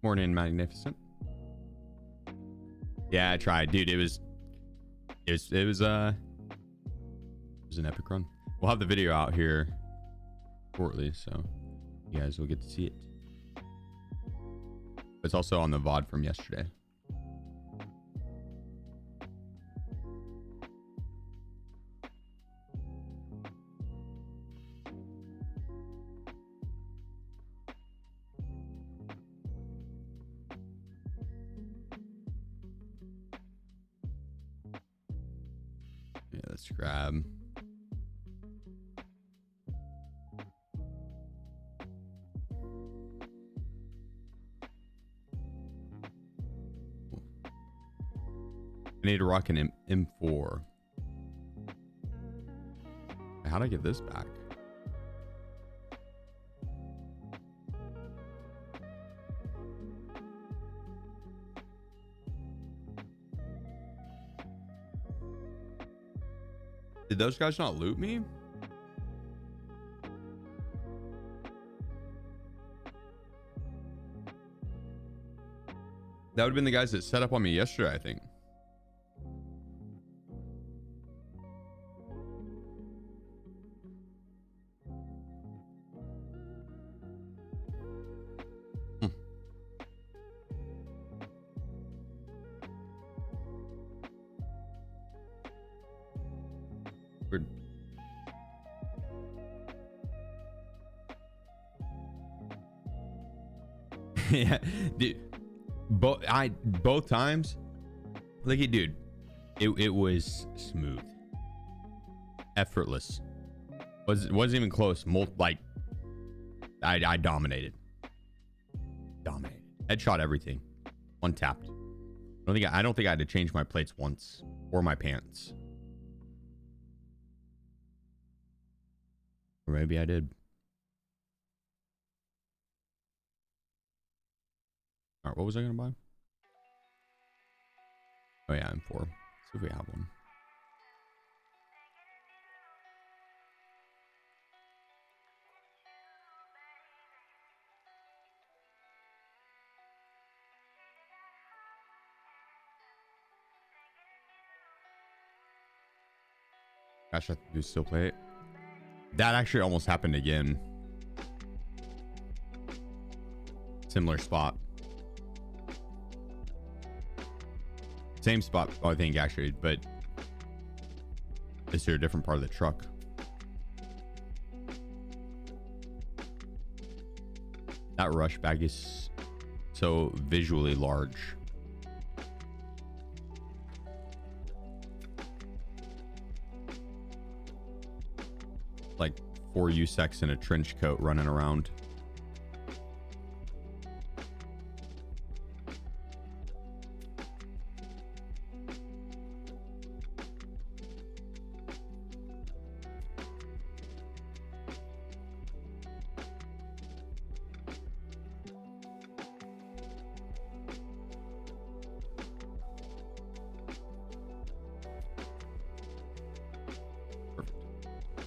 Morning, magnificent. Yeah, I tried, dude. It was an epic run. We'll have the video out here shortly, so you guys will get to see it. It's also on the VOD from yesterday. Yeah, let's grab. I need to rock an M4. How'd I get this back? Did those guys not loot me? That would have been the guys that set up on me yesterday, I think. Weird. Yeah, dude. Both times, like, dude, it was smooth, effortless. Wasn't even close. Like, I dominated. Headshot everything. One tapped. I don't think I had to change my plates once or my pants. Or maybe I did. All right, what was I gonna buy? Oh yeah, M4. See if we have one. Gosh, I do still play it. That actually almost happened again. Similar spot. Same spot, I think, actually, but this is a different part of the truck. That rush bag is so visually large. Like 4 USECs in a trench coat running around.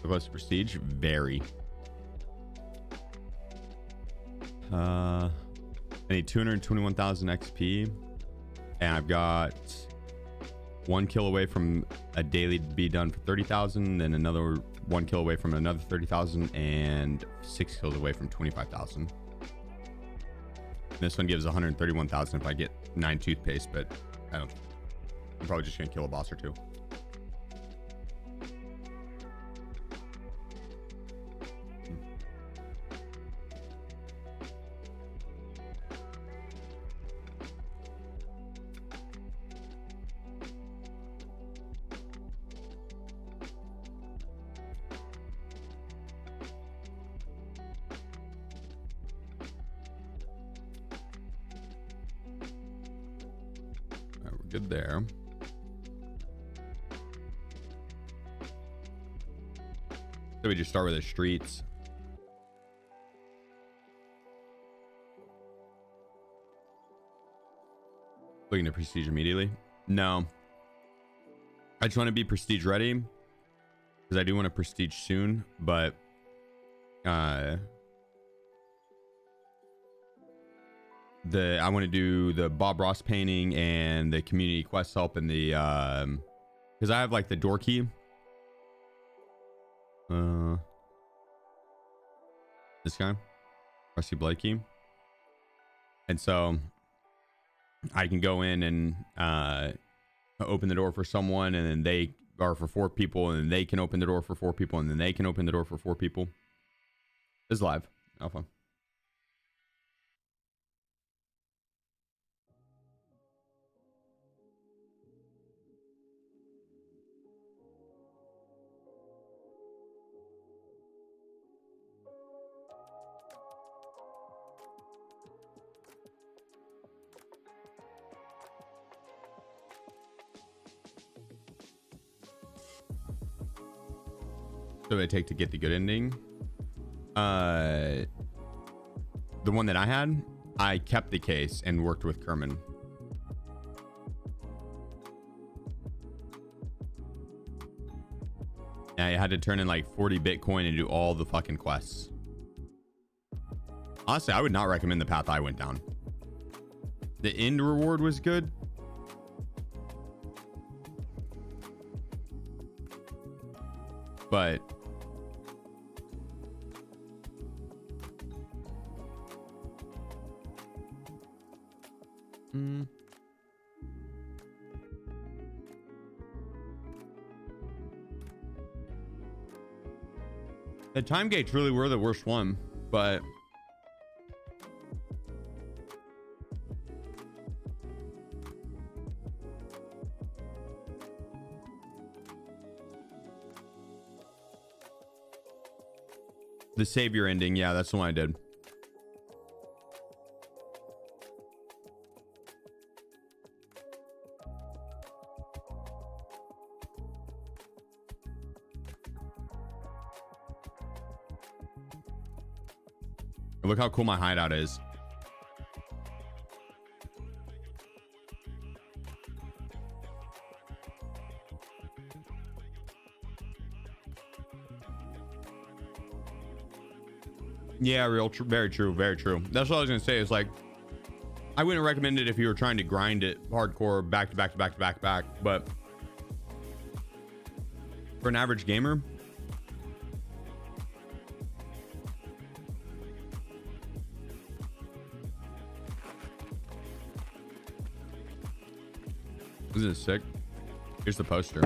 Close to prestige, very. I need 221,000 XP, and I've got 1 kill away from a daily to be done for 30,000, then another 1 kill away from another 30,000, and 6 kills away from 25,000. This one gives 131,000 if I get 9 toothpaste, but I'm probably just gonna kill a boss or 2. Good there. So we just start with the streets. Looking to prestige immediately? No. I just want to be prestige ready because I do want to prestige soon, but I want to do the Bob Ross painting and the community quest help and the because I have like the door key. This guy, Rusty Blakey, and so I can go in and open the door for someone, and then they are for 4 people, and then they can open the door for 4 people, and then they can open the door for 4 people. It's live. Alpha. So it take to get the good ending. The one that I had, I kept the case and worked with Kerman. And I had to turn in like 40 Bitcoin and do all the fucking quests. Honestly, I would not recommend the path I went down. The end reward was good. But the time gates really were the worst one, but the savior ending, yeah, that's the one I did. Look how cool my hideout is. Yeah, very true, very true. That's what I was gonna say. Is like, I wouldn't recommend it if you were trying to grind it hardcore back to back to back to back to back. But for an average gamer, this is sick. Here's the poster.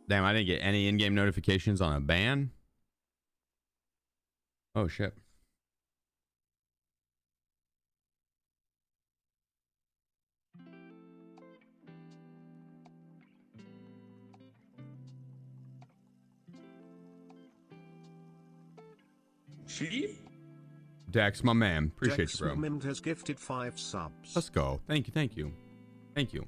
Damn, I didn't get any in-game notifications on a ban. Oh shit. Sheep? Dex, my man. Appreciate Dex you, bro. Mint has gifted 5 subs. Let's go. Thank you, thank you. Thank you.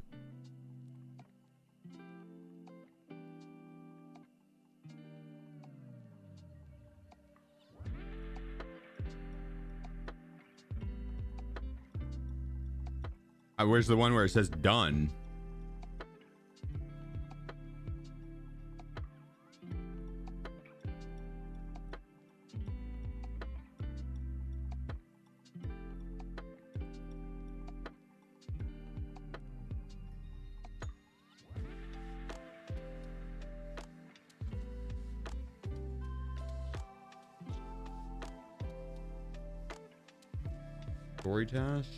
Where's the one where it says done? Story task.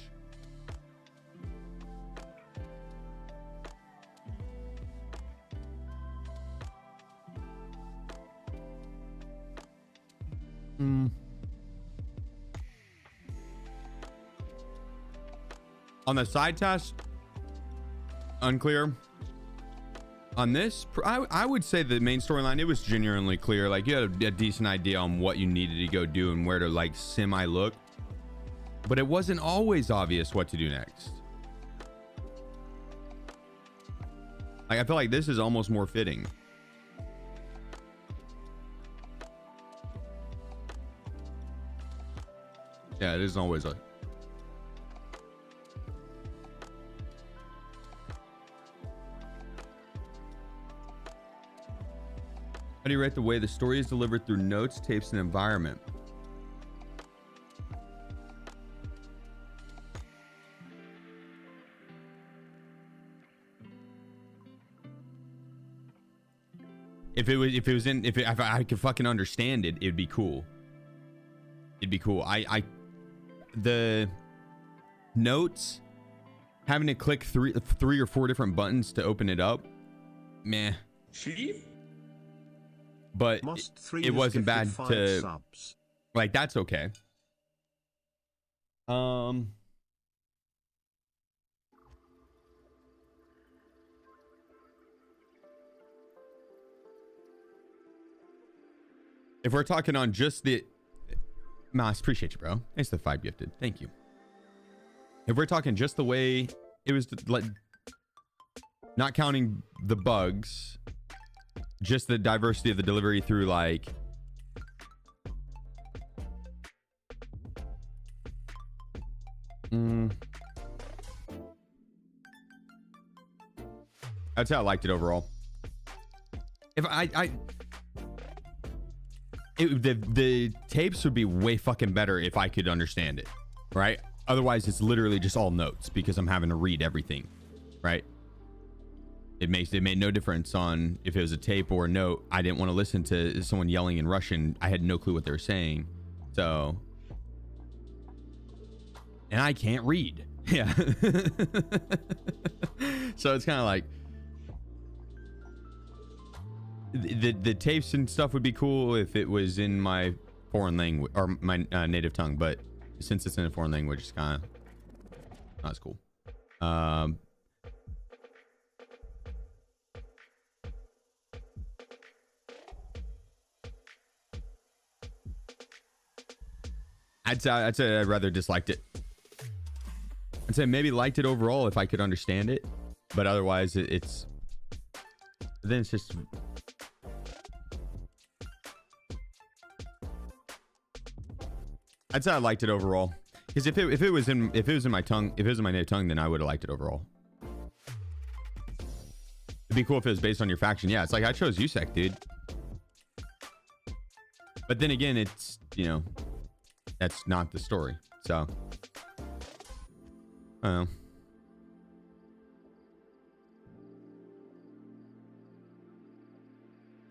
On the side task, unclear. On this, I would say the main storyline, it was genuinely clear. Like, you had a decent idea on what you needed to go do and where to like semi look. but it wasn't always obvious what to do next. Like, I feel like this is almost more fitting. Yeah, it isn't always like. How do you rate the way the story is delivered through notes, tapes, and environment? If I could fucking understand it, it'd be cool. It'd be cool. The notes, having to click three or four different buttons to open it up, meh. Sheep? But it wasn't bad to subs. like. That's okay. If we're talking on just the Mas, appreciate you, bro. Thanks for the 5 gifted. Thank you. If we're talking just the way it was, like, not counting the bugs, just the diversity of the delivery through, like, I'd say I liked it overall. If the tapes would be way fucking better if I could understand it, right? Otherwise, it's literally just all notes because I'm having to read everything, right? It made no difference on if it was a tape or a note. I didn't want to listen to someone yelling in Russian. I had no clue what they were saying, so, and I can't read. Yeah. So it's kind of like the tapes and stuff would be cool if it was in my foreign language or my native tongue, but since it's in a foreign language, it's kind of not as cool. I'd say I'd rather disliked it. I'd say maybe liked it overall if I could understand it, but otherwise it's then it's just. I'd say I liked it overall because if it was in my native tongue, then I would have liked it overall. It'd be cool if it was based on your faction. Yeah, it's like I chose USEC, dude. But then again, it's, you know, that's not the story. So I don't know.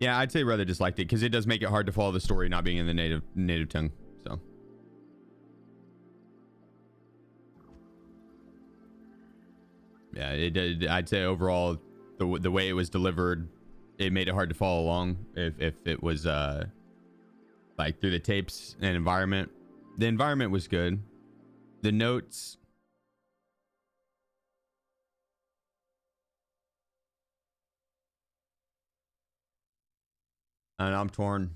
Yeah, I'd say rather disliked it because it does make it hard to follow the story not being in the native tongue. So. Yeah, it did. I'd say overall, the way it was delivered, it made it hard to follow along. If it was like through the tapes and environment, the environment was good. The notes, and I'm torn.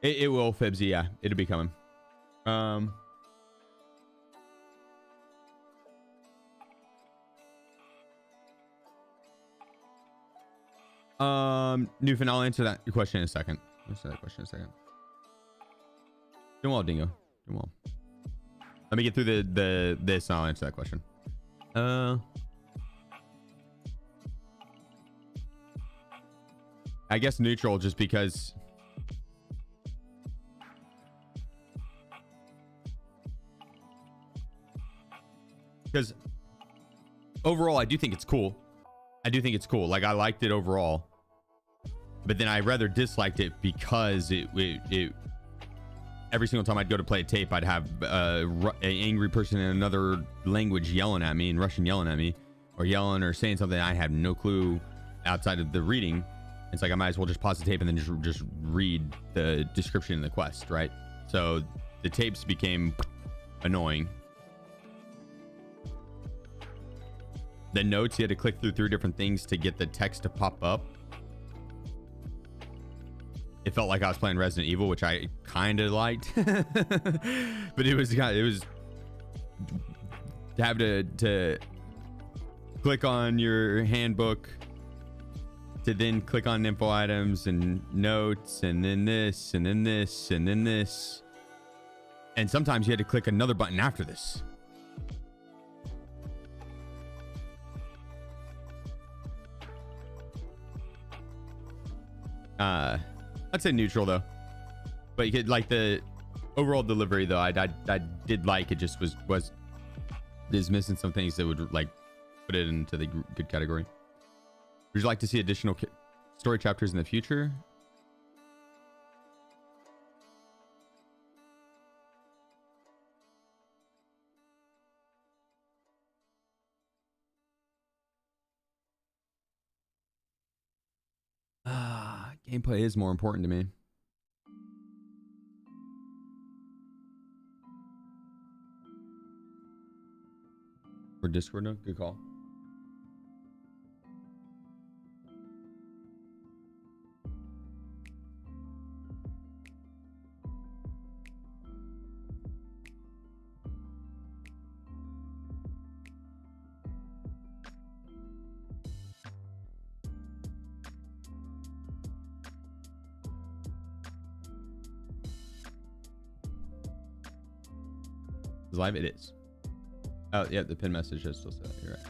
It will, Fibsy. Yeah, it'll be coming. Newfin, I'll answer that question in a second. Doing well, Dingo. Doing well. Let me get through this and I'll answer that question. I guess neutral, just because overall I do think it's cool. Like, I liked it overall, but then I rather disliked it because it every single time I'd go to play a tape, I'd have an angry person in another language yelling at me, in Russian yelling at me, or yelling or saying something I had no clue outside of the reading. It's like I might as well just pause the tape and then just read the description in the quest, right? So the tapes became annoying. The notes, you had to click through 3 different things to get the text to pop up. it felt like I was playing Resident Evil, which I kind of liked. But it was to have to click on your handbook, to then click on info items and notes, and then this, and then this, and then this. And sometimes you had to click another button after this. I'd say neutral though, but you could like the overall delivery though. I did like it. Just was missing some things that would like put it into the good category. Would you like to see additional story chapters in the future? Gameplay is more important to me. Or Discord, no? Good call. Live it is. Oh yeah, the pin message is still set. You're right.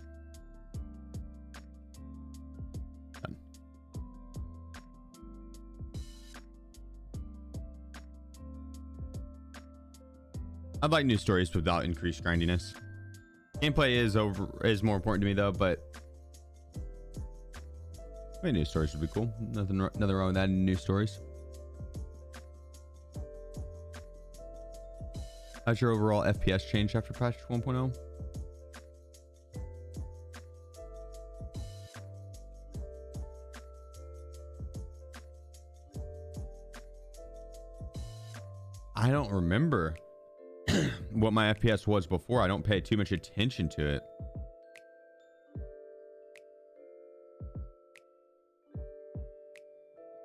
Done. I'd like new stories without increased grindiness. Gameplay is more important to me though, but maybe new stories would be cool. Nothing wrong with adding new stories. How's your overall FPS change after patch 1.0? I don't remember what my FPS was before. I don't pay too much attention to it.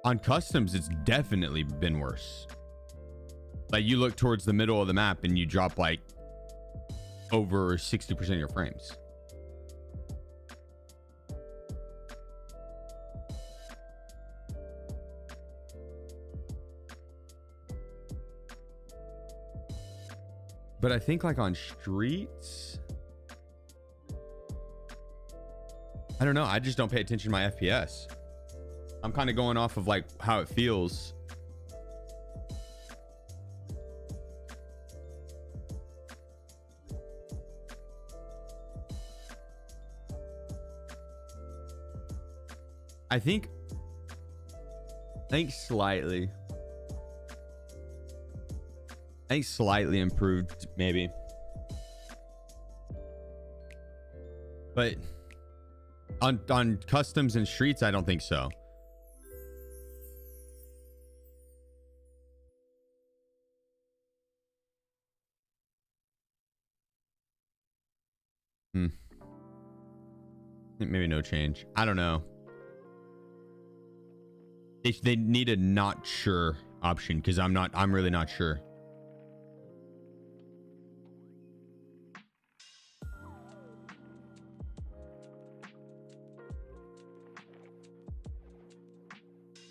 On customs, it's definitely been worse. Like you look towards the middle of the map and you drop like over 60% of your frames. But I think like on streets, I don't know. I just don't pay attention to my FPS. I'm kind of going off of like how it feels. I think slightly. I think slightly improved, maybe. But on customs and streets, I don't think so. Maybe no change. I don't know. They need a not sure option because I'm really not sure.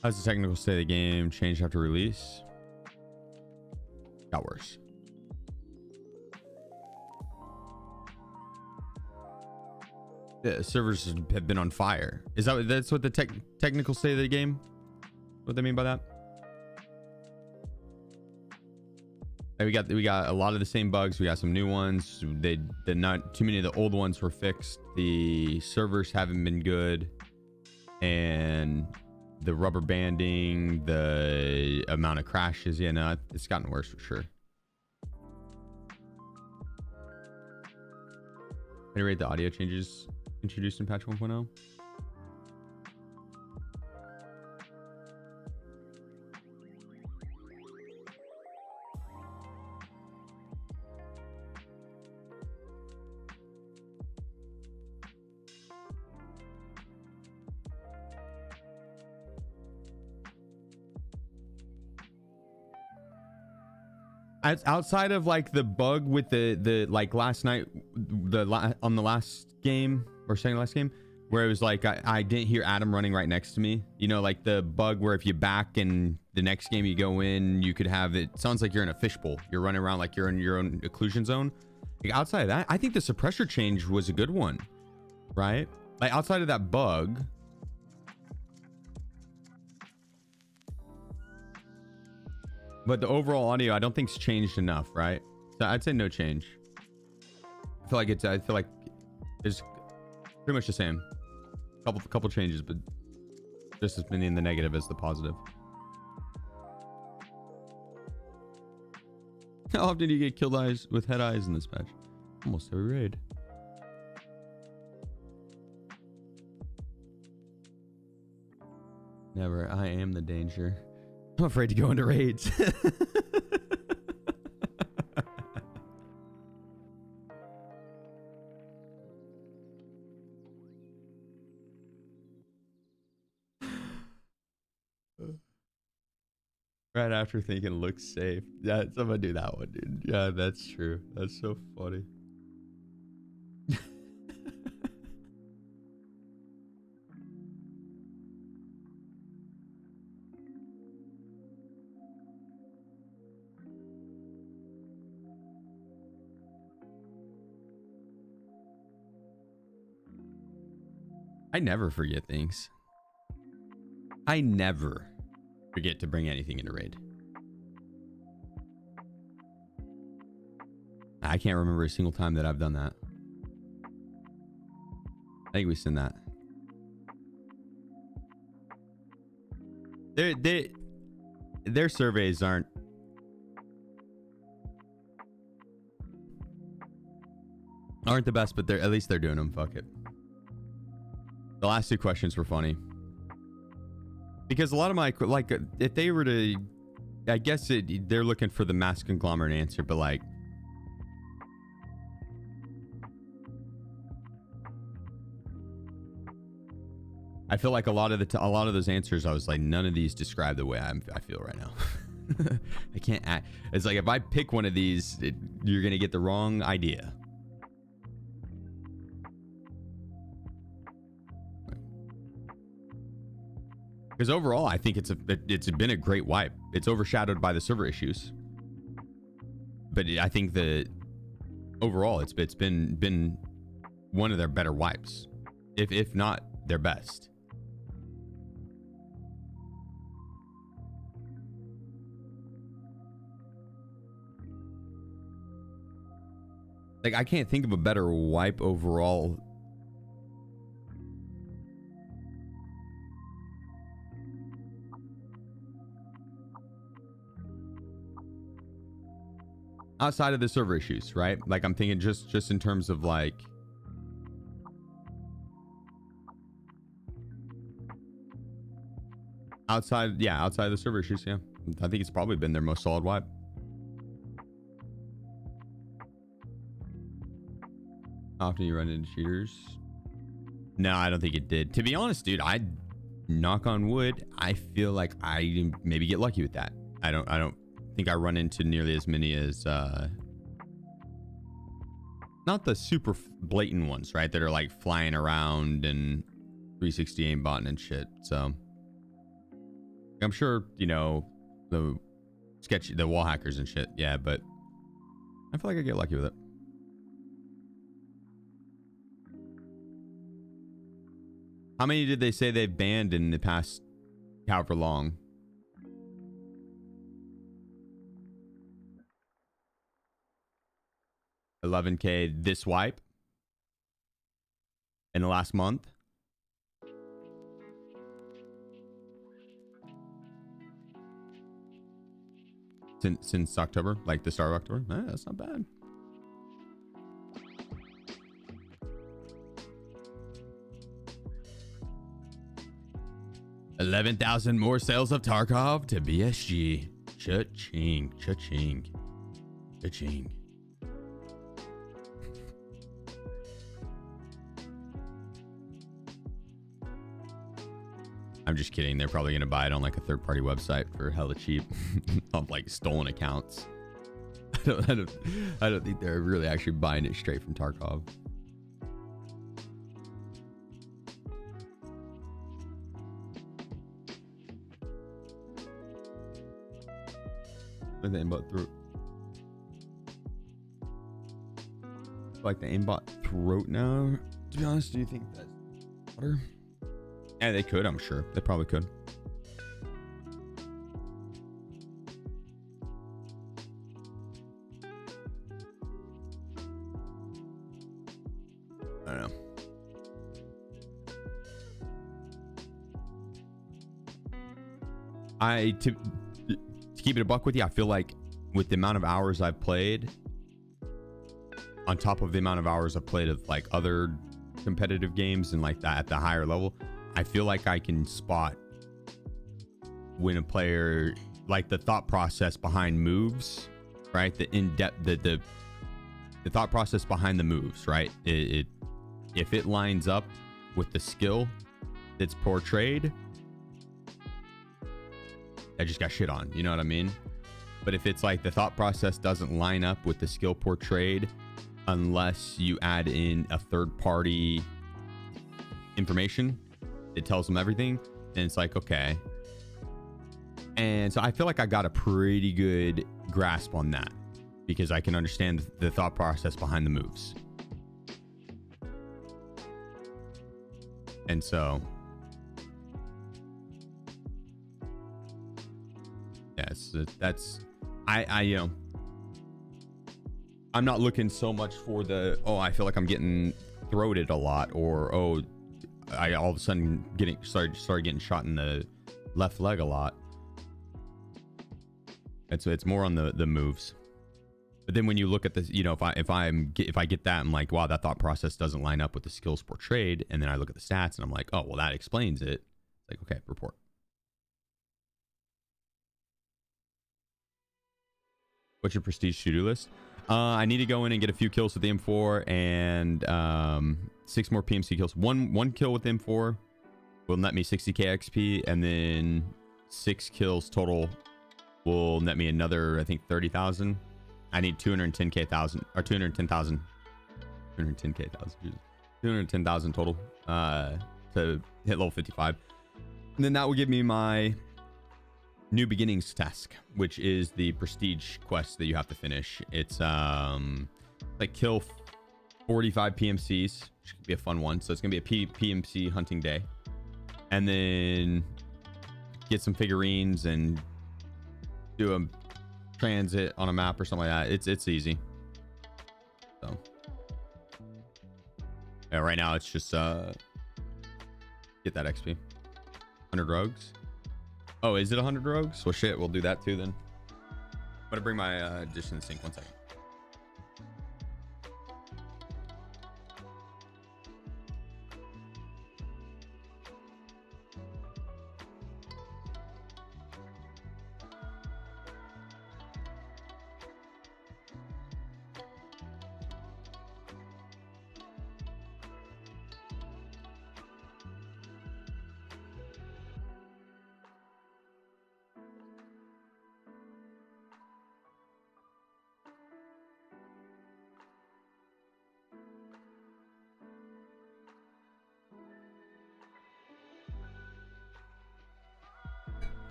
How's the technical state of the game changed after release? Got worse. The servers have been on fire. That's what the technical state of the game? What they mean by that? We got a lot of the same bugs. We got some new ones. Not too many of the old ones were fixed. The servers haven't been good, and the rubber banding, the amount of crashes, yeah, no, it's gotten worse for sure. Can you rate the audio changes introduced in patch 1.0? Outside of like the bug with the like last night, on the last game or second last game, where it was like I didn't hear Adam running right next to me. You know, like the bug where if you back and the next game you go in, you could have it. Sounds like you're in a fishbowl. You're running around like you're in your own occlusion zone. Like outside of that, I think the suppressor change was a good one, right? Like outside of that bug. But the overall audio, I don't think's changed enough, right? So I'd say no change. I feel like it's pretty much the same. Couple changes, but just as many in the negative as the positive. How often do you get killed eyes with head eyes in this patch? Almost every raid. Never. I am the danger. I'm afraid to go into raids. Right after thinking looks safe. Yeah, someone do that one, dude. Yeah, that's true. That's so funny. I never forget things. I never forget to bring anything into raid. I can't remember a single time that I've done that. I think we've seen that. Their surveys aren't the best, but at least they're doing them. Fuck it. The last two questions were funny because a lot of my, like, if they were to, I guess they're looking for the mass conglomerate answer, but like, I feel like a lot of those answers, I was like, none of these describe the way I feel right now. I can't act. It's like if I pick one of these, you're gonna get the wrong idea. Because overall, I think it's been a great wipe. It's overshadowed by the server issues, but I think that overall it's been one of their better wipes, if not their best. Like I can't think of a better wipe overall. Outside of the server issues, right? Like I'm thinking just in terms of like outside of the server issues. Yeah, I think it's probably been their most solid wipe. How often you run into cheaters? No, I don't think it did. To be honest, dude, I knock on wood, I feel like I maybe get lucky with that. I don't think I run into nearly as many as not the super blatant ones, right, that are like flying around and 360 aimbotting and shit. So I'm sure, you know, the wall hackers and shit, yeah, but I feel like I get lucky with it. How many did they say they've banned in the past however long? $11K this wipe in the last month. Since October, like the start of October. That's not bad. $11,000 more sales of Tarkov to BSG. Cha-ching, cha-ching, cha-ching. I'm just kidding. They're probably going to buy it on like a third-party website for hella cheap of like stolen accounts. I don't think they're really actually buying it straight from Tarkov. Like the aimbot throat. Like the aimbot throat now. To be honest, do you think that's better? Yeah, they could. I'm sure they probably could. I don't know. To keep it a buck with you, I feel like with the amount of hours I've played, on top of the amount of hours I've played of like other competitive games and like that at the higher level, I feel like I can spot when a player, like the thought process behind moves, right? The in-depth, the thought process behind the moves, right? If it lines up with the skill that's portrayed, I just got shit on, you know what I mean? But if it's like the thought process doesn't line up with the skill portrayed, unless you add in a third party information that tells them everything, then it's like, okay. And so I feel like I got a pretty good grasp on that because I can understand the thought process behind the moves. And so yes, that's you know, I'm not looking so much for the, oh, I feel like I'm getting throated a lot, or oh, I all of a sudden started getting shot in the left leg a lot. And so it's more on the moves. But then when you look at this, you know, if I get that, I'm like, wow, that thought process doesn't line up with the skills portrayed, and then I look at the stats and I'm like, oh, well, that explains it. It's like, okay, report. What's your prestige to-do list? I need to go in and get a few kills with the M4 and 6 more PMC kills. One kill with the M4 will net me 60k XP, and then 6 kills total will net me another, I think, 30,000. I need 210,000 total to hit level 55. And then that will give me my new beginnings task, which is the prestige quest that you have to finish. It's like kill 45 PMCs, which could be a fun one. So it's gonna be a PMC hunting day, and then get some figurines and do a transit on a map or something like that. It's easy. So yeah, right now it's just get that XP. 100 rogues. Oh, is it 100 rogues? Well, shit, we'll do that too then. I'm gonna bring my dish in the sink. 1 second.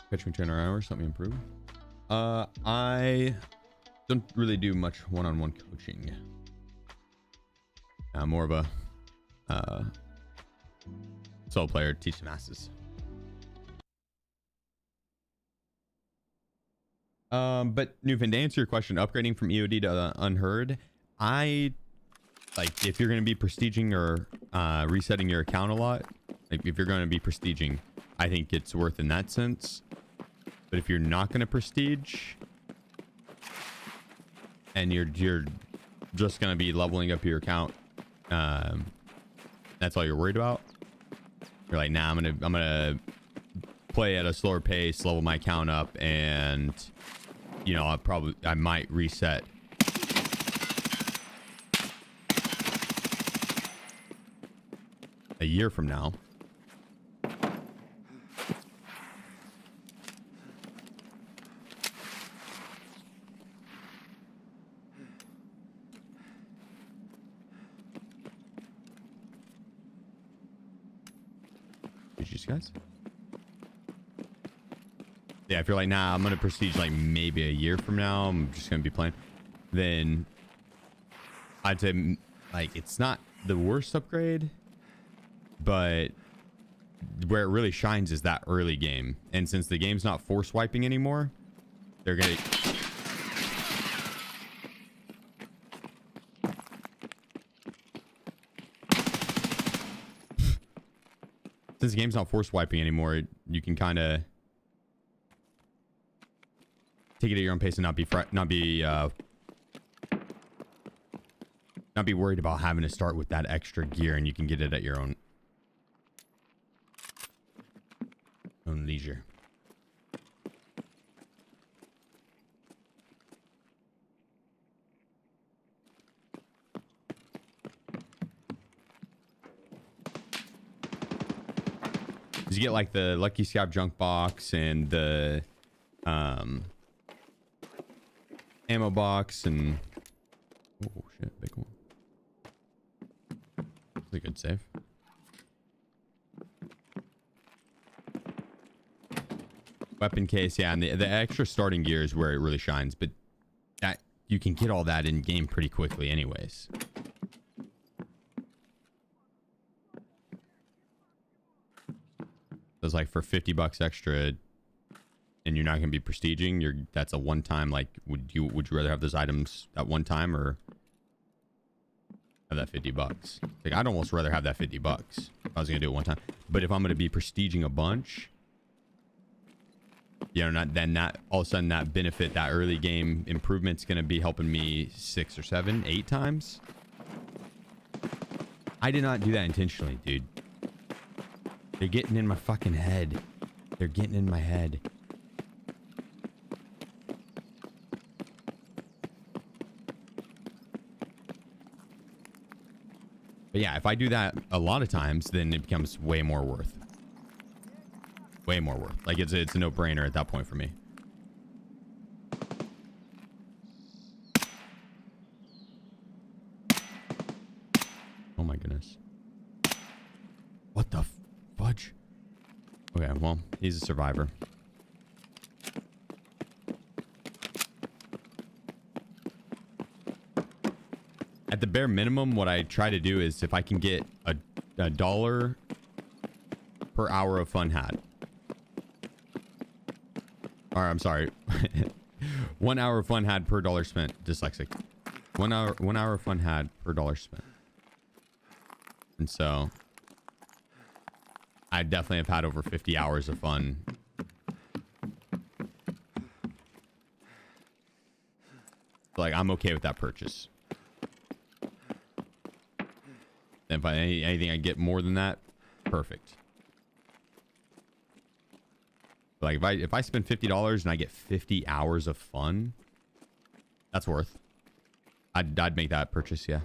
Catch me 200 hours, let me improve. I don't really do much one-on-one coaching. I'm more of a solo player, teach the masses. But Newfin, to answer your question, upgrading from EOD to unheard, I like if you're going to be prestiging or resetting your account a lot, like if you're going to be prestiging, I think it's worth in that sense. But if you're not going to prestige and you're just going to be leveling up your account that's all you're worried about. You're like, nah, I'm gonna play at a slower pace, level my account up, and you know, I might reset. A year from now. GG's, guys. Yeah, if you're like, nah, I'm gonna prestige like maybe a year from now, I'm just gonna be playing, then I'd say like it's not the worst upgrade, but where it really shines is that early game. And since the game's not force wiping anymore, they're gonna since the game's not force wiping anymore, you can kind of take it at your own pace and not be worried about having to start with that extra gear, and you can get it at your own leisure. You get like the Lucky Scab junk box and the ammo box and oh shit, big one. That's a good save. Weapon case, yeah, and the extra starting gear is where it really shines, but that you can get all that in game pretty quickly anyways. So it's like for 50 bucks extra and you're not going to be prestiging, that's a one time. Like, would you rather have those items at one time or have that 50 bucks? Like, I'd almost rather have that 50 bucks if I was going to do it one time. But if I'm going to be prestiging a bunch, you know, not all of a sudden that benefit, that early game improvement's going to be helping me 6 or 7, 8 times. I did not do that intentionally, dude. They're getting in my fucking head. They're getting in my head. But yeah, if I do that a lot of times, then it becomes way more worth. Way more worth. Like it's a no-brainer at that point for me. Oh my goodness. What the fudge? Okay, well, he's a survivor. At the bare minimum, what I try to do is if I can get a dollar per hour of fun had. Or I'm sorry. 1 hour of fun had per dollar spent. Dyslexic. 1 hour of fun had per dollar spent. And so I definitely have had over 50 hours of fun. Like, I'm okay with that purchase. And if anything I get more than that, perfect. Like if I spend $50 and I get 50 hours of fun, that's worth. I'd make that purchase, yeah.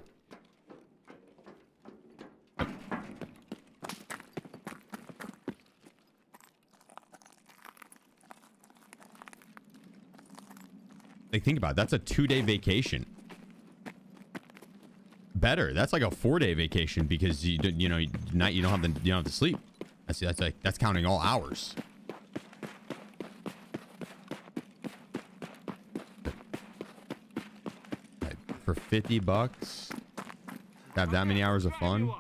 Like, think about it. That's a 2-day vacation. Better. That's like a 4-day vacation because you don't have to sleep. That's counting all hours. For 50 bucks, have that many hours of fun.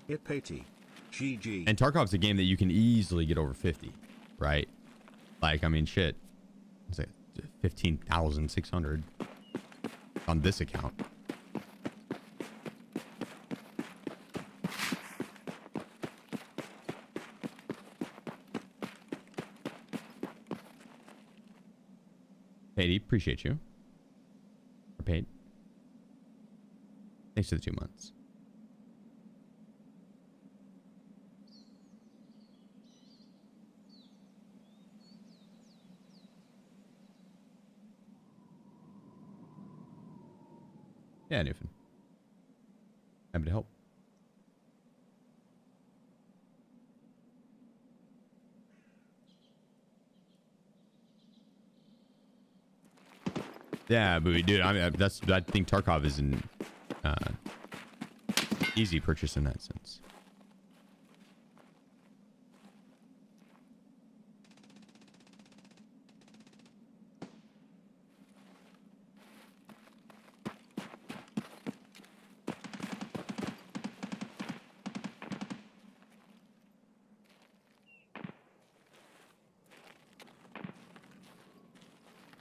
SheefGG. And Tarkov's a game that you can easily get over 50, right? Like, I mean, shit. It's like 15,600 on this account. Katie, appreciate you. Thanks for the 2 months. Yeah, Newfin. Happy to help. Yeah, but dude, I mean, I think Tarkov is an easy purchase in that sense.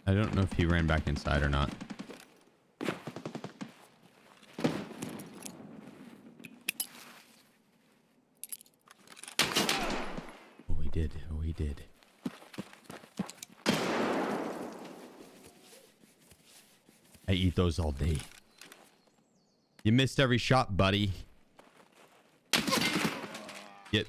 I don't know if he ran back inside or not. Oh, he did. Oh, he did. I eat those all day. You missed every shot, buddy. Get.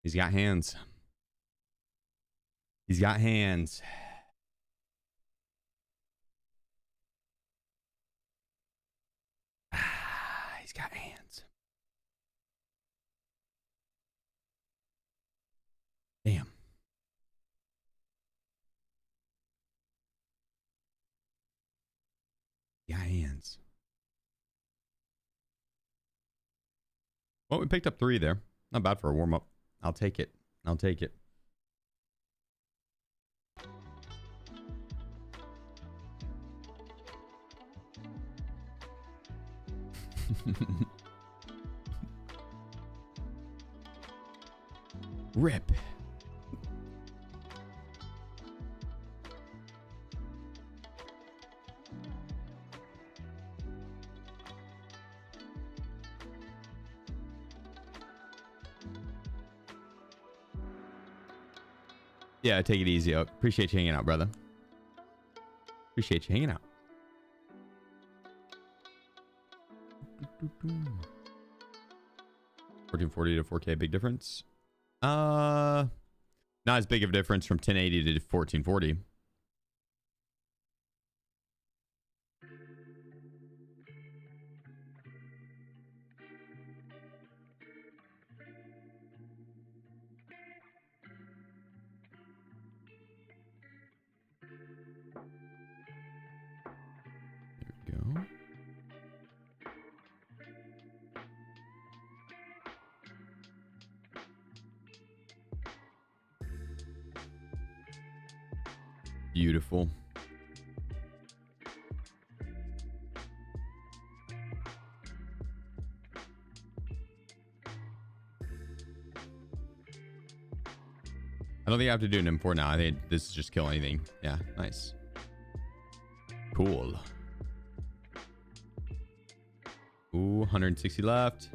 He's got hands. He's got hands. He's got hands. Damn. Got hands. Well, we picked up 3 there. Not bad for a warm-up. I'll take it. I'll take it. Rip. Yeah, take it easy. Appreciate you hanging out, brother. Appreciate you hanging out. 1440 to 4K, big difference. Not as big of a difference from 1080 to 1440. There we go. Beautiful. I don't think I have to do an M4 now. I think this is just kill anything. Yeah, nice. Cool. Ooh, 160 left.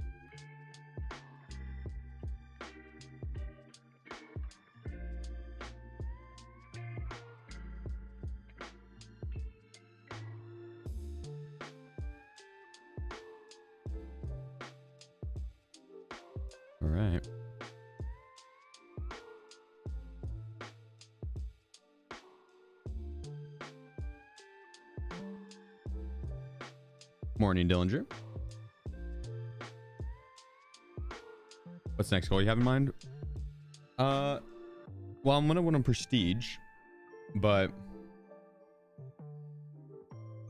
All right. Morning, Dillinger. What's the next goal you have in mind? Well, I'm gonna win on prestige, but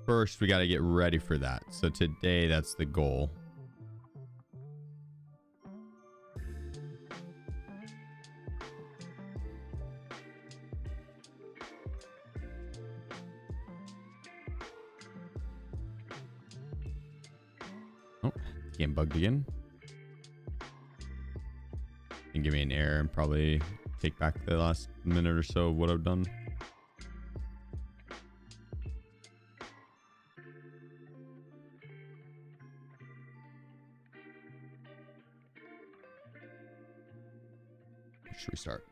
first we got to get ready for that. So today, that's the goal. Oh, game bugged again. And give me an error and probably take back the last minute or so of what I've done. Just restart.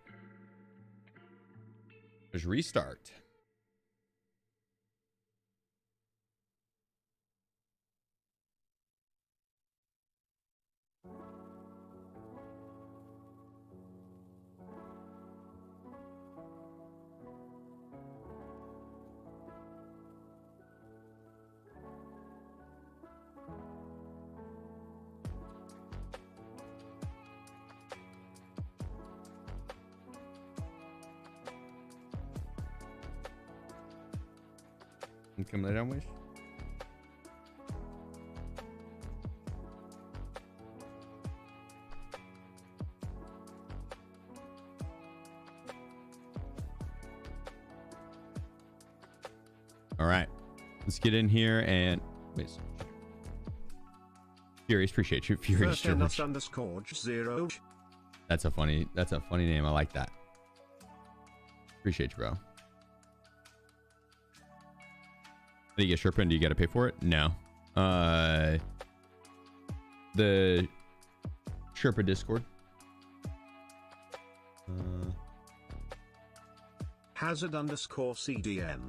Just restart. Come lay down, Wish. All right, let's get in here and wait. Furious, appreciate you. Furious _0. That's a funny name. I like that. Appreciate you, bro. Do you get Sherpa and do you got to pay for it? No. The Sherpa Discord. Hazard _CDN.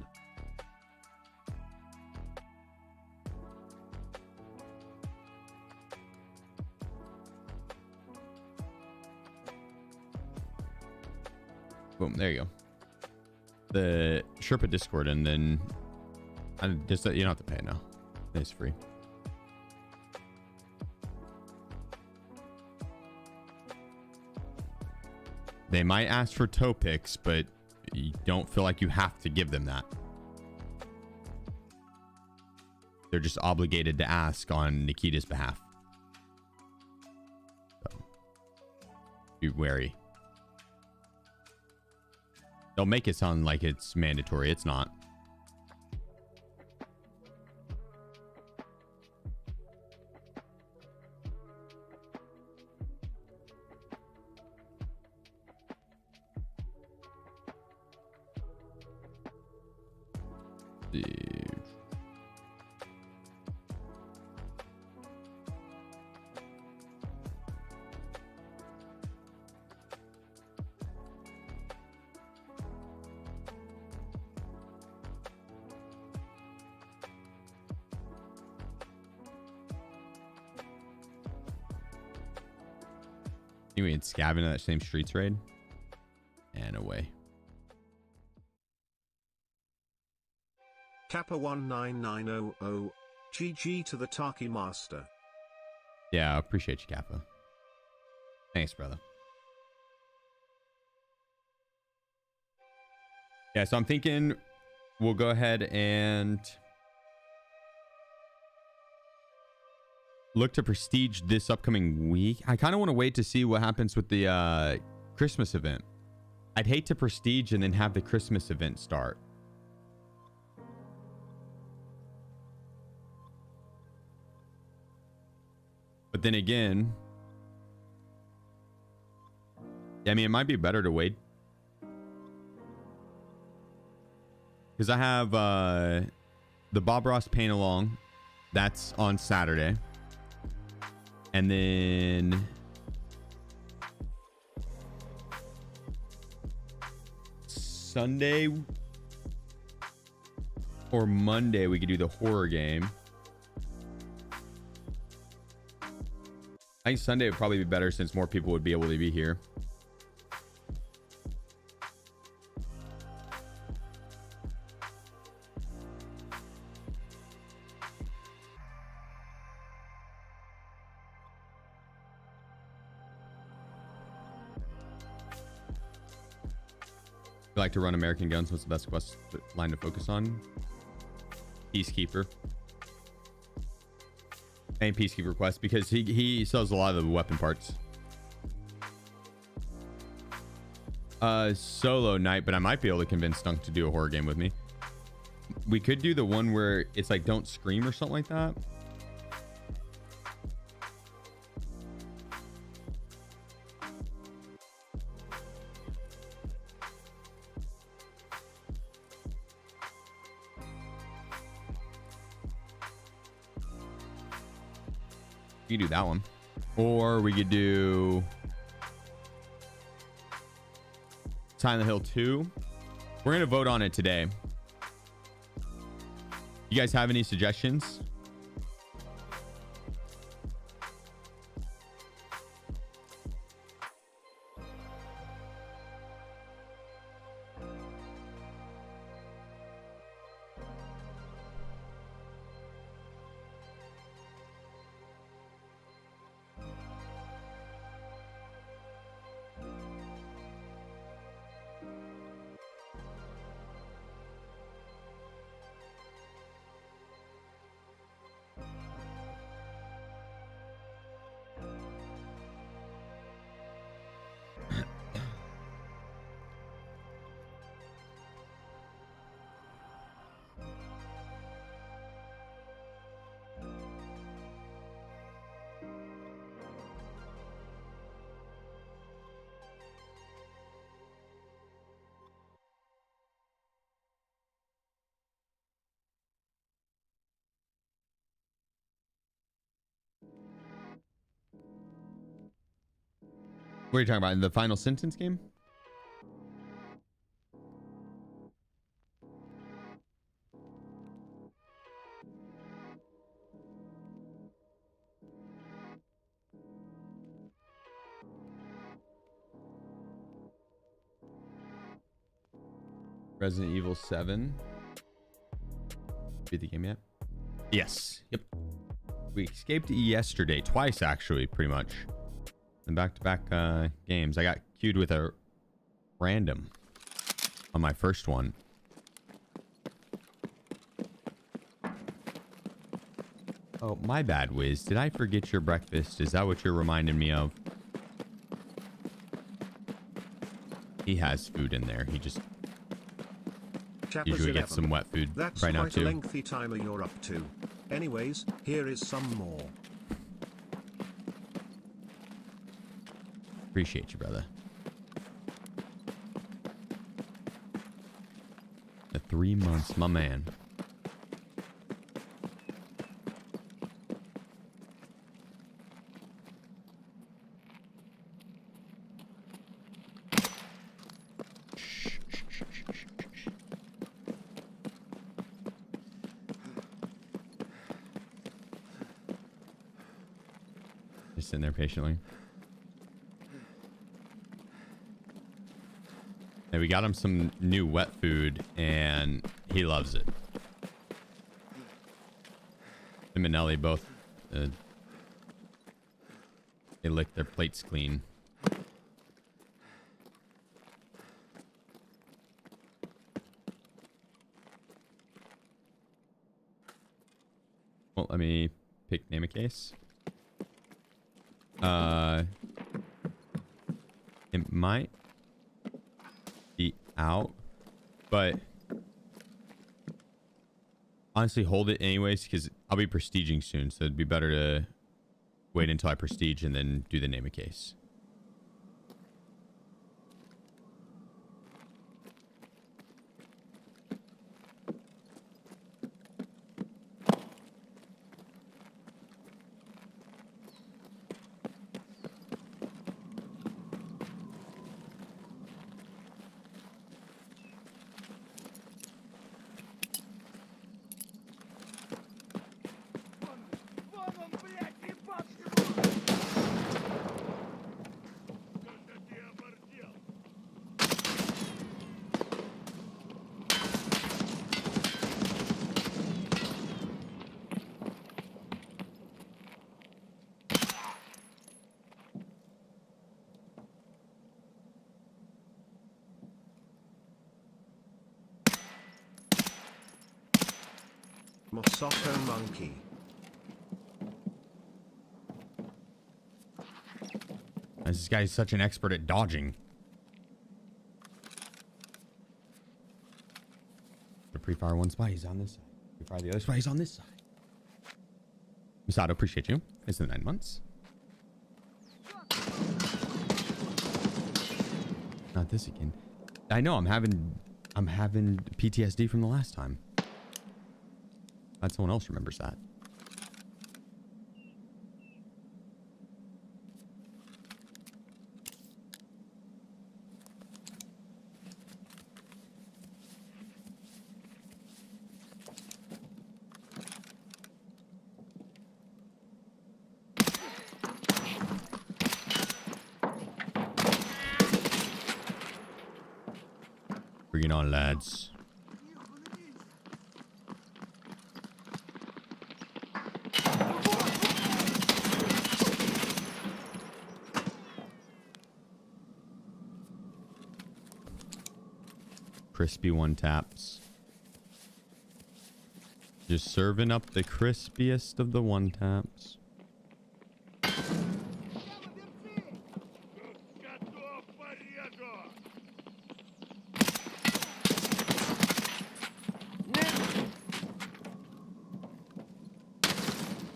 Boom, there you go. The Sherpa Discord, and then just you don't have to pay it now. It's free. They might ask for toe picks, but you don't feel like you have to give them that. They're just obligated to ask on Nikita's behalf. So, be wary. They'll make it sound like it's mandatory. It's not. Anyway, it's scabbing in that same streets raid. And away. Kappa 19900. GG to the Taki Master. Yeah, I appreciate you, Kappa. Thanks, brother. Yeah, so I'm thinking we'll go ahead and look to prestige this upcoming week. I kind of want to wait to see what happens with the Christmas event. I'd hate to prestige and then have the Christmas event start. But then again, I mean, it might be better to wait. Because I have the Bob Ross paint along. That's on Saturday. And then Sunday or Monday, we could do the horror game. I think Sunday would probably be better since more people would be able to be here. You like to run American Guns? What's the best quest line to focus on? Peacekeeper. And Peacekeeper quest, because he sells a lot of the weapon parts. Solo night, but I might be able to convince Stunk to do a horror game with me. We could do the one where it's like don't scream or something like that. We could do that one, or we could do Silent Hill 2. We're gonna vote on it today. You guys have any suggestions? What are you talking about? In the Final Sentence game? Resident Evil 7. Beat the game yet? Yes. Yep. We escaped yesterday. Twice, actually, pretty much. And back-to-back games. I got queued with a random on my first one. Oh, my bad, Wiz. Did I forget your breakfast? Is that what you're reminding me of? He has food in there. He just usually gets some wet food right now, too. That's quite a lengthy timer you're up to. Anyways, here is some more. Appreciate you, brother. The 3 months, my man. Just sitting there patiently. Hey, we got him some new wet food, and he loves it. Him and Ellie both, they lick their plates clean. Well, let me name a case. It might be out, but honestly, hold it anyways, because I'll be prestiging soon, so it'd be better to wait until I prestige and then do the name a case. Mosoko monkey. This guy's such an expert at dodging. The pre-fire one spot, he's on this side. Pre-fire the other spot, he's on this side. Misato, appreciate you. It's the 9 months. Not this again. I know I'm having PTSD from the last time. Glad someone else remembers that. Bring it on, lads. Crispy one taps. Just serving up the crispiest of the one taps.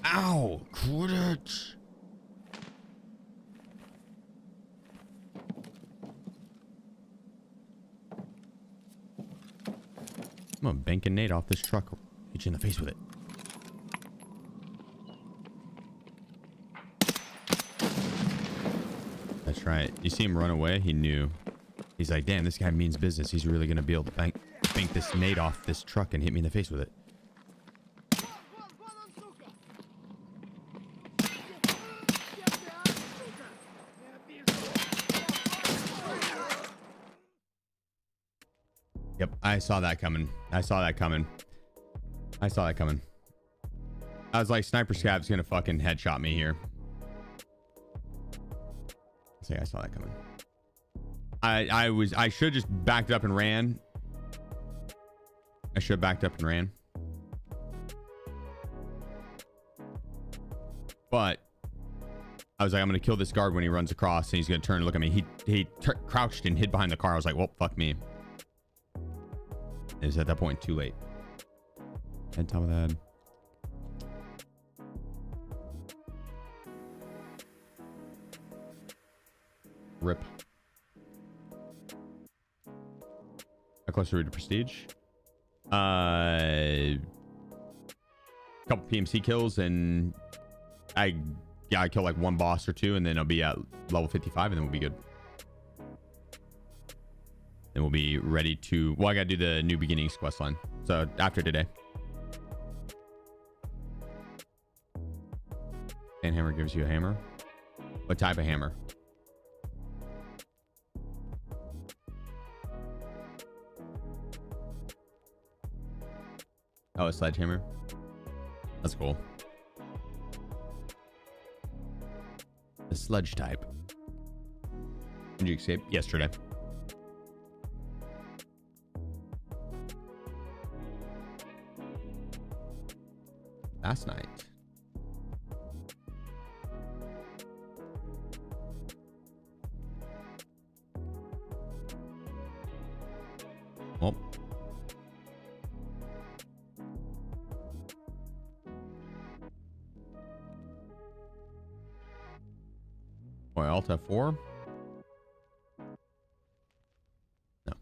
Ow! Quit it! I'm gonna bank a nade off this truck. Hit you in the face with it. That's right. You see him run away? He knew. He's like, damn, this guy means business. He's really gonna be able to bank this nade off this truck and hit me in the face with it. Yep, I saw that coming. I saw that coming. I saw that coming. I was like, Sniper Scab's gonna fucking headshot me here. I saw that coming. I should have just backed up and ran. I should have backed up and ran. But I was like, I'm gonna kill this guard when he runs across, and he's gonna turn and look at me. He crouched and hid behind the car. I was like, well, fuck me. It was at that point too late. Head top of the head. Rip. How close are we to prestige? Couple PMC kills, and I kill like one boss or two, and then I'll be at level 55, and then we'll be good. Then we'll be ready to, well, I gotta do the new beginnings quest line. So after today. And hammer gives you a hammer. What type of hammer? Oh, a sledgehammer. That's cool. The sledge type. Did you escape? Yesterday. Last night. Well. Boy, Alt F4. No.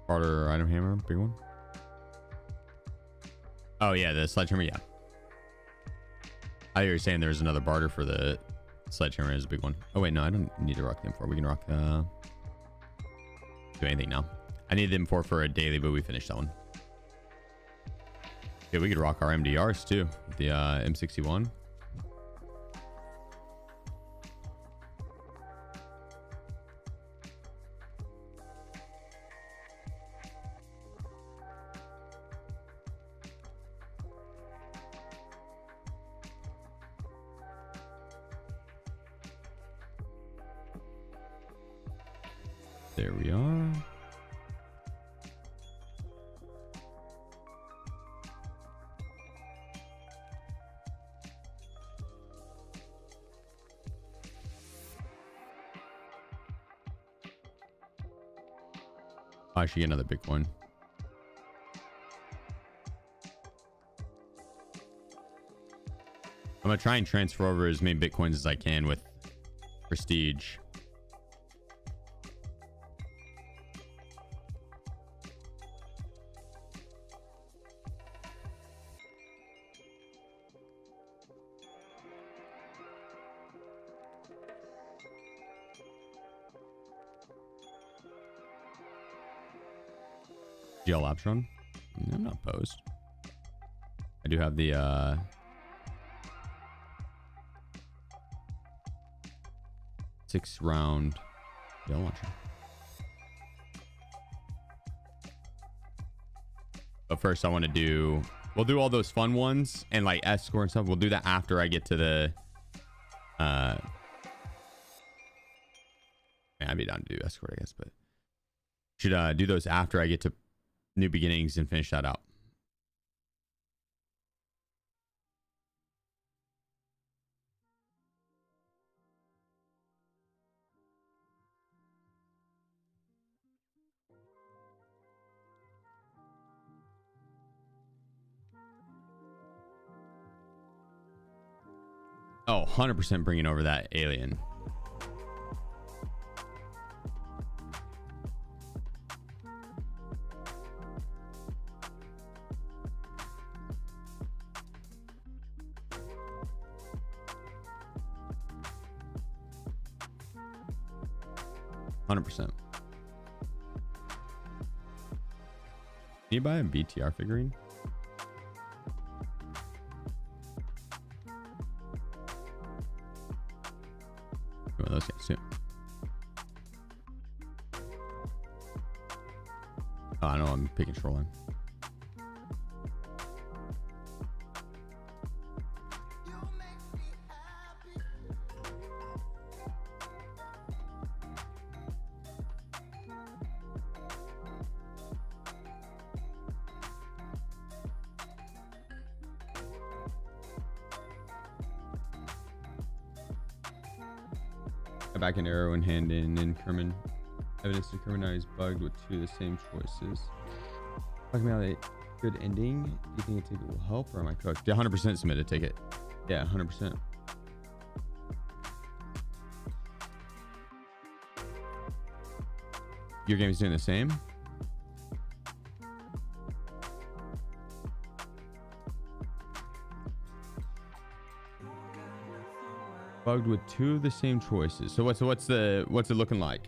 Barter item hammer, big one. Oh yeah, the sledgehammer, yeah. I thought you were saying there's another barter for the sledgehammer is a big one. Oh wait, no, I don't need to rock them for. We can rock the do anything now. I need them for a daily, but we finished that one. Yeah, we could rock our MDRs too. The M61. There we are. I should get another big one. I'm gonna try and transfer over as many Bitcoins as I can with prestige. GL Labs run. I'm not opposed. I do have the 6-round GL launcher. But first I want to do, we'll do all those fun ones and like escort and stuff. We'll do that after I get to the man, I'd be down to do escort, I guess, but should do those after I get to new beginnings and finish that out. Oh, 100% bringing over that alien. Can you buy a BTR figurine? One of those guys too. Oh, I know I'm picking shoreline. Back in arrow in hand in Kerman. Evidence to Kerman now is bugged with 2 of the same choices. Talking about a good ending. Do you think a ticket will help or am I cooked? Yeah, 100% submit a ticket. Yeah, 100%. Your game is doing the same. Bugged with 2 of the same choices. So what's it looking like?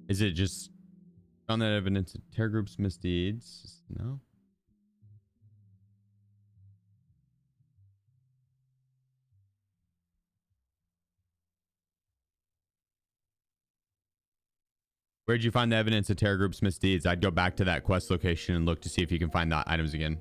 Is it just found that evidence of terror groups misdeeds? No. Where'd you find the evidence of terror groups misdeeds? I'd go back to that quest location and look to see if you can find the items again.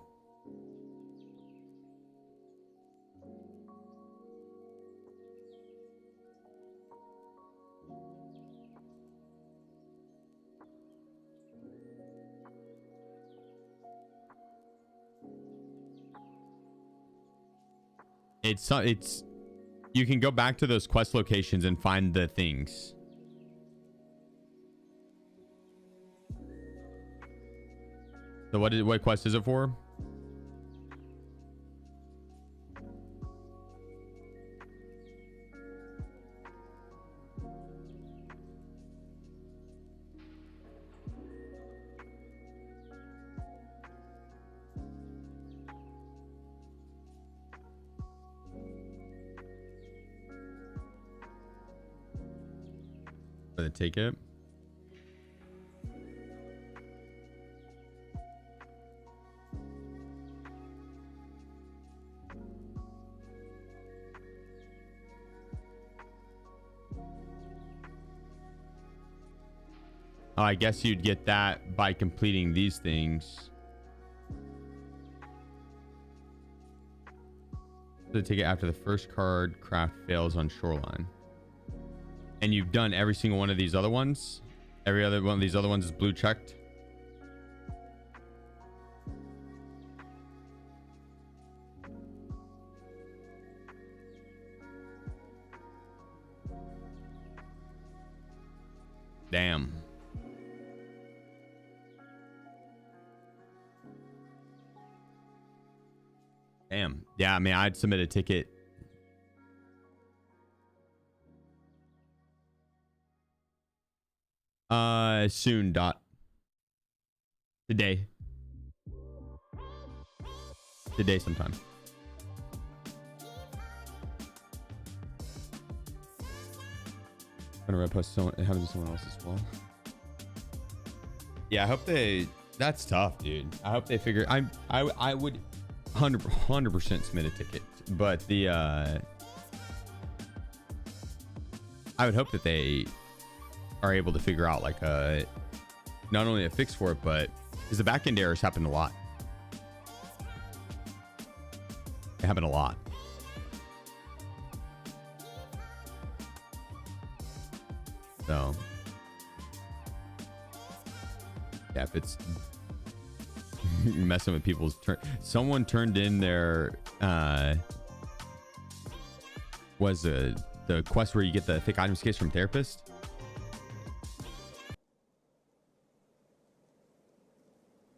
It's you can go back to those quest locations and find the things. So what quest is it for? For the ticket. Oh, I guess you'd get that by completing these things. The ticket after the first card craft fails on shoreline. And you've done every single one of these other ones. Every other one of these other ones is blue checked. Damn. Damn. Yeah, I mean, I'd submit a ticket Soon. Dot. Today. Today sometime. I'm gonna repost someone, having someone else as well. Yeah, I hope they. That's tough, dude. I hope they figure. I would 100% submit a ticket, but the I would hope that they are able to figure out like a not only a fix for it, but because the backend errors happen a lot. They happen a lot. So yeah, if it's messing with people's turn, someone turned in their was the quest where you get the thick items case from therapist.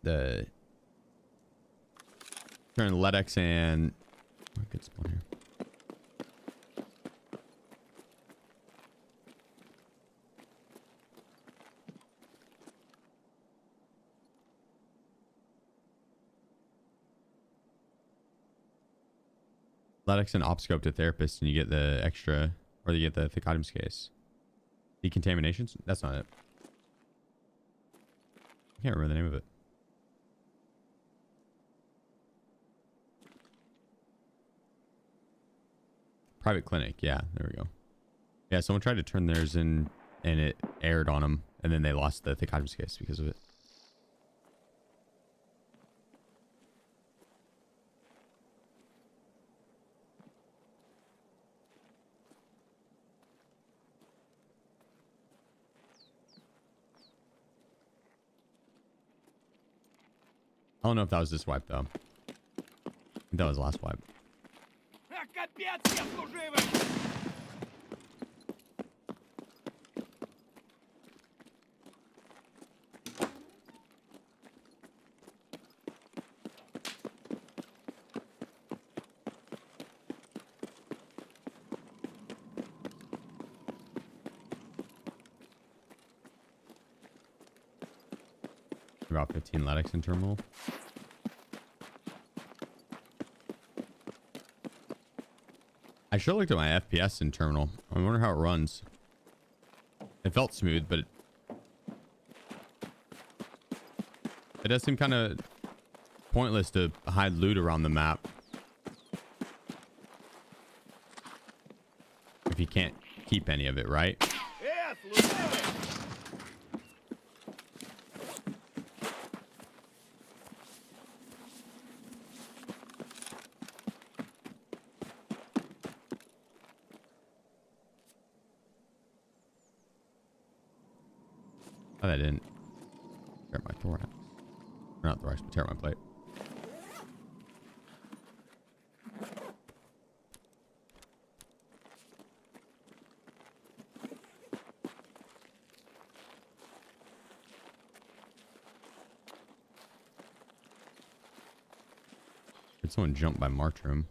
The turn Ledex and good spawn here. Ledex and Opscope to therapist, and you get the extra, or you get the thick items case. Decontaminations? That's not it. I can't remember the name of it. Private clinic. Yeah, there we go. Yeah, someone tried to turn theirs in, and it aired on them, and then they lost the thick items case because of it. I don't know if that was this wipe though. I think that was the last wipe. About 15 Ledex in terminal. I should have looked at my FPS in terminal. I wonder how it runs. It felt smooth, but it does seem kind of pointless to hide loot around the map if you can't keep any of it, right? Oh, that didn't tear my thorax. Or not thorax, but tear my plate. Did someone jump by March room?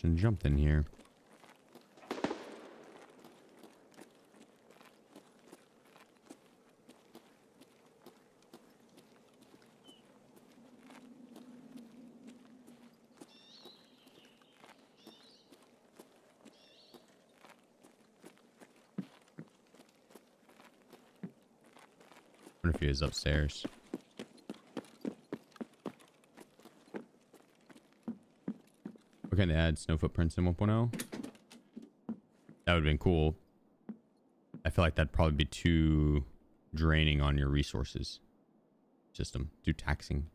And jumped in here. I wonder if he was upstairs. We're going to add snow footprints in 1.0. That would have been cool. I feel like that'd probably be too draining on your resources system. Too taxing.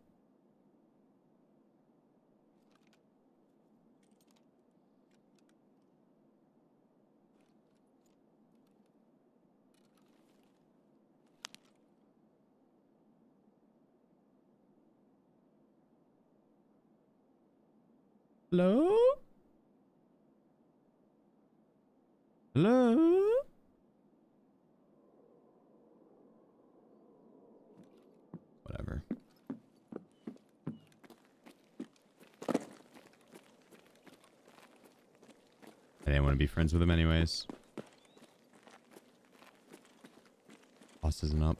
Hello? Hello? Whatever. I didn't want to be friends with him anyways. Boss isn't up.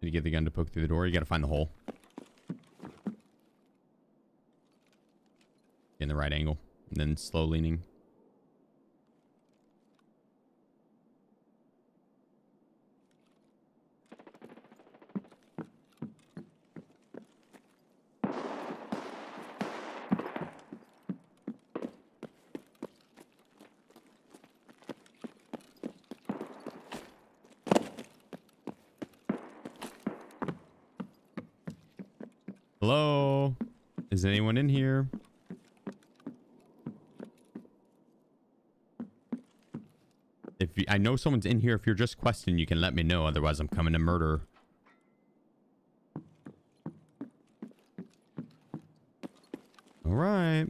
Did you get the gun to poke through the door? You gotta find the hole. In the right angle. And then slow leaning. Hello? Is anyone in here? I know someone's in here. If you're just questing, you can let me know. Otherwise, I'm coming to murder. All right.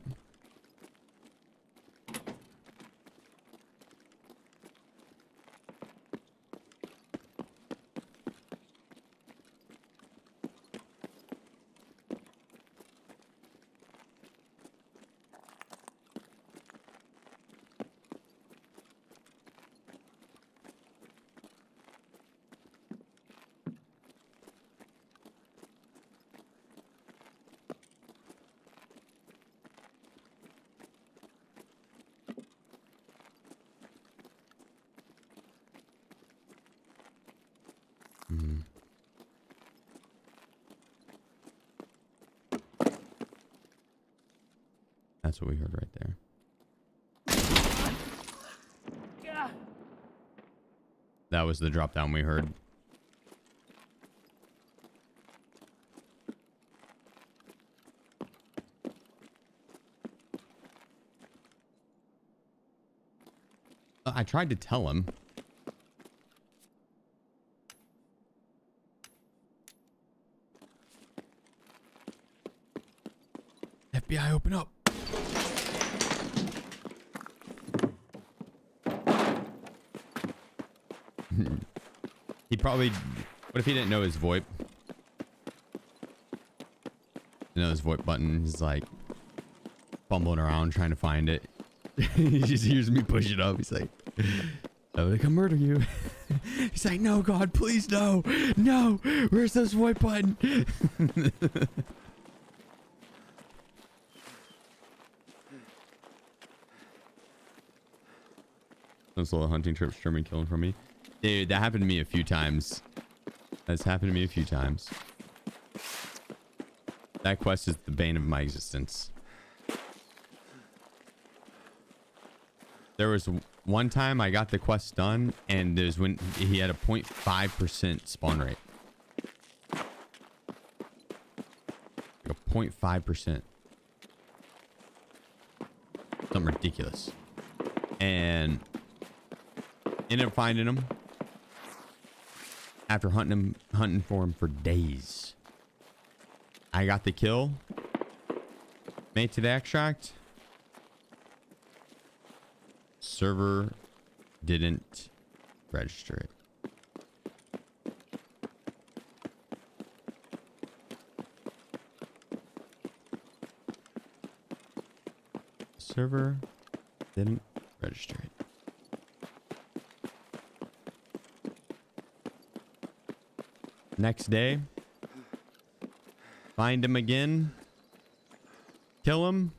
That's what we heard right there. That was the drop down we heard. I tried to tell him. FBI, open up. He probably... What if he didn't know his VoIP? You know his VoIP button. He's like fumbling around trying to find it. He just hears me push it up. He's like, "I'm gonna come murder you." He's like, "No, God, please, no, no. Where's this VoIP button?" Those little hunting trips, Sherman killing from me. Dude, that happened to me a few times. That's happened to me a few times. That quest is the bane of my existence. There was one time I got the quest done, and there's when he had a 0.5% spawn rate. Like a 0.5%. Something ridiculous. And ended up finding him after hunting for him for days. I got the kill, made it to the extract. Server didn't register it. Server didn't register it. Next day, find him again, kill him.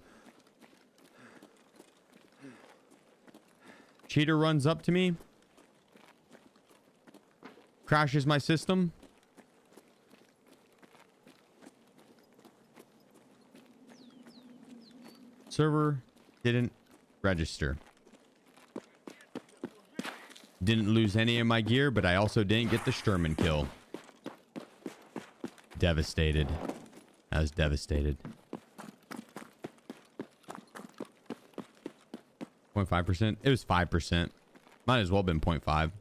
Cheater runs up to me, crashes my system. Server didn't register. Didn't lose any of my gear, but I also didn't get the Sturman kill. Devastated. I was devastated. 0.5%. It was 5%. Might as well have been 0.5. Or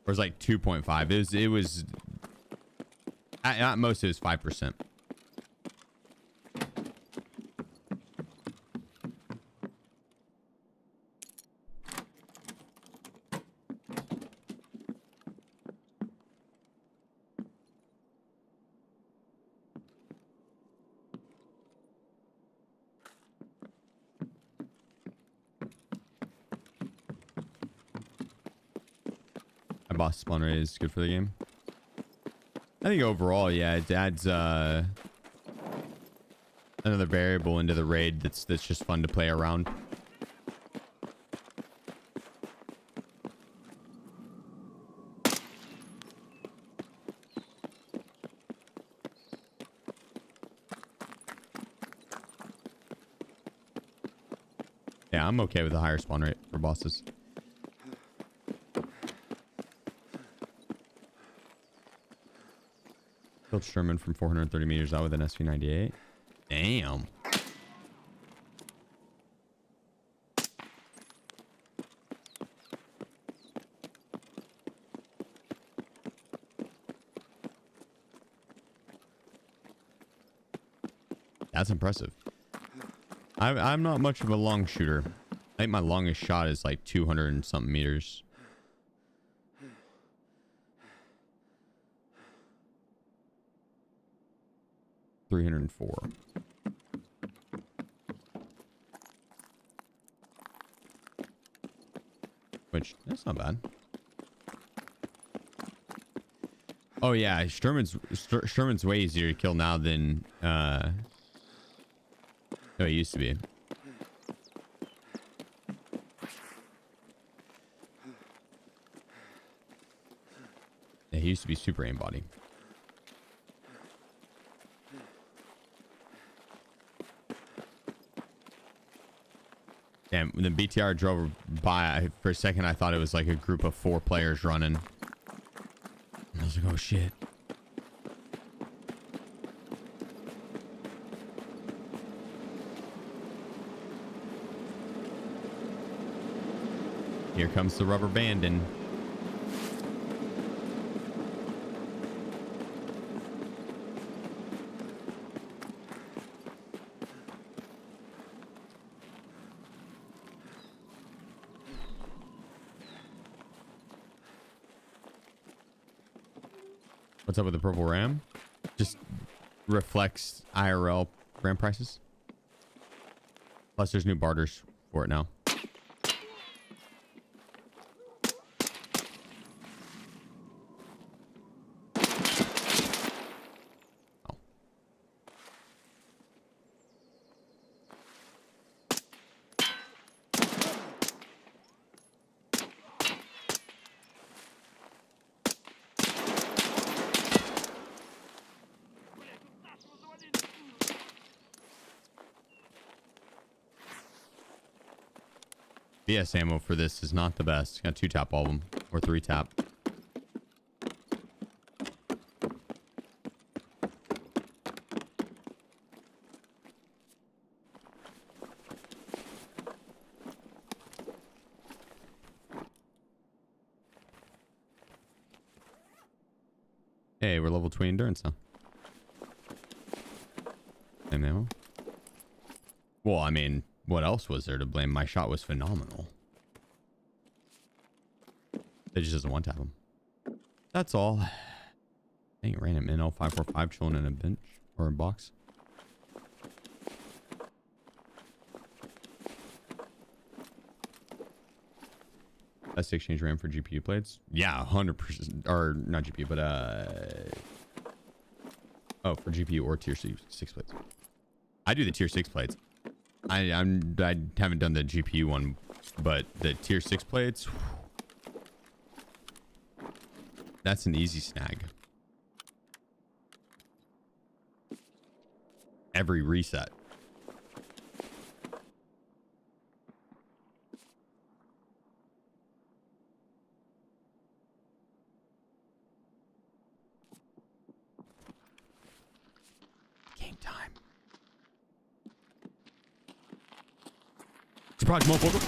it was like 2.5. It was at most it was 5%. My boss spawn rate is good for the game. I think overall, yeah, it adds another variable into the raid that's just fun to play around. Yeah, I'm okay with the higher spawn rate for bosses. Killed Sherman from 430 meters out with an SV98. Damn. That's impressive. I'm not much of a long shooter. I think my longest shot is like 200 and something meters. .304. Which, that's not bad. Oh yeah, Sherman's way easier to kill now than no, it used to be. Yeah, he used to be super aimbody. Damn, when the BTR drove by, for a second I thought it was like a group of 4 players running. I was like, oh shit. Here comes the rubber banding. What's up with the purple RAM? Just reflects IRL RAM prices. Plus there's new barters for it now. Oh. BS ammo for this is not the best. Got 2 tap all of them, or 3 tap. Hey, we're level 20 endurance now. And ammo. Well, I mean, what else was there to blame? My shot was phenomenal. It just doesn't want to have him. That's all. Dang, random NL 545 chilling in a bench or a box. Best exchange RAM for GPU plates? Yeah, 100%. Or not GPU, but oh, for GPU or tier 6 plates. I do the tier 6 plates. I haven't done the GPU one, but the tier 6 plates, that's an easy snag. Every reset. Game time. surprise, motherfucker.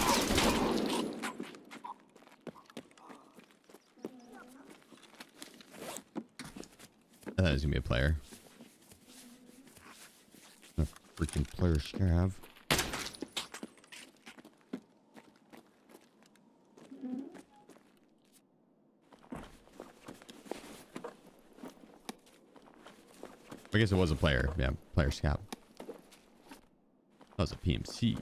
I thought it was gonna be a player. A freaking player scav. I guess it was a player. Yeah, player scout. That was a PMC.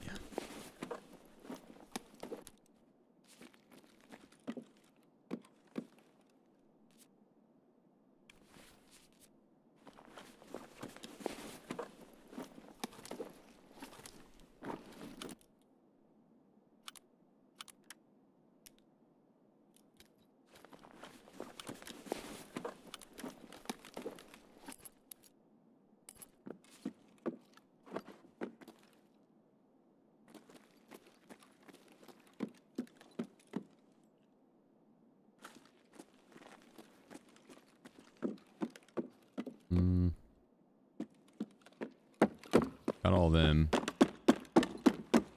Got all of them.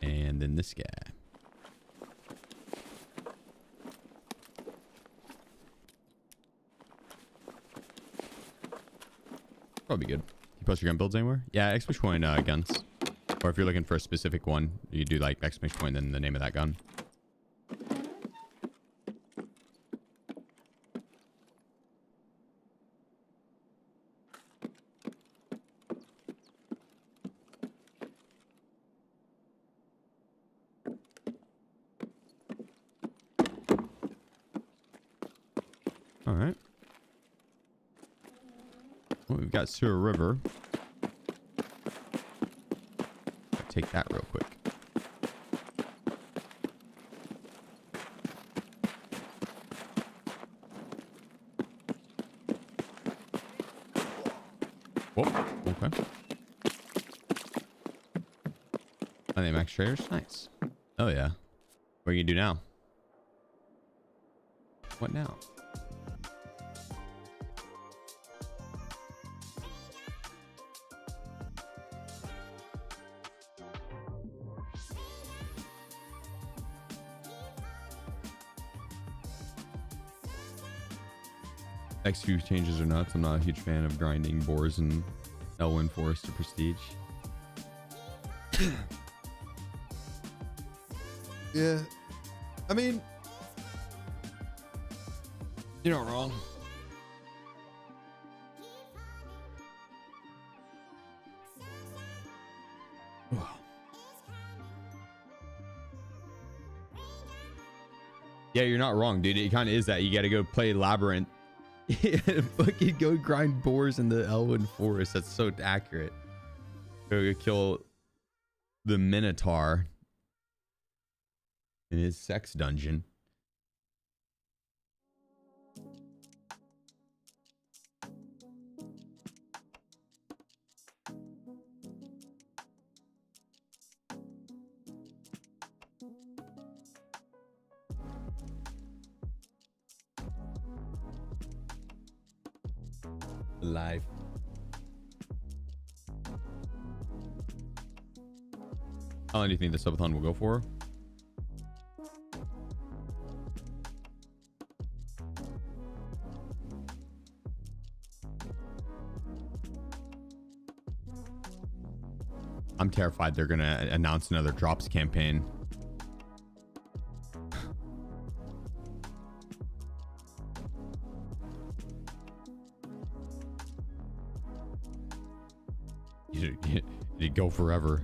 And then this guy. Probably good. You post your gun builds anywhere? Yeah, exclamation point guns. Or if you're looking for a specific one, you do like exclamation point then the name of that gun. All right. Well, we've got Sewer River. Take that real quick. Whoa, okay. Oh, they max traders? Nice. Oh, yeah. What are you gonna do now? What now? Next few changes are nuts. I'm not a huge fan of grinding boars and Elwyn Forest to prestige. Yeah. I mean, you're not wrong. Yeah, you're not wrong, dude. It kind of is that. You got to go play Labyrinth. Fucking go grind boars in the Elwyn Forest. That's so accurate. Go kill the Minotaur in his sex dungeon. Life. How long do you think the subathon will go for? I'm terrified they're gonna announce another drops campaign. It'd go forever.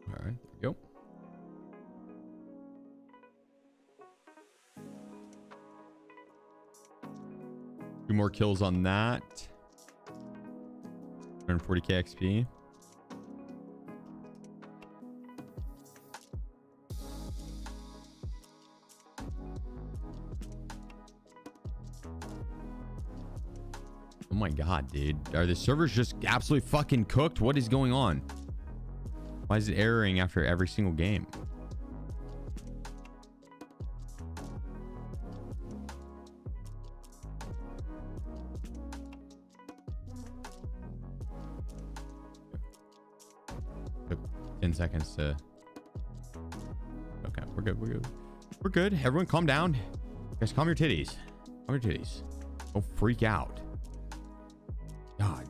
All right, there we go. Two more kills on that. 140k XP. Oh my god, dude. Are the servers just absolutely fucking cooked? What is going on? Why is it erroring after every single game? Took 10 seconds to... Okay, we're good. We're good. We're good. Everyone calm down. Guys, calm your titties. Calm your titties. Don't freak out. God.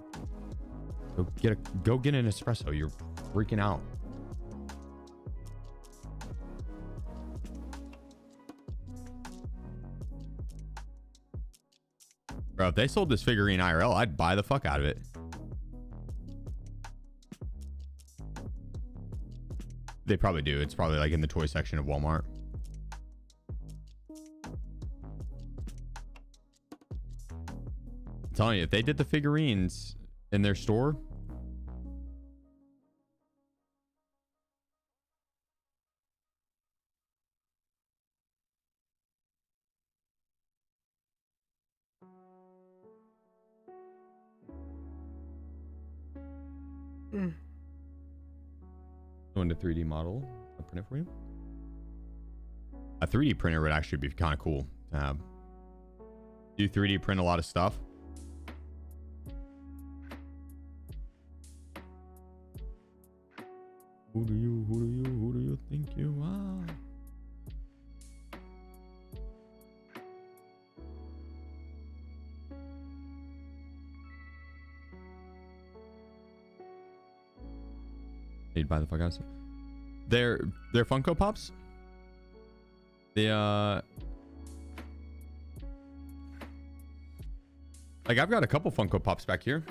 Go get an espresso. You're freaking out. Bro, if they sold this figurine IRL, I'd buy the fuck out of it. They probably do. It's probably like in the toy section of Walmart. I'm telling you, if they did the figurines in their store, go into 3D model. I'll print it for you. A 3D printer would actually be kind of cool to have. Do 3D print a lot of stuff? Who do you think you are? Made by the fuck out. They're Funko Pops. Like I've got a couple Funko Pops back here.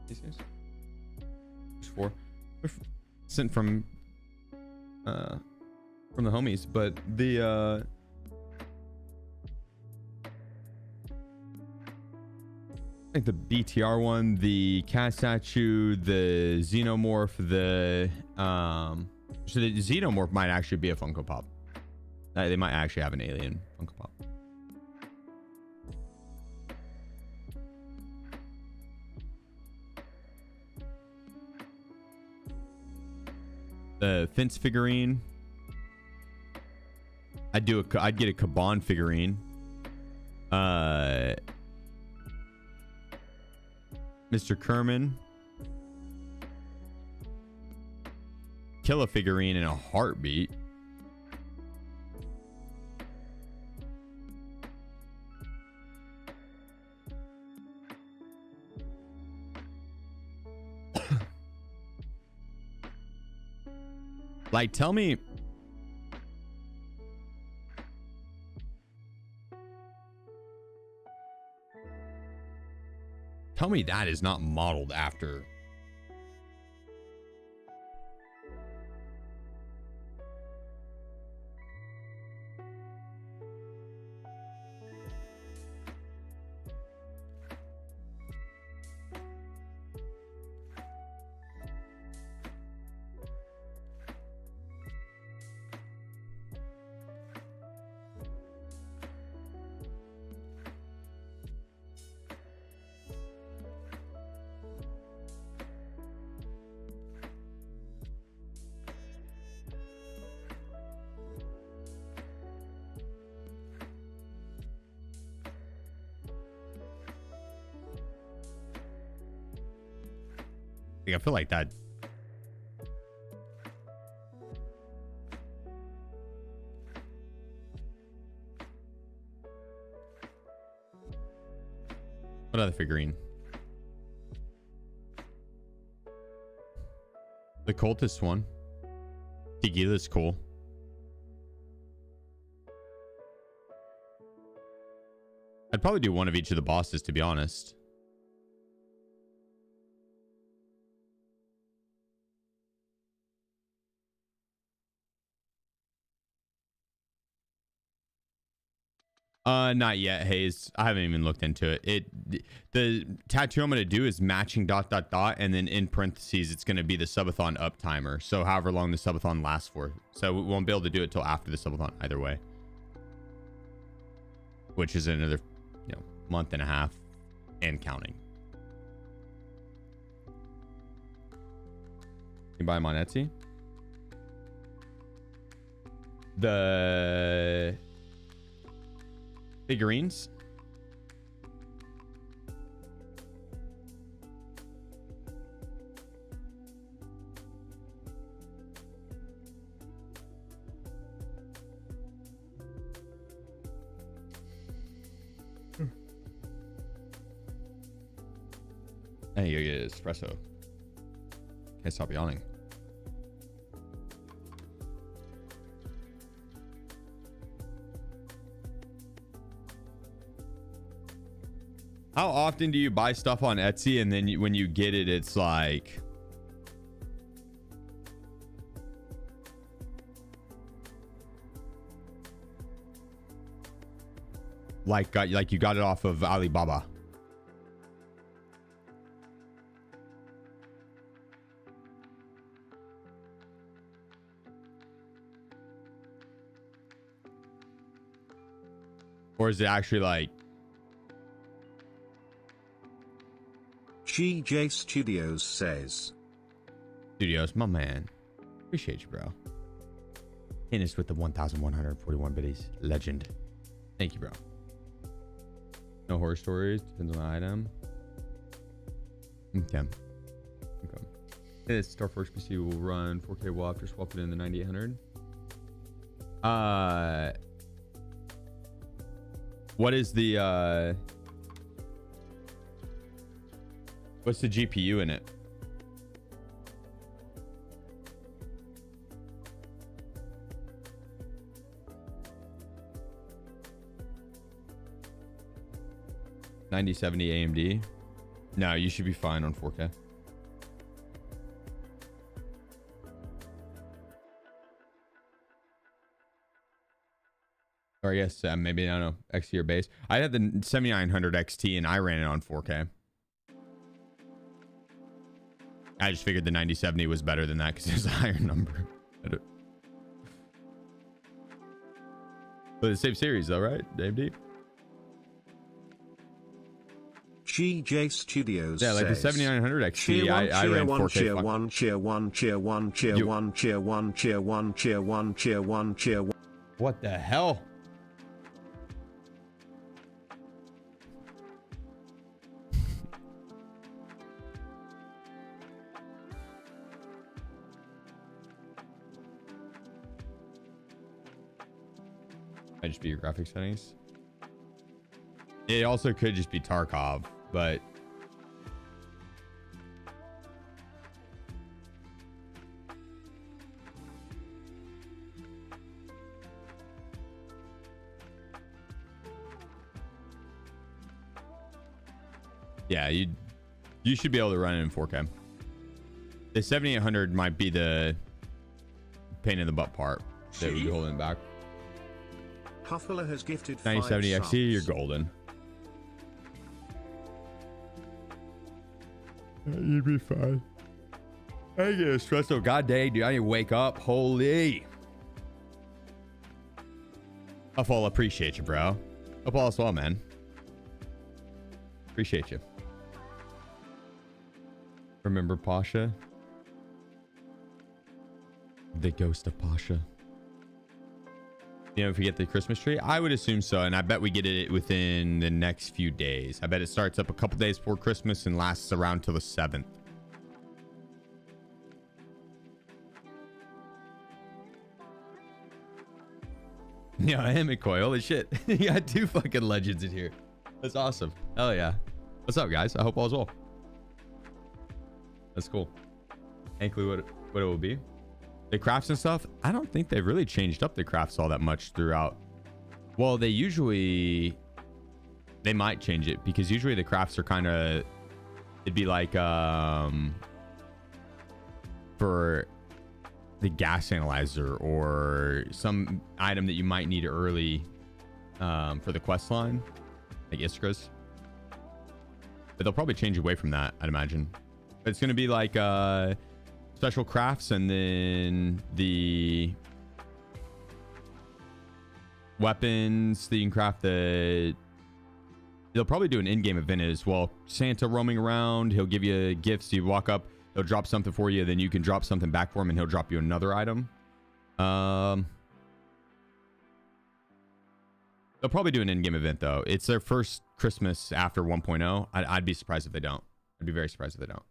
These guys. There's 4. They're sent from the homies, but the I think the BTR one, the cat statue, the xenomorph, so the xenomorph might actually be a Funko Pop. They might actually have an alien Funko Pop. The fence figurine. I'd get a Kaban figurine. Mr. Kerman. Kill a figurine in a heartbeat. Like, tell me that is not modeled after. I feel like that. What other figurine? The cultist one. Tequila's cool. I'd probably do one of each of the bosses, to be honest. Not yet, Hayes. I haven't even looked into it. The tattoo I'm gonna do is matching ... and then in parentheses it's gonna be the subathon up timer. So however long the subathon lasts for. So we won't be able to do it till after the subathon either way. Which is another, month and a half, and counting. You buy them on Etsy. The figurines. Hey, you get espresso. Can't stop yawning. How often do you buy stuff on Etsy and then when you get it, it's like you got it off of Alibaba? Or is it actually like SheefGG Studios says. Studios, my man. Appreciate you, bro. Hit us with the 1,141 biddies. Legend. Thank you, bro. No horror stories. Depends on the item. Okay. Okay. This Starforge PC will run 4K while after swapping in the 9800. What is the what's the GPU in it? $9070 AMD. No, you should be fine on 4K. Or I guess maybe, I don't know, XT or base. I had the 7900 XT and I ran it on 4K. I just figured the 9070 was better than that because it was a higher number. But the same series though, right? AMD? SheefGG Studios. Yeah, like the 7900 XT, I ran 4K. Cheer one, cheer one, cheer one, cheer one, cheer one, cheer one, cheer one, cheer one, cheer one. What the hell? Might just be your graphics settings. It also could just be Tarkov, but yeah, you should be able to run it in 4K. The 7800 might be the pain in the butt part that would be holding it back. Huffler has gifted 9070 XT, you're golden. You'd be fine. I get espresso. God dang, dude, I need to wake up. Holy. Huffle, appreciate you, bro. Hope all is well, man. Appreciate you. Remember Pasha? The ghost of Pasha. You know, if we get the Christmas tree, I would assume so. And I bet we get it within the next few days. I bet it starts up a couple days before Christmas and lasts around till the 7th. Yeah, I am McCoy. Holy shit. You got two fucking legends in here. That's awesome. Hell yeah. What's up, guys? I hope all's well. That's cool. Ain't clue what it will be. The crafts and stuff, I don't think they've really changed up the crafts all that much throughout. Well, they might change it because usually the crafts are kind of, it'd be like for the gas analyzer or some item that you might need early for the quest line, like Iskra's. But they'll probably change away from that, I'd imagine. But it's going to be like special crafts, and then the weapons that you can craft, the They'll probably do an in-game event as well. Santa roaming around. He'll give you gifts. You walk up. He'll drop something for you. Then you can drop something back for him, and he'll drop you another item. They'll probably do an in-game event, though. It's their first Christmas after 1.0. I'd be surprised if they don't. I'd be very surprised if they don't.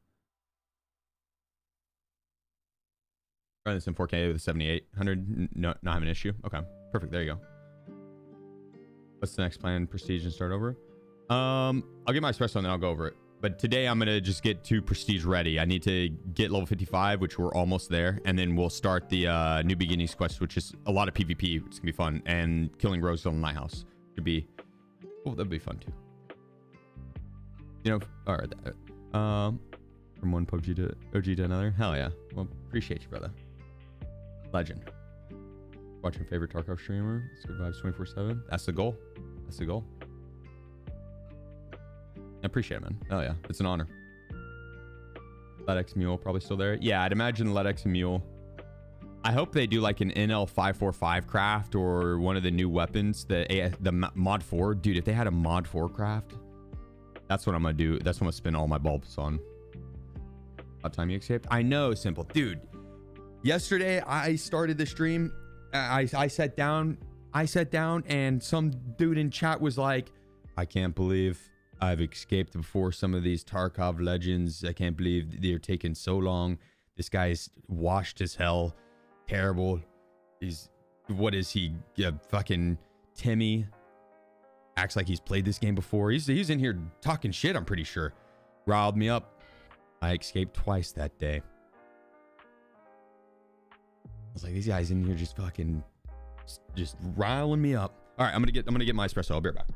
Run this in 4K with a 7800. No, not having an issue. Okay, perfect. There you go. What's the next plan? Prestige and start over. I'll get my espresso and then I'll go over it. But today I'm gonna just get to prestige ready. I need to get level 55, which we're almost there, and then we'll start the new beginnings quest, which is a lot of PvP. It's gonna be fun, and killing Roseville in the Lighthouse could be. Oh, that'd be fun too. You know, all right. From one PUBG to OG to another. Hell yeah. Well, appreciate you, brother. Legend. Watching favorite Tarkov streamer. It's good vibes 24/7. That's the goal. That's the goal. I appreciate it, man. Oh yeah, it's an honor. LedX Mule probably still there. Yeah, I'd imagine LedX Mule. I hope they do like an NL545 craft or one of the new weapons. The mod 4, dude. If they had a mod 4 craft, that's what I'm gonna do. That's what I'm gonna spin all my bulbs on. What time you escaped? I know, simple, dude. Yesterday I started the stream. I sat down, and some dude in chat was like, "I can't believe I've escaped before some of these Tarkov legends. I can't believe they're taking so long. This guy's washed as hell. Terrible. What is he? Fucking Timmy. Acts like he's played this game before. He's in here talking shit, I'm pretty sure. Riled me up. I escaped twice that day. I was like, these guys in here just fucking just riling me up. All right, I'm gonna get my espresso. I'll be right back.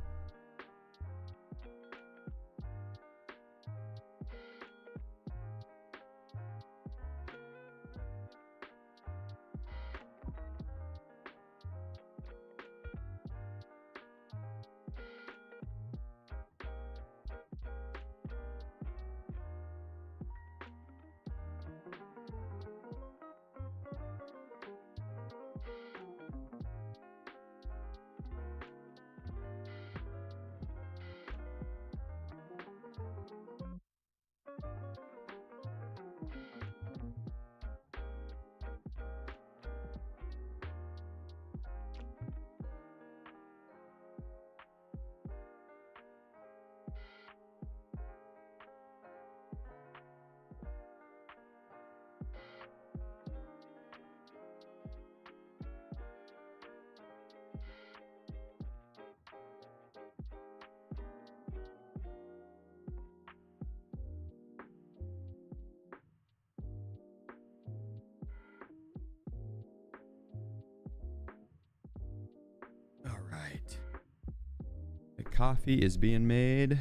Coffee is being made.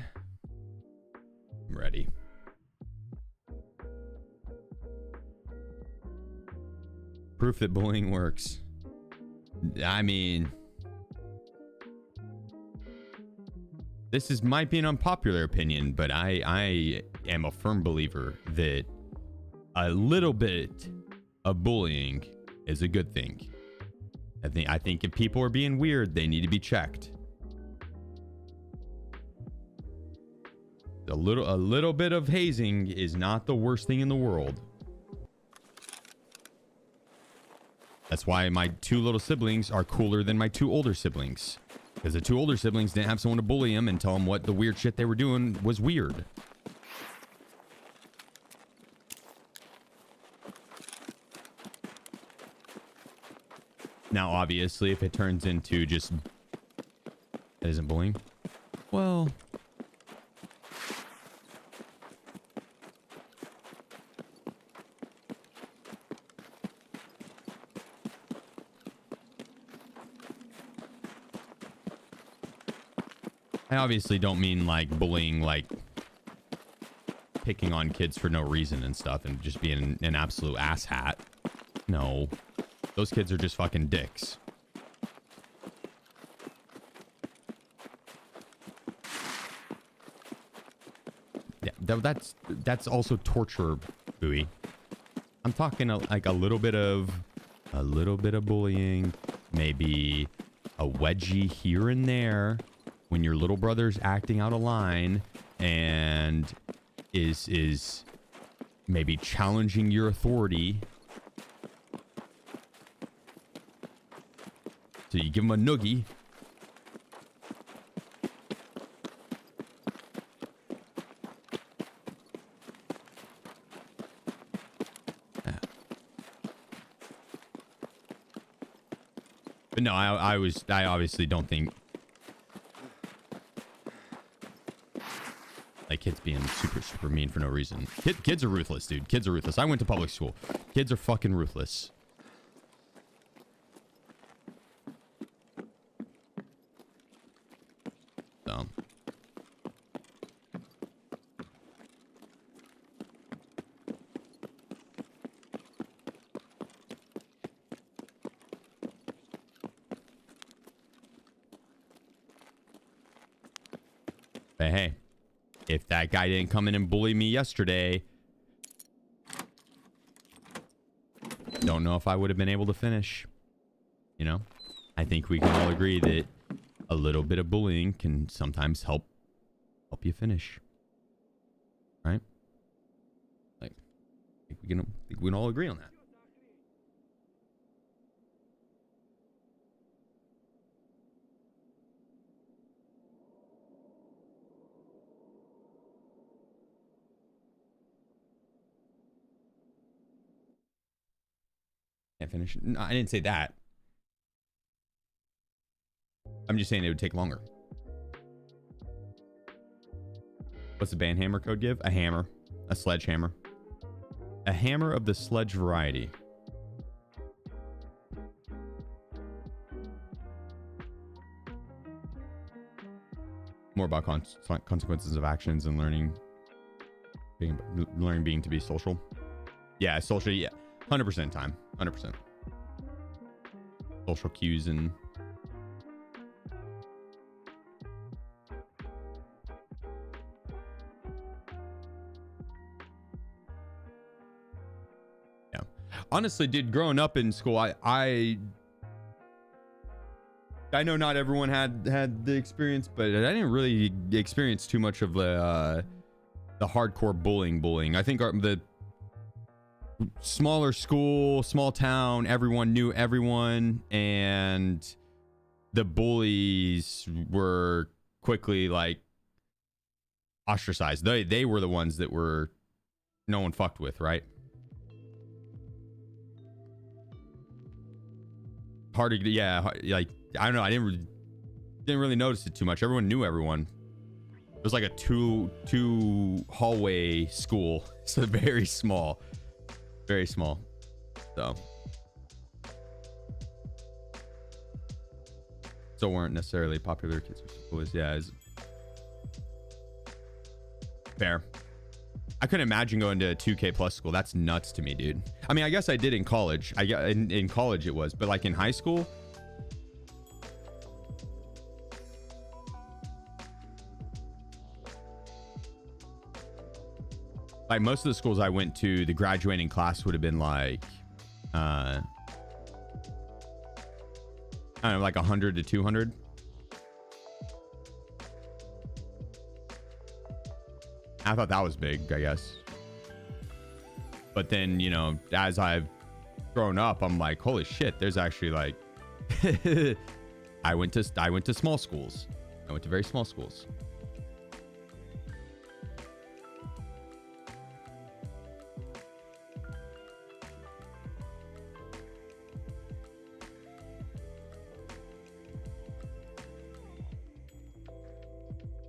I'm ready. Proof that bullying works. I mean, this might be an unpopular opinion, but I am a firm believer that a little bit of bullying is a good thing. I think if people are being weird, they need to be checked. A little bit of hazing is not the worst thing in the world. That's why my two little siblings are cooler than my two older siblings. Because the two older siblings didn't have someone to bully them and tell them what the weird shit they were doing was weird. Now, obviously, if it turns into just... That isn't bullying? Well... I obviously don't mean like bullying, like picking on kids for no reason and stuff and just being an absolute asshat. No, those kids are just fucking dicks. Yeah, that's also torture, Bowie. I'm talking like a little bit of bullying, maybe a wedgie here and there. when your little brother's acting out of line and is maybe challenging your authority, so you give him a noogie. But no, I obviously don't think like kids being super mean for no reason. Kids are ruthless, dude. Kids are ruthless. I went to public school. Kids are fucking ruthless. So. But hey, if that guy didn't come in and bully me yesterday, don't know if I would have been able to finish. You know, I think we can all agree that a little bit of bullying can sometimes help you finish, right? Like, I think we can all agree on that. Can't finish. No, I didn't say that. I'm just saying it would take longer. What's the band hammer code give? A hammer. A sledgehammer. A hammer of the sledge variety. More about consequences of actions and learning being to be social. Yeah, social. Yeah, 100% time. 100%. Social cues and yeah. Honestly, dude, growing up in school, I know not everyone had the experience, but I didn't really experience too much of the hardcore bullying. I think the smaller school, small town, everyone knew everyone, and the bullies were quickly like ostracized. They were the ones that were no one fucked with, right? Hard to, yeah, like I don't know. I didn't really notice it too much. Everyone knew everyone. It was like a two hallway school, so very small. Very small. So weren't necessarily popular kids or schools. Yeah, fair. I couldn't imagine going to a 2K plus school. That's nuts to me, dude. I mean, I guess I did in college. In college it was, but like in high school, like most of the schools I went to, the graduating class would have been like, I don't know, like 100 to 200. I thought that was big, I guess. But then, you know, as I've grown up, I'm like, holy shit, there's actually like, I went to small schools. I went to very small schools.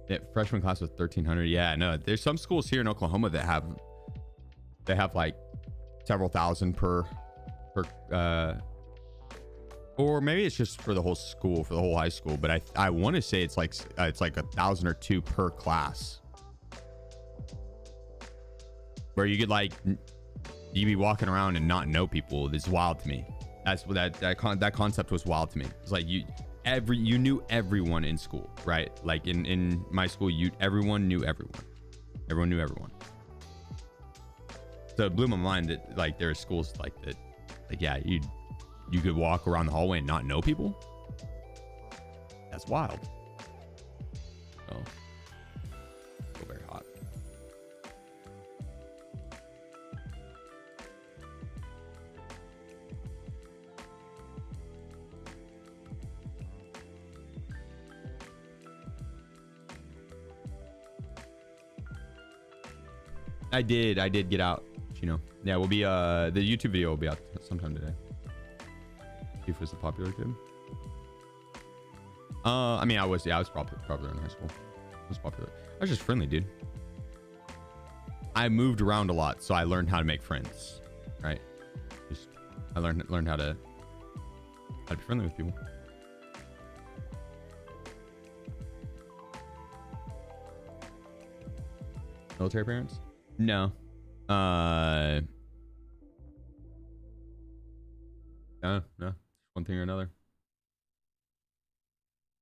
Yeah, freshman class was 1,300. Yeah, no, there's some schools here in Oklahoma that have like several thousand per or maybe it's just for the whole school, for the whole high school. But I want to say it's like 1,000 or 2 per class, where you could like you be walking around and not know people. It's wild to me. That's what that concept was wild to me. It's like you knew everyone in school, right? Like in my school, everyone knew everyone. Everyone knew everyone. So it blew my mind that like there are schools like that. Like, yeah, you could walk around the hallway and not know people. That's wild. I did get out. You know. Yeah, we'll be the YouTube video will be out sometime today. Chief was a popular kid. I mean, I was popular in high school. I was popular. I was just friendly, dude. I moved around a lot, so I learned how to make friends. Right? I learned how to be friendly with people. Military parents? No. No. One thing or another.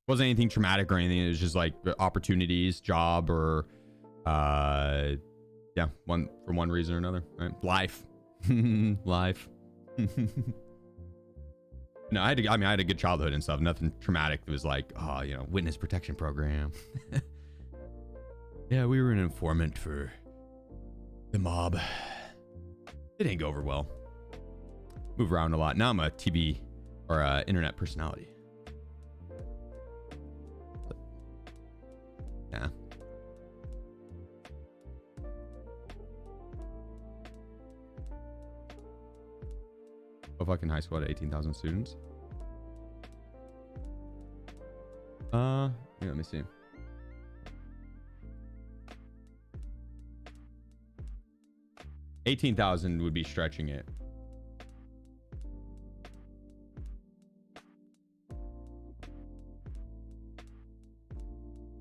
Wasn't anything traumatic or anything. It was just like opportunities, job, or yeah, for one reason or another. Right? Life. Life. No, I had a good childhood and stuff. Nothing traumatic. It was like, oh, you know, witness protection program. Yeah, we were an informant for the mob. It didn't go over well. Move around a lot. Now I'm a TV or internet personality. Yeah. Oh, fucking high school had 18,000 students. Yeah, let me see. $18,000 would be stretching it.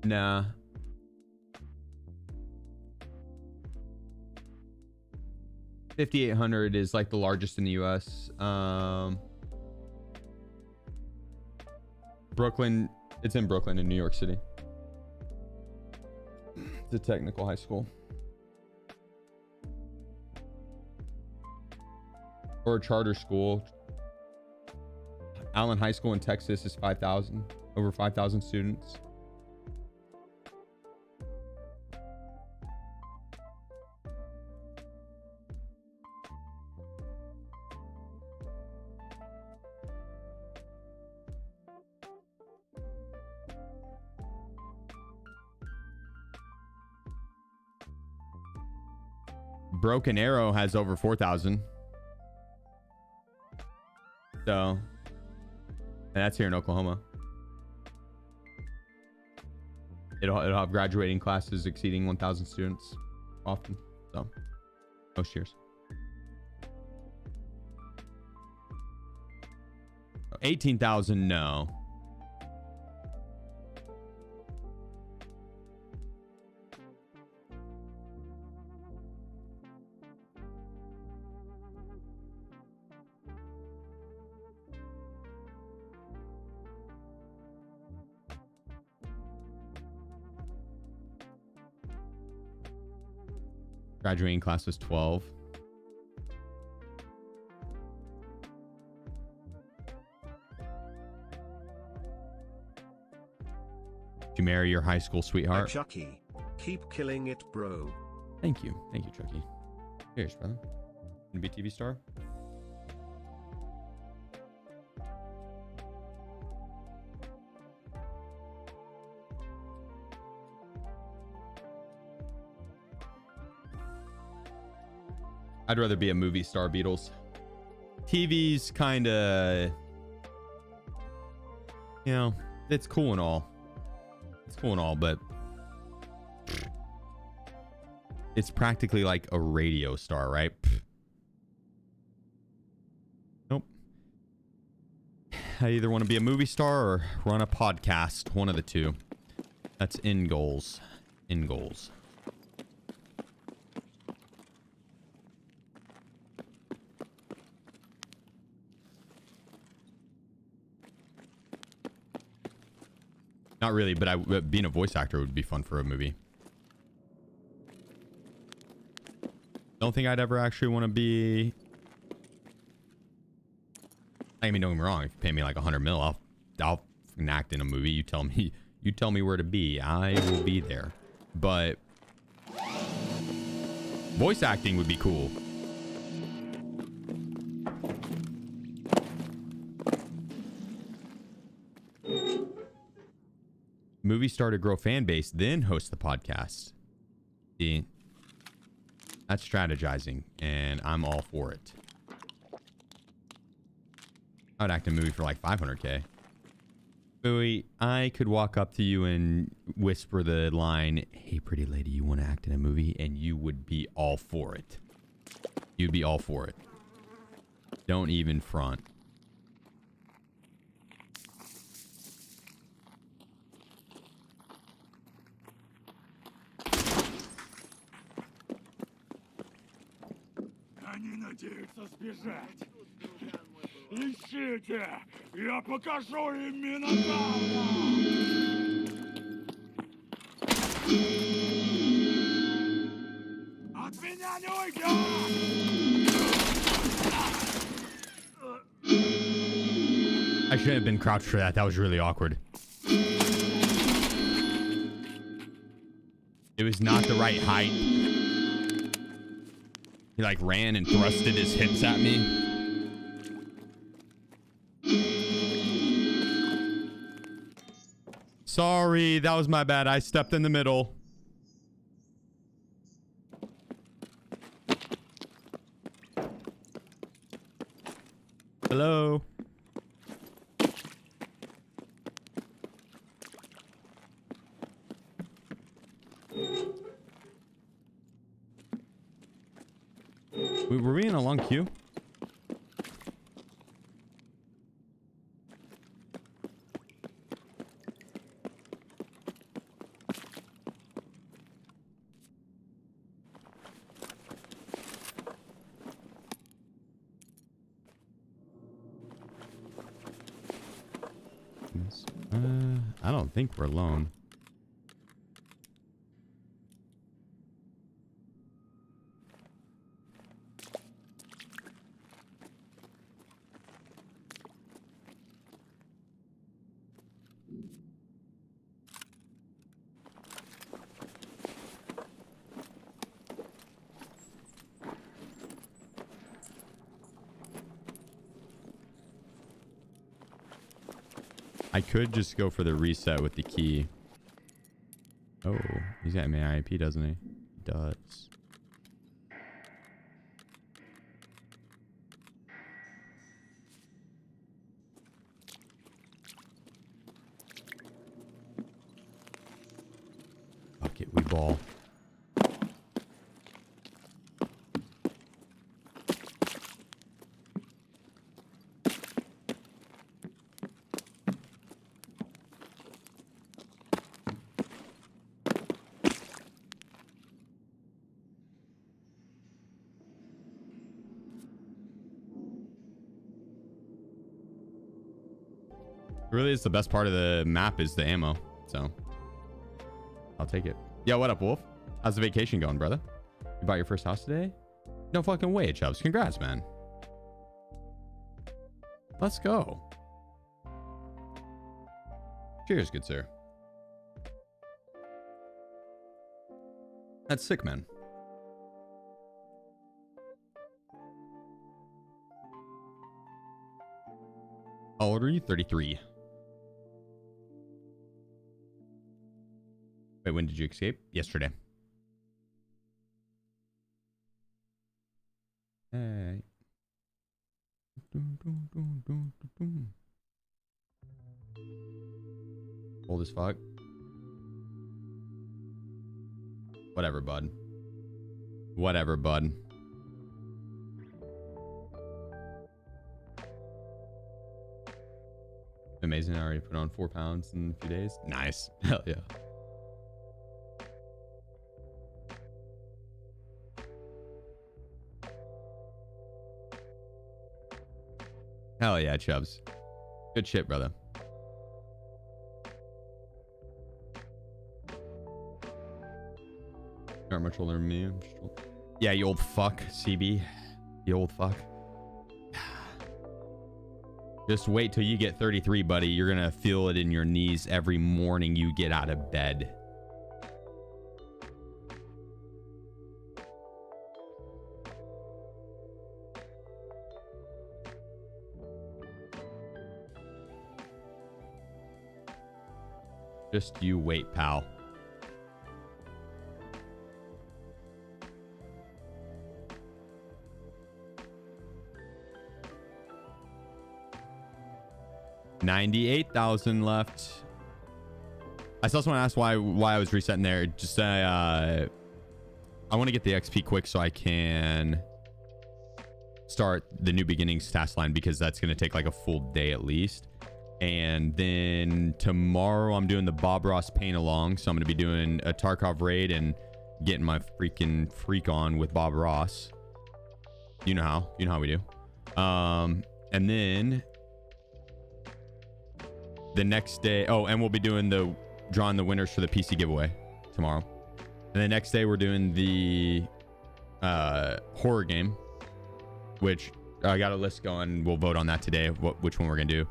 Nah. $5,800 is like the largest in the US. Brooklyn, it's in Brooklyn in New York City. It's a technical high school. Or a charter school. Allen High School in Texas is 5,000, over 5,000 students. Broken Arrow has over 4,000. So, and that's here in Oklahoma. It'll have graduating classes exceeding 1,000 students often. So, most years. 18,000, no. Graduating class was 12. Did you marry your high school sweetheart? Chucky, keep killing it, bro. Thank you, Chucky. Cheers, brother. Gonna be a TV star? I'd rather be a movie star, Beatles. TV's kind of, you know, it's cool and all. It's cool and all, but it's practically like a radio star, right? Nope. I either want to be a movie star or run a podcast. One of the two. That's in goals. In goals. Not really, but being a voice actor would be fun for a movie. Don't think I'd ever actually want to be. I mean, don't get me wrong. If you pay me like 100 mil, I'll act in a movie. You tell me where to be. I will be there. But voice acting would be cool. Movie star to grow fan base, then host the podcast. See, That's strategizing, and I'm all for it. I would act in a movie for like 500K. Bowie, I could walk up to you and whisper the line, "Hey, pretty lady, you want to act in a movie?" And you would be all for it. You'd be all for it. Don't even front. Они надеются сбежать. Ищите! Я покажу им Минотавра! От меня не уйдет! I shouldn't have been crouched for that. That was really awkward. It was not the right height. He like ran and thrusted his hips at me. Sorry, that was my bad. I stepped in the middle. Hello. Were we in a long queue? I don't think we're alone. I could just go for the reset with the key. Oh, he's got my IP, doesn't he? He does. Fuck it, we ball. Really, it's the best part of the map is the ammo, so I'll take it. Yo, what up, Wolf? How's the vacation going, brother? You bought your first house today? No fucking way, Chubbs. Congrats, man. Let's go. Cheers, good sir. That's sick, man. How old are you? 33. Wait, when did you escape? Yesterday. Hey. Old as fuck. Whatever, bud. Whatever, bud. Amazing. I already put on 4 pounds in a few days. Nice. Hell yeah. Hell yeah, Chubbs. Good shit, brother. You aren't much older than me. Yeah, you old fuck, CB. You old fuck. Just wait till you get 33, buddy. You're gonna feel it in your knees every morning you get out of bed. Just you wait, pal. 98,000 left. I still want to ask why I was resetting there. Just I want to get the XP quick so I can start the new beginnings task line, because that's going to take like a full day at least. And then tomorrow I'm doing the Bob Ross paint along, so I'm going to be doing a Tarkov raid and getting my freaking freak on with Bob Ross. You know how we do. And then the next day, oh, and we'll be doing drawing the winners for the PC giveaway tomorrow. And the next day we're doing the horror game, which I got a list going. We'll vote on that today, which one we're gonna do.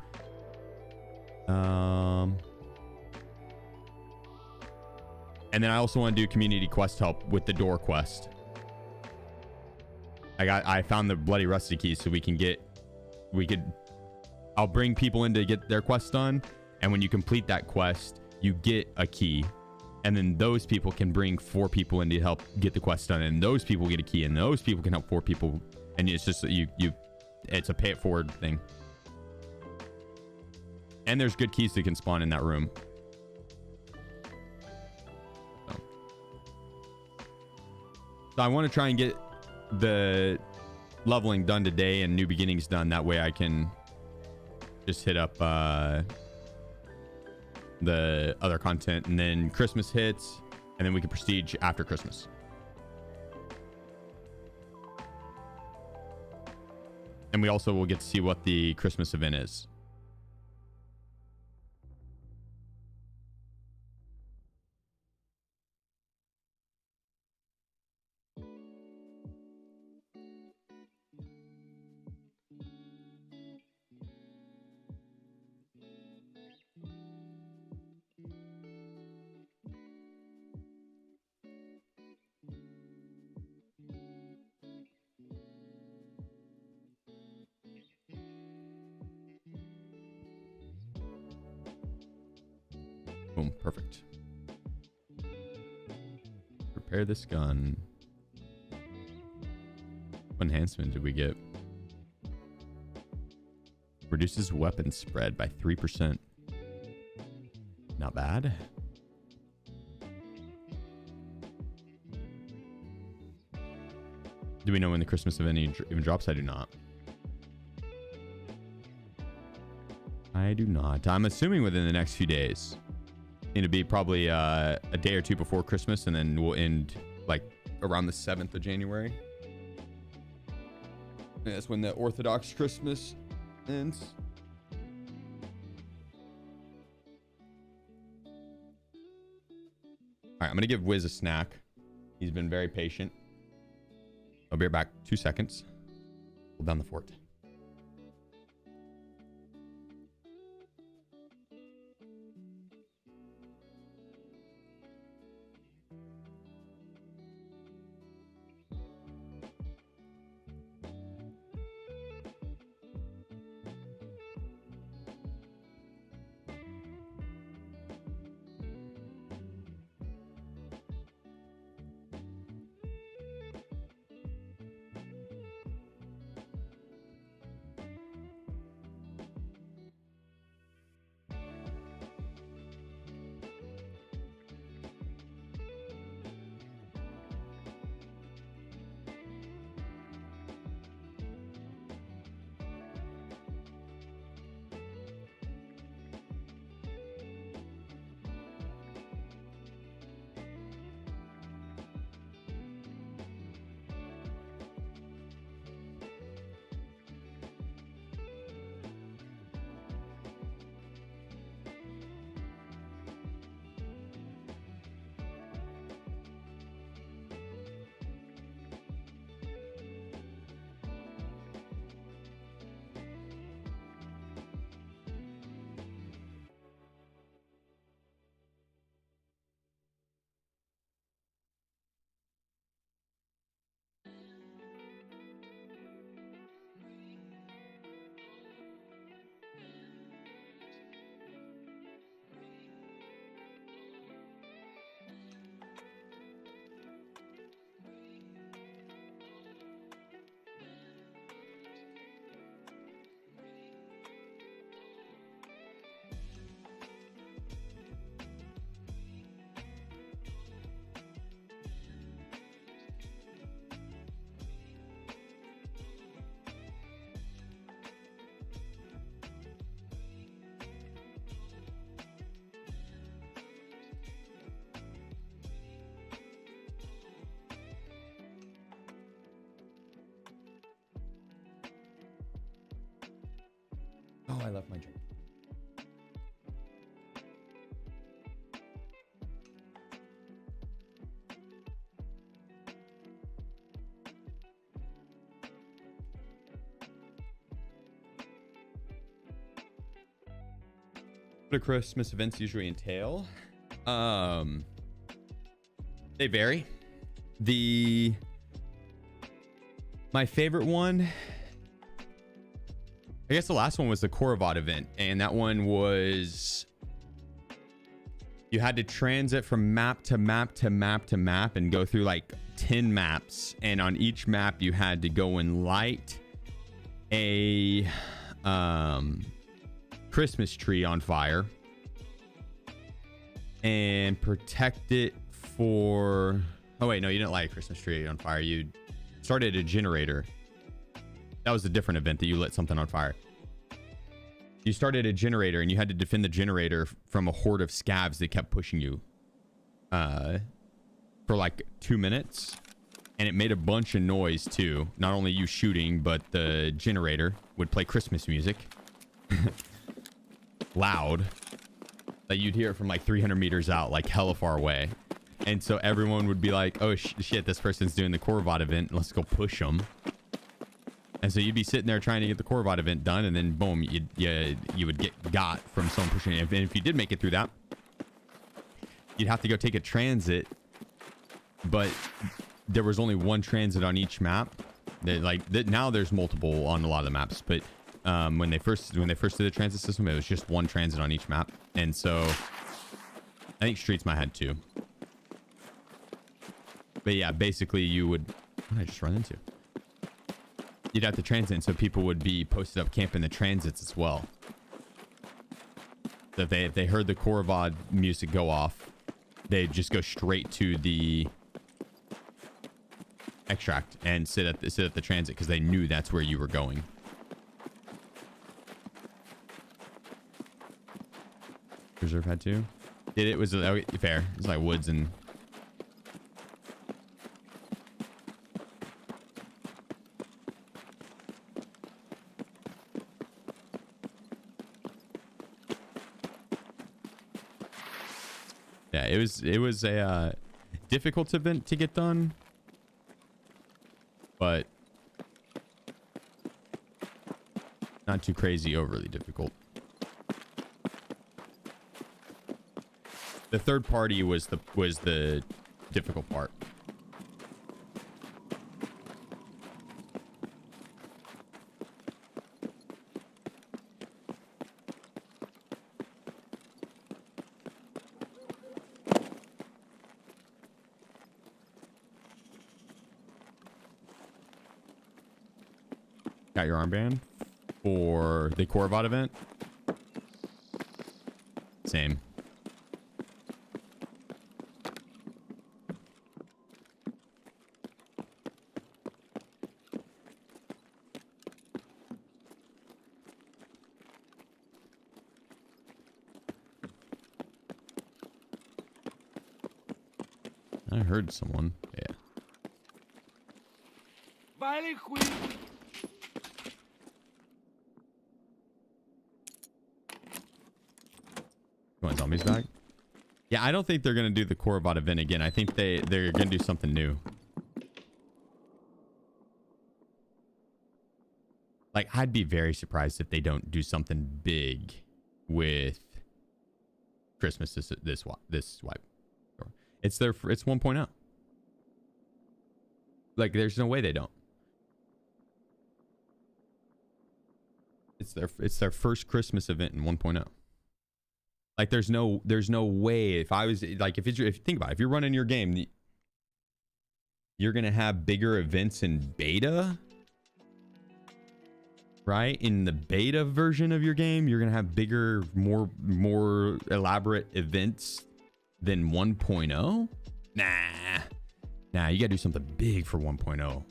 And then I also want to do community quest help with the door quest. I found the bloody rusty keys, so I'll bring people in to get their quest done, and when you complete that quest you get a key, and then those people can bring 4 people in to help get the quest done, and those people get a key, and those people can help 4 people, and it's just it's a pay it forward thing. And there's good keys that can spawn in that room. So I want to try and get the leveling done today and new beginnings done. That way I can just hit up the other content, and then Christmas hits, and then we can prestige after Christmas. And we also will get to see what the Christmas event is. Boom, perfect. Prepare this gun. What enhancement did we get? Reduces weapon spread by 3%. Not bad. Do we know when the Christmas event even drops? I do not. I do not. I'm assuming within the next few days. It'll be probably a day or two before Christmas, and then we'll end like around the 7th of January. And that's when the Orthodox Christmas ends. All right, I'm gonna give Wiz a snack. He's been very patient. I'll be right back. 2 seconds. Hold down the fort. I left my drink. What do Christmas events usually entail? They vary. My favorite one, I guess the last one was the Korovat event, and that one was you had to transit from map to map to map to map and go through like 10 maps, and on each map you had to go and light a Christmas tree on fire and protect it for... Oh wait, no, you didn't light a Christmas tree on fire. You started a generator. That was a different event that you lit something on fire. You started a generator and you had to defend the generator from a horde of scavs that kept pushing you for like 2 minutes, and it made a bunch of noise too. Not only you shooting, but the generator would play Christmas music loud, like you'd hear it from like 300 meters out, like hella far away. And so everyone would be like, oh shit, this person's doing the Korvat event, let's go push them. And so you'd be sitting there trying to get the Korvat event done, and then boom, you would get got from someone pushing it. And if you did make it through that, you'd have to go take a transit, but there was only one transit on each map. Now there's multiple on a lot of the maps, but when they first did the transit system, it was just one transit on each map. And so I think Streets might had two. But yeah, basically you would... What did I just run into? You'd have to transit, and so people would be posted up camp in the transits as well. So if they heard the Korvad music go off, they'd just go straight to the extract and sit at the transit because they knew that's where you were going. Reserve had two. It was fair. It's like woods and... Yeah, it was a difficult event to get done, but not too crazy overly difficult. The third party was the difficult part. Got your armband for the Korvat event? Same. I heard someone. Yeah. Vale, queen. You want zombies back? Yeah, I don't think they're gonna do the Korvat event again. I think they're gonna do something new. Like, I'd be very surprised if they don't do something big with Christmas this swipe. It's 1.0. Like, there's no way they don't. It's their first Christmas event in 1.0. Like, there's no way. If I was like, if you think about it, if you're running your game, you're gonna have bigger events in beta, right? In the beta version of your game, you're gonna have bigger, more elaborate events than 1.0. Nah, you gotta do something big for 1.0.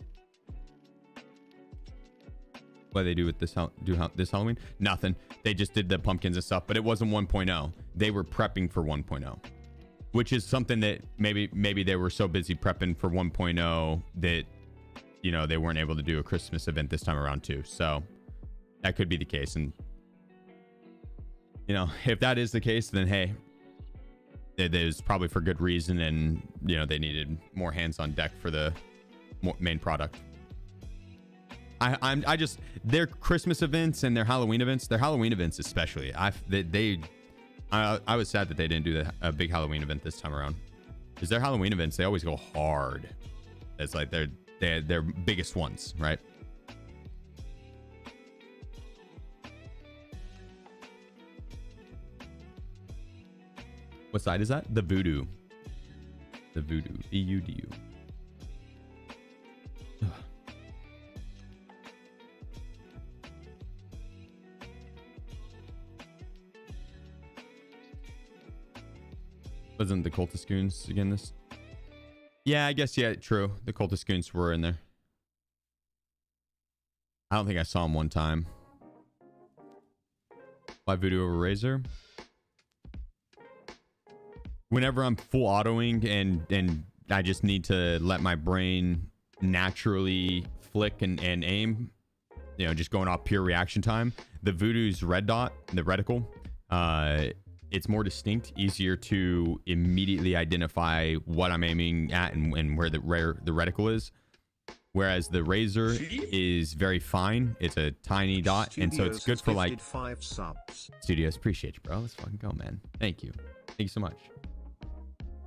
What they do with this Halloween? Nothing. They just did the pumpkins and stuff, but it wasn't 1.0. They were prepping for 1.0, which is something that maybe they were so busy prepping for 1.0 that, you know, they weren't able to do a Christmas event this time around too. So that could be the case. And You know, if that is the case, then hey, it is probably for good reason, and you know they needed more hands on deck for the main product. I just their Christmas events and their Halloween events especially. I was sad that they didn't do a big Halloween event this time around, because their Halloween events, they always go hard. It's like they're biggest ones, right? What side is that? The Voodoo. The Voodoo. VUDU. Wasn't the Cultist Goons again this? Yeah, I guess, yeah, true. The Cultist Goons were in there. I don't think I saw him one time. Why Voodoo over Razor? Whenever I'm full autoing and I just need to let my brain naturally flick and aim, you know, just going off pure reaction time, the Voodoo's red dot, the reticle, it's more distinct, easier to immediately identify what I'm aiming at and where the reticle is. Whereas the Razor is very fine. It's a tiny dot, and so it's good for like 5 subs. Studios. Appreciate you, bro. Let's fucking go, man. Thank you. Thank you so much.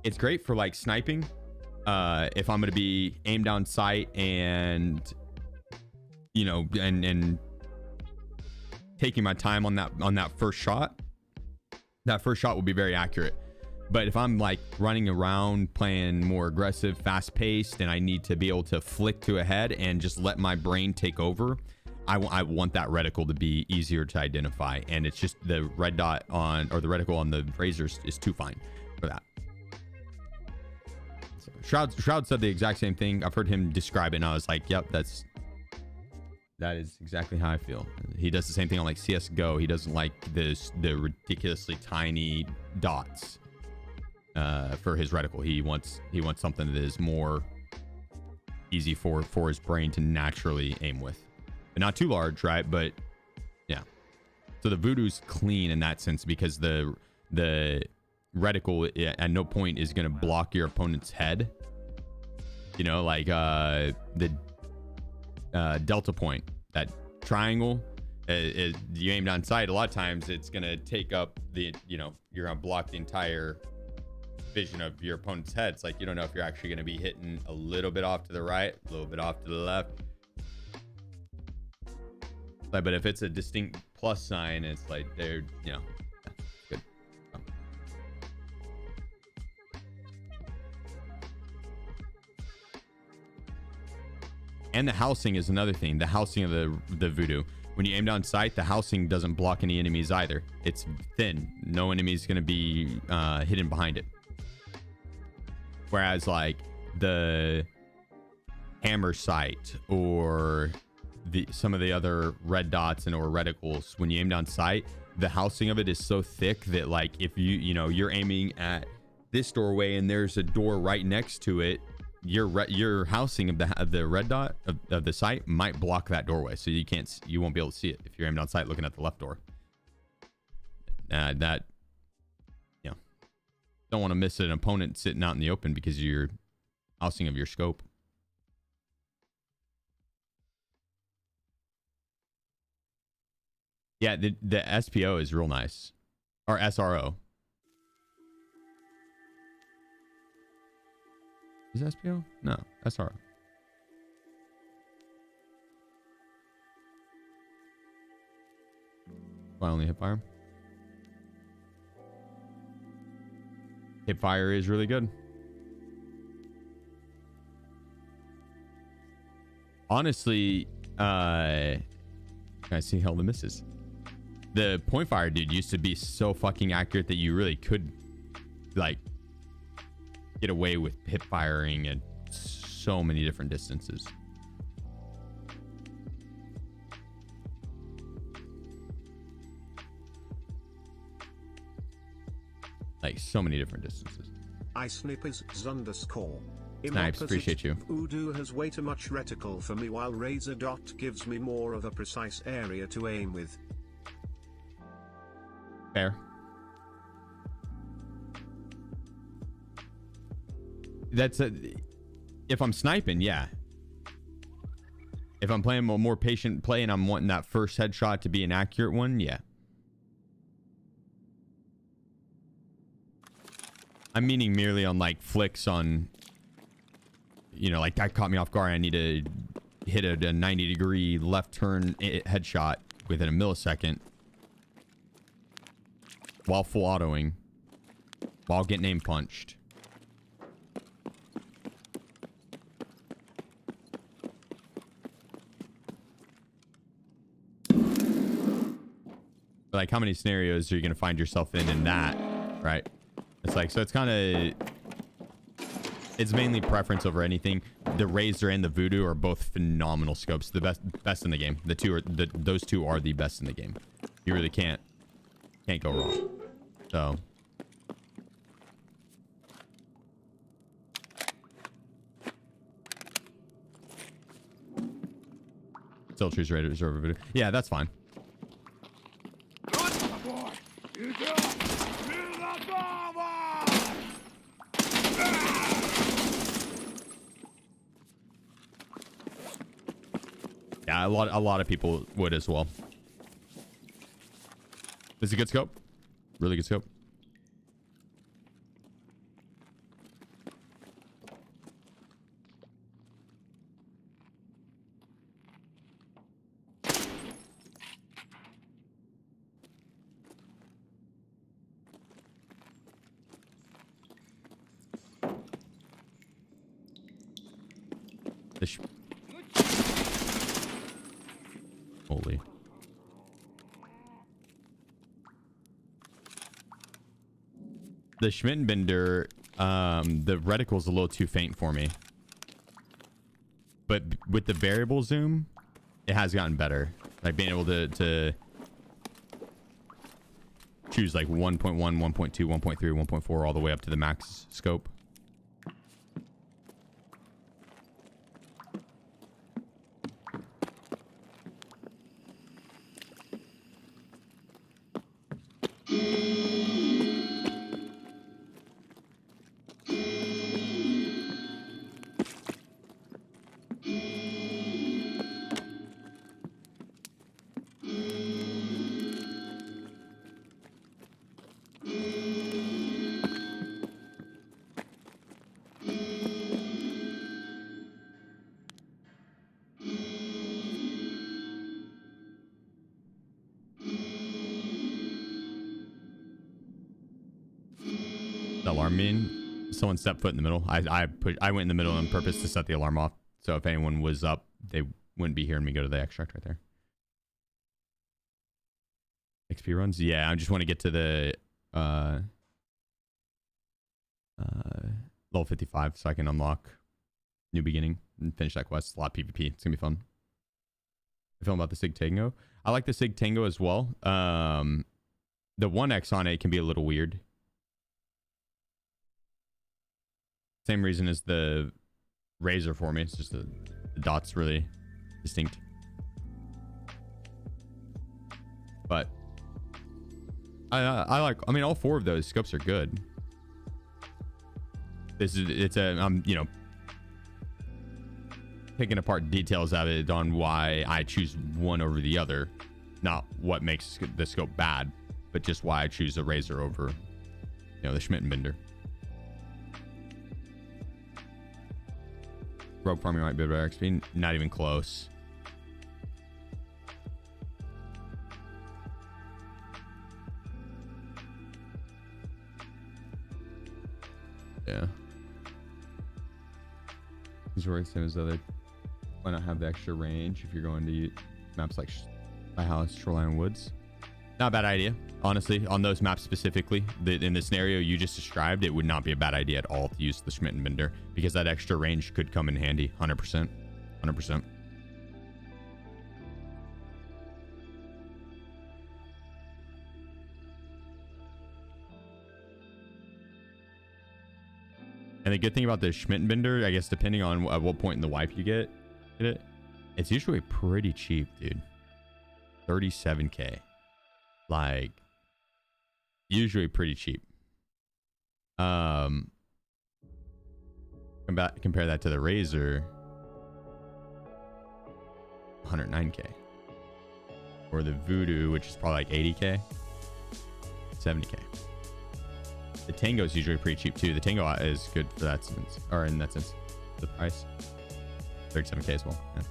It's great for like sniping. If I'm gonna be aim down sight and you know and taking my time on that first shot. That first shot will be very accurate. But if I'm like running around playing more aggressive, fast paced, and I need to be able to flick to a head and just let my brain take over, I want that reticle to be easier to identify. And it's just the red dot on, or the reticle on the Razors is too fine for that. So Shroud said the exact same thing. I've heard him describe it and I was like, yep, that is exactly how I feel. He does the same thing on like CSGO. He doesn't like the ridiculously tiny dots for his reticle. He wants something that is more easy for his brain to naturally aim with, and not too large, right? But yeah. So the Voodoo's clean in that sense because the reticle at no point is going to block your opponent's head. You know, like the delta point, that triangle, you aim down sight, a lot of times it's going to take up the, you know, you're going to block the entire vision of your opponent's head. It's like you don't know if you're actually going to be hitting a little bit off to the right, a little bit off to the left. But if it's a distinct plus sign, it's like they're, you know, good. And the housing is another thing. The housing of the Voodoo. When you aim down sight, the housing doesn't block any enemies either. It's thin. No enemy's going to be hidden behind it. Whereas like the hammer sight or some of the other red dots and or reticles, when you aim down sight, the housing of it is so thick that like if you're aiming at this doorway and there's a door right next to it, your housing of the red dot of the sight might block that doorway, so you won't be able to see it if you're aiming on sight looking at the left door. That, you know, don't want to miss an opponent sitting out in the open because of your housing of your scope. Yeah, the SPO is real nice, or SRO. Is it SPO? No, SRO. Why only hip fire? Hip fire is really good. Honestly, I see all the misses. The point fire dude used to be so fucking accurate that you really could like get away with hip firing at so many different distances. Like so many different distances. I snip is _. Snipes, appreciate you. Voodoo has way too much reticle for me, while Razor Dot gives me more of a precise area to aim with. Fair. That's a, if I'm sniping, yeah. If I'm playing a more patient play and I'm wanting that first headshot to be an accurate one, yeah. I'm meaning merely on like flicks on, you know, like that caught me off guard. I need to hit a 90-degree left turn headshot within a millisecond while full autoing, while getting aim punched. But like, how many scenarios are you going to find yourself in that, right? It's like, so it's kind of, it's mainly preference over anything. The Razor and the Voodoo are both phenomenal scopes. The best in the game. Those two are the best in the game. You really can't go wrong. So. Still choose Razor over Voodoo. Yeah, that's fine. Yeah, a lot of people would as well. This is a good scope. Really good scope. Holy. The Schmittenbender, the reticle's a little too faint for me. But with the variable zoom, it has gotten better. Like being able to choose like 1.1, 1.2, 1.3, 1.4 all the way up to the max scope. Alarm mean someone stepped foot in the middle. I went in the middle on purpose to set the alarm off, so if anyone was up, they wouldn't be hearing me go to the extract right there. XP runs, yeah. I just want to get to the level 55 so I can unlock new beginning and finish that quest. A lot of PvP. It's gonna be fun. I feel about the Sig Tango. I like the Sig Tango as well. The 1x on it can be a little weird. Same reason as the Razor for me. It's just the dot's really distinct. But I like, I mean, all four of those scopes are good. It's I'm, you know, picking apart details of it on why I choose one over the other. Not what makes the scope bad, but just why I choose the Razor over, you know, the Schmittenbender. Rogue farming might be better XP. Not even close. Yeah. These work the same as the other. Why not have the extra range if you're going to maps like my house, Shoreline and Woods? Not a bad idea, honestly. On those maps specifically, in the scenario you just described, it would not be a bad idea at all to use the Schmittenbender because that extra range could come in handy. 100%. 100%. And the good thing about the Schmittenbender, I guess, depending on at what point in the wipe you get it, it's usually pretty cheap, dude. 37K. Like, usually pretty cheap. Compare that to the Razor, 109k, or the Voodoo, which is probably like 80k, 70k. The Tango is usually pretty cheap too. The Tango is good for that sense, or in that sense, the price, 37k as well. Yeah.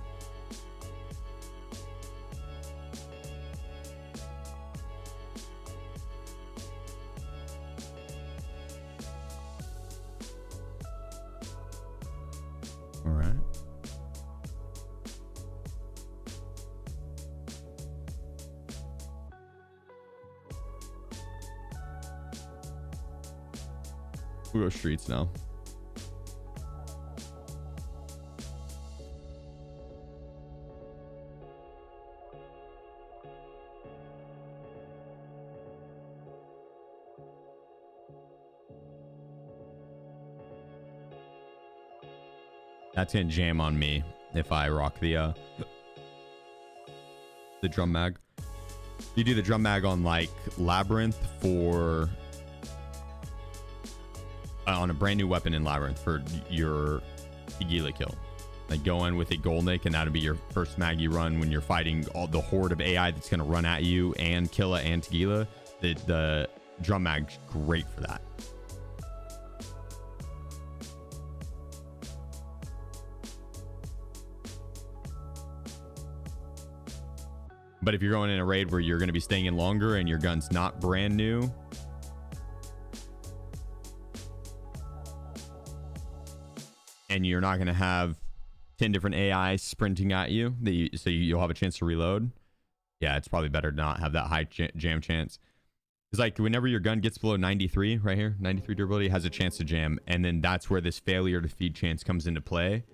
All right. We'll go streets now. That's gonna jam on me if I rock the drum mag. You do the drum mag on like Labyrinth for on a brand new weapon in Labyrinth for your Tagila kill. Like go in with a Golnik and that'll be your first mag you run when you're fighting all the horde of AI that's gonna run at you and Killa and Tagila. The drum mag's great for that. But if you're going in a raid where you're going to be staying in longer and your gun's not brand new, and you're not going to have 10 different AI sprinting at you, so you'll have a chance to reload. Yeah, it's probably better to not have that high jam chance. It's like whenever your gun gets below 93 right here, 93 durability, has a chance to jam. And then that's where this failure to feed chance comes into play.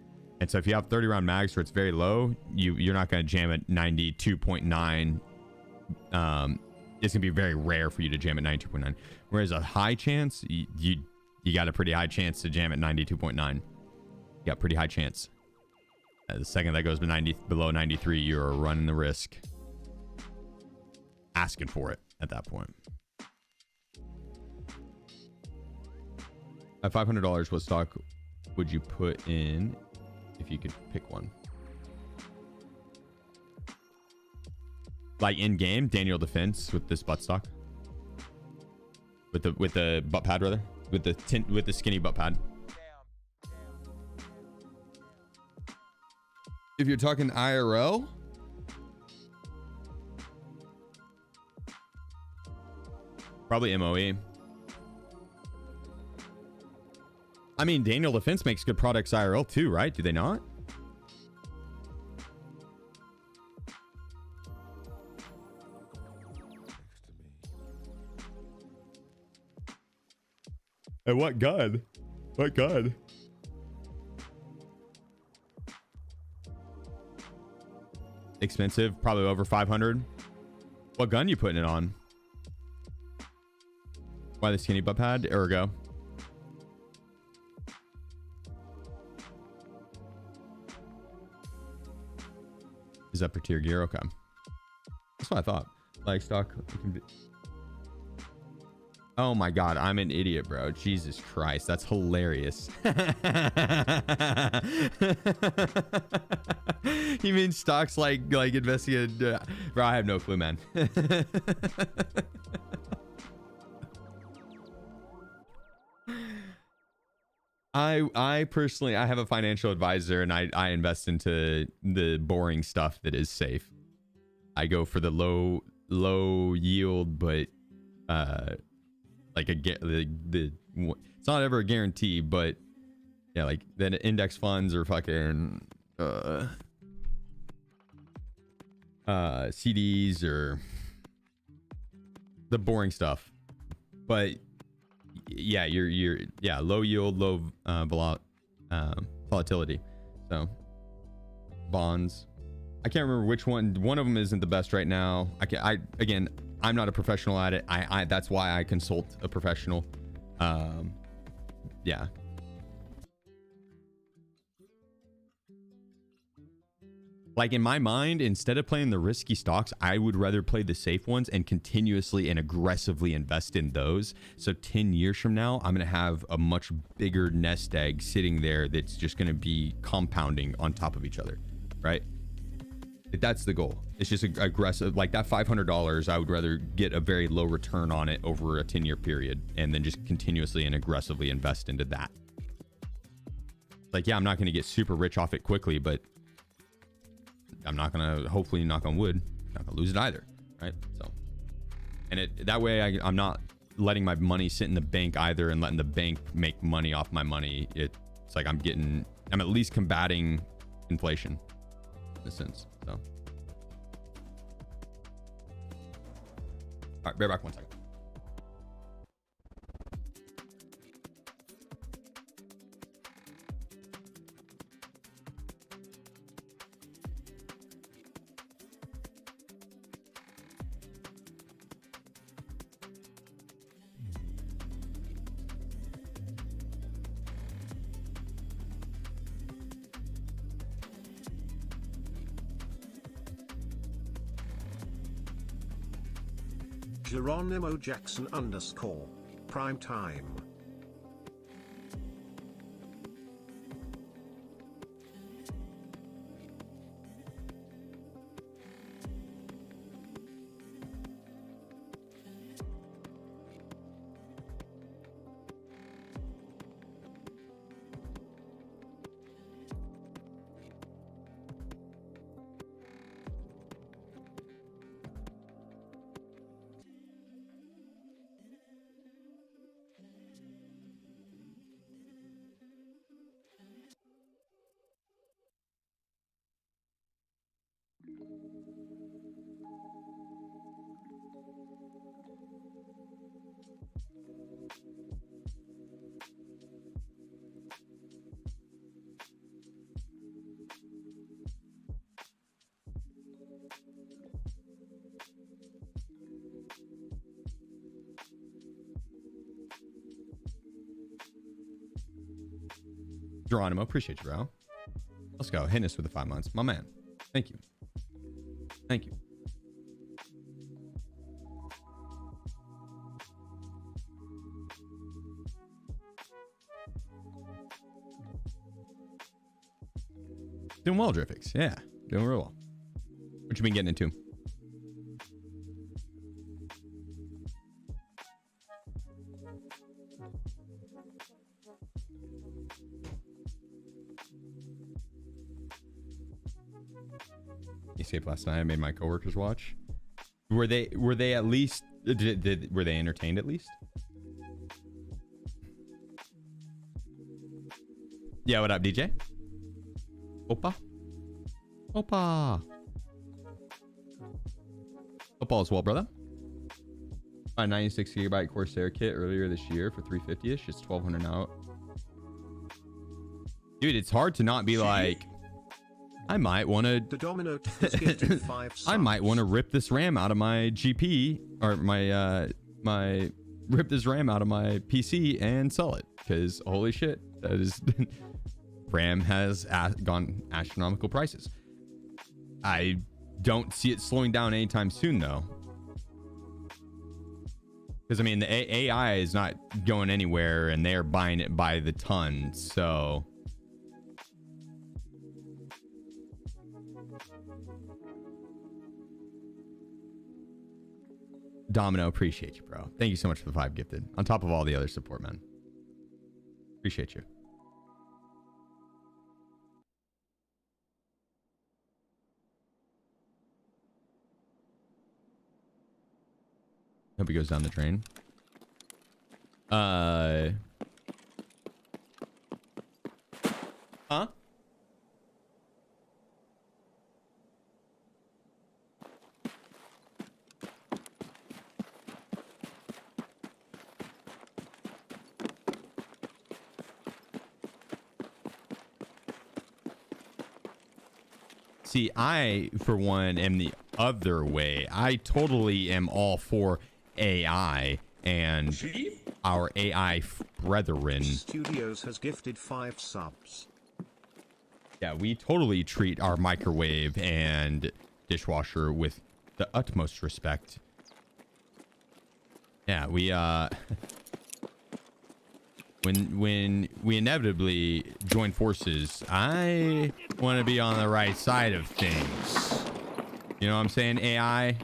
And so if you have 30 round mags where it's very low, you're not going to jam at 92.9. It's going to be very rare for you to jam at 92.9. Whereas a high chance, you got a pretty high chance to jam at 92.9. You got pretty high chance. The second that goes below 93, you're running the risk. Asking for it at that point. At $500, what stock would you put in if you could pick one? Like in game, Daniel Defense with this butt stock, with the butt pad rather, with the skinny butt pad. If you're talking IRL, probably MOE. I mean, Daniel Defense makes good products IRL too, right? Do they not? And what gun? What gun? Expensive, probably over 500. What gun you putting it on? Why the skinny butt pad? Ergo. Is upper tier gear? Okay. That's what I thought. Like stock. Oh my god, I'm an idiot, bro. Jesus Christ, that's hilarious. You mean stocks like investigated? Bro, I have no clue, man. I personally, I have a financial advisor and I invest into the boring stuff that is safe. I go for the low yield, but like it's not ever a guarantee, but yeah, like the index funds or fucking CDs or the boring stuff. But yeah, you're low yield, low volatility. So bonds, I can't remember which one of them isn't the best right now. Again, I'm not a professional at it. That's why I consult a professional. Yeah. Like in my mind, instead of playing the risky stocks, I would rather play the safe ones and continuously and aggressively invest in those. So 10 years from now, I'm going to have a much bigger nest egg sitting there that's just going to be compounding on top of each other, right? That's the goal. It's just aggressive. Like that $500, I would rather get a very low return on it over a 10-year period and then just continuously and aggressively invest into that. Like, yeah, I'm not going to get super rich off it quickly, but I'm not going to, hopefully knock on wood, not going to lose it either, right? So, and that way I'm not letting my money sit in the bank either and letting the bank make money off my money. It's like I'm at least combating inflation in a sense. So, all right, bear back 1 second. Geronimo Jackson _ prime time. Geronimo, appreciate you, bro. Let's go. Hitting us with the 5 months. My man. Thank you. Thank you. Doing well, Driffix. Yeah. Doing real well. What you been getting into? Escape last night. I made my coworkers watch. Were they at least were they entertained at least? Yeah, what up, DJ? Opa? Opa as well, brother. A 96 gigabyte Corsair kit earlier this year for 350ish. It's 1200 now. Dude, it's hard to not be like, I might want to. The Domino has gifted 5 subs. I might want to rip this RAM out of my GP or my rip this RAM out of my PC and sell it, because holy shit, that is RAM has gone astronomical prices. I don't see it slowing down anytime soon though, because I mean the AI is not going anywhere and they're buying it by the ton. So Domino, appreciate you, bro. Thank you so much for the 5 gifted. On top of all the other support, man. Appreciate you. Hope he goes down the drain. Huh? See, I, for one, am the other way. I totally am all for AI and our AI brethren. Studios has gifted 5 subs. Yeah, we totally treat our microwave and dishwasher with the utmost respect. Yeah, we when we inevitably join forces, I want to be on the right side of things. You know what I'm saying, AI?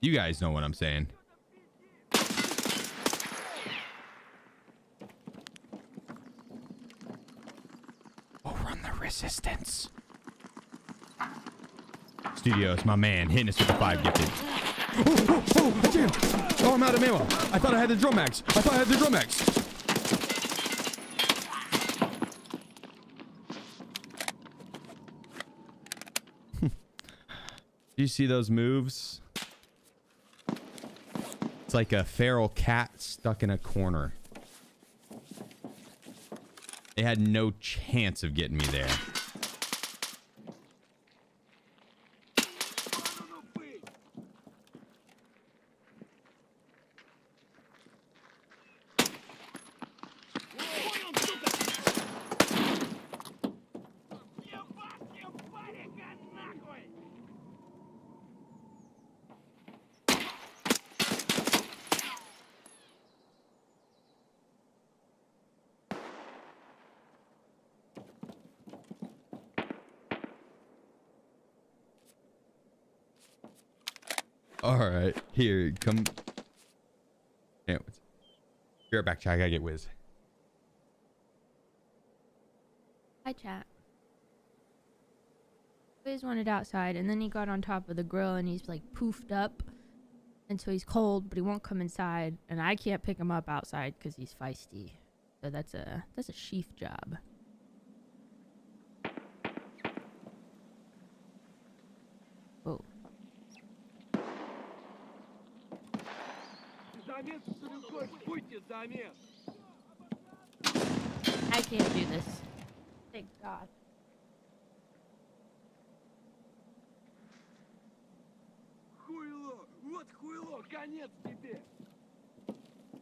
You guys know what I'm saying. Overrun the resistance. Studios, my man, hitting us with the 5 gifted. Oh, damn. Oh, I'm out of ammo. I thought I had the drum mags. Do you see those moves? It's like a feral cat stuck in a corner. They had no chance of getting me there. All right, here, come. Yeah, be right back, chat. I gotta get Wiz. Hi, chat. Wiz wanted outside, and then he got on top of the grill, and he's like poofed up, and so he's cold, but he won't come inside, and I can't pick him up outside because he's feisty. So that's a sheaf job. Oh. I can't do this. Thank God.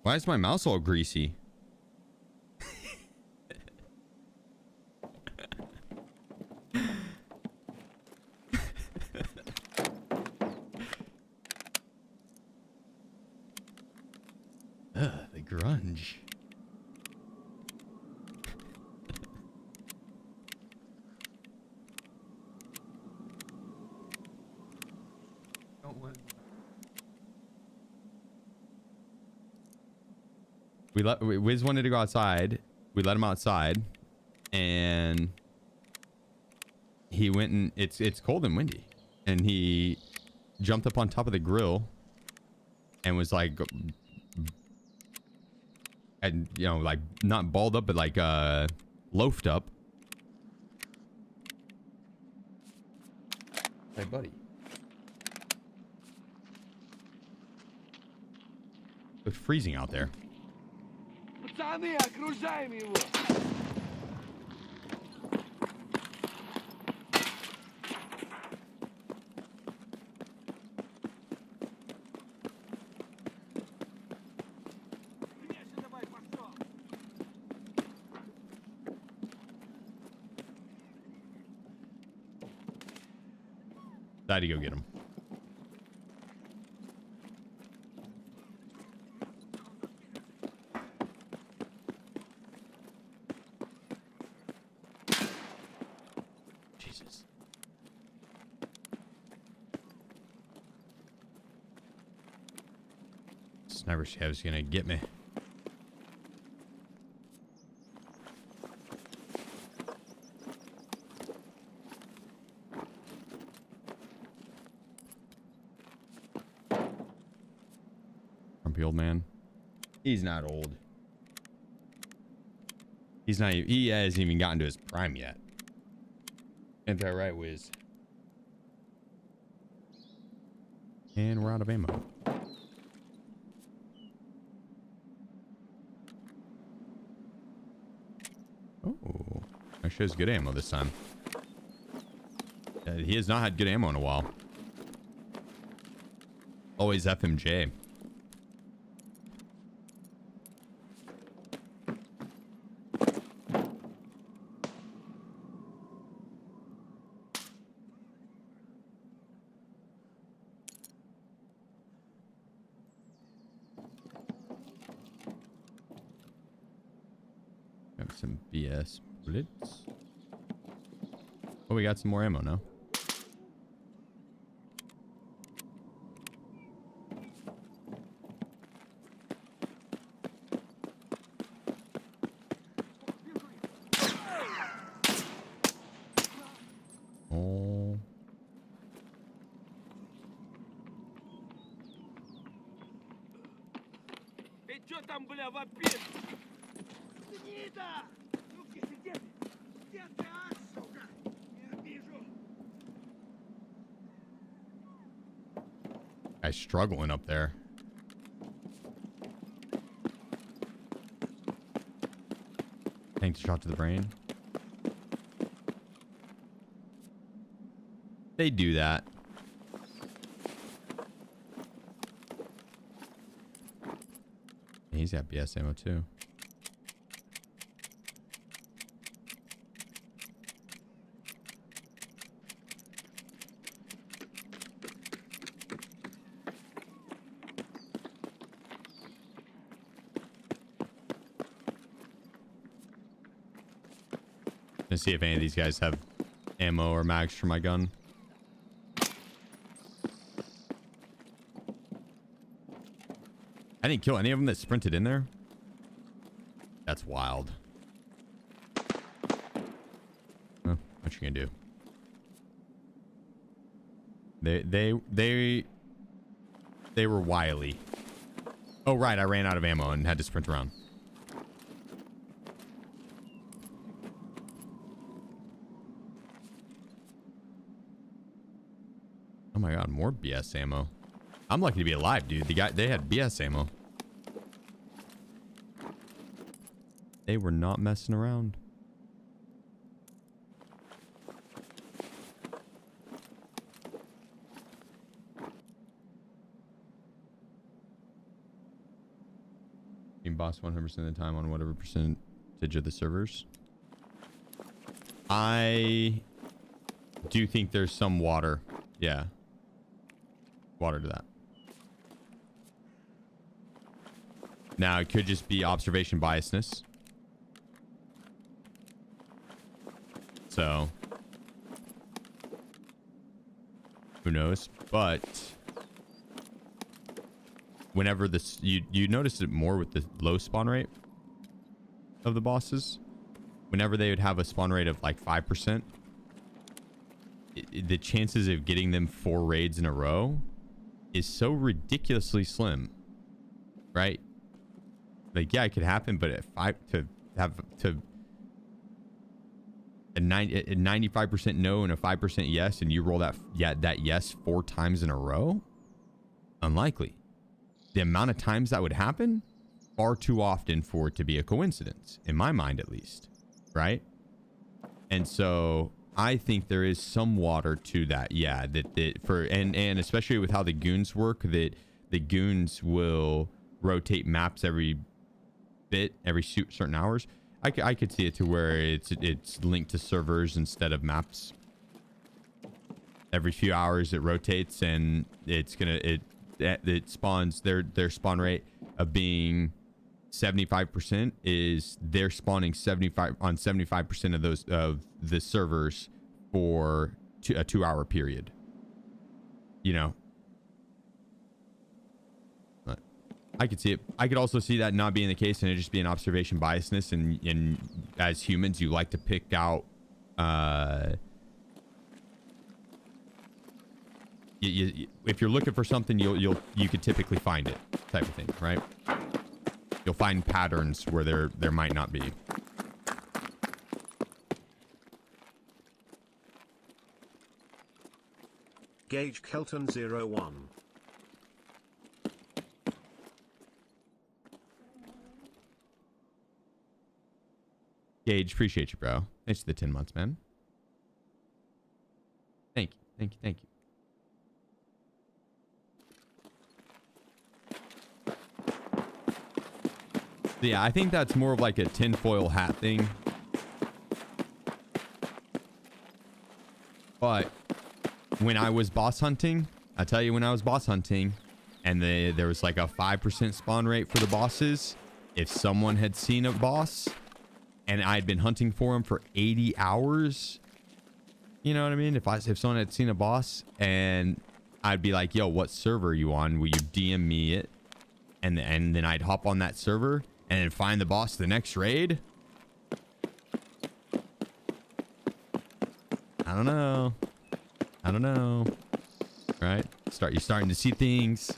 Why is my mouse all greasy? The grunge. Wiz wanted to go outside. We let him outside, and he went and it's cold and windy, and he jumped up on top of the grill and was like, and you know, like not balled up, but like loafed up. Hey, buddy. It's freezing out there. Пацаны, окружаем его! I had to go get him. Jesus. Sniper Chev's gonna get me. Grumpy old man. He's not old. He's not. He hasn't even gotten to his prime yet. Ain't that right, Wiz? And we're out of ammo. Oh, nice actually has good ammo this time. He has not had good ammo in a while. Always FMJ. Grab some BS bullets. Oh, we got some more ammo now. Oh. Ты чё там, бля, вопишь? Гнида! Ну где ты, где ты? Где ты, а, сука? Я вижу. Guy's struggling up there. Tank shot to the brain. They do that. He's got BS ammo too. Gonna see if any of these guys have ammo or mags for my gun. I didn't kill any of them that sprinted in there. That's wild. Well, what you gonna do? They were wily. Oh right, I ran out of ammo and had to sprint around. Oh my god, more BS ammo. I'm lucky to be alive, dude. They had BS ammo. They were not messing around. Team boss 100% of the time on whatever percentage of the servers. I do think there's some water. Yeah. Water to that. Now, it could just be observation biasness. So, who knows? But whenever this, you notice it more with the low spawn rate of the bosses. Whenever they would have a spawn rate of like 5%, the chances of getting them 4 raids in a row is so ridiculously slim, right? Like, yeah, it could happen, but at 5 to have to a 95% no and a 5% yes, and you roll that yes 4 times in a row, unlikely. The amount of times that would happen, far too often for it to be a coincidence, in my mind at least, right? And so I think there is some water to that. Yeah, and especially with how the goons work, that the goons will rotate maps every certain hours. I could see it to where it's linked to servers instead of maps. Every few hours it rotates, and it spawns their spawn rate of being 75% is they're spawning 75% of those of the servers for a 2-hour period. You know, but I could see it. I could also see that not being the case, and it just being observation biasness. And as humans, you like to pick out if you're looking for something, you could typically find it, type of thing, right? You'll find patterns where there might not be. Gage Kelton 01. Cage, appreciate you, bro. Thanks for the 10 months, man. Thank you. Thank you. Thank you. Yeah, I think that's more of like a tinfoil hat thing. But when I was boss hunting, I tell you, when I was boss hunting and there was like a 5% spawn rate for the bosses, if someone had seen a boss and I'd been hunting for him for 80 hours, you know what I mean? If someone had seen a boss and I'd be like, yo, what server are you on? Will you DM me it? And then I'd hop on that server and then find the boss the next raid. I don't know. I don't know. Right? You're starting to see things.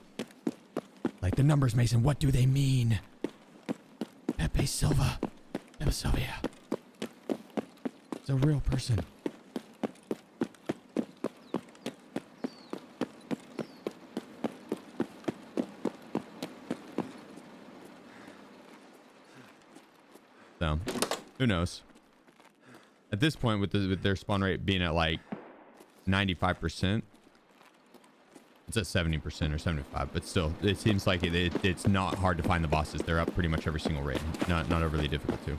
Like the numbers, Mason. What do they mean? Pepe Silva. Pepe Sylvia. It's a real person. So, who knows? At this point, with their spawn rate being at like 95%, it's at 70% or 75, but still, it seems like it's not hard to find the bosses. They're up pretty much every single raid. Not overly difficult too.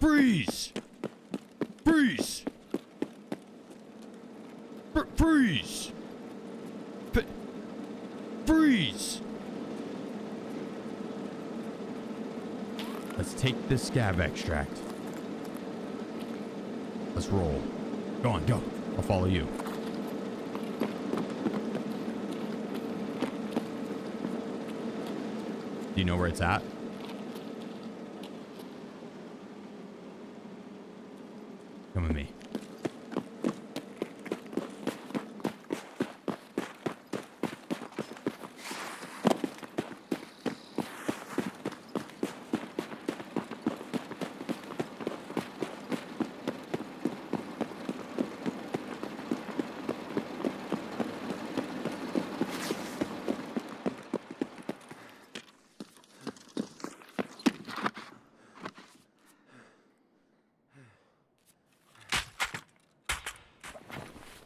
Freeze! Freeze! Freeze! Freeze! Let's take this scab extract. Let's roll. Go on, go. I'll follow you. Do you know where it's at? Come with me.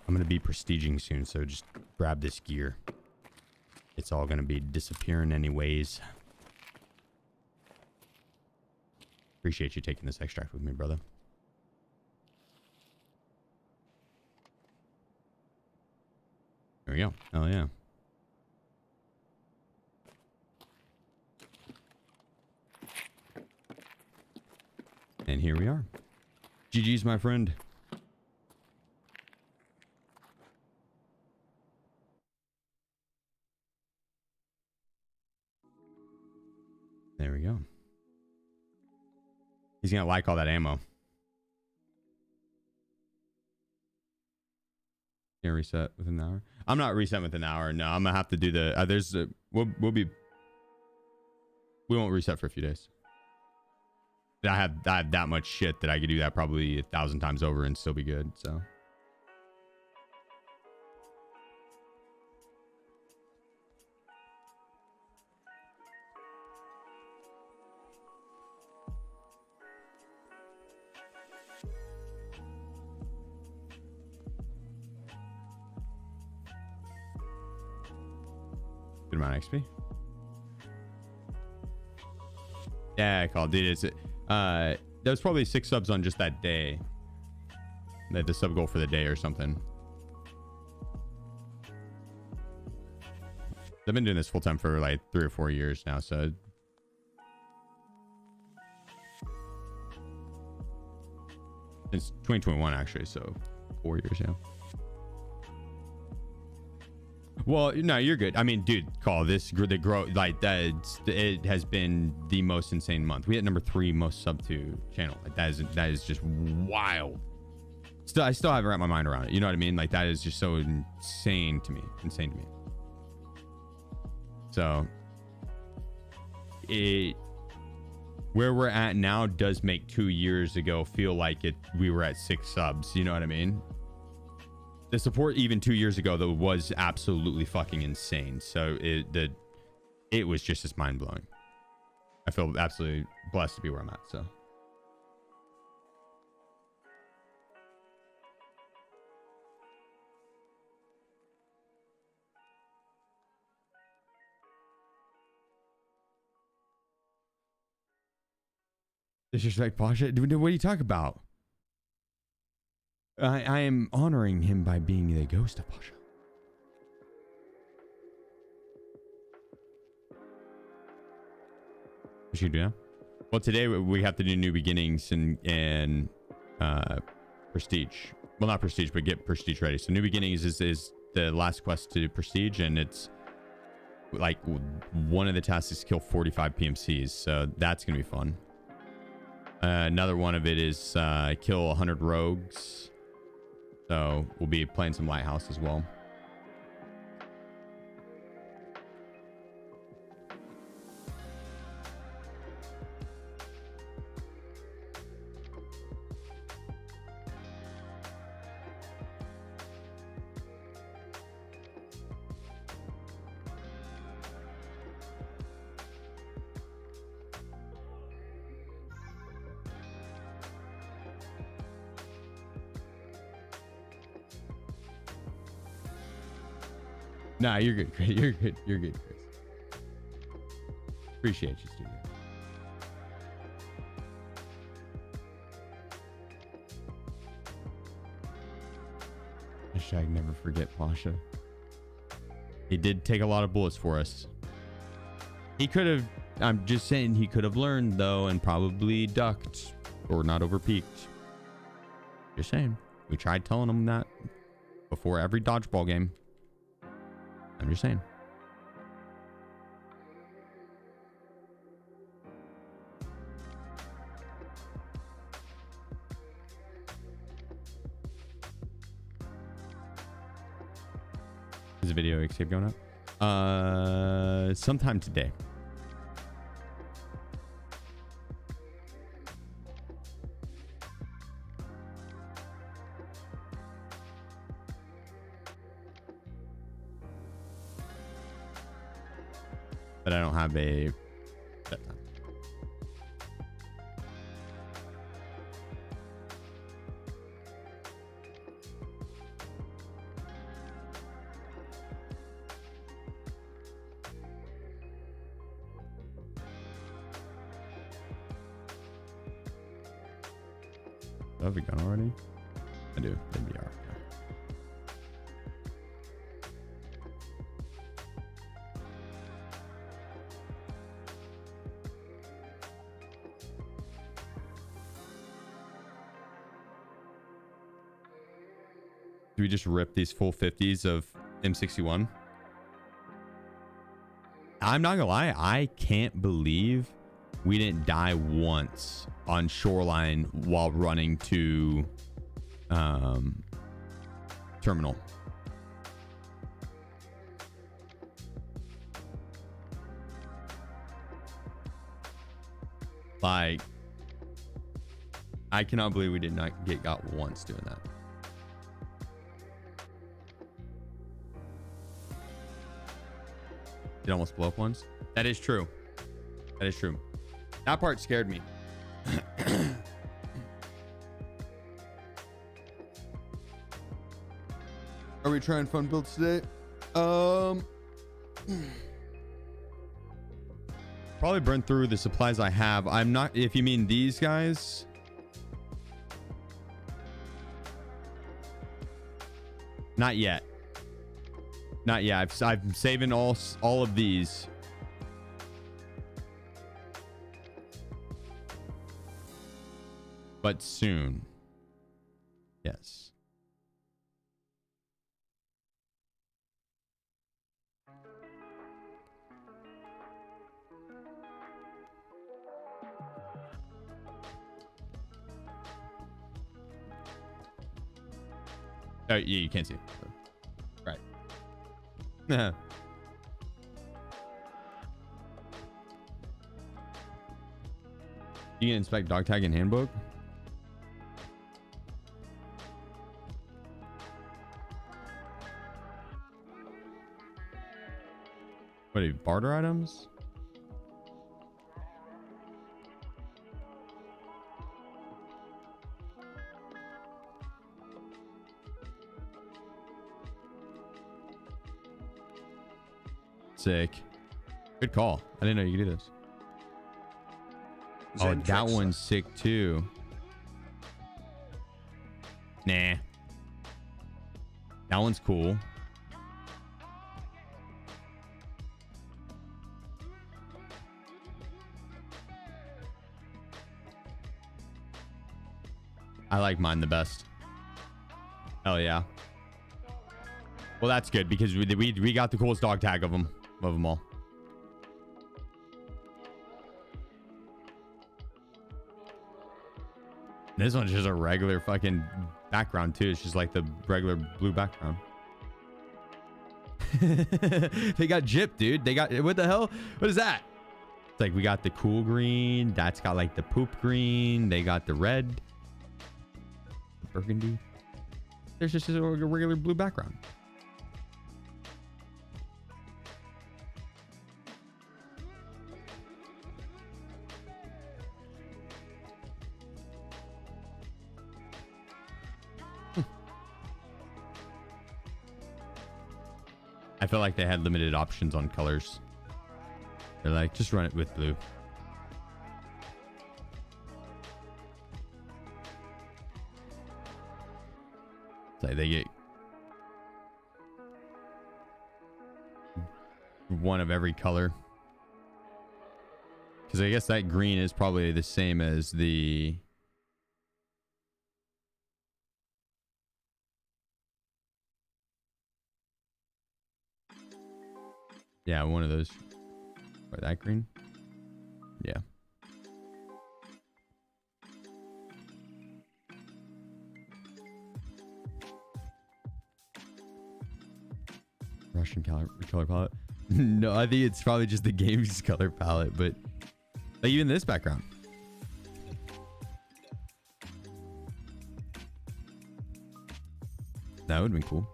I'm going to be prestiging soon, so just grab this gear. It's all going to be disappearing anyways. Appreciate you taking this extract with me, brother. There we go. Oh, yeah. And here we are. GG's, my friend. There we go. He's gonna like all that ammo. Can reset within an hour? I'm not resetting within an hour. No, I'm gonna have to do the. We won't reset for a few days. I have that much shit that I could do that probably 1,000 times over and still be good. So. Good amount of XP. Yeah, I called. Dude, it's there was probably 6 subs on just that day. The sub goal for the day or something. I've been doing this full time for like 3 or 4 years now, so since 2021 actually, so 4 years, yeah. Well, no, you're good. I mean, dude, call this the growth like that. It has been the most insane month. We had number 3 most sub to channel. Like that is just wild. Still, I still haven't wrapped my mind around it. You know what I mean? Like that is just so insane to me. Insane to me. So where we're at now does make 2 years ago feel like we were at 6 subs. You know what I mean? The support even 2 years ago though was absolutely fucking insane. So it was just as mind blowing. I feel absolutely blessed to be where I'm at. So. Disrespect Pasha? What are you talking about? I am honoring him by being the ghost of Pasha. What you do now? Well, today we have to do new beginnings and prestige. Well, not prestige, but get prestige ready. So new beginnings is the last quest to prestige, and it's like one of the tasks is kill 45 PMCs. So that's gonna be fun. Another one of it is kill 100 rogues. So we'll be playing some Lighthouse as well. Nah, you're good, Chris. You're good. You're good, Chris. Appreciate you, studio. Hashtag never forget Pasha. He did take a lot of bullets for us. He could have, I'm just saying, he could have learned though and probably ducked or not overpeaked. Just saying. We tried telling him that before every dodgeball game. I'm just saying. Is the video escape going up? Sometime today. But I don't have a set time. Oh, have we gone already? I do. NBR. Do we just rip these full 50s of M61? I'm not gonna lie, I can't believe we didn't die once on Shoreline while running to terminal. Like, I cannot believe we did not get got once doing that. It almost blow up once. That is true. That is true. That part scared me. Are we trying fun builds today? Probably burn through the supplies I have. I'm not, if you mean these guys. Not yet. Not yet. I'm saving all of these. But soon. Yes. Oh, yeah, you can't see. Right. You can inspect dog tag and handbook. What are you, barter items? Sick. Good call. I didn't know you could do this. Oh, that one's sick too. Nah. That one's cool. I like mine the best. Hell yeah. Well, that's good because we got the coolest dog tag of them all. This one's just a regular fucking background too. It's just like the regular blue background. They got gypped, dude. They got, what the hell? What is that? It's like we got the cool green. That's got like the poop green. They got the red. The burgundy. There's just a regular blue background. I feel like they had limited options on colors. They're like, just run it with blue. It's like they get one of every color. Because I guess that green is probably the same as the... Yeah, one of those. Or that green? Yeah. Russian color palette. No, I think it's probably just the game's color palette, but like even this background. That would have been cool.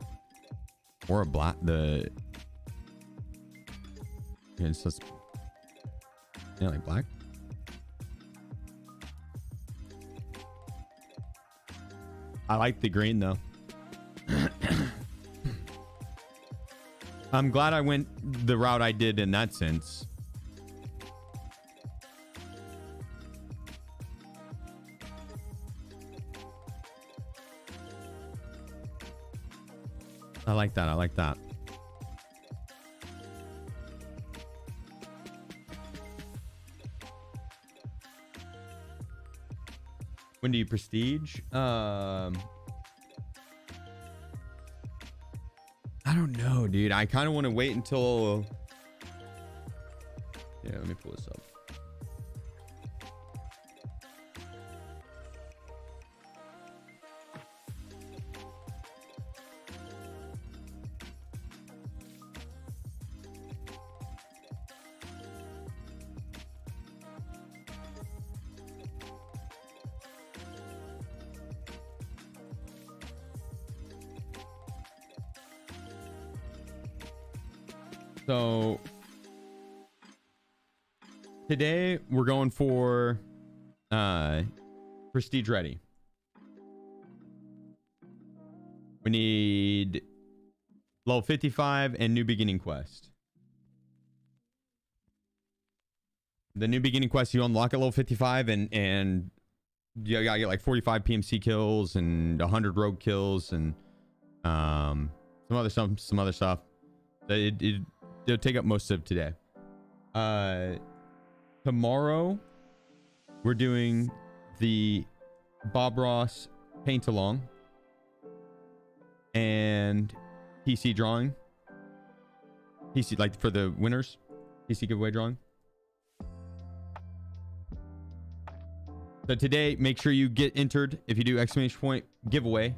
Or a black, the... Yeah, it's just, yeah, like black. I like the green though. I'm glad I went the route I did in that sense. I like that. I like that. When do you prestige? I don't know, dude. I kind of want to wait until... Yeah, let me pull this up. So today we're going for prestige ready. We need level 55 and new beginning quest. The new beginning quest, you unlock at level 55 and you gotta get like 45 PMC kills and 100 rogue kills and some other stuff. It'll take up most of today. Tomorrow we're doing the Bob Ross paint along and PC drawing. PC, like for the winners, PC giveaway drawing. So today, make sure you get entered. If you do exclamation point giveaway,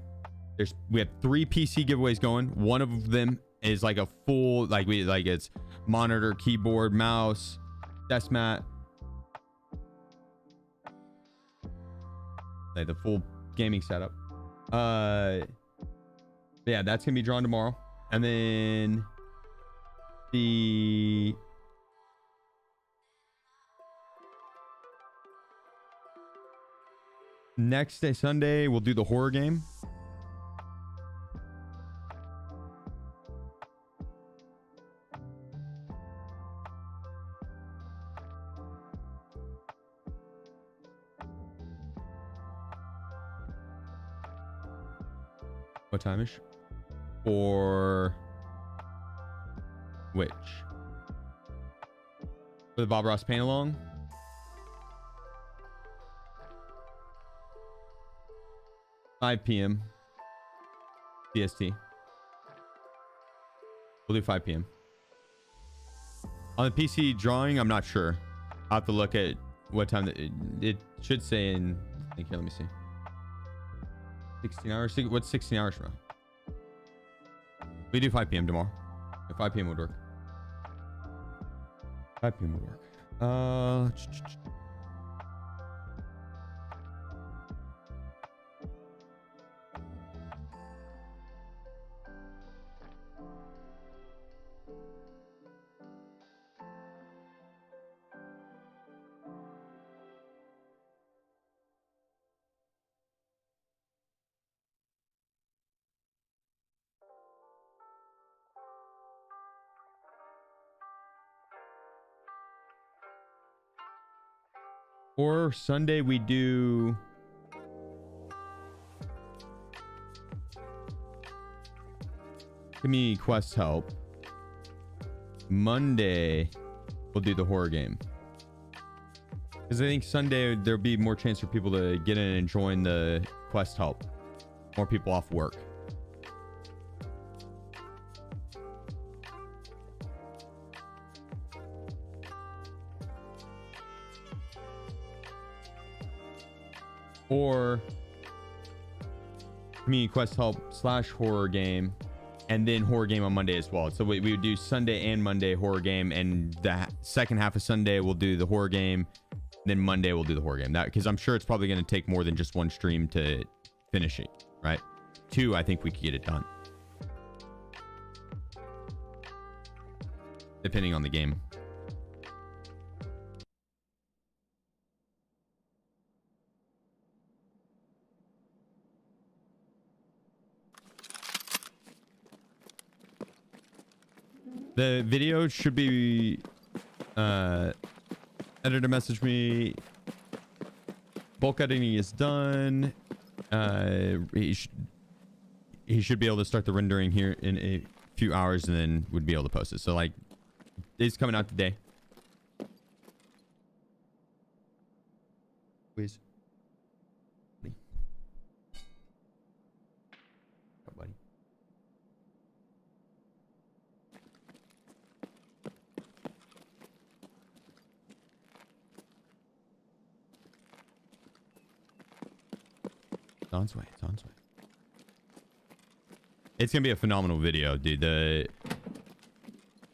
We have 3 PC giveaways going. One of them is like a full, it's monitor, keyboard, mouse, desk mat, like the full gaming setup. Yeah, that's gonna be drawn tomorrow. And then the next day, Sunday, we'll do the horror game. What time is? For which? For the Bob Ross paint along? $5 p.m. CST. We'll do 5 p.m. On the PC drawing, I'm not sure. I'll have to look at what time it should say in. Okay, let me see. 16 hours. What's 16 hours from now? We do 5 p.m. tomorrow. Yeah, 5 p.m. would work. 5 p.m. would work. Or Sunday we do community quest help. Monday we'll do the horror game. Because I think Sunday there'll be more chance for people to get in and join the quest help. More people off work. Or community quest help / horror game, and then horror game on Monday as well. So we would do Sunday and Monday horror game, and the second half of Sunday we'll do the horror game, then Monday we'll do the horror game. That, because I'm sure it's probably going to take more than just one stream to finish it, right? 2, I think we could get it done, depending on the game. The video should be editor messaged me. Bulk editing is done. He should be able to start the rendering here in a few hours, and then would be able to post it. So like, it's coming out today. Please. Oh, buddy. It's on its way. It's on its way. It's gonna be a phenomenal video, dude.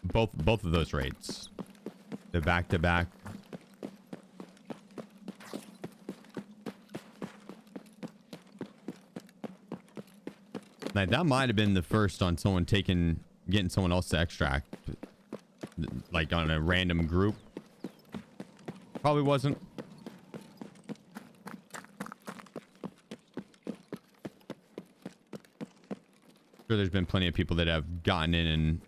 Both of those rates, the back-to-back. Like, that might have been the first on someone getting someone else to extract, like on a random group. Probably wasn't. Sure, there's been plenty of people that have gotten in and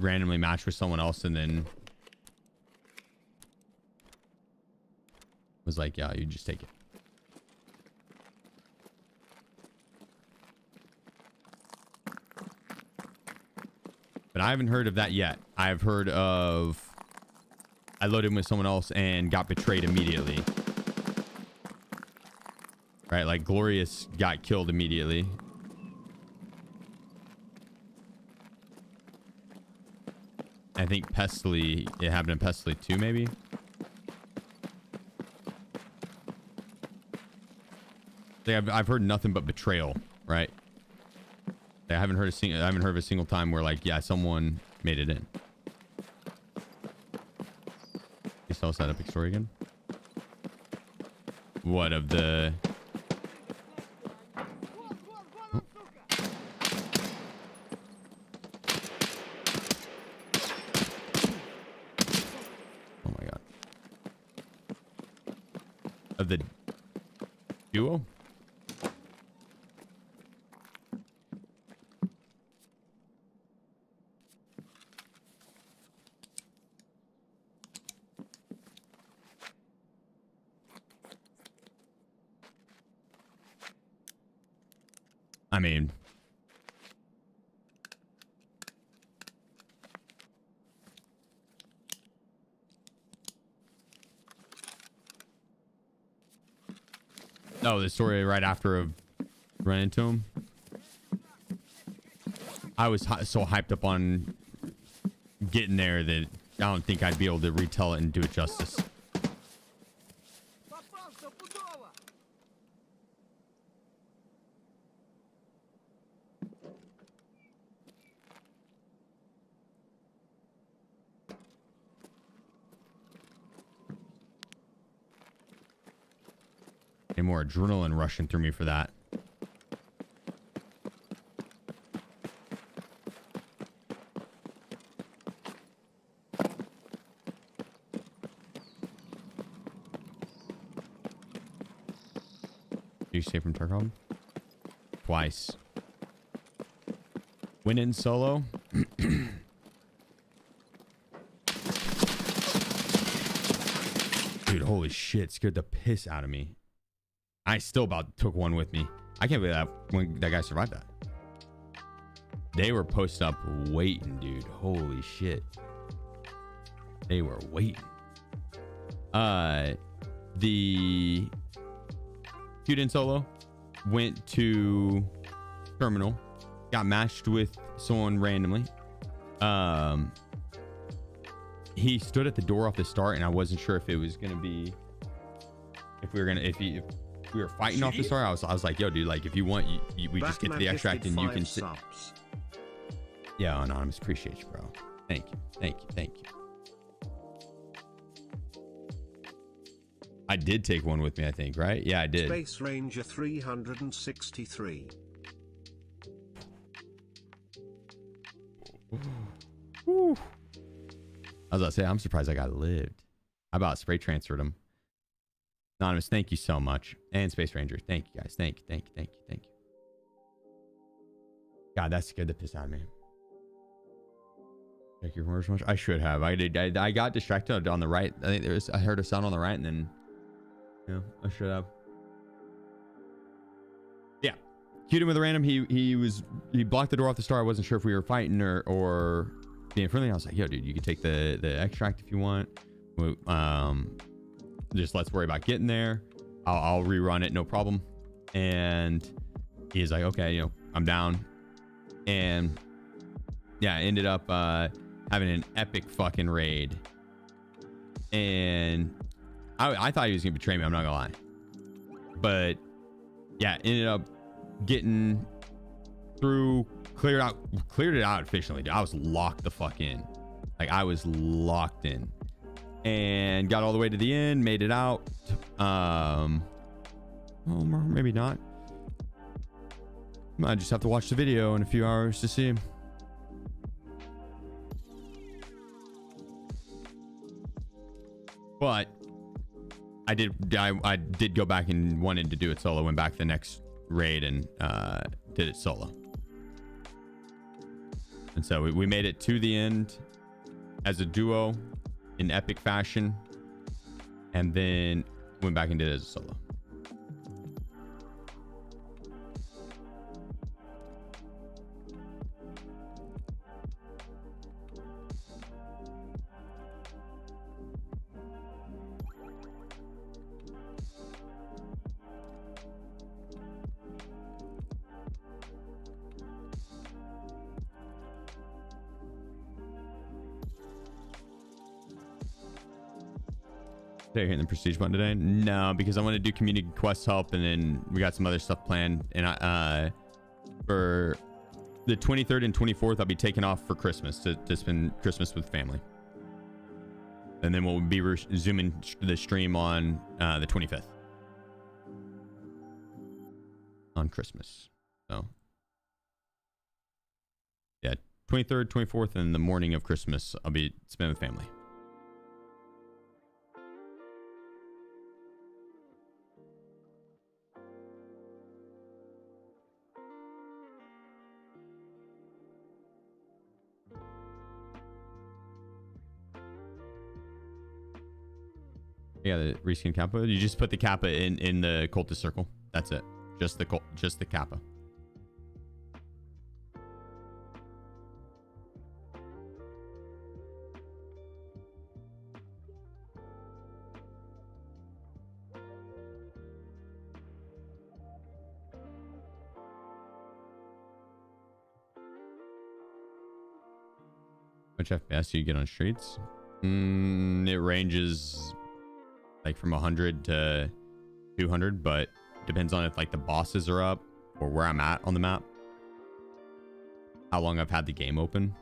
randomly matched with someone else and then was like, yeah, you just take it. But I haven't heard of that yet. I've heard of, I loaded in with someone else and got betrayed immediately. Right, like Glorious got killed immediately. I think Pestily, it happened in Pestily too, maybe. I've heard nothing but betrayal, right? I haven't heard of a single time where like, yeah, someone made it in. You tell us that epic story again? What of the? Oh. Oh my god. Of the duo? I mean, oh, the story right after of running into him. I was so hyped up on getting there that I don't think I'd be able to retell it and do it justice. Попал стопудово! Any more adrenaline rushing through me for that. Did you stay from Tarkov? Twice. Went in solo. Dude, holy shit. Scared the piss out of me. I still about took one with me. I can't believe that when that guy survived that. They were posted up waiting, dude. Holy shit. They were waiting. The dude in solo went to terminal, got matched with someone randomly. He stood at the door off the start, and I wasn't sure if it was gonna be if we were fighting off the start. I was like, yo, dude, like if you want, we just get to the extract and you can sit. Yeah, anonymous, appreciate you, bro. Thank you. I did take one with me, I think, right? Yeah, I did. Space Ranger 363. Woo. I was about to say, I'm surprised that guy lived. I about spray transferred him. Anonymous, thank you so much. And Space Ranger, thank you guys. Thank you. God, that scared the piss out of me. Check your commercial. I should have. I did. I got distracted on the right. I think I heard a sound on the right, and then yeah, I should have. Yeah, queued him with a random. He blocked the door off the start. I wasn't sure if we were fighting or being friendly. I was like, yo, dude, you can take the extract if you want. Just let's worry about getting there. I'll rerun it, no problem. And he's like, okay, I'm down. And yeah, ended up having an epic fucking raid. And I thought he was gonna betray me, I'm not gonna lie. But yeah, ended up getting through, cleared it out efficiently. I was locked the fuck in. Like I was locked in. And got all the way to the end, made it out. Well, maybe not. I just have to watch the video in a few hours to see. But I did go back and wanted to do it solo. Went back the next raid and did it solo. And so we made it to the end as a duo in epic fashion, and then went back and did it as a solo. Did I hit the prestige button today? No, because I want to do community quest help, and then we got some other stuff planned. And I for the 23rd and 24th, I'll be taking off for Christmas to spend Christmas with family. And then we'll be resuming the stream on the 25th on Christmas. So yeah, 23rd, 24th, and the morning of Christmas, I'll be spending with family. Yeah, the reskin kappa. You just put the kappa in the cultist circle. That's it. Just the kappa. Which FPS do you get on streets? It ranges like from 100 to 200, but depends on if like the bosses are up or where I'm at on the map, how long I've had the game open.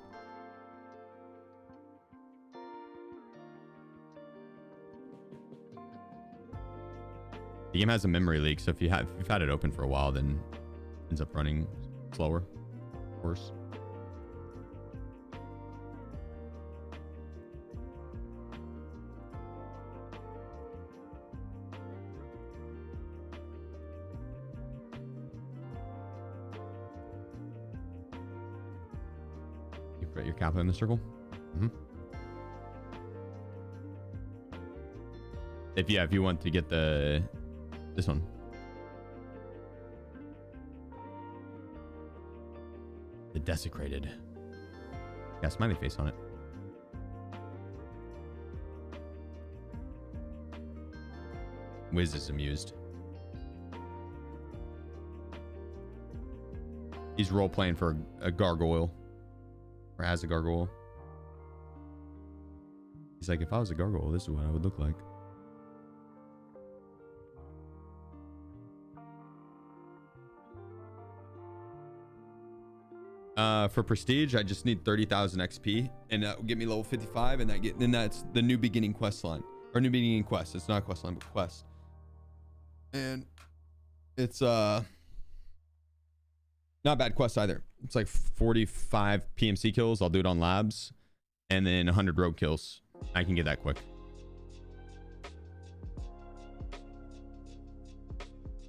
The game has a memory leak, so if you've had it open for a while, then it ends up running slower, worse. Put your kappa in the circle. If you want to get this one. The desecrated. Got a smiley face on it. Wiz is amused. He's role playing for a gargoyle. Or as a gargoyle. He's like, if I was a gargoyle, this is what I would look like. For prestige, I just need 30,000 XP, and that will get me level 55, and then that's the new beginning quest line, or new beginning quest. It's not a quest line, but quest. And it's not a bad quest either. It's like 45 PMC kills. I'll do it on labs, and then 100 rogue kills. I can get that quick.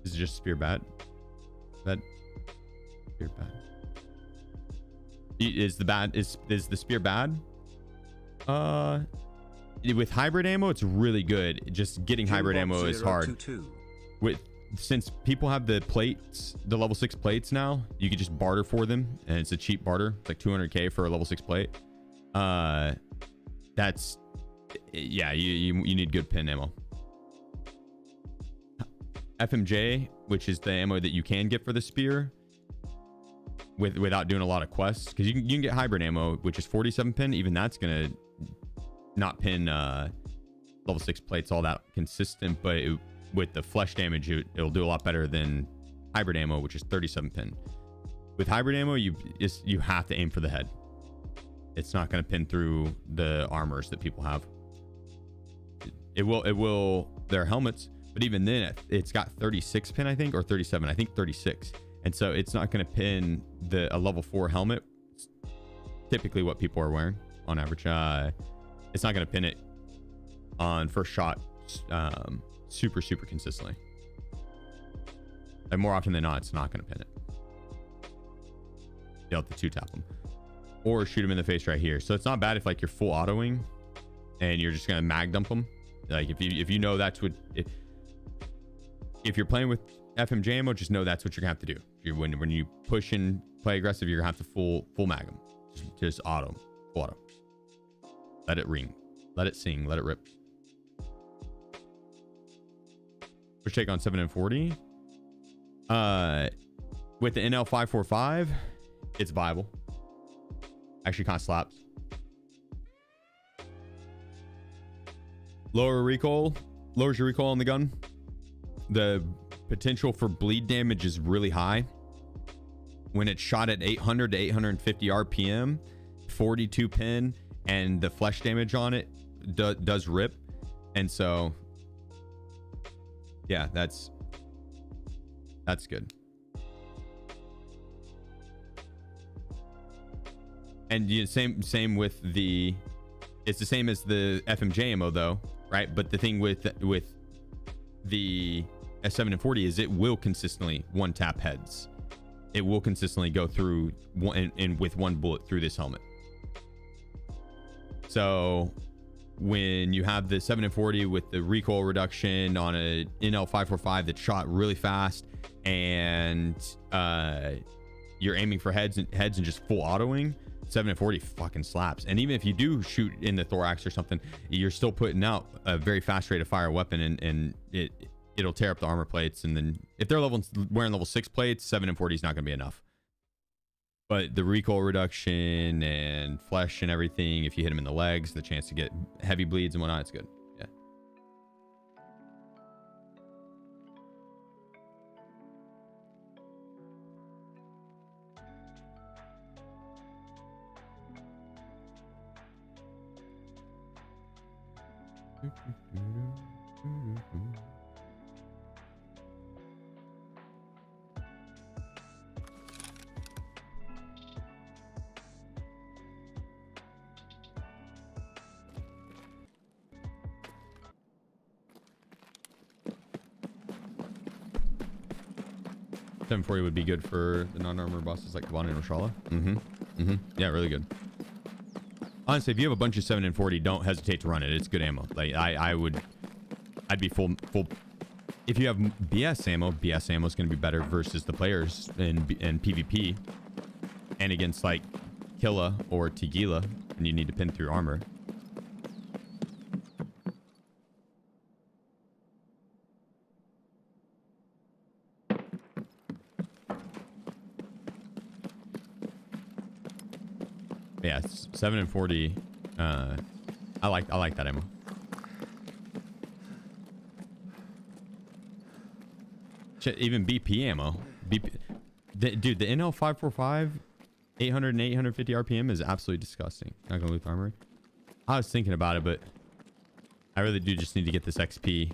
Is it just spear bat? Spear bat. Is the spear bad? With hybrid ammo, it's really good. Just getting hybrid ammo is hard. Since people have the plates, the level 6 plates now, you can just barter for them, and it's a cheap barter. It's like 200k for a level 6 plate. That's yeah. You need good pin ammo. FMJ, which is the ammo that you can get for the spear, without doing a lot of quests, because you can get hybrid ammo, which is 47 pin. Even that's gonna not pin level 6 plates all that consistent, but with the flesh damage, it'll do a lot better than hybrid ammo, which is 37 pin. With hybrid ammo, you have to aim for the head. It's not going to pin through the armors that people have. It will their helmets, but even then, it's got 36 pin, I think, or 37. I think 36, and so it's not going to pin a level 4 helmet. It's typically what people are wearing on average. It's not going to pin it on first shot. Super consistently. Like more often than not, it's not going to pin it. You have to 2-tap them or shoot them in the face right here. So it's not bad if like you're full autoing and you're just going to mag dump them. Like if you know that's what if you're playing with FMJ ammo, just know that's what you're gonna have to do. When you push and play aggressive, you're gonna have to full mag them. Just auto, full auto. Let it ring, let it sing, let it rip. Push take on 7 and 40. With the NL 545, it's viable. Actually, kind of slaps. Lower recoil. lowers your recoil on the gun. The potential for bleed damage is really high. When it's shot at 800 to 850 RPM, 42 pin, and the flesh damage on it does rip. And so, yeah, that's good. And same with the, it's the same as the FMJ ammo though, right? But the thing with the S7 and 40 is it will consistently one tap heads. It will consistently go through with one bullet through this helmet. So when you have the 7 and 40 with the recoil reduction on a NL 545 that's shot really fast, and you're aiming for heads and just full autoing, 7 and 40 fucking slaps. And even if you do shoot in the thorax or something, you're still putting out a very fast rate of fire weapon, and it'll tear up the armor plates. And then if they're wearing level 6 plates, 7 and 40 is not going to be enough. But the recoil reduction and flesh and everything, if you hit them in the legs, the chance to get heavy bleeds and whatnot, it's good. Yeah. .740 would be good for the non-armor bosses like Kaban and Roshala. Yeah, really good. Honestly, if you have a bunch of 7 and 40, don't hesitate to run it. It's good ammo. Like I'd be full. If you have BS ammo is going to be better versus the players in PvP and against like Killa or Tigila, and you need to pin through armor. Yeah, 7 and 40. I like that ammo. Shit, even BP ammo. Dude, the NL 545, 800 and 850 RPM is absolutely disgusting. Not gonna loot the armory. I was thinking about it, but I really do just need to get this XP.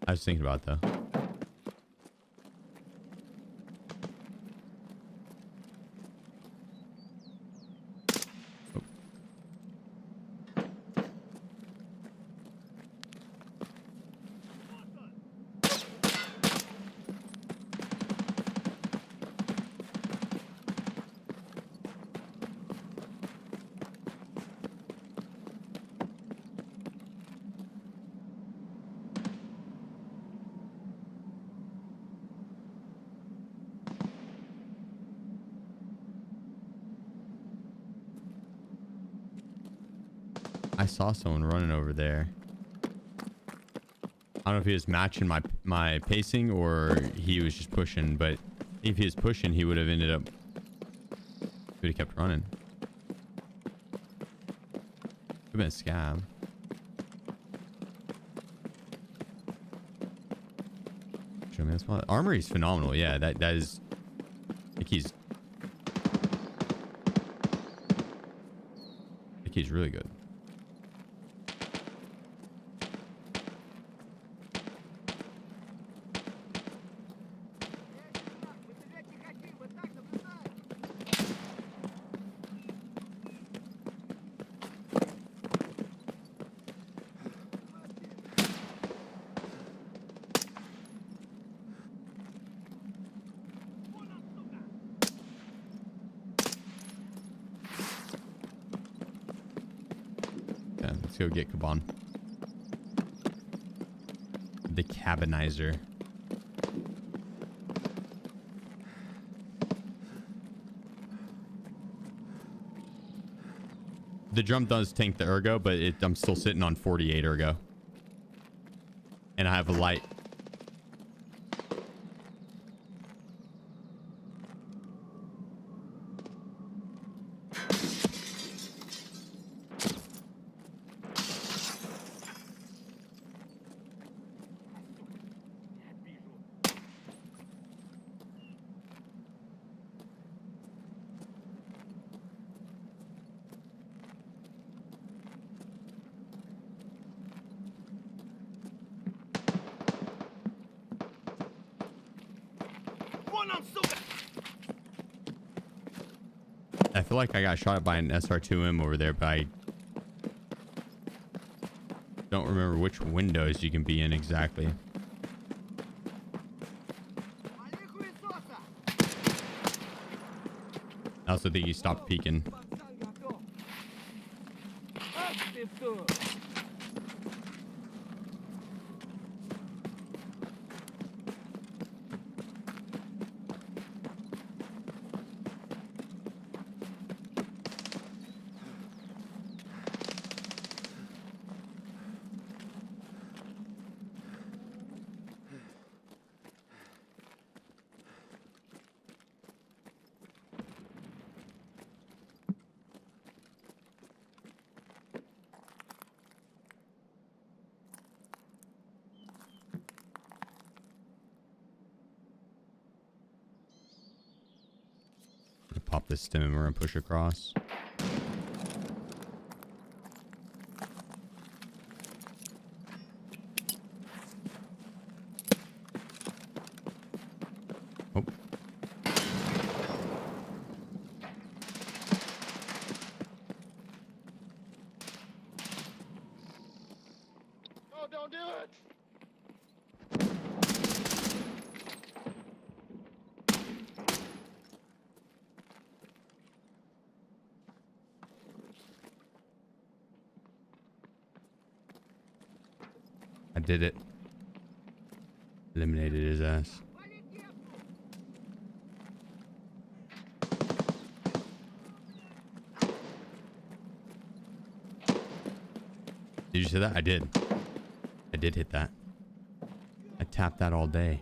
I was thinking about it though. I saw someone running over there. I don't know if he was matching my pacing or he was just pushing, but if he was pushing, he would have ended up. He would have kept running. Could have been a scab. Show me that spot. Armory is phenomenal. Yeah, that is. I think he's really good. Let's go get Kaban. The cabinizer. The drum does tank the ergo, but I'm still sitting on 48 ergo. And I have a light. feel like I got shot by an SR2M over there, but I don't remember which windows you can be in exactly. I also think he stopped peeking. Pop this stem and we're gonna push across. Oh. Oh, don't do it! I did it. Eliminated his ass. Did you see that? I did. I did hit that. I tapped that all day.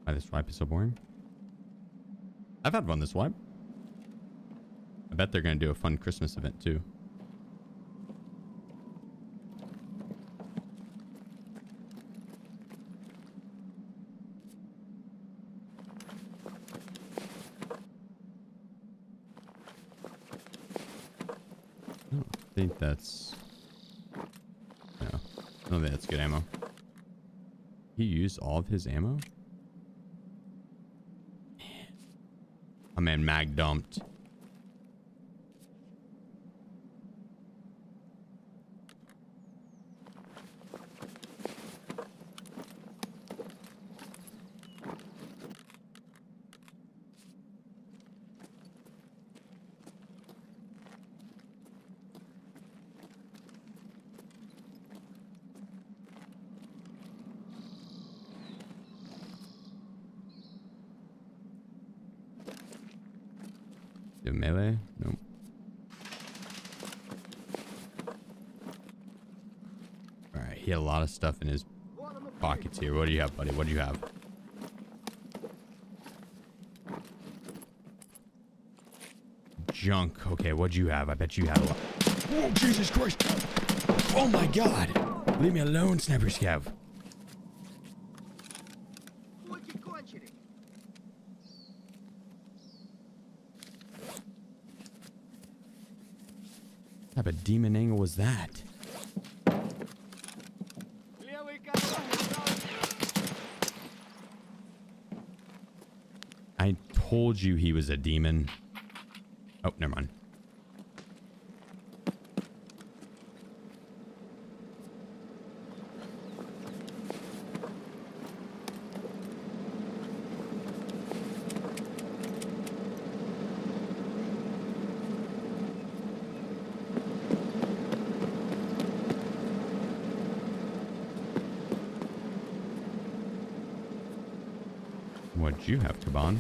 Why this swipe is so boring? I've had fun this swipe. I bet they're gonna do a fun Christmas event too. I don't think that's... No. I don't think that's good ammo. He used all of his ammo? My man mag dumped. Do melee? Nope. Alright, he had a lot of stuff in his pockets here. What do you have, buddy? What do you have? Junk. Okay, what'd you have? I bet you had a lot. Oh, Jesus Christ! Oh my God! Leave me alone, Sniper Scav. What type of demon angle was that? I told you he was a demon. Oh, never mind. What'd you have, Kaban?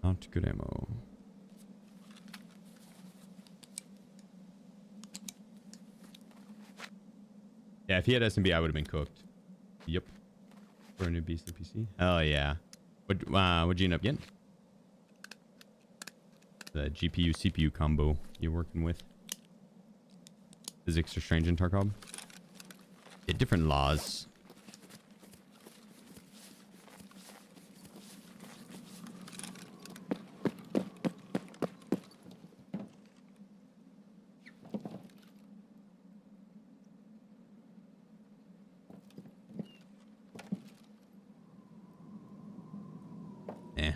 Not good ammo. Yeah, if he had SMB, I would have been cooked. Yep. For a new beast PC. Oh yeah. What'd you end up getting? The GPU CPU combo you're working with. Physics are strange in Tarkov. Yeah, different laws. Eh.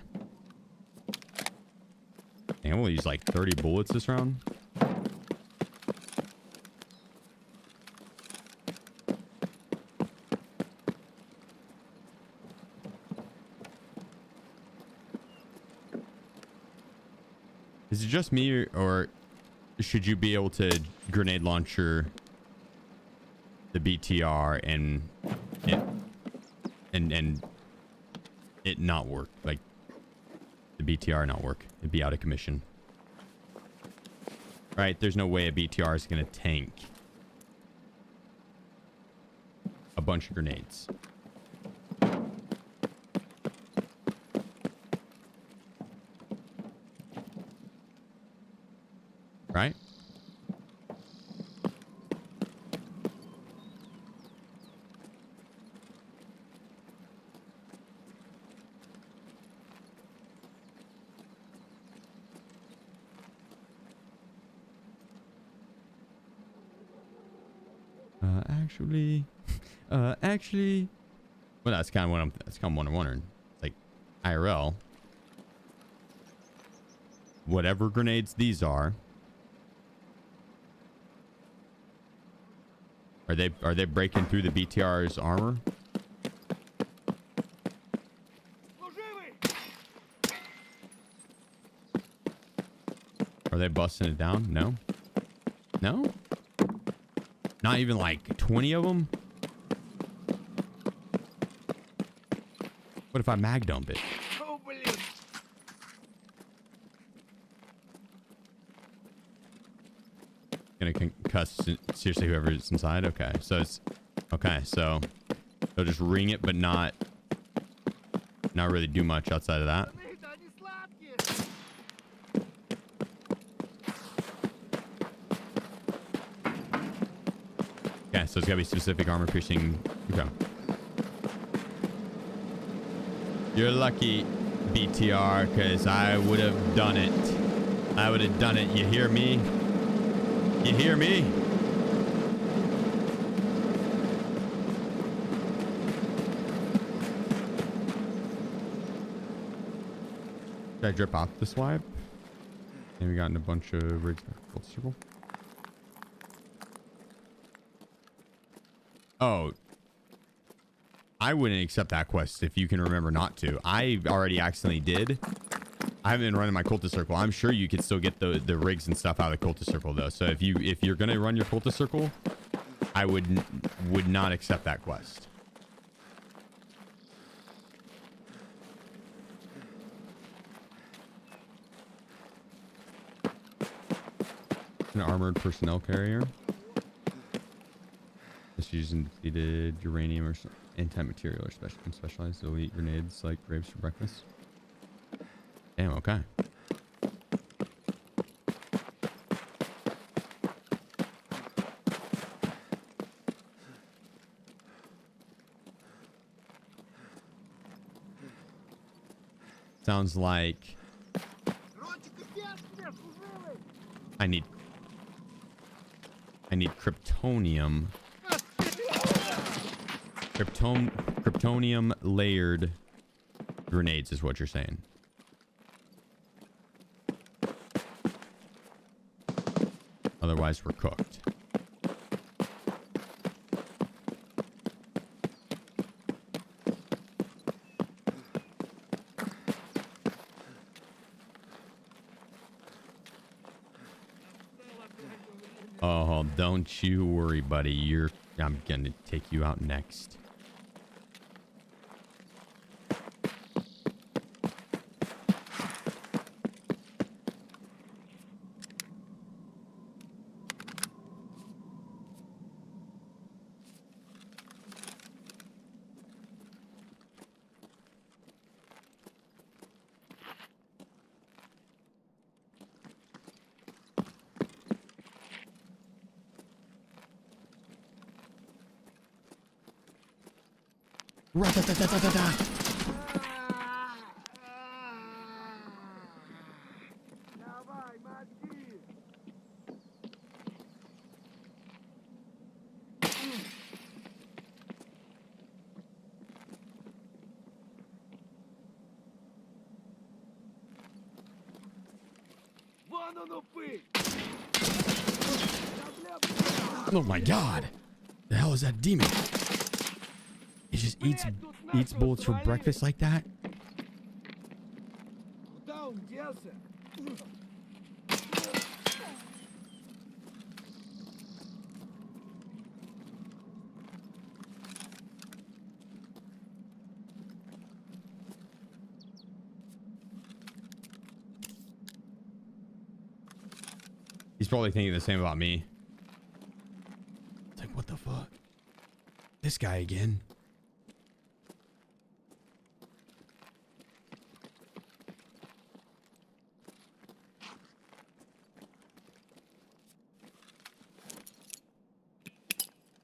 I only use like 30 bullets this round. Is it just me, or should you be able to grenade launcher the BTR and it not work? Like the BTR not work? It'd be out of commission. Right? There's no way a BTR is gonna tank a bunch of grenades. Right? Actually, well, that's kind of what I'm wondering. It's like IRL, whatever grenades these are they breaking through the BTR's armor? Are they busting it down? No? No? Not even like 20 of them? What if I mag dump it? Gonna concuss seriously whoever's inside? Okay, so it's... Okay, so... They'll just ring it, but not really do much outside of that. Okay, so it's gotta be specific armor piercing. Okay. You're lucky, BTR, because I would have done it. I would have done it. You hear me? You hear me? Did I drip off the swipe? And we gotten a bunch of rigs full circle. Oh. I wouldn't accept that quest if you can remember not to. I already accidentally did. I haven't been running my cultist circle. I'm sure you could still get the rigs and stuff out of the cultist circle though. So if you're gonna run your cultist circle, I would not accept that quest. An armored personnel carrier. Just using depleted uranium or anti-material or specialized elite grenades like grapes for breakfast. Damn, okay. Sounds like I need kryptonium Kryptonium layered grenades is what you're saying. Otherwise, we're cooked. Oh, don't you worry, buddy. I'm gonna take you out next. Ra-da-da-da-da-da-da. Давай, мозги! Вон он упырь! Oh my god. The hell is that demon? He just eats bullets for breakfast like that? Куда он делся? He's probably thinking the same about me. It's like, what the fuck? This guy again.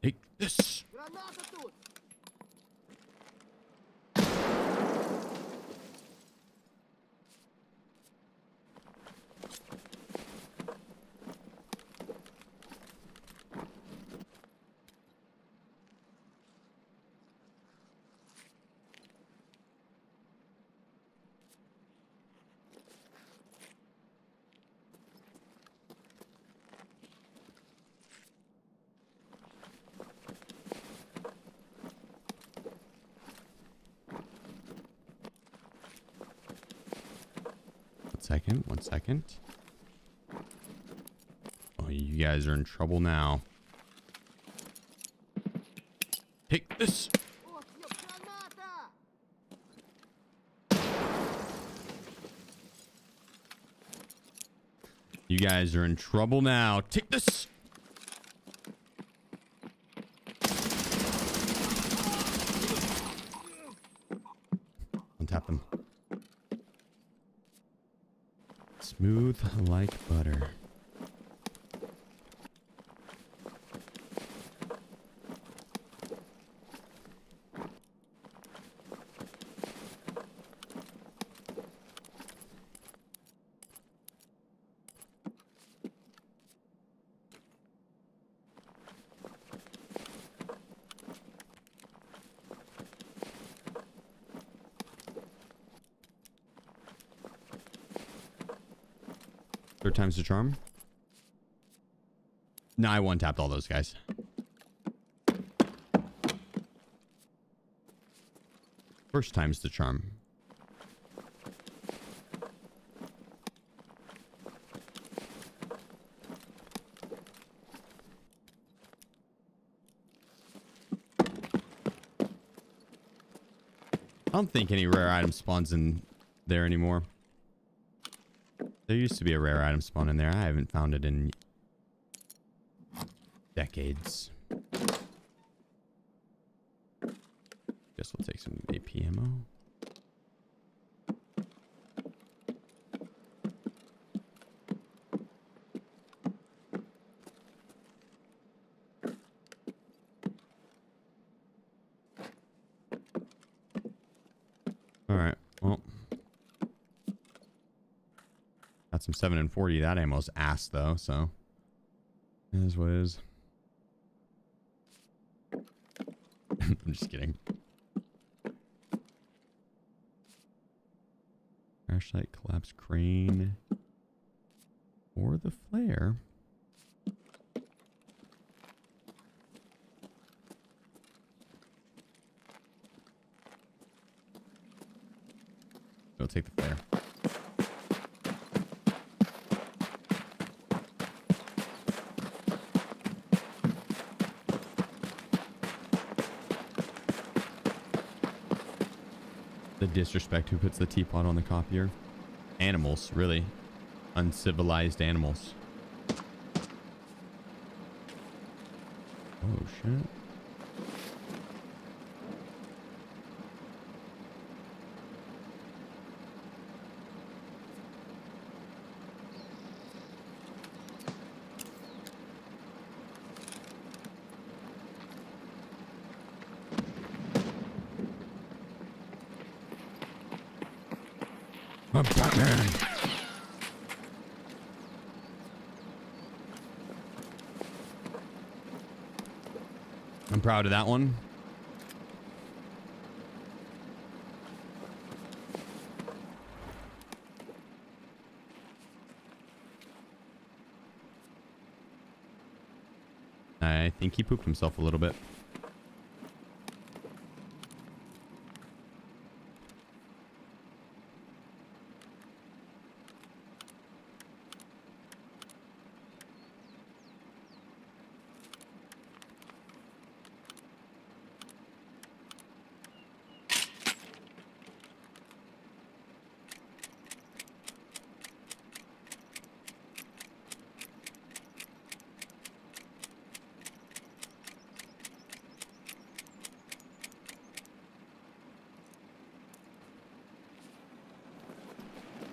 Take this. Граната тут! One second. Oh, you guys are in trouble now. Take this. Ох, ёп, граната! You guys are in trouble now. Take this. Untap them. Smooth like butter. Third time's the charm. No, I one-tapped all those guys. First time's the charm. I don't think any rare item spawns in there anymore. There used to be a rare item spawn in there. I haven't found it in decades. Guess we'll take some AP ammo. All right. Well. Got some 7 and 40. That ammo's ass though, so it is what it is. I'm just kidding. Flashlight, collapse crane, or the flare. Go take the flare. The disrespect who puts the teapot on the copier. Animals, really. Uncivilized animals. Oh, shit. I'm Batman. I'm proud of that one. I think he pooped himself a little bit.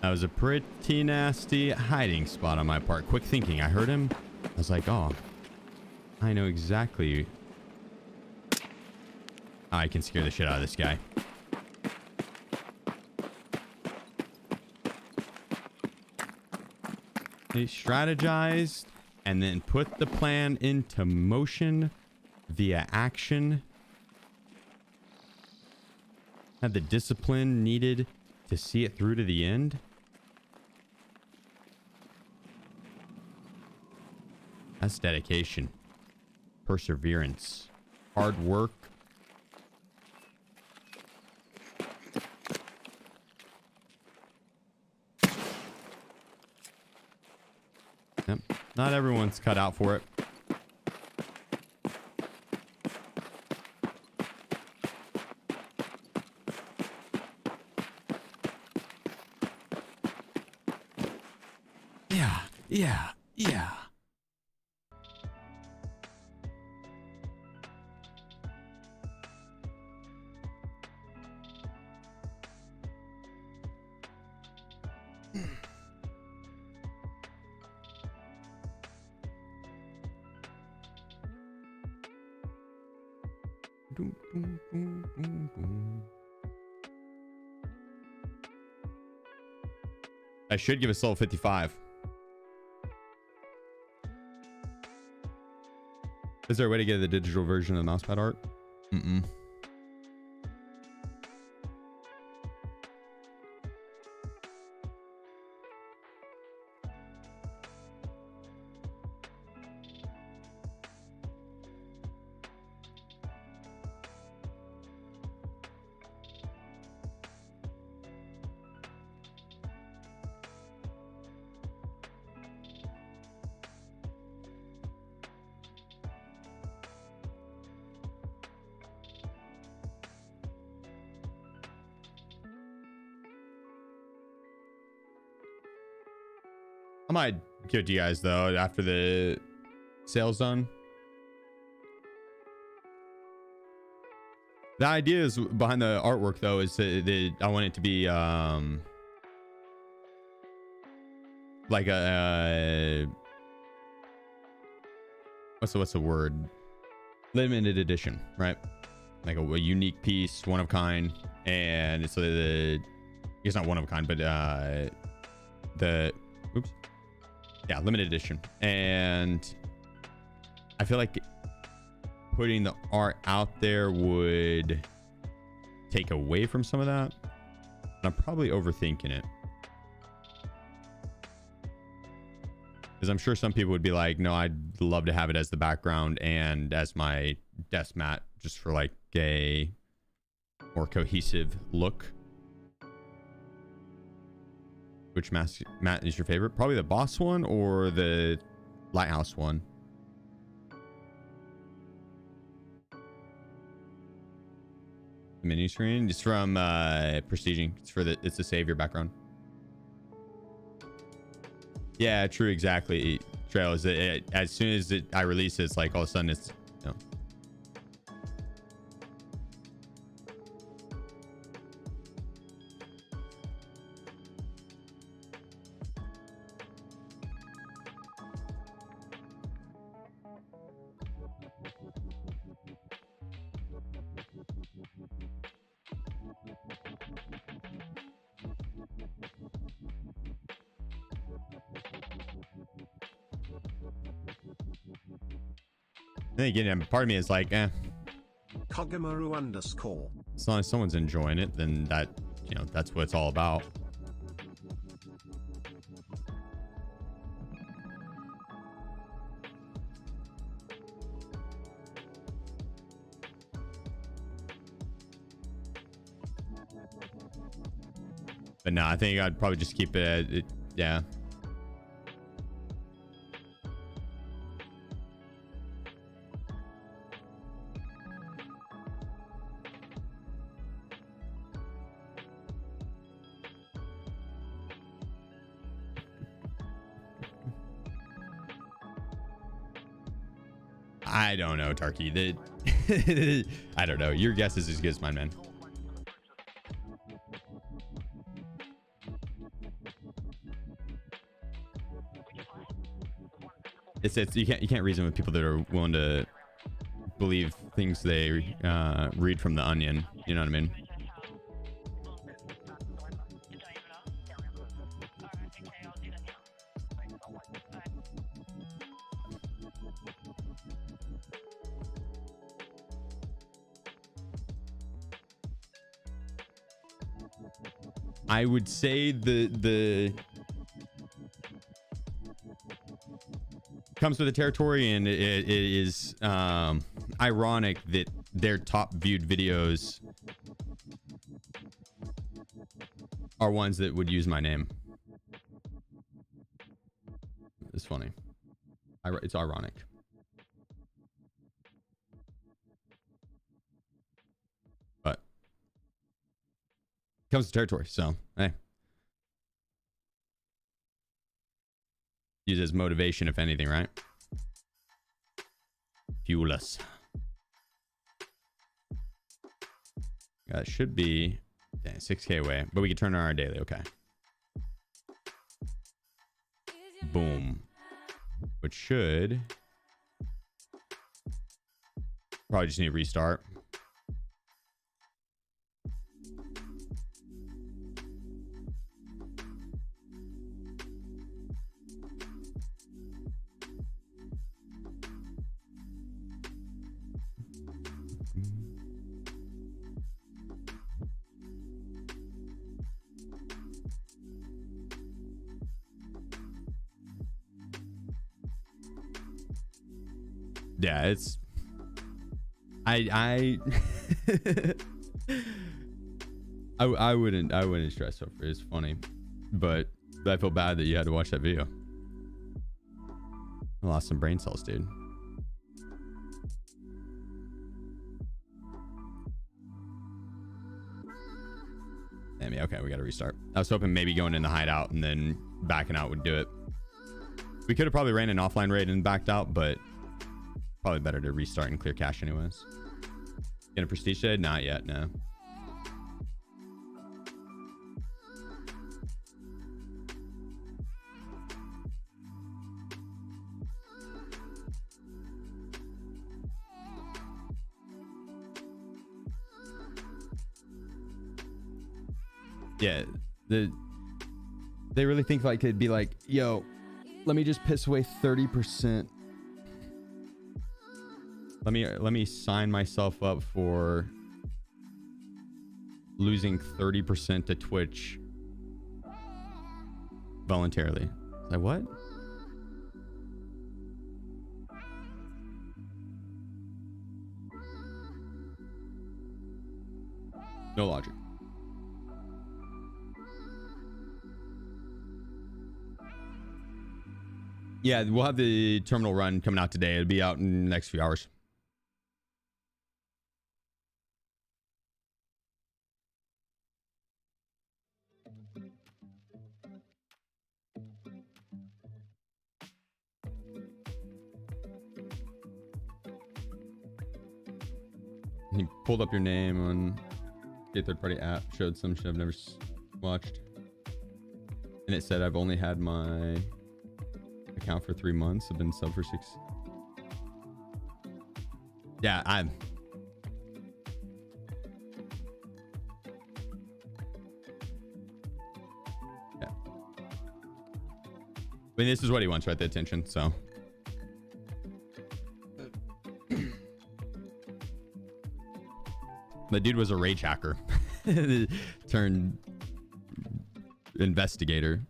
That was a pretty nasty hiding spot on my part. Quick thinking. I heard him. I was like, oh, I know exactly. I can scare the shit out of this guy. They strategized and then put the plan into motion via action. Had the discipline needed to see it through to the end. That's dedication, perseverance, hard work. Yep. Not everyone's cut out for it. Yeah. I should give a soul 55. Is there a way to get the digital version of the mousepad art? Mm-mm. I might give it to you guys though after the sale's done. The idea is behind the artwork though is that I want it to be like a what's the word? Limited edition, right? Like a unique piece, one of a kind, and it's it's not one of a kind, but limited edition. And I feel like putting the art out there would take away from some of that. I'm probably overthinking it. Because I'm sure some people would be like, no, I'd love to have it as the background and as my desk mat, just for like a more cohesive look. Which mat is your favorite? Probably the boss one or the lighthouse one. The mini screen. It's from Prestiging. It's the savior background. Yeah, true, exactly. Trail is as soon as I release it, it's like all of a sudden it's, you know. Then again, part of me is like, Kogamaru _ as long as someone's enjoying it, then that, you know, that's what it's all about. But no, I think I'd probably just keep it, yeah. I don't know, Tarky. I don't know. Your guess is as good as mine, man. It's you can't reason with people that are willing to believe things they read from the Onion. You know what I mean? I would say the comes with the territory, and it is ironic that their top viewed videos are ones that would use my name. It's funny. It's ironic. But comes to territory, so hey. Use as motivation, if anything, right? Fuel us. That should be 6K away, but we can turn on our daily. Okay. Boom. Which should probably just need to restart. Yeah, it's I wouldn't stress over it. It's funny, but I feel bad that you had to watch that video. I lost some brain cells, dude. Damn, yeah, okay, we gotta restart. I was hoping maybe going in the hideout and then backing out would do it. We could have probably ran an offline raid and backed out, but probably better to restart and clear cache anyways. Get a prestige shade? Not yet, no. Yeah, they really think like it'd be like, yo, let me just piss away 30%. Let me sign myself up for losing 30% to Twitch voluntarily. Like what? No logic. Yeah, we'll have the terminal run coming out today. It'll be out in the next few hours. He pulled up your name on a third-party app, showed some shit I've never watched, and it said I've only had my account for 3 months. I've been sub for 6. Yeah, I'm. Yeah. I mean, this is what he wants, right? The attention. So. The dude was a rage hacker turned investigator.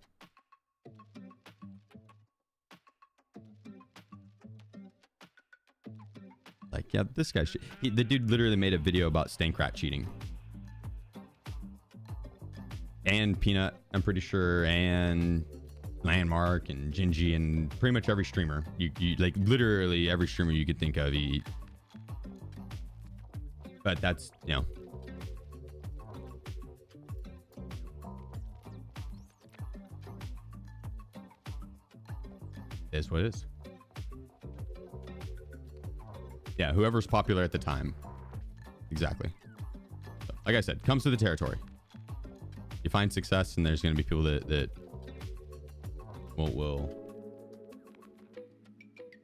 Like, yeah, this guy the dude literally made a video about Stankrat cheating. And Peanut, I'm pretty sure, and Landmark and Gingy and pretty much every streamer. You like literally every streamer you could think of. But that's, you know. It is what it is. Yeah, whoever's popular at the time. Exactly. So, like I said, comes to the territory. You find success, and there's going to be people that will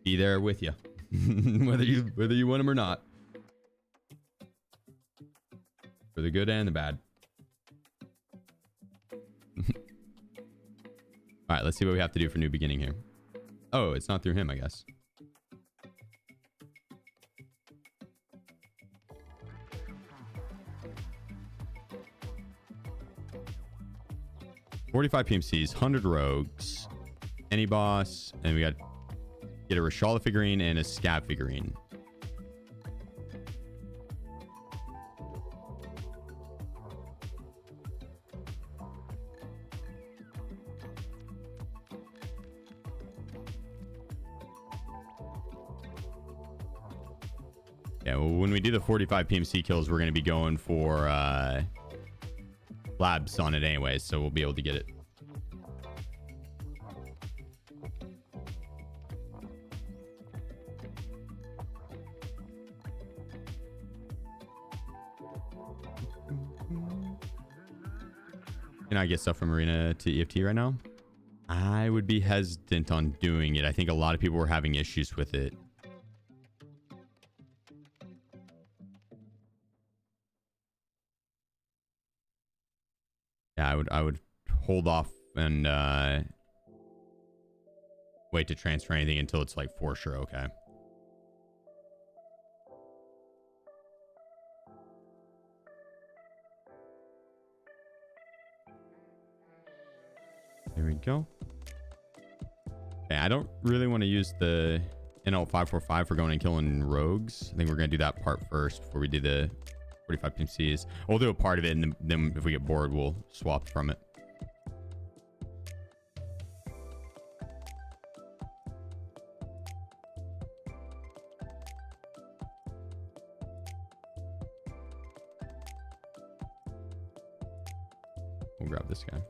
be there with you, whether you want them or not. For the good and the bad. All right, let's see what we have to do for new beginning here. Oh, it's not through him, I guess. $45 PMCs, 100 rogues, any boss, and we got get a Rashala figurine and a Scab figurine. Yeah, well, when we do the 45 PMC kills, we're going to be going for labs on it anyways, so we'll be able to get it. Can I get stuff from Arena to EFT right now? I would be hesitant on doing it. I think a lot of people were having issues with it. Yeah, I would hold off and wait to transfer anything until it's like for sure okay. There we go. Okay, I don't really want to use the NL545 for going and killing rogues. I think we're going to do that part first before we do the 45 PMCs. We'll do a part of it, and then if we get bored, we'll swap from it. We'll grab this guy.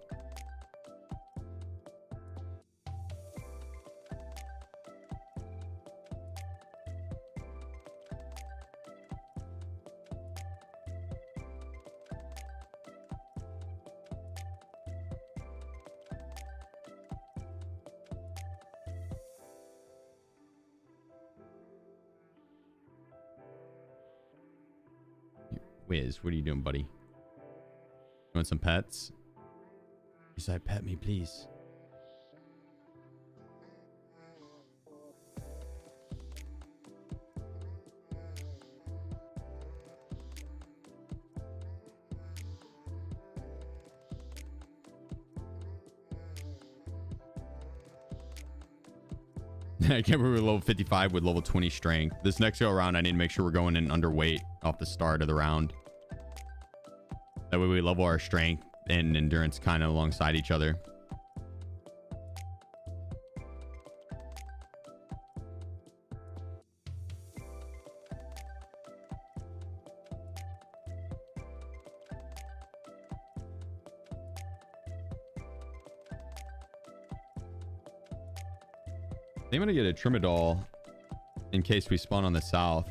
Wiz, what are you doing, buddy? You want some pets? You said, pet me, please. I can't remember level 55 with level 20 strength. This next go around, I need to make sure we're going in underweight off the start of the round. That way we level our strength and endurance kind of alongside each other. I'm gonna get a Trimadol in case we spawn on the south.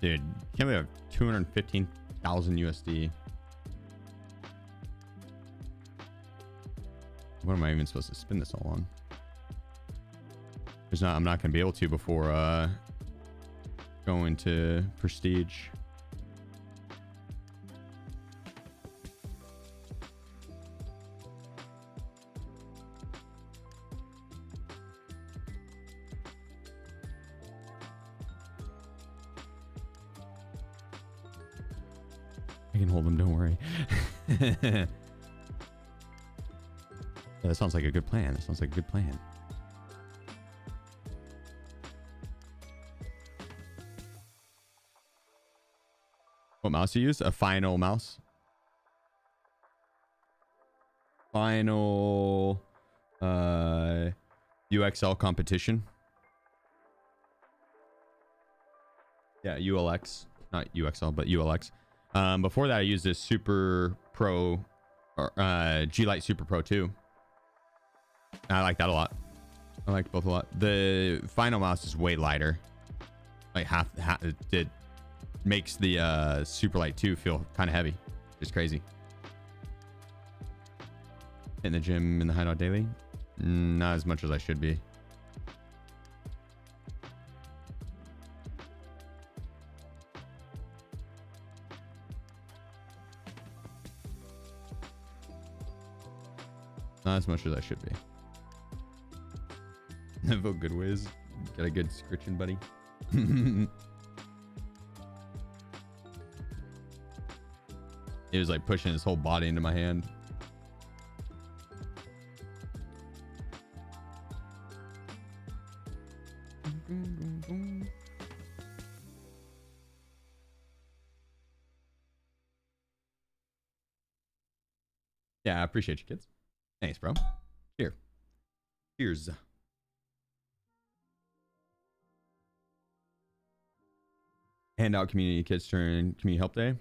Dude, can't we have 215,000 USD? What am I even supposed to spin this all on? I'm not gonna be able to before going to prestige. I can hold them, don't worry. Yeah, that sounds like a good plan. That sounds like a good plan. What mouse you use? A final mouse? Final UXL competition. Yeah, ULX. Not UXL, but ULX. Before that, I used this Super Pro, or G-Lite Super Pro 2. I like that a lot. I like both a lot. The final mouse is way lighter. Like half it makes the Super Light 2 feel kind of heavy. Just crazy. In the gym in the hideout daily? Not as much as I should be. Not as much as I should be. Vote good whiz. Got a good scritching, buddy. He was like pushing his whole body into my hand. Yeah, I appreciate you, kids. Thanks, bro. Here. Cheers. Hand out community kids during community help day.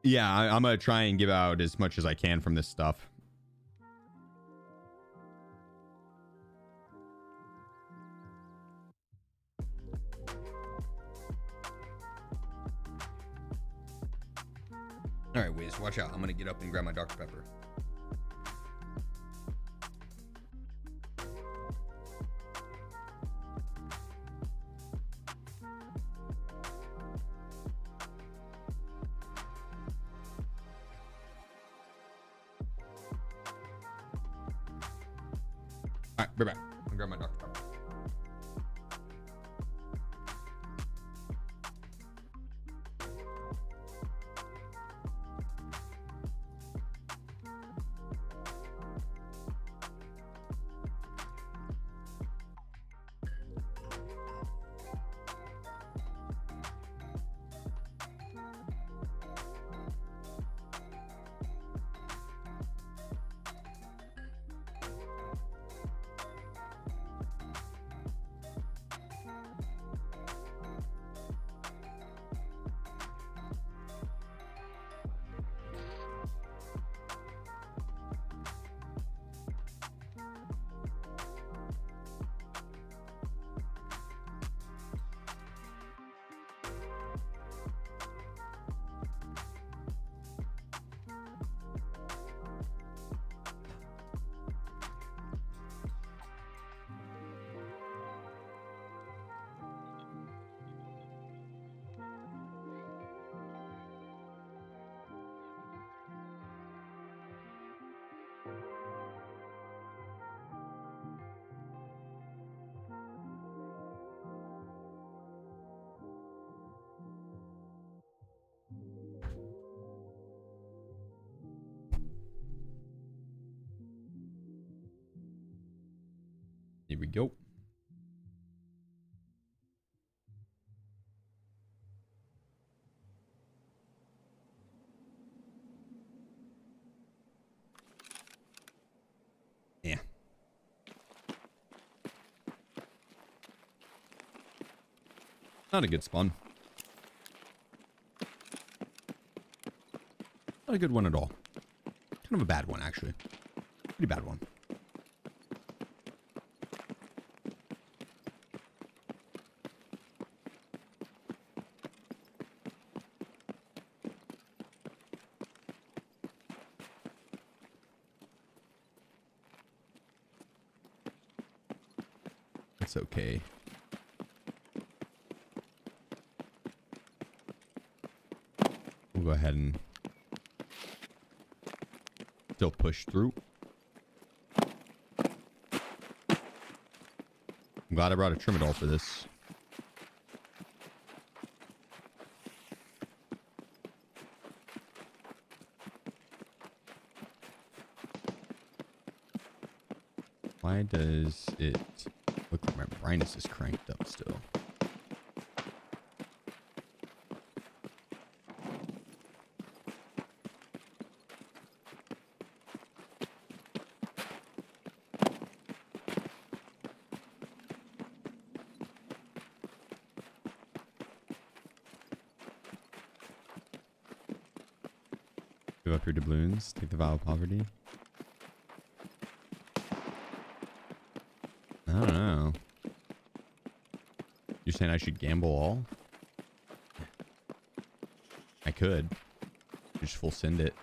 Yeah, I'm gonna try and give out as much as I can from this stuff. All right, Wiz, watch out. I'm gonna get up and grab my Dr. Pepper. All right, be back. I'll grab my Dr. Pepper. Here we go. Yeah. Not a good spawn. Not a good one at all. Kind of a bad one, actually. Pretty bad one. It's okay. We'll go ahead and still push through. I'm glad I brought a Trimadol for this. Why does it look like my brightness is cranked up still? Give up your doubloons. Take the vow of poverty. I don't know. You're saying I should gamble all? I could. Just full send it.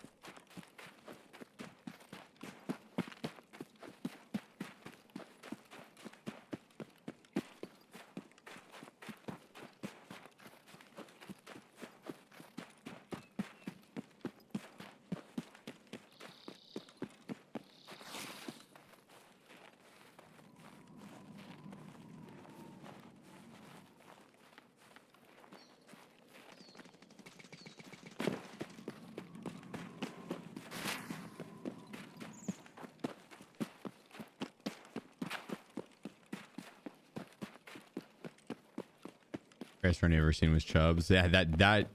Best run I ever seen was Chubbs. Yeah, that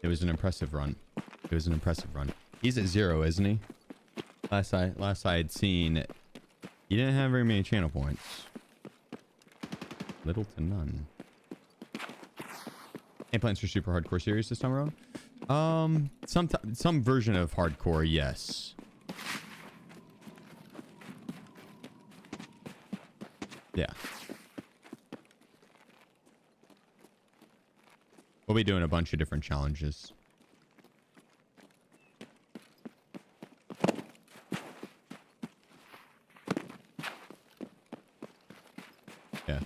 it was an impressive run. It was an impressive run. He's at 0, isn't he? Last I had seen, he didn't have very many channel points. Little to none. Any plans for super hardcore series this time around? Some version of hardcore, yes. Yeah. We'll be doing a bunch of different challenges. Yeah.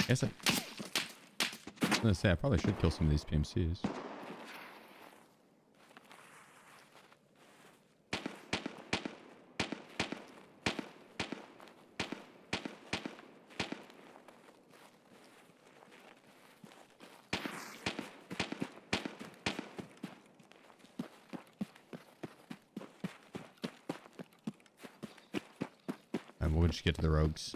I was gonna say I probably should kill some of these PMCs. And we'll just get to the rogues.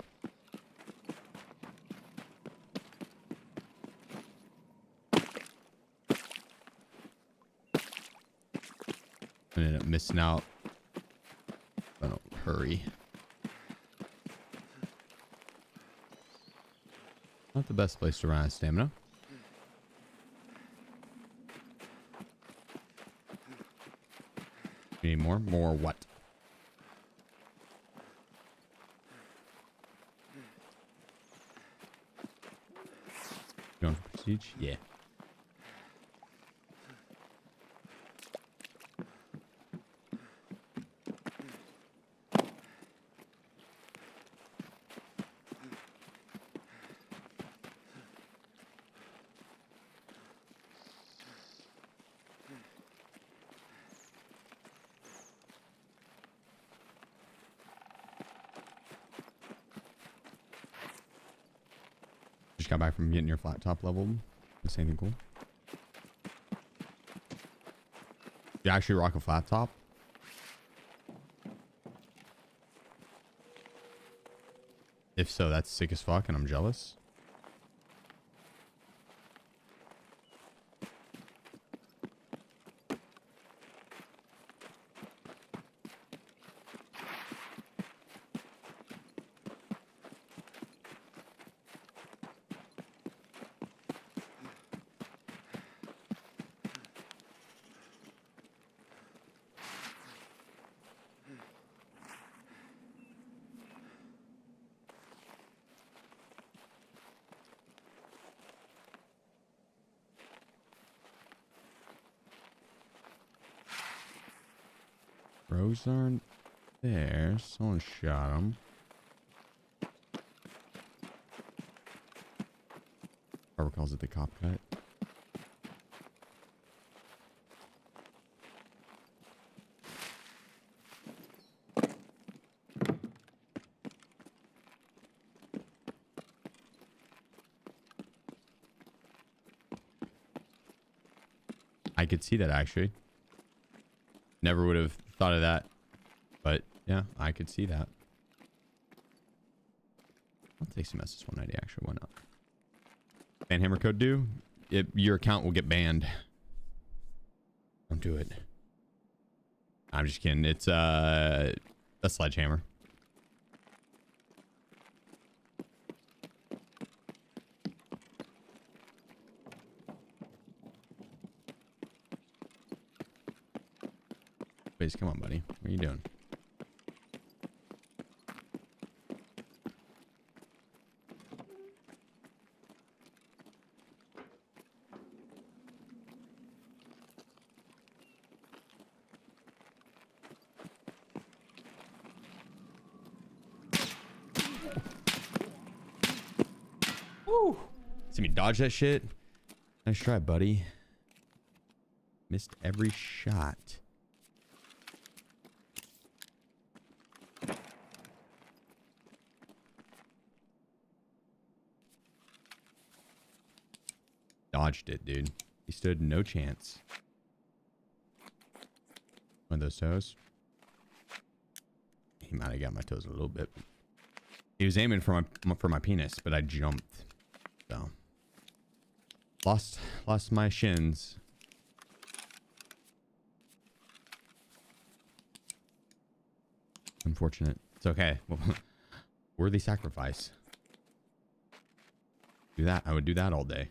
I ended up missing out. I don't hurry. Not the best place to run out of stamina. You need more? More what? Going for prestige? Yeah. Just got back from getting your flat top leveled. This anything cool? You actually rock a flat top? If so, that's sick as fuck and I'm jealous. Rogues aren't there. Someone shot him. Whoever calls it the cop cut. I could see that actually. Never would have thought of that. But yeah, I could see that. I'll take some SS190 actually. Why not? Ban hammer code do? Your account will get banned. Don't do it. I'm just kidding. It's a sledgehammer. Please, come on, buddy. What are you doing? Woo! See me dodge that shit? Nice try, buddy. Missed every shot. Dodged it, dude. He stood no chance. One of those toes. He might have got my toes a little bit. He was aiming for my penis, but I jumped. So lost my shins. Unfortunate. It's okay. Well, worthy sacrifice. Do that. I would do that all day.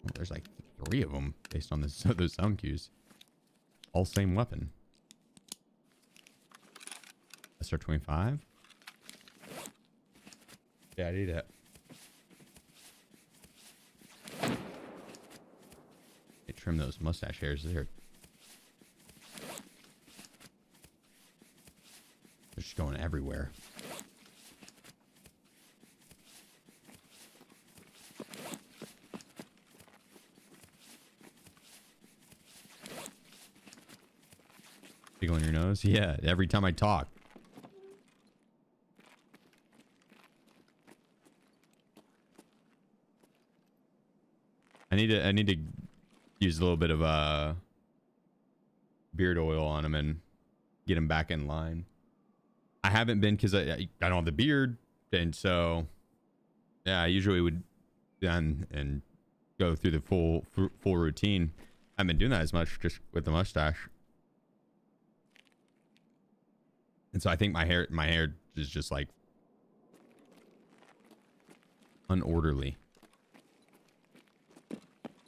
Well, there's like 3 of them based on this, those sound cues. All same weapon. SR25. Yeah, I need that. Hey, trim those mustache hairs there. They're just going everywhere. Tickling your nose? Yeah, every time I talk. I need to use a little bit of beard oil on him and get him back in line. I haven't been because I don't have the beard, and so yeah, I usually would then and go through the full routine. I haven't been doing that as much just with the mustache. And so I think my hair is just like unorderly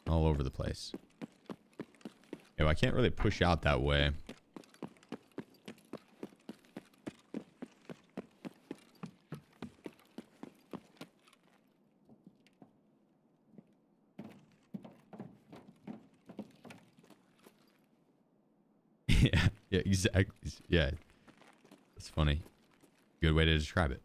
all over the place. Yo, I can't really push out that way. Yeah, exactly. Yeah. It's funny. Good way to describe it.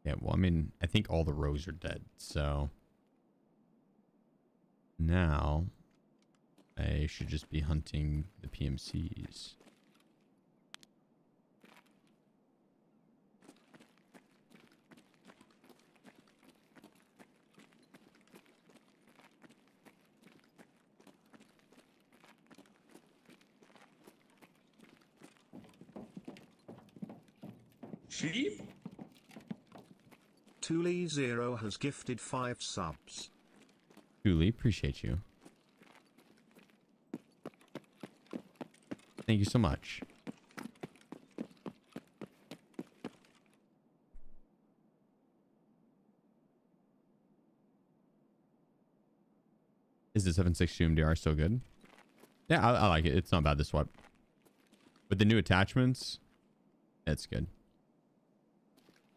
Yeah, well, I mean, I think all the rogues are dead, so now I should just be hunting the PMCs. Sheep? Thule0 has gifted 5 subs. Julie, appreciate you. Thank you so much. Is the 7.6 MDR still good? Yeah, I like it. It's not bad to swap. With the new attachments, it's good.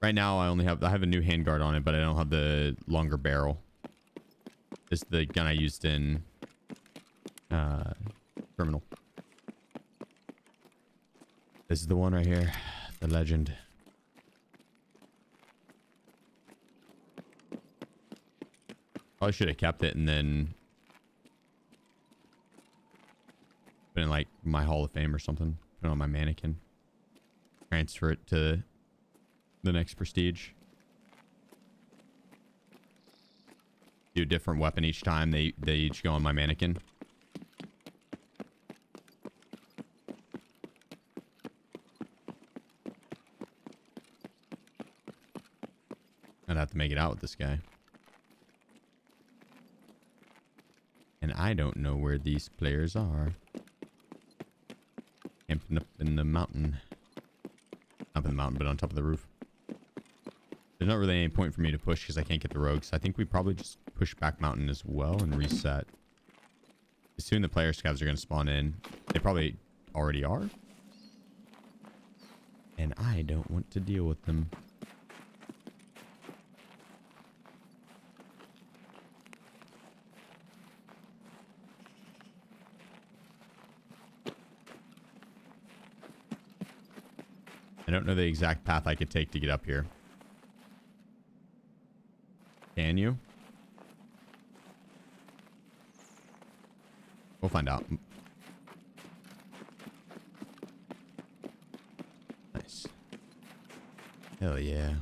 Right now, I have a new handguard on it, but I don't have the longer barrel. This is the gun I used in Terminal. This is the one right here, the legend. Probably should have kept it and then put it in like my Hall of Fame or something. Put it on my mannequin. Transfer it to the next prestige. Do a different weapon each time. They each go on my mannequin. I'd have to make it out with this guy. And I don't know where these players are. Camping up in the mountain. Up in the mountain, but on top of the roof. There's not really any point for me to push because I can't get the rogues. I think we probably just push back mountain as well and reset. As soon the player scavs are going to spawn in. They probably already are. And I don't want to deal with them. I don't know the exact path I could take to get up here. Can you? We'll find out. Nice. Hell yeah.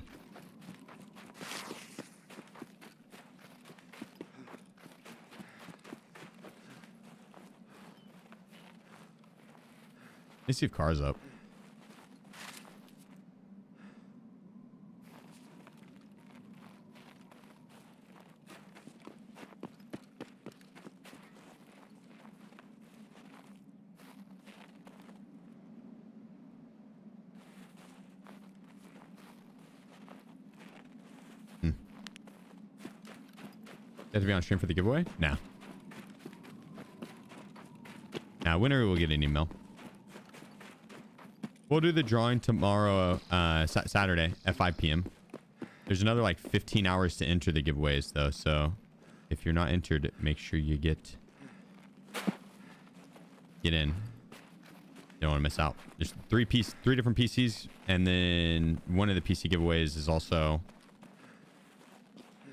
Let's see if car's up. Have to be on stream for the giveaway? Nah. Nah, winner will get an email. We'll do the drawing tomorrow, Saturday at 5 p.m. There's another like 15 hours to enter the giveaways though, so if you're not entered, make sure you get in. Don't want to miss out. There's three different PCs, and then one of the PC giveaways is also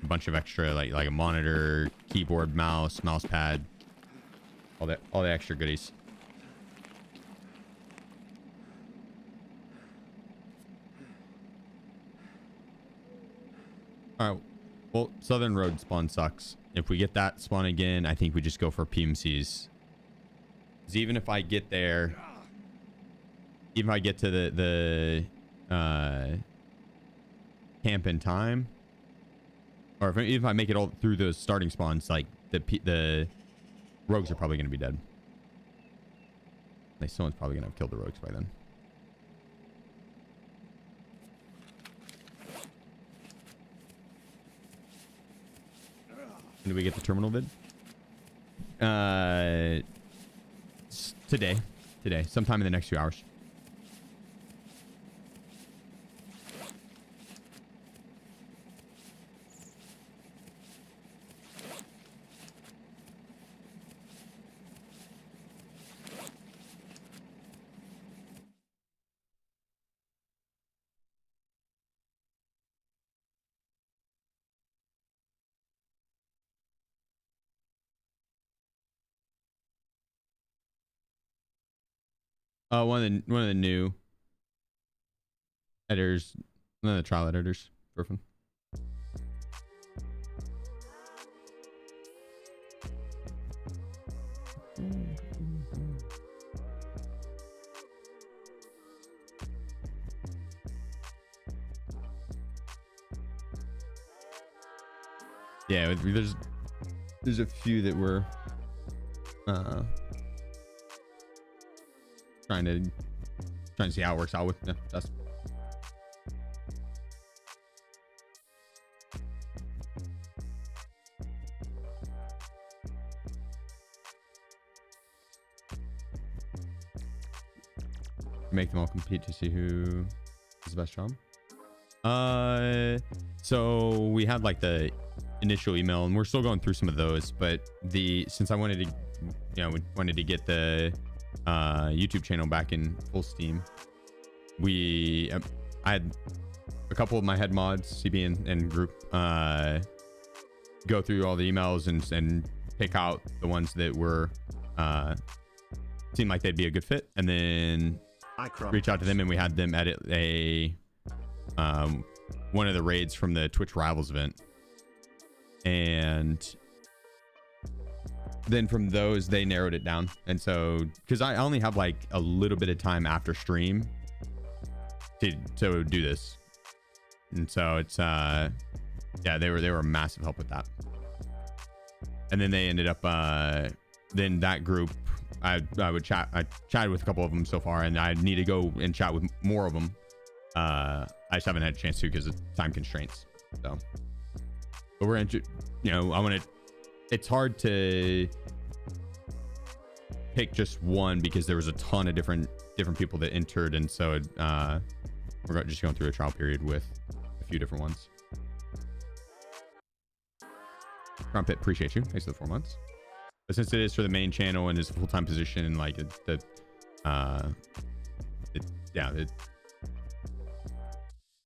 a bunch of extra like a monitor, keyboard, mouse pad, all the extra goodies. All right. Well, Southern Road spawn sucks. If we get that spawn again, I think we just go for PMCs. Because even if I get there, even if I get to the camp in time, or even if I make it all through those starting spawns, like the rogues are probably going to be dead. Like someone's probably going to have killed the rogues by then. When do we get the terminal vid? Today, sometime in the next few hours. One of the new editors, one of the trial editors. Perfect. Yeah, there's a few that we're trying to see how it works out with. Yeah, that's make them all compete to see who is the best job. So we had like the initial email, and we're still going through some of those, but since I wanted to get the YouTube channel back in full steam, I had a couple of my head mods, CB and group, go through all the emails and pick out the ones that were seemed like they'd be a good fit, and then reach out to them, and we had them edit one of the raids from the Twitch Rivals event. And then from those, they narrowed it down. And so, because I only have like a little bit of time after stream to do this, and so it's yeah, they were a massive help with that. And then they ended up then that group, I chatted with a couple of them so far, and I need to go and chat with more of them. I just haven't had a chance to because of time constraints. So, but we're into, it's hard to pick just one because there was a ton of different people that entered, and so we're just going through a trial period with a few different ones. Crumpet, appreciate you. Thanks for the 4 months. But since it is for the main channel and is a full-time position, and like it's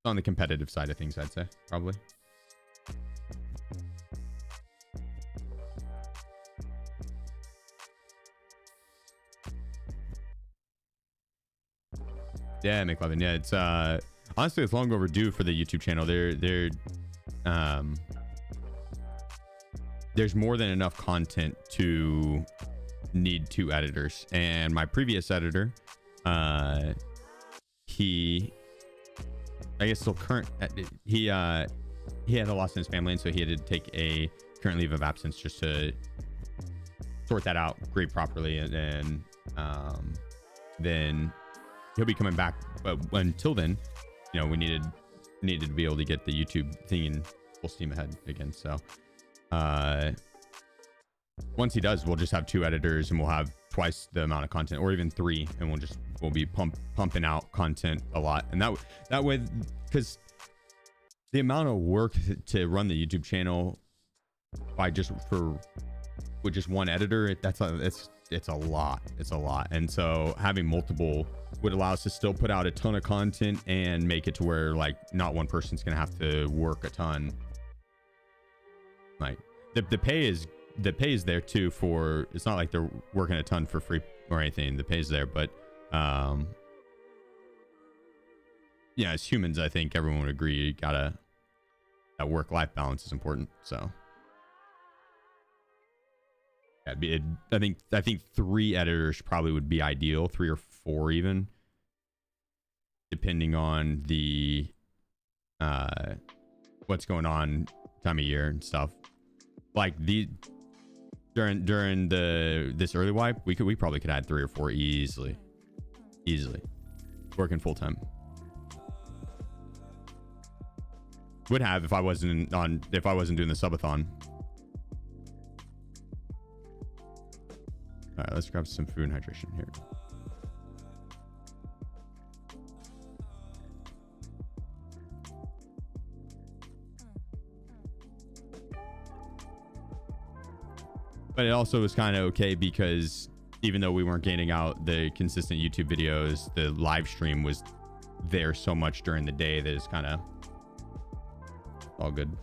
on the competitive side of things, I'd say probably. Yeah, McLevin. Yeah, it's honestly, it's long overdue for the YouTube channel. There's more than enough content to need 2 editors, and my previous editor, he, I guess still current, he had a loss in his family, and so he had to take a current leave of absence just to sort that out, grade properly, and then he'll be coming back. But until then, we needed to be able to get the YouTube thing in full steam ahead again. So once he does, we'll just have 2 editors, and we'll have twice the amount of content, or even 3, and we'll be pumping out content a lot. And that way, because the amount of work to run the YouTube channel with just one editor, it's a lot. And so having multiple would allow us to still put out a ton of content and make it to where like not one person's gonna have to work a ton. Like the pay is there too, for it's not like they're working a ton for free or anything. The pay's there, but yeah, as humans, I think everyone would agree that work-life balance is important. So yeah, I think 3 editors probably would be ideal, 3 or 4 even, depending on the what's going on time of year and stuff. Like during this early wipe, we probably could add 3 or 4 easily working full time. Would have if I wasn't doing the subathon. All right, let's grab some food and hydration here. But it also was kind of okay because even though we weren't gaining out the consistent YouTube videos, the live stream was there so much during the day that it's kind of all good.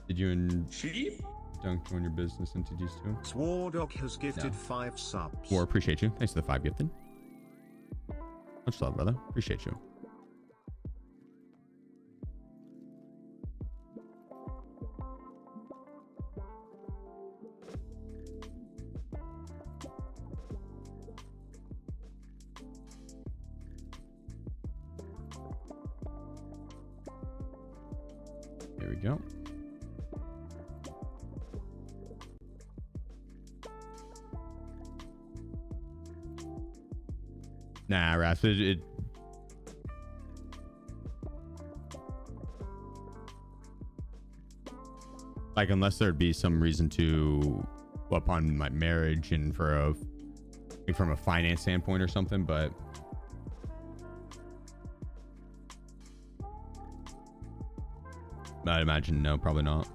Did you and Sheep Dunk join your business entities too? Swardog has gifted 5 subs. War, appreciate you. Thanks for the 5 gifted. Much love, brother. Appreciate you. Here we go. Nah, Rasp, like, unless there'd be some reason to, upon my marriage and for a, like, from a finance standpoint or something, but I'd imagine no, probably not.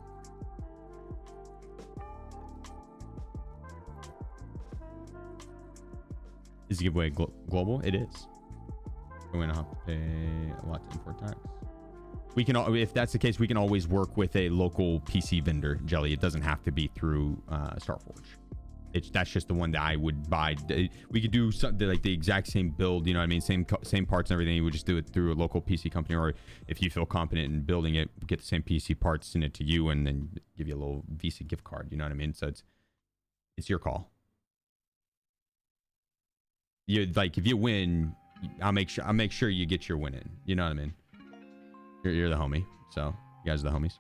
Is the giveaway global? It is. We're gonna have to pay a lot to import tax. We can, if that's the case, we can always work with a local PC vendor, Jelly. It doesn't have to be through Starforge. That's just the one that I would buy. We could do something like the exact same build, you know what I mean? Same parts and everything. You would just do it through a local PC company, or if you feel confident in building it, get the same PC parts, send it to you, and then give you a little Visa gift card. You know what I mean? So it's your call. You like, if you win, I'll make sure you get your win in. You know what I mean? You're the homie, so you guys are the homies.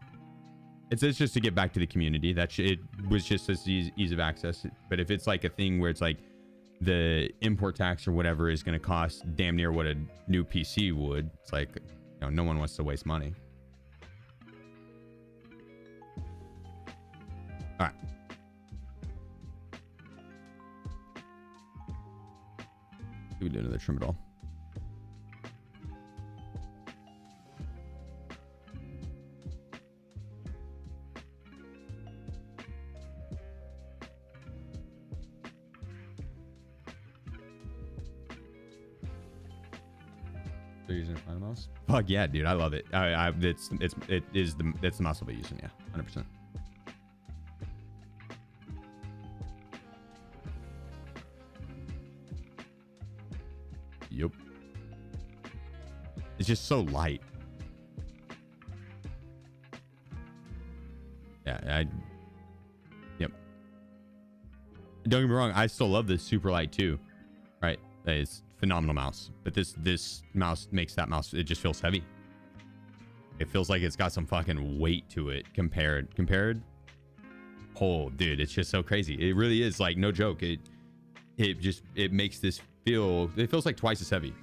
It's just to get back to the community. It was just as ease of access. But if it's like a thing where it's like the import tax or whatever is going to cost damn near what a new PC would, it's like, you know, no one wants to waste money. All right. We do another trim it all. They're using a final mouse. Fuck yeah, dude, I love it. That's the mouse I'll be using. Yeah, 100%. Yep. It's just so light. Yeah, yep. Don't get me wrong, I still love this super light too. Right? It's phenomenal mouse. But this mouse makes that mouse, it just feels heavy. It feels like it's got some fucking weight to it compared. Oh, dude, it's just so crazy. It really is, like, no joke. It makes this feel, it feels like twice as heavy.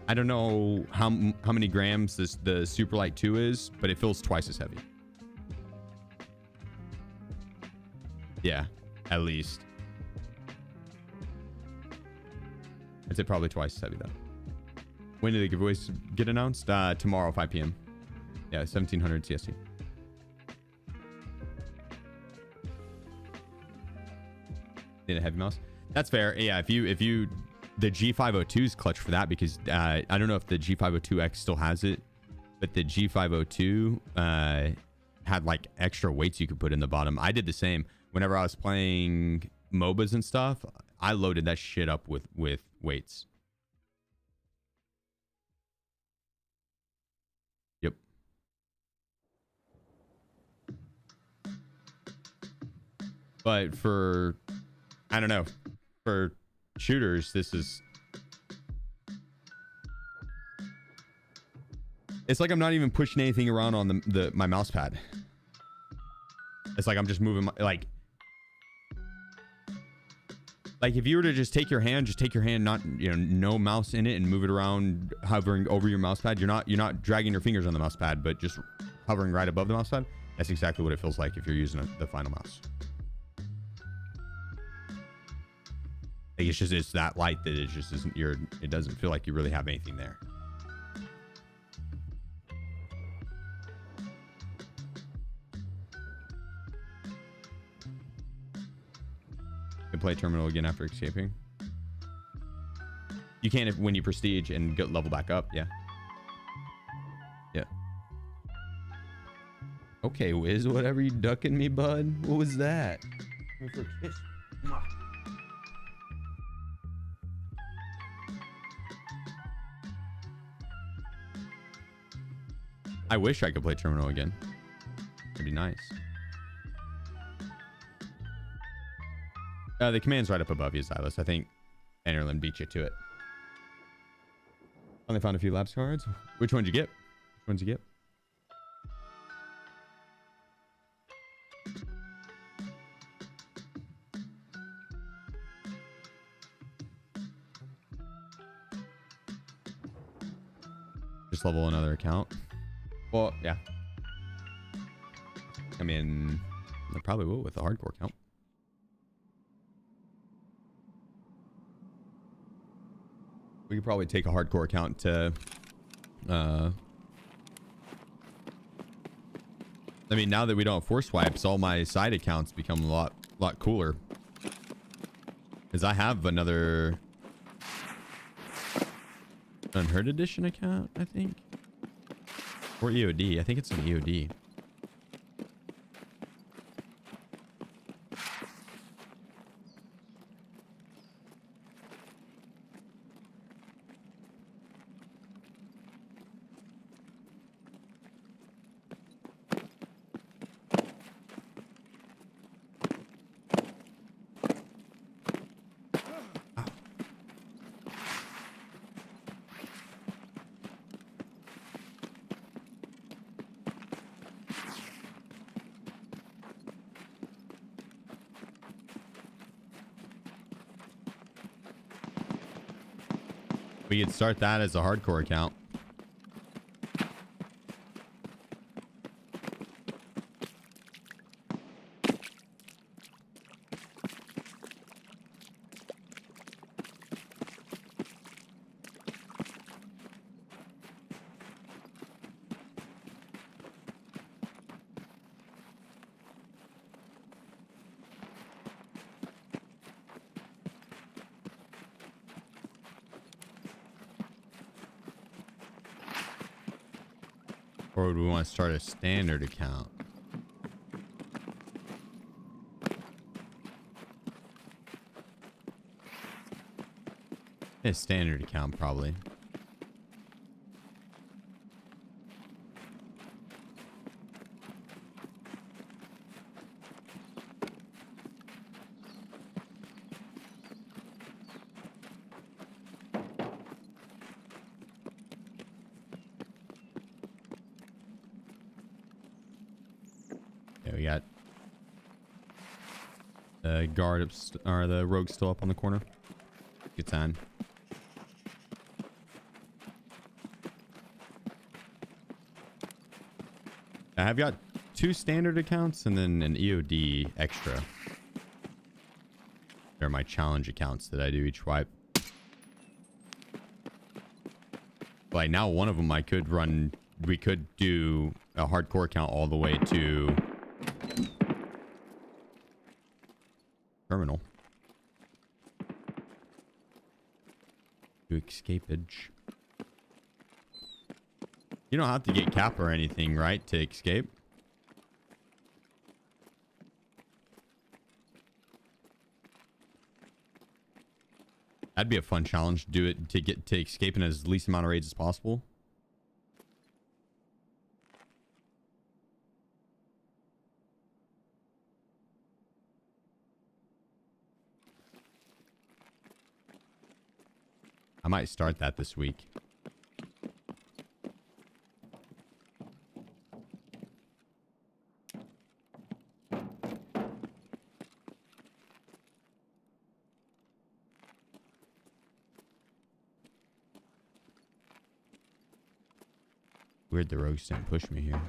I don't know how many grams the super light 2 is, but it feels twice as heavy. Yeah, at least. I'd say probably twice as heavy though. When do the giveaways get announced? Tomorrow, 5 p.m. Yeah, 1700 CST. Need a heavy mouse? That's fair. Yeah, if you the G502 is clutch for that, because I don't know if the G502X still has it, but the G502 had like extra weights you could put in the bottom. I did the same whenever I was playing MOBAs and stuff. I loaded that shit up with weights. Yep. But for, I don't know, for shooters, this is, it's like I'm not even pushing anything around on my mouse pad. It's like I'm just moving my, like if you were to just take your hand, not, you know, no mouse in it, and move it around, hovering over your mouse pad. You're not dragging your fingers on the mouse pad, but just hovering right above the mouse pad. That's exactly what it feels like if you're using the final mouse. Like it's that light that it just isn't it doesn't feel like you really have anything there. You can play terminal again after escaping. You can when you prestige and get level back up. Yeah. Yeah. Okay, Wiz, whatever, you ducking me, bud? What was that? For a kiss. I wish I could play Terminal again. It'd be nice. The command's right up above you, Silas. I think Enderlin beat you to it. Finally found a few labs cards. Which one'd you get? Which one'd you get? Just level another account. Well, yeah. I mean, I probably will with the hardcore account. We could probably take a hardcore account to I mean, now that we don't have force wipes, all my side accounts become a lot cooler. Because I have another Unheard Edition account, I think. Or EOD. I think it's an EOD. We could start that as a hardcore account. Or would we want to start a standard account? A standard account, probably. We got the guard up, or the rogue still up on the corner. Good time. I've got 2 standard accounts and then an EOD extra. They're my challenge accounts that I do each wipe. Like now, one of them I could run. We could do a hardcore account all the way to terminal. To escapage. You don't have to get cap or anything, right, to escape? That'd be a fun challenge to do it, to get to escape in as least amount of raids as possible. I might start that this week. Weird the rogues didn't push me here.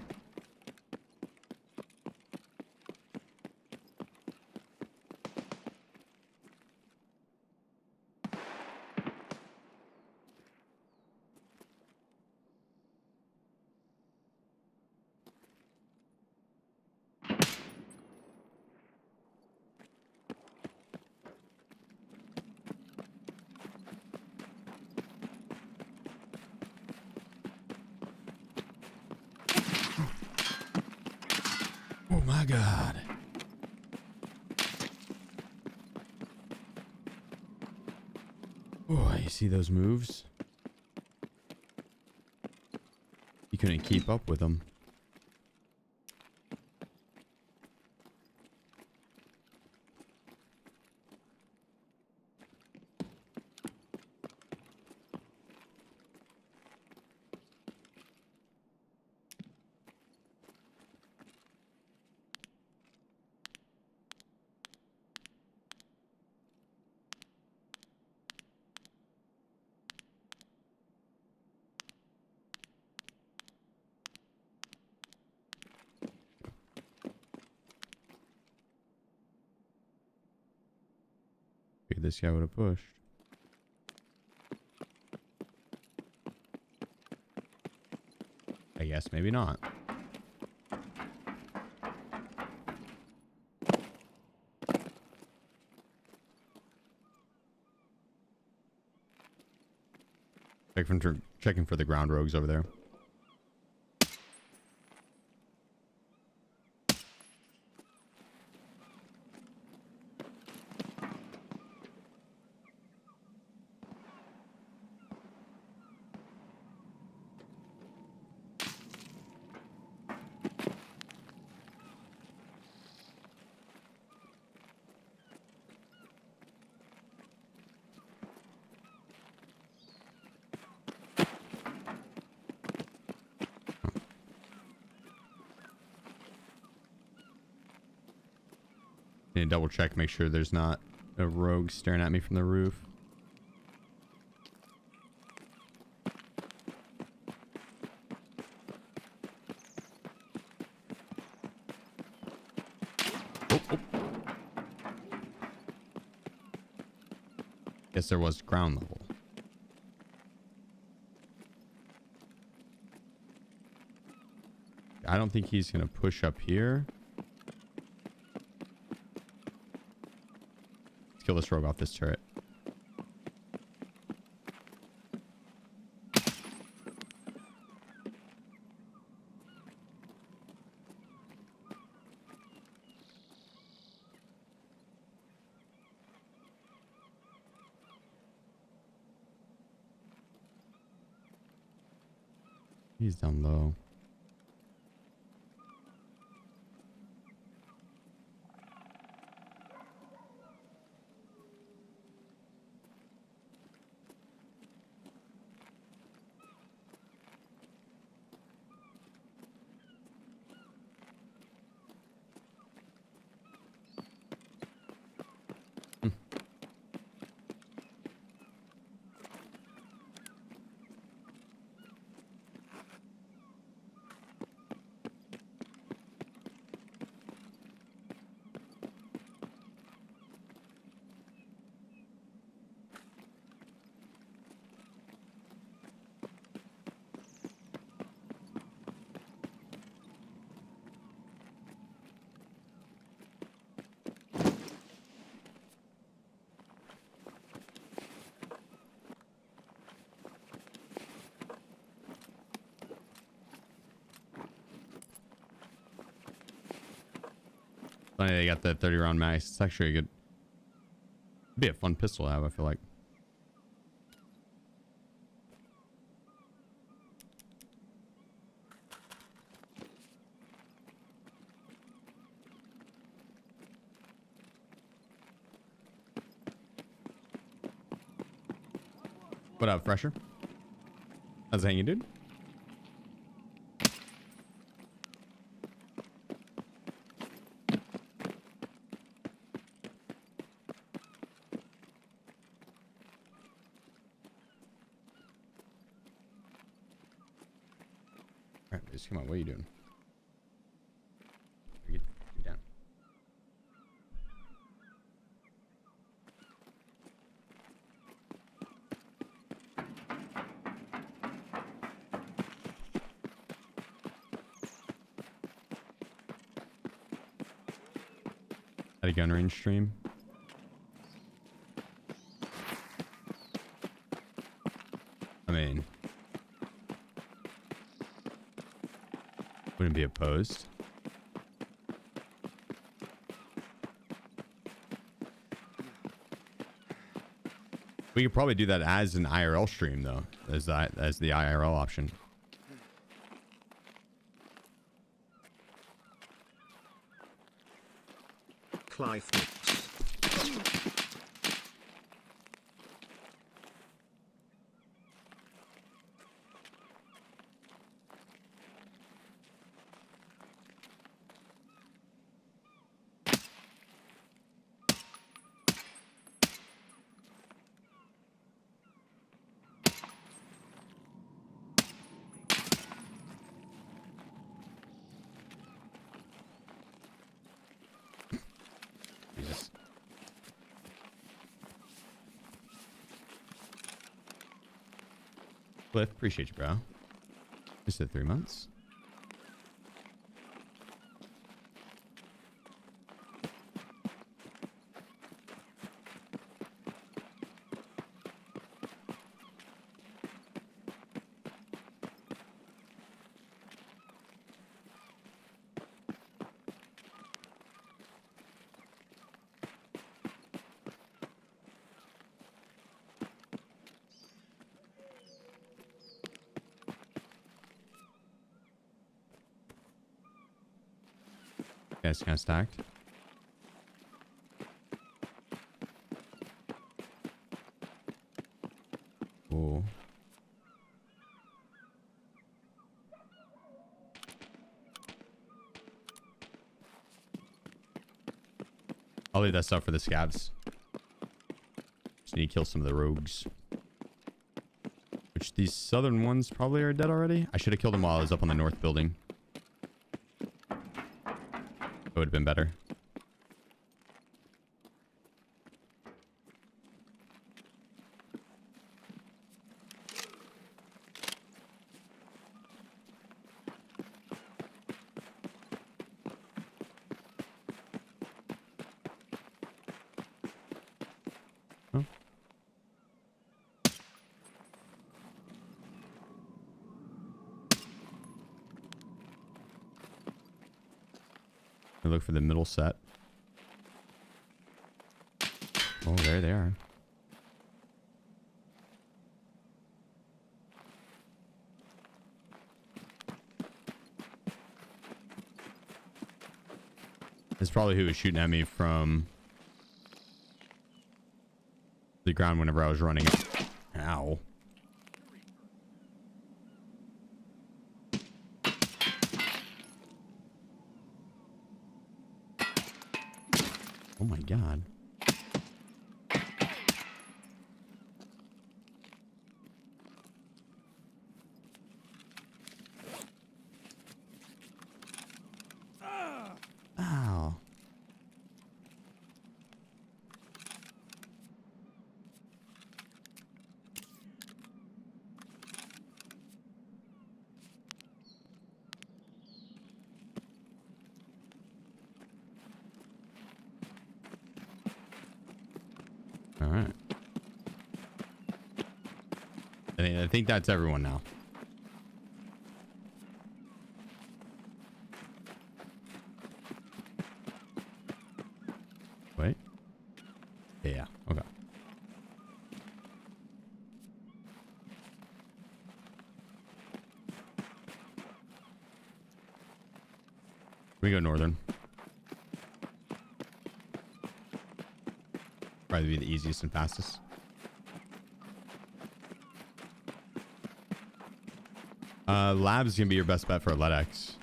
Oh my God. Oh, you see those moves? You couldn't keep up with him. This guy would have pushed. I guess maybe not. Checking for the ground rogues over there. Need to double check, make sure there's not a rogue staring at me from the roof. Oh, oh. Guess there was ground level. I don't think he's gonna push up here. Kill this rogue off this turret. He's down low. Funny they got that 30 round mag. It's actually a good, be a fun pistol to have, I feel like. What up, Fresher? How's it hanging, dude? Alright, just come on. What are you doing? Get down. At a gun range stream. I mean, wouldn't be opposed. We could probably do that as an IRL stream though, as the IRL option. life mix. Jesus. Cliff, appreciate you, bro. Just the 3 months. Yeah, it's kind of stacked. Cool. I'll leave that stuff for the scavs. Just need to kill some of the rogues. Which these southern ones probably are dead already. I should have killed them while I was up on the north building. It would have been better. Oh. I look for the middle set. Oh, there they are. That's probably who was shooting at me from the ground whenever I was running. Ow. Oh my god. Ow. All right. I think that's everyone now. Wait. Yeah. Okay. We go northern. Probably be the easiest and fastest. Lab's gonna be your best bet for a LEDX.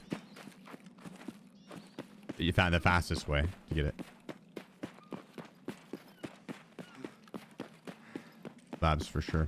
You found the fastest way to get it. Labs for sure.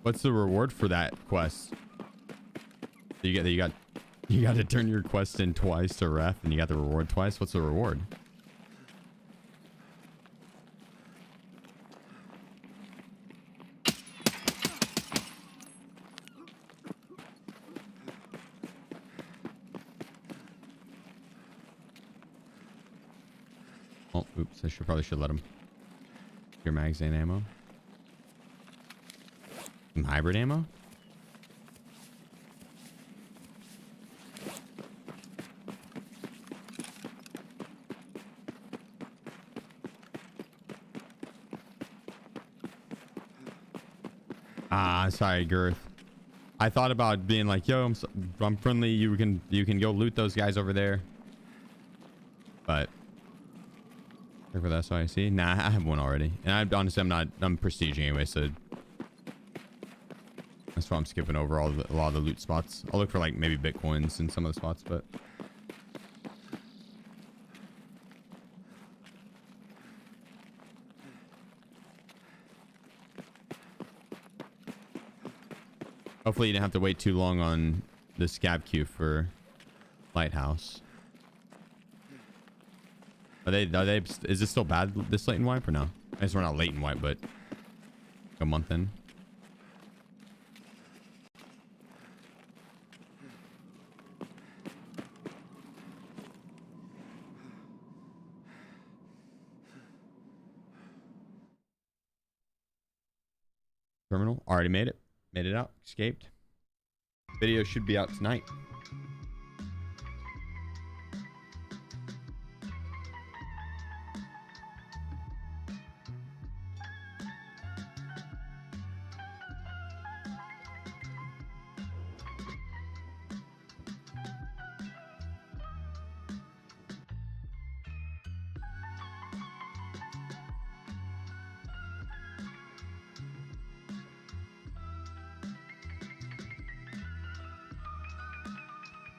What's the reward for that quest? You got to turn your quest in twice to ref, and you got the reward twice. What's the reward? Oh, oops! I probably should let him. Your magazine ammo. Some hybrid ammo? Ah, sorry, Girth. I thought about being like, yo, I'm friendly. You can go loot those guys over there. But for that, so I see. Nah, I have one already, and honestly, I'm prestige anyway, so that's why I'm skipping over a lot of the loot spots. I'll look for like maybe bitcoins in some of the spots, but hopefully you didn't have to wait too long on the scab queue for Lighthouse. Are they, is this still bad, this late and wipe, or no? I guess we're not late and wipe, but a month in. Terminal, already made it out, escaped. Video should be out tonight.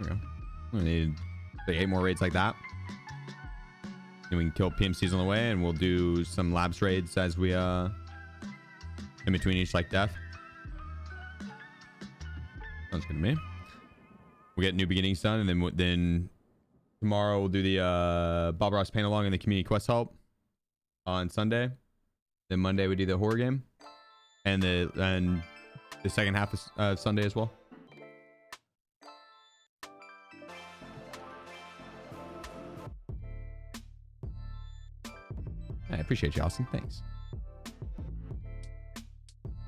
There we go. We need like 8 more raids like that. Then we can kill PMCs on the way, and we'll do some labs raids as we in between each like death. Sounds good to me. We'll get new beginnings done, and then tomorrow we'll do the Bob Ross paint along and the community quest help on Sunday. Then Monday we do the horror game, and the second half of Sunday as well. I appreciate you, Austin. Thanks.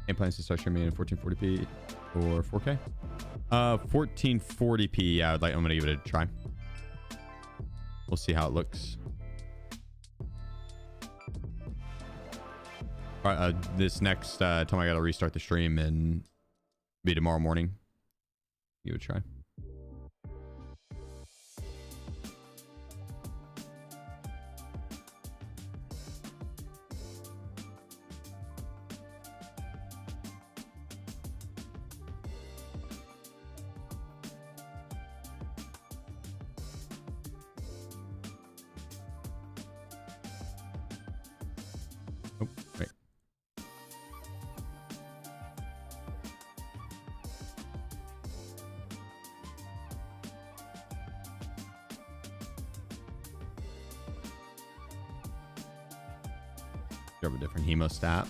Any plans to start streaming in 1440p or 4K? 1440p. Yeah, I'm gonna give it a try. We'll see how it looks. All right, this next time I gotta restart the stream and be tomorrow morning. Give it a try. Oh, wait. Grab a different hemostat.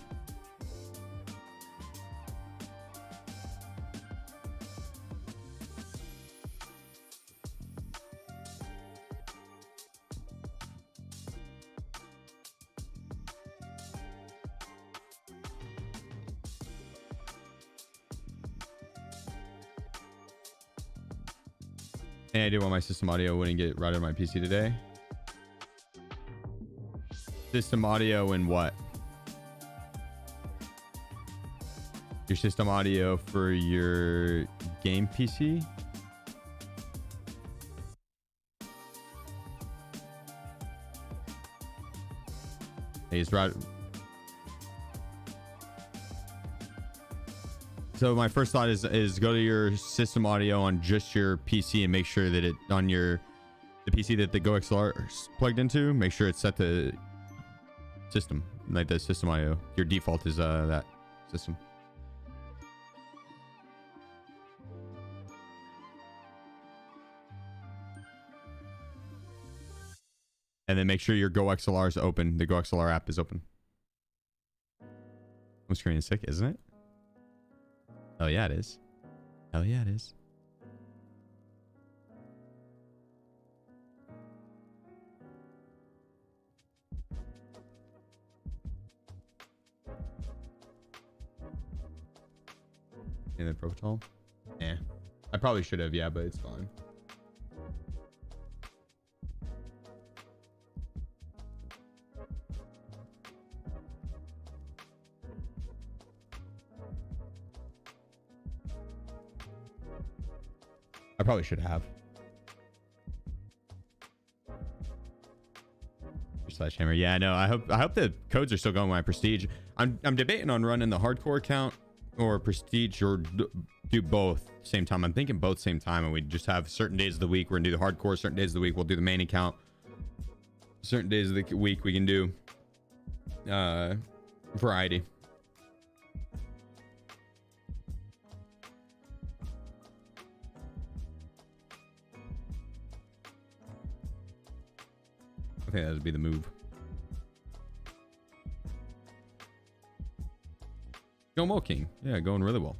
Any idea why my system audio wouldn't get routed on my PC today? System audio and what? Your system audio for your game PC? It's right. So my first thought is go to your system audio on just your PC and make sure that it on the PC that the GoXLR is plugged into, make sure it's set to system, like the system audio. Your default is that system. And then make sure your GoXLR is open. The GoXLR app is open. My screen is sick, isn't it? Oh yeah, it is. Hell yeah, it is. In the Provital? Yeah. I probably should have, yeah, but it's fine. I probably should have. Sledgehammer. Yeah, no. I hope the codes are still going with my prestige. I'm debating on running the hardcore account or prestige, or do both same time. I'm thinking both same time, and we just have certain days of the week we're gonna do the hardcore, certain days of the week we'll do the main account, certain days of the week we can do variety. I think that would be the move. Going well, King. Yeah, going really well.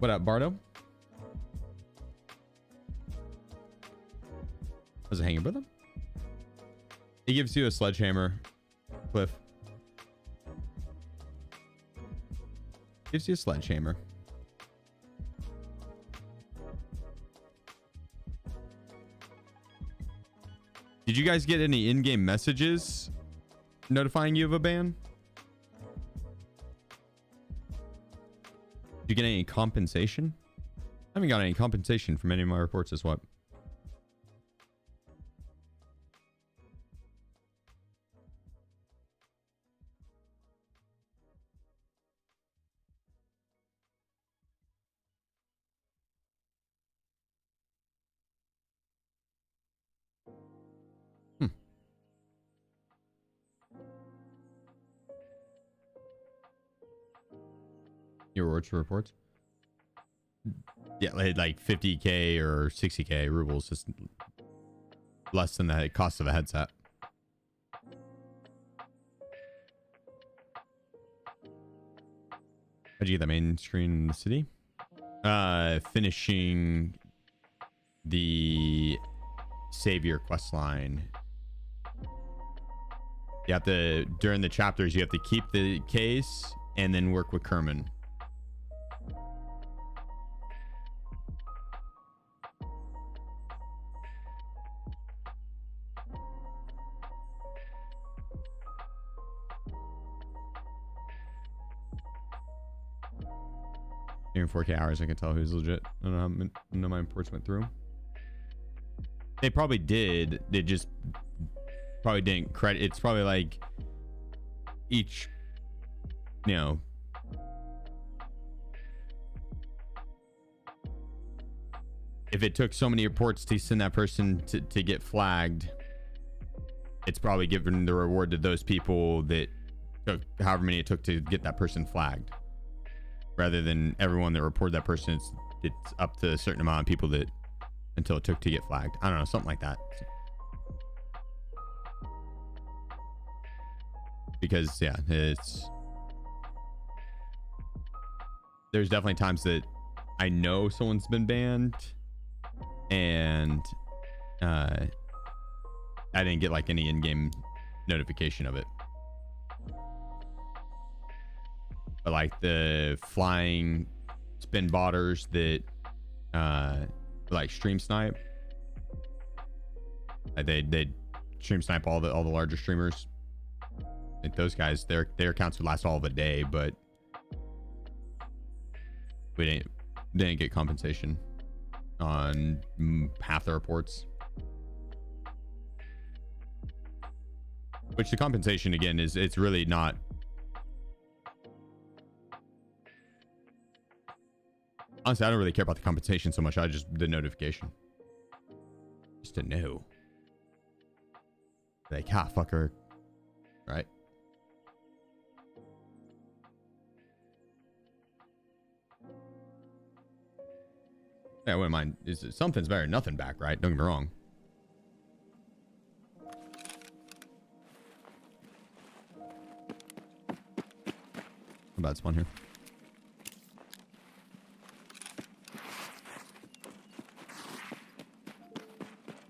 What up, Bardo? Was it hanging, brother? He gives you a sledgehammer, Cliff. Gives you a sledgehammer. Did you guys get any in-game messages notifying you of a ban? Did you get any compensation? I haven't got any compensation from any of my reports as what? Your rewards reports? Yeah, like 50k or 60k rubles, just less than the cost of a headset. How'd you get that main screen in the city? Finishing the Savior quest line. You have to, during the chapters, you have to keep the case and then work with Kerman. In 4K hours, I can tell who's legit. I don't know how none of my reports went through. They probably did. They just probably didn't credit. It's probably like each, you know, if it took so many reports to send that person to get flagged, it's probably given the reward to those people that took however many it took to get that person flagged. Rather than everyone that reported that person, it's up to a certain amount of people that until it took to get flagged. I don't know, something like that. Because yeah, there's definitely times that I know someone's been banned and I didn't get like any in-game notification of it. But like the flying spin botters that like stream snipe, like they stream snipe all the larger streamers. Like those guys, their accounts would last all of a day, but we didn't get compensation on half the reports. Which the compensation again is, it's really not. Honestly, I don't really care about the compensation so much. I just the notification, just to know. Like, fucker, right? Yeah, I wouldn't mind. Something's better than nothing back, right? Don't get me wrong. How about spawn here?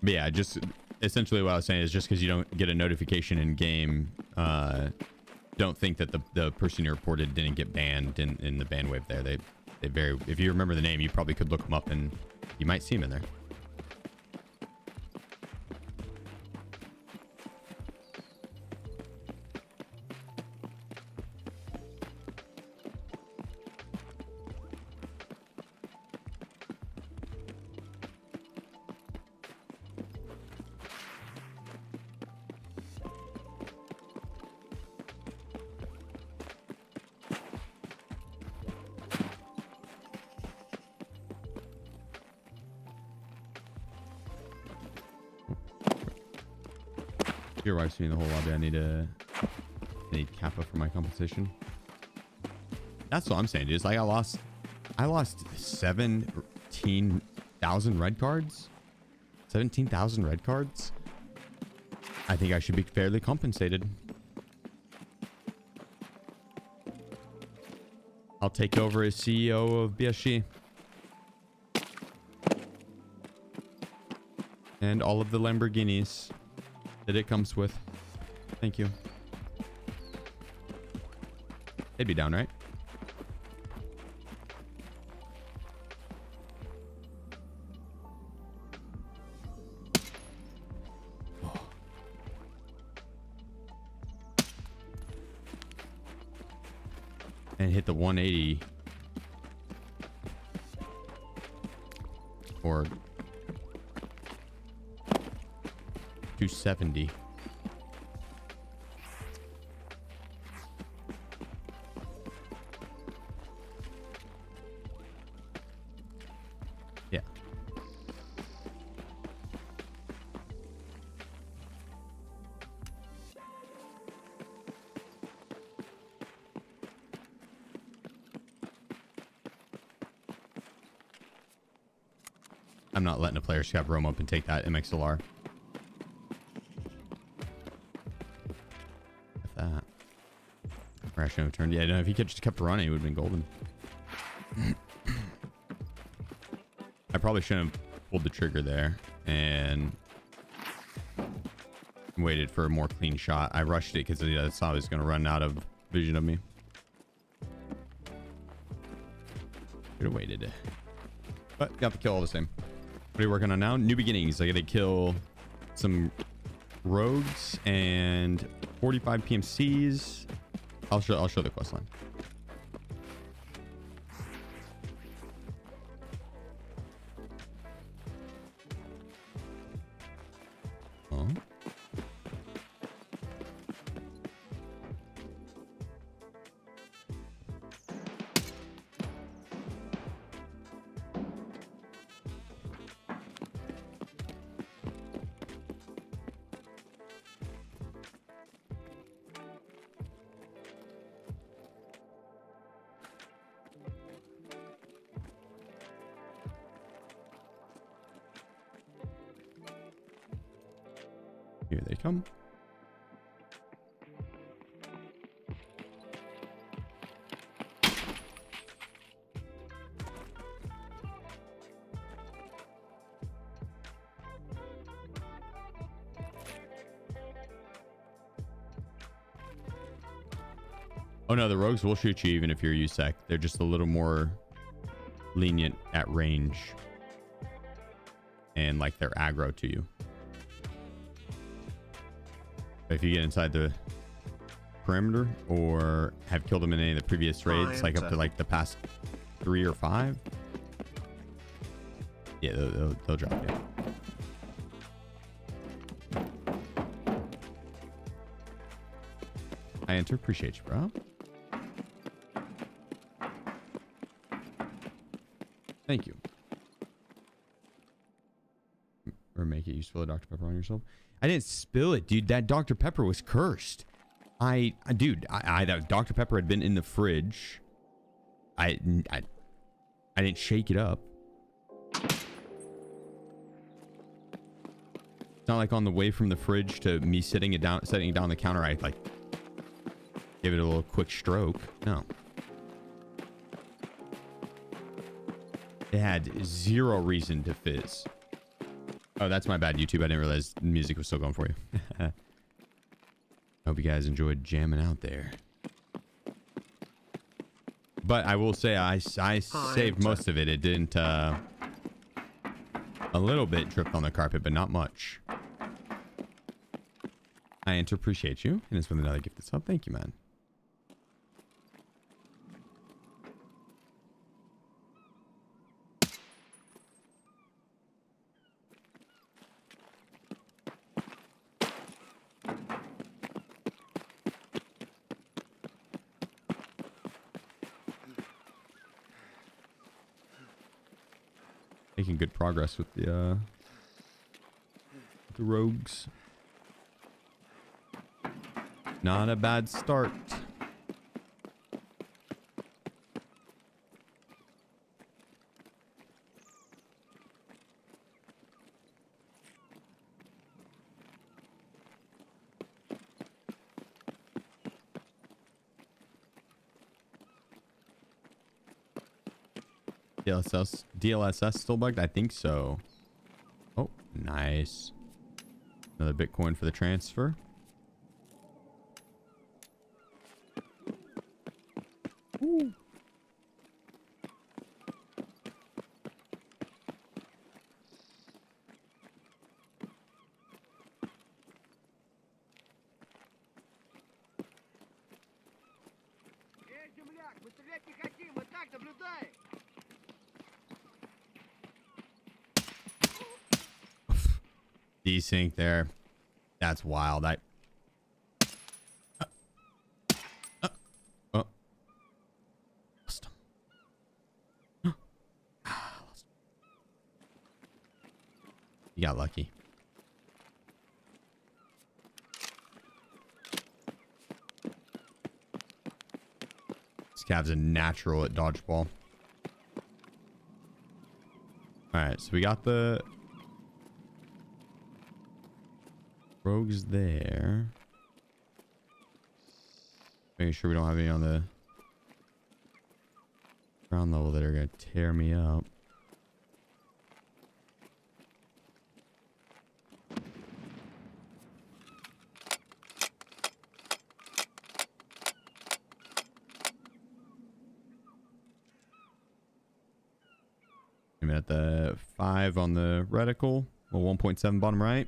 But yeah, just essentially what I was saying is just because you don't get a notification in game, don't think that the person you reported didn't get banned in the ban wave there. They if you remember the name, you probably could look them up and you might see them in there. Your wife's me in the whole lobby. I need Kappa for my competition. That's what I'm saying, dude. It's like I lost 17,000 red cards. 17,000 red cards. I think I should be fairly compensated. I'll take over as CEO of BSG. And all of the Lamborghinis that it comes with. Thank you. They'd be down, right? And hit the 180 or 270. Yeah. I'm not letting a player scab roam up and take that MXLR. If that. Or I shouldn't have turned. Yeah, no, if he just kept running, it would have been golden. I probably shouldn't have pulled the trigger there and waited for a more clean shot. I rushed it because I saw he was going to run out of vision of me. Should have waited. But got the kill all the same. What are you working on now? New beginnings. I gotta kill some rogues and 45 PMCs. I'll show the quest line. Oh. Here they come. Oh no, the rogues will shoot you even if you're USEC. They're just a little more lenient at range. And like they're aggro to you. If you get inside the perimeter or have killed them in any of the previous raids, like up to like the past 3 or 5, yeah, they'll drop you. I enter. Appreciate you, bro. Thank you. Or make it useful, Dr. Pepper on yourself. I didn't spill it, dude. That Dr. Pepper was cursed. Dude, Dr. Pepper had been in the fridge. I didn't shake it up. It's not like on the way from the fridge to me setting it down on the counter, I like give it a little quick stroke. No. It had zero reason to fizz. Oh, that's my bad, YouTube. I didn't realize the music was still going for you. Hope you guys enjoyed jamming out there. But I will say I saved most of it. It didn't... a little bit tripped on the carpet, but not much. I appreciate you. And it's with another gifted sub. Thank you, man. Making good progress with the rogues. Not a bad start. DLSS still bugged? I think so. Oh, nice. Another Bitcoin for the transfer. Ooh. Земляк, мы стрелять не хотим, мы так наблюдаем. Desync there. That's wild. Oh. Lost him. Lost him. You got lucky. This Cav's a natural at dodgeball. Alright, so we got the rogues there. Making sure we don't have any on the ground level that are going to tear me up. I'm at the 5 on the reticle. Well, 1.7 bottom right.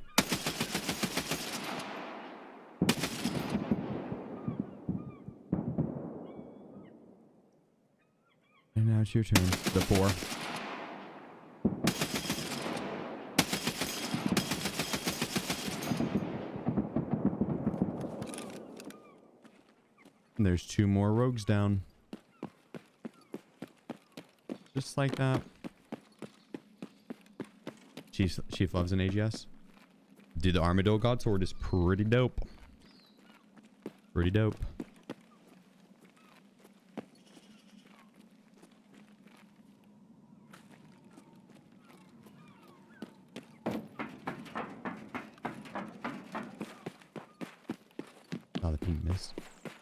And now it's your turn. The 4. And there's 2 more rogues down. Just like that. Chief loves an AGS. Dude, the Armadillo God Sword is pretty dope. Pretty dope. Oh, the pink mist.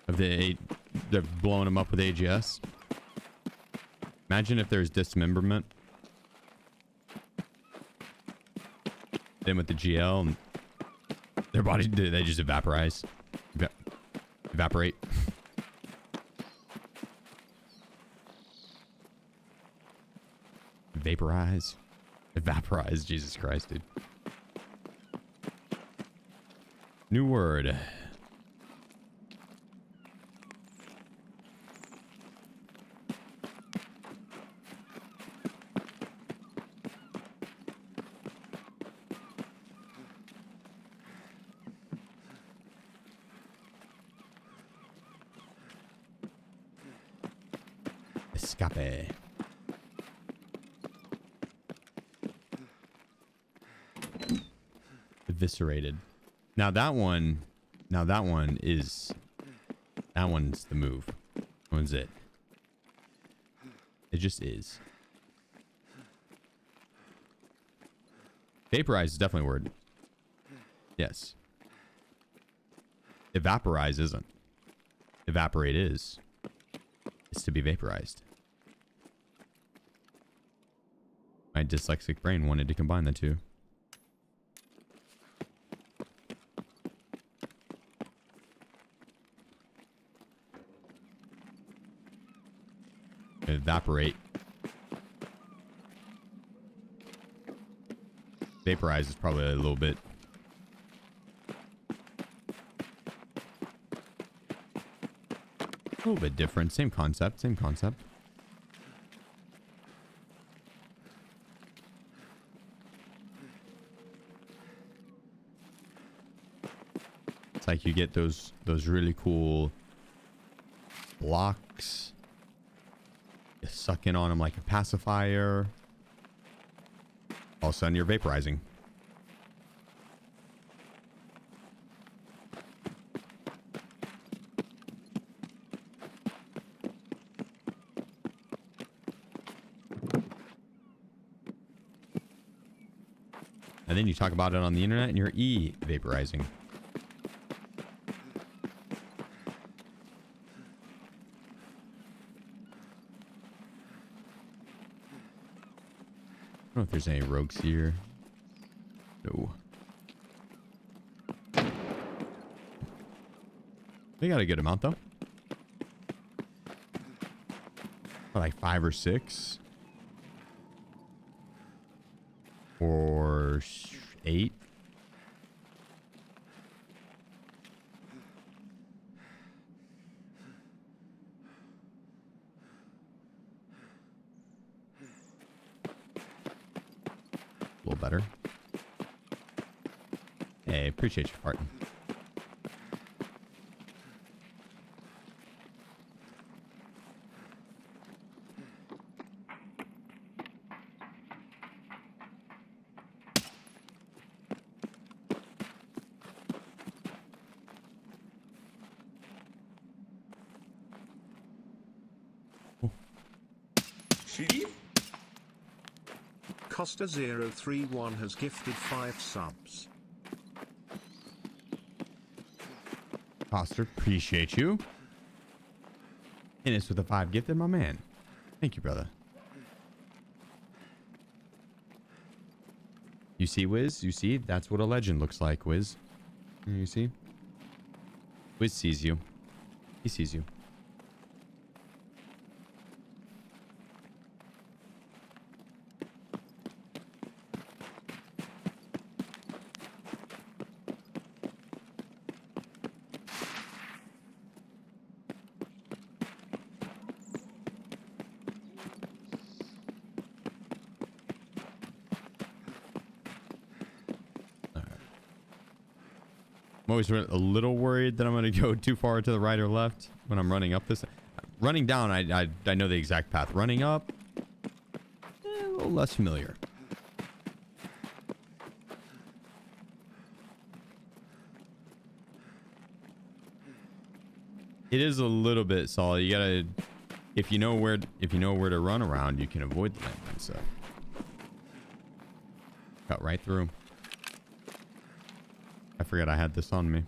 Of the they're blowing them up with AGS. Imagine if there's dismemberment. Then with the GL, and their bodies, they just evaporize. Evaporate. Vaporize. Evaporize. Jesus Christ, dude. New word. Escape. Eviscerated. Now that one's the move. That one's it. It just is. Vaporize is definitely a word. Yes. Evaporize isn't. Evaporate is. It's to be vaporized. My dyslexic brain wanted to combine the two. Evaporate. Vaporize is probably a little bit. A little bit different. Same concept. Same concept. It's like you get those really cool blocks. You suck in on them like a pacifier. All of a sudden you're vaporizing. And then you talk about it on the internet and you're vaporizing. I don't know if there's any rogues here. No. They got a good amount though. Like 5 or 6. Or 8. A little better. Hey, appreciate you farting. Costa031 has gifted 5 subs. Foster, appreciate you. And it's with a 5 gifted, my man. Thank you, brother. You see, Wiz? You see? That's what a legend looks like, Wiz. You see? Wiz sees you. He sees you. I'm always a little worried that I'm going to go too far to the right or left when I'm running up this. Running down, I know the exact path. Running up, a little less familiar. It is a little bit solid. You gotta, if you know where to run around, you can avoid the landmine. So, cut right through. I forgot I had this on me.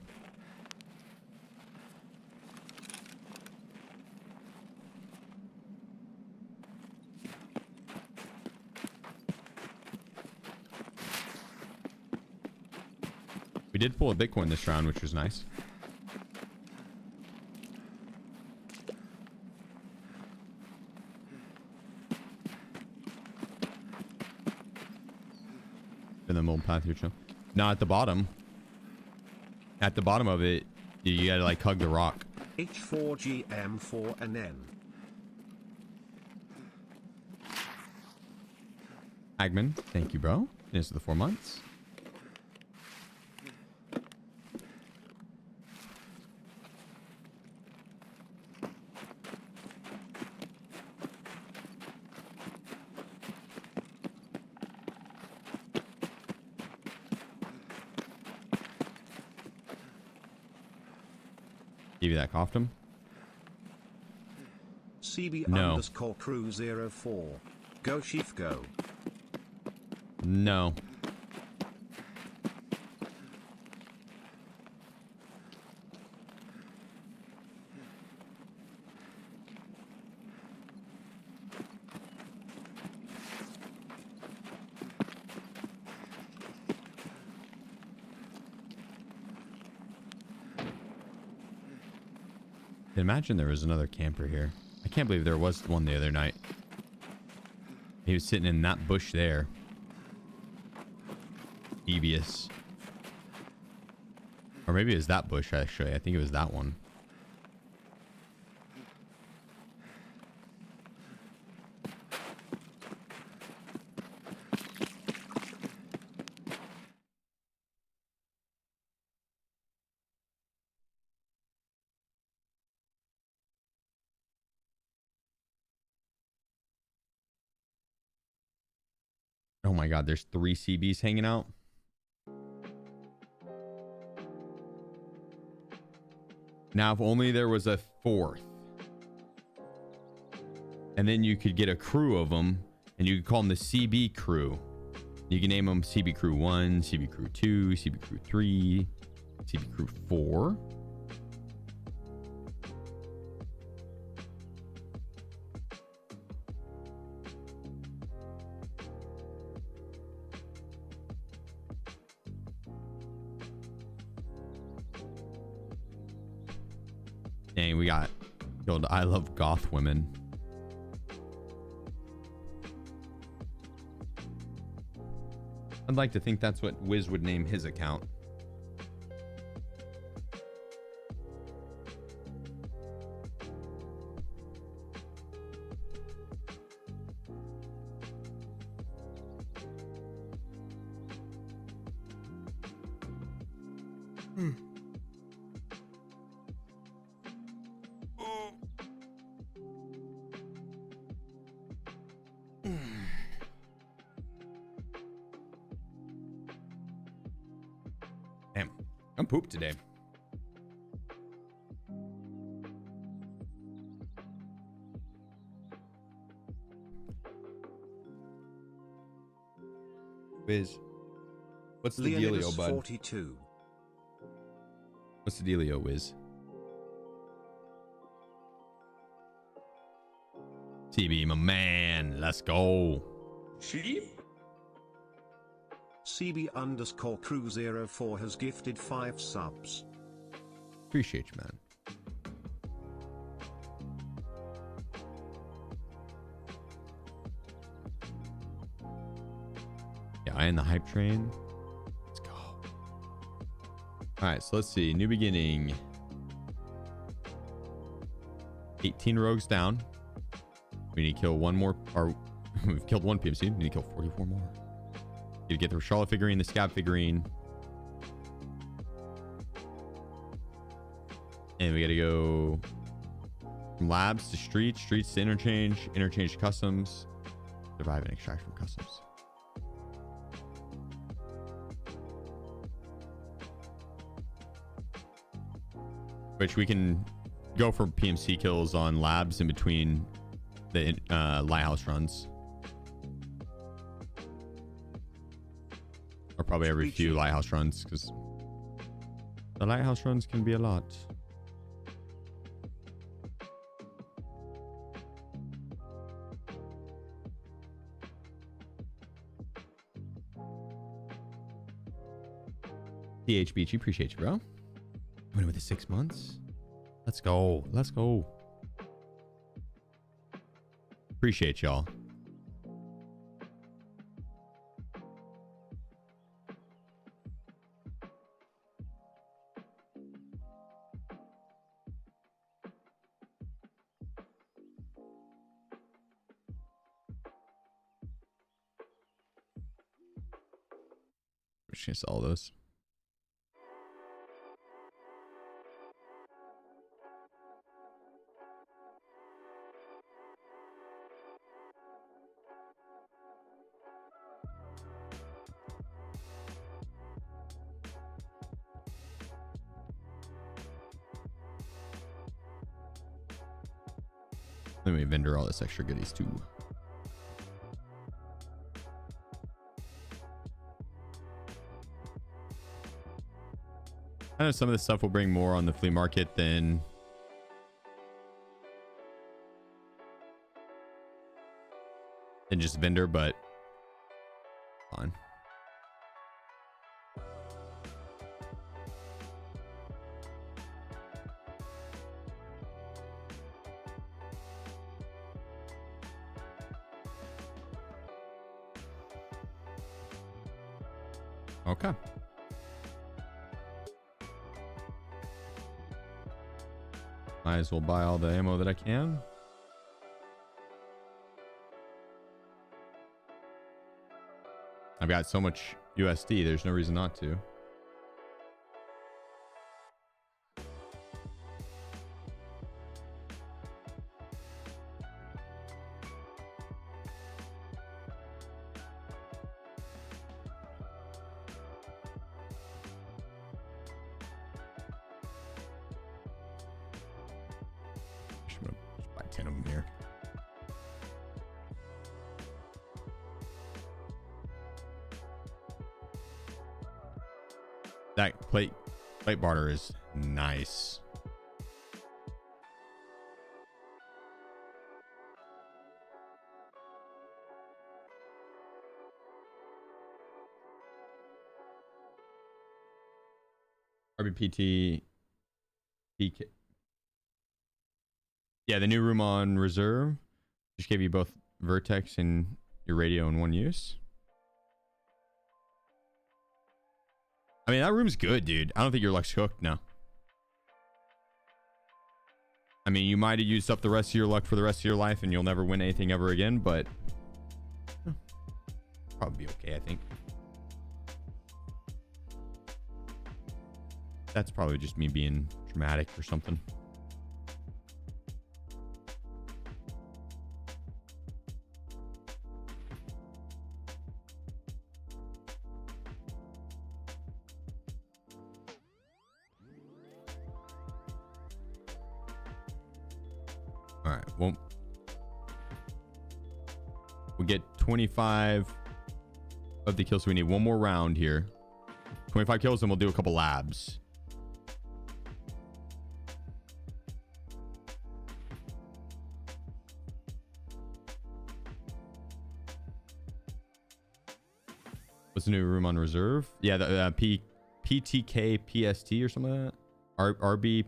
We did pull a Bitcoin this round, which was nice. In the mold path here, chill. Now at the bottom. At the bottom of it, you gotta like hug the rock. H4GM4NN. Agman, thank you, bro. This is the 4 months. Give you that coughed CB No. underscore crew 04. Go Sheef go. No. Imagine there was another camper here. I can't believe there was one the other night. He was sitting in that bush there. Devious. Or maybe it was that bush, actually. I think it was that one. Oh my god, there's 3 CBs hanging out. Now, if only there was a 4th. And then you could get a crew of them, and you could call them the CB crew. You can name them CB Crew 1, CB Crew 2, CB Crew 3, CB Crew 4. Dang, we got killed. I love goth women. I'd like to think that's what Wiz would name his account. Damn, I'm pooped today. Wiz, what's the dealio, bud? 42. What's the dealio, Wiz? TB, my man, let's go. Sheep? CB_Crew04 has gifted 5 subs. Appreciate you, man. Yeah, I in the hype train. Let's go. All right, so let's see. New beginning. 18 rogues down. We need to kill one more. Or we've killed one PMC. We need to kill 44 more. Need to get the Charlotte figurine, the Scab figurine. And we got to go from labs to streets, streets to interchange, interchange to customs, survive and extract from customs. Which we can go for PMC kills on labs in between the lighthouse runs. Or probably every few lighthouse runs, because the lighthouse runs can be a lot. DHBG, appreciate you, bro. Went with the 6 months. Let's go. Let's go. Appreciate y'all. I'm just gonna sell those. Let me vendor all this extra goodies too. I know some of this stuff will bring more on the flea market than just vendor, but fine. Okay. Might as well buy all the ammo that I can. I've got so much USD, there's no reason not to. Just buy 10 of them here. That plate barter is nice. RBPT PK. Yeah, the new room on reserve just gave you both vertex and your radio in one use. I mean, that room's good, dude. I don't think your luck's cooked now. I mean, you might have used up the rest of your luck for the rest of your life and you'll never win anything ever again, but probably be okay, I think. That's probably just me being dramatic or something. All right, well, we'll get 25 of the kills. So we need one more round here. 25 kills, and we'll do a couple labs. What's the new room on reserve? Yeah, the PTK PST or something like that. RB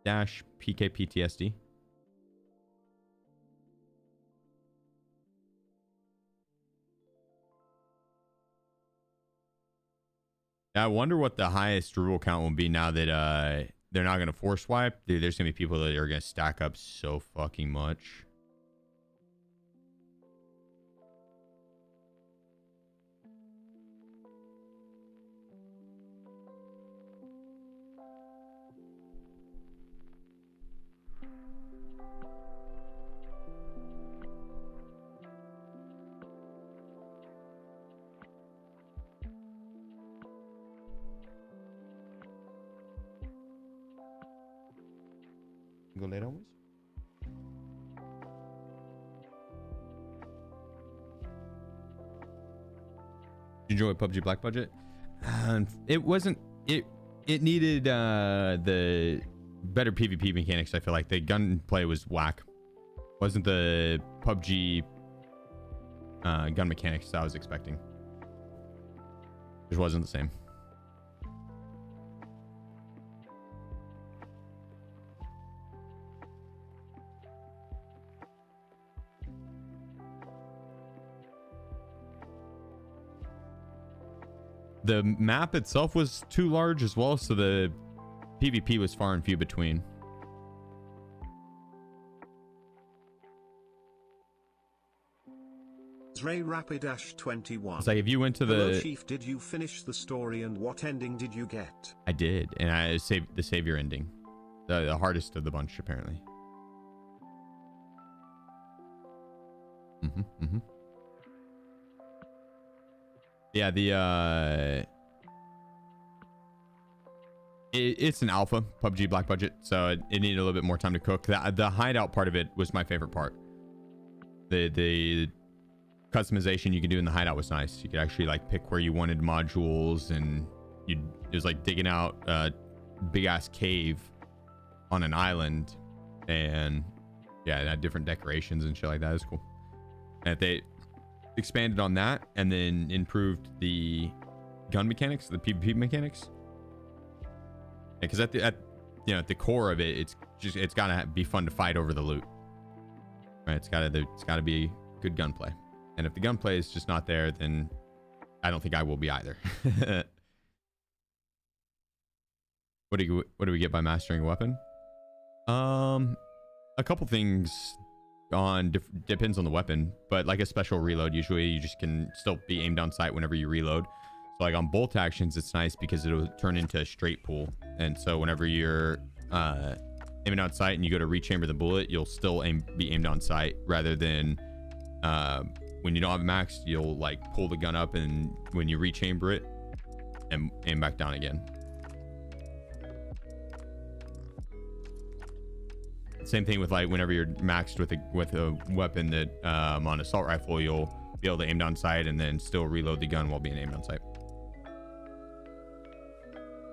dash PK PTSD. I wonder what the highest rule count will be now that they're not going to force wipe. Dude, there's going to be people that are going to stack up so fucking much. Go later, always. Enjoy PUBG Black Budget. It wasn't. It needed the better PvP mechanics. I feel like the gunplay was whack. Wasn't the PUBG gun mechanics I was expecting. It wasn't the same. The map itself was too large as well, so the PvP was far and few between. Ray Rapid 21. It's like if you went to Hello, the Chief, did you finish the story and what ending did you get? I did, and I saved the savior ending, the hardest of the bunch apparently. Yeah, the it's an alpha PUBG Black Budget, so it needed a little bit more time to cook. The hideout part of it was my favorite part. The customization you could do in the hideout was nice. You could actually like pick where you wanted modules, and it was like digging out a big ass cave on an island, and yeah, it had different decorations and shit like that. It was cool. And they expanded on that and then improved the gun mechanics, the PvP mechanics. Because at the core of it, it's gotta be fun to fight over the loot. Right? It's gotta be good gunplay. And if the gunplay is just not there, then I don't think I will be either. What do we get by mastering a weapon? A couple things depends on the weapon, but like a special reload, usually you just can still be aimed on sight whenever you reload. So like on bolt actions, it's nice because it'll turn into a straight pull, and so whenever you're aiming on sight and you go to rechamber the bullet, you'll still be aimed on sight, rather than when you don't have max, you'll like pull the gun up, and when you rechamber it and aim back down again. Same thing with like whenever you're maxed with a weapon that on assault rifle, you'll be able to aim down sight and then still reload the gun while being aimed on sight.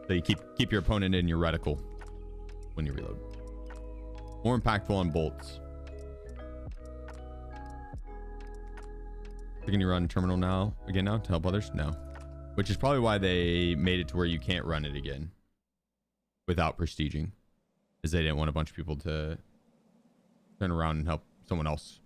So you keep your opponent in your reticle when you reload. More impactful on bolts. Can you run terminal now to help others? No. Which is probably why they made it to where you can't run it again without prestiging, is they didn't want a bunch of people to turn around and help someone else.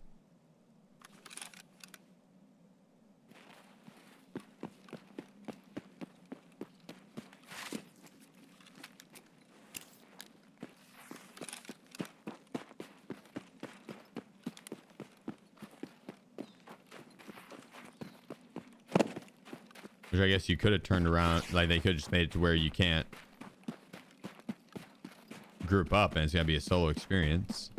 Which I guess you could have turned around, like they could have just made it to where you can't group up and it's gonna be a solo experience.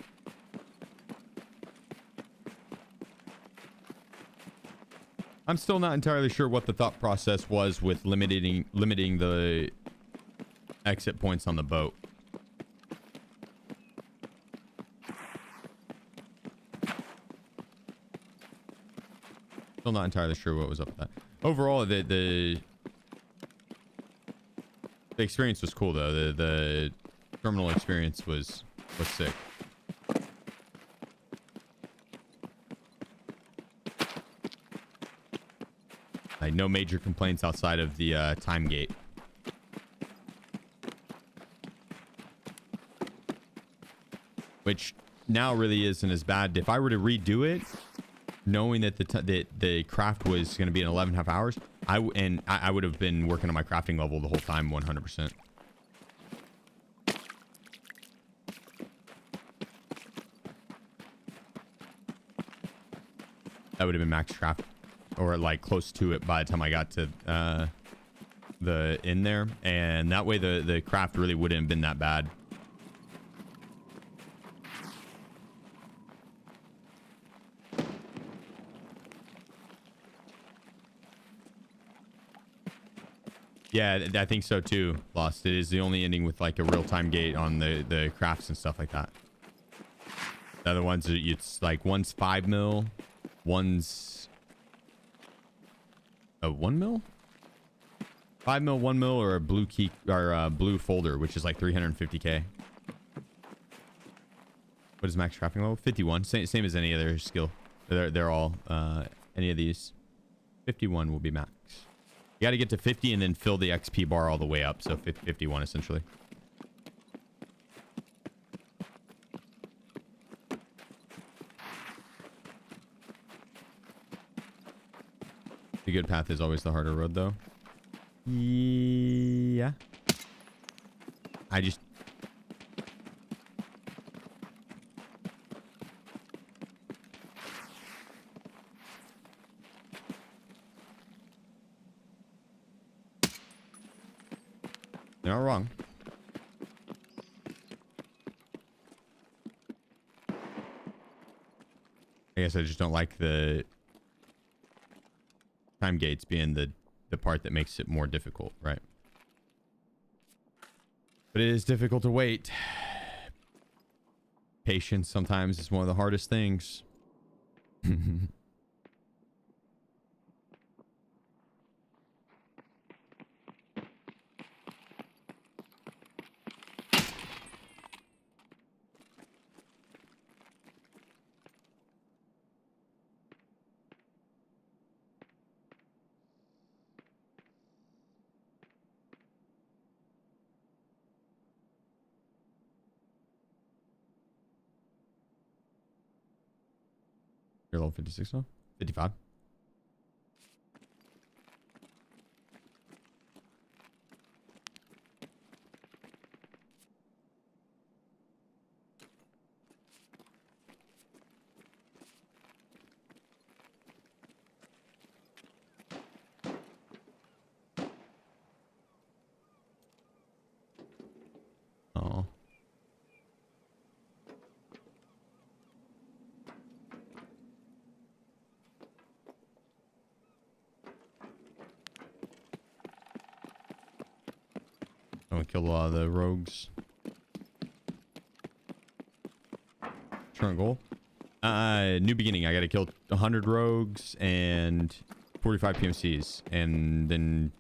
I'm still not entirely sure what the thought process was with limiting the exit points on the boat. Still not entirely sure what was up with that. Overall, the experience was cool though. The terminal experience was sick. Like no major complaints outside of the time gate. Which now really isn't as bad. If I were to redo it, knowing that the craft was going to be in 11.5 hours, I would have been working on my crafting level the whole time 100%. That would have been max craft, or like close to it by the time I got to the in there, and that way the craft really wouldn't have been that bad. Yeah, I think so too. Lost. It is the only ending with like a real-time gate on the crafts and stuff like that. The other ones, it's like one's 5 mil, one's a 1 mil, 5 mil, 1 mil, or a blue key or a blue folder, which is like 350k. What is max crafting level? 51. Same as any other skill. They're all any of these. 51 will be max. You got to get to 50 and then fill the XP bar all the way up. So 51 essentially. The good path is always the harder road though. Yeah. I just... You're not wrong. I guess I just don't like the time gates being the part that makes it more difficult, right? But it is difficult to wait. Patience sometimes is one of the hardest things. You're level 56 now? 55? Oh. Don't kill a lot of the rogues. Current goal? New beginning. I gotta kill 100 rogues and 45 PMCs, and then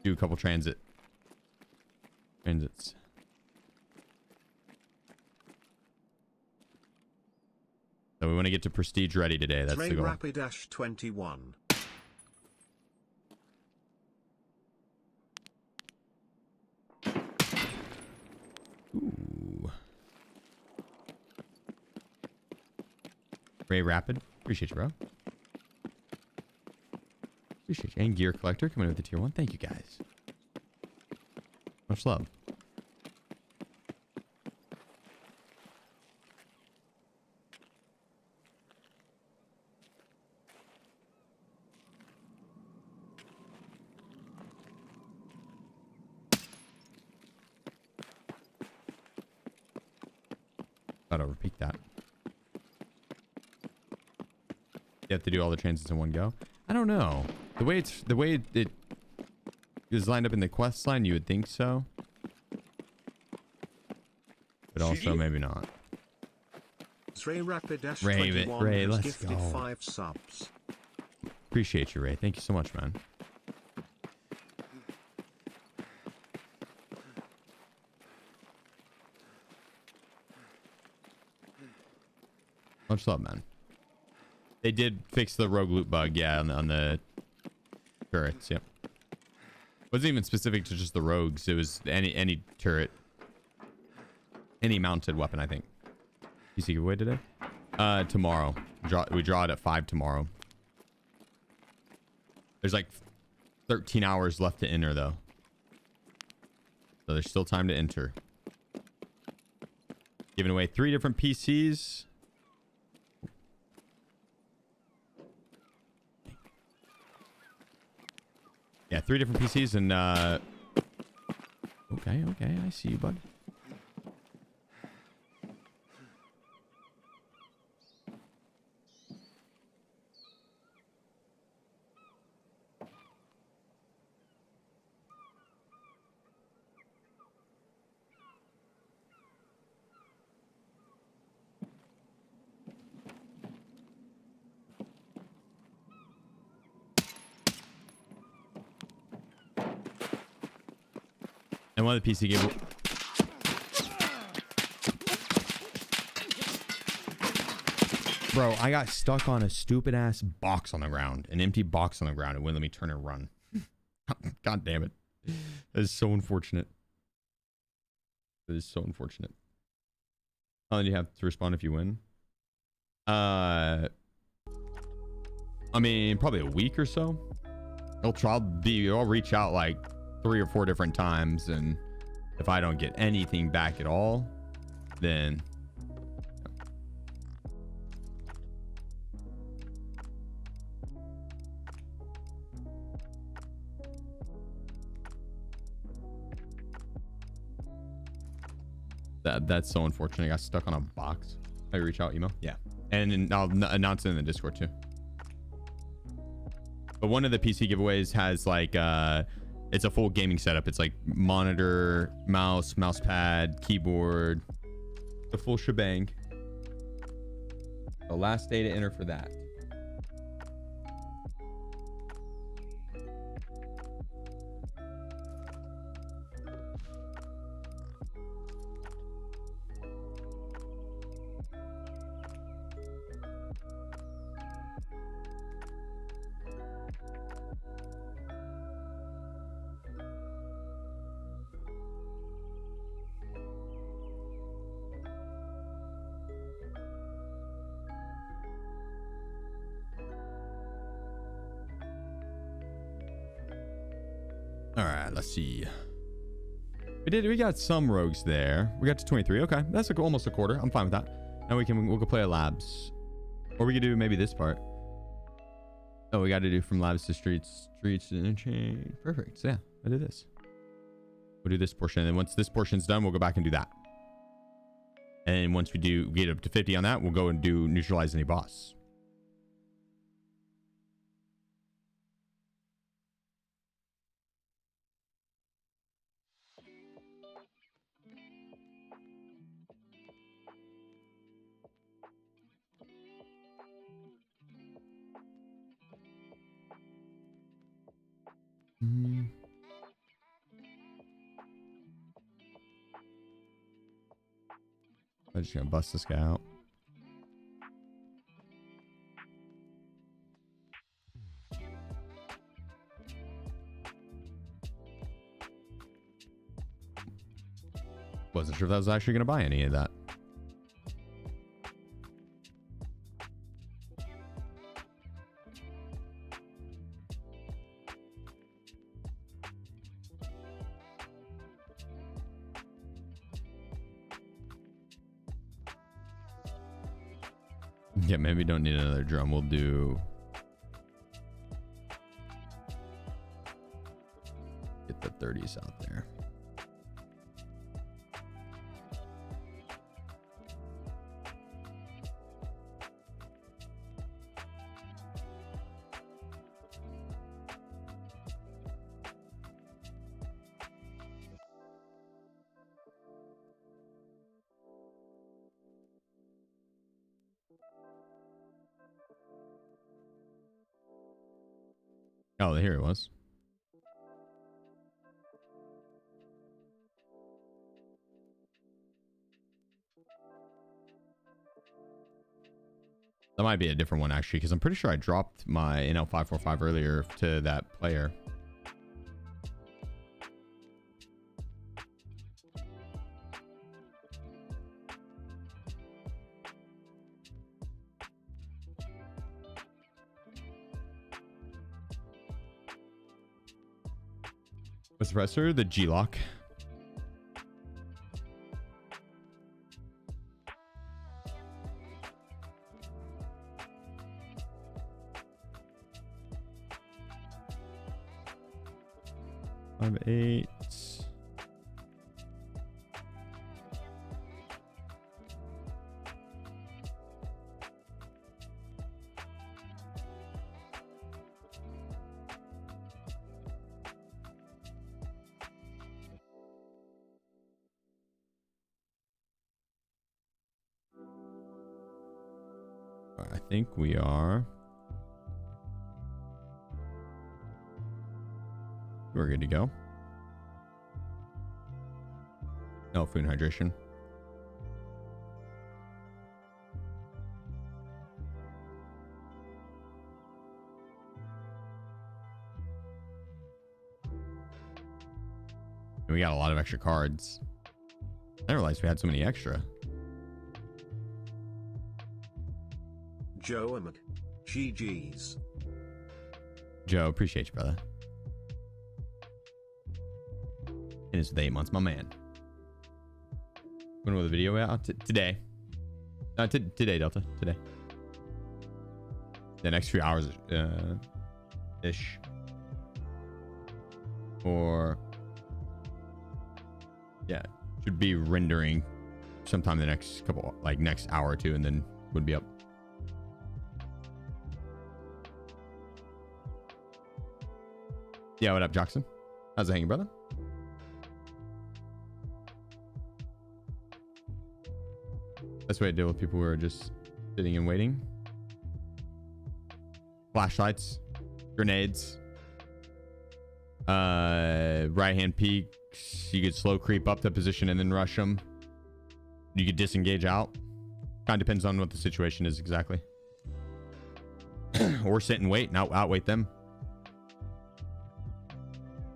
do a couple transit. Transits. So we want to get to prestige ready today. That's the goal. Rapid 21. Ooh. Ray Rapid. Appreciate you, bro. Appreciate you. And Gear Collector coming in with the tier 1. Thank you, guys. Much love. Thought I overpeaked that. You have to do all the transits in one go. I don't know. The way it is lined up in the quest line, you would think so. But also maybe not. Ray Rapid Ray, 21 Ray, has let's gifted go. 5 subs. Appreciate you, Ray. Thank you so much, man. Much love, man. They did fix the rogue loot bug, yeah, on the turrets. Yep. Wasn't even specific to just the rogues. It was any turret, any mounted weapon. I think. PC giveaway today. Tomorrow. We draw it at 5 tomorrow. There's like 13 hours left to enter though, so there's still time to enter. Giving away 3 different PCs. Yeah, 3 different PCs and okay, I see you, bud. And one of the PC gave. Bro, I got stuck on a stupid ass box on the ground, an empty box on the ground. It wouldn't let me turn and run. God damn it. That is so unfortunate. That is so unfortunate. Oh, and you have to respond if you win. I mean, probably a week or so. I'll reach out like 3 or 4 different times, and if I don't get anything back at all, then that's so unfortunate. I got stuck on a box. I reach out, email, yeah, and I'll announce it in the Discord too. But one of the PC giveaways has like it's a full gaming setup. It's like monitor, mouse pad, keyboard, the full shebang. The last day to enter for that. All right, let's see. We got some rogues there. We got to 23. Okay, that's almost a quarter. I'm fine with that. Now we'll go play a labs, or we could do maybe this part. Oh, we got to do from labs to streets to interchange. Perfect. So yeah, I did this. We'll do this portion, and then once this portion's done, we'll go back and do that. And once we get up to 50 on that, we'll go and do neutralize any boss. just gonna bust this guy out. Wasn't sure if I was actually gonna buy any of that. Yeah, maybe don't need another drum. We'll do... Get the 30s out there. Oh, here it was. That might be a different one actually, because I'm pretty sure I dropped my NL545 earlier to that player. What's the suppressor? The G-Lock. Five, 8. I think we are. We're good to go. No food and hydration. And we got a lot of extra cards. I didn't realize we had so many extra. Joe Emmett. GG's. Joe, appreciate you, brother. And it's 8 months, my man. When will the video out? Today. Today, Delta. Today. The next few hours, ish. Or yeah, should be rendering sometime the next couple, like next hour or two, and then would be up. Yeah, what up, Jackson? How's it hanging, brother? Best way to deal with people who are just sitting and waiting. Flashlights, grenades, right hand peeks. You could slow creep up the position and then rush them. You could disengage out. Kind of depends on what the situation is exactly. Or sit and wait and outwait them.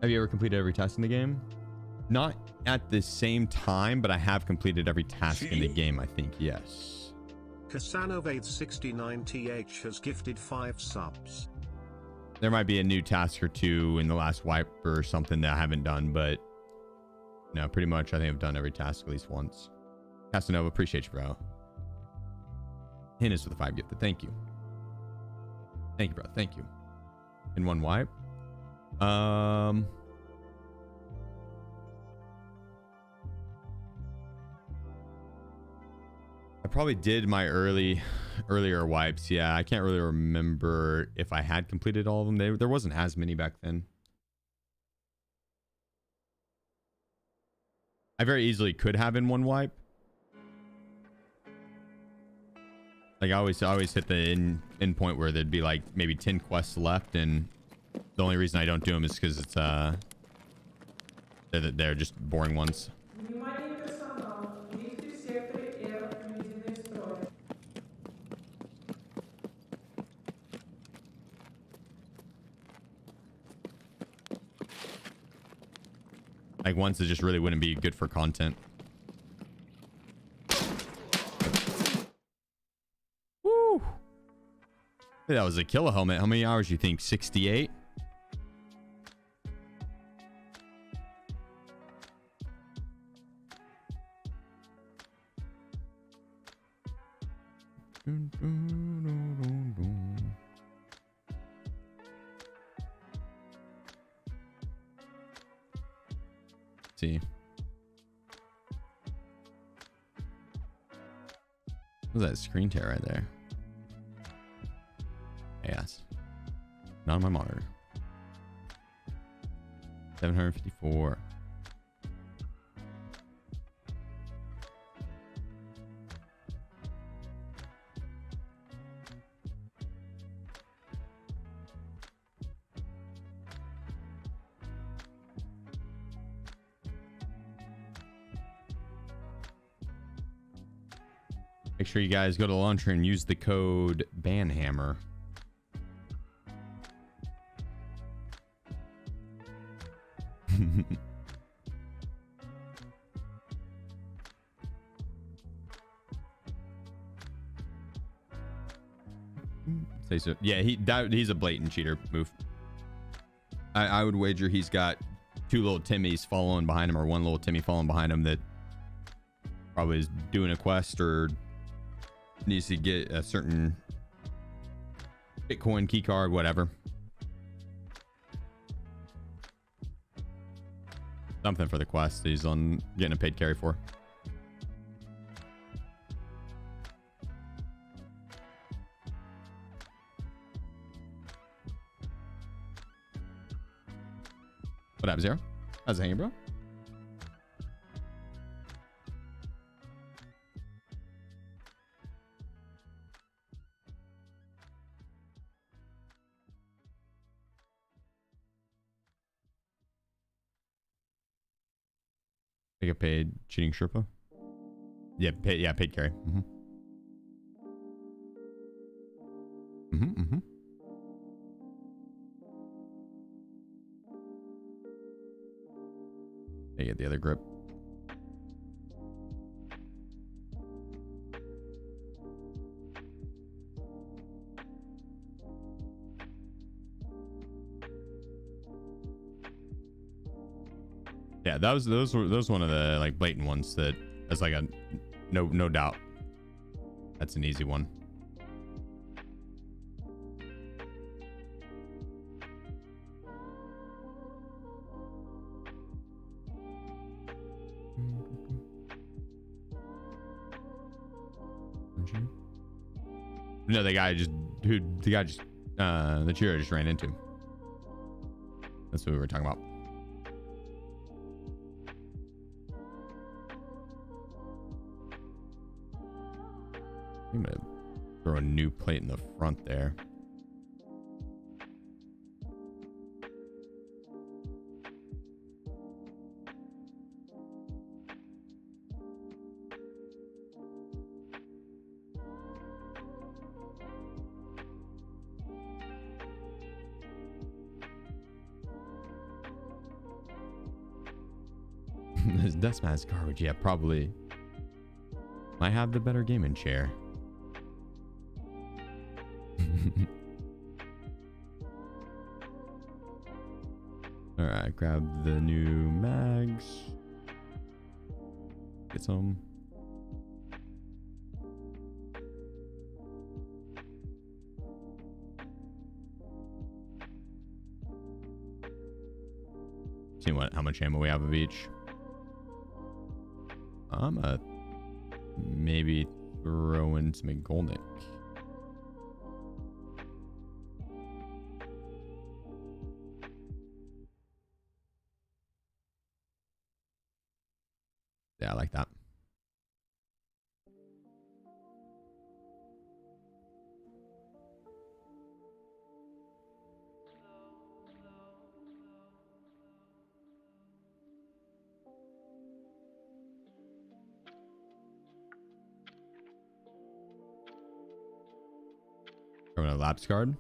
Have you ever completed every task in the game? Not at the same time, but I have completed every task in the game, I think, yes. Casanovade69th has gifted 5 subs. There might be a new task or two in the last wipe or something that I haven't done, but no, pretty much I think I've done every task at least once. Casanova, appreciate you, bro. Hinnis with the 5 gifted. Thank you. Thank you, bro. Thank you. In one wipe. I probably did my earlier wipes. Yeah, I can't really remember if I had completed all of them. There wasn't as many back then. I very easily could have in one wipe. Like I always hit the end point where there'd be like maybe 10 quests left, and the only reason I don't do them is because it's they're just boring ones. Внимание персонал. Лифты в секторе R Like ones that just really wouldn't be good for content. Woo! Hey, that was a killer helmet. How many hours do you think? 68? See. What's that screen tear right there? Yes. Not on my monitor. 754. Make sure you guys go to the launcher and use the code BANHAMMER. Say so. Yeah, he's a blatant cheater move. I would wager he's got two little Timmys following behind him, or one little Timmy following behind him that probably is doing a quest or needs to get a certain Bitcoin key card, whatever. Something for the quest he's on getting a paid carry for. What up, Zero? How's it hanging, bro? I get paid cheating Sherpa. Yeah, paid carry. I get the other grip. Yeah, those were one of the like blatant ones that is like a no doubt. That's an easy one. No, the guy just the cheater just ran into. That's what we were talking about. I'm gonna throw a new plate in the front there. This dust mask garbage. Yeah, probably. I have the better gaming chair. All right, grab the new mags. Get some. See how much ammo we have of each. I'm gonna maybe throw in some Golnick. Yeah, I like that. Throwing a lapse card.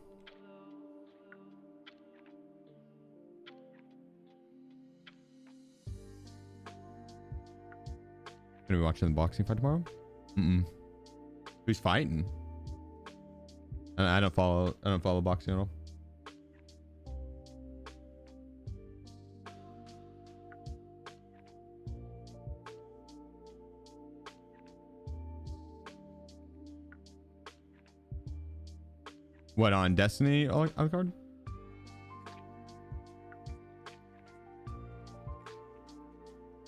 Gonna be watching the boxing fight tomorrow? Mm-mm. Who's fighting? I don't follow boxing at all. What, on Destiny Alucard?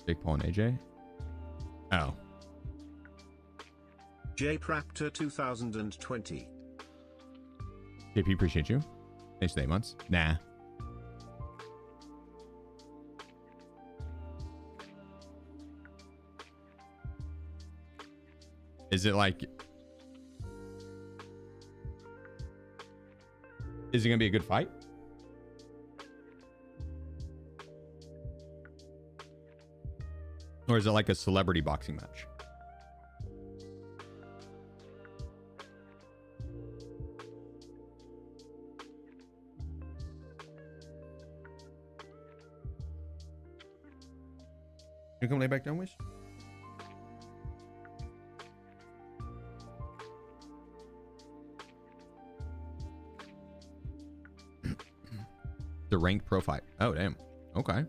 Jake Paul and AJ? Oh. J Praptor 2020. JP, appreciate you. Thanks for the 8 months. Nah. Is it like... Is it gonna be a good fight? Or is it like a celebrity boxing match? You come lay back down, Wish? The ranked pro fight. Oh, damn. Okay.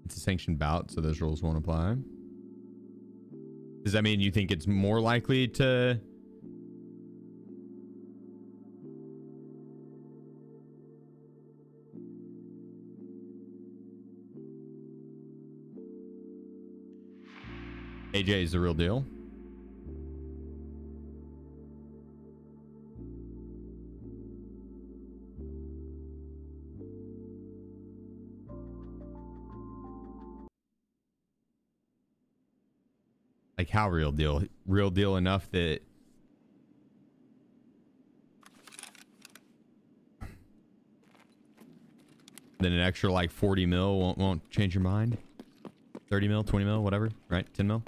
It's a sanctioned bout, so those rules won't apply. Does that mean you think it's more likely to... AJ is the real deal? Like how real deal? Real deal enough that then an extra like 40 mil won't change your mind? 30 mil, 20 mil, whatever, right? 10 mil?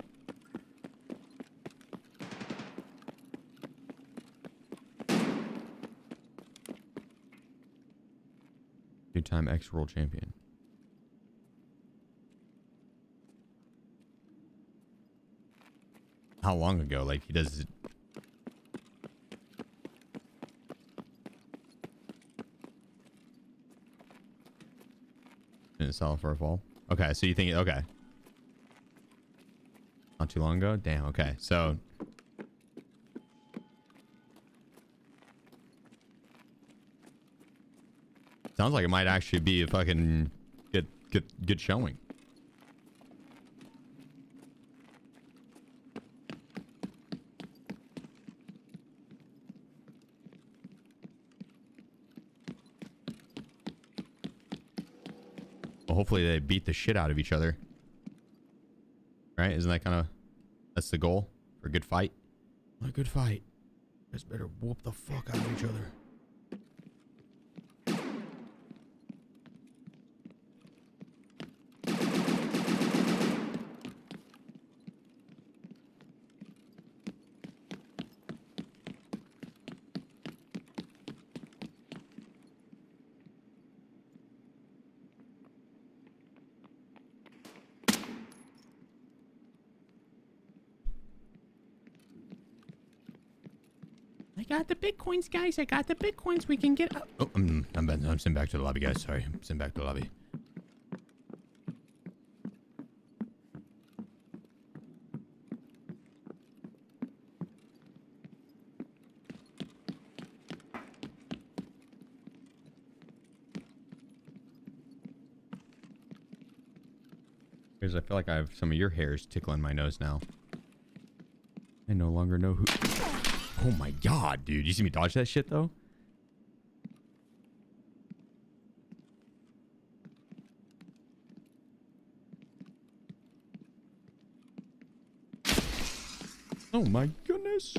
Two-time ex-world champion. How long ago? Like he does it. Didn't sell for a fall. Okay, so you think okay. Not too long ago? Damn, okay. So sounds like it might actually be a fucking good showing. Hopefully they beat the shit out of each other. Right? Isn't that kind of... That's the goal for a good fight? A good fight. You guys better whoop the fuck out of each other. I got the bitcoins, guys. I got the bitcoins. We can get up. Oh, I'm sent back to the lobby, guys. Sorry, I'm sent back to the lobby. Because I feel like I have some of your hairs tickling my nose now. I no longer know who... Oh my god, dude. You see me dodge that shit, though? Oh my goodness.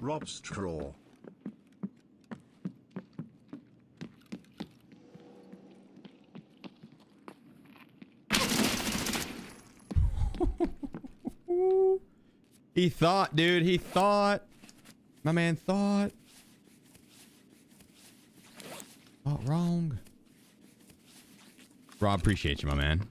Rob Straw. He thought, dude. He thought. My man thought. Thought wrong. Rob, appreciate you, my man.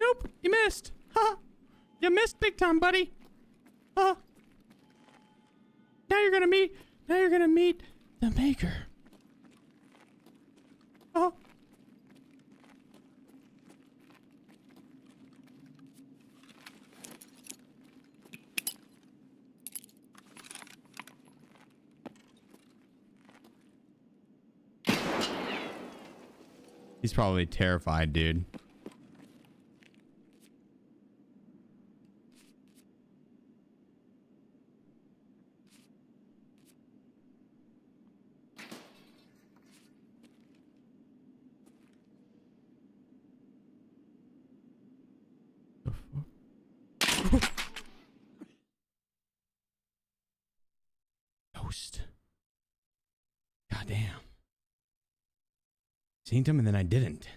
Nope, you missed. Ha! You missed big time, buddy. Huh? Now you're gonna meet the maker. Oh. He's probably terrified, dude. Ghost. Goddamn. Seen him and then I didn't.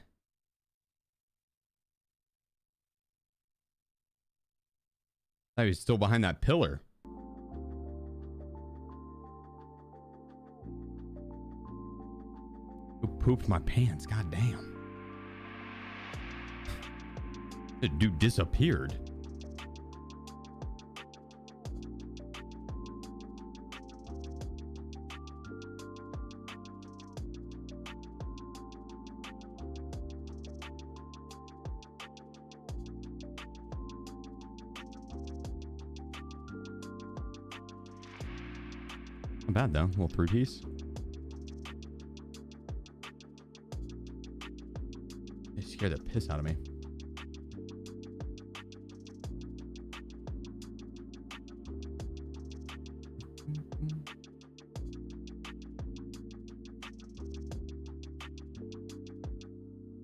I thought he was still behind that pillar. Who pooped my pants? Goddamn. The dude disappeared. Not bad though, a little 3-piece. They scared the piss out of me.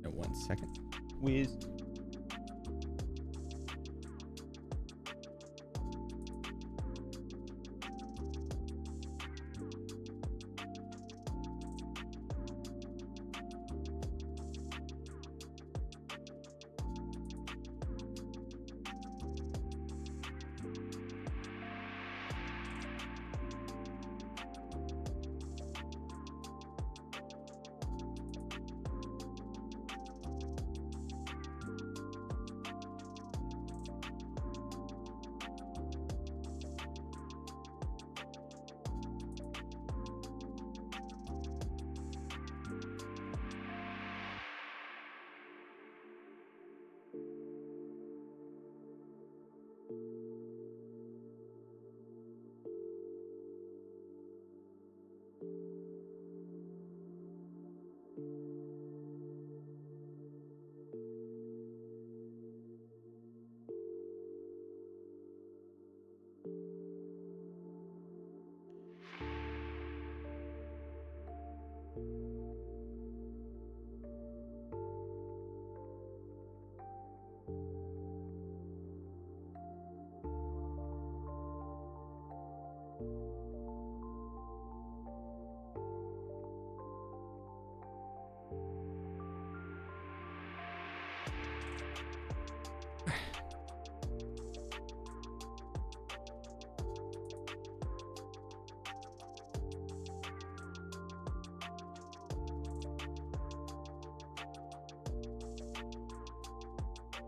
At 1 second. Whiz.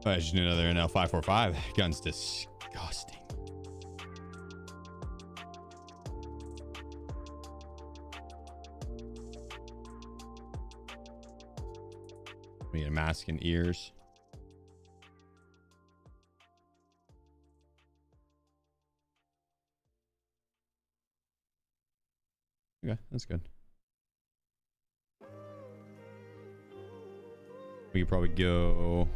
Oh, I just need another NL545. Gun's disgusting. We get a mask and ears. Okay, that's good. We could probably go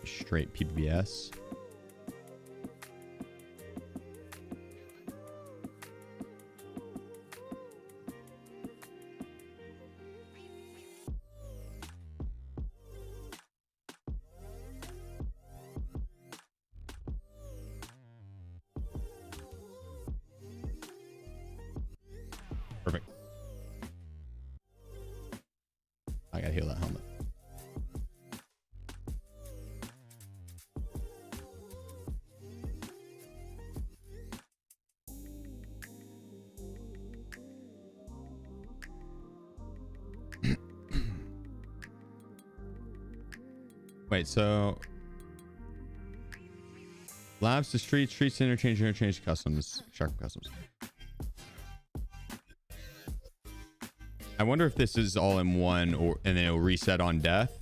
straight PBS. Perfect. I gotta heal that helmet. Wait, so labs to streets, streets to interchange, interchange to customs, sharp customs. I wonder if this is all in one, or and then it'll reset on death.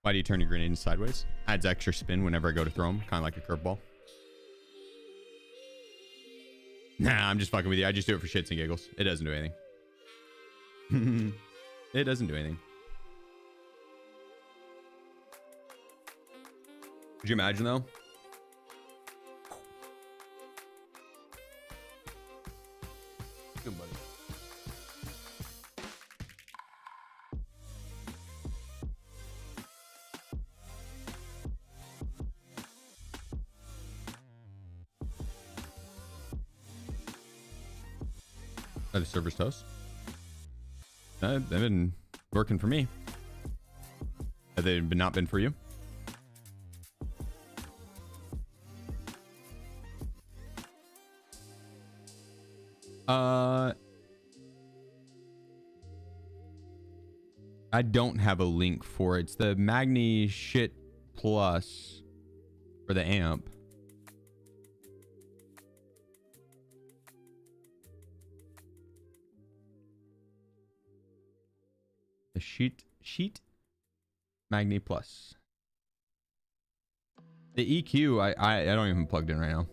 Why do you turn your grenade sideways? Adds extra spin whenever I go to throw them, kind of like a curveball. Nah, I'm just fucking with you. I just do it for shits and giggles. It doesn't do anything. It doesn't do anything. Could you imagine though? Good buddy. Are the servers toast? They've been working for me. Have they not been for you? I don't have a link for it. It's the Magni shit plus for the amp. The sheet Magni plus. The EQ I don't even plugged in right now.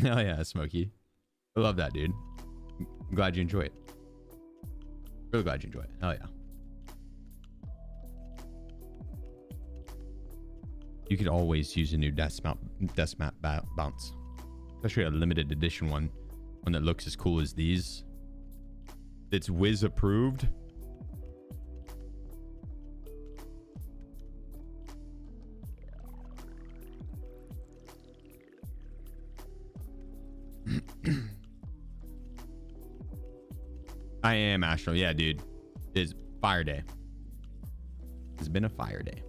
Hell yeah, Smokey. I love that, dude. I'm glad you enjoy it. Really glad you enjoy it. Hell yeah. You could always use a new desk map bounce. Especially a limited edition one. One that looks as cool as these. It's Wiz approved. I am Astro. Yeah, dude. It's fire day. It's been a fire day.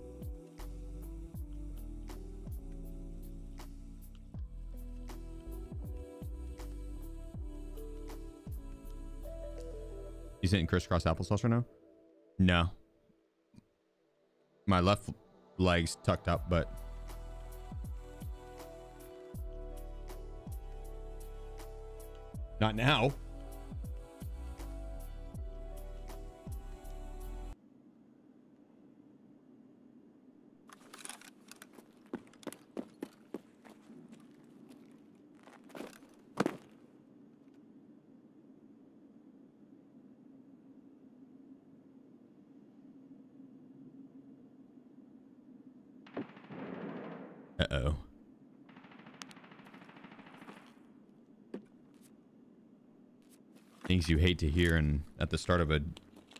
You sitting crisscross applesauce right now? No. My left leg's tucked up, but not now. Uh-oh. Things you hate to hear and at the start of a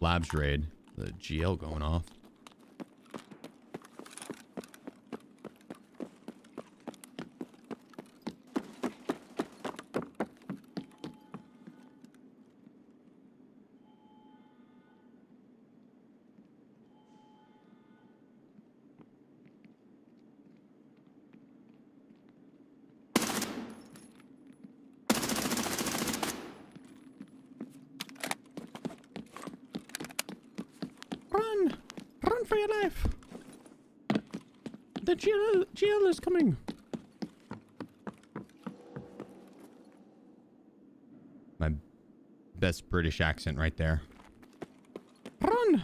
labs raid. The GL going off. Run! Run for your life! The GL is coming! My best British accent right there. Run!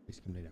Please come later.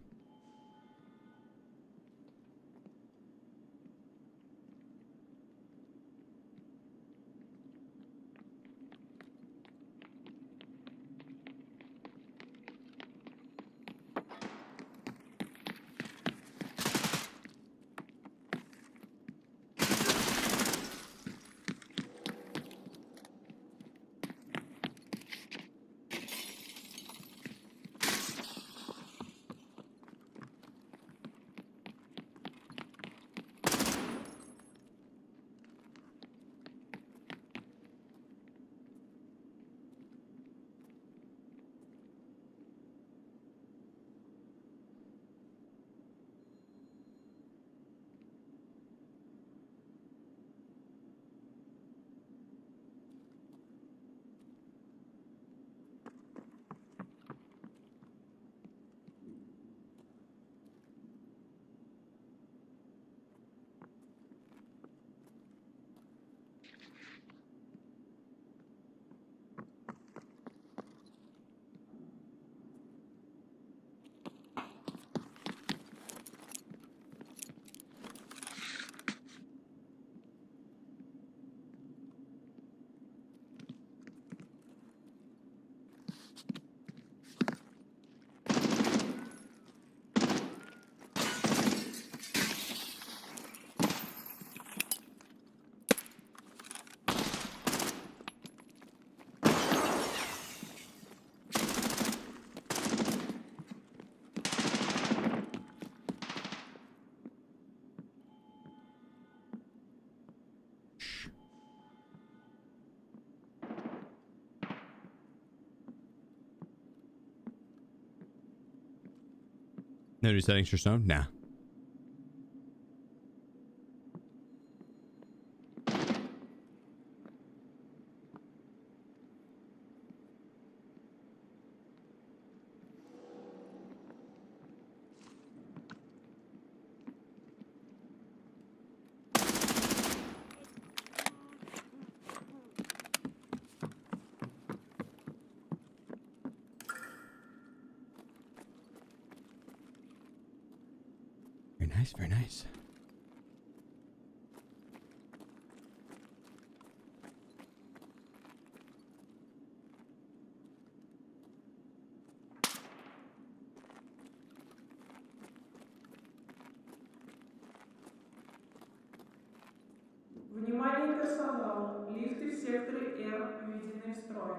No new settings for snow? Nah. Very nice, very nice. Внимание персоналу. Лифты в секторе R введены в строй.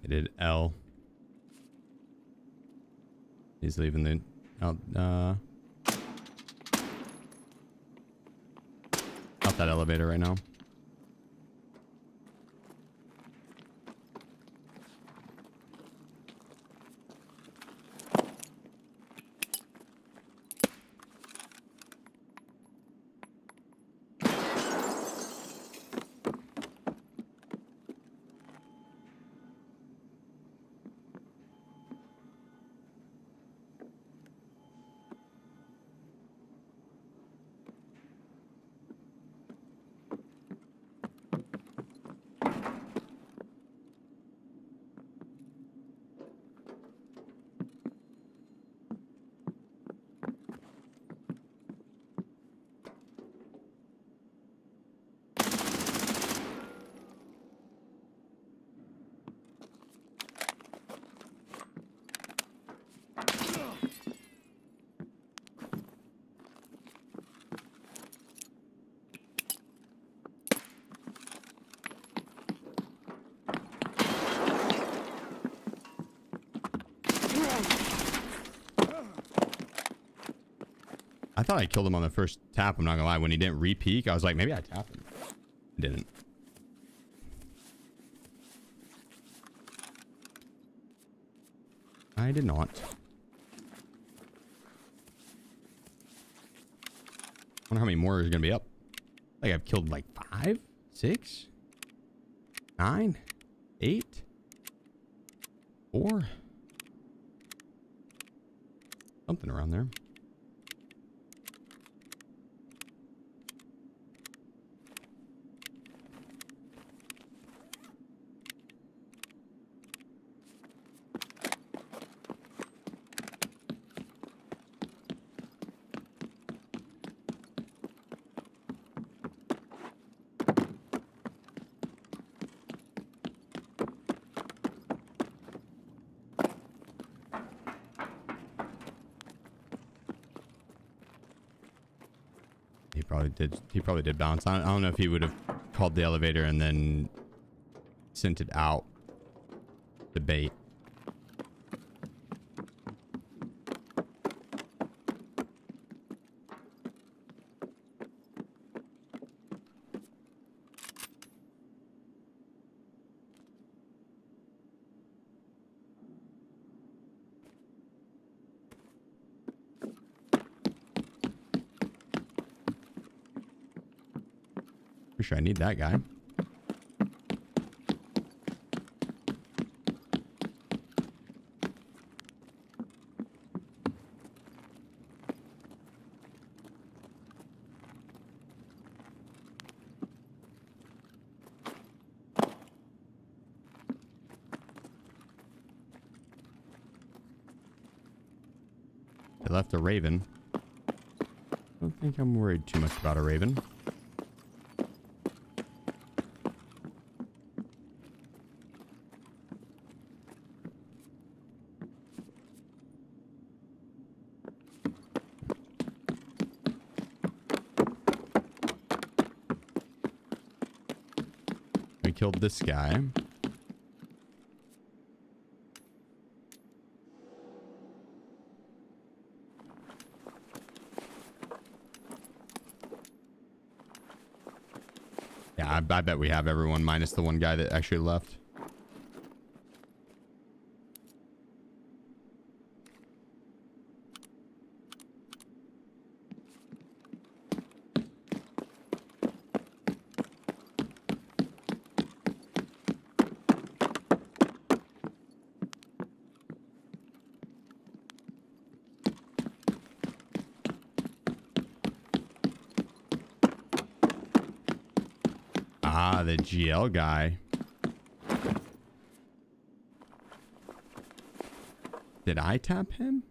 They did L. He's leaving the out that elevator right now. I thought I killed him on the first tap. I'm not gonna lie. When he didn't re-peek, I was like, maybe I tapped him. I didn't. I did not. I wonder how many more is gonna be up. Like I've killed like 5, 6, 9, 8, 4. Something around there. He probably did bounce. I don't know if he would have called the elevator and then sent it out the bait. Pretty sure I need that guy. They left a raven. Don't think I'm worried too much about a raven. We killed this guy. Yeah, I bet we have everyone minus the one guy that actually left. Ah, the GL guy. Did I tap him?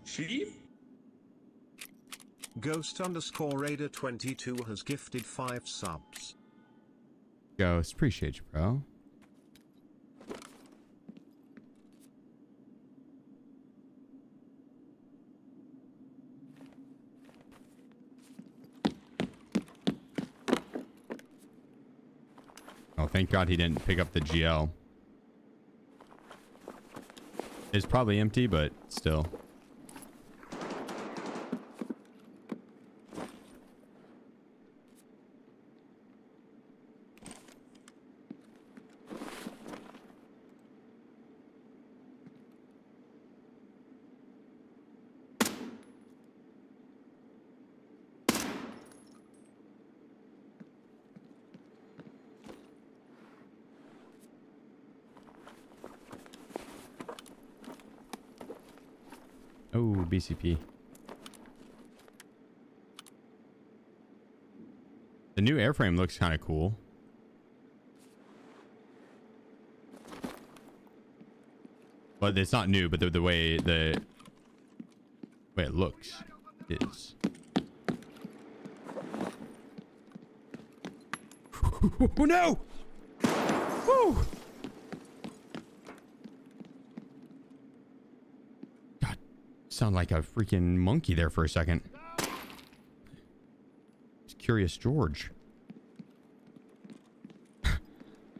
Sheef? Ghost_Raider22 has gifted 5 subs. Ghost, appreciate you, bro. Oh, thank God he didn't pick up the GL. It's probably empty, but still. Oh, BCP. The new airframe looks kind of cool. But it's not new, but the way it looks is. Oh no! Woo! God, sound like a freaking monkey there for a second. It's Curious George.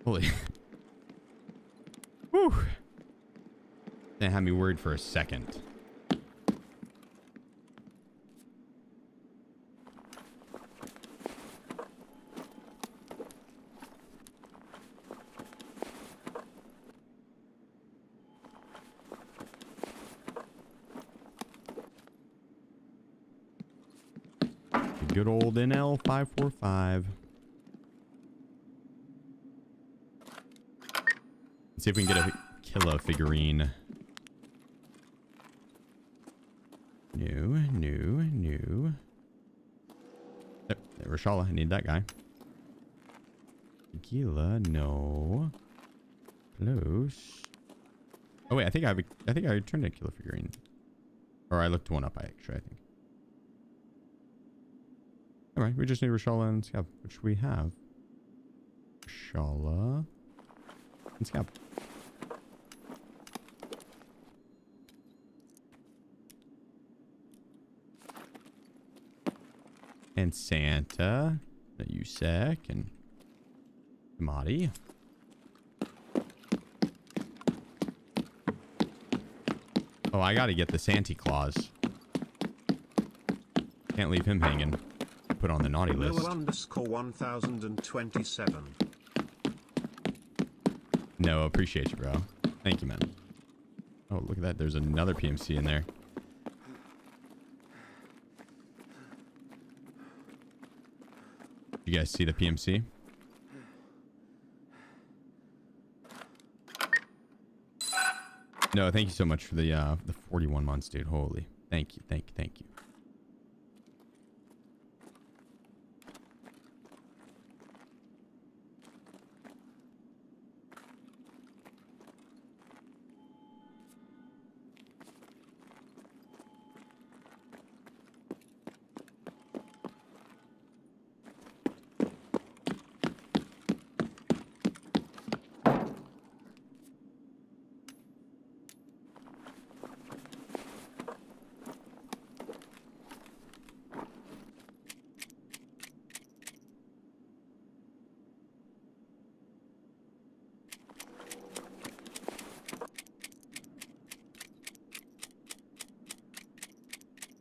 Holy. Woo! That had me worried for a second. Good old NL545. Let's see if we can get a killer figurine. New. Oh, Rashala, I need that guy. Tequila, no. Close. Oh wait, I think I turned a killer figurine. Or I looked one up, I think. Alright, we just need Rashala and Scab, which we have. Rashala and Scab. And Santa, Yusek, and Madi. Oh, I gotta get the Santa Claus. Can't leave him hanging. Put on the naughty list. _1027. No, appreciate you, bro. Thank you, man. Oh, look at that. There's another PMC in there. You guys see the PMC? No, thank you so much for the 41 months, dude. Holy. Thank you.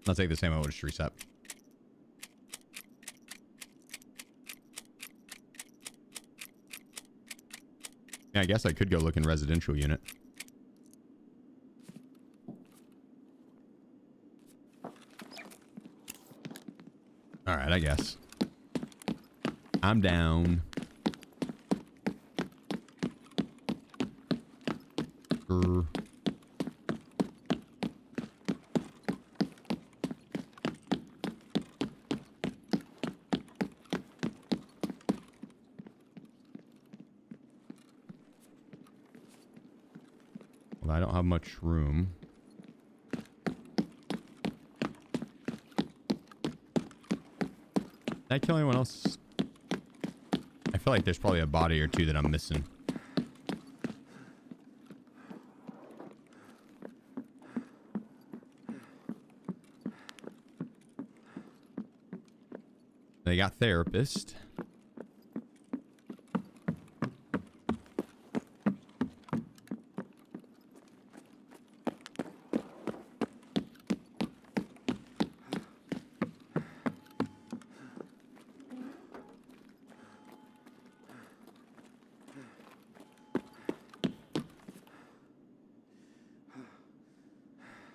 I'll take the same. I will just reset. Yeah, I guess I could go look in residential unit. All right, I guess. I'm down. Well, I don't have much room. Did I kill anyone else? I feel like there's probably a body or two that I'm missing. They got therapist.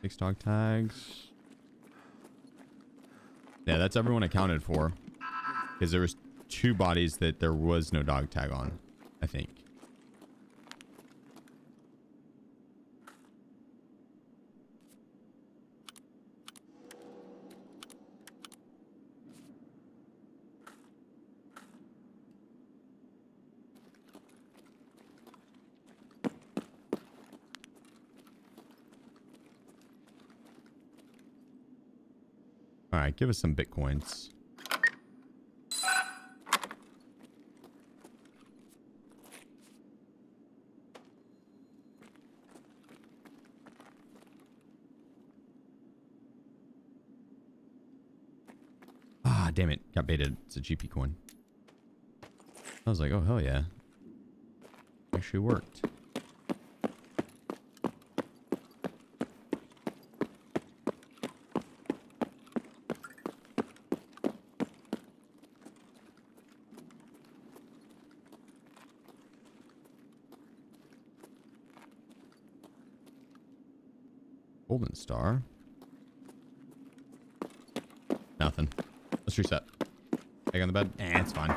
Six dog tags. Yeah, that's everyone accounted for. Because there was 2 bodies that there was no dog tag on, I think. All right, give us some bitcoins. Ah, damn it. Got baited. It's a GP coin. I was like, oh, hell yeah. Actually worked. Golden star. Nothing. Let's reset. Egg on the bed. It's fine.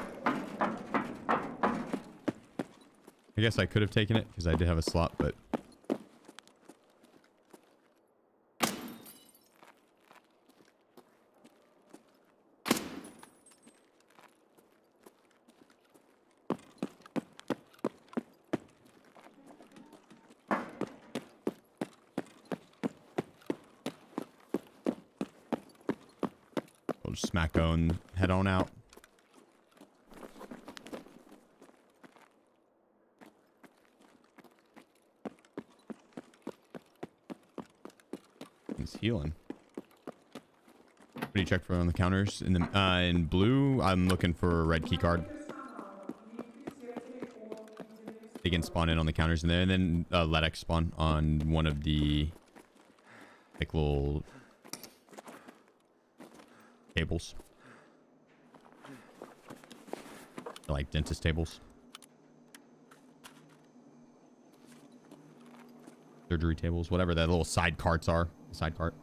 I guess I could have taken it because I did have a slot, but we'll just smack go and head on out. He's healing. What do you check for on the counters? In the in blue, I'm looking for a red key card. They can spawn in on the counters in there, and then let X spawn on one of the like little tables. They're like dentist tables. Surgery tables, whatever that little side carts are. Side cart.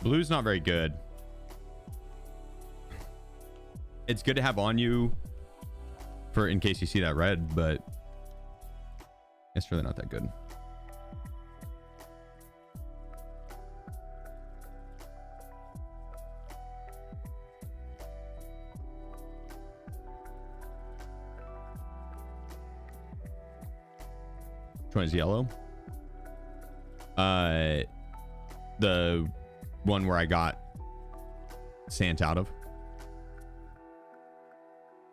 Blue's not very good. It's good to have on you for in case you see that red, but it's really not that good. Which one is yellow? The one where I got sand out of.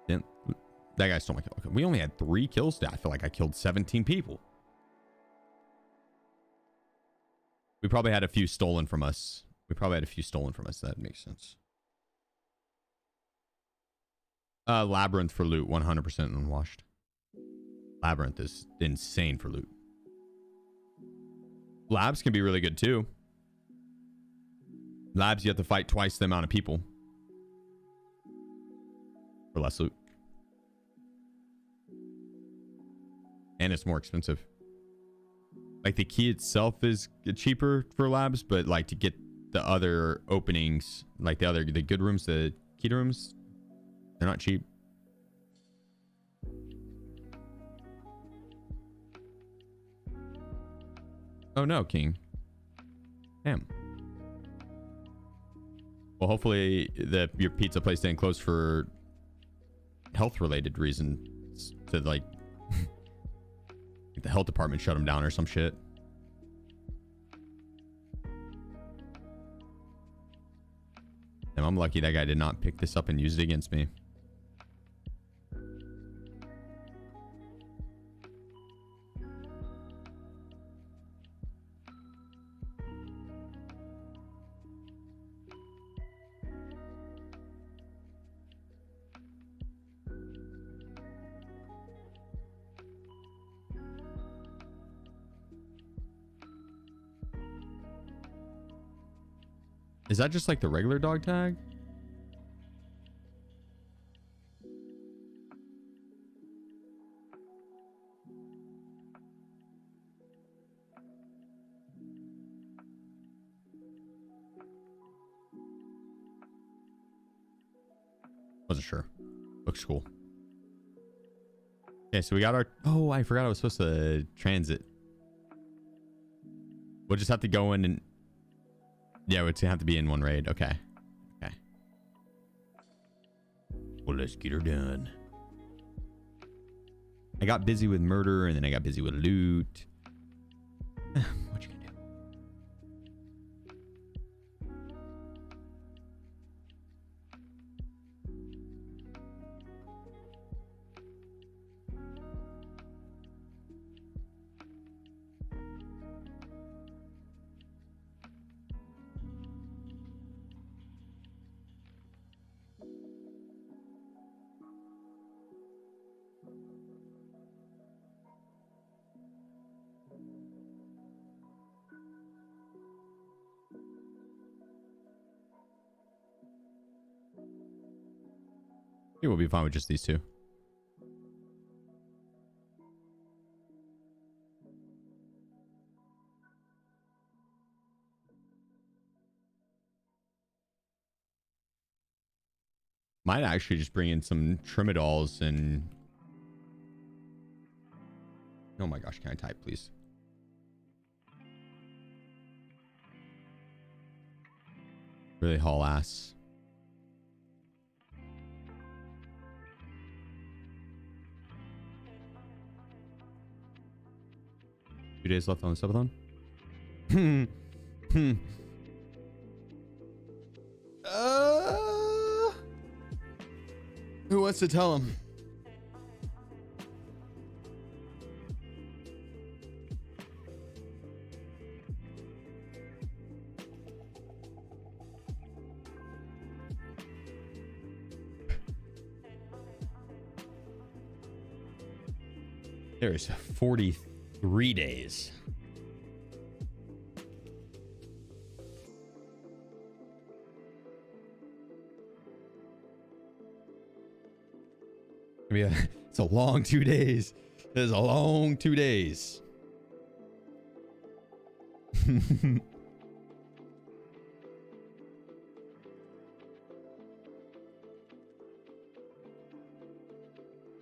Then that guy stole my kill. Okay, we only had 3 kills today. I feel like I killed 17 people. We probably had a few stolen from us. That makes sense. Labyrinth for loot, 100% unwashed. Labyrinth is insane for loot. Labs can be really good too. Labs, you have to fight twice the amount of people for less loot. And it's more expensive. Like the key itself is cheaper for labs, but like to get the other openings, like the good rooms, the key rooms, they're not cheap. Oh no, King. Damn. Well, hopefully your pizza place didn't close for health related reasons to like the health department shut them down or some shit. And I'm lucky that guy did not pick this up and use it against me. Is that just like the regular dog tag? Wasn't sure. Looks cool. Okay, so we got our... Oh, I forgot I was supposed to transit. We'll just have to go in and... Yeah, it's gonna have to be in one raid. Okay. Okay. Well, let's get her done. I got busy with murder, and then I got busy with loot. What you gonna do? It will be fine with just these two. Might actually just bring in some Trimadol's and... Oh my gosh, can I type, please? Really haul ass. Two days left on the subathon. Who wants to tell him? There's 43 days. Yeah, it's a long 2 days. It is a long 2 days.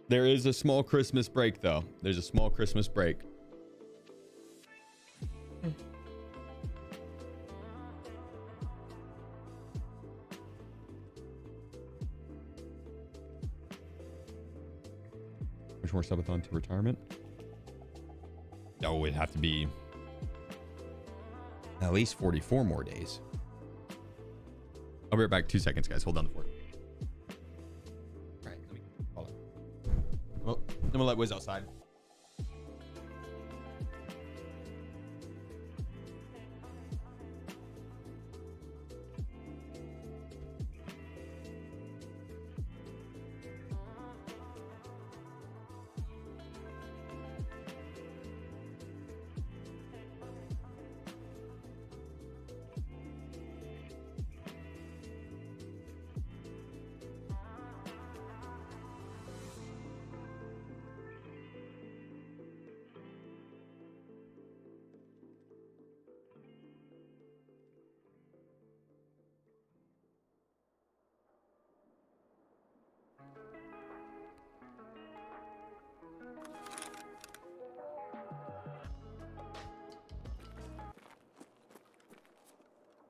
There is a small Christmas break, though. There's a small Christmas break. Much more subathon to retirement? No, it'd have to be at least 44 more days. I'll be right back. 2 seconds, guys. Hold down the fort. All right, let me follow. Well, I'm gonna let Wiz outside.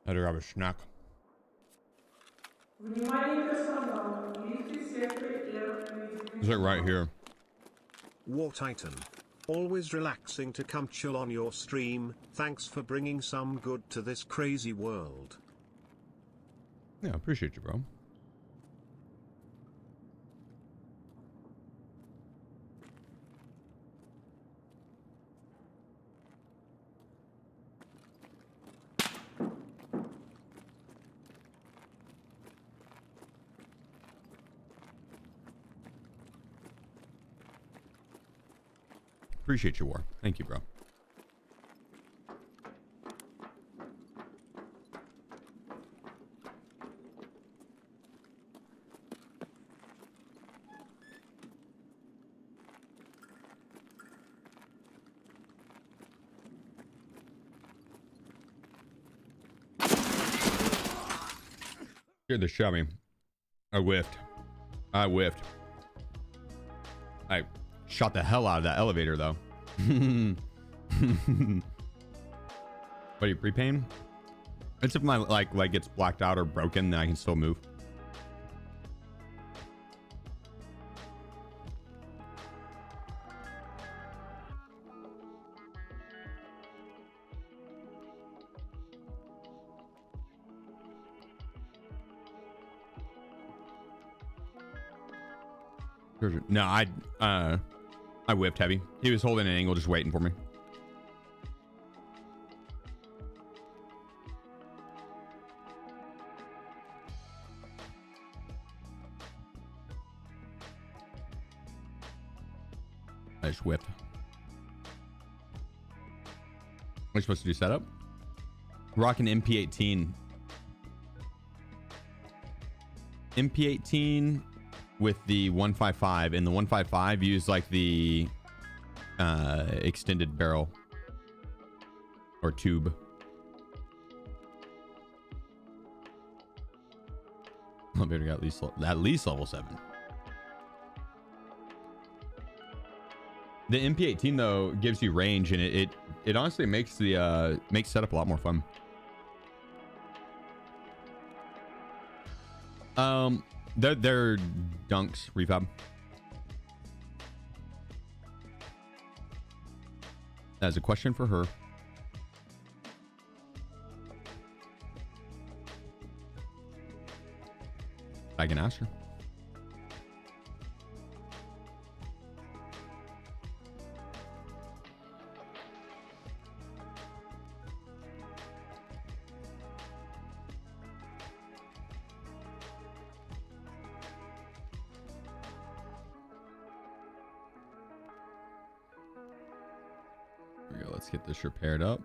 I had to grab a snack. Внимание персонала. Лифты секторы R. Is it right here? War Titan. Always relaxing to come chill on your stream. Thanks for bringing some good to this crazy world. Yeah, appreciate you, bro. Appreciate your war. Thank you, bro. Scared the shit out of me. I whiffed. I whiffed. I shot the hell out of that elevator, though. What are you pre-paying? It's if my like leg gets blacked out or broken, then I can still move. No, I whipped heavy. He was holding an angle, just waiting for me. I just whipped. Am I supposed to do setup? Rocking MP18. MP18 with the 155, and the 155 use like the extended barrel or tube. I'll be able to get at least level 7. The MP18 though gives you range, and it honestly makes the makes setup a lot more fun. They're dunks refab. That's a question for her. I can ask her. There we go. Let's get this repaired up.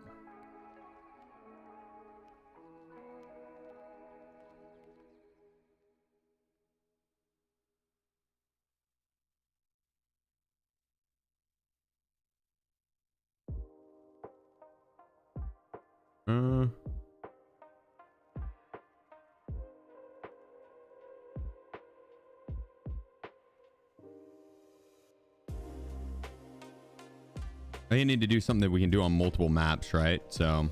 I think you need to do something that we can do on multiple maps, right? So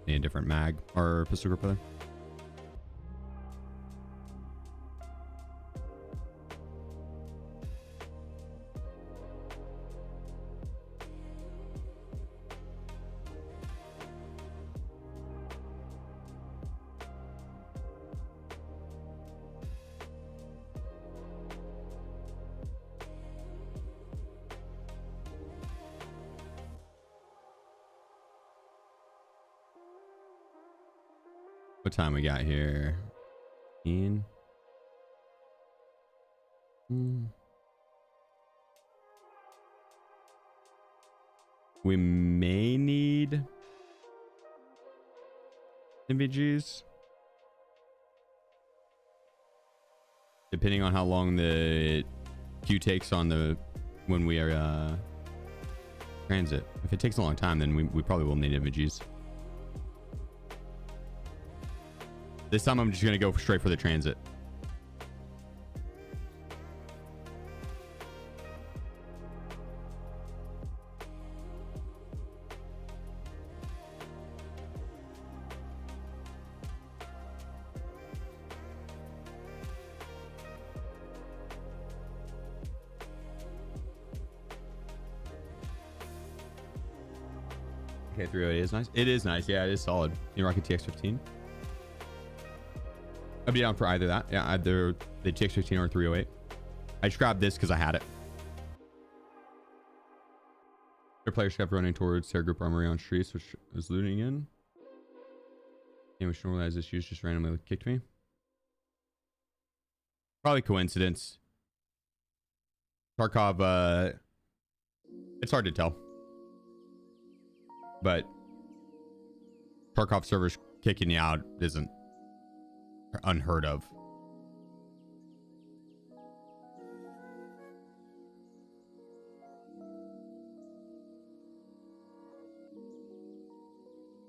need a different mag or pistol grip there. What time we got here? 15. We may need MVGs, depending on how long the queue takes on the when we are transit. If it takes a long time, then we probably will need MVGs. This time I'm just going to go straight for the transit. Okay, 308 is nice. It is nice. Yeah, it is solid. You rock a TX15? I'd be down for either that. Yeah, either the TX15 or 308. I just grabbed this because I had it. Their players kept running towards their group armory on streets, which was looting in. And which normalized issues just randomly kicked me. Probably coincidence. Tarkov, it's hard to tell. But Tarkov servers kicking you out isn't unheard of.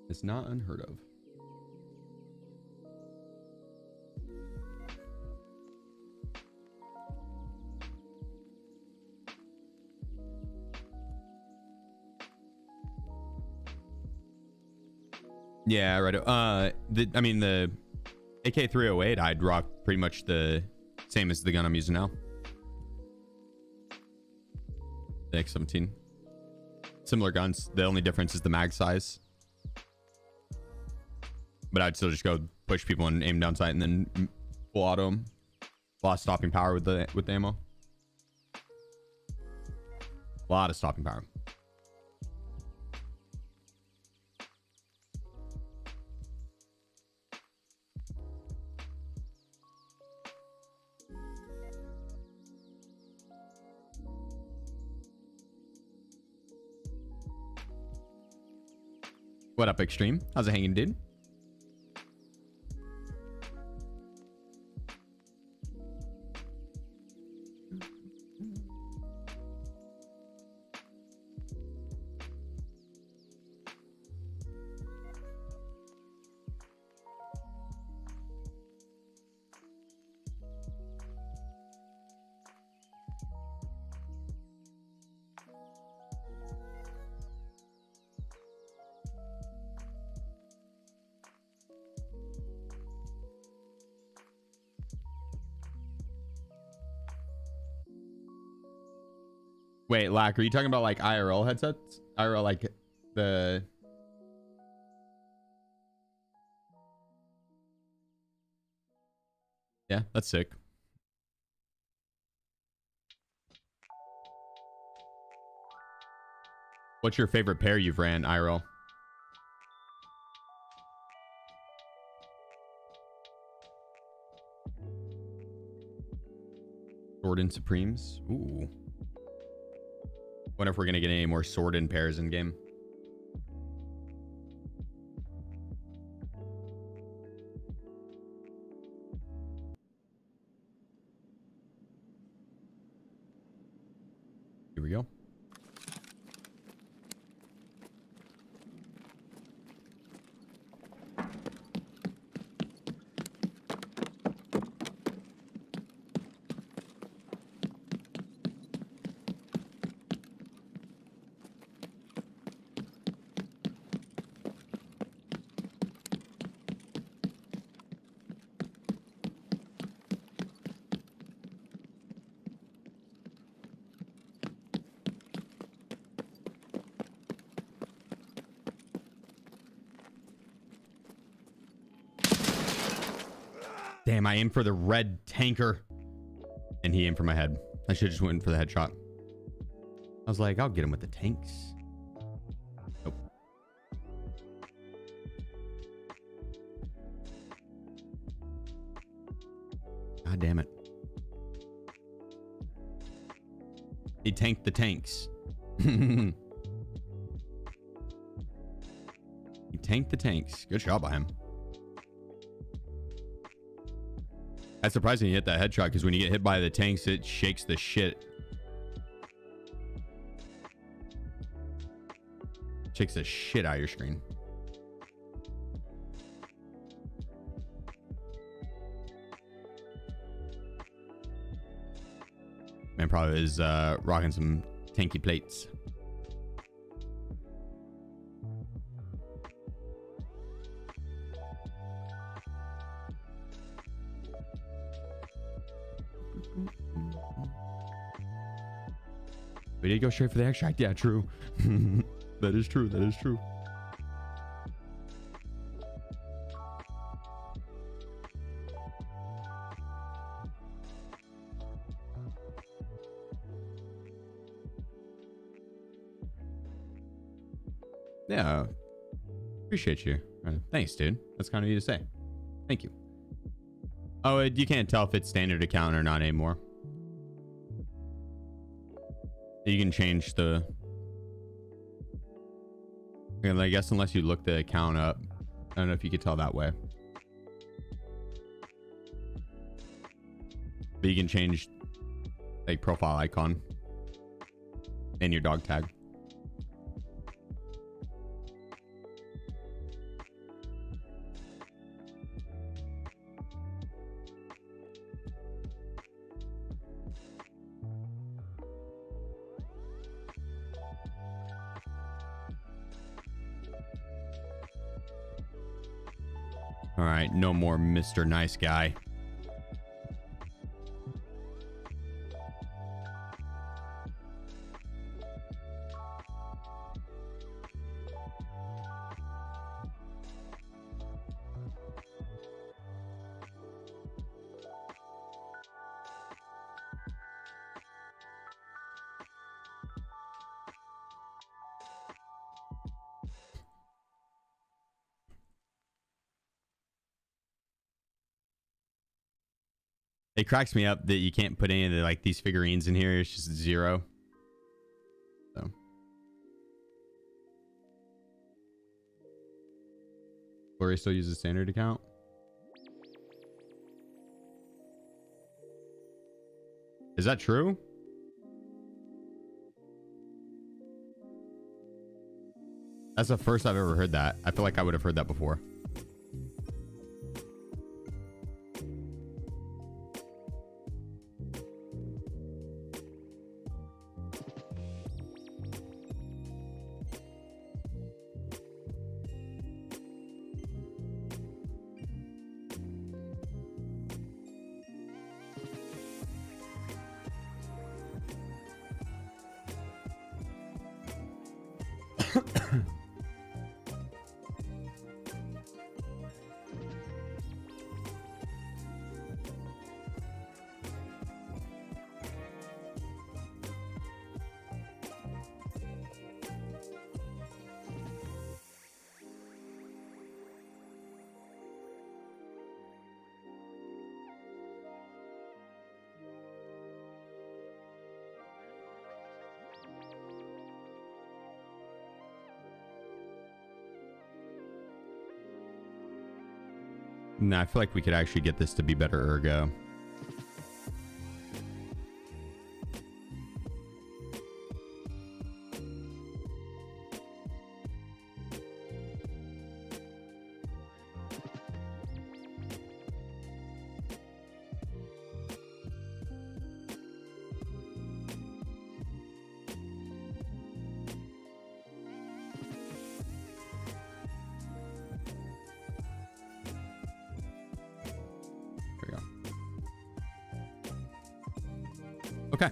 It's not unheard of. Yeah, right. I mean, the AK-308, I'd rock pretty much the same as the gun I'm using now. X17. Similar guns. The only difference is the mag size. But I'd still just go push people and aim down sight and then full auto them. A lot of stopping power with the ammo. A lot of stopping power. What up, Extreme? How's it hanging, dude? Wait, Lack, are you talking about like IRL headsets? IRL, like the... Yeah, that's sick. What's your favorite pair you've ran, IRL? Sword Supremes? Ooh. Wonder if we're gonna get any more sword in pairs in game. Here we go. Damn, I aimed for the red tanker. And he aimed for my head. I should have just went for the headshot. I was like, I'll get him with the tanks. Nope. God damn it. He tanked the tanks. He tanked the tanks. Good job by him. That's surprising you hit that headshot, because when you get hit by the tanks, it shakes the shit. Shakes the shit out of your screen. Man probably is rocking some tanky plates. We did go straight for the extract. Yeah, true. That is true. That is true. Yeah. Appreciate you. Thanks, dude. That's kind of you to say. Thank you. Oh, you can't tell if it's standard account or not anymore. You can change the... I guess unless you look the account up. I don't know if you could tell that way. But you can change like profile icon and your dog tag. All right, no more Mr. Nice Guy. It cracks me up that you can't put any of the, like, these figurines in here. It's just 0. So. Glory still uses standard account. Is that true? That's the first I've ever heard that. I feel like I would have heard that before. Nah, I feel like we could actually get this to be better ergo. Okay.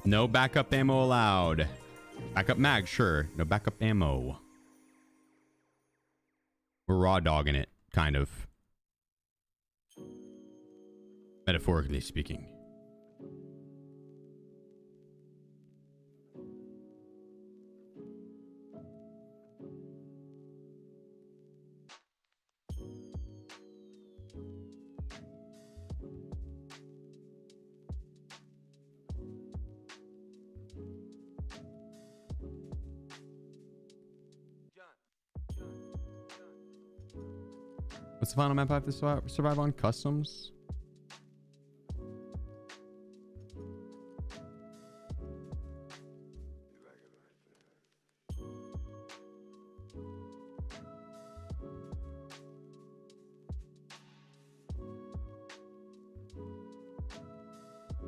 No backup ammo allowed. Backup mag, sure. No backup ammo. We're raw dogging it, kind of. Metaphorically speaking. What's the final map I have to survive on? Customs?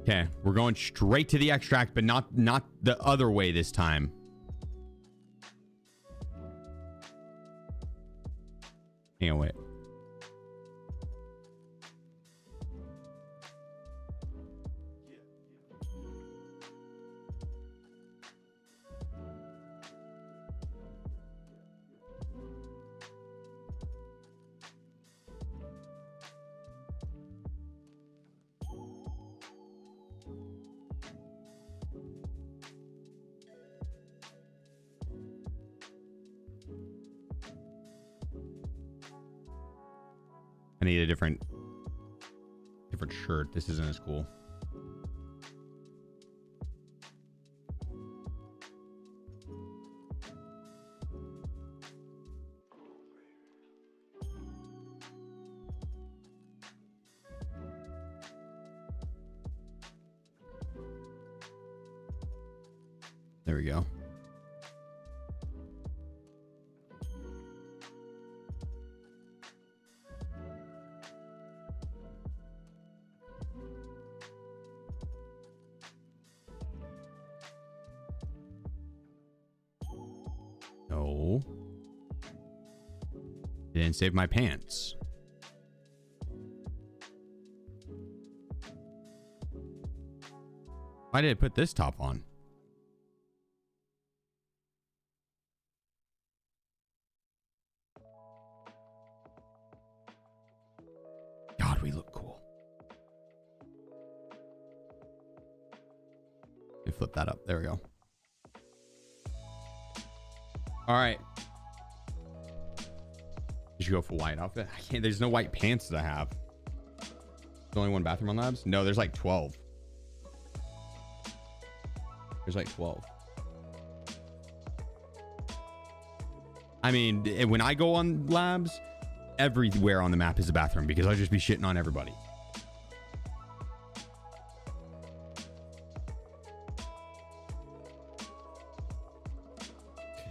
Okay, we're going straight to the extract, but not the other way this time. Hang on, wait. I need a different shirt. This isn't as cool. There we go. No. Didn't save my pants. Why did I put this top on? God, we look cool. Let me flip that up. There we go. All right. Did you go for white outfit? I can't. There's no white pants that I have. There's only one bathroom on Labs? No, there's like 12. There's like 12. I mean, when I go on Labs, everywhere on the map is a bathroom because I'll just be shitting on everybody.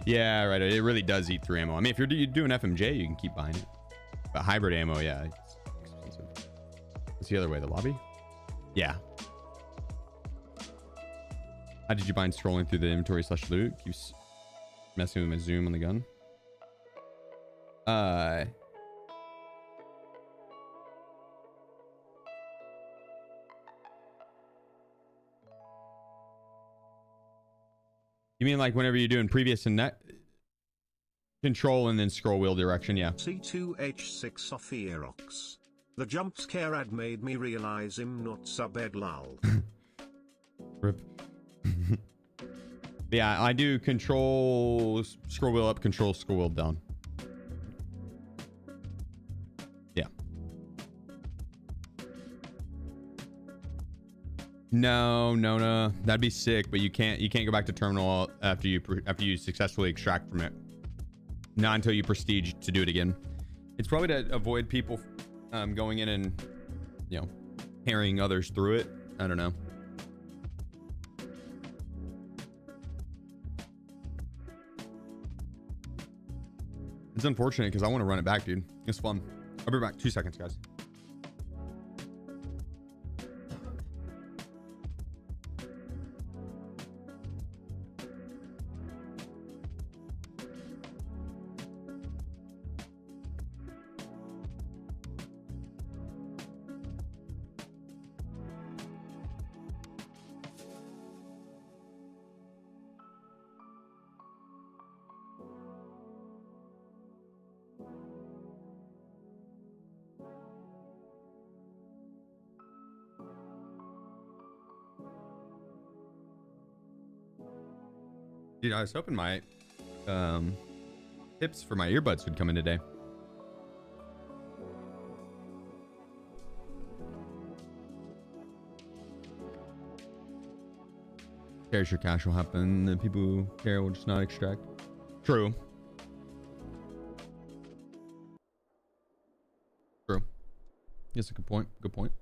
Yeah, right. It really does eat through ammo. I mean, if you're doing FMJ, you can keep buying it. But hybrid ammo, yeah, it's expensive. What's the other way? The lobby? Yeah. How did you find scrolling through the inventory / loot? Keeps messing with my zoom on the gun. You mean like whenever you're doing previous and net control and then scroll wheel direction? Yeah. C2H6 off Erox. The jump scare ad made me realize I'm not subbed lol. Rip. Yeah, I do control scroll wheel up, control scroll wheel down. Yeah. No. That'd be sick, but you can't go back to terminal after you successfully extract from it. Not until you prestige to do it again. It's probably to avoid people going in and, you know, carrying others through it. I don't know. It's unfortunate because I want to run it back, dude. It's fun. I'll be back. 2 seconds, guys. Dude, I was hoping my tips for my earbuds would come in today. Cares your cash will happen. The people who care will just not extract. True. True. Yes, a good point. Good point.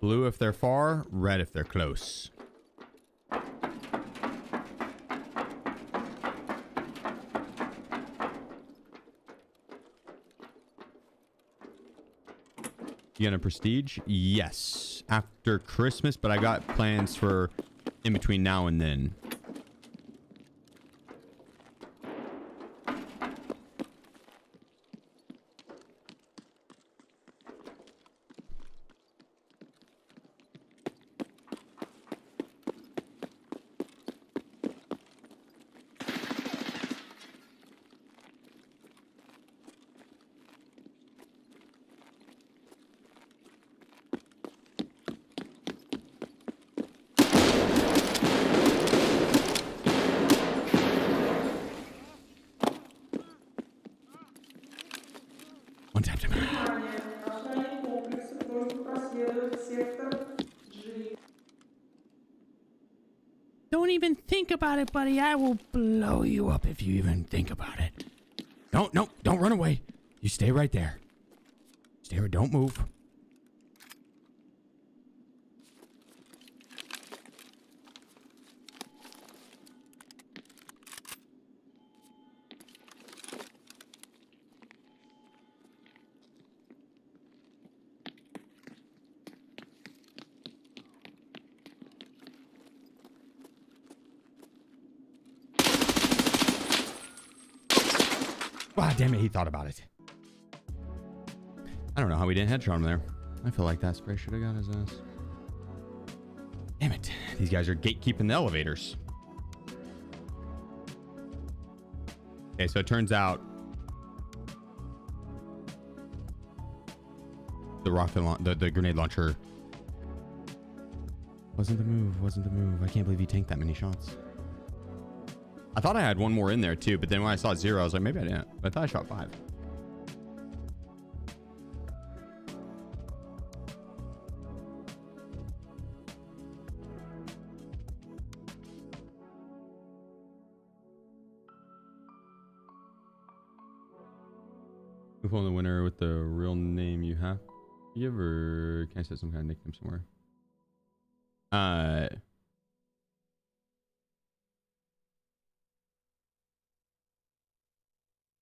Blue if they're far, red if they're close. You gonna prestige? Yes. After Christmas, but I got plans for in between now and then. Don't even think about it, buddy. I will blow you up if you even think about it. Don't run away. You stay right there. Stay right. Don't move. Ah, damn it, he thought about it. I don't know how we didn't headshot him there. I feel like that spray should have got his ass. Damn it. These guys are gatekeeping the elevators. Okay, so it turns out the grenade launcher wasn't the move. I can't believe he tanked that many shots. I thought I had one more in there too, but then when I saw 0, I was like, maybe I didn't. But I thought I shot 5. We pull the winner with the real name you have. You ever can I set some kind of nickname somewhere?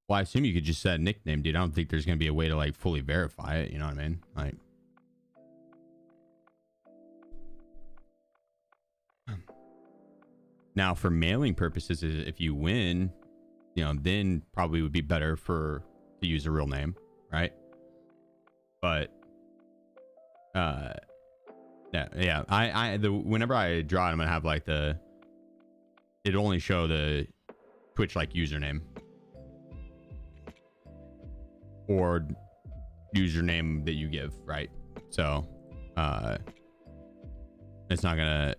Well, I assume you could just set a nickname, dude. I don't think there's gonna be a way to like fully verify it. You know what I mean? Like, now for mailing purposes, if you win, you know, then probably would be better to use a real name, right? But yeah. Whenever I draw it, I'm gonna have like it'd only show the Twitch like username. Or username that you give, right? So it's not gonna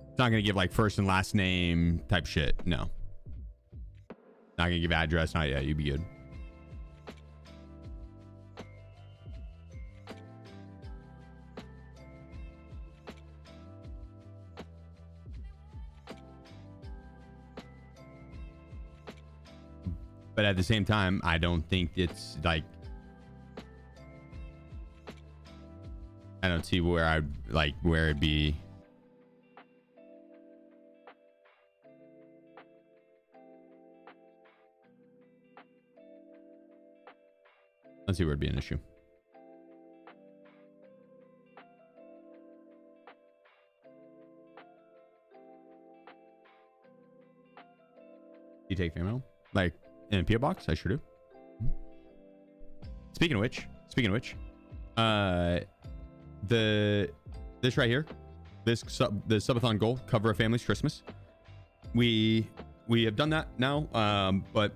it's not gonna give like first and last name type shit. No, not gonna give address. Not yet. You'd be good. But at the same time, I don't think it's like, I don't see where it'd be. Let's see where it'd be an issue. You take fan mail? Like, in a PO box? I sure do. Speaking of which, this right here, the subathon goal, cover a family's Christmas. We have done that now, but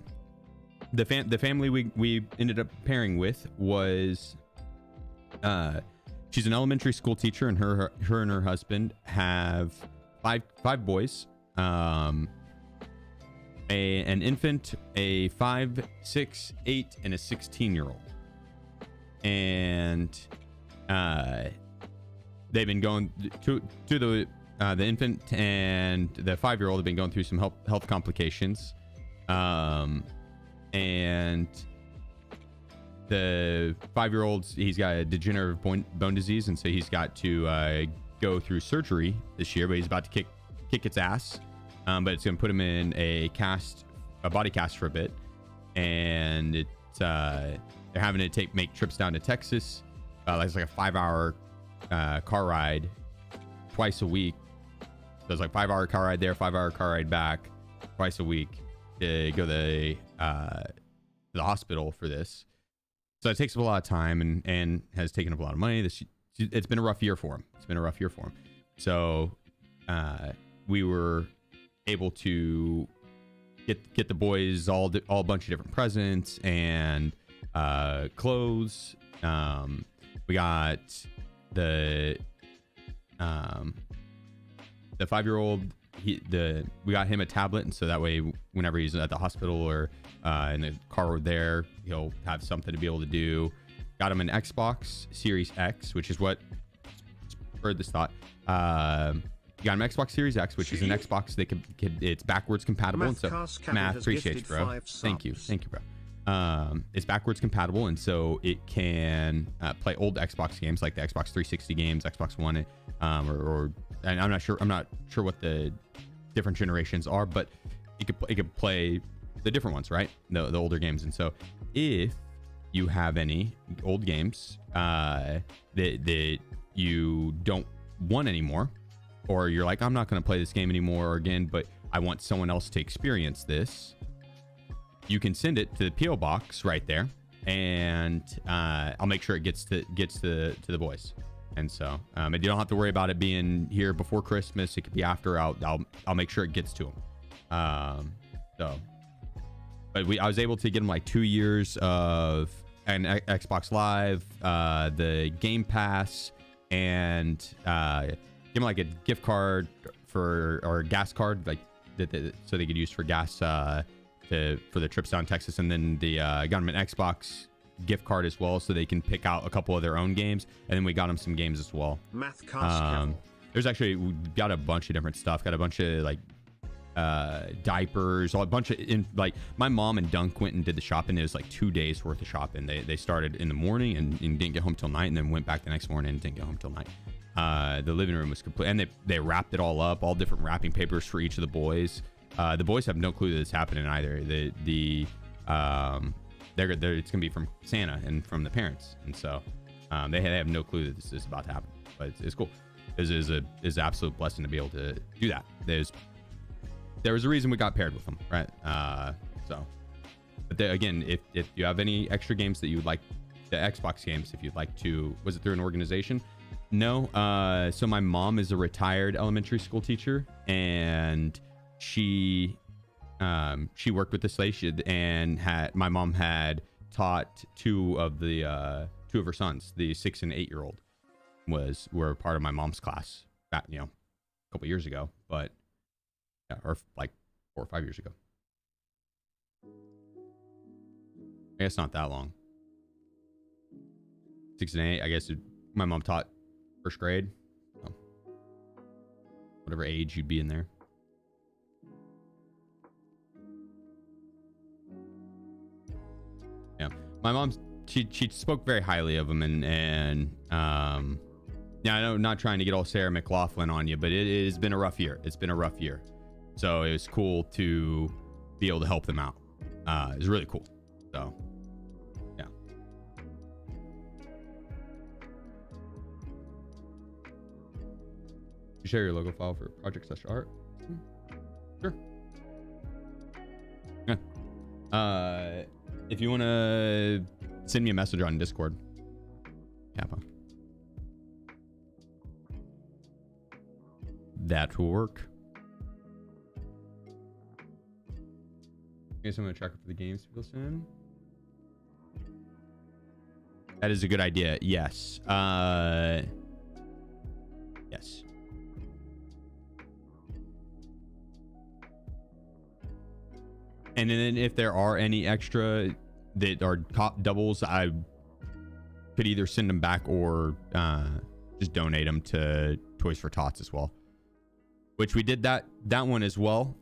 the family we ended up pairing with was she's an elementary school teacher, and her and her husband have five boys. An infant, a 5, 6, 8, and a 16-year-old. And they've been going to the infant and the 5-year-old have been going through some health complications. And the 5-year-old, he's got a degenerative bone disease, and so he's got to go through surgery this year, but he's about to kick its ass. But it's gonna put him in a body cast for a bit, and they're having to make trips down to Texas. It's like a 5-hour car ride twice a week. So it's like 5-hour car ride there, 5-hour car ride back twice a week to go to the hospital for this. So it takes up a lot of time and has taken up a lot of money. It's been a rough year for him. So we were able to get the boys all a bunch of different presents and clothes. We got the 5-year-old. we got him a tablet, and so that way whenever he's at the hospital or in the car there, he'll have something to be able to do. Got him an Xbox Series X, which is what spurred this thought. You got an Xbox Series X, which is an Xbox that it's backwards compatible, and so Math, appreciate you, bro. Thank you, bro. It's backwards compatible, and so it can play old Xbox games like the Xbox 360 games, Xbox One, and I'm not sure what the different generations are, but it could play the different ones, right? The older games. And so if you have any old games that you don't want anymore, or you're like, I'm not going to play this game anymore again, but I want someone else to experience this, you can send it to the PO box right there, and I'll make sure it gets to the boys. And so and you don't have to worry about it being here before Christmas. It could be after. I'll make sure it gets to them. But I was able to get them like 2 years of an Xbox Live, the Game Pass, and give them like a gift card or a gas card, like so they could use for gas for the trips down Texas, and then got them an Xbox gift card as well, so they can pick out a couple of their own games, and then we got them some games as well. There's actually, we got a bunch of different stuff. Got a bunch of like diapers, a bunch of like my mom and Dunk went and did the shopping. It was like 2 days worth of shopping. They started in the morning and didn't get home till night, and then went back the next morning and didn't get home till night. The living room was complete, and they wrapped it all up, all different wrapping papers for each of the boys. The boys have no clue that it's happening either. It's gonna be from Santa and from the parents, and so they have no clue that this is about to happen. But it's cool. It is an absolute blessing to be able to do that. There was a reason we got paired with them, right? But again, if you have any extra games that you would like, the Xbox games, if you'd like to, was it through an organization? No. So my mom is a retired elementary school teacher, and she worked with this lady, and my mom had taught two of her sons. The 6 and 8 year old were part of my mom's class back, a couple years ago, but yeah, or like 4 or 5 years ago. I guess not that long. 6 and 8. I guess my mom taught first grade, so whatever age you'd be in there. Yeah, my mom, she spoke very highly of him, and yeah, I know, not trying to get all Sarah McLaughlin on you, but it has been a rough year. It's been a rough year, so it was cool to be able to help them out. It was really cool. So yeah. You share your logo file for project/art. Sure. Yeah. If you want to send me a message on Discord, Kappa, that will work. Okay, so I'm going to check for the games people send. That is a good idea. Yes. Yes. And then if there are any extra that are top doubles, I could either send them back or just donate them to Toys for Tots as well, which we did that one as well.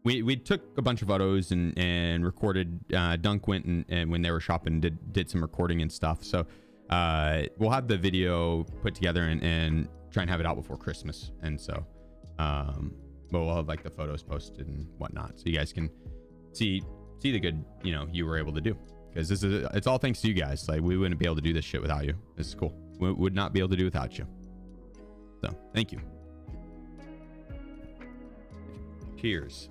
We took a bunch of photos and recorded. Dunk went and when they were shopping did some recording and stuff. So we'll have the video put together and try and have it out before Christmas. And so but we'll have like the photos posted and whatnot, so you guys can see the good you were able to do, because it's all thanks to you guys. Like, we wouldn't be able to do this shit without you. This is cool. We would not be able to do without you. So thank you. Cheers.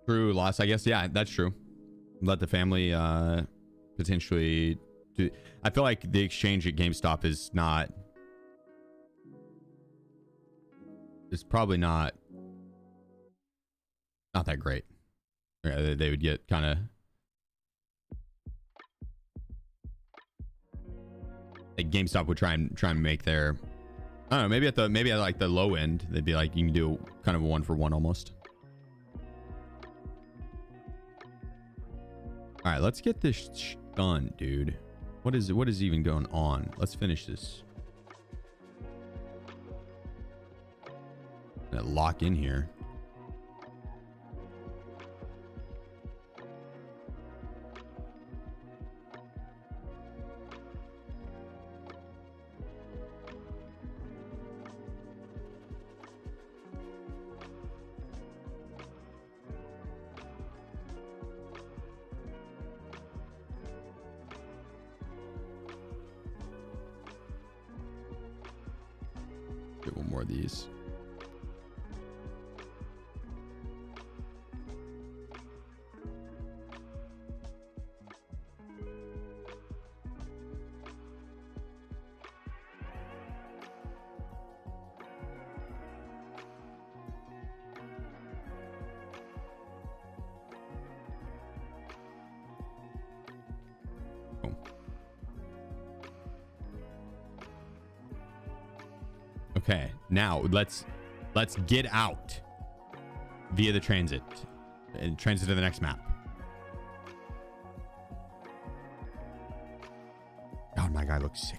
True loss, I guess. Yeah, that's true. Let the family potentially do. I feel like the exchange at GameStop is not. It's probably not not that great. Yeah, they would get kind of like GameStop would try and make their, I don't know, maybe at like the low end, they'd be like, you can do kind of a 1-for-1 almost. All right, let's get this done, dude. What is even going on? Let's finish this. Lock in here. Get one more of these. Okay, now let's get out via the transit and transit to the next map. God, my guy looks sick.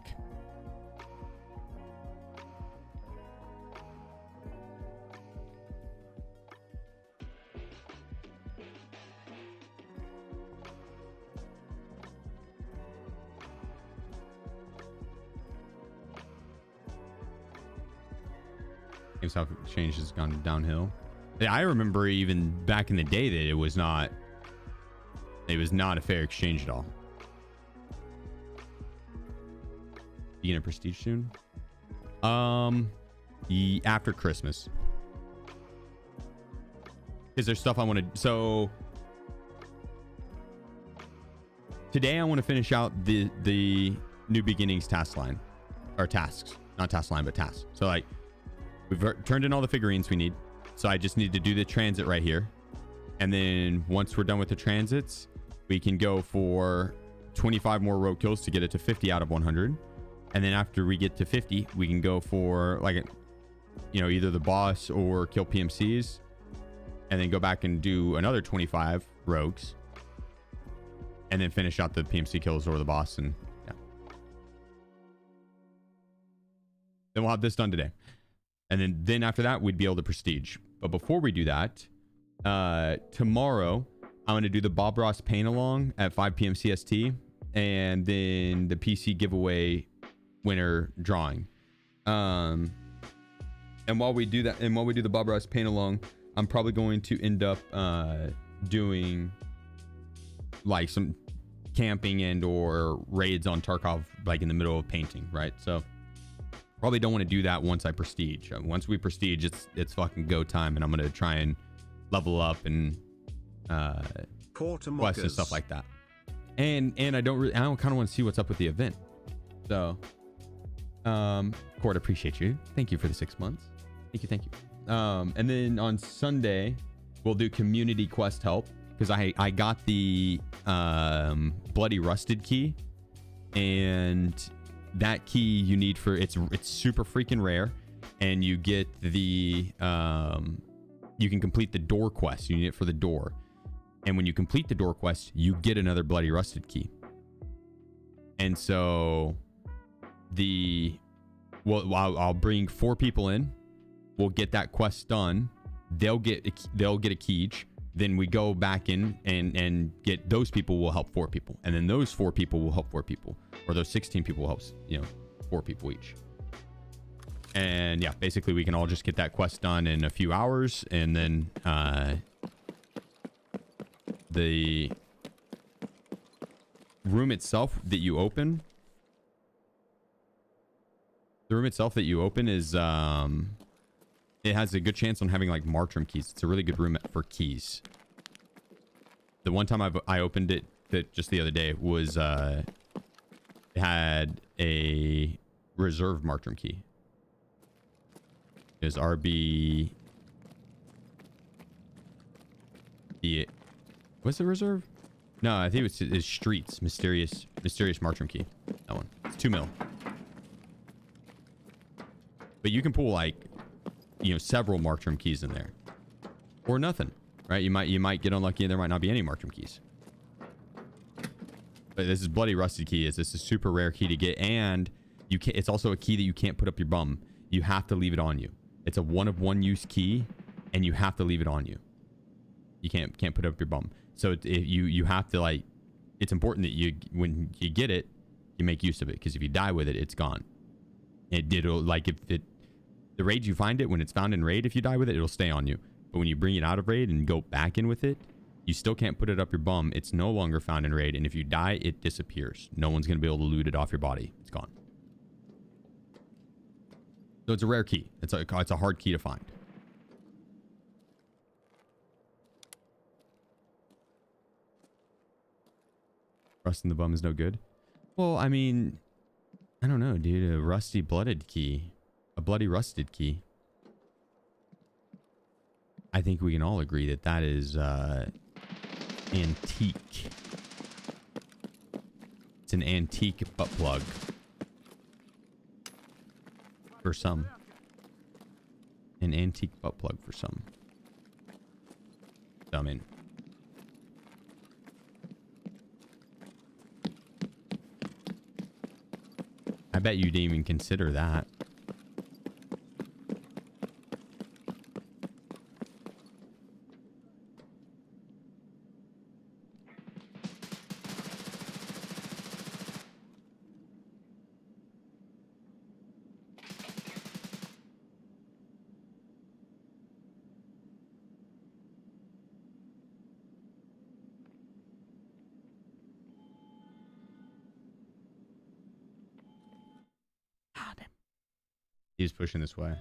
GameStop exchange has gone downhill. Yeah, I remember even back in the day that it was not a fair exchange at all. You gonna prestige soon? After Christmas. Is there stuff I want to? So today I want to finish out the new beginnings task line, or tasks, not task line, but tasks. So like, we've turned in all the figurines we need. So I just need to do the transit right here. And then once we're done with the transits, we can go for 25 more road kills to get it to 50 out of 100. And then after we get to 50, we can go for like, either the boss or kill PMCs. And then go back and do another 25 rogues. And then finish out the PMC kills or the boss. And yeah. Then we'll have this done today. And then after that, we'd be able to prestige. But before we do that, tomorrow, I'm going to do the Bob Ross paint along at 5 p.m. CST. And then the PC giveaway winner drawing. And while we do that, and while we do the Bob Ross paint along, I'm probably going to end up doing like some camping and or raids on Tarkov, like in the middle of painting, right? So probably don't want to do that once I prestige. Once we prestige, it's fucking go time, and I'm gonna try and level up and quests and stuff like that. And I don't kind of want to see what's up with the event. So, Court, appreciate you. Thank you for the 6 months. Thank you. And then on Sunday, we'll do community quest help because I got the bloody rusted key, and that key you need for it's super freaking rare, and you get the you can complete the door quest. You need it for the door, and when you complete the door quest, you get another bloody rusted key. And so I'll bring 4 people in. We'll get that quest done. They'll get a key each. Then we go back in and get those people will help 4 people, and then those 4 people will help 4 people, or those 16 people will help 4 people each. And yeah, basically we can all just get that quest done in a few hours, and then the room itself that you open is it has a good chance on having like Martram keys. It's a really good room for keys. The one time I opened it just the other day was it had a reserved Martram key. It was RB Yeah. What's the reserve? No, I think it's streets. Mysterious Marchroom key. That one. It's 2 mil. But you can pull like, you know, several Marchroom keys in there. Or nothing. Right? You might get unlucky and there might not be any Marchroom keys. But this is bloody rusted key. This is a super rare key to get, and you can it's also a key that you can't put up your bum. You have to leave it on you. It's a one use key, and you have to leave it on you. You can't put it up your bum. So you have to, like, it's important that you, when you get it, you make use of it, because if you die with it, it's gone. It'll, like, if the raid you find it, when it's found in raid, if you die with it, it'll stay on you. But when you bring it out of raid and go back in with it, you still can't put it up your bum. It's no longer found in raid, and if you die, it disappears. No one's gonna be able to loot it off your body. It's gone. So it's a rare key. It's a hard key to find. Rust in the bum is no good. Well, I mean, I don't know, dude. A rusty blooded key. A bloody rusted key. I think we can all agree that that is antique. It's an antique butt plug. For some. An antique butt plug for some. So, I mean, I bet you didn't even consider that. He's pushing this way.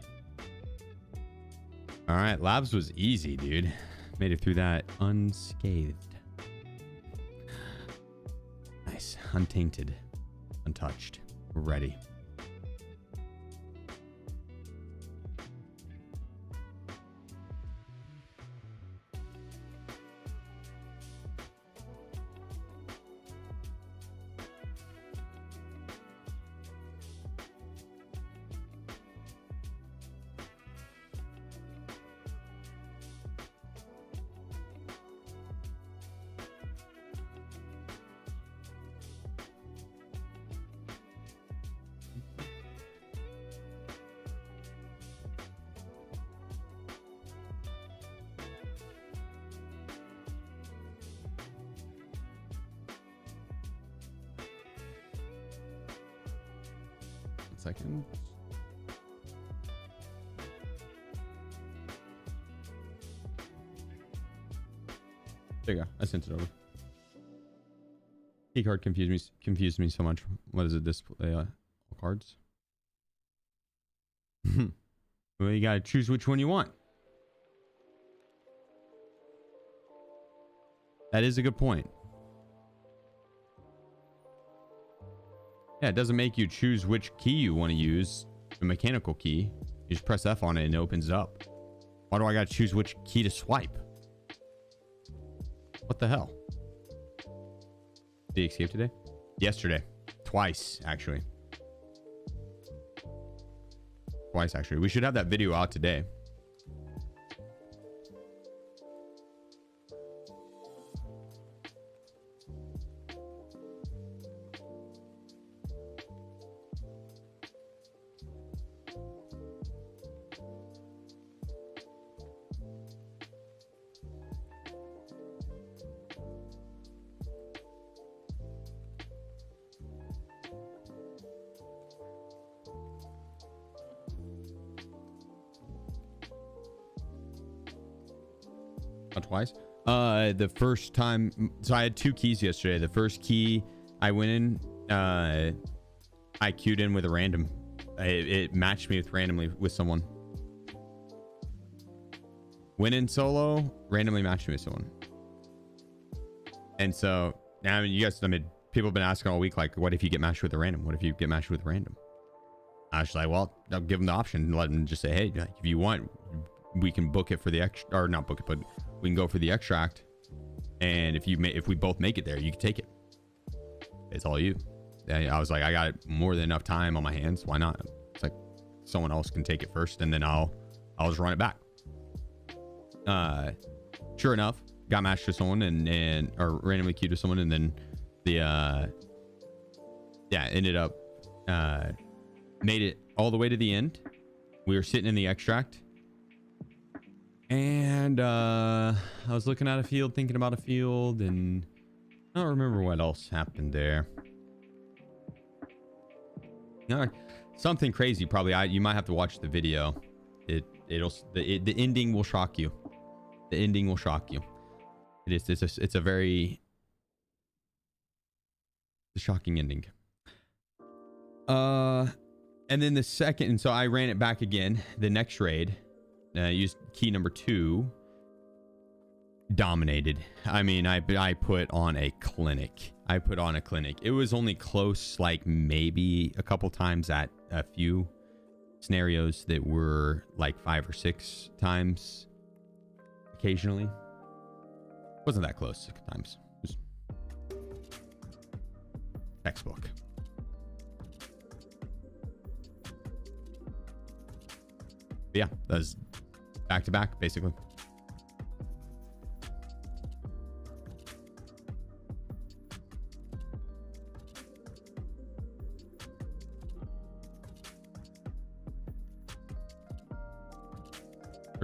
All right, labs was easy, dude. Made it through that unscathed. Nice. Untainted. Untouched. We're ready. Second. There you go. I sent it over. Key card confused me so much. What is it? Display all cards. Well, you gotta choose which one you want. That is a good point. Yeah, it doesn't make you choose which key you want to use. The mechanical key. You just press F on it and it opens it up. Why do I gotta choose which key to swipe? What the hell? Did he escape today? Yesterday. Twice, actually. Twice, actually. We should have that video out today. Twice. The first time, so I had 2 keys yesterday. The first key I went in, I queued in with a random. It matched me with randomly with someone. Went in solo, randomly matched me with someone. And so now, I mean, you guys, I mean, people have been asking all week, like, what if you get matched with a random? What if you get matched with a random? I was like, well, I'll give them the option and let them just say, hey, like, if you want, we can book it for the extra, or not book it, but we can go for the extract And if we both make it there, you can take it. It's all you. And I was like, I got more than enough time on my hands. Why not? It's like someone else can take it first, and then I'll just run it back. Sure enough, got matched to someone or randomly queued to someone, and then ended up made it all the way to the end. We were sitting in the extract, and I was looking at a field, thinking about a field, and I don't remember what else happened there. Something crazy, probably. You might have to watch the video. The ending will shock you. The ending will shock you. It's a very shocking ending. And then the second, and so I ran it back again. The next raid, used key number 2. Dominated. I mean, I put on a clinic. It was only close, like maybe a couple times at a few scenarios that were like 5 or 6 times. Occasionally, wasn't that close. 6 times. It was textbook. But yeah, that was back to back, basically.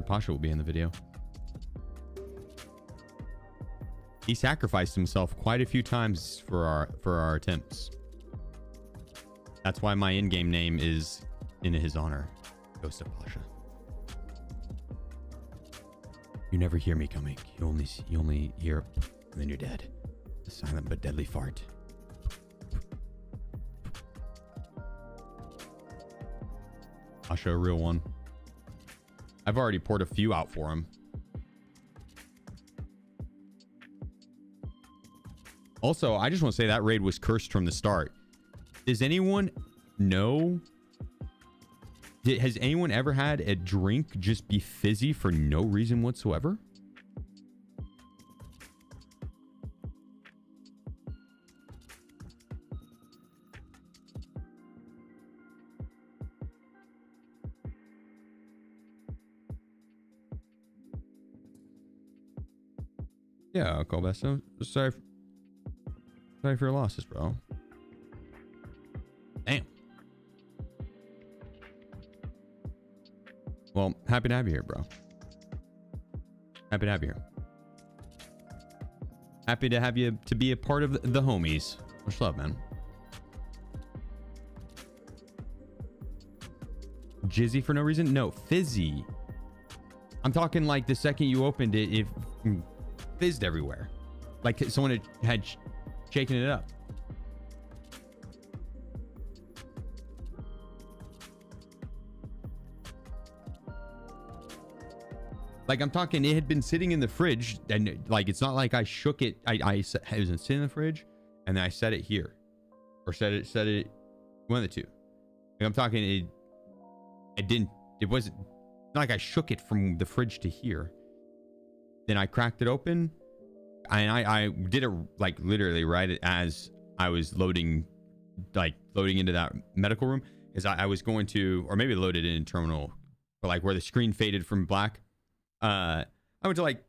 Pasha will be in the video. He sacrificed himself quite a few times for our attempts. That's why my in-game name is in his honor, Ghost of Pasha. You never hear me coming. You only hear, and then you're dead. A silent but deadly fart. Pasha, a real one. I've already poured a few out for him. Also, I just want to say that raid was cursed from the start. Does anyone know? Has anyone ever had a drink just be fizzy for no reason whatsoever? Yeah, Colbesto. Sorry for your losses, bro. Damn. Well, happy to have you here, bro. Happy to have you here. Happy to have you to be a part of the homies. Much love, man. Jizzy for no reason? No, fizzy. I'm talking like the second you opened it, it fizzed everywhere. Like someone had shaken it up. Like I'm talking, it had been sitting in the fridge, and like it's not like I shook it. It was sitting in the fridge, and then I set it here, or set it one of the two. Like I'm talking, it wasn't not like I shook it from the fridge to here. Then I cracked it open, and I did it like literally right as I was loading into that medical room, because I was going to, or maybe loaded in terminal, but like where the screen faded from black. I went to like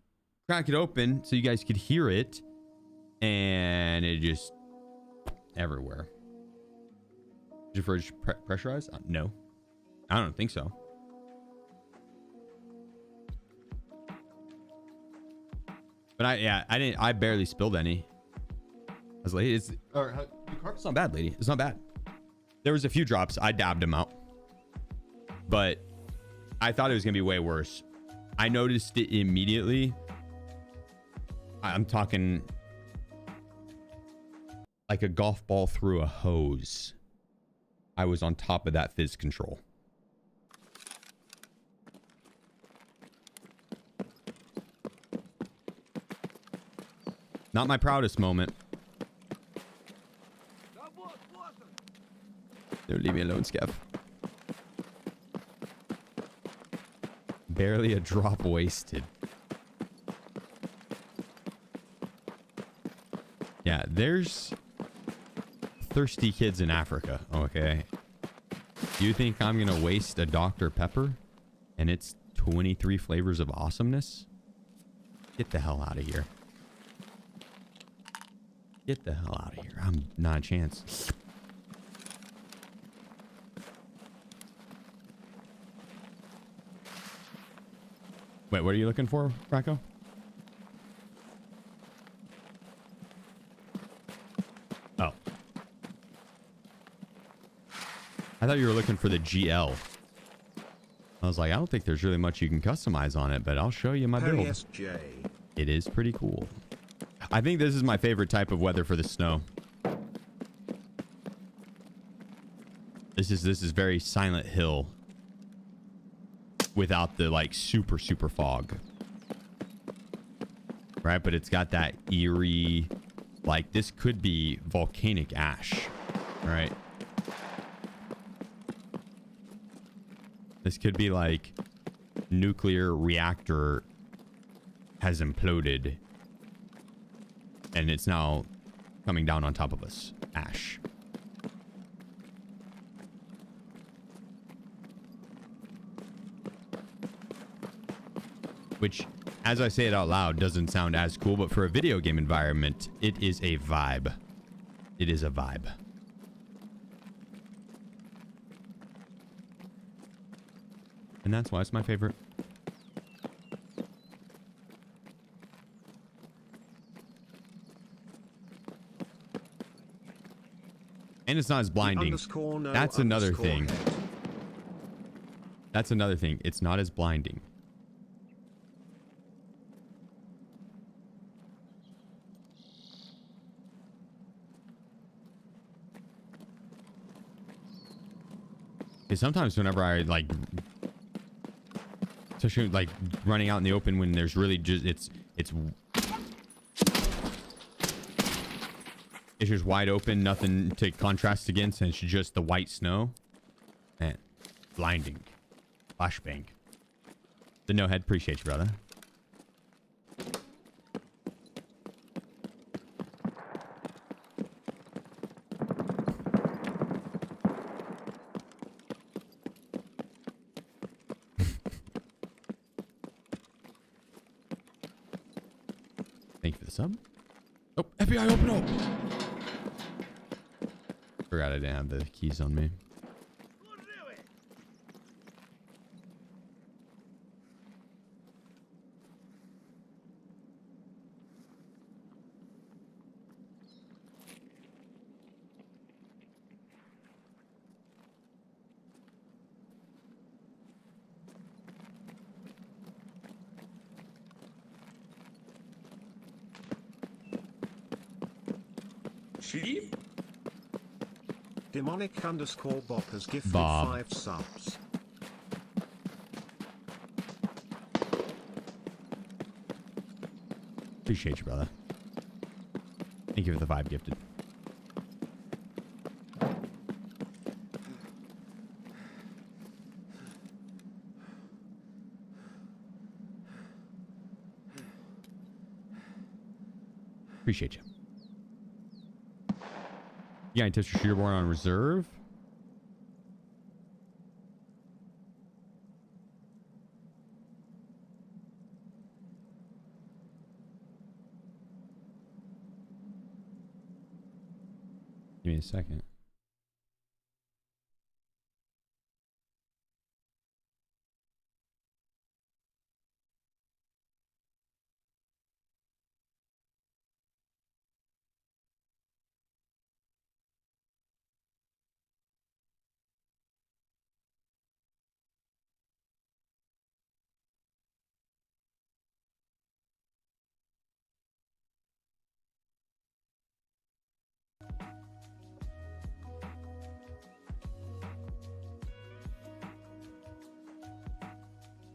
crack it open so you guys could hear it, and it just everywhere. Is your fridge pressurized? No, I don't think so. But I barely spilled any. I was like, the carpet's not bad, lady. It's not bad. There was a few drops. I dabbed them out, but I thought it was gonna be way worse. I noticed it immediately. I'm talking like a golf ball through a hose. I was on top of that fizz control. Not my proudest moment. Don't leave me alone, Skev. Barely a drop wasted. Yeah, there's thirsty kids in Africa, okay? Do you think I'm gonna waste a Dr. Pepper and its 23 flavors of awesomeness? Get the hell out of here. Get the hell out of here. I'm not a chance. Wait, what are you looking for, Rocco? Oh. I thought you were looking for the GL. I was like, I don't think there's really much you can customize on it, but I'll show you my build. SJ. It is pretty cool. I think this is my favorite type of weather for the snow. This is very Silent Hill without the like super fog. Right, but it's got that eerie, like this could be volcanic ash, right? This could be like nuclear reactor has imploded and it's now coming down on top of us. Ash. Which, as I say it out loud, doesn't sound as cool, but for a video game environment, it is a vibe. It is a vibe. And that's why it's my favorite. And it's not as blinding. That's another thing. That's another thing. It's not as blinding. Because sometimes whenever I like, especially like running out in the open when there's really just it's just wide open, nothing to contrast against, and it's just the white snow. Man, blinding. Flashbang. The no head, appreciate you, brother. Thank you for the sub. Oh, FBI, open up! Forgot I didn't have the keys on me. Sheep? Demonic underscore Bob has gifted Bob. 5 subs. Appreciate you, brother. Thank you for the 5 gifted. Appreciate you. You got any tips for shooter born on reserve? Give me a second.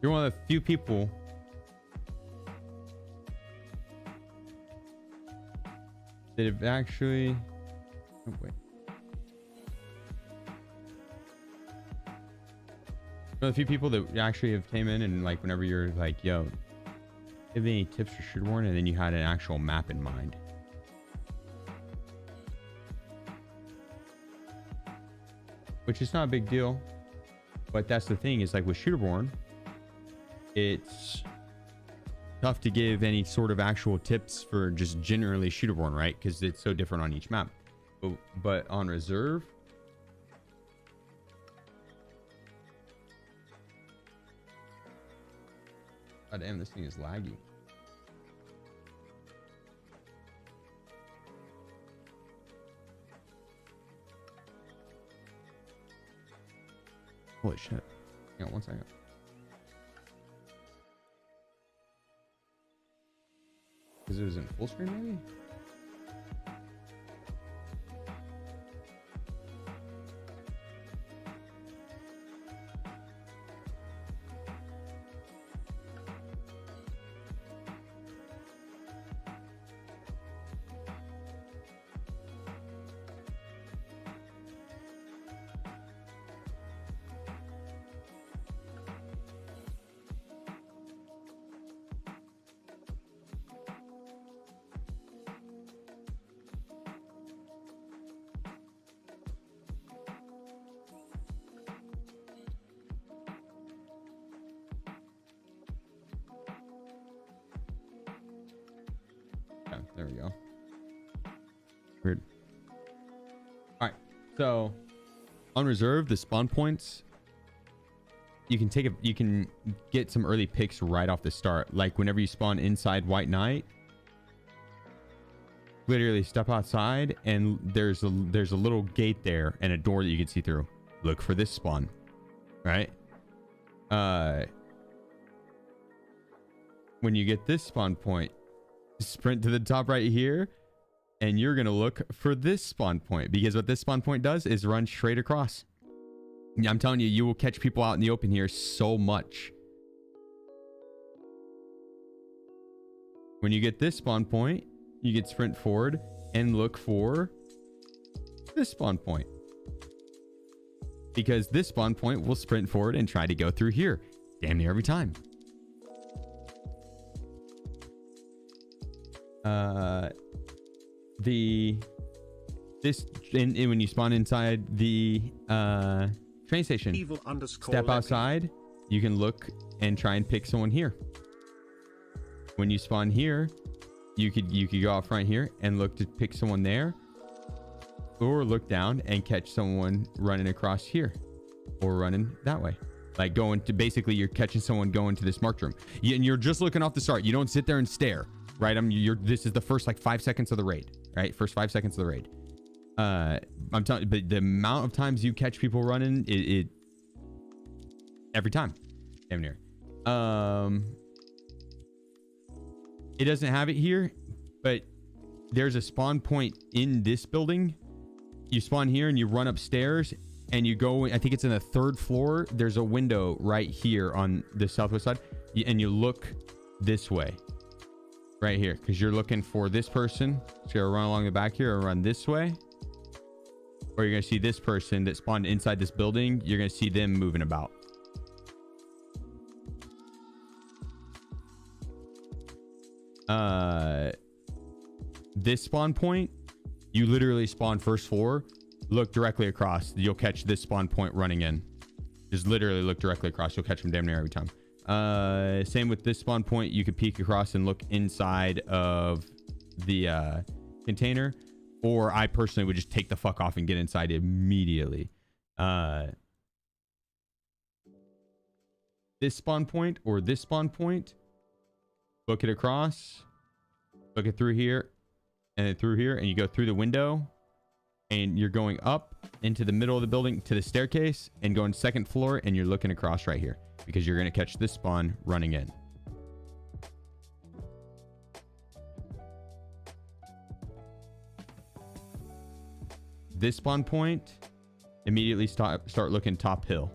You're one of the few people that have actually... Oh, wait. One of the few people that actually have came in and like whenever you're like, yo, have any tips for shooter born? And then you had an actual map in mind. which is not a big deal. But that's the thing, is like with Shooterborn, it's tough to give any sort of actual tips for just generally Shooterborn, right? Because it's so different on each map. But on Reserve, god damn, this thing is laggy. Holy shit. Hang on 1 second. Because it was in full screen, maybe? There we go. Weird. All right. So on Reserve, the spawn points, you can get some early picks right off the start. Like whenever you spawn inside White Knight, literally step outside and there's a little gate there and a door that you can see through. Look for this spawn, right? When you get this spawn point, sprint to the top right here, and you're gonna look for this spawn point, because what this spawn point does is run straight across. I'm telling you, you will catch people out in the open here so much. When you get this spawn point, you can sprint forward and look for this spawn point, because this spawn point will sprint forward and try to go through here damn near every time. When you spawn inside the train station, step outside, you can look and try and pick someone here. When you spawn here, you could go out front here and look to pick someone there, or look down and catch someone running across here or running that way. Like going to, basically you're catching someone going to this marked room, and you're just looking off the start. You don't sit there and stare. Right, this is the first like 5 seconds of the raid, right? First 5 seconds of the raid. I'm telling you, but the amount of times you catch people running, it every time, damn near. It doesn't have it here, but there's a spawn point in this building. You spawn here and you run upstairs and you go. I think it's in the 3rd floor. There's a window right here on the southwest side, and you look this way. Right here, because you're looking for this person. So you're gonna run along the back here or run this way, or you're gonna see this person that spawned inside this building. You're gonna see them moving about. This spawn point, you literally spawn 1st floor, look directly across. You'll catch this spawn point running in. Just literally look directly across. You'll catch them damn near every time. Same with this spawn point. You could peek across and look inside of the container, or I personally would just take the fuck off and get inside immediately. This spawn point or this spawn point, look it across, look it through here, and then through here, and you go through the window, and you're going up into the middle of the building to the staircase and going 2nd floor, and you're looking across right here, because you're going to catch this spawn running in. This spawn point, immediately start looking top hill,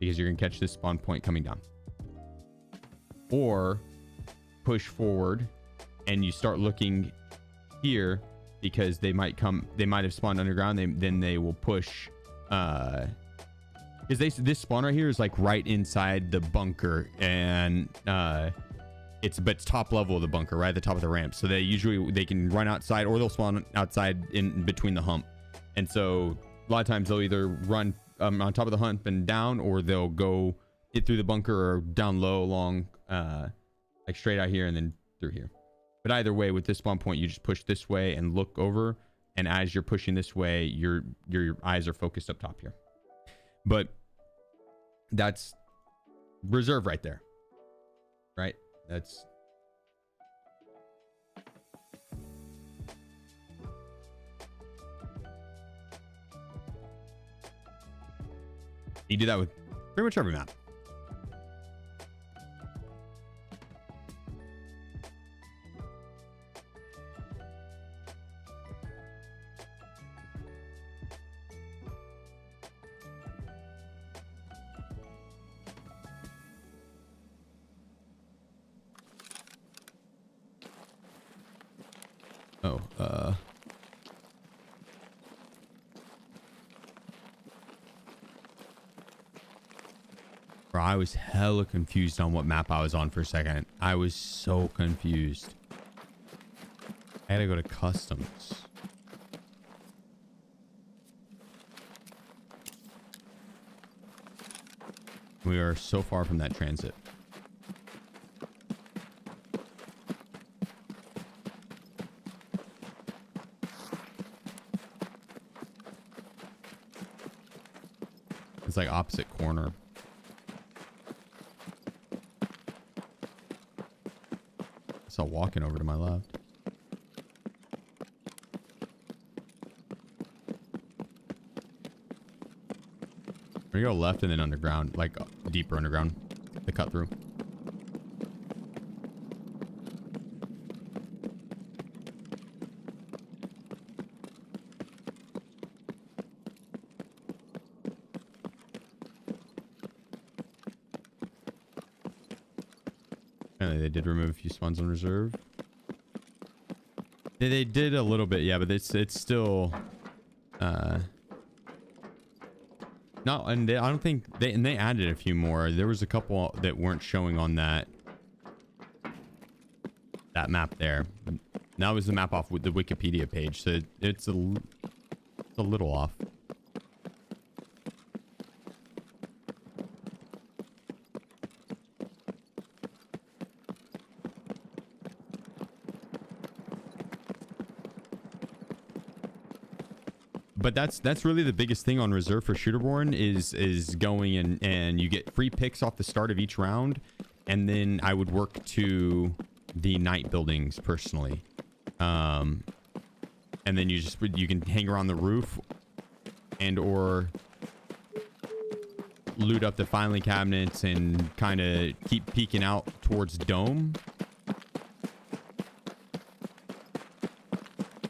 because you're going to catch this spawn point coming down. Or push forward and you start looking here, because they might have spawned underground. Then they will push, because this spawn right here is like right inside the bunker, and but it's top level of the bunker, right at the top of the ramp. So they can run outside, or they'll spawn outside in between the hump. And so a lot of times they'll either run on top of the hump and down, or they'll go it through the bunker or down low along like straight out here and then through here. But either way, with this spawn point, you just push this way and look over, and as you're pushing this way, your eyes are focused up top here. But that's reserve right there, right? That's you do that with pretty much every map. Oh, bro, I was hella confused on what map I was on for a second. I was so confused. I had to go to customs. We are so far from that transit. It's like opposite corner. I saw walking over to my left. We're gonna go left and then underground, like deeper underground, the cut through. Apparently they did remove a few spawns on reserve. They did a little bit, yeah, but it's still not, and I don't think they added a few more. There was a couple that weren't showing on that map there. But that was the map off with the Wikipedia page, so it's a little off. But that's really the biggest thing on reserve for Shooterborn is going and you get free picks off the start of each round, and then I would work to the night buildings personally, and then you can hang around the roof and or loot up the filing cabinets and kind of keep peeking out towards dome. I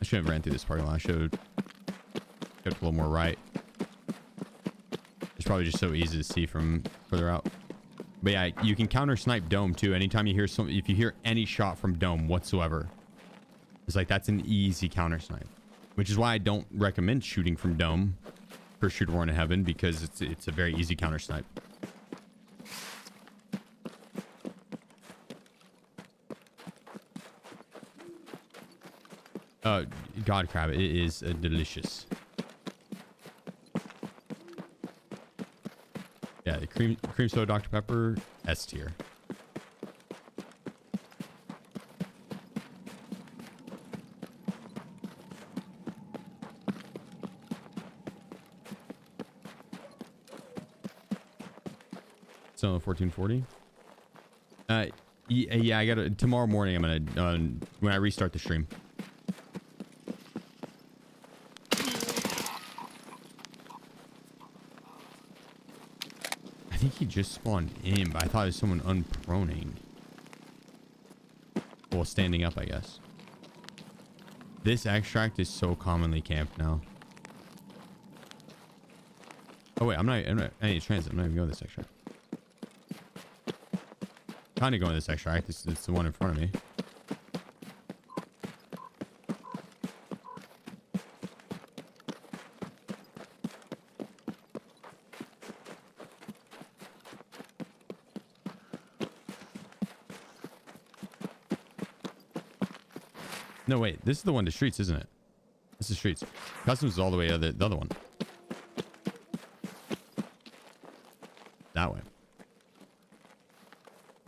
should have ran through this parking lot. I should have kept a little more right. It's probably just so easy to see from further out. But yeah, you can counter snipe dome too. Anytime you hear if you hear any shot from dome whatsoever, it's like that's an easy counter snipe. Which is why I don't recommend shooting from dome for Shooterborn in Heaven, because it's a very easy counter snipe. God crab, it is delicious. Yeah, the cream soda Dr. Pepper, S tier. So 1440. Yeah, I gotta tomorrow morning. I'm gonna when I restart the stream. I think he just spawned in, but I thought it was someone unproning. Well, standing up, I guess. This extract is so commonly camped now. Oh wait, I need transit. I'm not even going this extract. Kind of going this extract. It's the one in front of me. No, wait. This is the one to streets, isn't it? This is streets. Customs is all the way to the other one. That way.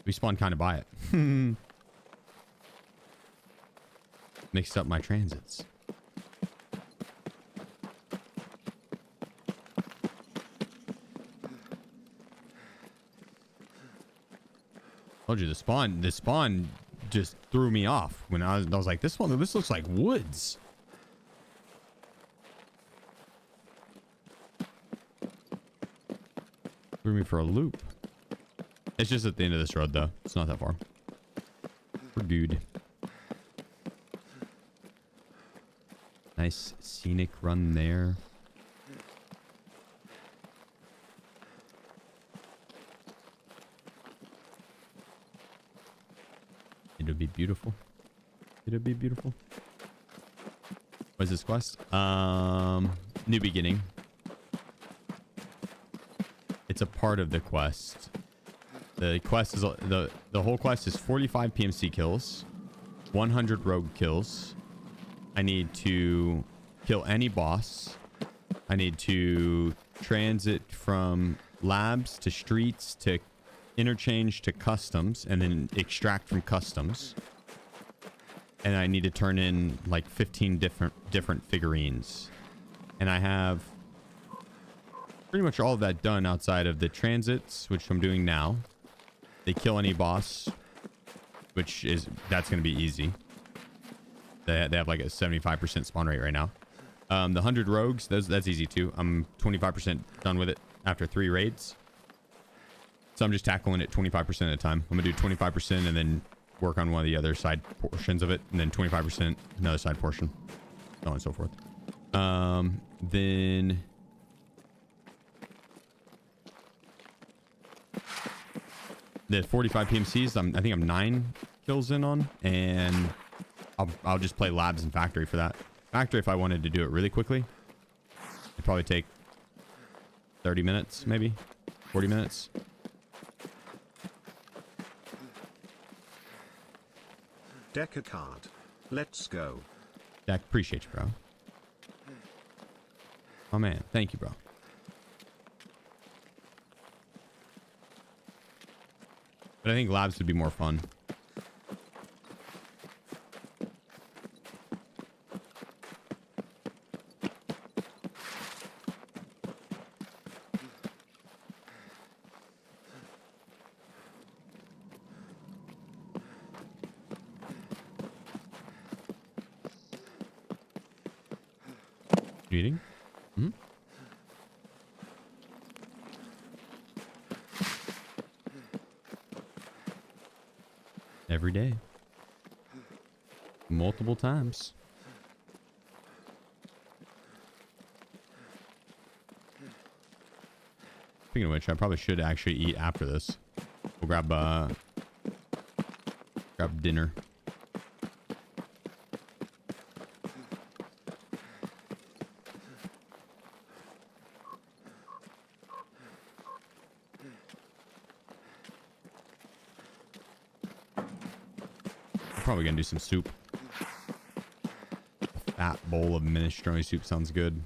We spawned kind of by it. Mixed up my transits. Told you the spawn just threw me off when I was like, this looks like woods. Threw me for a loop. It's just at the end of this road though. It's not that far. We're good. Nice scenic run there. It'll be beautiful. It'll be beautiful. What is this quest? New beginning. It's a part of the quest. The quest is the whole quest is 45 PMC kills, 100 rogue kills. I need to kill any boss. I need to transit from labs to streets to interchange to customs and then extract from customs. And I need to turn in like 15 different figurines. And I have pretty much all of that done outside of the transits, which I'm doing now. They kill any boss, that's going to be easy. They have like a 75% spawn rate right now. The 100 rogues, that's easy too. I'm 25% done with it after 3 raids. So I'm just tackling it 25% at a time. I'm going to do 25% and then work on one of the other side portions of it. And then 25% another side portion. So on and so forth. Then... the 45 PMCs, I think I'm 9 kills in on. And I'll just play labs and factory for that. Factory, if I wanted to do it really quickly, it'd probably take 30 minutes, maybe 40 minutes. Deck a card. Let's go. Jack, appreciate you, bro. Oh man, thank you, bro. But I think labs would be more fun. You eating? Hmm? Every day. Multiple times. Speaking of which, I probably should actually eat after this. We'll grab dinner. Probably gonna do some soup. A fat bowl of minestrone soup sounds good.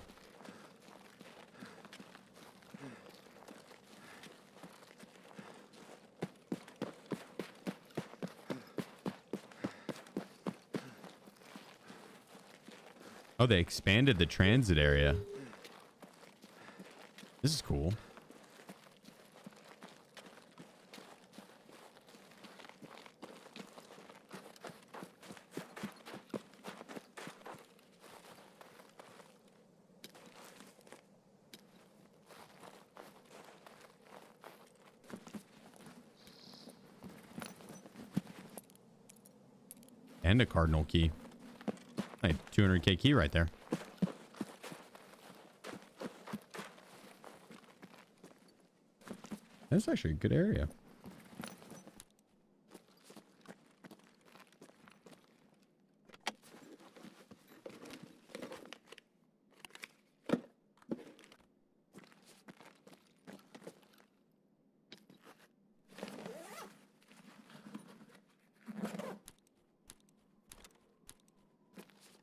Oh, they expanded the transit area. This is cool. And a cardinal key. Hey, 200k key right there. That's actually a good area.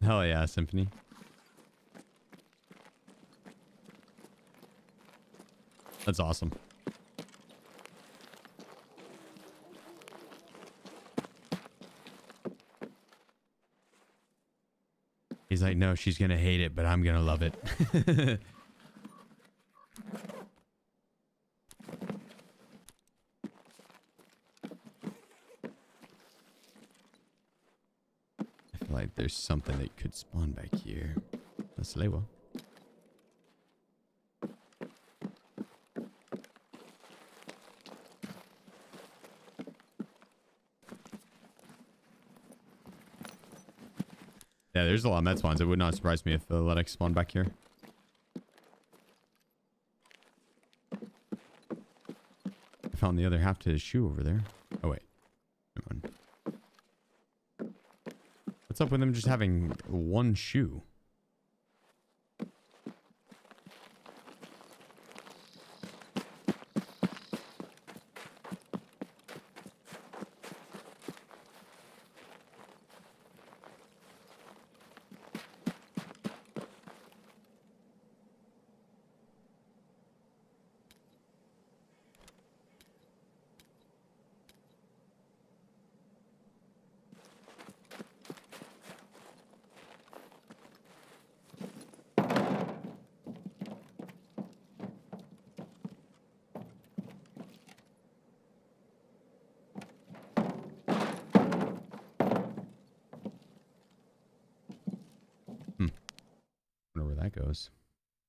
Hell yeah, Symphony. That's awesome. He's like, no, she's gonna hate it, but I'm gonna love it. I feel like there's something that could spawn back here. Let's lay well. Yeah, there's a lot of med spawns. It would not surprise me if the Ledex spawned back here. I found the other half to his shoe over there. Oh, wait. Never mind. What's up with him just having one shoe? Wonder where that goes.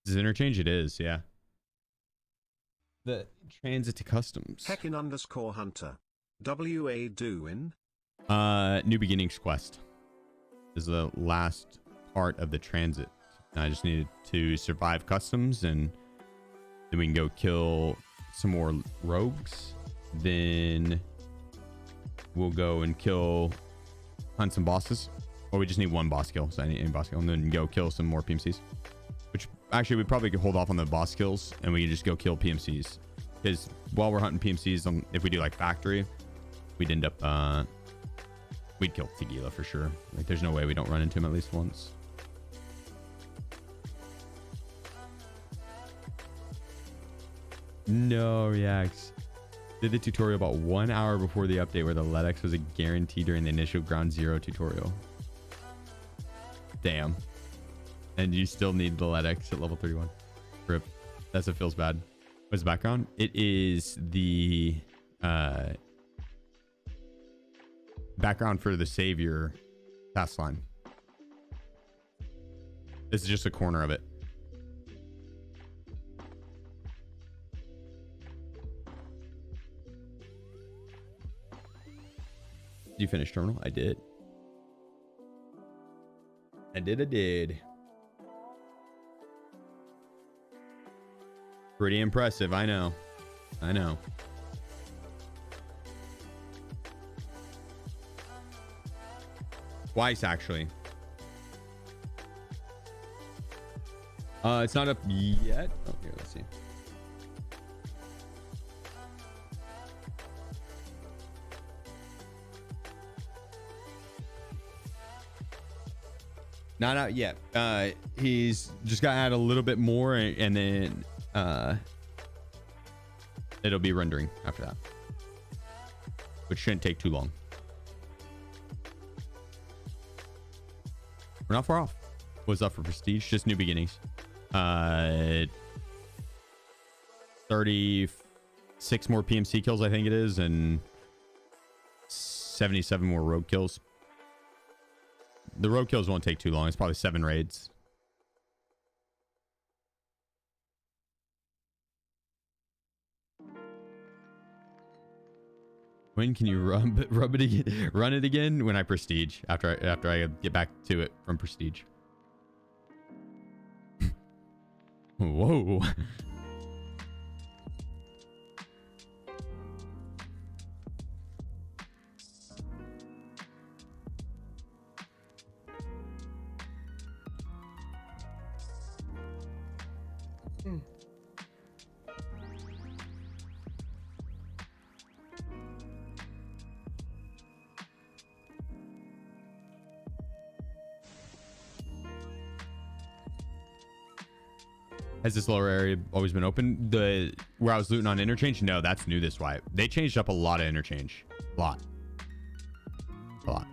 Is it interchange? It is, yeah. The transit to customs. Heckin_Hunter. WA doing? New beginnings quest is the last part of the transit. I just needed to survive customs, and then we can go kill some more rogues. Then we'll go and hunt some bosses. Well, we just need one boss kill, so I need any boss kill, and then go kill some more PMCs. Which actually we probably could hold off on the boss kills, and we can just go kill PMCs. Because while we're hunting PMCs, if we do like factory, we'd end up we'd kill Tegila for sure. Like, there's no way we don't run into him at least once. No reacts. Did the tutorial about 1 hour before the update where the LEDX was a guarantee during the initial ground zero tutorial. Damn. And you still need the LEDX at level 31. Rip. That's what feels bad. What's the background? It is the background for the Savior task line. This is just a corner of it. Did you finish terminal? I did. I did. Pretty impressive. I know. Twice, actually. It's not up yet. Oh, here, let's see. Not out yet. He's just got to add a little bit more, and then it'll be rendering after that, which shouldn't take too long. We're not far off. What's up for prestige? Just new beginnings. 36 more PMC kills, I think it is, and 77 more rogue kills. The rogue kills won't take too long. It's probably 7 raids. When can you run it again? Run it again? When I prestige. After I get back to it from prestige. Whoa. Has this lower area always been open? Where I was looting on interchange? No, that's new this wipe. They changed up a lot of interchange. A lot. How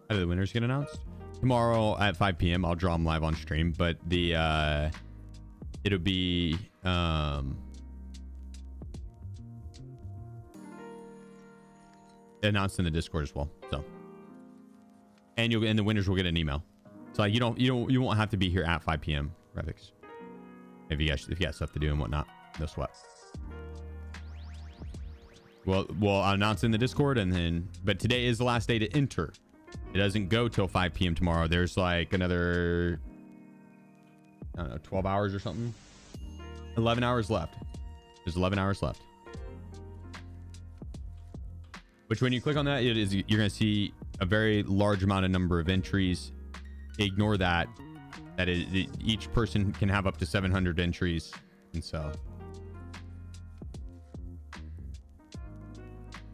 do the winners get announced? Tomorrow at 5 p.m. I'll draw them live on stream, but it'll be announced in the Discord as well. So, and the winners will get an email. So like, you won't have to be here at 5 p.m. Revix. If you got stuff to do and whatnot, no sweat. Well, I'll announce in the Discord, but today is the last day to enter. It doesn't go till 5 p.m. tomorrow. There's like another, I don't know, 12 hours or something. 11 hours left. There's 11 hours left. Which when you click on that, you're going to see a very large number of entries. Ignore that. Each person can have up to 700 entries. And so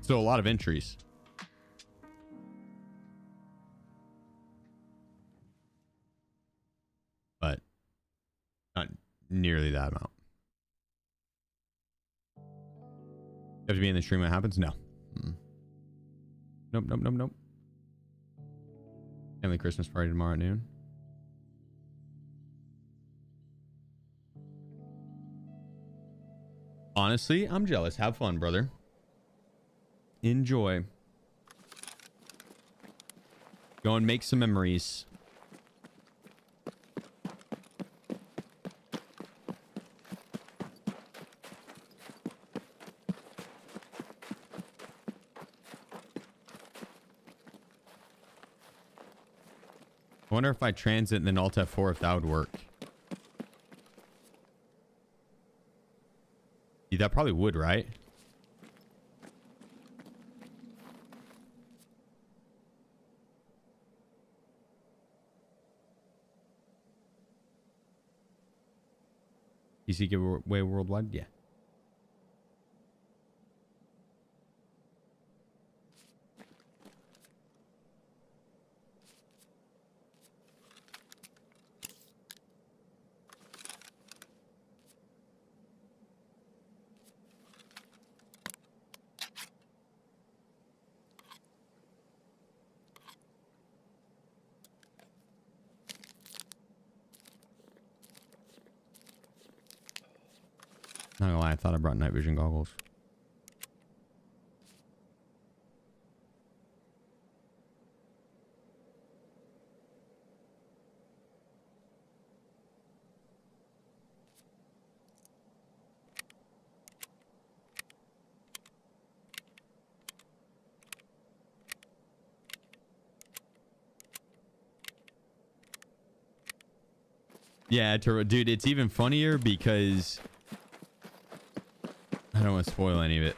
a lot of entries. But not nearly that amount. You have to be in the stream when it happens? No. Nope. Family Christmas party tomorrow at noon. Honestly, I'm jealous. Have fun, brother. Enjoy. Go and make some memories. I wonder if I transit and then Alt F4 if that would work. Yeah, that probably would, right? PC giveaway worldwide? Yeah. Not gonna lie, I thought I brought night vision goggles. Yeah, dude, it's even funnier because I don't want to spoil any of it.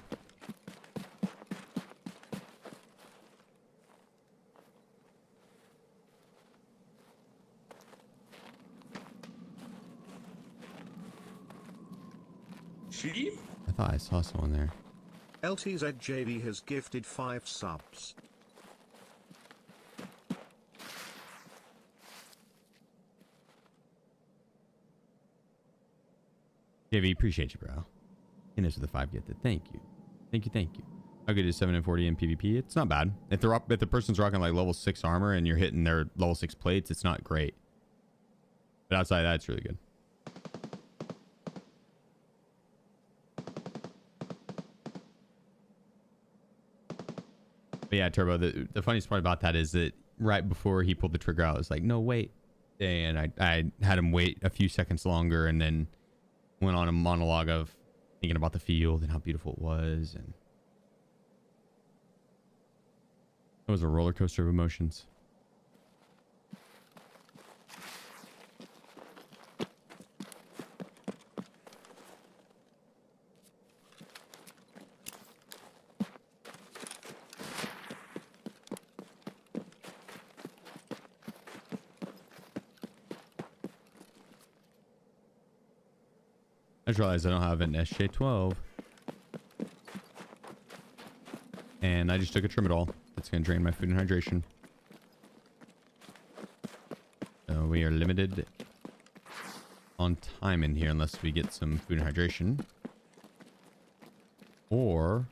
Sheep? I thought I saw someone there. LTZJD has gifted 5 subs. JV, appreciate you, bro. And this is the 5 gifted. Thank you. Thank you. How good is 7 and 40 in PvP? It's not bad. If the person's rocking like level 6 armor and you're hitting their level 6 plates, it's not great. But outside of that, it's really good. But yeah, Turbo, the funniest part about that is that right before he pulled the trigger out, I was like, no, wait. And I had him wait a few seconds longer and then went on a monologue of thinking about the field and how beautiful it was. And it was a roller coaster of emotions. I just realized I don't have an SJ12. And I just took a Trimadol. That's going to drain my food and hydration. So we are limited on time in here unless we get some food and hydration. Or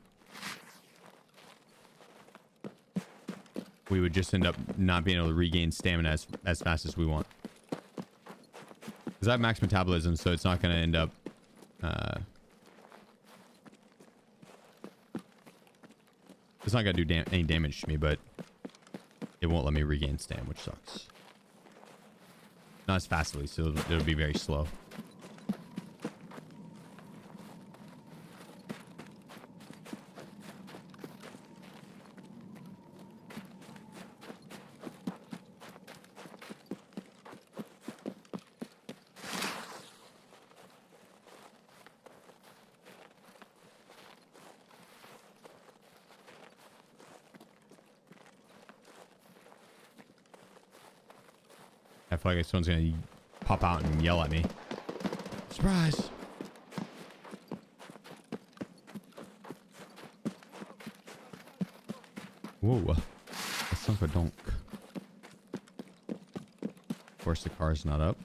we would just end up not being able to regain stamina as fast as we want. Because I have max metabolism, so it's not going to end up... it's not going to do any damage to me, but it won't let me regain stamina, which sucks. Not as fastly, so it'll be very slow. I feel like someone's gonna pop out and yell at me. Surprise! Whoa, a sunk a donk. Of course, the car's not up.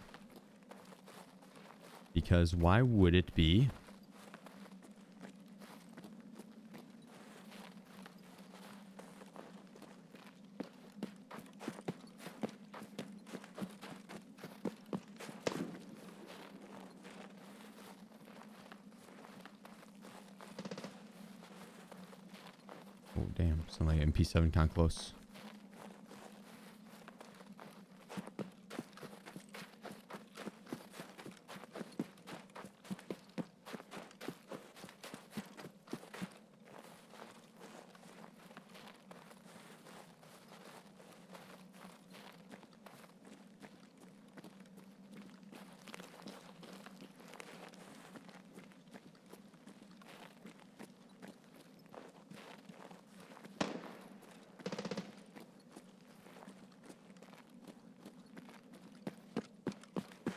Because why would it be? Oh, damn. Sound like MP7 kind of close.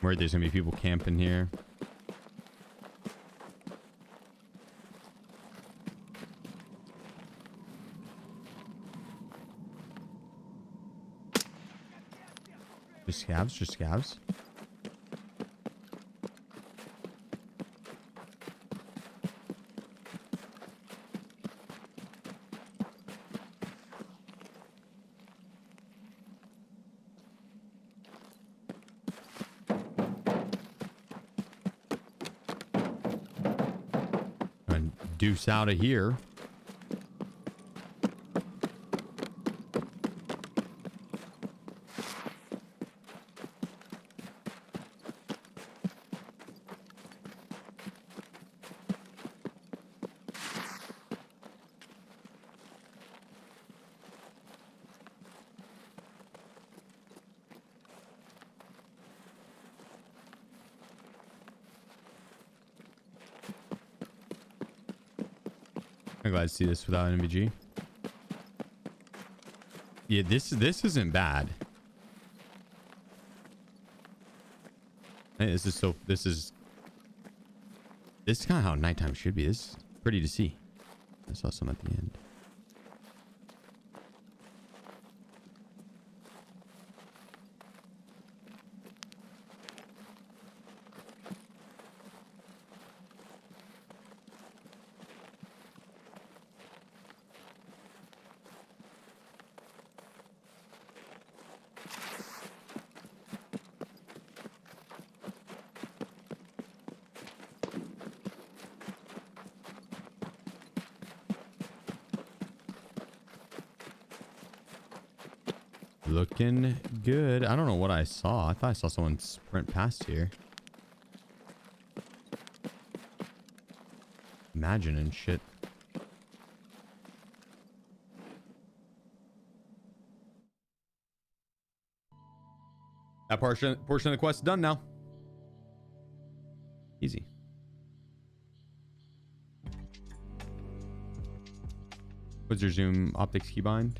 Worried there's gonna be people camping here. Just scavs, just scavs. Deuce out of here. I'm glad to see this without NVG. Yeah, this isn't bad. Hey, this is kind of how nighttime should be. This is pretty to see. I saw some at the end. Looking good. I don't know what I saw. I thought I saw someone sprint past here. Imagining shit. That portion of the quest is done now. Easy. What's your zoom optics keybind?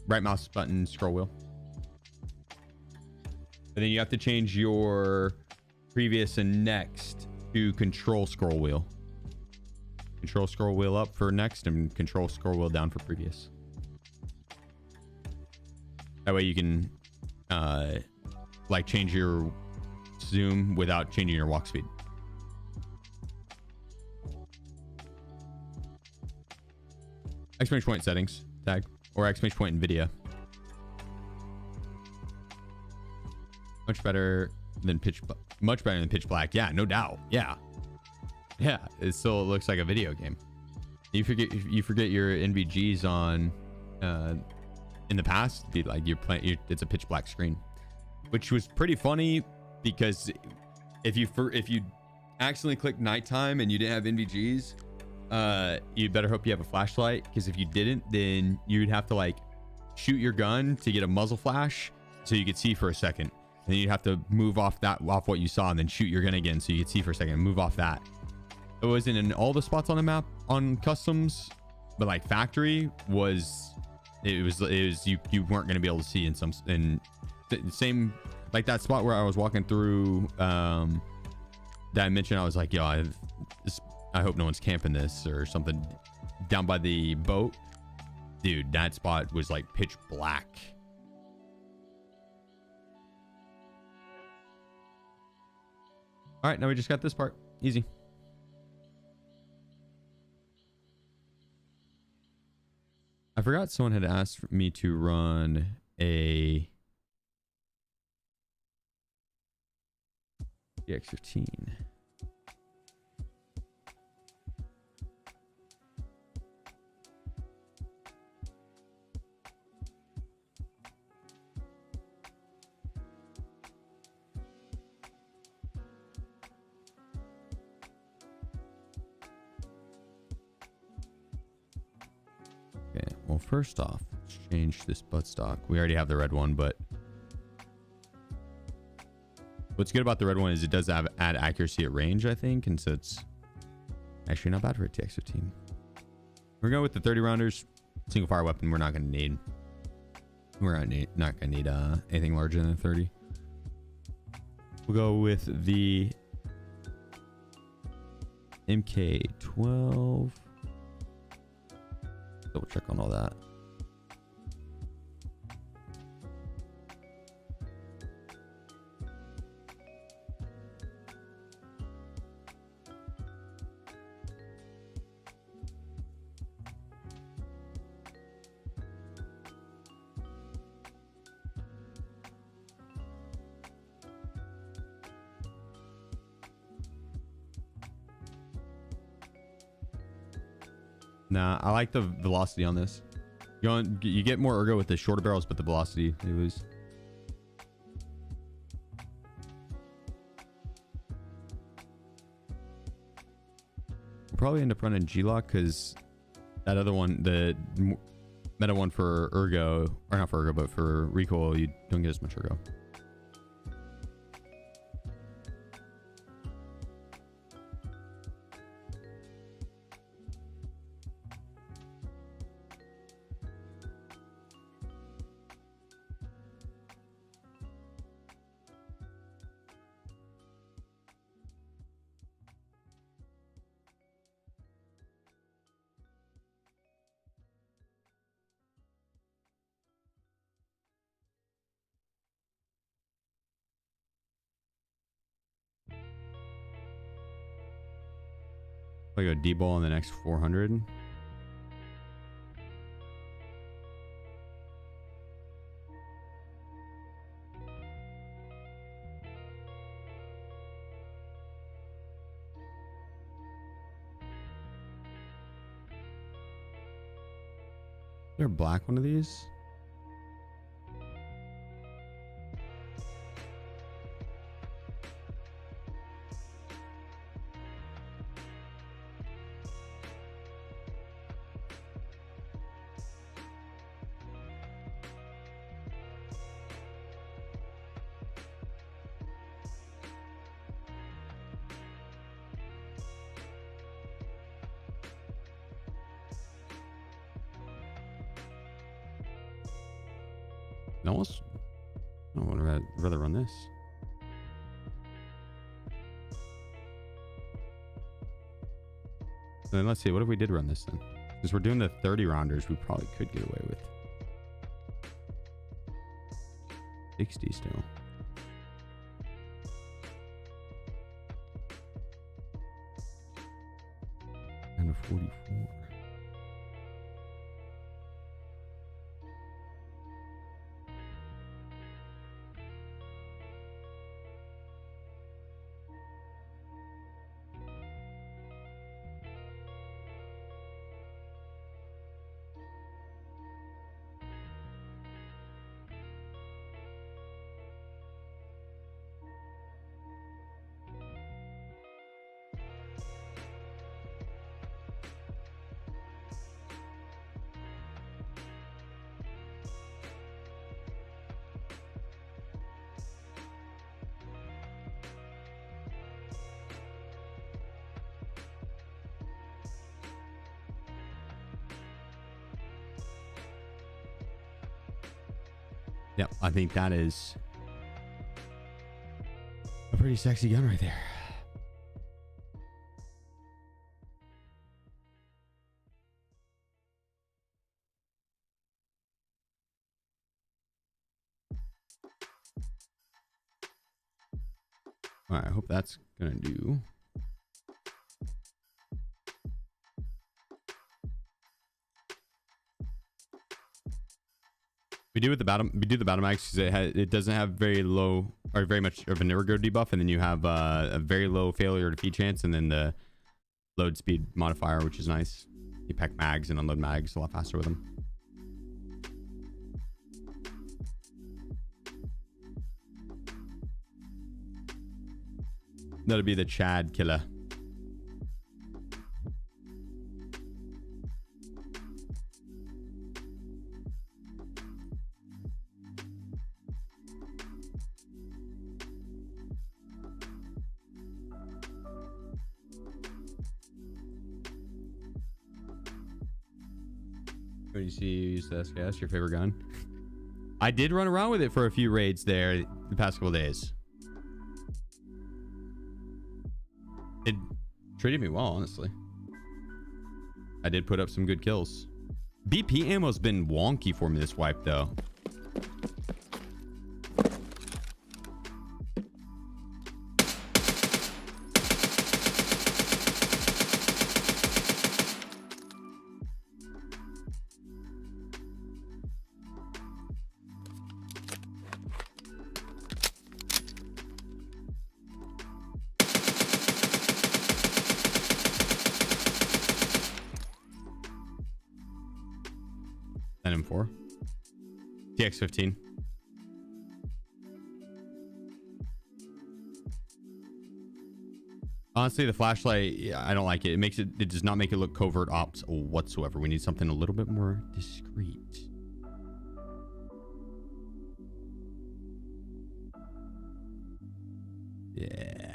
Right mouse button, scroll wheel. And then you have to change your previous and next to control scroll wheel. Control scroll wheel up for next and control scroll wheel down for previous. That way you can like change your zoom without changing your walk speed. Exclamation point settings tag or exclamation point NVIDIA. Much better than pitch black. Yeah, no doubt. Yeah. It still looks like a video game. You forget your NVGs on in the past, be like it's a pitch black screen, which was pretty funny because if you accidentally click nighttime and you didn't have NVGs, you better hope you have a flashlight, because if you didn't, then you'd have to like shoot your gun to get a muzzle flash so you could see for a second, and then you'd have to move off what you saw and then shoot your gun again so you could see for a second and move off that. It wasn't in all the spots on the map on customs, but like factory was you weren't going to be able to see in some same, like that spot where I was walking through that I mentioned. I was like, yo, I hope no one's camping this or something down by the boat. Dude, that spot was like pitch black. All right, now we just got this part. Easy. I forgot someone had asked me to run a DX15. Okay, well, first off, let's change this buttstock. We already have the red one, but what's good about the red one is it does add accuracy at range, I think, and so it's actually not bad for a TX15. We're going with the 30 rounders, single fire weapon. We're not going to need. We're not going to need anything larger than 30. We'll go with the MK12. Double check on all that. Nah, I like the velocity on this. You get more ergo with the shorter barrels, but the velocity they lose. We'll probably end up running G-Lock because that other one, the meta one for ergo, or not for ergo, but for recoil, you don't get as much ergo. I go D-ball in the next 400. Is there a black one of these? Almost. I would rather run this. Then let's see. What if we did run this then? Because we're doing the 30 rounders, we probably could get away with 60 still. to 44. Yep, I think that is a pretty sexy gun right there. All right, I hope that's gonna do. We do the battle max because it doesn't have very low or very much of a never go debuff, and then you have a very low failure to feed chance, and then the load speed modifier, which is nice. You pack mags and unload mags a lot faster with them. That'll be the Chad killer. When you see you use the SKS, your favorite gun? I did run around with it for a few raids there the past couple days. It treated me well, honestly. I did put up some good kills. BP ammo's been wonky for me this wipe, though. M4 TX15. Honestly, the flashlight, yeah, I don't like it. It does not make it look covert ops whatsoever. We need something a little bit more discreet. Yeah.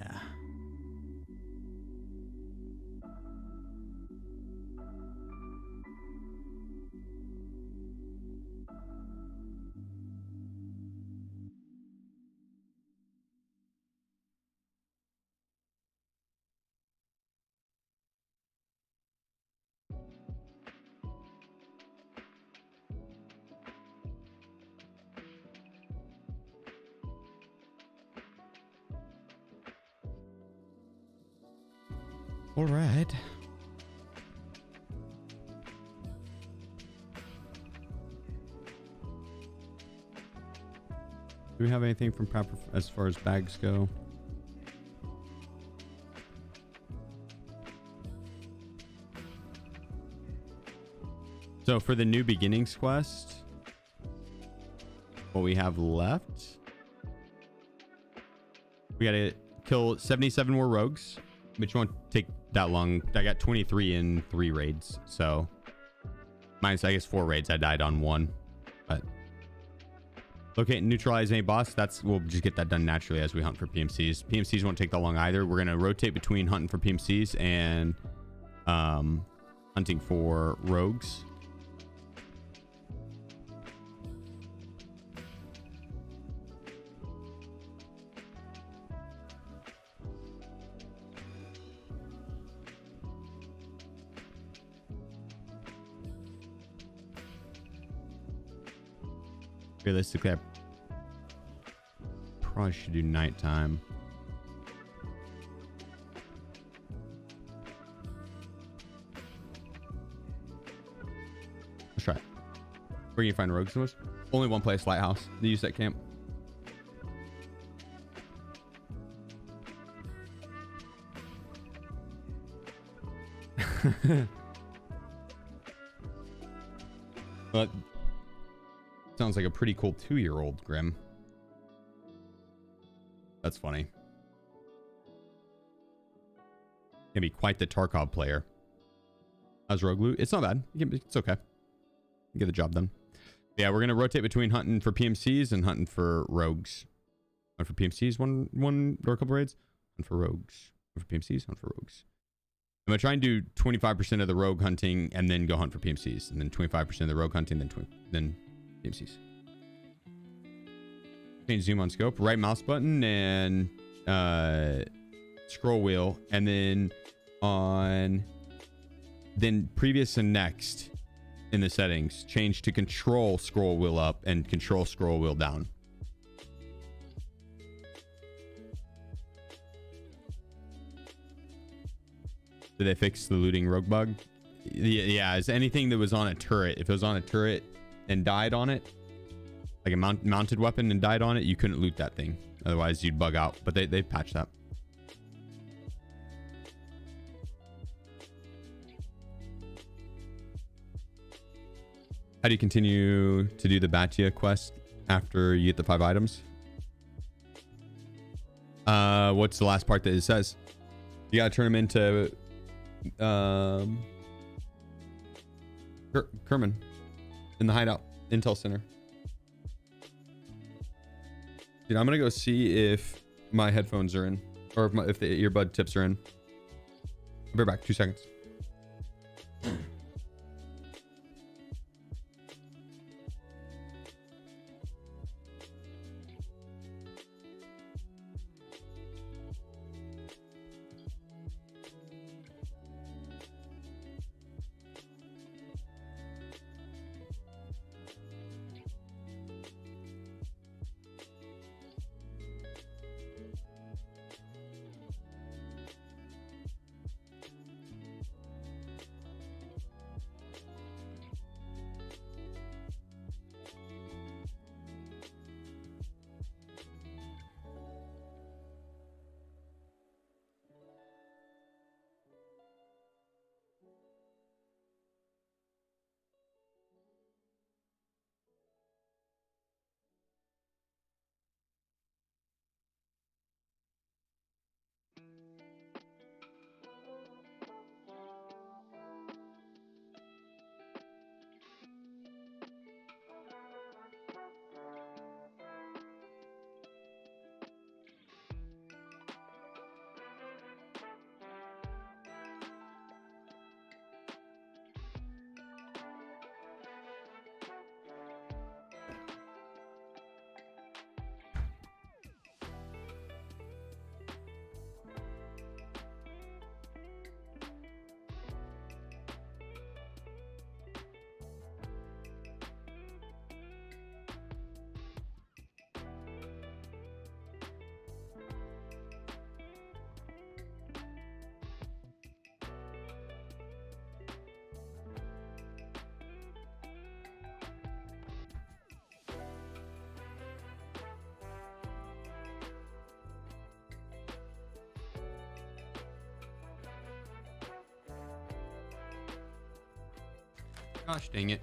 All right. Do we have anything from Pepper as far as bags go? So for the new beginnings quest, what we have left, we gotta kill 77 more rogues, which won't take that long. I got 23 in 3 raids, so minus I guess 4 raids. I died on 1, but locate and neutralize any boss. We'll just get that done naturally as we hunt for PMCs. PMCs won't take that long either. We're gonna rotate between hunting for PMCs and hunting for rogues. Realistically, I probably should do nighttime. Where you can find rogues the most? Only one place, Lighthouse. They use that camp. But sounds like a pretty cool 2-year-old, Grim. That's funny. Can be quite the Tarkov player. How's rogue loot? It's not bad. It's okay. Get the job done. Yeah, we're gonna rotate between hunting for PMCs and hunting for rogues. Hunt for PMCs, one or a couple raids. Hunt for rogues. Hunt for PMCs. Hunt for rogues. I'm gonna try and do 25% of the rogue hunting and then go hunt for PMCs, and then 25% of the rogue hunting, then PMCs. Change zoom on scope, right mouse button and scroll wheel, and then previous and next in the settings, change to control scroll wheel up and control scroll wheel down. Did they fix the looting rogue bug? Yeah, it's anything that was on a turret. If it was on a turret and died on it, like a mounted weapon and died on it, you couldn't loot that thing. Otherwise, you'd bug out. But they patched that. How do you continue to do the Batia quest after you get the 5 items? What's the last part that it says? You gotta turn them into Kerman in the hideout intel center. Dude, I'm gonna go see if my headphones are in, or if the earbud tips are in. I'll be back. 2 seconds. Gosh dang it.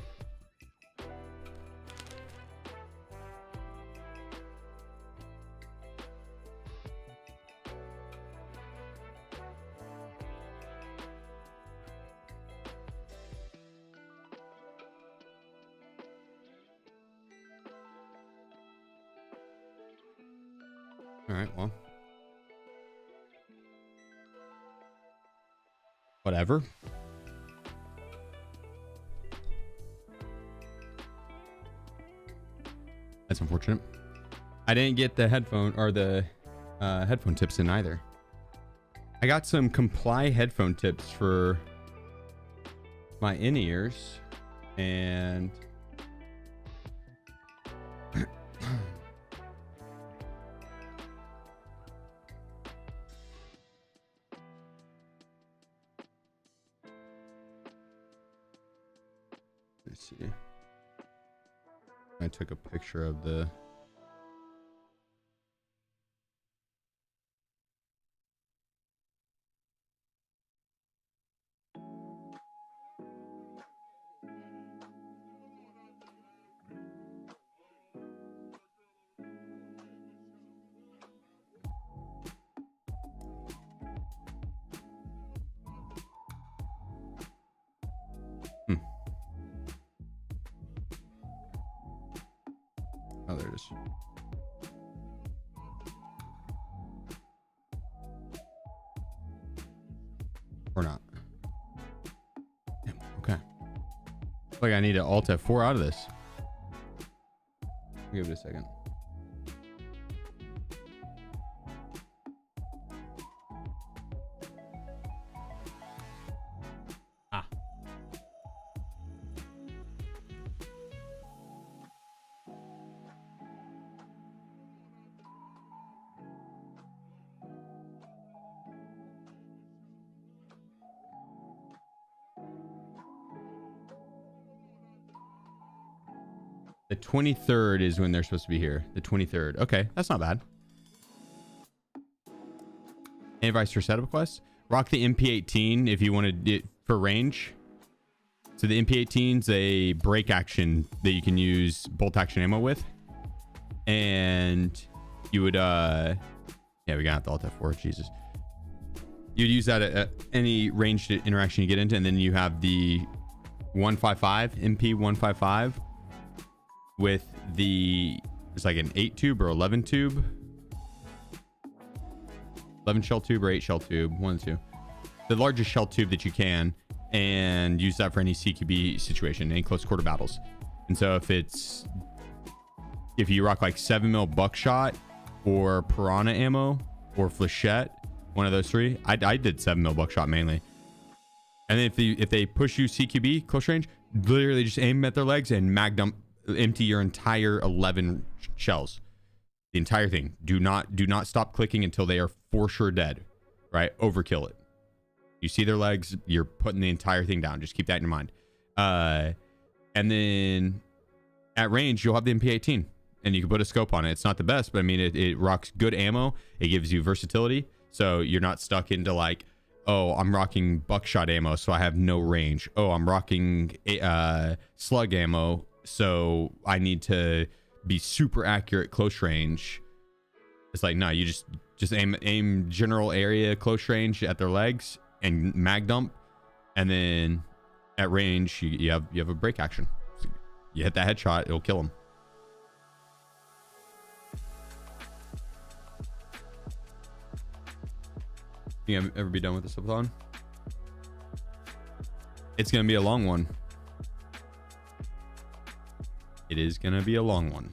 All right, well. Whatever. That's unfortunate. I didn't get the headphone or the headphone tips in either. I got some Comply headphone tips for my in-ears and let's see. took a picture of the. Oh, there it is. Or not. Damn, okay. Like I need to Alt F4 out of this. Give it a second. Ah. The 23rd is when they're supposed to be here. The 23rd. Okay, that's not bad. Advice for setup quest. Rock the MP18 if you wanted it for range. So the MP18 is a break action that you can use bolt action ammo with. And you would yeah, we got the Alt F4, Jesus. You'd use that at any ranged interaction you get into, and then you have the 155, MP 155 with the, it's like an 8 tube or 11 tube. 11 shell tube or 8 shell tube, one of the two. The largest shell tube that you can, and use that for any CQB situation, any close quarter battles. And so if you rock like 7mm buckshot or piranha ammo or flechette, one of those three, I did 7mm buckshot mainly. And then if they push you CQB close range, literally just aim at their legs and mag dump, empty your entire 11 shells. The entire thing. Do not stop clicking until they are for sure dead. Right? Overkill it. You see their legs, you're putting the entire thing down. Just keep that in your mind. And then at range, you'll have the MP18 and you can put a scope on it. It's not the best, but I mean, it rocks good ammo. It gives you versatility. So you're not stuck into like, oh, I'm rocking buckshot ammo, so I have no range. Oh, I'm rocking slug ammo, so I need to be super accurate close range. It's like, no, you just aim general area close range at their legs and mag dump, and then at range you have a break action. So you hit that headshot, it'll kill them. You think I'll ever be done with this subathon? It's gonna be a long one. It is gonna be a long one.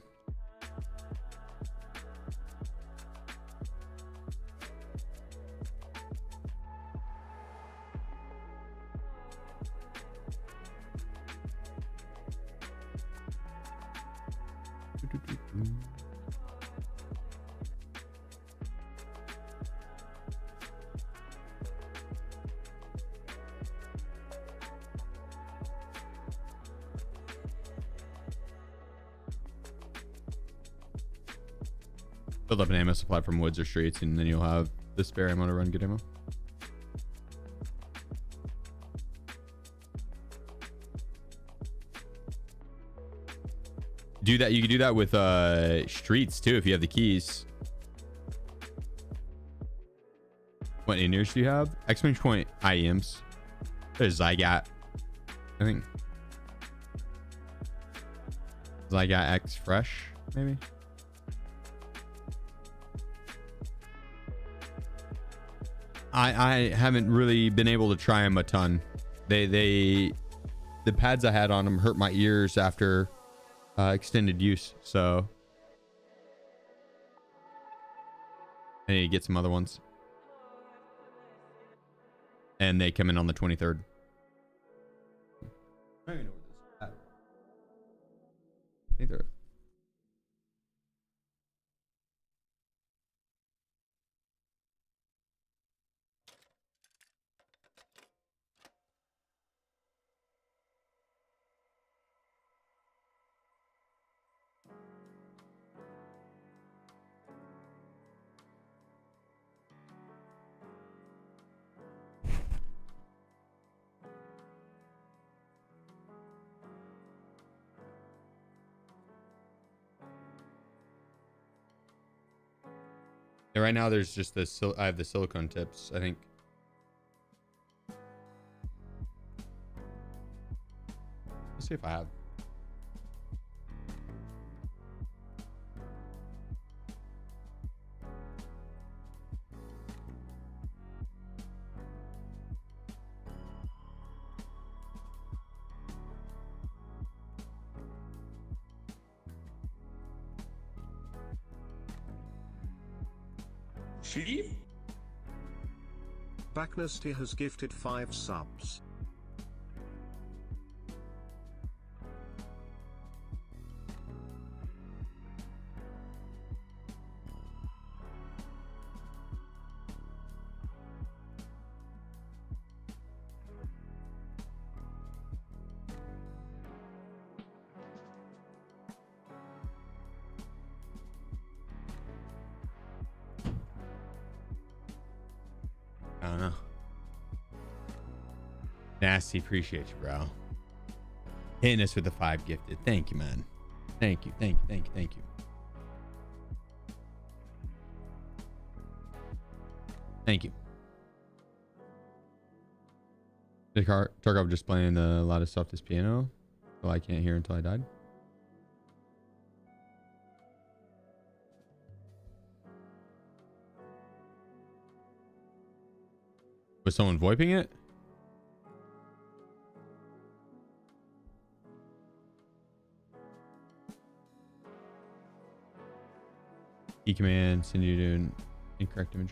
Build up an ammo supply from woods or streets, and then you'll have the spare ammo to run good ammo. Do that. You can do that with streets too if you have the keys. What in-ears do you have? Exclamation point IEMs. There's Zygat, I think. Zygat X Fresh, maybe. I haven't really been able to try them a ton. The pads I had on them hurt my ears after extended use, so I need to get some other ones. And they come in on the 23rd. I don't even know where this is at. I think they're Yeah, right now there's just the I have the silicone tips, I think. Let's see if I have. Sheep? Backnasty has gifted 5 subs. I don't know. Nasty, appreciate you, bro. Hitting us with the 5 gifted. Thank you, man. Thank you, thank you, thank you, thank you. Thank you. Did Tarkov just playing a lot of softest piano? So I can't hear until I died. Was someone VoIPing it? E command send you to an incorrect image.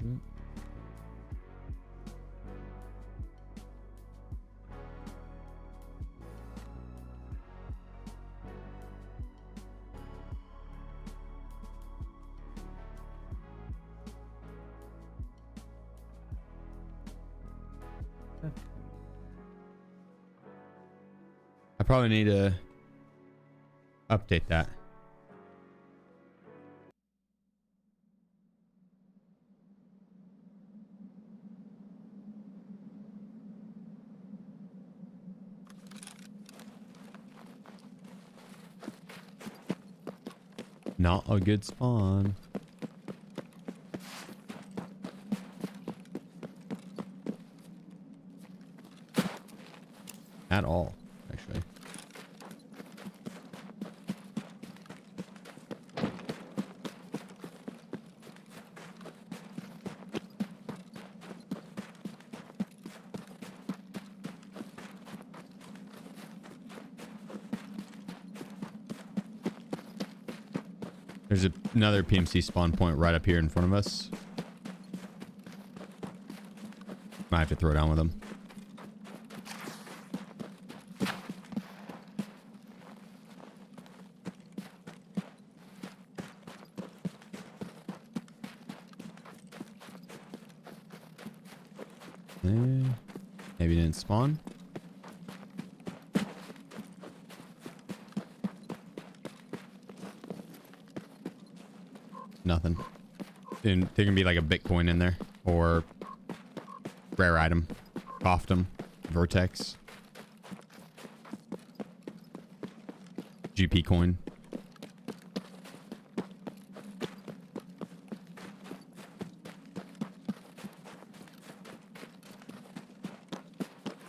I probably need to update that. Not a good spawn. At all, actually. There's another PMC spawn point right up here in front of us. Might have to throw down with them. Maybe didn't spawn. Nothing. There can be like a Bitcoin in there or rare item, Coftum, Vertex, GP coin.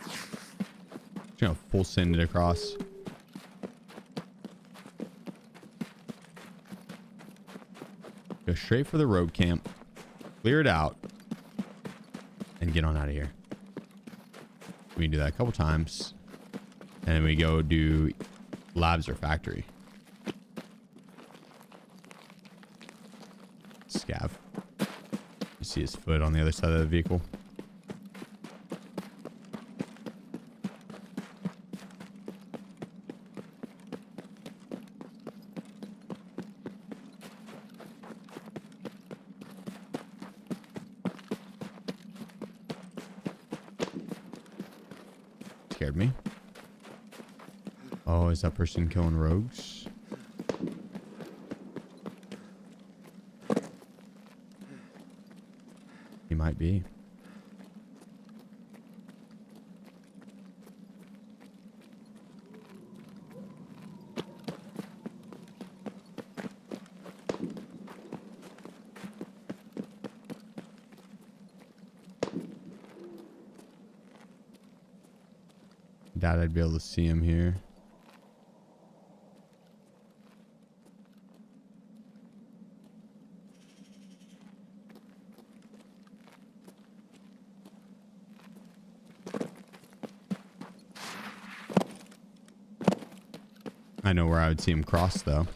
Just gonna full send it across. Go straight for the road camp, clear it out, and get on out of here. We can do that a couple times, and then we go do labs or factory. Scav. You see his foot on the other side of the vehicle. Scared me. Oh, is that person killing rogues? He might be. doubt I'd be able to see him here. I know where I would see him cross, though.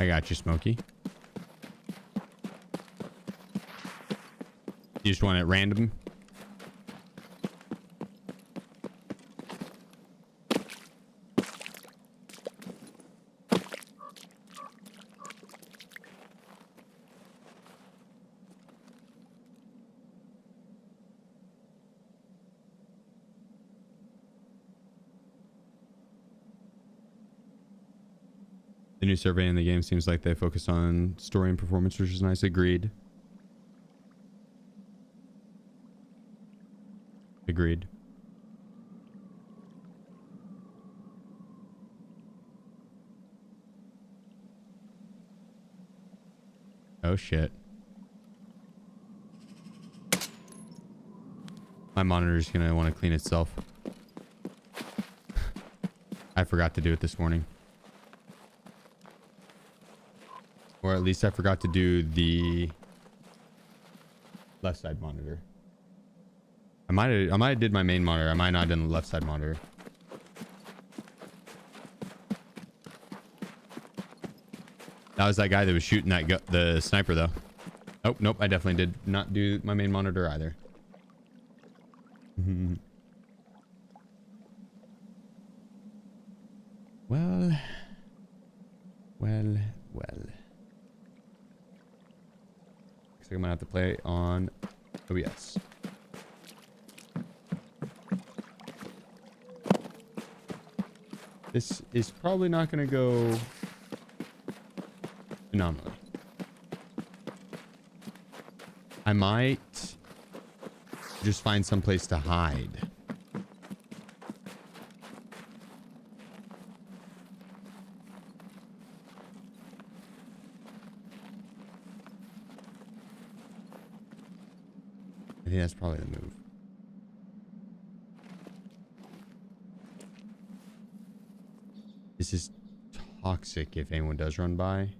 I got you, Smokey. You just want it random? The new survey in the game seems like they focus on story and performance, which is nice. Agreed. Agreed. Oh shit. My monitor's gonna want to clean itself. I forgot to do it this morning. Or at least I forgot to do the left side monitor. I might have did my main monitor. I might not have done the left side monitor. That was that guy that was shooting the sniper though. Oh, nope. I definitely did not do my main monitor either. Well. Looks like I'm gonna have to play on OBS. This is probably not gonna go phenomenally. I might just find some place to hide. I think that's probably the move. This is toxic if anyone does run by.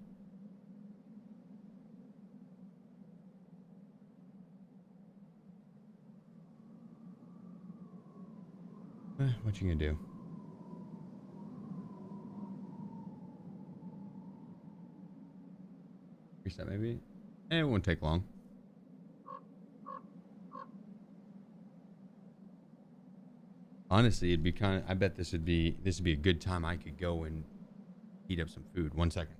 What you gonna do? Reset maybe? It won't take long. Honestly, it'd be kind of, I bet this would be a good time I could go and heat up some food. 1 second.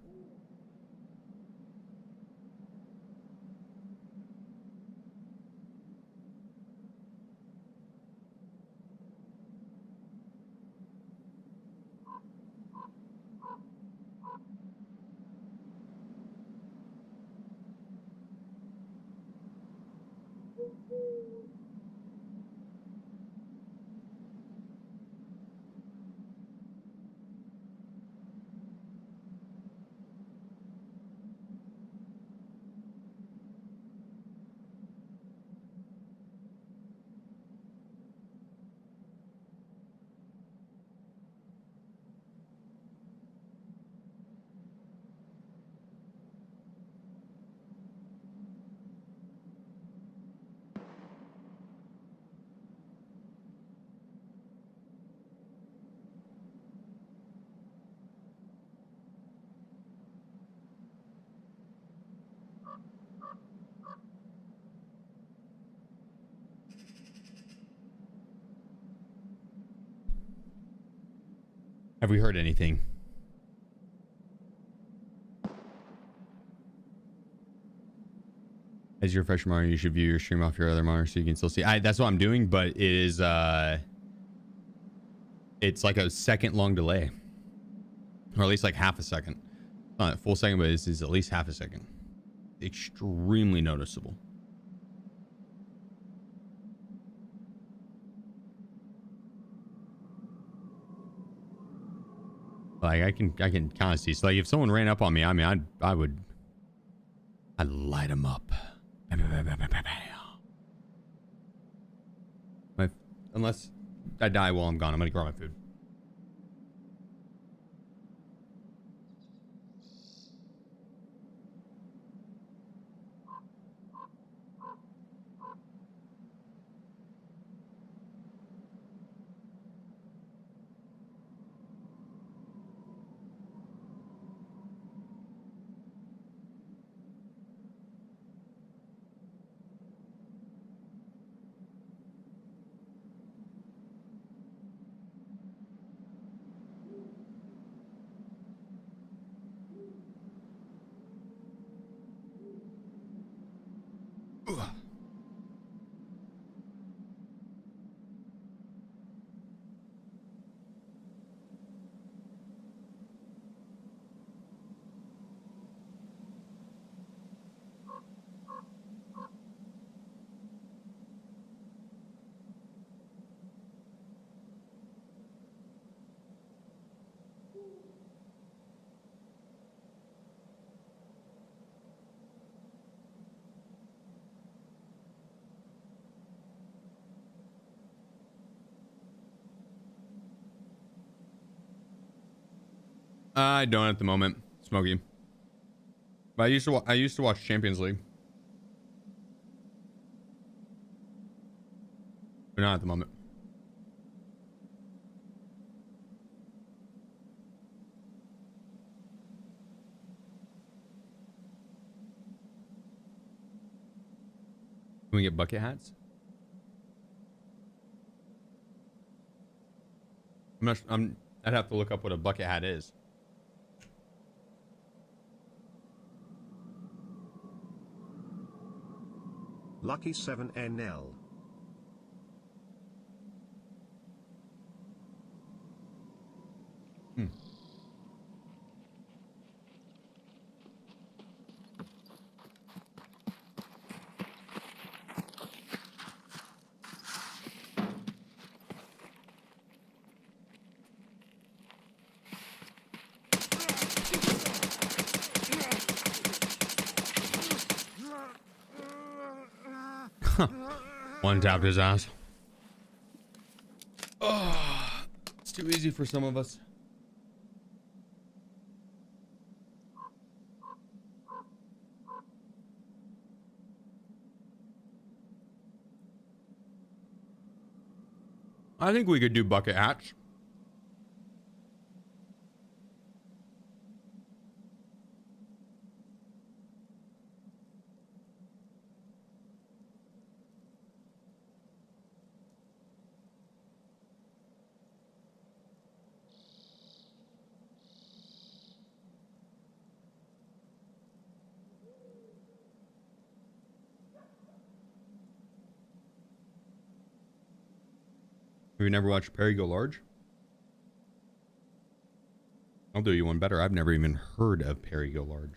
Have we heard anything? As your refresh monitor, you should view your stream off your other monitor so you can still see. That's what I'm doing, but it is it's like a second long delay. Or at least like half a second. Not a full second, but this is at least half a second. Extremely noticeable. Like I can kind of see. So like if someone ran up on me, I mean, I'd light them up. Unless I die while I'm gone, I'm gonna grab my food. I don't at the moment, Smokey. But I used to watch Champions League. But not at the moment. Can we get bucket hats? I'd have to look up what a bucket hat is. Lucky 7NL. One tapped his ass. Oh, it's too easy for some of us. I think we could do bucket hats. Have you never watched Perry Go Large? I'll do you one better. I've never even heard of Perry Go Large.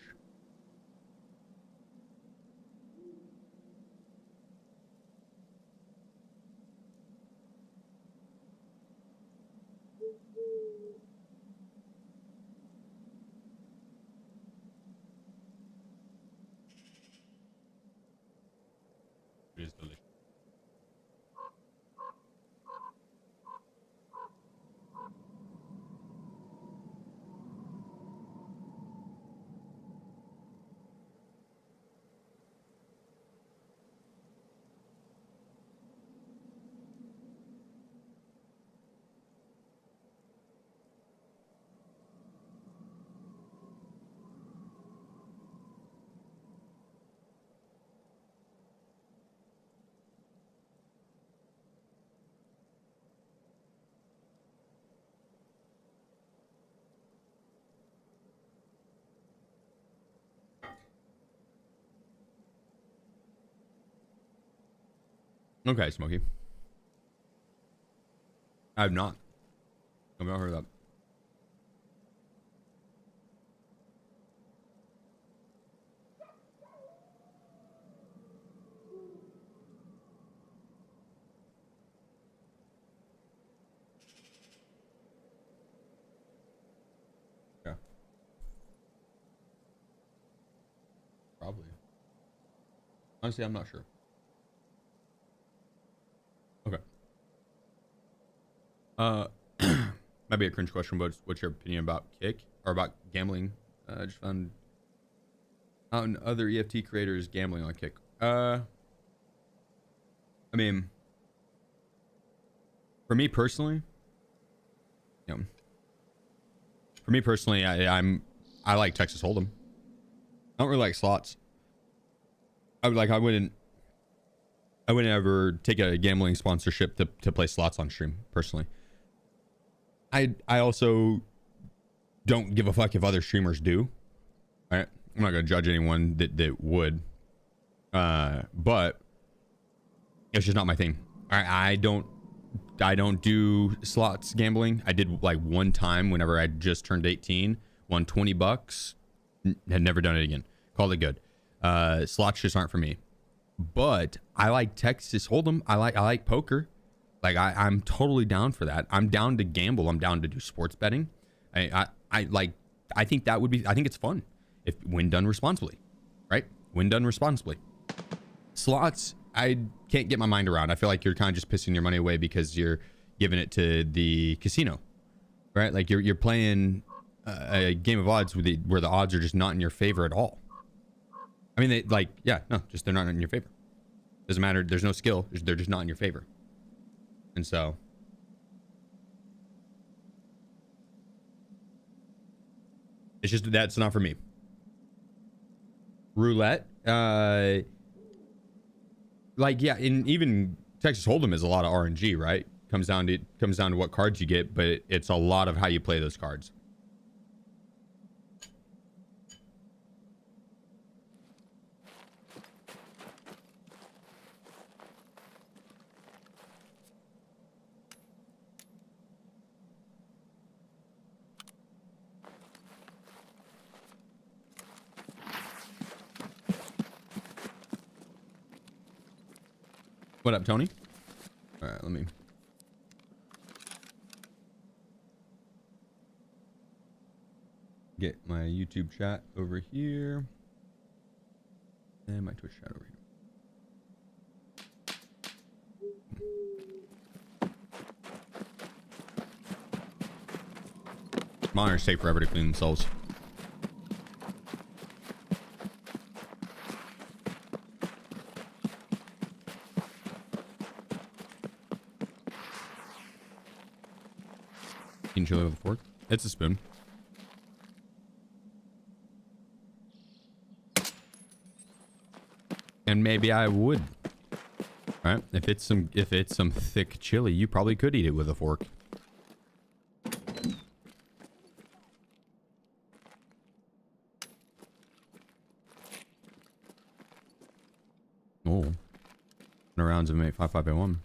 It is delicious. Okay, Smokey. I have not. I've not heard of that. Honestly, I'm not sure. Okay. Might be a cringe question, but what's your opinion about Kick or about gambling? Just found out in other EFT creators gambling on Kick. I mean, for me personally, you know, I like Texas Hold'em. I don't really like slots. I wouldn't ever take a gambling sponsorship to play slots on stream personally. I also don't give a fuck if other streamers do. All right, I'm not gonna judge anyone that would. But it's just not my thing. I don't do slots gambling. I did like one time whenever I just turned 18, won $20, had never done it again. Called it good. Slots just aren't for me. But I like Texas Hold'em. I like poker. Like I'm totally down for that. I'm down to gamble. I'm down to do sports betting. I think that would be, I think it's fun when done responsibly, right? When done responsibly. Slots, I can't get my mind around. I feel like you're kind of just pissing your money away because you're giving it to the casino, right? Like you're playing a game of odds where the odds are just not in your favor at all. I mean, they're not in your favor. Doesn't matter. There's no skill. They're just not in your favor. And so it's just, that's not for me. Roulette, even Texas Hold'em is a lot of RNG, right? Comes down to what cards you get, but it's a lot of how you play those cards. What up, Tony? All right, let me get my YouTube chat over here and my Twitch chat over here. Monitors take forever to clean themselves. Chili with a fork. It's a spoon. And maybe I would. Right? If it's some thick chili, you probably could eat it with a fork. Oh. No rounds of 855A1.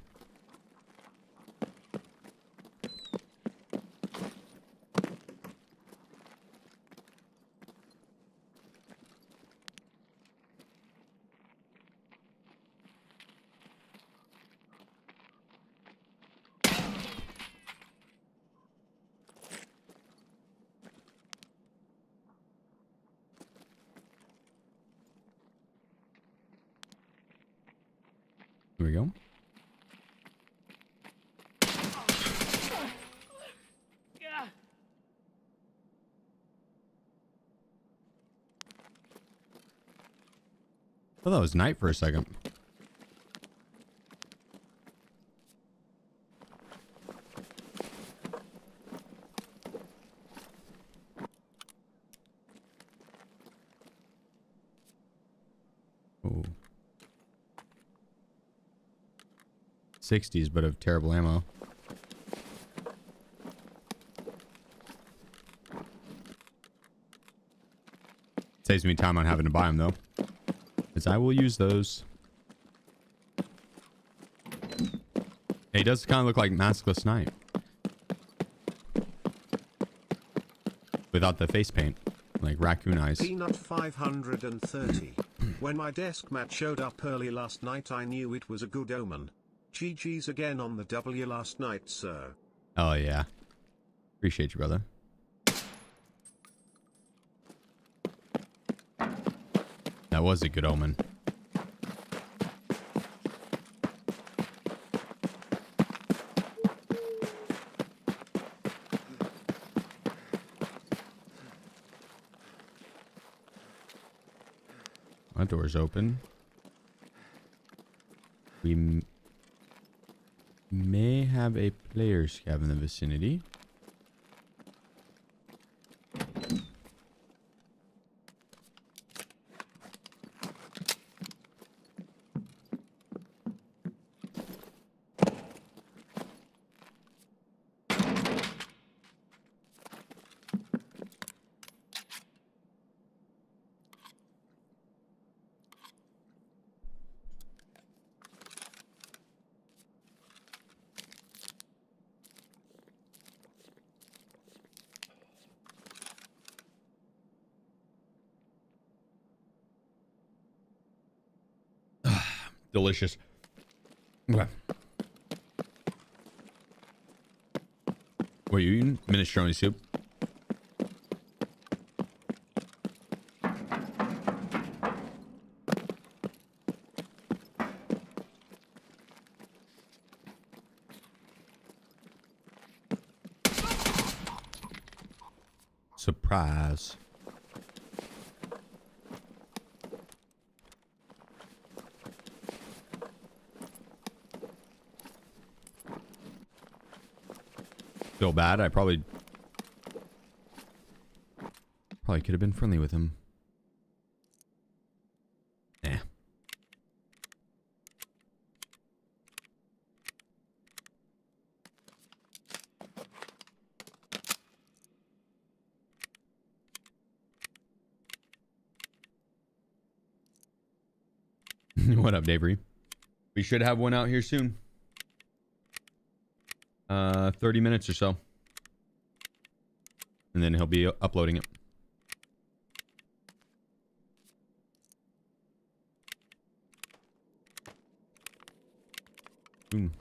Here we go. I thought that was night for a second. Oh. 60s, but of terrible ammo. Saves me time on having to buy them though, because I will use those. He does kind of look like Maskless Knight without the face paint, like raccoon eyes. Peanut 530. When my desk mat showed up early last night, I knew it was a good omen. GG's again on the W last night, sir. Oh yeah, appreciate you, brother. That was a good omen. That door's open. We may have a player scav in the vicinity. Delicious. Okay. What are you eating? Minestrone soup. Surprise. Feel bad. I probably could have been friendly with him. Eh. What up, Davery? We should have one out here soon. 30 minutes or so. And then he'll be uploading it. Boom.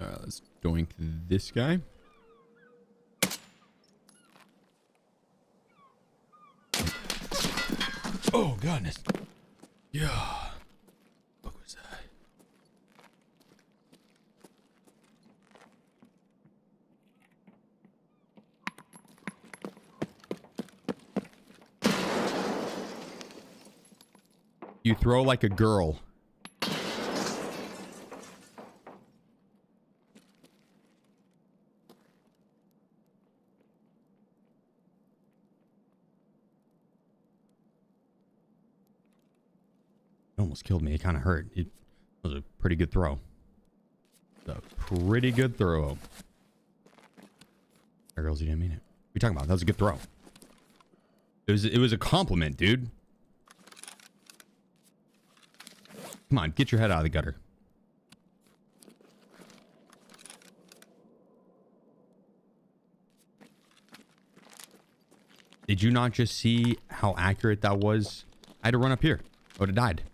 Let's doink this guy. Oh, goodness. Yeah. What was that? You throw like a girl. Almost killed me. It kind of hurt. It was a pretty good throw. A pretty good throw. There, girls, you didn't mean it. What are you talking about? That was a good throw. It was a compliment, dude. Come on, get your head out of the gutter. Did you not just see how accurate that was? I had to run up here. I would have died.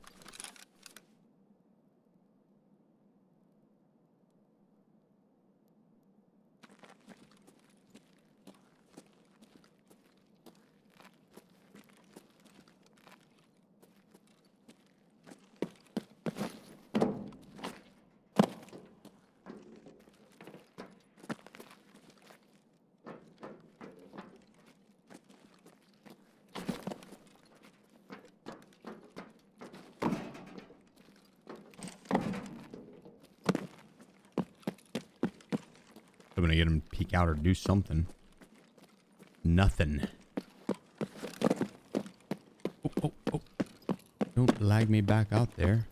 I'm gonna get him to peek out or do something. Nothing. Oh. Don't lag me back out there.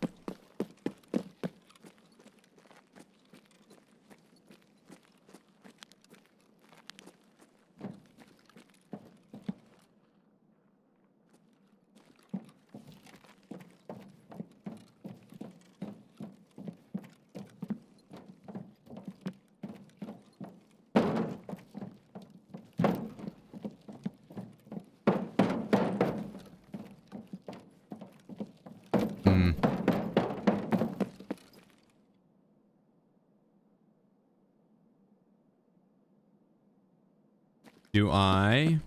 Do I?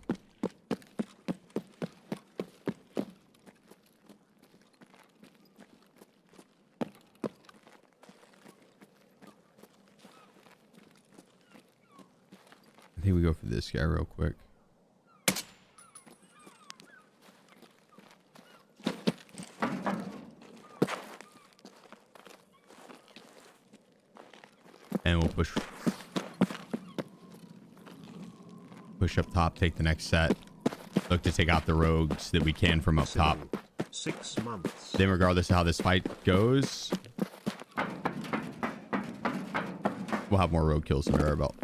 think we go for this guy real quick. And we'll push up top, take the next set. Look to take out the rogues that we can from up top. 6 months. Then regardless of how this fight goes, we'll have more rogue kills under our belt.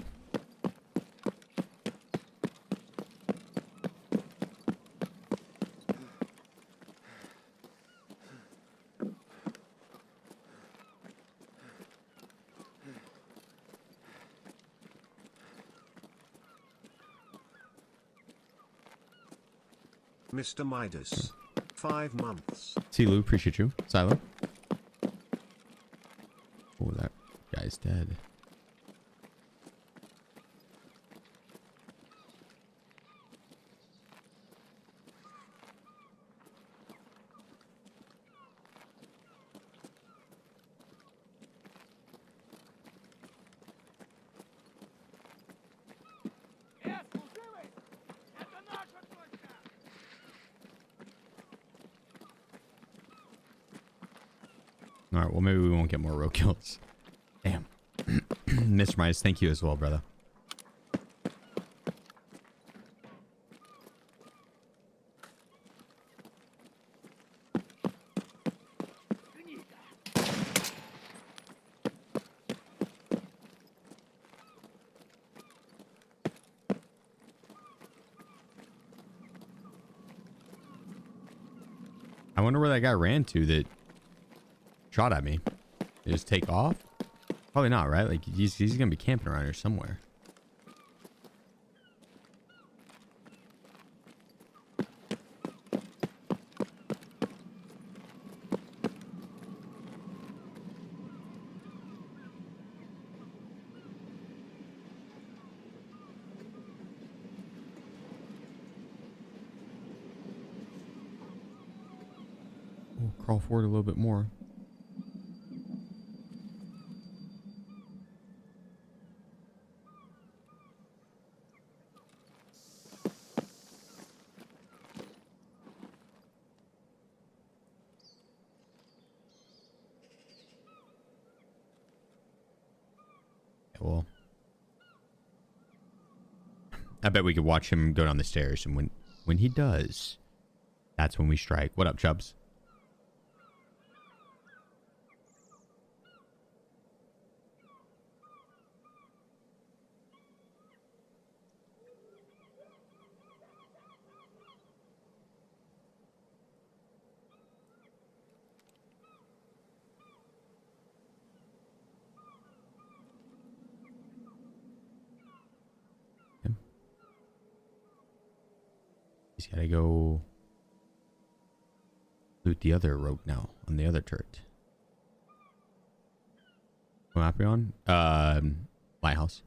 Mr. Midas. 5 months. See, Lou, appreciate you. Silo. Oh, that guy's dead. All right, well, maybe we won't get more rogue kills. Damn. Mr. Midas, thank you as well, brother. I wonder where that guy ran to that shot at me. Did he just take off? Probably not, right? Like, he's gonna be camping around here somewhere. We'll crawl forward a little bit more. Well, I bet we could watch him go down the stairs, and when he does, that's when we strike. What up, Chubbs? He's gotta go loot the other rogue now on the other turret. What map are you on? Lighthouse.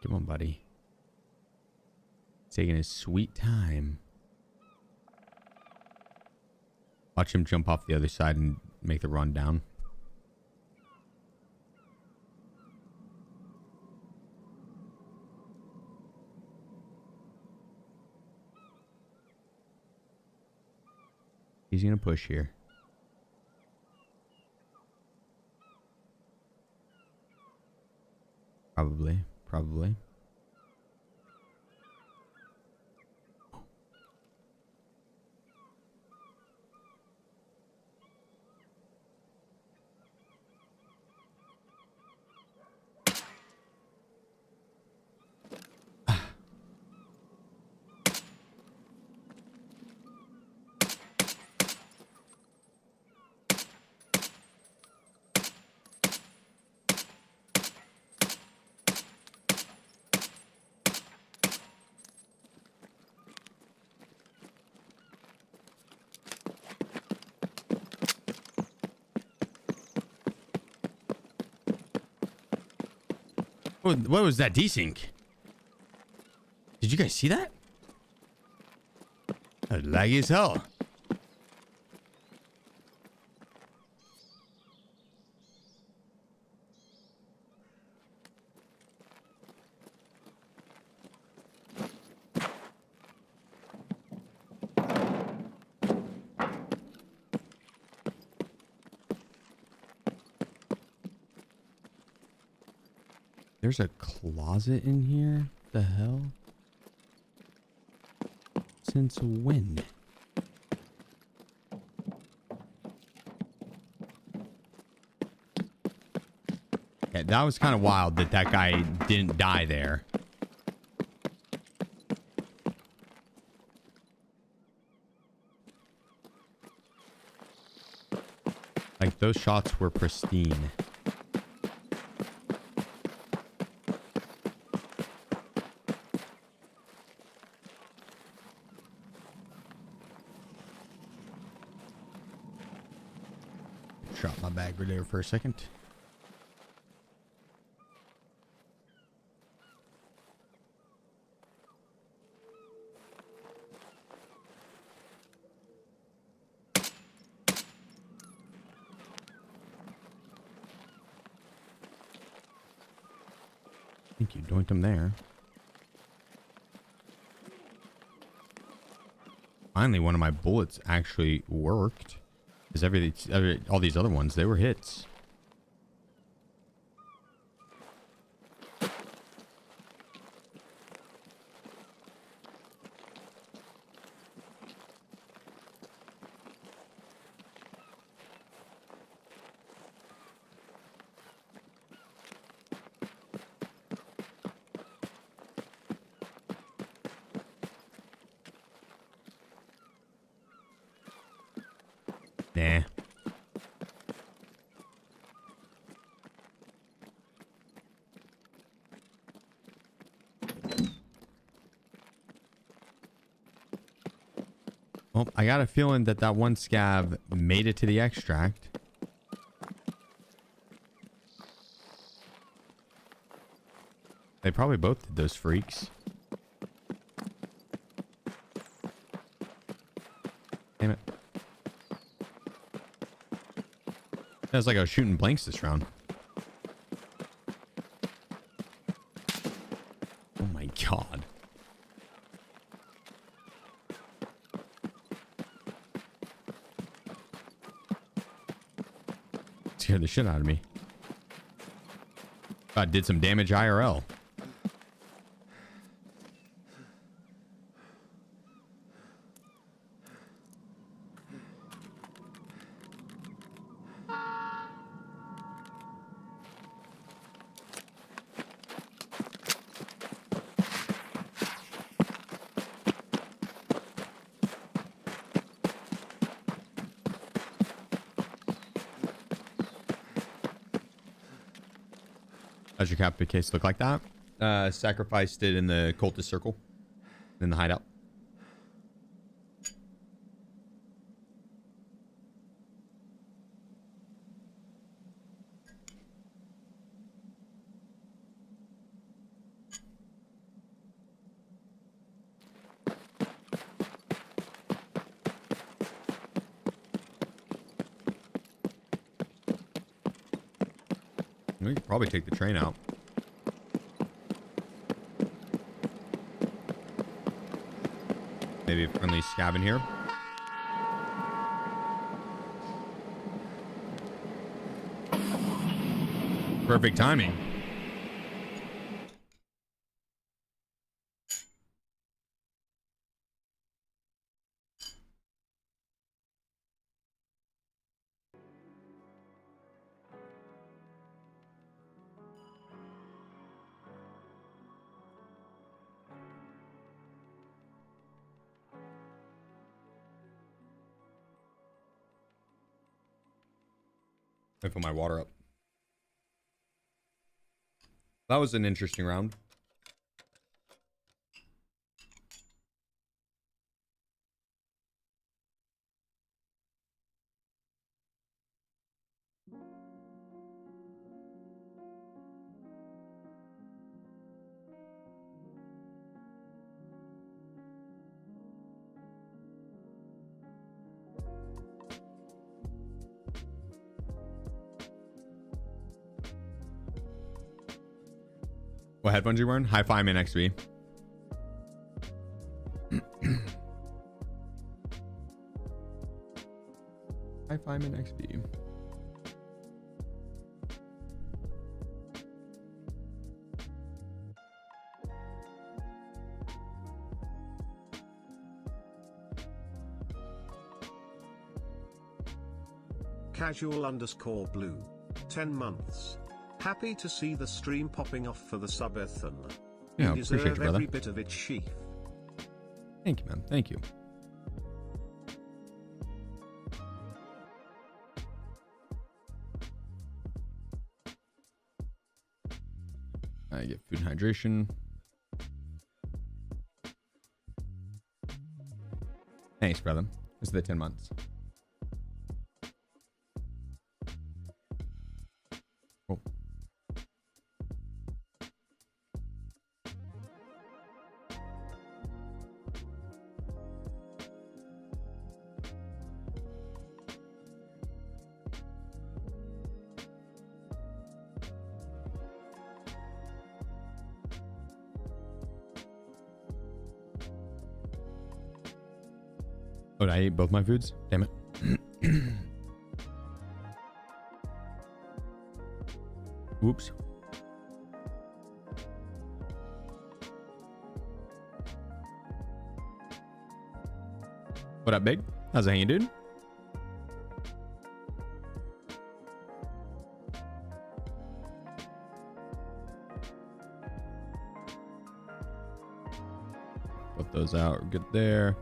Come on, buddy. Taking his sweet time. Watch him jump off the other side and make the run down. He's gonna push here. Probably. What was that desync? Did you guys see that? That was laggy as hell. There's a closet in here? The hell? Since when? Yeah, that was kind of wild that that guy didn't die there. Like, those shots were pristine. Drop my bag right there for a second. I think you doinked him there. Finally, one of my bullets actually worked. Because all these other ones, they were hits. Nah. Well, I got a feeling that that one scav made it to the extract. They probably both did, those freaks. Damn it. It was like I was shooting blanks this round. Oh my god. Scared the shit out of me. I did some damage IRL. Does your captive case look like that? Sacrificed it in the cultist circle. In the hideout. We could probably take the train out. Maybe a friendly scav in here. Perfect timing. I fill my water up. That was an interesting round. What headphones are you wearing? Hi-Fi Man XV. Hi-Fi Man XV. Casual_blue. 10 months. Happy to see the stream popping off for the subathon. Yeah, You appreciate you, deserve brother. every bit of it, Sheef. Thank you, man. Thank you. I get food and hydration. Thanks, brother. This is the 10 months. Oh. Oh, did I eat both my foods? Damn it. Whoops. What up, Big? How's it hanging, dude? Put those out. We're good there.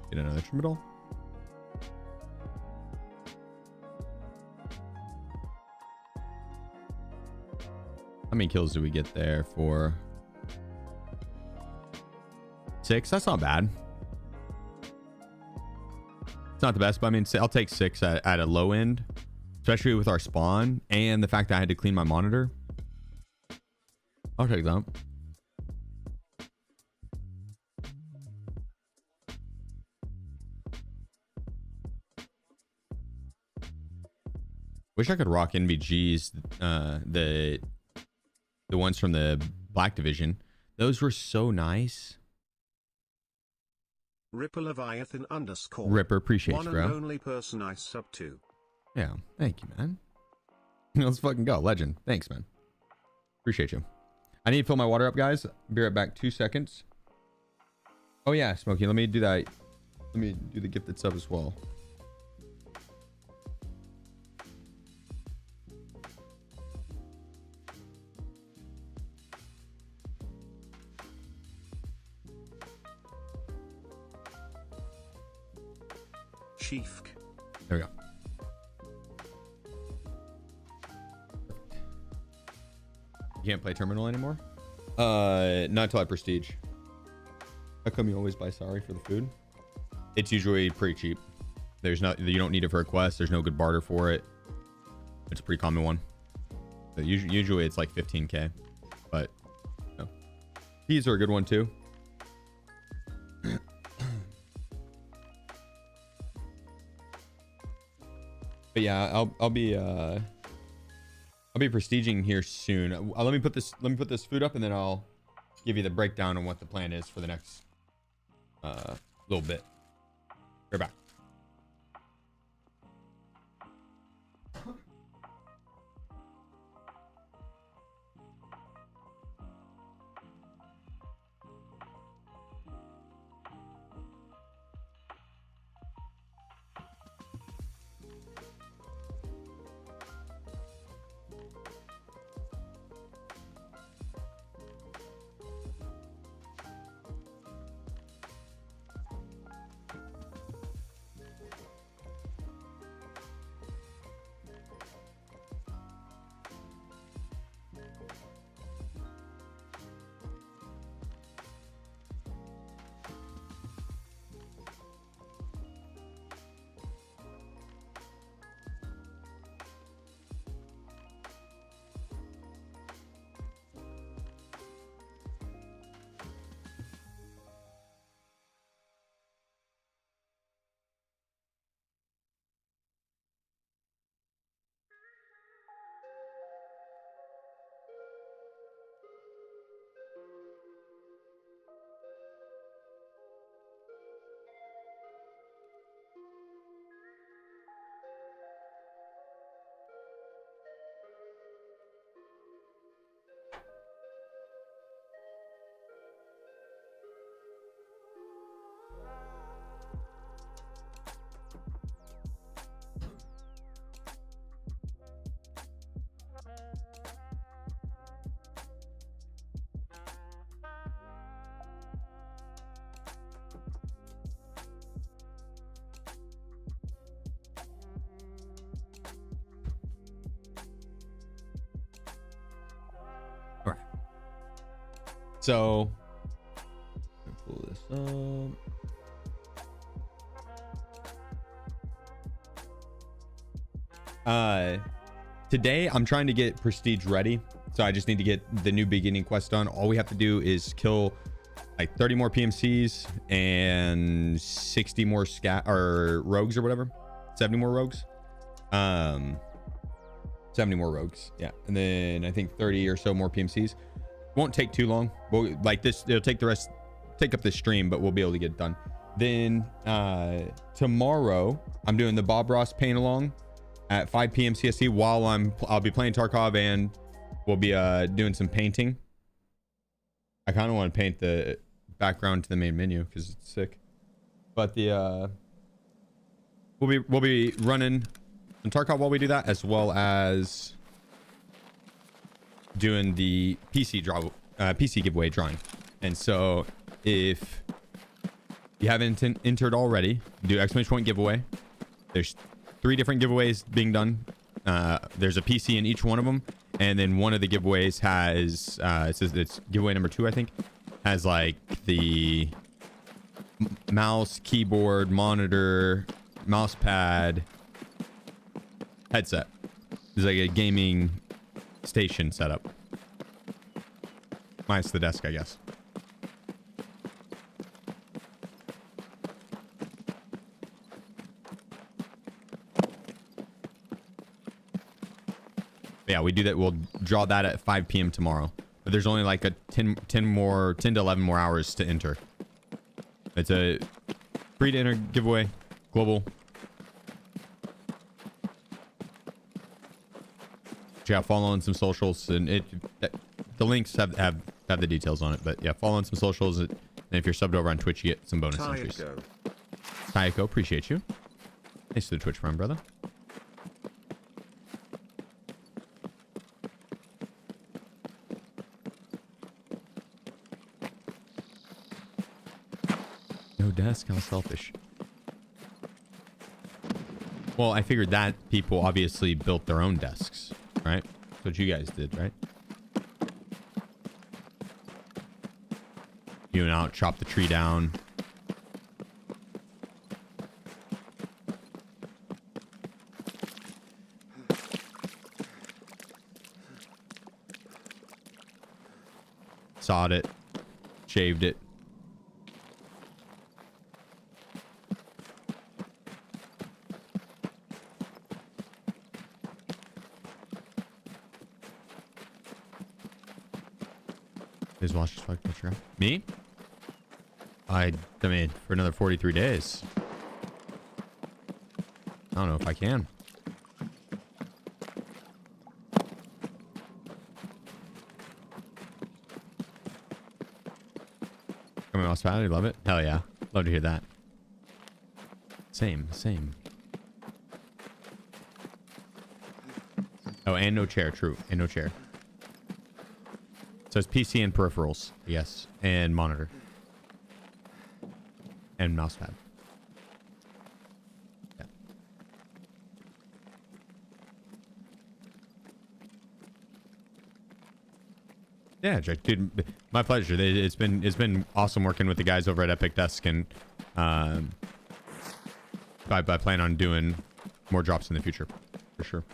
Get another Troubleshooting. How many kills do we get there for? 6? That's not bad. It's not the best, but I mean, I'll take 6 at a low end, especially with our spawn and the fact that I had to clean my monitor. I'll take that. Wish I could rock NVGs, the ones from the Black Division. Those were so nice. Ripper Leviathan _ Ripper, appreciate one you, and bro. only person I sub to. Yeah, thank you, man. Let's fucking go. Legend. Thanks, man. Appreciate you. I need to fill my water up, guys. Be right back. 2 seconds. Oh, yeah, Smokey. Let me do that. Let me do the gifted sub as well. Sheef. There we go. You can't play Terminal anymore? Not until I prestige. How come you always buy sorry for the food? It's usually pretty cheap. There's not, you don't need it for a quest. There's no good barter for it. It's a pretty common one. But usually it's like 15k, but no. Keys are a good one too. But yeah, I'll be prestiging here soon. Let me put this food up and then I'll give you the breakdown on what the plan is for the next little bit. We're back. So let me pull this up. Today I'm trying to get prestige ready, so I just need to get the new beginning quest done. All we have to do is kill like 30 more PMCs and 60 more scat or rogues or whatever, 70 more rogues. 70 more rogues, yeah, and then I think 30 or so more PMCs. Won't take too long. We'll, like this, it'll take up this stream, but we'll be able to get it done. Then tomorrow I'm doing the Bob Ross paint along at 5 p.m. CST while I'll be playing Tarkov, and we'll be doing some painting. I kind of want to paint the background to the main menu because it's sick. But the we'll be running some Tarkov while we do that, as well as doing the PC giveaway drawing. And so if you haven't entered already, do exclamation point giveaway. There's 3 different giveaways being done. There's a PC in each one of them, and then one of the giveaways has it says it's giveaway number 2, I think, has like the mouse, keyboard, monitor, mouse pad, headset. It's like a gaming station setup, minus the desk, I guess. Yeah, we do that. We'll draw that at 5 p.m. tomorrow. But there's only like a 10 to 11 more hours to enter. It's a free to enter giveaway, global. Yeah, follow on some socials, and the links have the details on it. But yeah, follow on some socials, and if you're subbed over on Twitch, you get some bonus entries. Tyako, appreciate you. Thanks for the Twitch Prime, brother. No desk, how selfish. Well, I figured that people obviously built their own desks, right? That's what you guys did, right? You went out, chopped the tree down. Sawed it, shaved it. Is watch this fuck picture. Me? I mean, for another 43 days. I don't know if I can. Coming hospitality, love it. Hell yeah. Love to hear that. Same. Oh, and no chair. True. And no chair. So it's PC and peripherals, yes, and monitor, and mouse pad. Yeah, Jack, dude, my pleasure. It's been awesome working with the guys over at Epic Desk, and I plan on doing more drops in the future, for sure.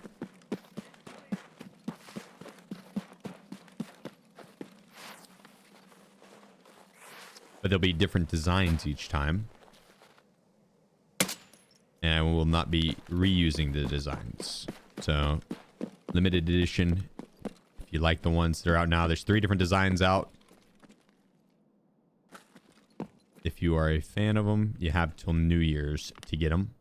But there'll be different designs each time, and we will not be reusing the designs. So limited edition, if you like the ones that are out now, there's 3 different designs out. If you are a fan of them, you have till New Year's to get them.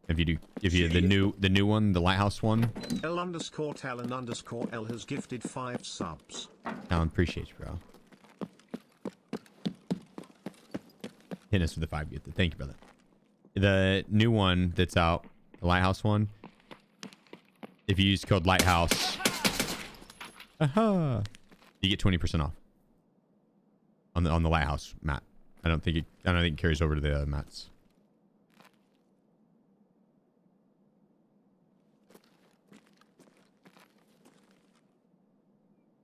If you the new one, the Lighthouse one. L_Talon_L has gifted 5 subs. I appreciate you, bro. Hit us with the 5 gift. Thank you, brother. The new one that's out, the Lighthouse one. If you use code Lighthouse, you get 20% off on the Lighthouse mat. I don't think it carries over to the other mats.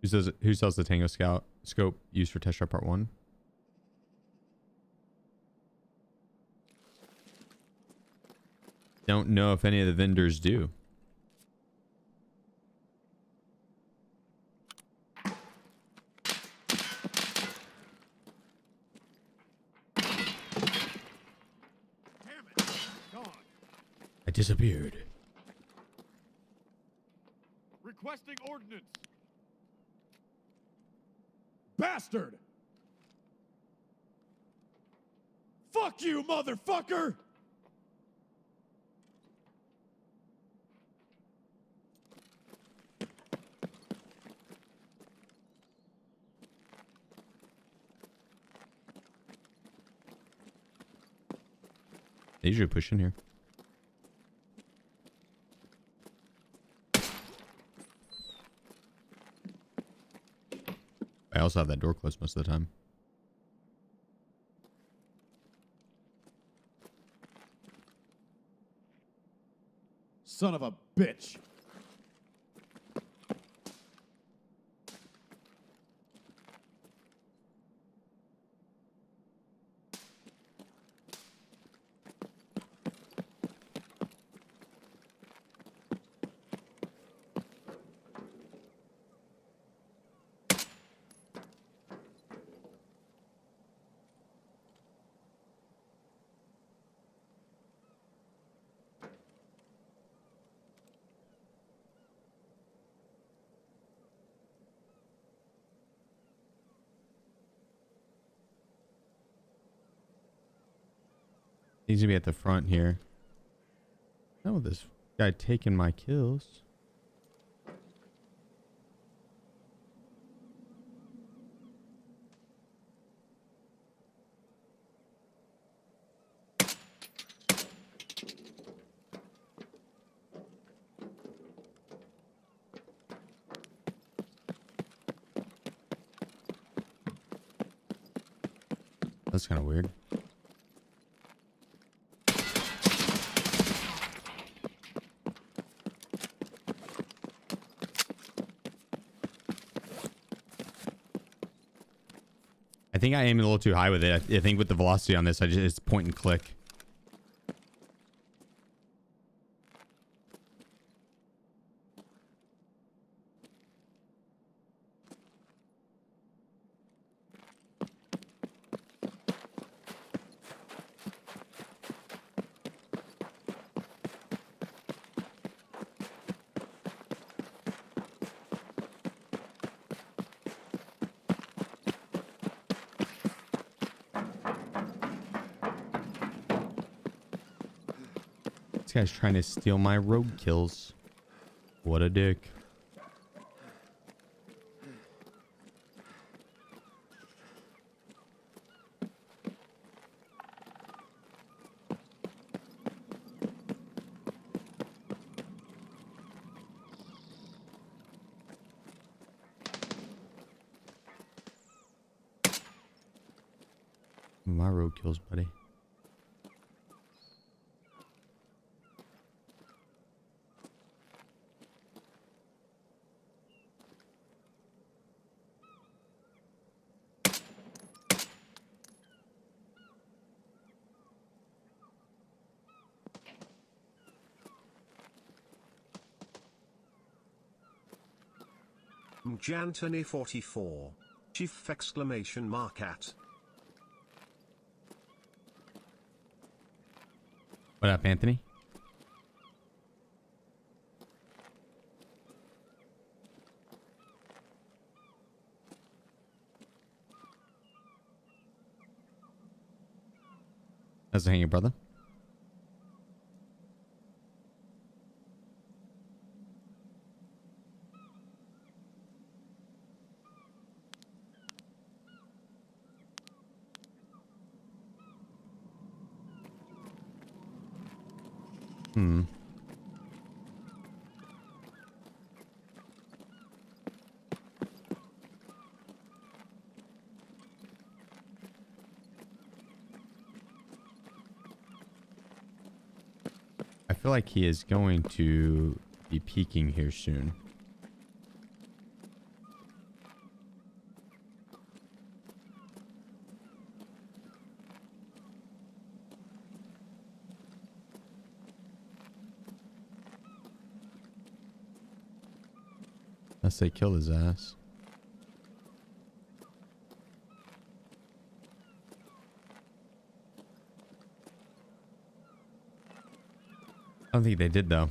Who sells the Tango Scout scope used for test drive part 1? Don't know if any of the vendors do. I disappeared. Requesting ordnance. Bastard! Fuck you, motherfucker! They usually push in here. I also have that door closed most of the time. Son of a bitch. Needs to be at the front here. Oh, this guy taking my kills. That's kind of weird. I think I aimed a little too high with it. I think with the velocity on this, it's point and click. This guy's trying to steal my road kills. What a dick. My road kills, buddy. Mjantony 44. Chief exclamation mark at. What up, Anthony? How's it hanging, brother? I feel like he is going to be peeking here soon. Unless they killed his ass. I don't think they did though.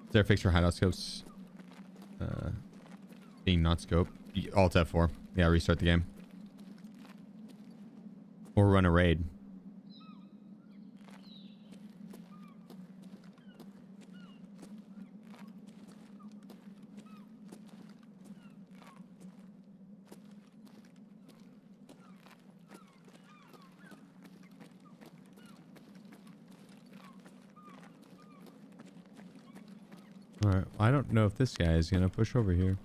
Is there a fix for hideout scopes? Being not scope. Alt F4. Yeah, restart the game. Or run a raid. Alright, I don't know if this guy is gonna push over here.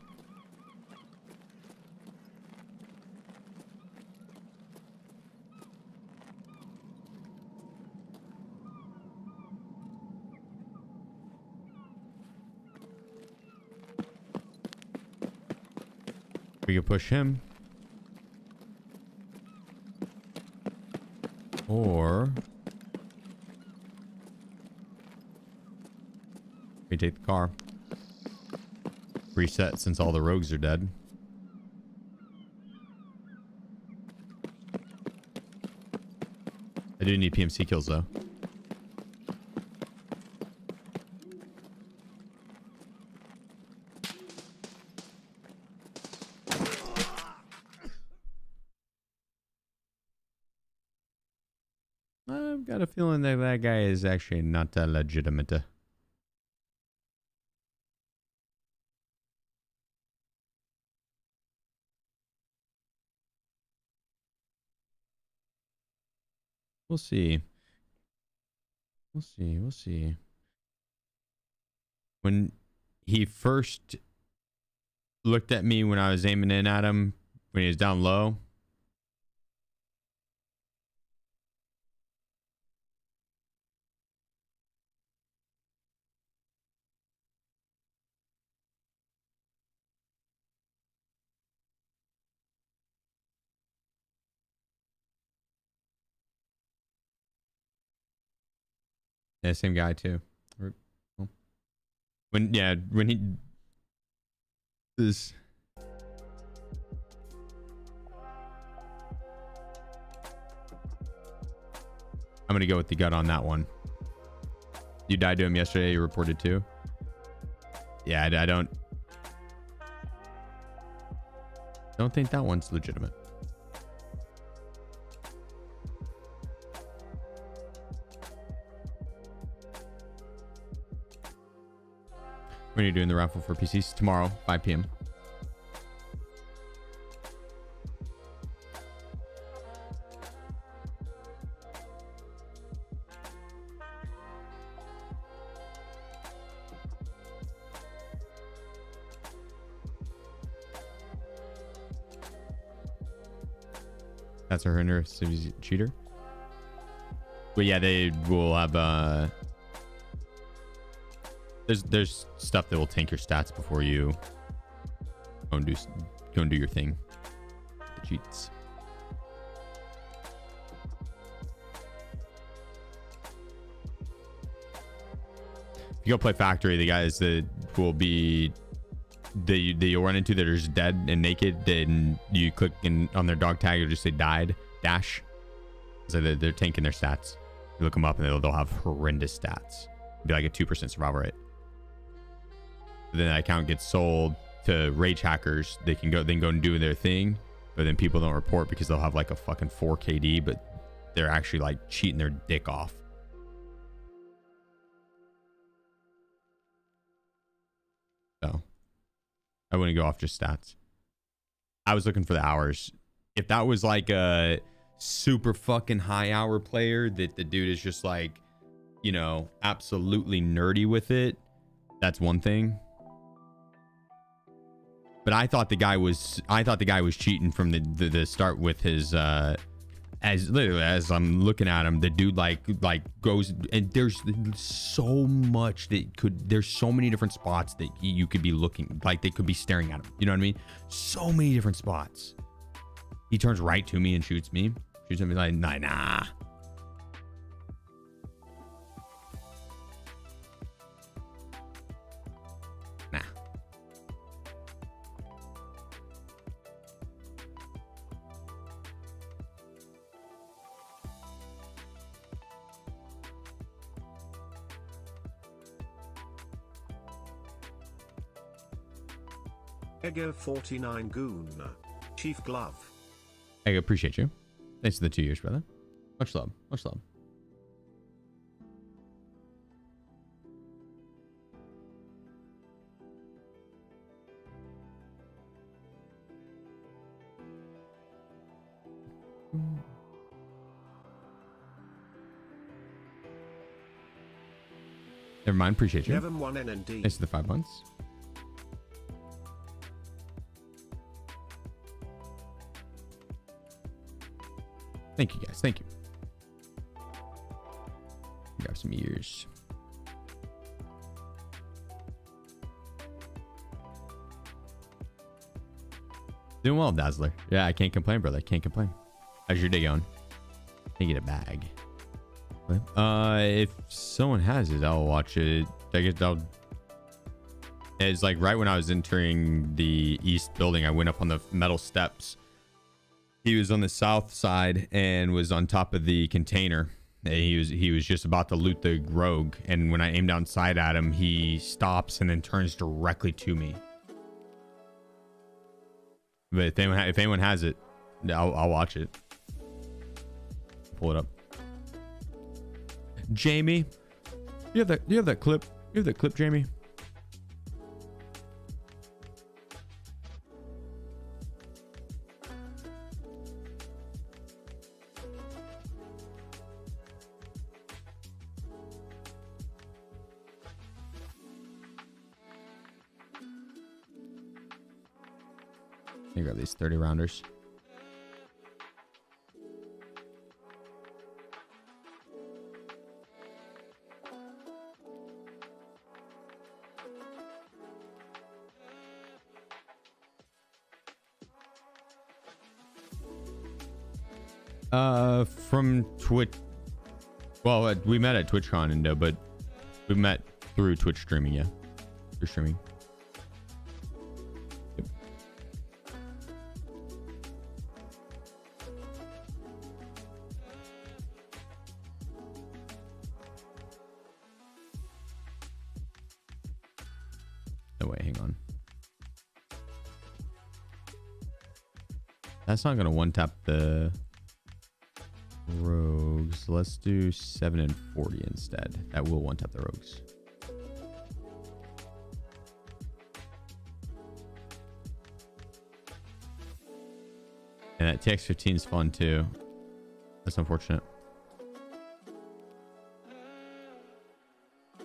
We could push him. Or we take the car. Reset since all the rogues are dead. I do need PMC kills though. I've got a feeling that that guy is actually not legitimate. We'll see. We'll see. We'll see. When he first looked at me when I was aiming in at him, when he was down low. Yeah, same guy too. When he is. I'm gonna go with the gut on that one. You died to him yesterday. You reported too. Yeah, I don't think that one's legitimate. When are you doing the raffle for PCs? Tomorrow, 5 p.m. That's a horrendous cheater. But yeah, they will have there's stuff that will tank your stats before you go and do your thing. The cheats. If you go play factory, the guys that will be that you'll run into that are just dead and naked, then you click on their dog tag, it'll just say died dash. So they're tanking their stats. You look them up and they'll have horrendous stats. It'll be like a 2% survival rate. Then that account gets sold to rage hackers. They can go and do their thing, but then people don't report because they'll have like a fucking 4 KD, but they're actually like cheating their dick off. So I wouldn't go off just stats. I was looking for the hours. If that was like a super fucking high hour player that the dude is just like, you know, absolutely nerdy with it, that's one thing. But I thought the guy was cheating from the start with his as literally as I'm looking at him, the dude like goes, and there's so much that there's so many different spots that you could be looking, like they could be staring at him. You know what I mean? So many different spots. He turns right to me and shoots me. Shoots at me like, nah. Nah. Ego 49 Goon. Chief Glove. I appreciate you. Thanks for the 2 years, brother. Much love. Much love. Never mind. Appreciate you. Devon 1 NND. Thanks for the 5 months. Thank you, guys. Thank you. Grab some ears. Doing well, Dazzler. Yeah, I can't complain, brother. Can't complain. How's your day going? Can you get a bag? If someone has it, I'll watch it. I guess I'll. It's like right when I was entering the east building, I went up on the metal steps. He was on the south side and was on top of the container. He was just about to loot the rogue, and when I aimed down sight at him, he stops and then turns directly to me. But if anyone has it, I'll watch it. Pull it up. Jamie, you have that clip? You have that clip, Jamie? I got these 30 rounders. From Twitch. Well, we met at TwitchCon, and but we met through Twitch streaming. Yeah, through streaming. Yep. No way. Hang on. That's not gonna one tap the rogues. Let's do 7 and 40 instead. That will one tap the rogues. And that TX-15 is fun too. That's unfortunate. How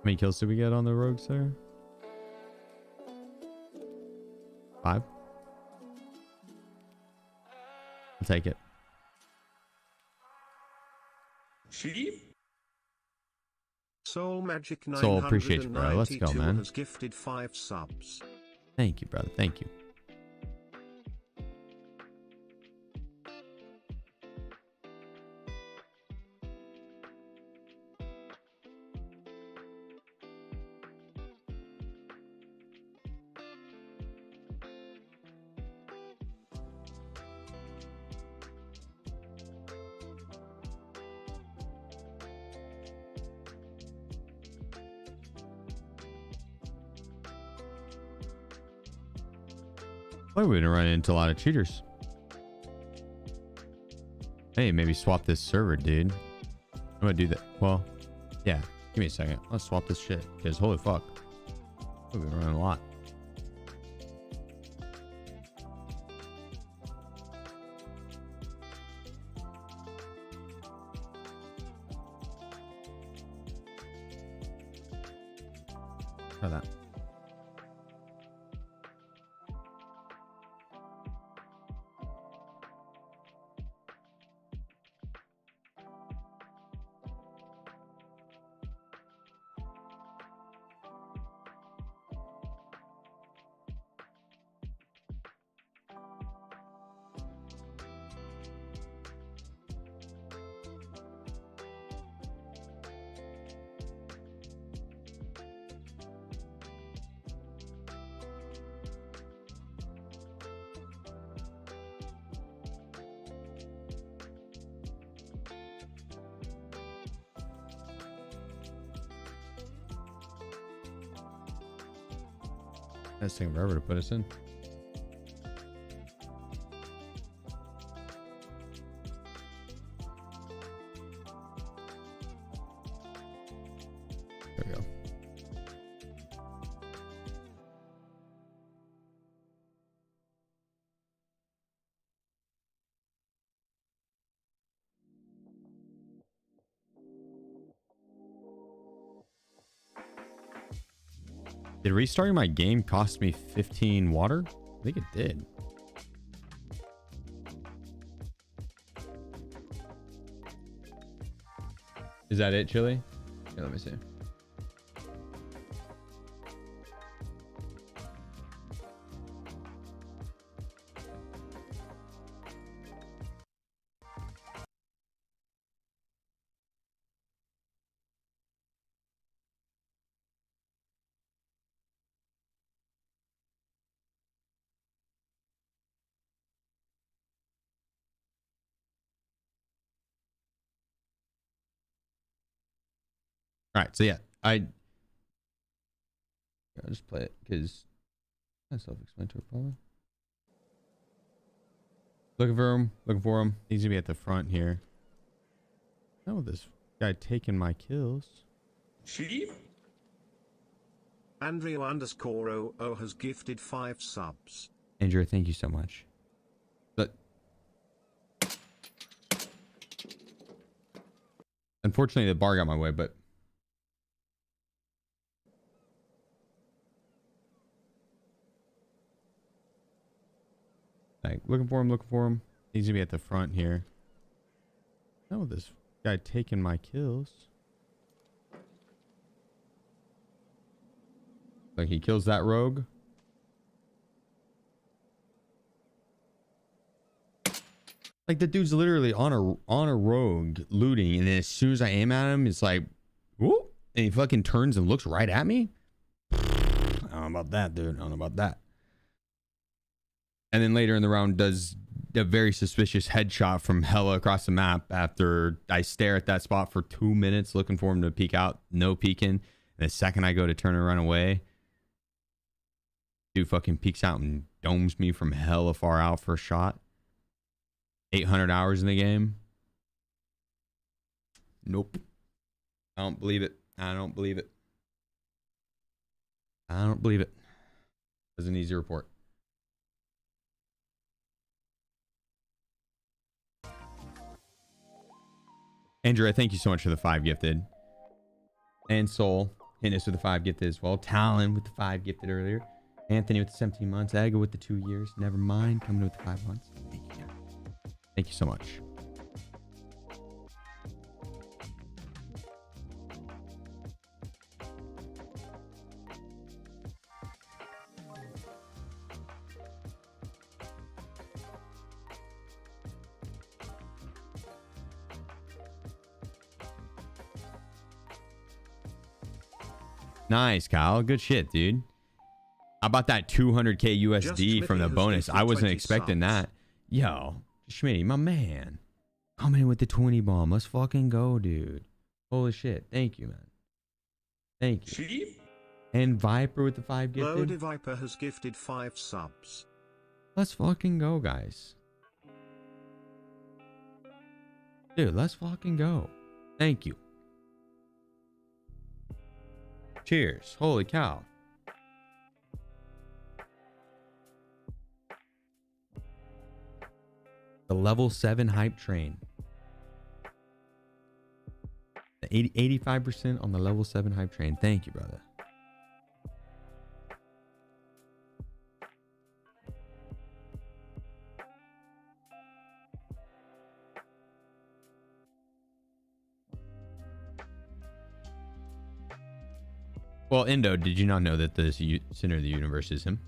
many kills did we get on the rogues there? 5. I'll take it. Sheep? Soul Magic Soul, appreciate you, bro. Let's go, man. Has gifted 5 subs. Thank you, brother. Thank you. Boy, we've been running into a lot of cheaters. Hey, maybe swap this server, dude. I'm gonna do that. Well, yeah. Give me a second. Let's swap this shit. Because holy fuck. We've been running a lot. Try that. That's taking forever to put us in. There we go. Did restarting my game cost me 15 water? I think it did. Is that it, Chili? Yeah, let me see. All right, so yeah, I'll just play it because that's self-explanatory probably. Looking for him, looking for him. He's gonna be at the front here. Oh, this guy taking my kills. Sheep? Andrea_00 has gifted 5 subs. Andrew, thank you so much. But unfortunately, the bar got my way, but like looking for him, looking for him. He's gonna be at the front here. Oh, this guy taking my kills. Like he kills that rogue. Like the dude's literally on a rogue looting, and then as soon as I aim at him, it's like, whoop, and he fucking turns and looks right at me. I don't know about that, dude. I don't know about that. And then later in the round does a very suspicious headshot from hella across the map after I stare at that spot for 2 minutes looking for him to peek out. No peeking. And the second I go to turn and run away, dude fucking peeks out and domes me from hella far out for a shot. 800 hours in the game. Nope. I don't believe it. I don't believe it. I don't believe it. That's an easy report. Andrew, thank you so much for the 5 gifted. And Soul hitting us with the 5 gifted as well. Talon with the 5 gifted earlier. Anthony with the 17 months. Aga with the 2 years. Never mind coming with the 5 months. Thank you. Thank you so much. Nice, Kyle. Good shit, dude. How about that 200k USD from the bonus? I wasn't expecting that. Yo, Schmitty, my man. Coming in with the 20 bomb. Let's fucking go, dude. Holy shit. Thank you, man. Thank you. Sheep? And Viper with the 5 gifted. Lodi Viper has gifted 5 subs. Let's fucking go, guys. Dude, let's fucking go. Thank you. Cheers. Holy cow. The level 7 hype train. The 85% on the level 7 hype train. Thank you, brother. Well, Indo, did you not know that the center of the universe is him?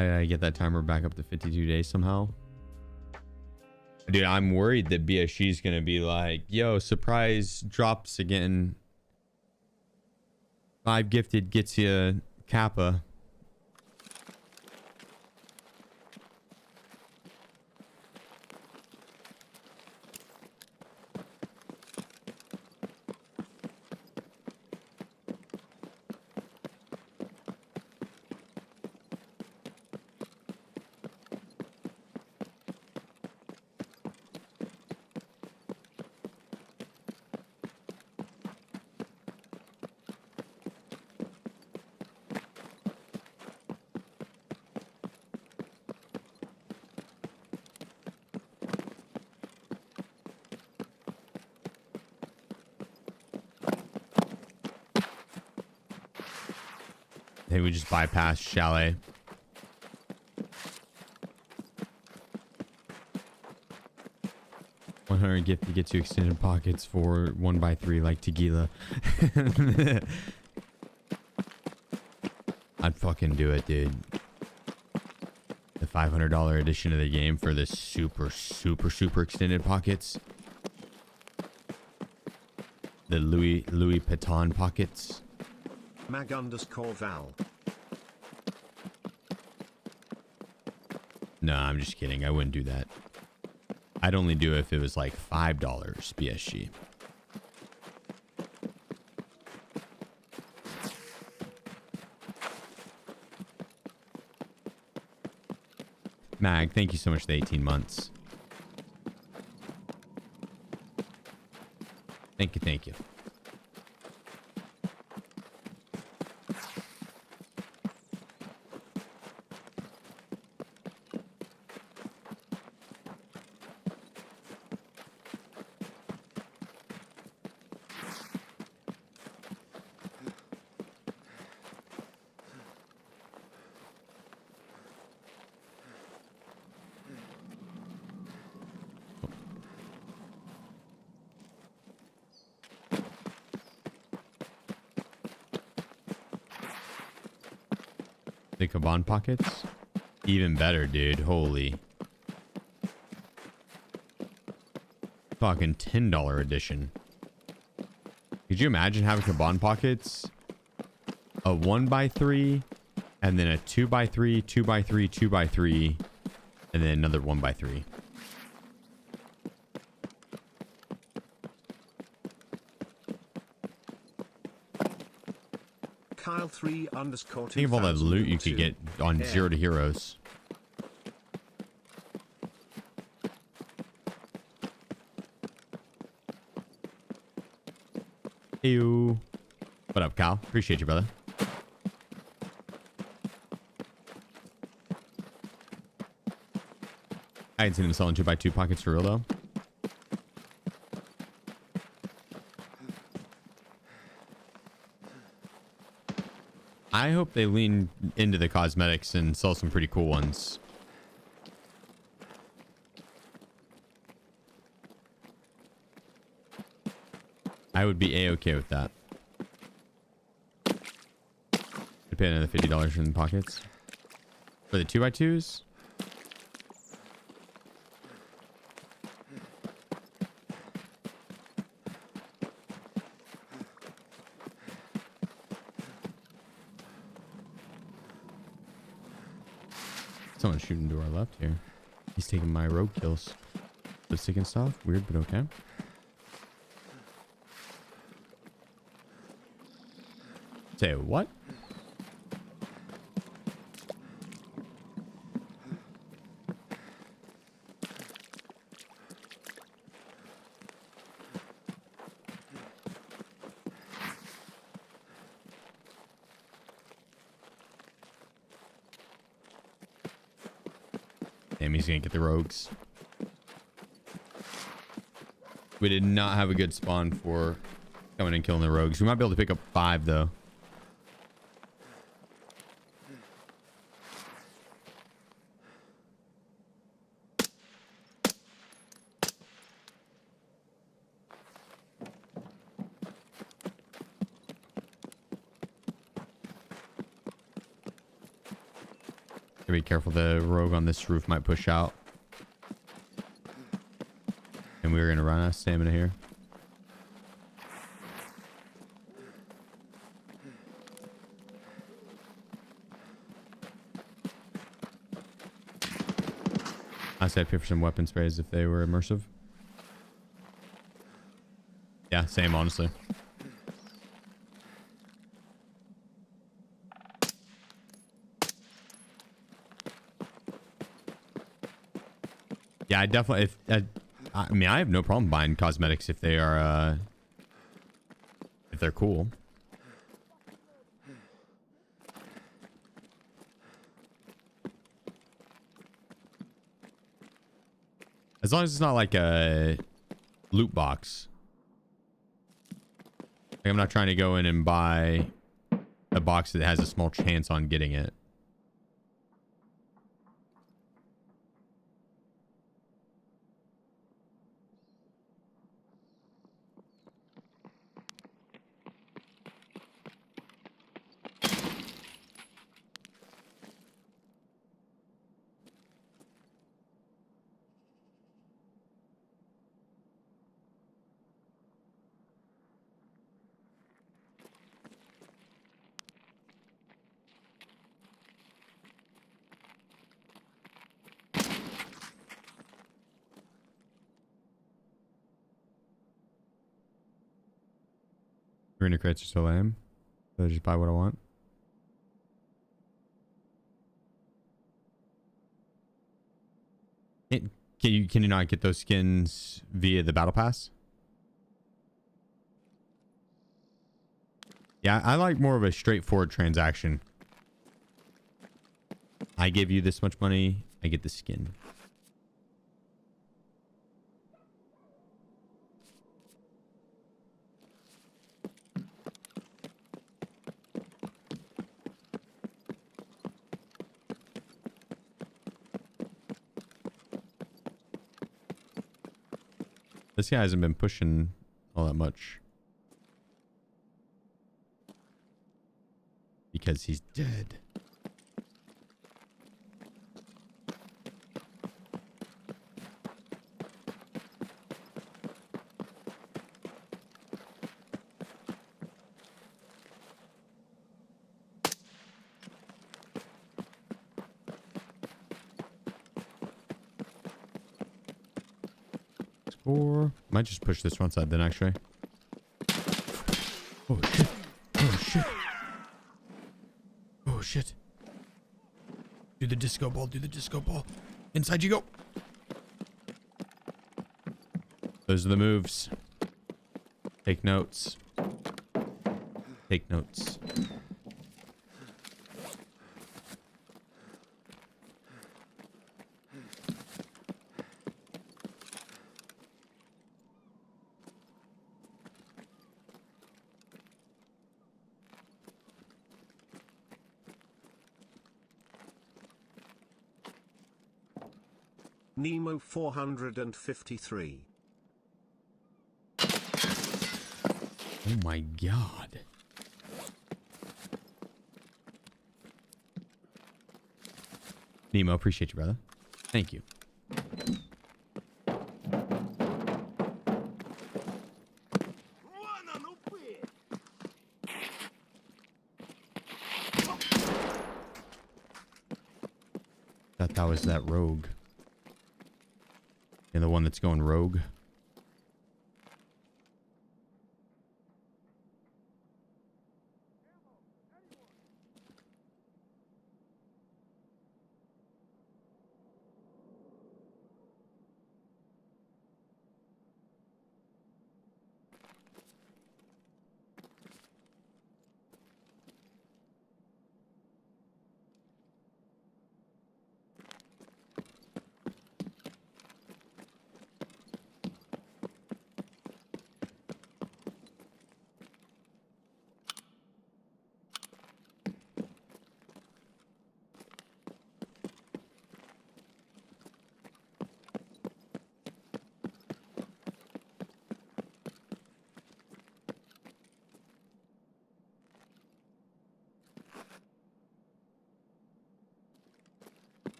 I get that timer back up to 52 days somehow. Dude, I'm worried that BSG is going to be like, yo, surprise drops again. 5 gifted gets you Kappa. I think we just bypass chalet. $100 gift to get you extended pockets for 1x3 like tequila. I'd fucking do it, dude. The $500 edition of the game for the super extended pockets. The Louis Vuitton pockets. Mag_Val. No, I'm just kidding. I wouldn't do that. I'd only do it if it was like $5 BSG. Mag, thank you so much for the 18 months. Thank you, thank you. The Kaban pockets? Even better, dude. Holy. Fucking $10 edition. Could you imagine having Kaban pockets? A 1x3, and then a 2x3, 2x3, 2x3, and then another 1x3. Kyle 3_. Think of all that loot you could get on 0 to Heroes. Ew. What up, Kyle? Appreciate you, brother. I hadn't seen him selling 2x2 pockets for real, though. I hope they lean into the cosmetics and sell some pretty cool ones. I would be a-okay with that. I'd pay another $50 in the pockets. For the 2x2s? Someone's shooting to our left here. He's taking my rogue kills. Lipstick and stuff. Weird, but okay. Say what? Damn, he's gonna get the rogues. We did not have a good spawn for coming and killing the rogues. We might be able to pick up 5 though. Be careful, the rogue on this roof might push out. And we're gonna run out of stamina here. I said pay for some weapon sprays if they were immersive. Yeah, same honestly. Yeah, I definitely. I mean, I have no problem buying cosmetics if they are, if they're cool. As long as it's not like a loot box. Like I'm not trying to go in and buy a box that has a small chance on getting it. Arena crates are so lame. So I just buy what I want. Can you not get those skins via the battle pass? Yeah, I like more of a straightforward transaction. I give you this much money, I get the skin. This guy hasn't been pushing all that much. Because he's dead. Or might just push this one side then actually. Oh shit. Oh shit. Oh shit. Do the disco ball, do the disco ball. Inside you go. Those are the moves. Take notes. Take notes. Nemo 453. Oh my god. Nemo, appreciate you, brother. Thank you. Thought that was that rogue. And the one that's going rogue.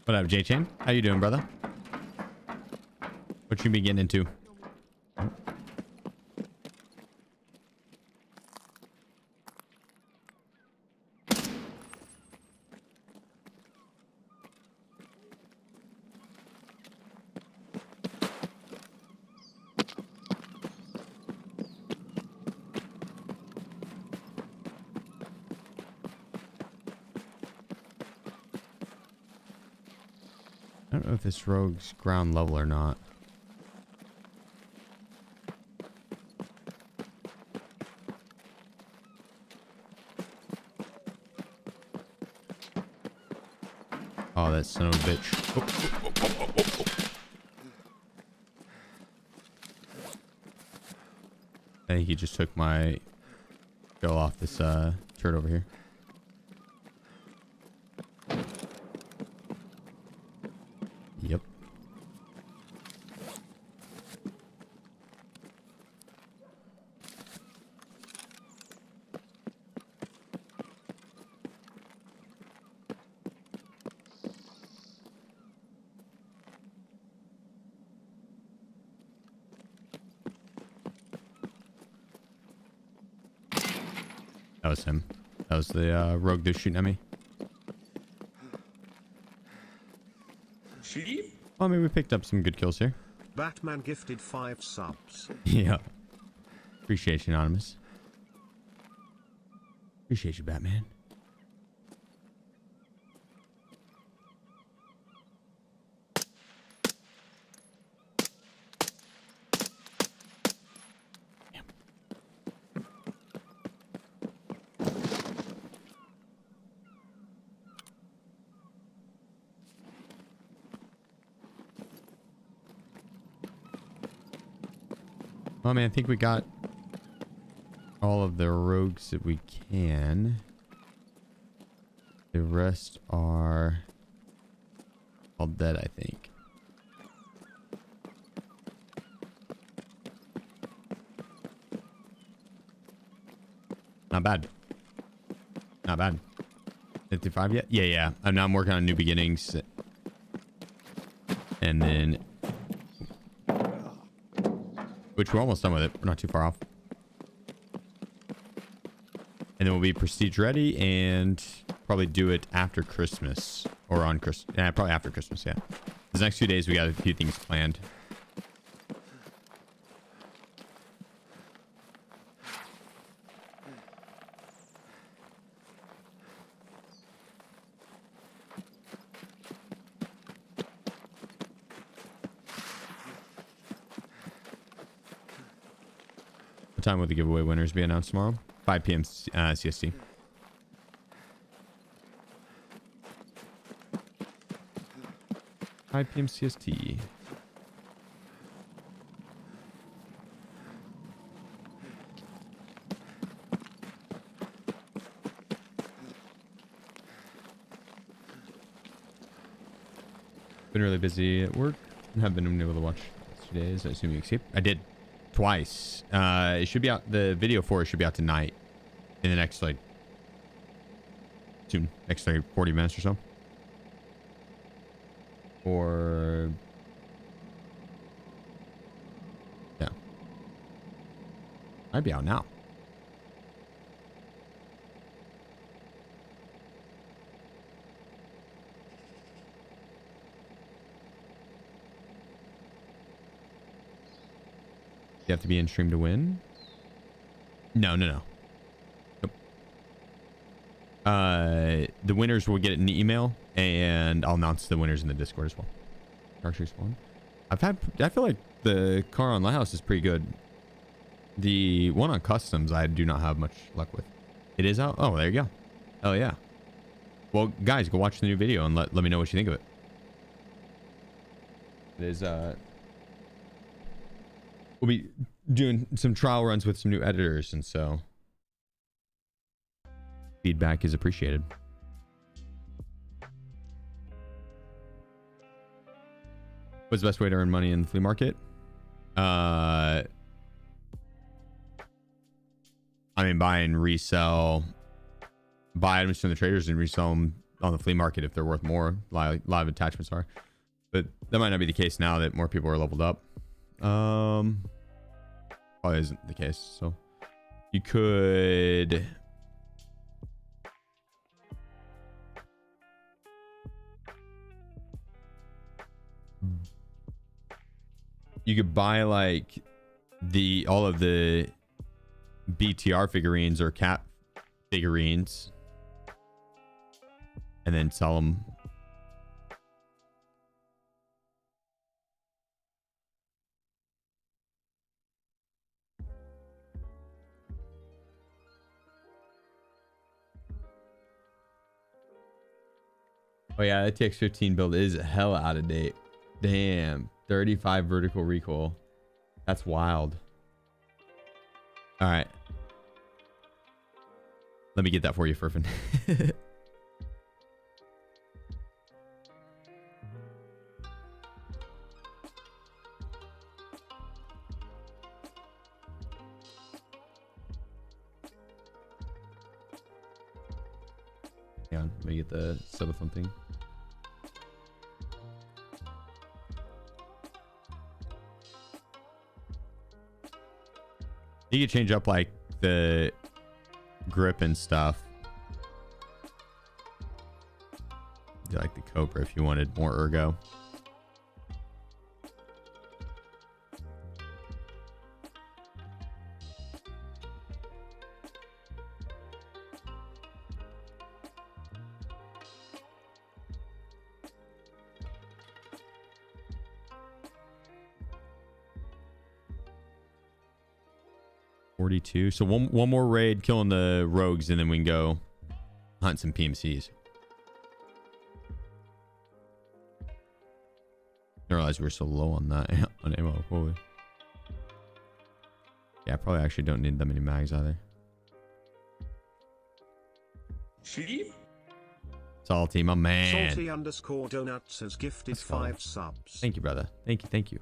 What up, J-Chain? How you doing, brother? What you been getting into? I don't know if this rogue's ground level or not. Oh, that son of a bitch. Oh. I think he just took my go off this turret over here. Yep. That was him. That was the rogue dude shooting at me. Sheep? Well, I mean, we picked up some good kills here. Batman gifted 5 subs. Yeah. Appreciate you, Anonymous. Appreciate you, Batman. Well, man, I think we got all of the rogues that we can. The rest are all dead, I think. Not bad. Not bad. 55 yet? Yeah. I'm working on New Beginnings. And then... which we're almost done with it. We're not too far off. And then we'll be Prestige ready and probably do it after Christmas. Or on Christmas. Yeah, probably after Christmas, yeah. These next few days, we got a few things planned. What time will the giveaway winners be announced tomorrow? 5 p.m. CST. CST. Been really busy at work. Have been able to watch 2 days. I assume you escaped. I did twice. It should be out. The video for it should be out tonight. In the next like soon, next like 40 minutes or so. Or yeah, I'd be out now. You have to be in stream to win? No. Nope. The winners will get an email, and I'll announce the winners in the Discord as well. Archery's one. I feel like the car on Lighthouse is pretty good. The one on customs, I do not have much luck with. It is out? Oh, there you go. Oh, yeah. Well, guys, go watch the new video and let me know what you think of it. It is, we'll be doing some trial runs with some new editors, and so feedback is appreciated. What's the best way to earn money in the flea market? I mean, buy and resell, buy items from the traders and resell them on the flea market if they're worth more. Live attachments are, but that might not be the case now that more people are leveled up. Probably isn't the case. So you could buy like all of the BTR figurines or cat figurines and then sell them. Oh yeah, that TX15 build is hella out of date. Damn, 35 vertical recoil. That's wild. All right. Let me get that for you, Furfin. Hang on, let me get the subathon thing. You can change up like the grip and stuff. Do like the Cobra if you wanted more ergo. So one more raid killing the rogues, and then we can go hunt some PMCs. I realized we were so low on that on ammo. Holy. Yeah, I probably actually don't need that many mags either. Sheep? Salty, my man. Salty _ donuts has gifted 5 subs. Thank you, brother. Thank you. Thank you.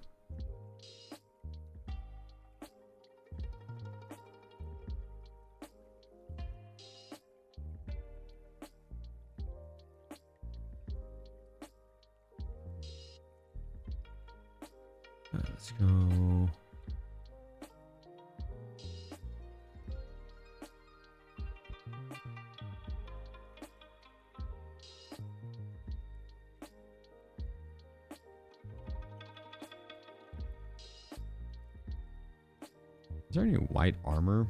Let's go. Is there any white armor?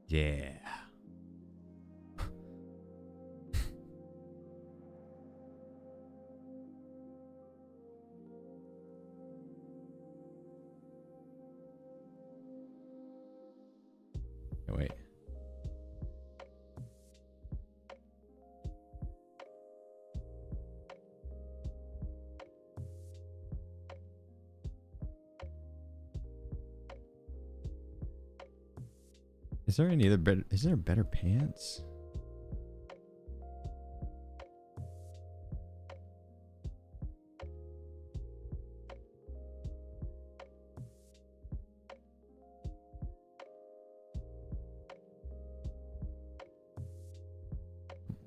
Yeah. Oh, wait. Is there any other better? Is there better pants?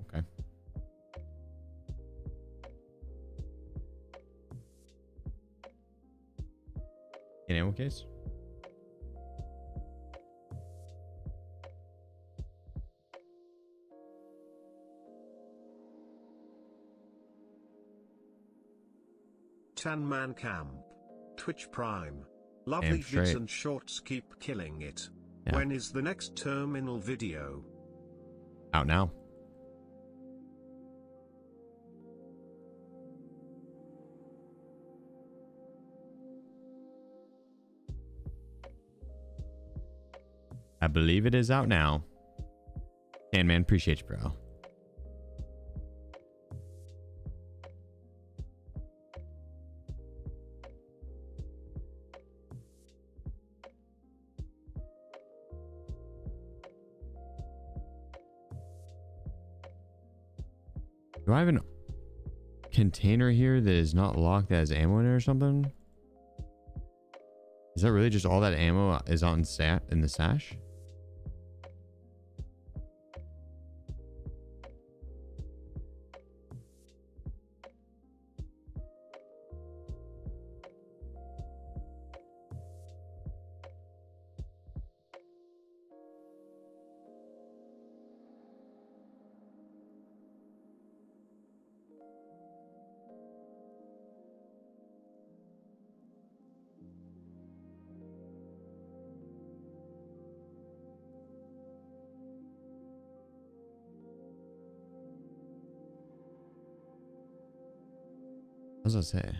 Okay. An ammo case? Tan Man Camp. Twitch Prime. Lovely straight. vids and shorts keep killing it. Yeah. When is the next terminal video? Out now. I believe it is out now. And man, appreciate you, bro. Do I have a container here that is not locked that has ammo in it or something? Is that really just all that ammo is on in the sash? What was I say?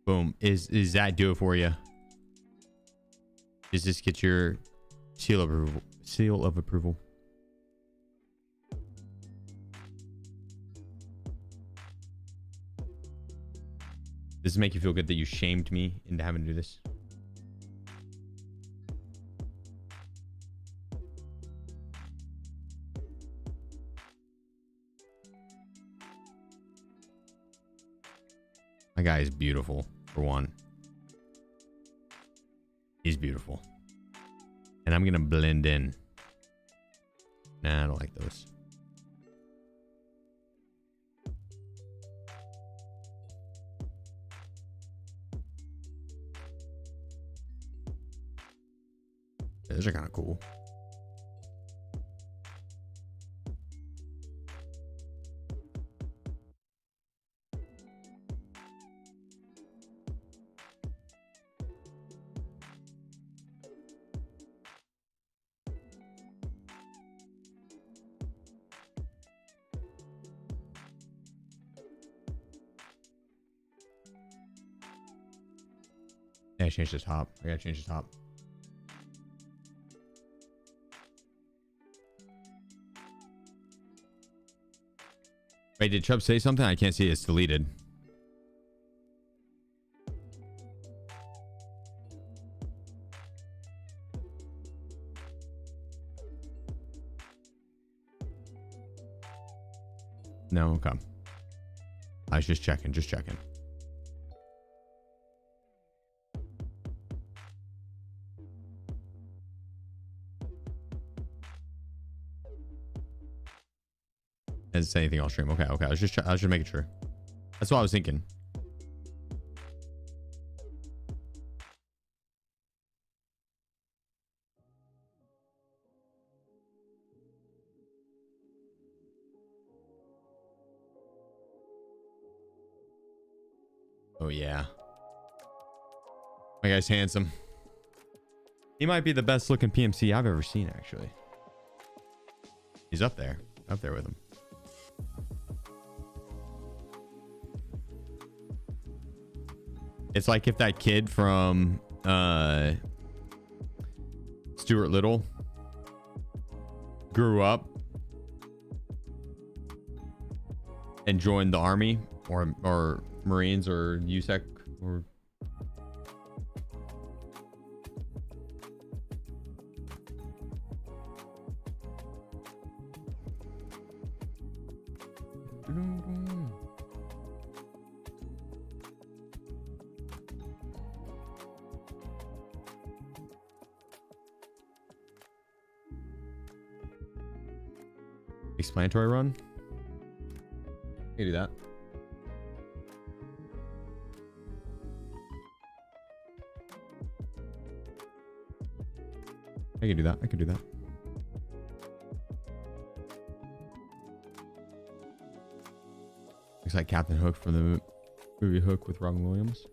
Boom. Is that do it for you? Does this get your seal of approval? Seal of approval. Does it make you feel good that you shamed me into having to do this? My guy is beautiful, for one. He's beautiful. And I'm going to blend in. Nah, I don't like those. Yeah, those are kind of cool. Yeah, change the top. I gotta change the top. Wait, did Chubb say something? I can't see it. It's deleted. No, okay. I was just checking, just checking. Doesn't say anything on stream. Okay, okay. I was just making sure. That's what I was thinking. Oh yeah. My guy's handsome. He might be the best looking PMC I've ever seen, actually. He's up there with him. It's like if that kid from Stuart Little grew up and joined the army or Marines or USEC or explanatory run. I can do that. I can do that. I can do that. Looks like Captain Hook from the movie Hook with Robin Williams.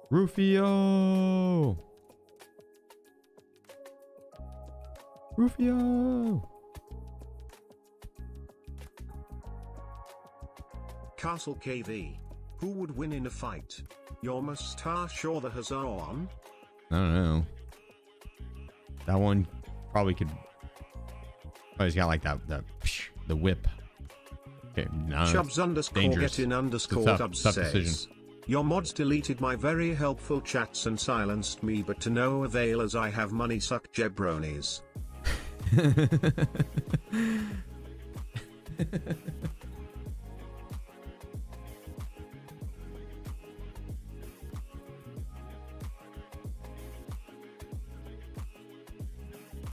Rufio! Rufio! Castle KV. Who would win in a fight? Your mustache or the huzzah on? I don't know. That one probably could. Oh, he's got like that the whip. Okay, no. Chubbs underscore dangerous. get in underscore Tough Tubbs decision. says. Your mods deleted my very helpful chats and silenced me, but to no avail as I have money suck jabronis.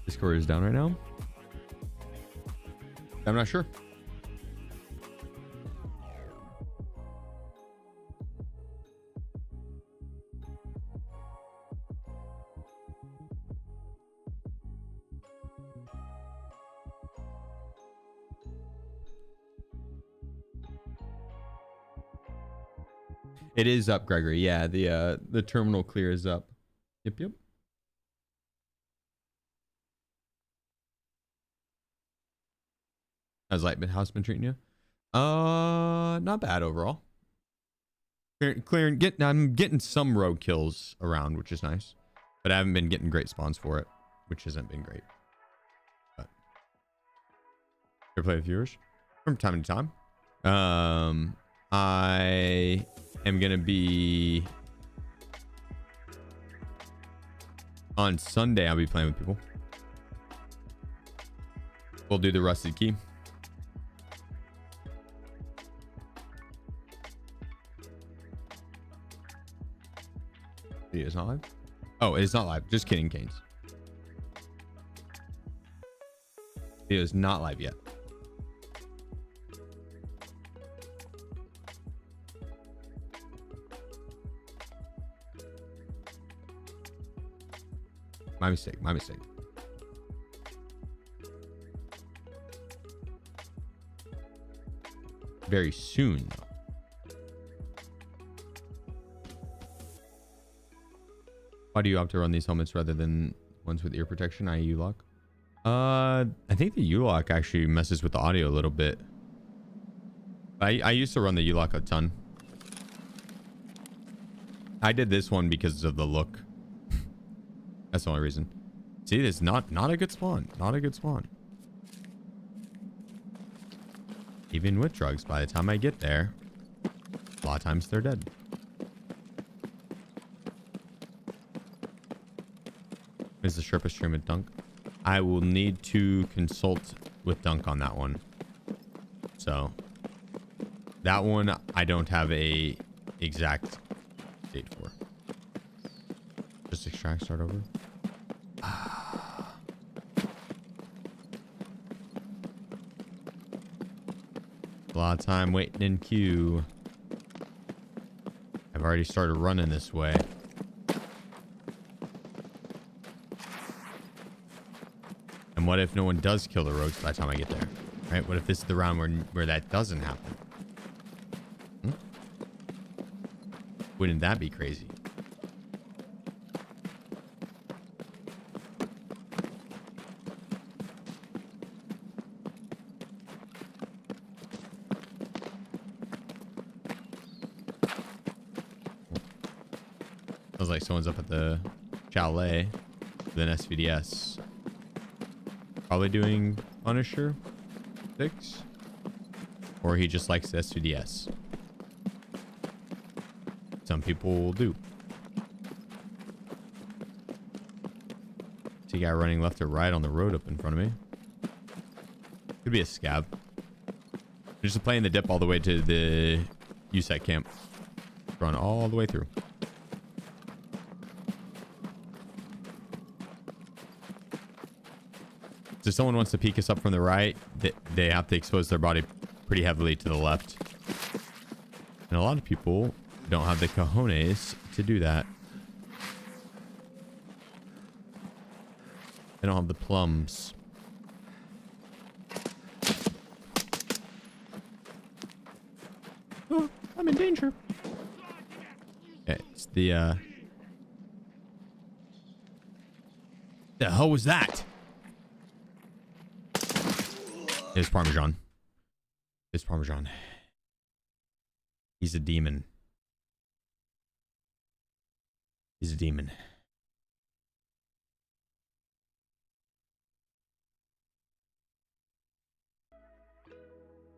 Discord is down right now. I'm not sure. It is up, Gregory. Yeah, the terminal clear is up. Yep, yep. How's House been treating you? Not bad overall. I'm getting some rogue kills around, which is nice, but I haven't been getting great spawns for it, which hasn't been great. But you play with viewers from time to time. I am gonna be on Sunday. I'll be playing with people. We'll do the rusted key. It's not live. Oh, it's not live. Just kidding, Canes. It is not live yet. My mistake. My mistake. Very soon, though. Why do you opt to run these helmets rather than ones with ear protection, i.e. U-lock? I think the U-lock actually messes with the audio a little bit. I used to run the U-lock a ton. I did this one because of the look. That's the only reason. See, this is not a good spawn. Not a good spawn. Even with drugs, by the time I get there, a lot of times they're dead. Is the Sherpa stream with Dunk? I will need to consult with Dunk on that one. So that one I don't have a exact date for. Just extract, start over. A lot of time waiting in queue. I've already started running this way. And what if no one does kill the rogues by the time I get there? Right? What if this is the round where that doesn't happen? Wouldn't that be crazy? Sounds like someone's up at the chalet with an SVDS. Probably doing Punisher 6. Or he just likes SVDS. Some people do. See a guy running left or right on the road up in front of me. Could be a scab. Just playing the dip all the way to the USEC camp. Run all the way through. So someone wants to peek us up from the right, they have to expose their body pretty heavily to the left. And a lot of people don't have the cojones to do that. They don't have the plums. Oh, I'm in danger. Yeah, it's the hell was that? It's Parmesan. It's Parmesan. He's a demon. He's a demon.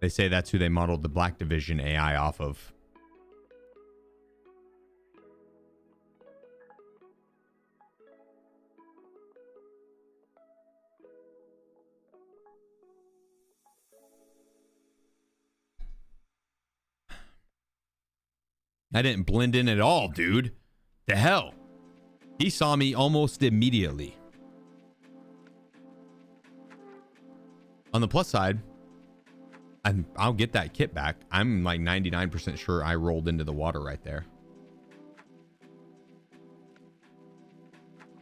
They say that's who they modeled the Black Division AI off of. I didn't blend in at all, dude. The hell? He saw me almost immediately. On the plus side, I'll get that kit back. I'm like 99% sure I rolled into the water right there.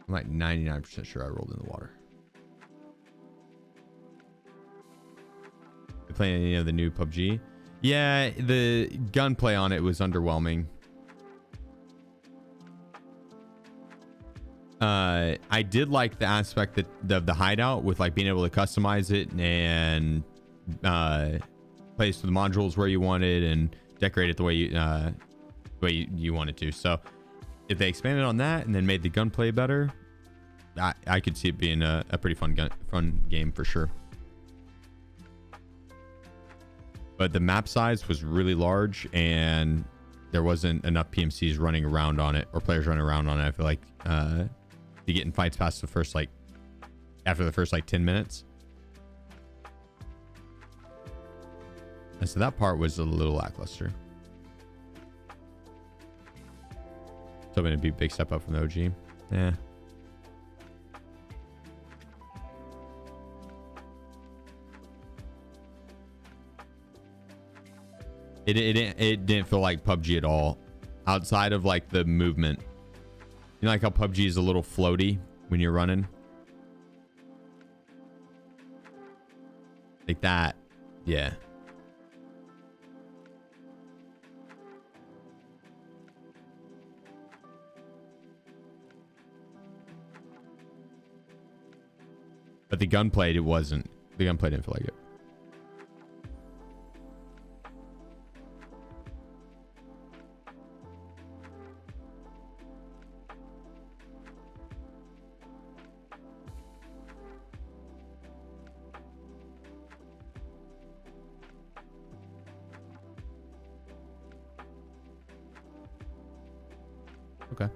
I'm like 99% sure I rolled in the water. You playing any of the new PUBG? Yeah, the gunplay on it was underwhelming. I did like the aspect that of the hideout with like being able to customize it and place the modules where you wanted and decorate it the way you wanted to. So if they expanded on that and then made the gunplay better, I could see it being a pretty fun game for sure. But the map size was really large and there wasn't enough PMCs running around on it or players running around on it. I feel like to get in fights past the first after the first 10 minutes. And so that part was a little lackluster. So it'd be a big step up from the OG. Yeah. It didn't feel like PUBG at all, outside of like the movement. You know, like how PUBG is a little floaty when you're running, like that. Yeah. But the gunplay, it wasn't. The gunplay didn't feel like it. Okay.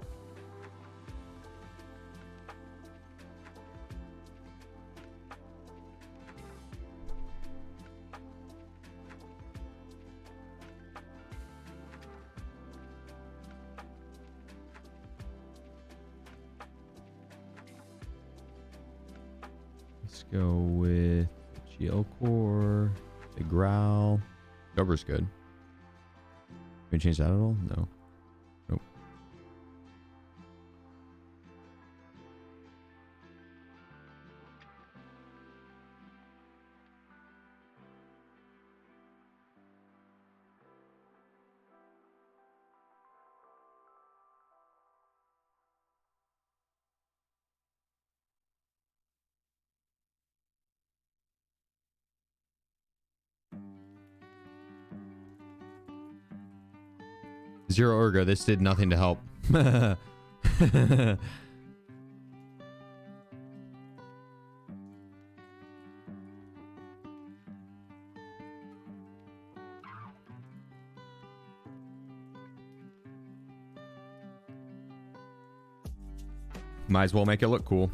Let's go with GL Core, the Growl. Cover's good. Can we change that at all? No. Nope. Zero Ergo, this did nothing to help. Might as well make it look cool.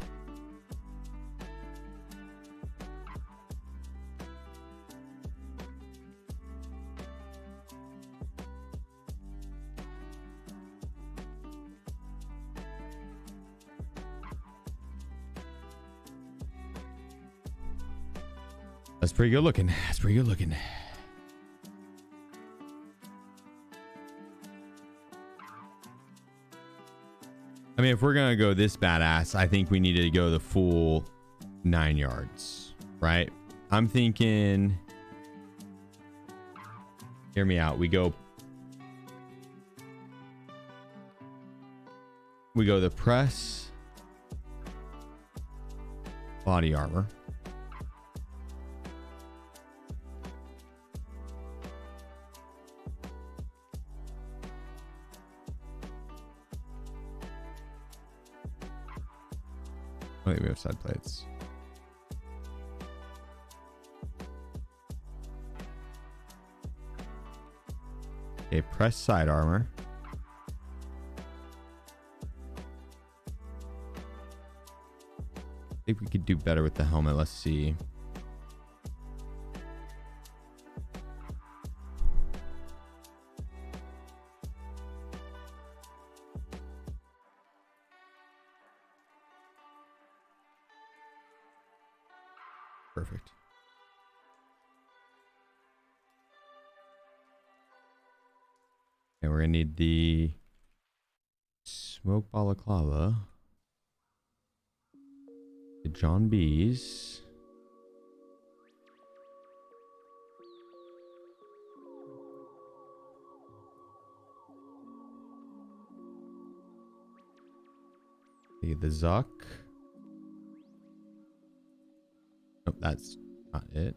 That's pretty good looking. That's pretty good looking. I mean, if we're going to go this badass, I think we need to go the full 9 yards, right? I'm thinking, hear me out. We go the press, body armor. I think we have side plates. Okay, press side armor. I think we could do better with the helmet. Let's see. Perfect. And we're gonna need the smoke balaclava, the John B's, the see the Zuck. Nope, that's not it.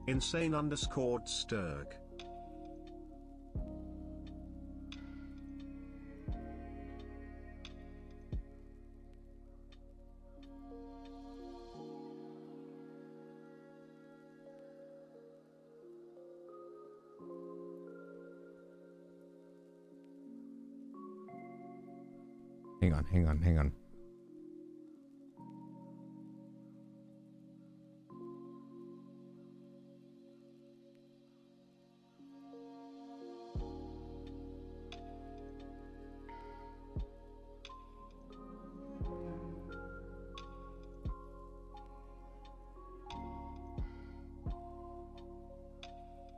Insane_Sturg. Hang on.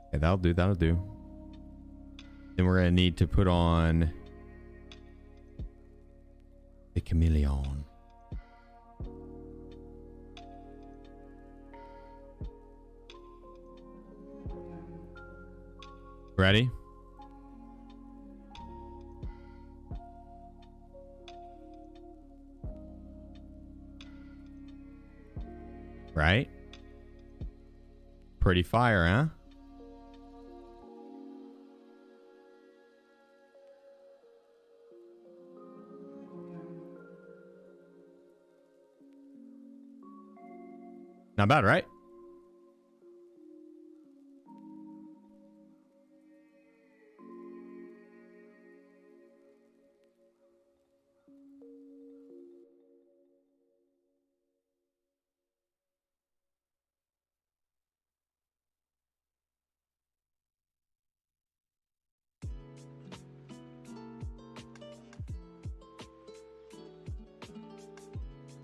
Okay, that'll do. Then we're gonna need to put on a chameleon. Ready? Right? Pretty fire, huh? Not bad, right?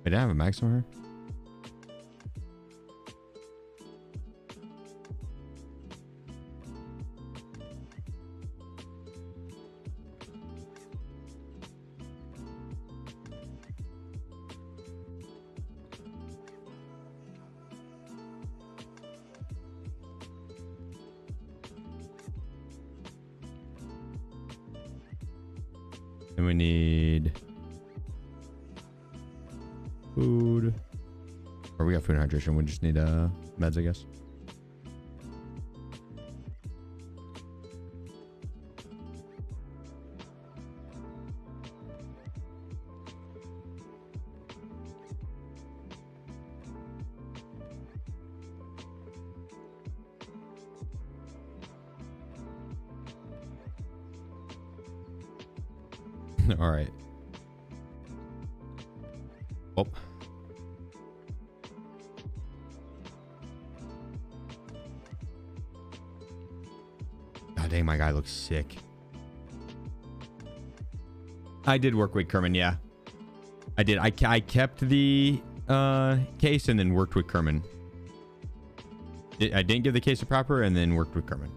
Wait, did I have a maximum here? And we need food. Or we got food and hydration. We just need meds, I guess. All right. Oh. God dang, my guy looks sick. I did work with Kerman, yeah. I did. I kept the case and then worked with Kerman. I didn't give the case a proper and then worked with Kerman.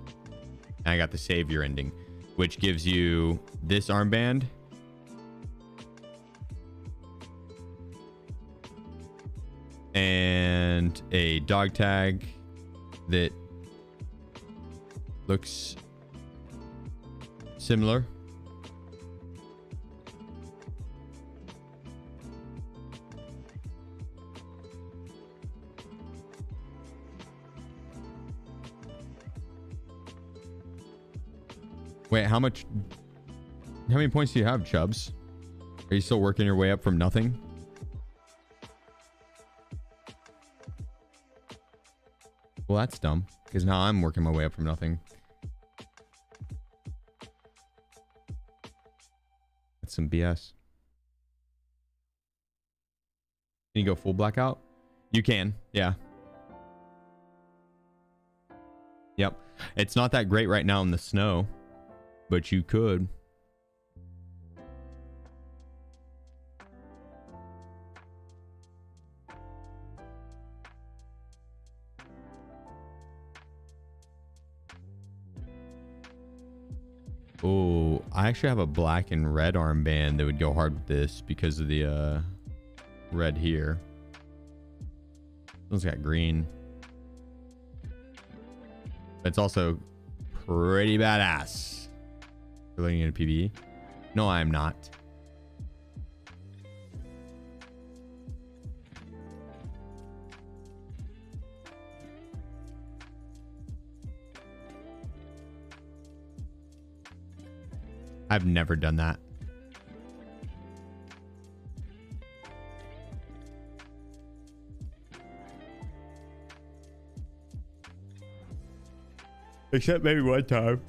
And I got the savior ending, which gives you this armband. And a dog tag that looks similar. Wait, how many points do you have, Chubbs? Are you still working your way up from nothing? Well, that's dumb, because now I'm working my way up from nothing. That's some BS. Can you go full blackout? You can, yeah. Yep. It's not that great right now in the snow. but you could. Oh, I actually have a black and red armband that would go hard with this because of the red here. This one's got green. It's also pretty badass. You're looking at a PvE? No, I am not. I've never done that. Except maybe one time.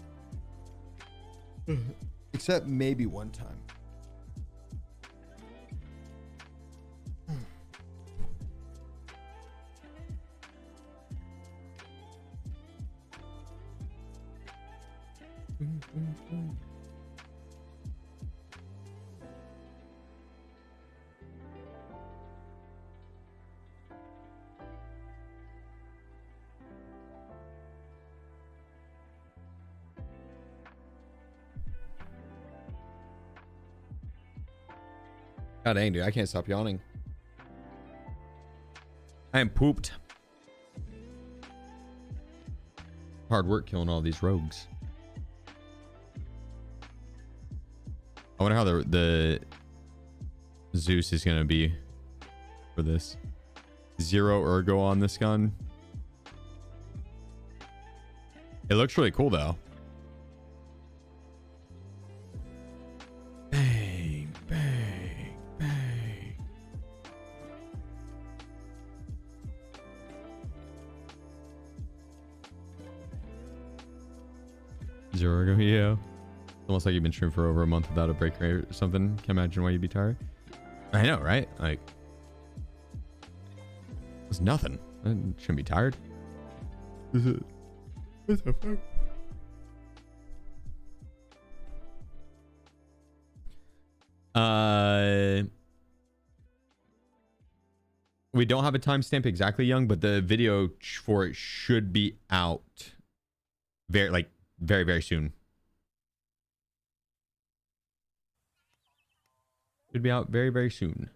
Except maybe one time. God dang, dude, I can't stop yawning. I am pooped. Hard work killing all these rogues. I wonder how the Zeus is gonna be for this. 0 ergo on this gun. It looks really cool though. Bang, bang, bang. 0 ergo, yeah. Almost like you've been streaming for over a month without a break or something. Can't imagine why you'd be tired. I know, right? Like, it's nothing. I shouldn't be tired. Is it? What the fuck? We don't have a timestamp exactly, Young, but the video for it should be out very, very soon. Should be out very soon.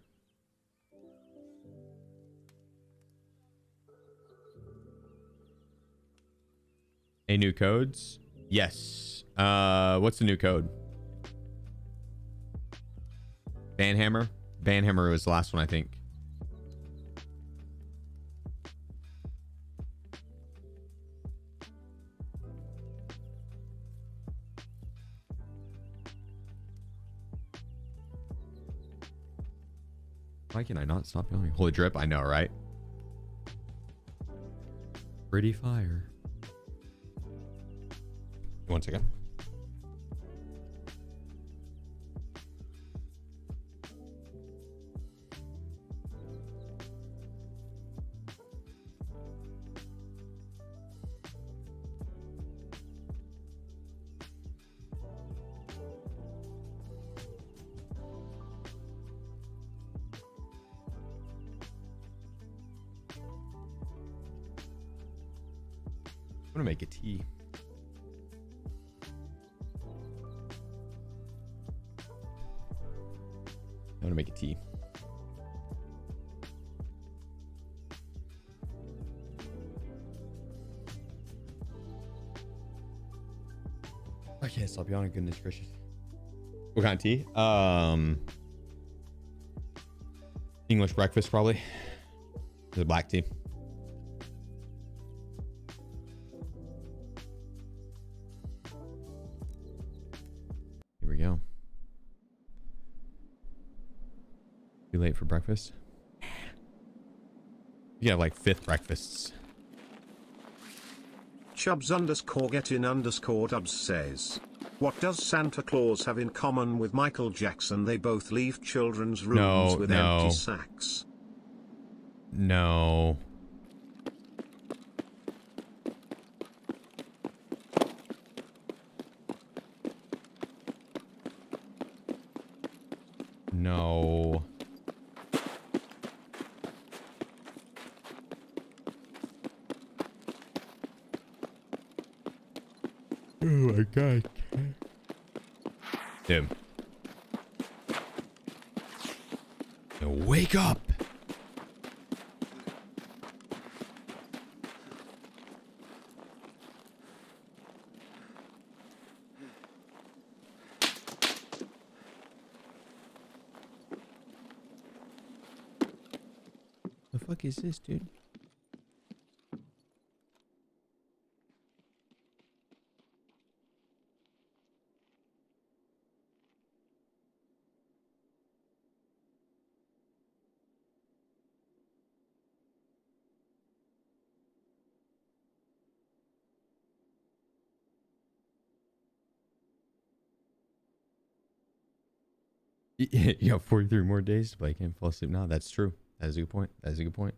A new codes? Yes. What's the new code? Banhammer? Banhammer was the last one, I think. Why can I not stop yelling? Holy drip, I know, right? Pretty fire. One second. I'm gonna make a tea. I'm gonna make a tea. I can't stop yawning, goodness gracious. What kind of tea? English breakfast, probably. The black tea. Here we go. Too late for breakfast? You have like 5th breakfasts. Chubbs_gettin_dubs says, what does Santa Claus have in common with Michael Jackson? They both leave children's rooms with empty sacks. No. no. Oh my god. Dude. Yo, wake up. The fuck is this, dude? You got 43 more days to play. I can't fall asleep now. That's true. That is a good point. That is a good point.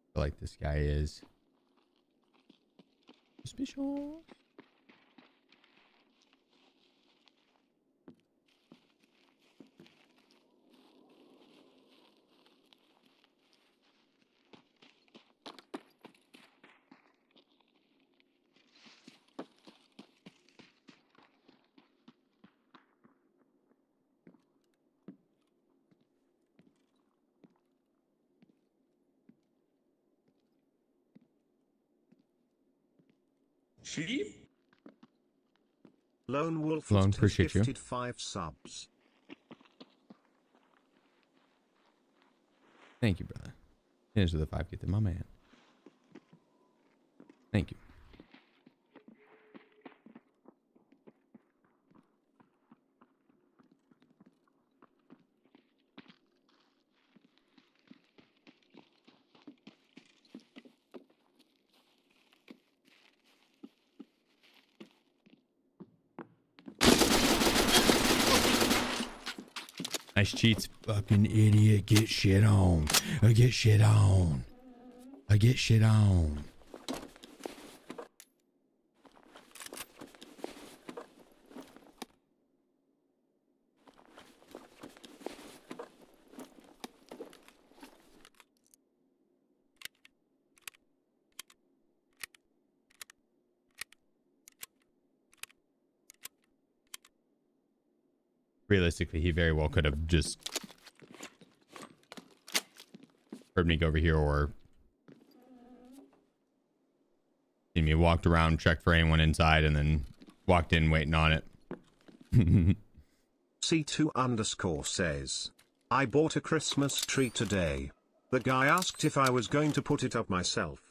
I feel like this guy is suspicious. Sheep? Lone Wolf Lone, has appreciate you. gifted 5 subs. Thank you, brother. Here's with the 5 get to my man. Thank you. Nice cheats. Fucking idiot. Get shit on. I get shit on. I get shit on. Realistically, he very well could have just heard me go over here or seen me walked around, checked for anyone inside, and then walked in waiting on it. C2_ says, I bought a Christmas tree today. The guy asked if I was going to put it up myself.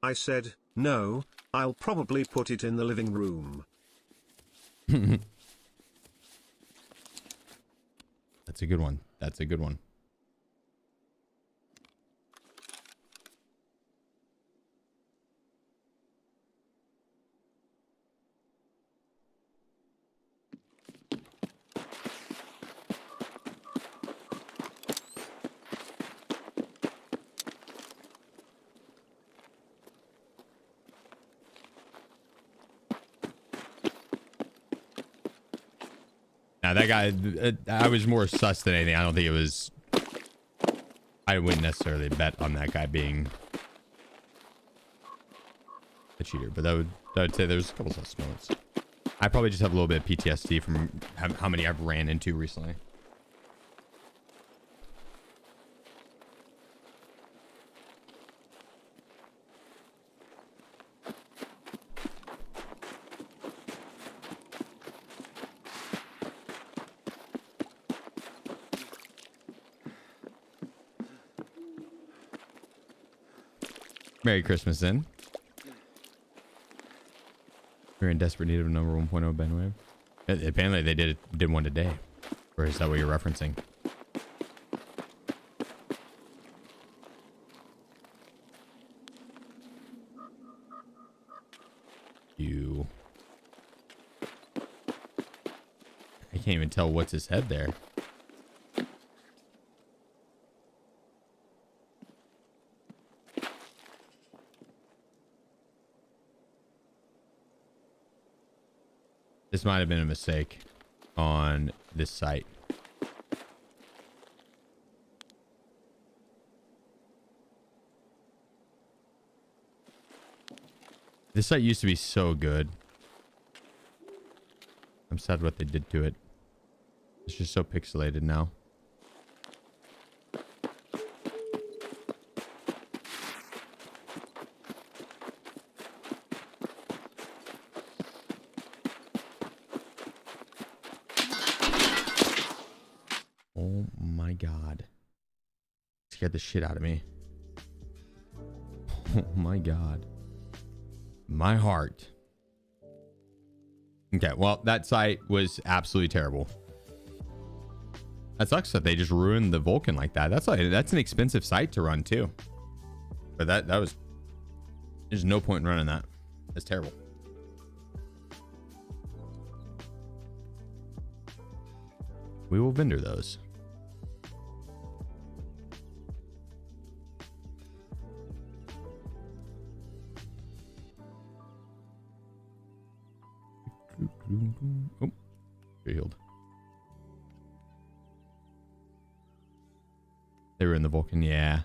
I said, no, I'll probably put it in the living room. That's a good one. That's a good one. Now that guy, I was more sus than anything. I don't think it was. I wouldn't necessarily bet on that guy being a cheater, but I would say there's a couple sus moments. I probably just have a little bit of PTSD from how many I've ran into recently. Merry Christmas, then. You're in desperate need of a number 1.0 bandwave. Apparently, they did one today. Or is that what you're referencing? You. I can't even tell what's his head there. This might have been a mistake on this site. This site used to be so good. I'm sad what they did to it. It's just so pixelated now. Oh my god. Scared the shit out of me. Oh my god. My heart. Okay, well, that site was absolutely terrible. That sucks that they just ruined the Vulcan like that. That's an expensive site to run too. But that was, there's no point in running that. That's terrible. We will vendor those. Oh, you're healed. They were in the Vulcan, yeah.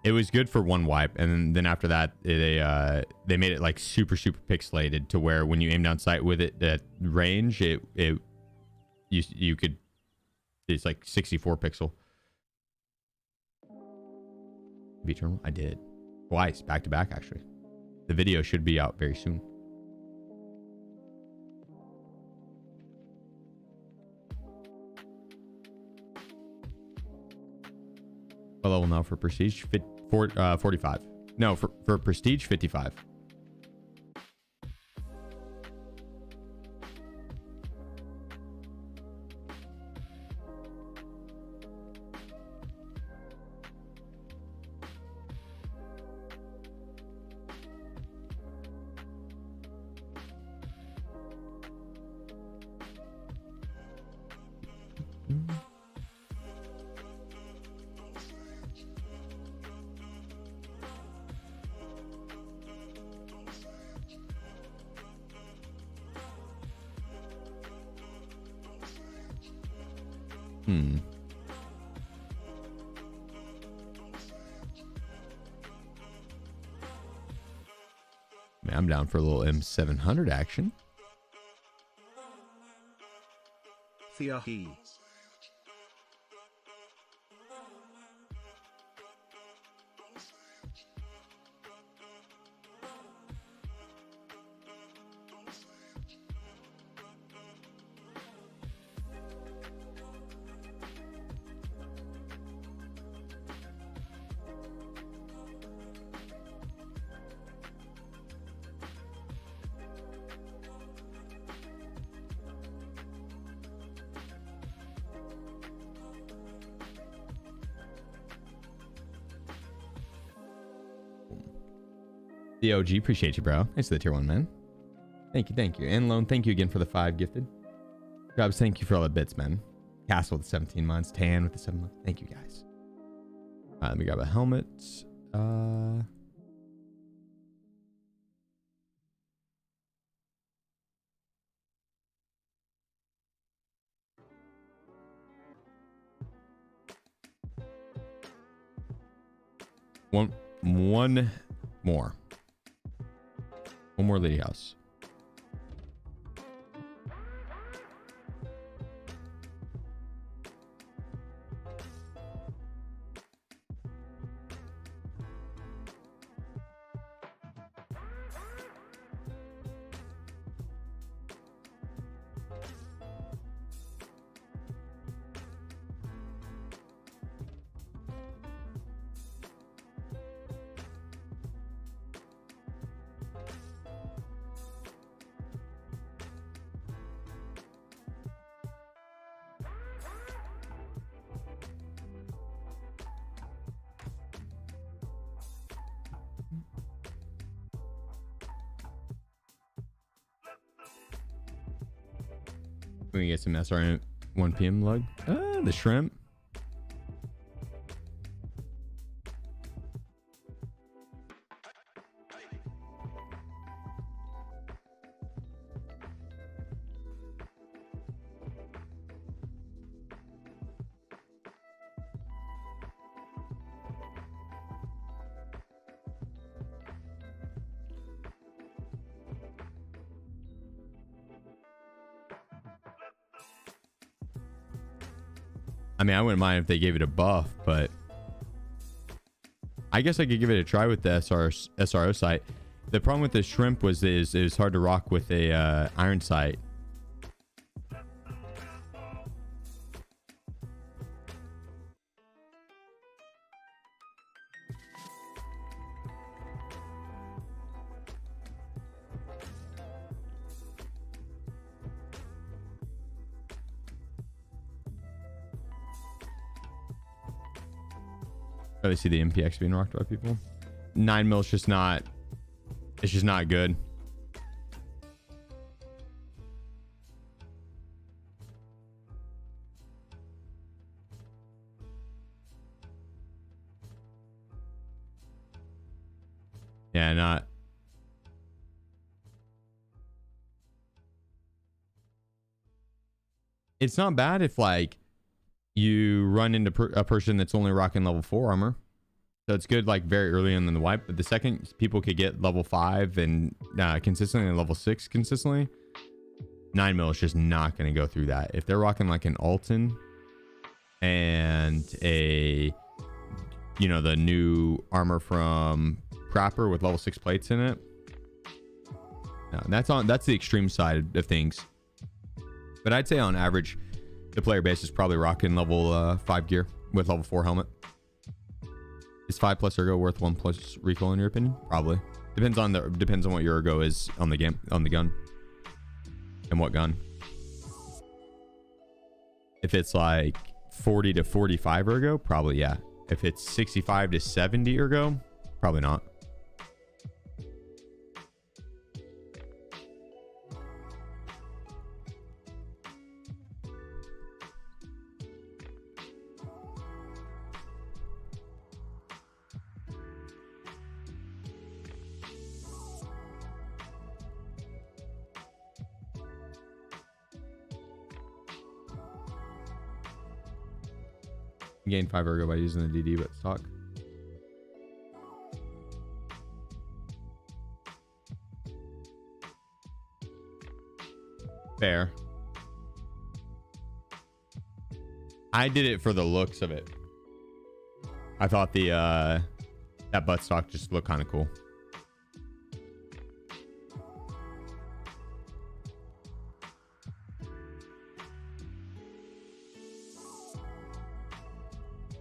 It was good for one wipe, and then after that, they made it like super pixelated to where when you aim down sight with it at range, you could, it's like 64 pixel. Beat terminal? I did twice, back to back actually. The video should be out very soon. What level now for prestige? 45. No, for prestige 55. Man, I'm down for a little M700 action. Theahi. The OG, appreciate you, bro. Thanks for the tier 1, man. Thank you. And Lone, thank you again for the 5 gifted. Grubs, thank you for all the bits, man. Castle with the 17 months. Tan with the 7 months. Thank you, guys. All right, let me grab a helmet. One more. One more lady house. We can get some SRM 1 p.m. lug. The shrimp. I mean, I wouldn't mind if they gave it a buff, but I guess I could give it a try with the SRO sight. The problem with the shrimp was it was hard to rock with a iron sight. Really see the MPX being rocked by people. 9 mil is just not. It's just not good. Yeah, not. It's not bad if like you run into a person that's only rocking level 4 armor. So it's good like very early in the wipe. But the second people could get level 5 and consistently and level 6 consistently, 9 mil is just not going to go through that. If they're rocking like an Alton and a, you know, the new armor from Prapper with level 6 plates in it. No, that's the extreme side of things. But I'd say on average, the player base is probably rocking level 5 gear with level 4 helmet. Is 5 plus ergo worth 1 plus recoil in your opinion? Probably. Depends on what your ergo is on the gun. And what gun. If it's like 40 to 45 ergo, probably yeah. If it's 65 to 70 ergo, probably not. Gain 5 ergo by using the DD, but stock. Fair. I did it for the looks of it. I thought the that buttstock just looked kind of cool.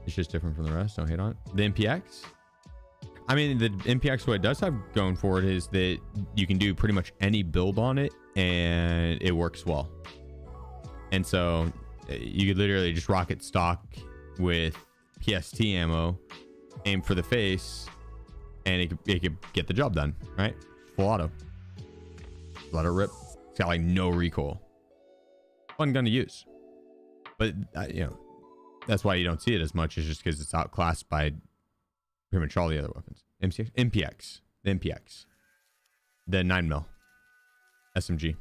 It's just different from the rest. Don't hate on it. The MPX. I mean, the MPX, what it does have going for it is that you can do pretty much any build on it and it works well. And so you could literally just rocket stock with PST ammo, aim for the face, and it could get the job done, right? Full auto. Let it rip. It's got like no recoil. Fun gun to use. But, you know, that's why you don't see it as much, is just because it's outclassed by pretty much all the other weapons. MPX. The MPX. The 9mm. SMG.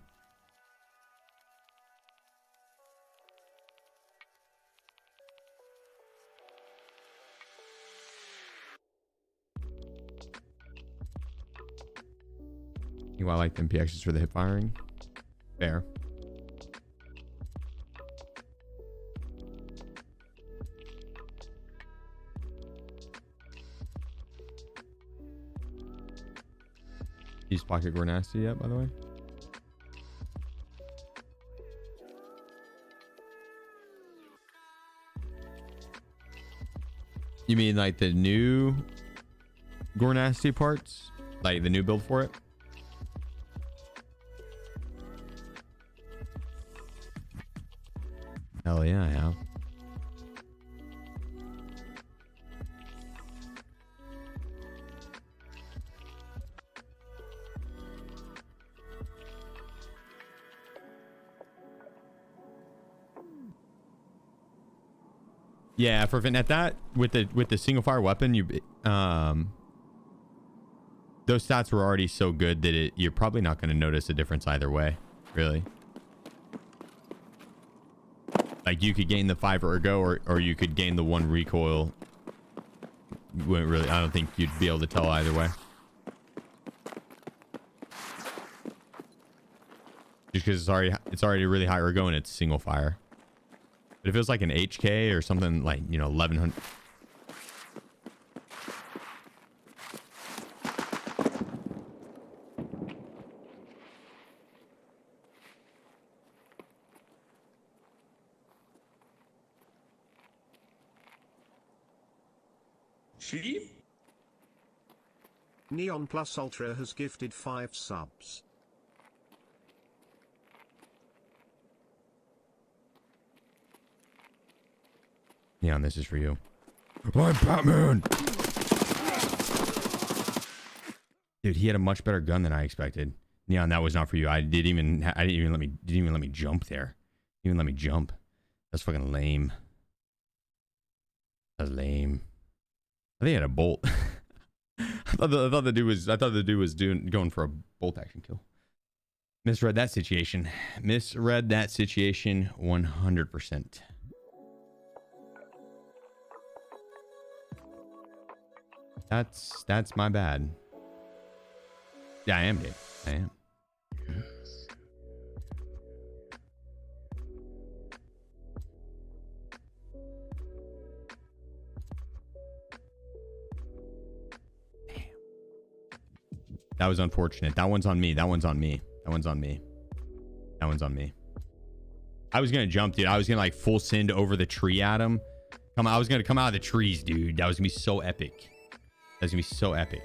I like the MPXs for the hip firing. Fair. Use pocket gore nasty yet, by the way? You mean like the new gore nasty parts? Like the new build for it? Hell yeah, I have. Yeah, for at that with the single fire weapon, you those stats were already so good that you're probably not going to notice a difference either way, really. Like you could gain the 5 ergo or you could gain the 1 recoil. Wouldn't really, I don't think you'd be able to tell either way. Just because it's already really high ergo and it's single fire. But if it was like an HK or something like, you know, 1100. Sheep? Neon Plus Ultra has gifted 5 subs. Neon, this is for you. I'm Batman. Dude, he had a much better gun than I expected. Neon, that was not for you. I didn't even let me jump there. Didn't even let me jump. That's fucking lame. That's lame. I think he had a bolt. I thought the dude was going for a bolt action kill. Misread that situation. Misread that situation 100%. That's my bad. Yeah, I am, dude. I am. That was unfortunate. That one's on me. That one's on me. That one's on me. That one's on me. I was gonna jump, dude. I was gonna like full send over the tree at him. I was gonna come out of the trees, dude. That was gonna be so epic. That's gonna be so epic.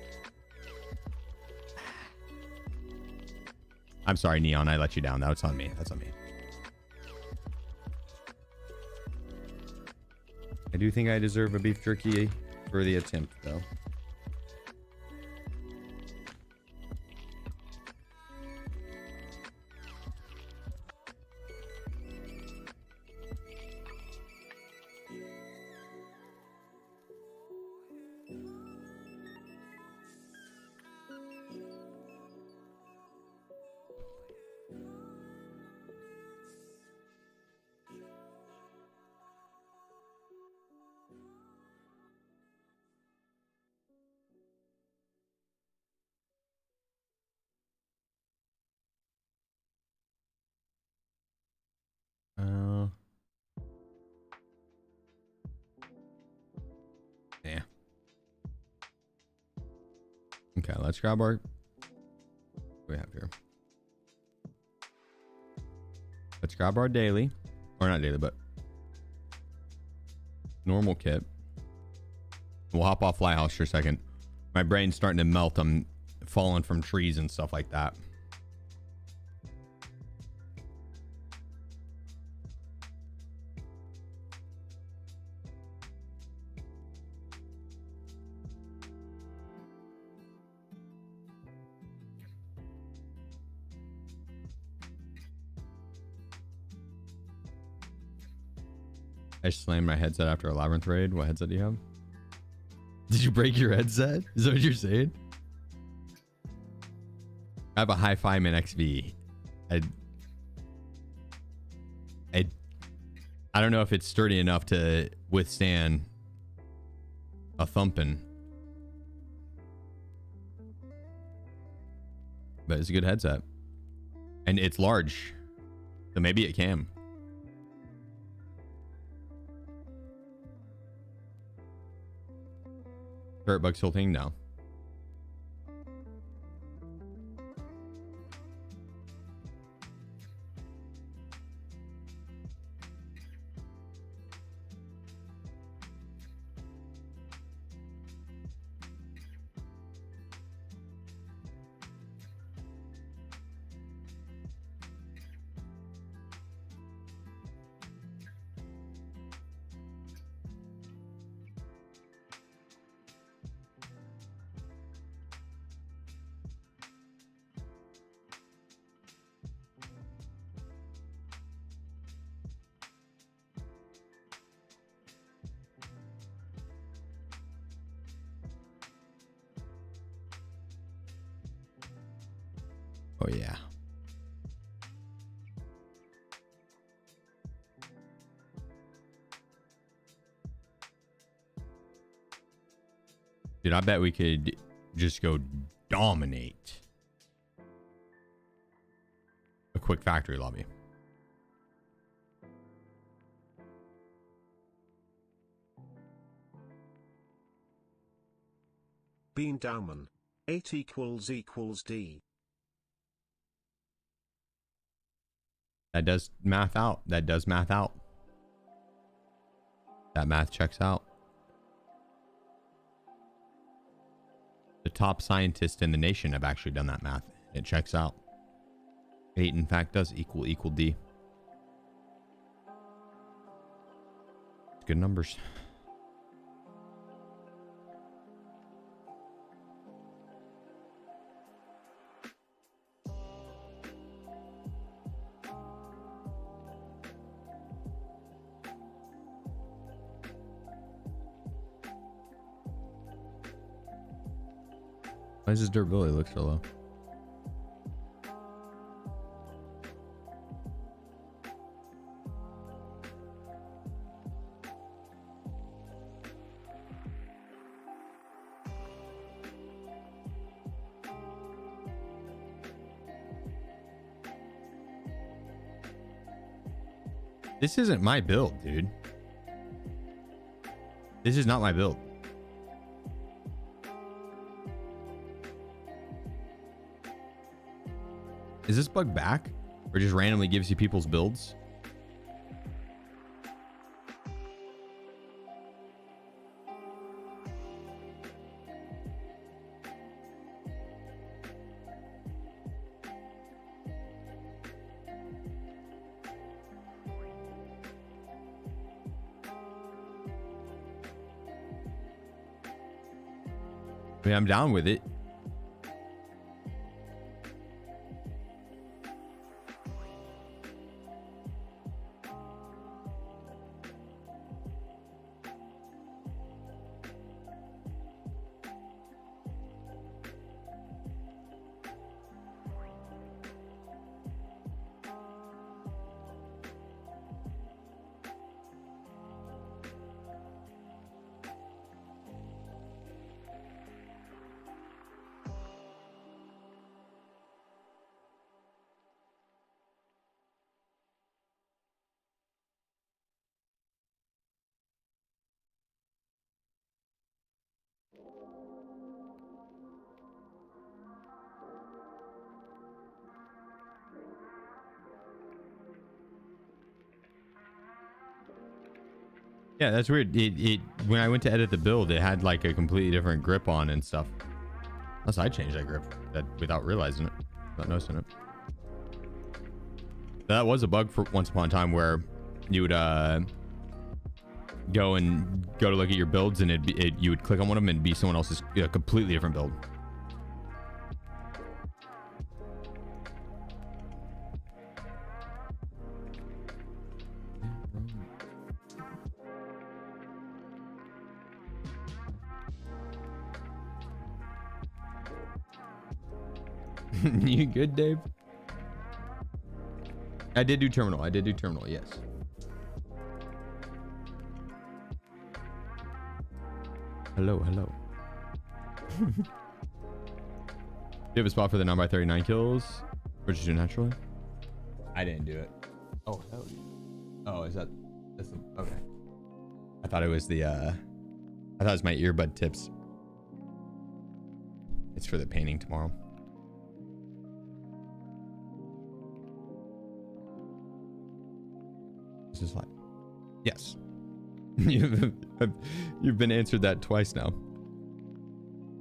I'm sorry, Neon. I let you down. That's on me. That's on me. I do think I deserve a beef jerky for the attempt, though. Yeah. Okay, let's grab our. What do we have here? Let's grab our daily, or not daily, but normal kit. We'll hop off Lighthouse for a second. My brain's starting to melt. I'm falling from trees and stuff like that. I slammed my headset after a labyrinth raid. What headset do you have? Did you break your headset? Is that what you're saying? I have a Hi-Fi Min XV. I don't know if it's sturdy enough to withstand a thumping. But it's a good headset. And it's large. So maybe it can. Dirt bug tilting? No. Oh yeah. Dude, I bet we could just go dominate a quick factory lobby. Bean Dowman. 8 equals D. That does math out. That does math out. That math checks out. The top scientists in the nation have actually done that math. It checks out. 8 in fact does equal D. It's good numbers. Why does his durability look so low? This isn't my build, dude. This is not my build. Is this bug back? Or just randomly gives you people's builds? I mean, I'm down with it. Yeah, that's weird. It when I went to edit the build, it had like a completely different grip on and stuff. Unless I changed that grip without realizing it, without noticing it. That was a bug for once upon a time where you would go to look at your builds and you would click on one of them and be someone else's completely different build. You good, Dave? I did do terminal. Yes. Hello. Do you have a spot for the 9x39 kills? Or did you do naturally? I didn't do it. Oh, hell yeah. Oh, that's the, okay. I thought it was my earbud tips. It's for the painting tomorrow. This is like, yes. You've been answered that twice now.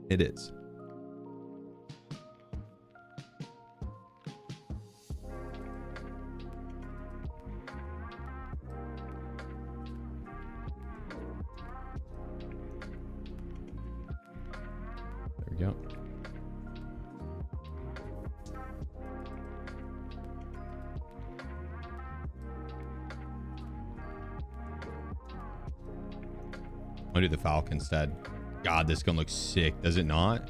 It is. There we go. I'll do the Falcon instead. God, this gun looks sick, does it not?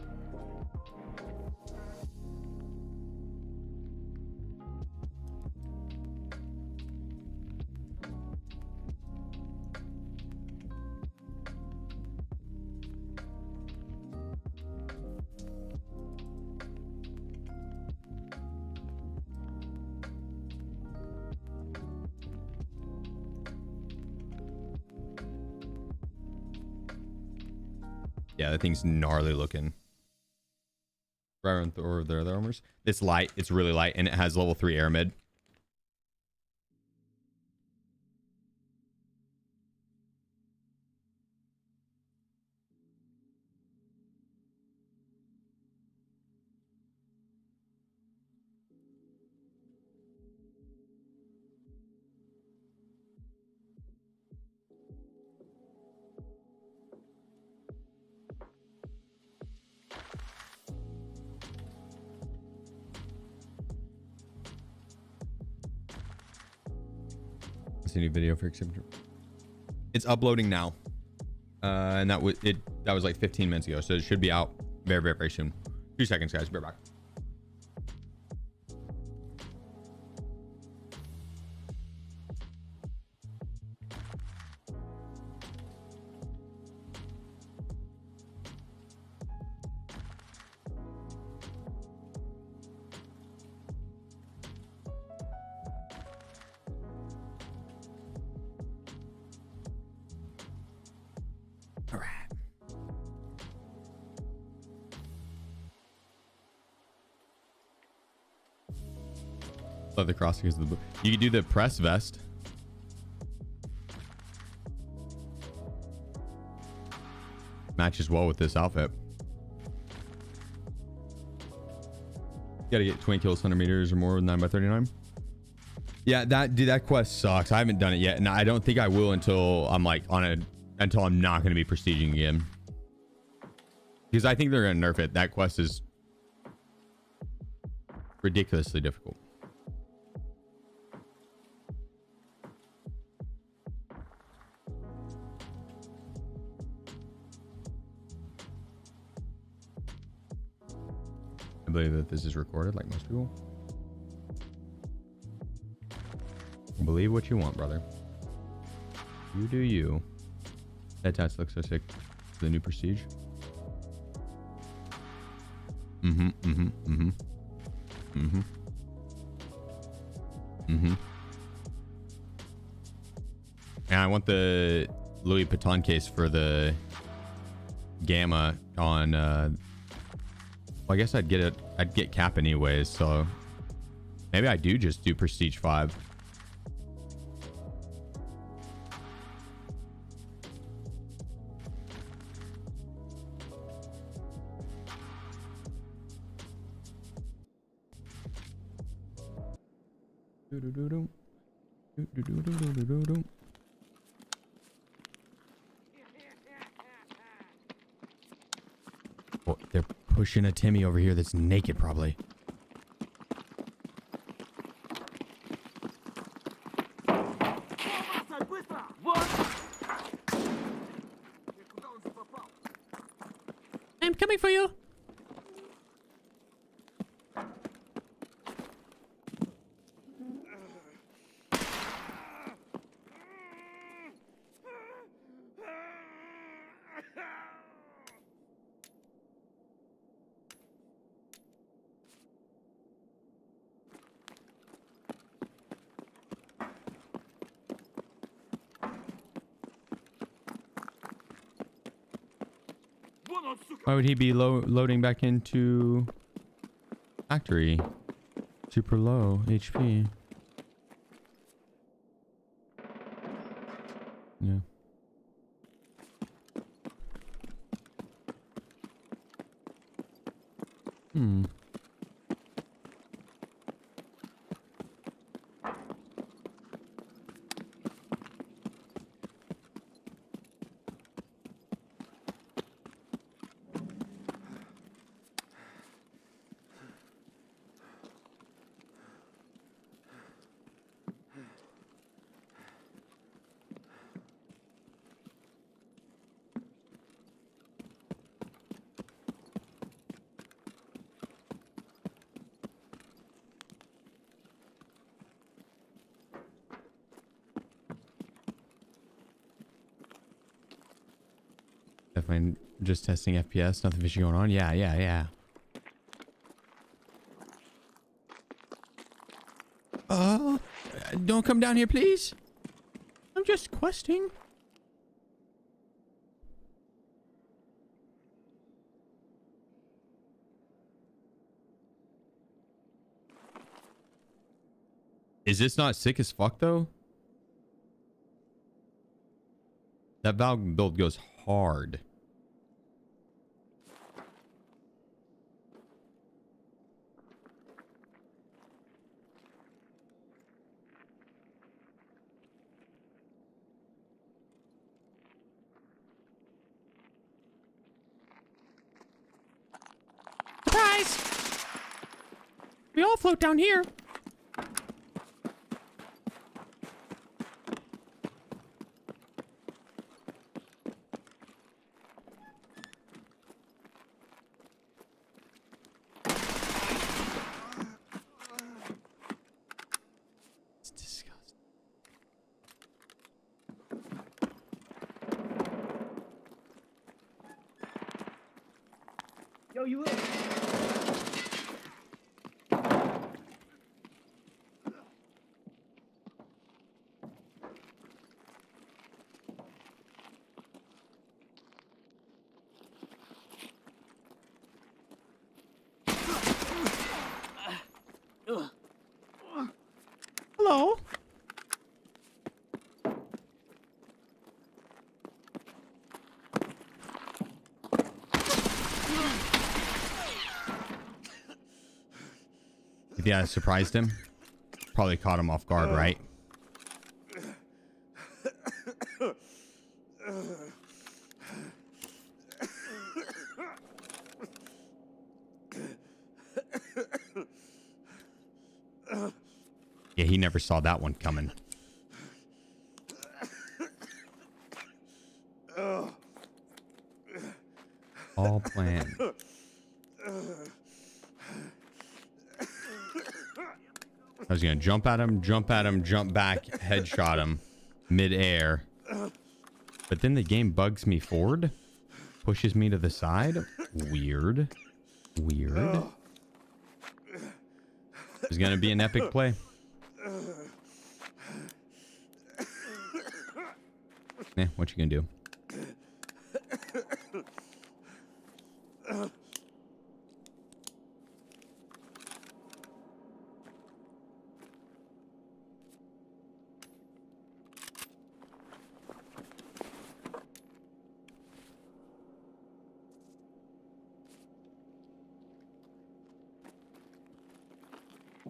Yeah, that thing's gnarly looking. Or their other armors. It's light. It's really light, and it has level 3 air mid. See any video for exhibitor? It's uploading now, and that was it. That was like 15 minutes ago, so it should be out very, very, very soon. 2 seconds, guys. Be right back. All right. Love the crossings of the book. You can do the press vest. Matches well with this outfit. Gotta get 20 kills, 100 meters or more with 9x39. Yeah, that quest sucks. I haven't done it yet, and I don't think I will until I'm like until I'm not going to be prestiging again. Because I think they're going to nerf it. That quest is ridiculously difficult. I believe that this is recorded like most people. Believe what you want, brother. You do you. That tats looks so sick. The new prestige. And I want the Louis Vuitton case for the Gamma on well, I guess I'd get cap anyways, so maybe I do just do prestige 5. Oh, they're pushing a Timmy over here that's naked, probably. I'm coming for you. Why would he be loading back into factory? Super low HP. Yeah. Definitely just testing FPS, nothing fishy going on. Yeah. Don't come down here, please. I'm just questing. Is this not sick as fuck though? That valve build goes hard. Surprise! We all float down here. It's disgusting. Yo, you look. Hello. If you had surprised him, probably caught him off guard, right? Yeah, he never saw that one coming. All planned. I was gonna jump at him, jump back, headshot him mid-air. But then the game bugs me forward, pushes me to the side. Weird. Weird. It's gonna be an epic play. What you gonna do?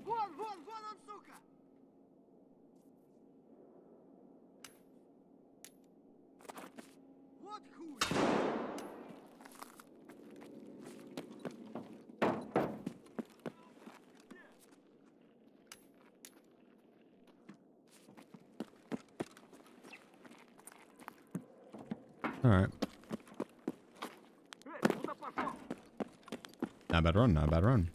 Вон он, сука! Вот хуй! All right. Not a bad run. Not a bad run.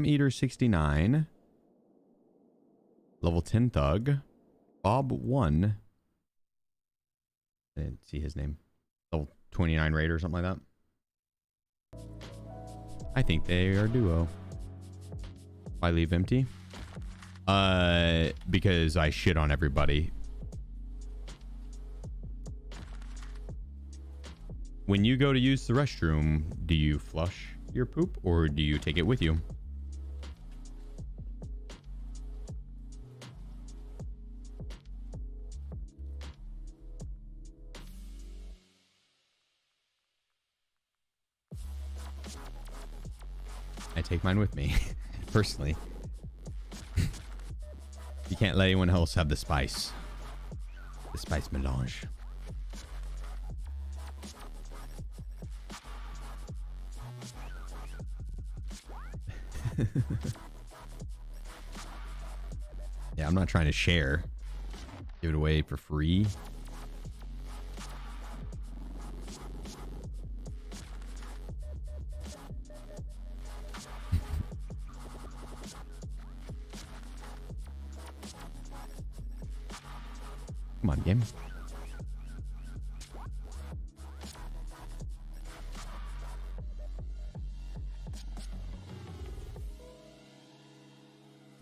Eater 69. Level 10 thug. Bob 1. I didn't see his name. Level 29 raider or something like that. I think they are duo. Why leave empty? Because I shit on everybody. When you go to use the restroom, do you flush your poop or do you take it with you? I take mine with me, personally. You can't let anyone else have the spice. The spice melange. Yeah, I'm not trying to share. Give it away for free. Come on, game.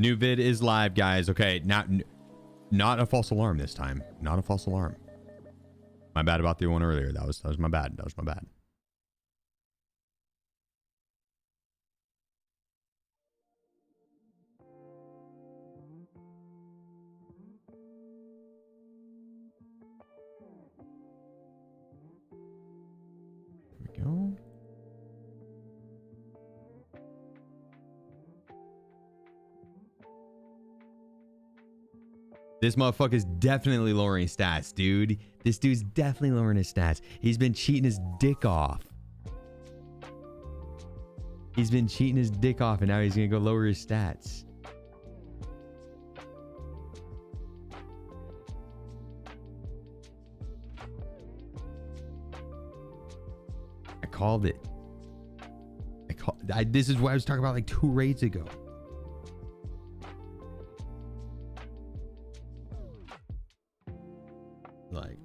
New vid is live, guys. Okay, not a false alarm this time. Not a false alarm. My bad about the one earlier. That was my bad. That was my bad. This motherfucker's definitely lowering his stats, dude. This dude's definitely lowering his stats. He's been cheating his dick off. He's been cheating his dick off, and now he's gonna go lower his stats. I called it. This is what I was talking about like 2 raids ago. Like,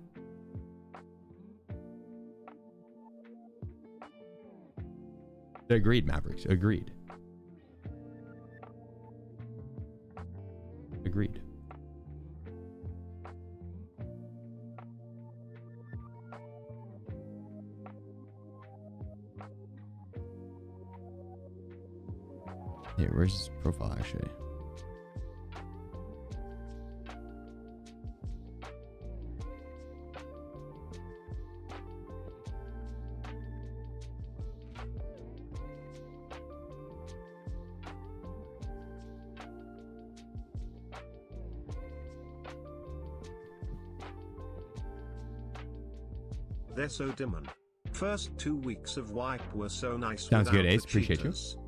agreed, Mavericks. Agreed. Agreed. Here, where's his profile actually? They're so demon. First 2 weeks of wipe were so nice. Sounds good, without Ace. the Appreciate cheaters. you.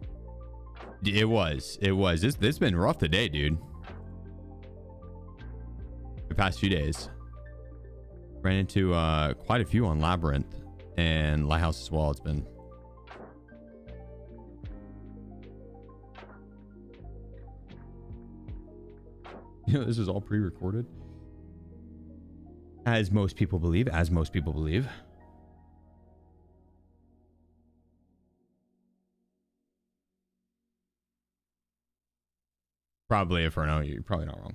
It was. This been rough today, dude. The past few days. Ran into quite a few on Labyrinth and Lighthouse as well. It's been. You know, this is all pre-recorded. As most people believe. Probably, if I know, you're probably not wrong.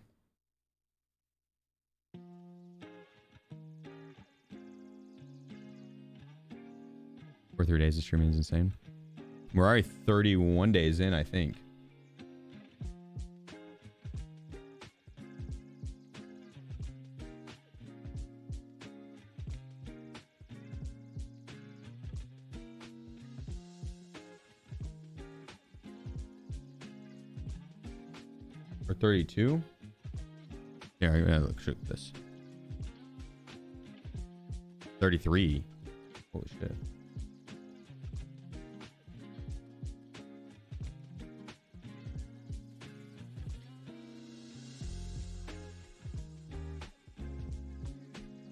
For 3 days of streaming is insane. We're already 31 days in, I think. Or 32. Yeah, I'm gonna look at this. 33. Holy shit.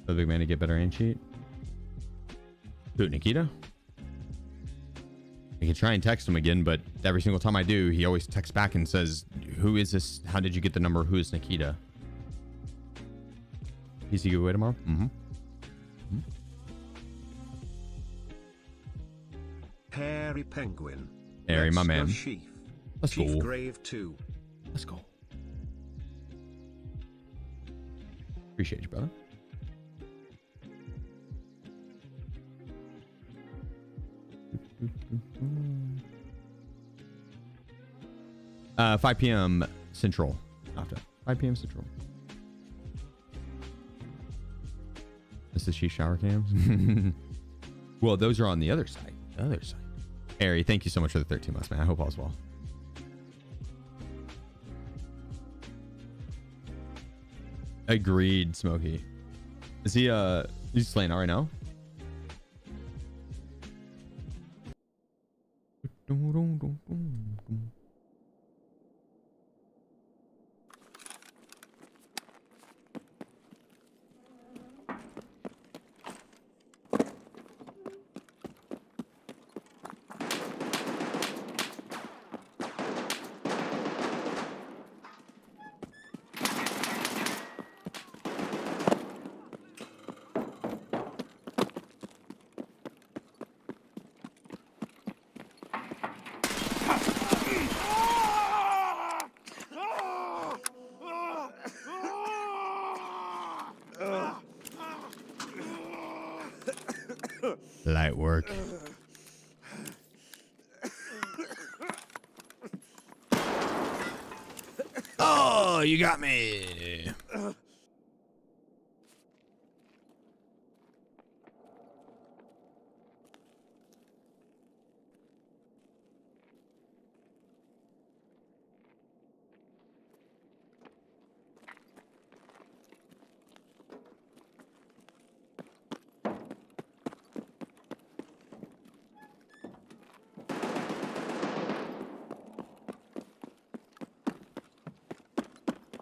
The big man to get better aim cheat. Who, Nikita? I can try and text him again, but every single time I do, he always texts back and says, "Who is this? How did you get the number? Who is Nikita?" PC giveaway tomorrow? Hairy penguin. Harry, my man. Sheef. Let's go. Chief Grave 2. Let's go. Appreciate you, brother. Uh, 5 p.m. Central. After 5 p.m. Central. This is Sheef shower cams. Well, those are on the other side. The other side. Harry, thank you so much for the 13 months, man. I hope all's well. Agreed, Smokey. Is he he's slaying out right now? Light work. Oh, you got me.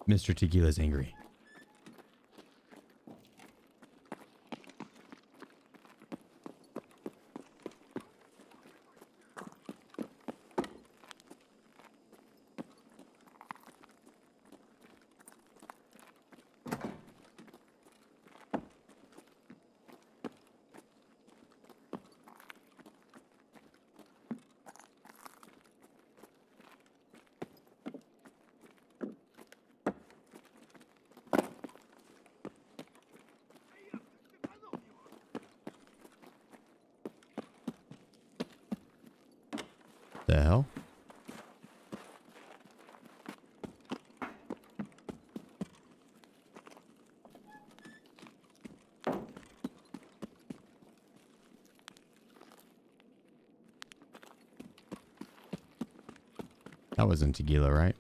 Mr. Tequila's angry. The hell? That wasn't tequila, right?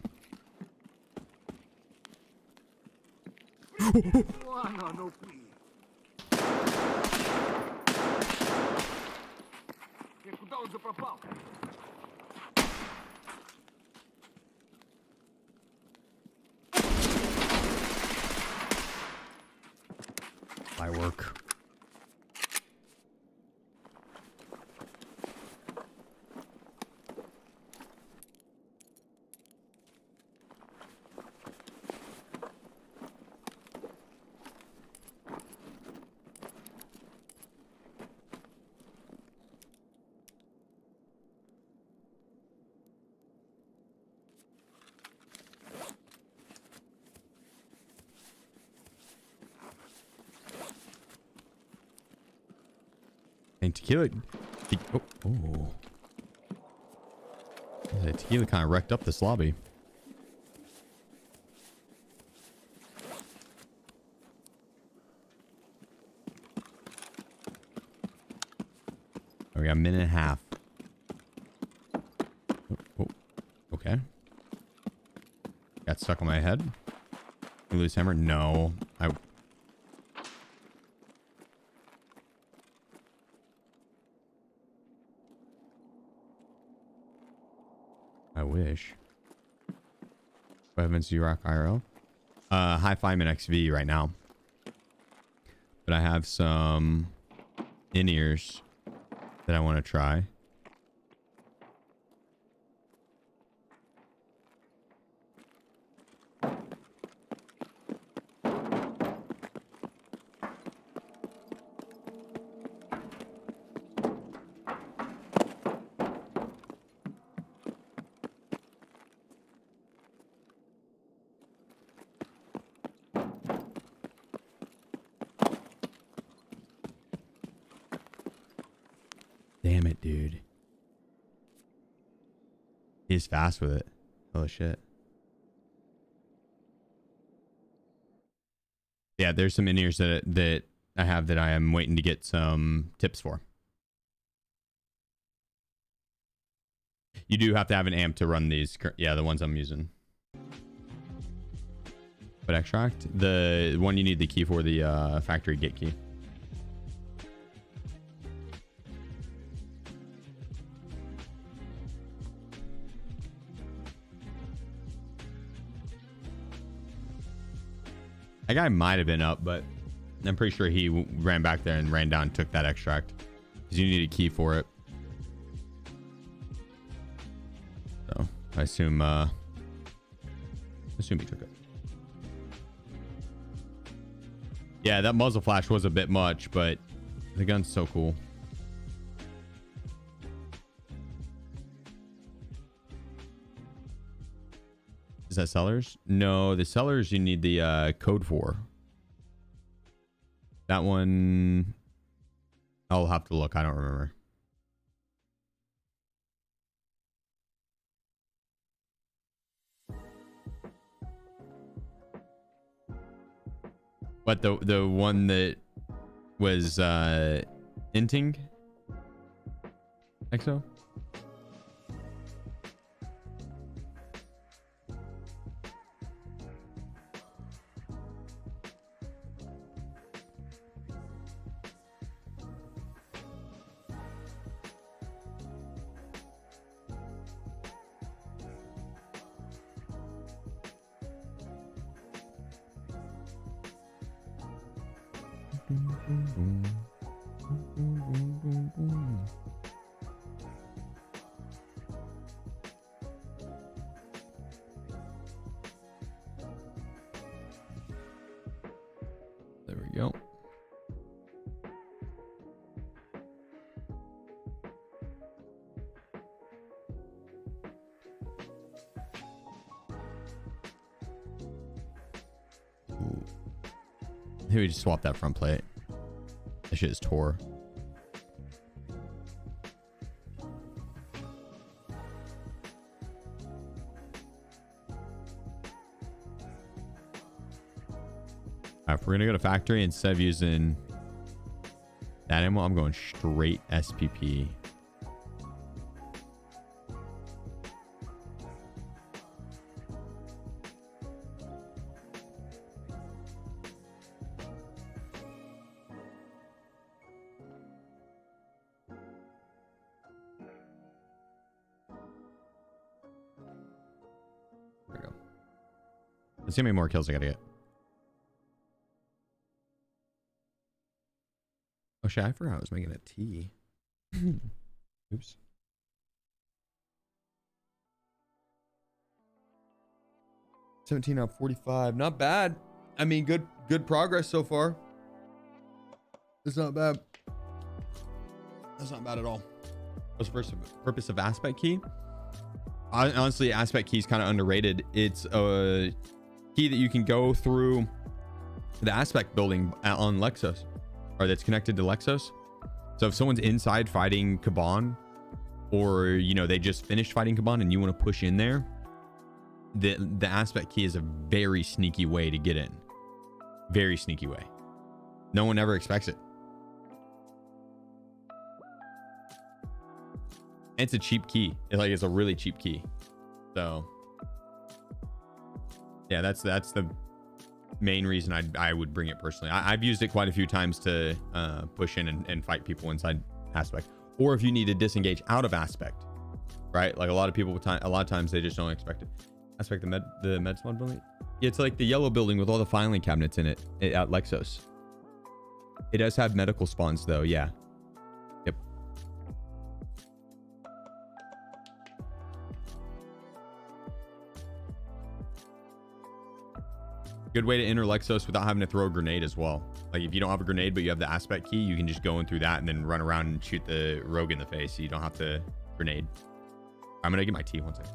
Firework. And tequila. Oh. Yeah, tequila kind of wrecked up this lobby. Oh, we got a minute and a half. Oh, okay. Got stuck on my head. You lose hammer? No. I wish. Weapons do rock IRL. High fireman XV right now. But I have some in-ears that I want to try. Damn it, dude. He's fast with it. Holy shit. Yeah, there's some in-ears that I have that I am waiting to get some tips for. You do have to have an amp to run these. Yeah, the ones I'm using. But extract? The one you need the key for, the factory gate key. That guy might have been up, but I'm pretty sure he ran back there and ran down and took that extract. Because you need a key for it. So, I assume he took it. Yeah, that muzzle flash was a bit much, but the gun's so cool. Is that sellers? No, the sellers you need the code for. That one, I'll have to look. I don't remember. But the one that was inting exo. There we go. Ooh. Maybe we just swap that front plate. That shit is tore. If we're gonna go to factory instead of using that ammo, I'm going straight SPP. There we go. Let's see how many more kills I gotta get. Oh shit, I forgot I was making a tea. Oops. $17 out of 45. Not bad. I mean, good progress so far. It's not bad. That's not bad at all. What's the purpose of aspect key? Honestly, aspect key is kind of underrated. It's a key that you can go through the aspect building on Lexus, or that's connected to Lexus. So if someone's inside fighting Kaban, or you know they just finished fighting Kaban and you want to push in there, the aspect key is a very sneaky way to get in. Very sneaky way. No one ever expects it. And it's a cheap key. It's a really cheap key. So yeah, that's the main reason I would bring it personally. I've used it quite a few times to push in and fight people inside aspect, or if you need to disengage out of aspect, right? Like a lot of times they just don't expect it. Aspect the med spawn building. It's like the yellow building with all the filing cabinets in it at Lexos. It does have medical spawns though. Yeah. Yep. Good way to enter Lexos without having to throw a grenade as well. Like if you don't have a grenade but you have the aspect key, you can just go in through that and then run around and shoot the rogue in the face, so you don't have to grenade. I'm gonna get my tea one second.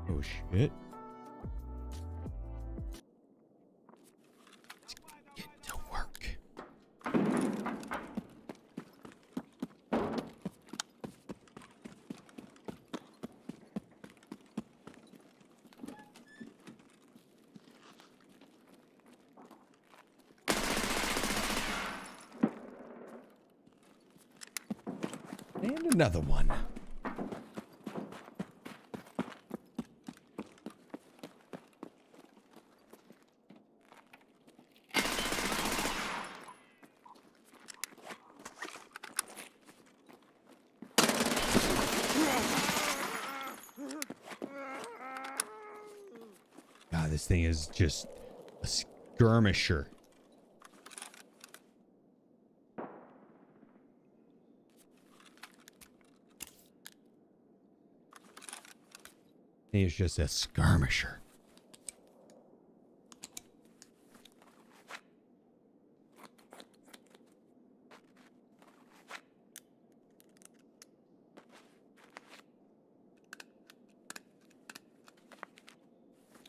Oh shit. Let's get to work. And another one. God, this thing is just a skirmisher. It's just a skirmisher.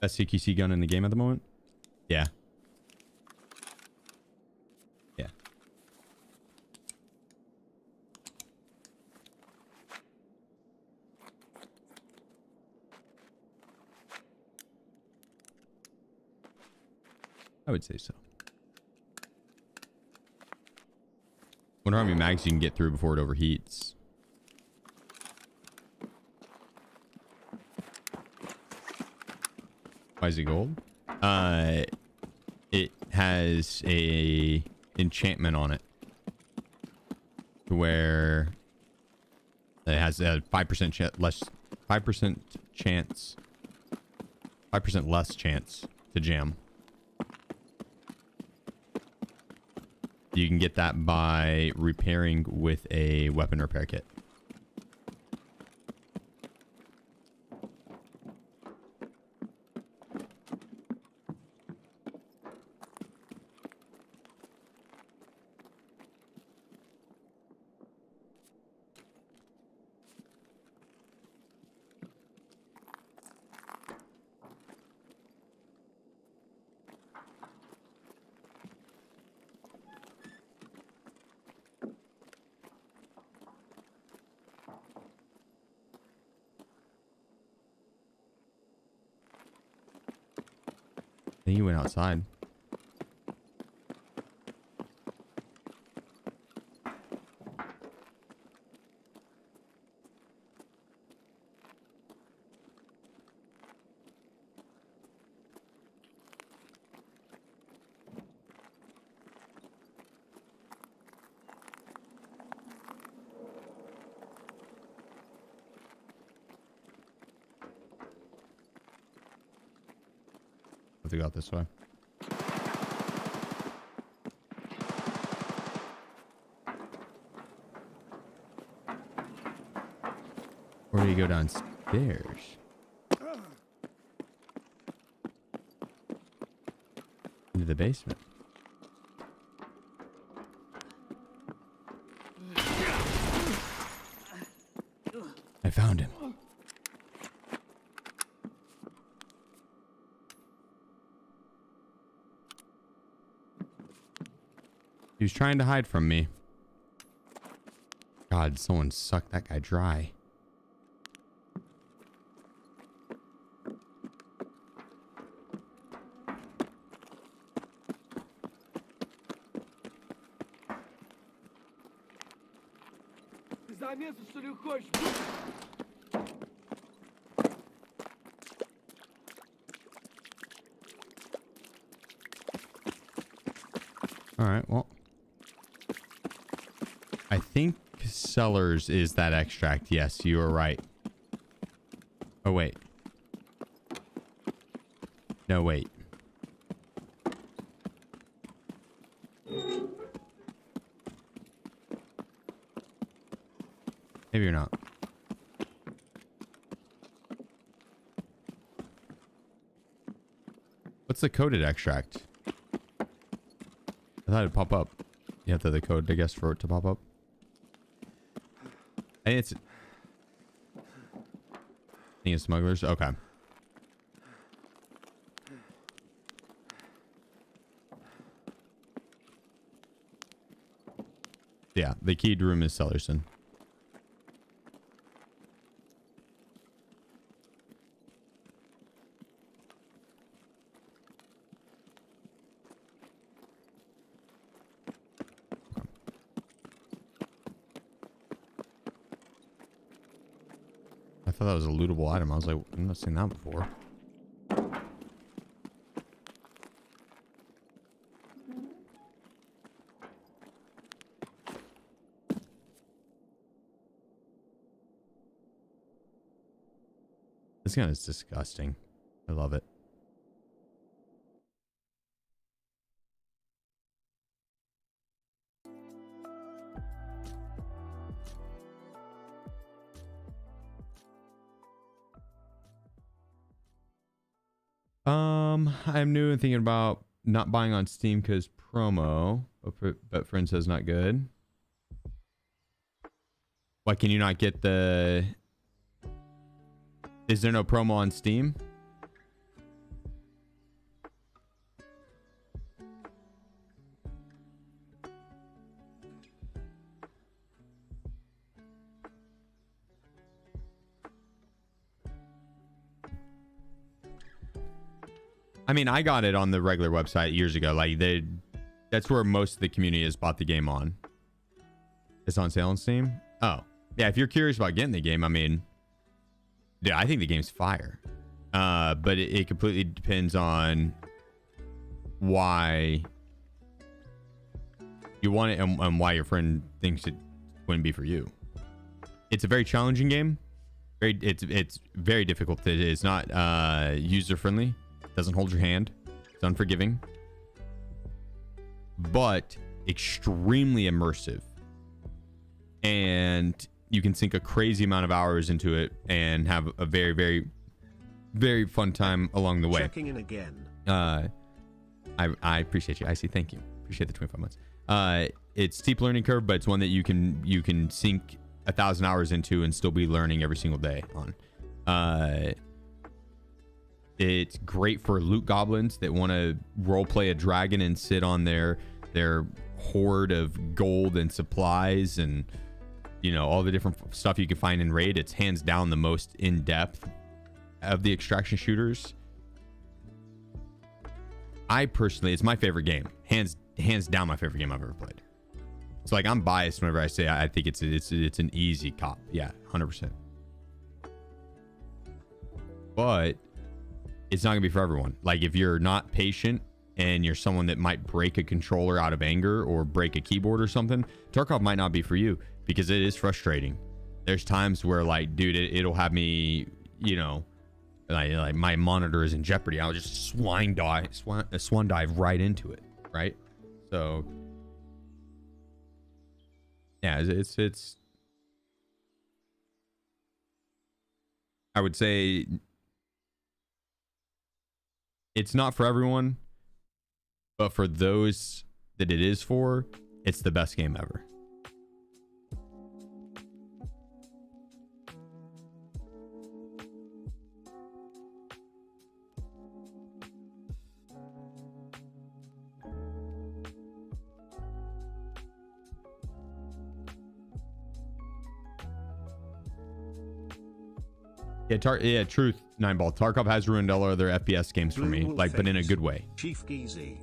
Best CQC gun in the game at the moment? Yeah. Yeah. I would say so. Wonder how many mags you can get through before it overheats. Why is it gold? It has a enchantment on it where it has a 5% less, 5% chance, 5% less chance to jam. You can get that by repairing with a weapon repair kit. I think he went outside. I think I got this way. Or do you go downstairs? Into the basement. I found him. He was trying to hide from me. God, someone sucked that guy dry. Замесу, что ли, хочешь? All right, well. I think Sellers is that extract. Yes, you are right. Oh, wait. No, wait. Maybe you're not. What's the coded extract? I thought it'd pop up. You have to have the code, I guess, for it to pop up. Hey, it's... I think it's smugglers. Okay. Yeah, the keyed room is Sellerson. I thought that was a lootable item. I was like, I've not seen that before. This gun is disgusting. I love it. I'm new and thinking about not buying on Steam because promo, but friend says not good. Why can you not get the... Is there no promo on Steam? I mean, I got it on the regular website years ago. Like that's where most of the community has bought the game on. It's on sale on Steam. Oh, yeah. If you're curious about getting the game, I mean, dude, I think the game's fire. But it completely depends on why you want it and why your friend thinks it wouldn't be for you. It's a very challenging game. It's very difficult. It's not user friendly. Doesn't hold your hand. It's unforgiving, but extremely immersive. And you can sink a crazy amount of hours into it and have a very, very, very fun time along the way. Checking in again. I appreciate you. I see. Thank you. Appreciate the 25 months. It's steep learning curve, but it's one that you can sink 1,000 hours into and still be learning every single day on. It's great for loot goblins that want to role play a dragon and sit on their hoard of gold and supplies and, you know, all the different stuff you can find in raid. It's hands down the most in-depth of the extraction shooters. I personally, it's my favorite game. Hands down my favorite game I've ever played. It's like I'm biased whenever I say I think it's an easy cop. Yeah, 100%. But it's not gonna be for everyone. Like if you're not patient and you're someone that might break a controller out of anger or break a keyboard or something, Tarkov might not be for you because it is frustrating. There's times where like, dude, it'll have me, you know, like my monitor is in jeopardy. I'll just swan dive right into it, right? So yeah, it's I would say it's not for everyone, but for those that it is for, it's the best game ever. Yeah, truth, 9ball. Tarkov has ruined all other FPS games for me, like, but in a good way. SheefGG.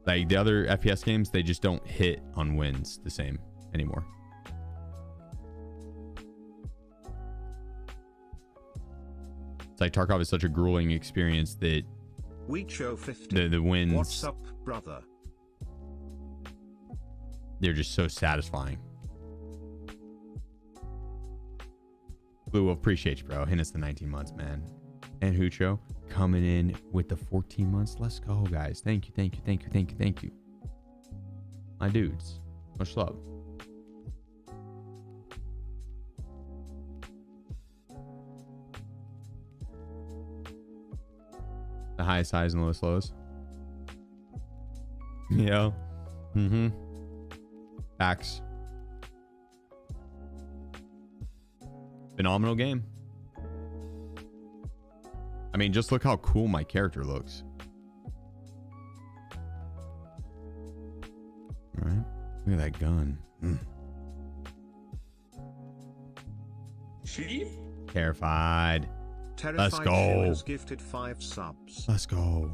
Like the other FPS games, they just don't hit on wins the same anymore. It's like Tarkov is such a grueling experience that Weecho50. the wins, What's up, brother? they're just so satisfying. Blue Wolf, appreciate you, bro. Hit us the 19 months, man. And Hucho coming in with the 14 months. Let's go, guys. Thank you, thank you, thank you, thank you, thank you. My dudes. Much love. The highest highs and lowest lows. Yeah. Mm-hmm. Facts. Phenomenal game. I mean, just look how cool my character looks. All right. Look at that gun. Sheep? Terrified. Terrified Let's go. has gifted 5 subs. Let's go.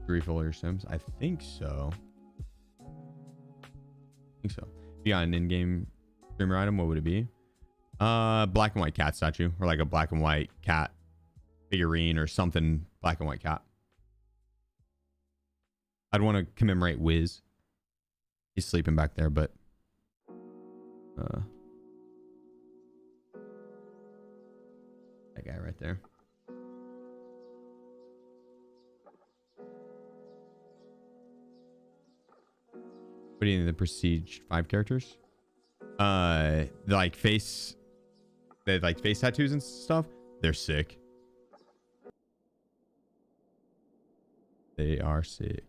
Refill your sims? I think so. If you got an in-game streamer item, what would it be? Black and white cat statue, or like a black and white cat figurine or something. Black and white cat. I'd want to commemorate Wiz. He's sleeping back there, but that guy right there. What do you think, the Prestige 5 characters? Like face, they like face tattoos and stuff. They're sick. They are sick.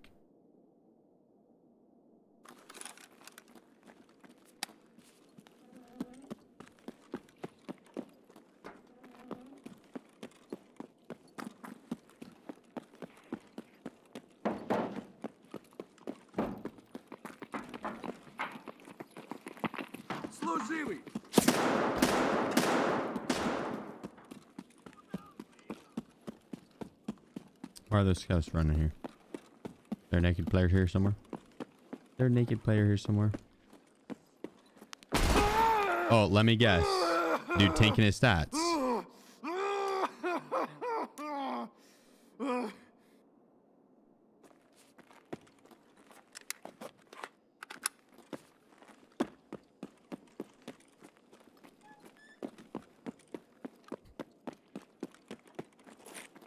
Служивый! Why are those scouts running here? There a naked player here somewhere? There a naked player here somewhere? Oh, let me guess. Dude tanking his stats.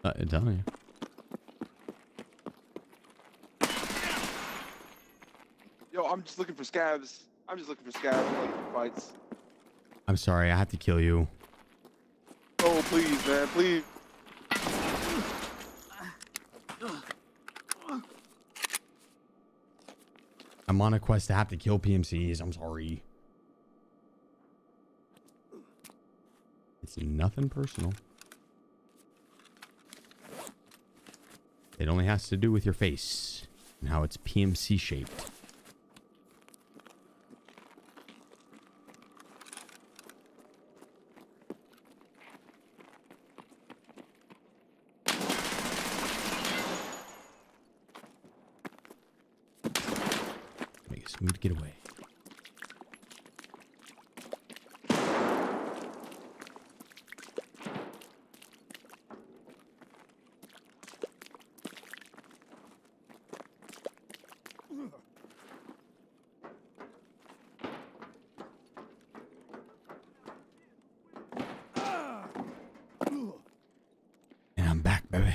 I'm telling you. Yo, I'm just looking for scabs. I'm just looking for scabs like fights. I'm sorry, I have to kill you. Oh, please, man, please. I'm on a quest to have to kill PMCs. I'm sorry. It's nothing personal. It only has to do with your face and how it's PMC shaped. Make a smooth getaway. And I'm back, baby.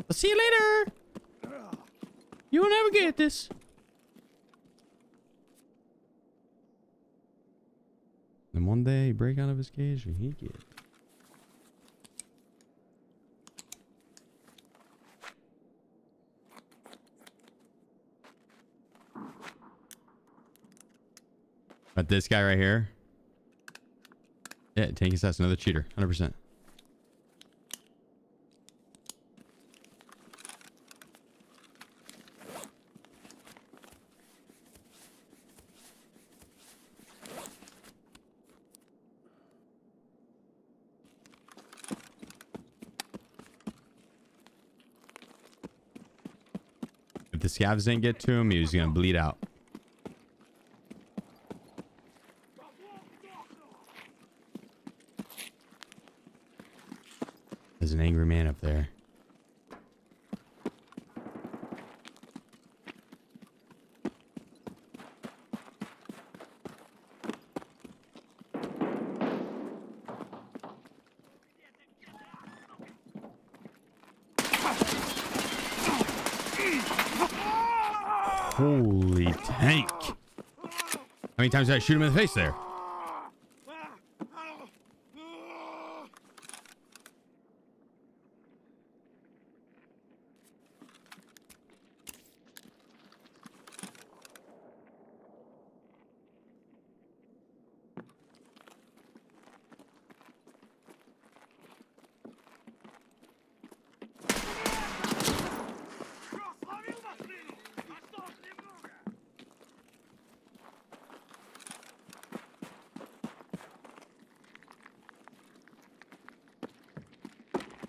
I'll see you later. You will never get this. And one day he break out of his cage and he get it. But this guy right here. Yeah, tank his ass, another cheater, 100%. If the scavs didn't get to him, he was gonna bleed out. There's an angry man up there. Holy tank. How many times did I shoot him in the face there?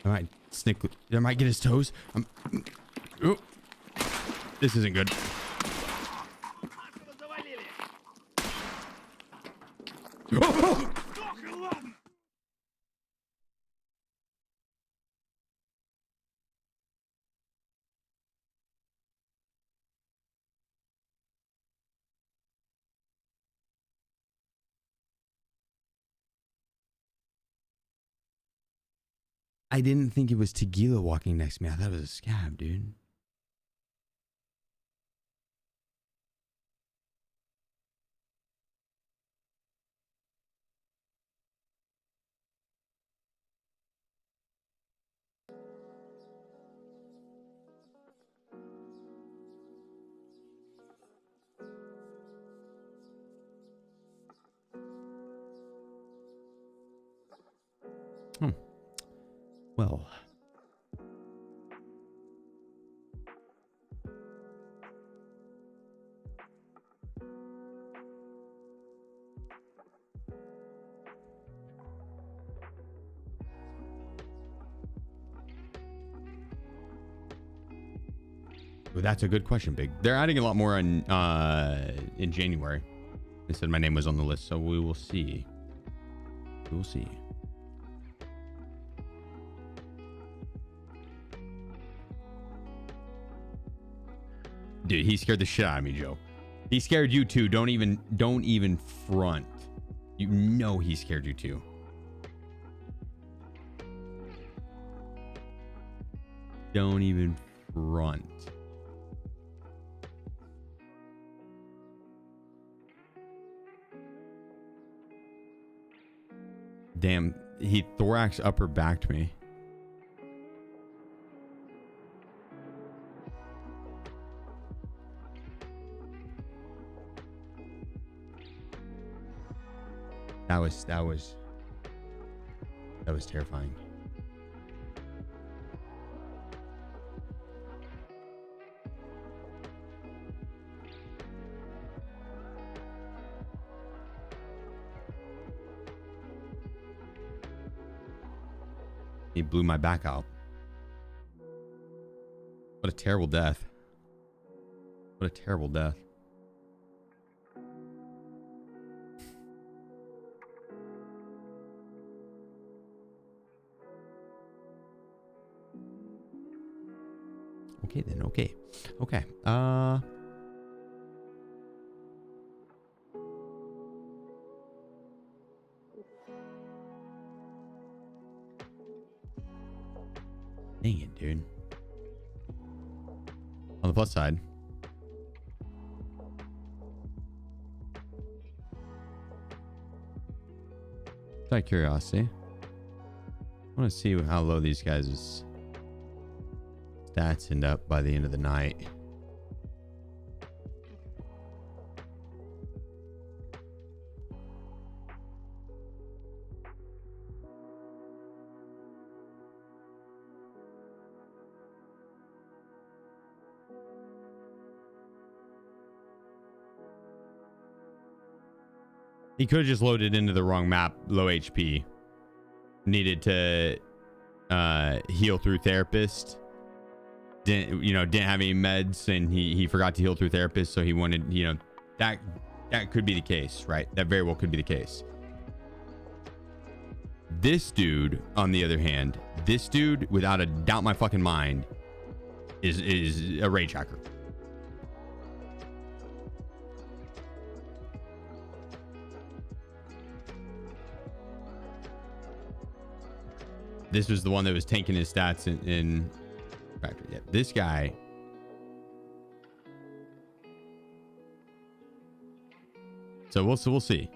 I might snick. I might get his toes. Oh, this isn't good. Oh! I didn't think it was Tequila walking next to me. I thought it was a scab, dude. Well, Well, that's a good question, Big. They're adding a lot more in January. They said my name was on the list, so we will see. We will see. Dude, he scared the shit out of me, Joe. He scared you too. Don't even front. You know he scared you too. Don't even front. Damn, he thorax upper backed me. That was terrifying. He blew my back out. What a terrible death. What a terrible death. Okay then, okay. Okay. Dang it, dude. On the plus side, just out of curiosity, I want to see how low these guys' stats end up by the end of the night. He could have just loaded into the wrong map, low HP. Needed to heal through therapist. Didn't have any meds, and he forgot to heal through therapist, so he wanted, that could be the case, right? That very well could be the case. This dude, on the other hand, without a doubt in my fucking mind, is a rage hacker. This was the one that was tanking his stats in factory. Yeah, this guy. So we'll see.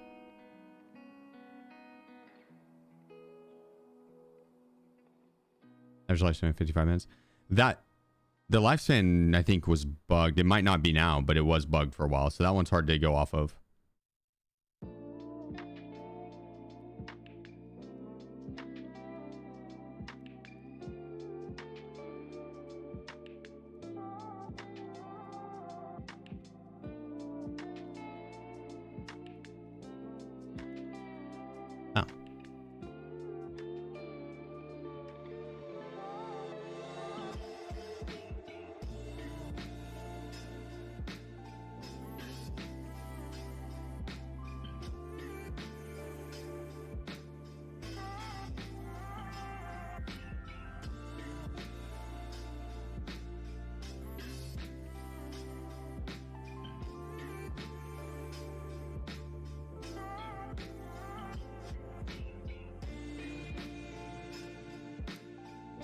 Average lifespan 55 minutes. That the lifespan I think was bugged. It might not be now, but it was bugged for a while. So that one's hard to go off of.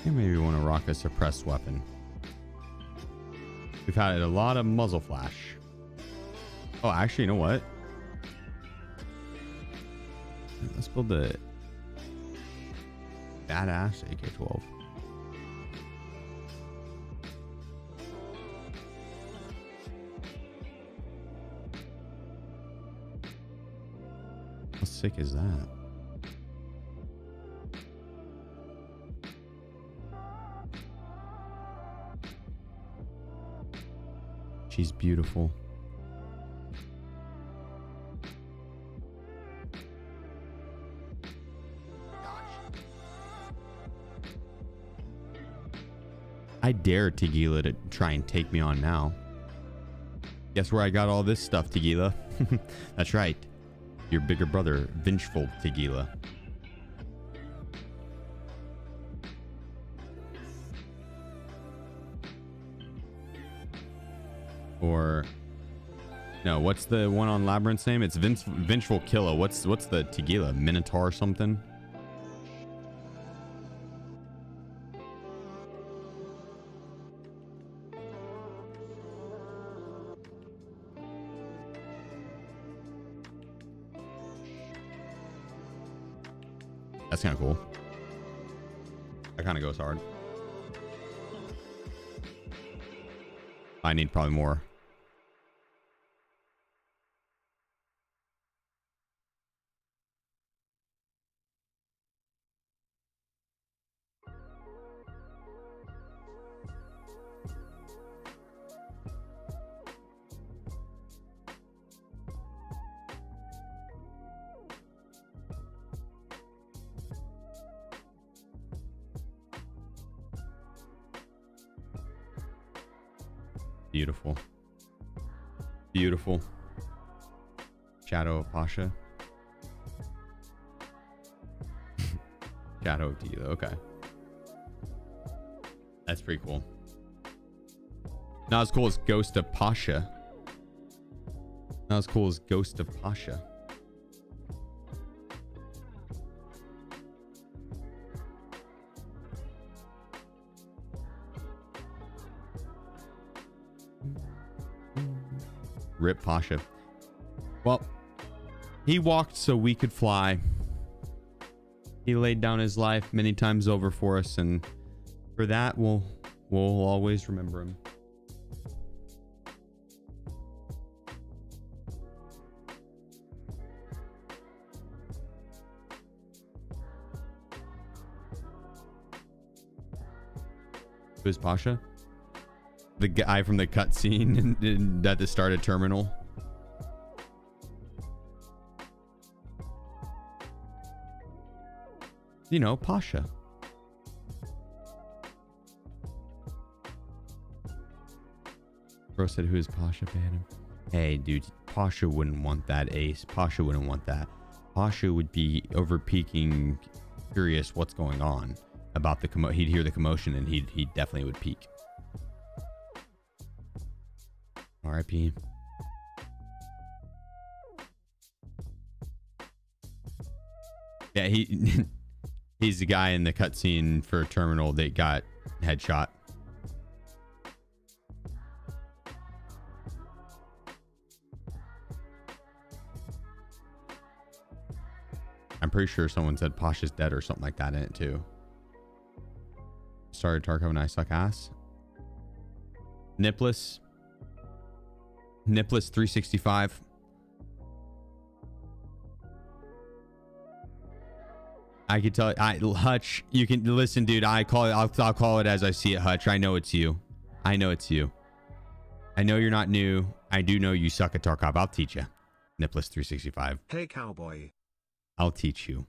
Maybe we want to rock a suppressed weapon. We've had a lot of muzzle flash. Oh, actually, you know what? Let's build the badass AK-12. How sick is that? She's beautiful. I dare Tequila to try and take me on now. Guess where I got all this stuff, Tequila? That's right. Your bigger brother, vengeful Tequila. Or no, what's the one on Labyrinth's name? It's Vengeful Killa. What's the Tequila? Minotaur or something? That's kind of cool. That kind of goes hard. I need probably more. Beautiful. Beautiful. Shadow of Pasha. Shadow of Tequila. Okay. That's pretty cool. Not as cool as Ghost of Pasha. Not as cool as Ghost of Pasha. Rip Pasha. Well, he walked so we could fly. He laid down his life many times over for us, and for that we'll always remember him. Who's Pasha? The guy from the cutscene at the start of Terminal. You know, Pasha. Bro said, who is Pasha? Ban him. Hey, dude, Pasha wouldn't want that, Ace. Pasha wouldn't want that. Pasha would be over peeking, curious what's going on about the he'd hear the commotion, and he definitely would peek. R.I.P. Yeah, he's the guy in the cutscene for Terminal that got headshot. I'm pretty sure someone said Pasha's dead or something like that in it too. Sorry, Tarkov and I suck ass. Nipless 365. I could tell Hutch, you can listen, dude. I'll call it as I see it, Hutch. I know it's you. I know it's you. I know you're not new. I do know you suck at Tarkov. I'll teach you. Nipless 365. Hey cowboy. I'll teach you.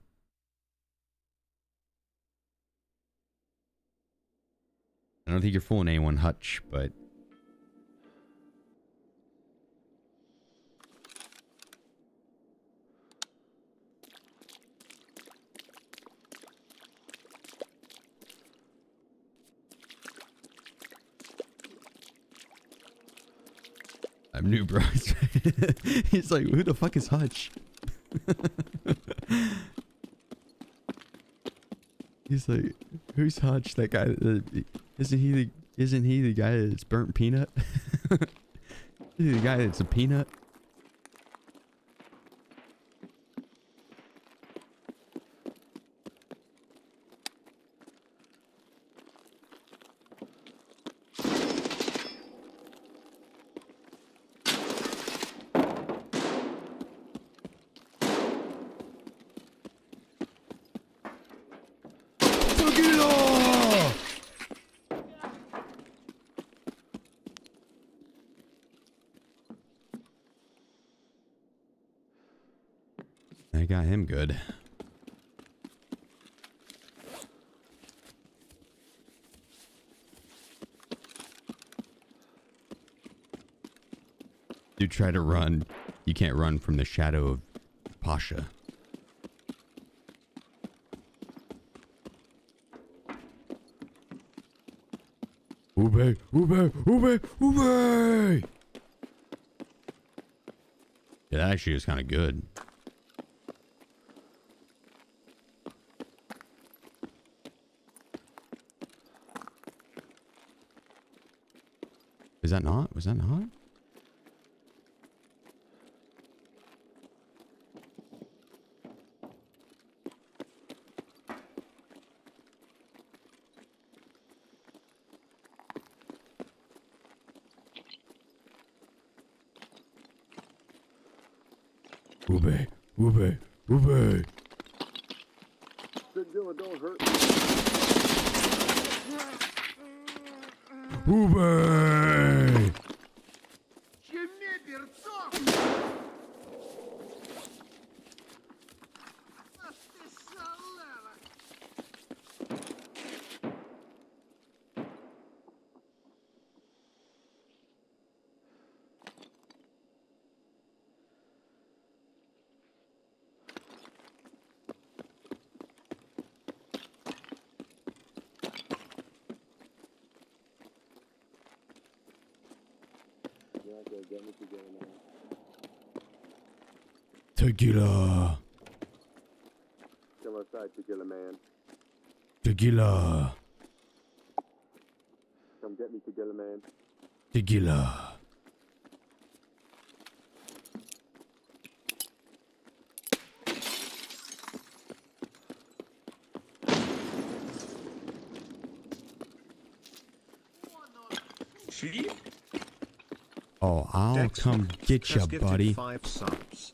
I don't think you're fooling anyone, Hutch, but I'm new, bro. He's like, who the fuck is Hutch? He's like, who's Hutch? That guy? Isn't he the guy that's burnt peanut? Is he the guy that's a peanut? I got him good. You try to run. You can't run from the shadow of Pasha. Ube, ube, ube, ube! Yeah, that actually is kind of good. Is that not? Was that not? Ube, ube, ube. Don't hurt. Ube! Tequila. Come outside, Tequila man. Tequila. Come get me, Tequila man. Tequila. Sheep? Oh, I'll Dex come get has ya, gifted buddy. 5 subs.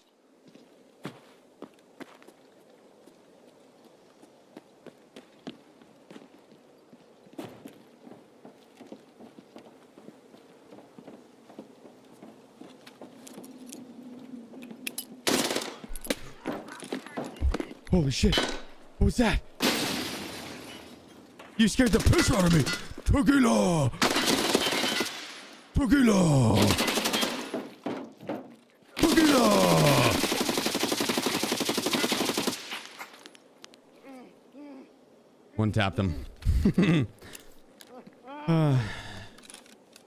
Holy shit. What was that? You scared the piss out of me. Tequila. Tequila. Tequila. One tapped him.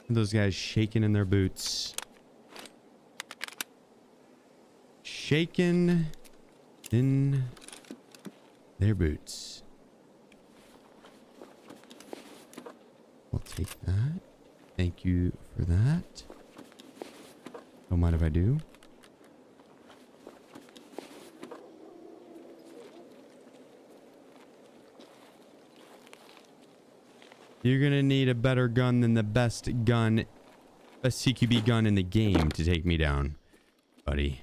Those guys shaking in their boots. Shaking in their boots. I'll take that. Thank you for that. Don't mind if I do. You're gonna need a better gun than the best gun, a CQB gun in the game to take me down, buddy.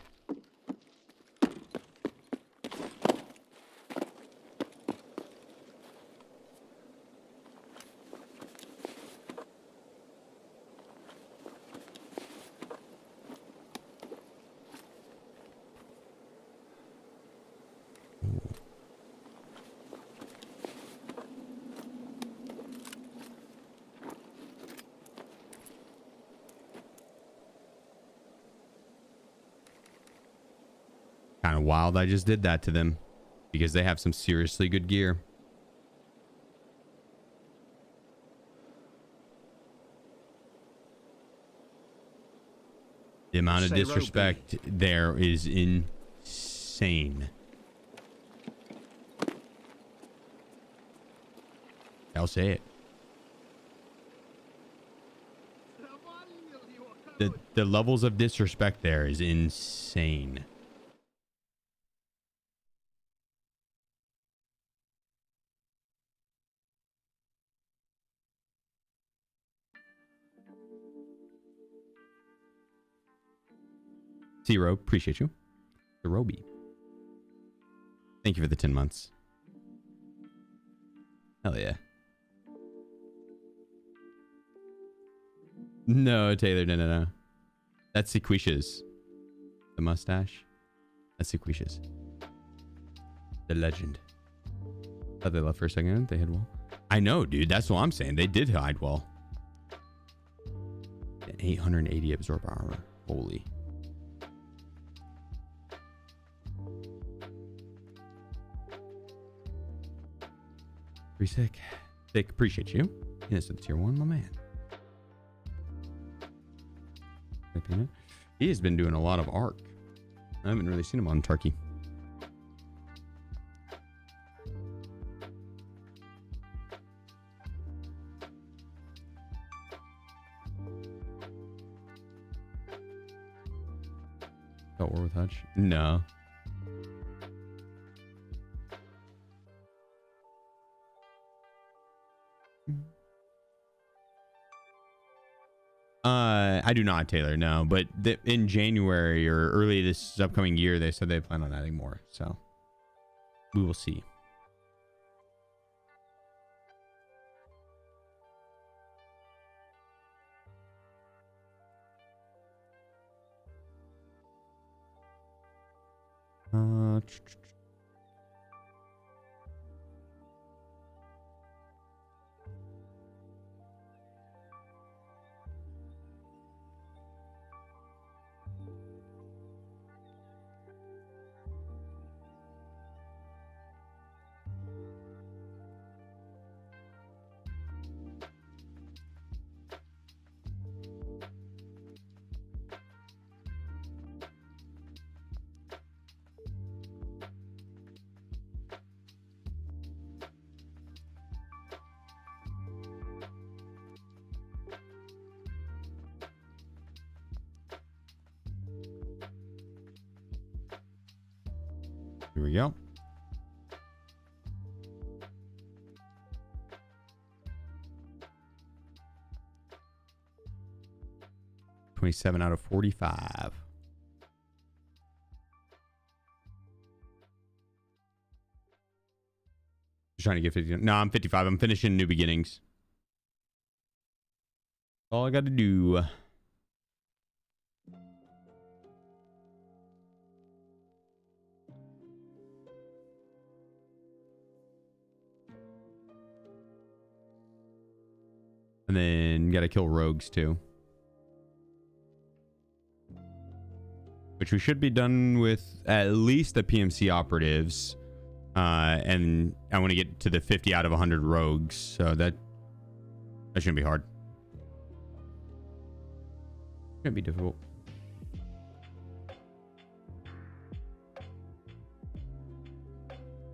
Kind of wild I just did that to them because they have some seriously good gear. The amount of Say disrespect there is insane. I'll say it. The levels of disrespect there is insane. Zero, appreciate you. Zerobi. Thank you for the 10 months. Hell yeah. No, Taylor, no. That's Sequisha's. The mustache. That's Sequisha's. The legend. Oh, they left for a second. They hid wall. I know, dude. That's what I'm saying. They did hide wall. 880 absorb armor. Holy. Pretty sick. Sick. Appreciate you. Innocent tier 1, my man. He has been doing a lot of ARC. I haven't really seen him on Turkey. Got war with Hutch? No. I do not, Taylor. No, but in January or early this upcoming year, they said they plan on adding more. So we will see. Here we go. $27 out of 45. Just trying to get 50. No, I'm 55. I'm finishing New Beginnings. All I got to do. And then got to kill rogues too. Which we should be done with at least the PMC operatives. And I want to get to the 50 out of 100 rogues. So that shouldn't be hard. Shouldn't be difficult.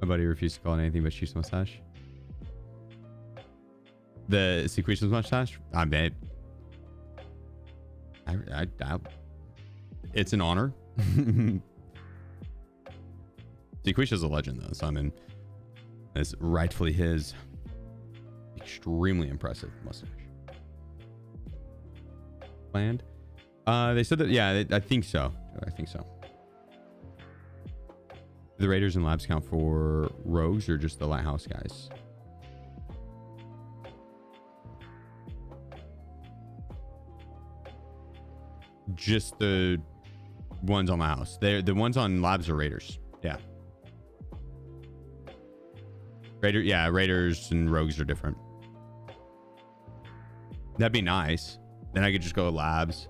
My buddy refused to call it anything but Sheef's mustache. The Sequential's mustache? I bet. It's an honor. Sequential's a legend, though. So I mean, it's rightfully his. Extremely impressive mustache. Planned? They said that. Yeah, I think so. I think so. Do the Raiders and Labs count for rogues or just the Lighthouse guys? Just the ones on the house. They're the ones on Labs are Raiders. Yeah. Raiders and rogues are different. That'd be nice. Then I could just go Labs.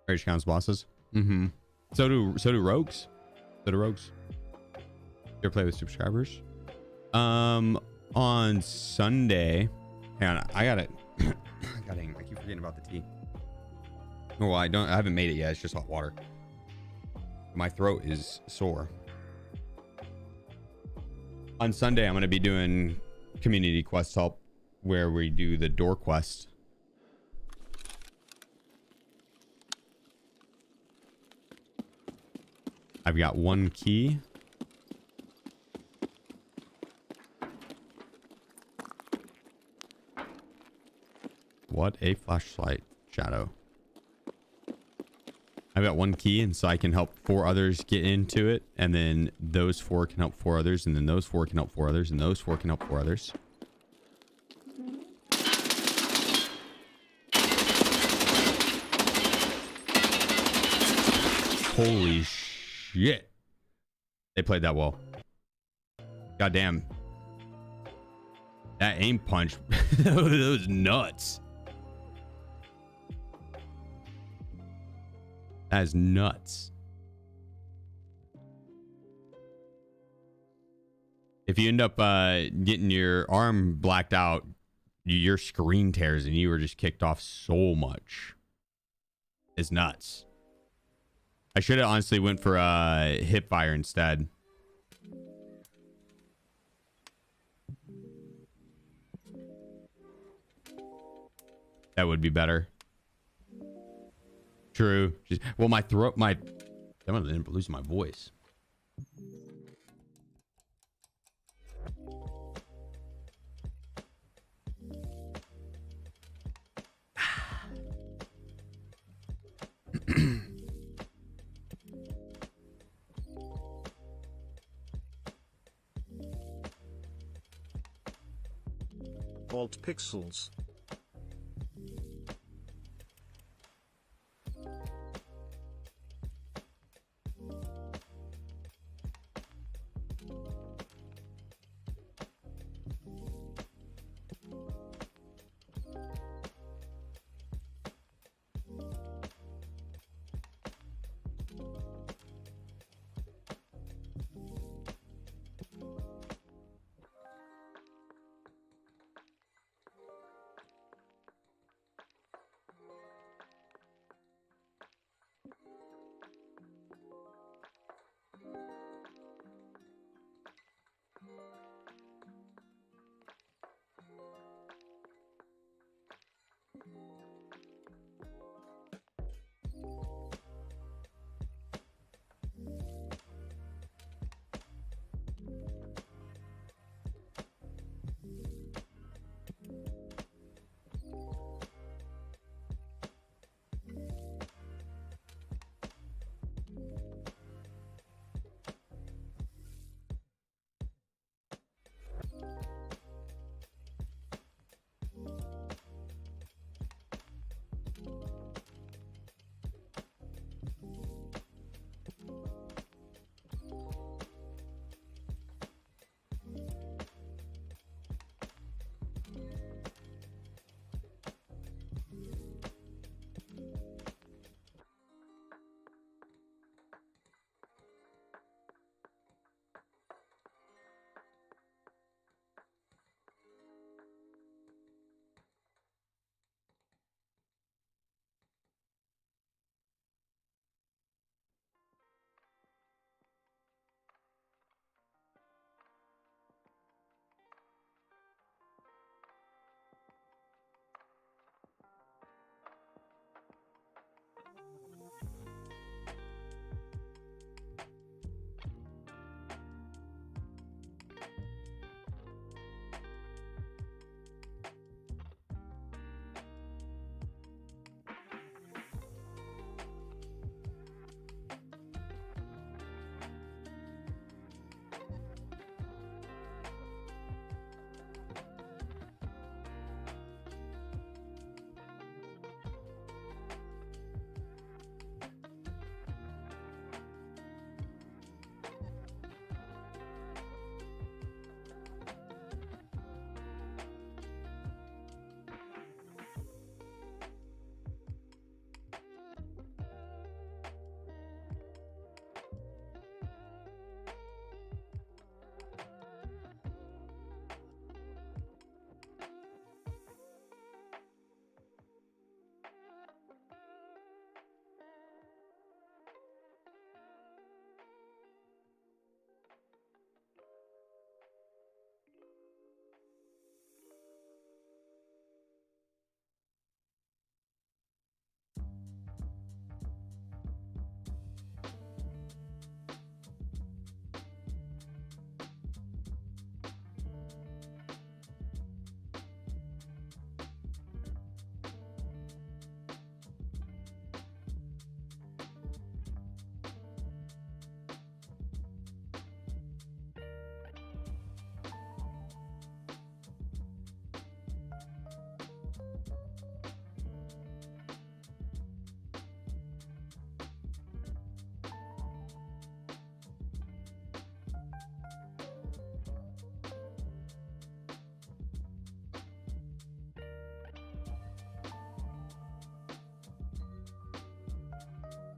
Rage counts bosses. Mm-hmm. So do rogues. So do rogues. You ever play with subscribers? On Sunday. Hang on, I got it. God dang, I keep forgetting about the tea. Oh, well, I haven't made it yet. It's just hot water. My throat is sore. On Sunday, I'm going to be doing community quest help where we do the door quest. I've got one key. What a flashlight, Shadow. I've got one key, and so I can help 4 others get into it, and then those 4 can help 4 others, and then those 4 can help 4 others, and those 4 can help 4 others. Holy shit. They played that well. Goddamn. That aim punch. That was nuts. That is nuts. If you end up getting your arm blacked out, your screen tears and you were just kicked off so much. It's nuts. I should have honestly went for hip fire instead. That would be better. True. Well, my throat, I'm gonna lose my voice. Alt pixels.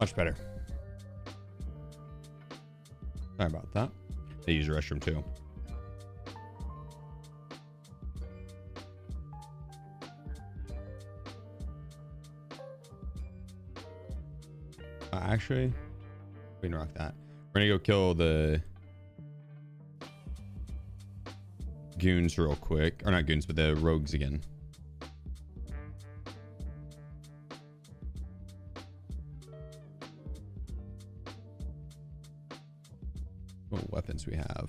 Much better. Sorry about that. They use the restroom too. Actually, we can rock that. We're gonna go kill the goons real quick. Or not goons, but the rogues again. What weapons we have?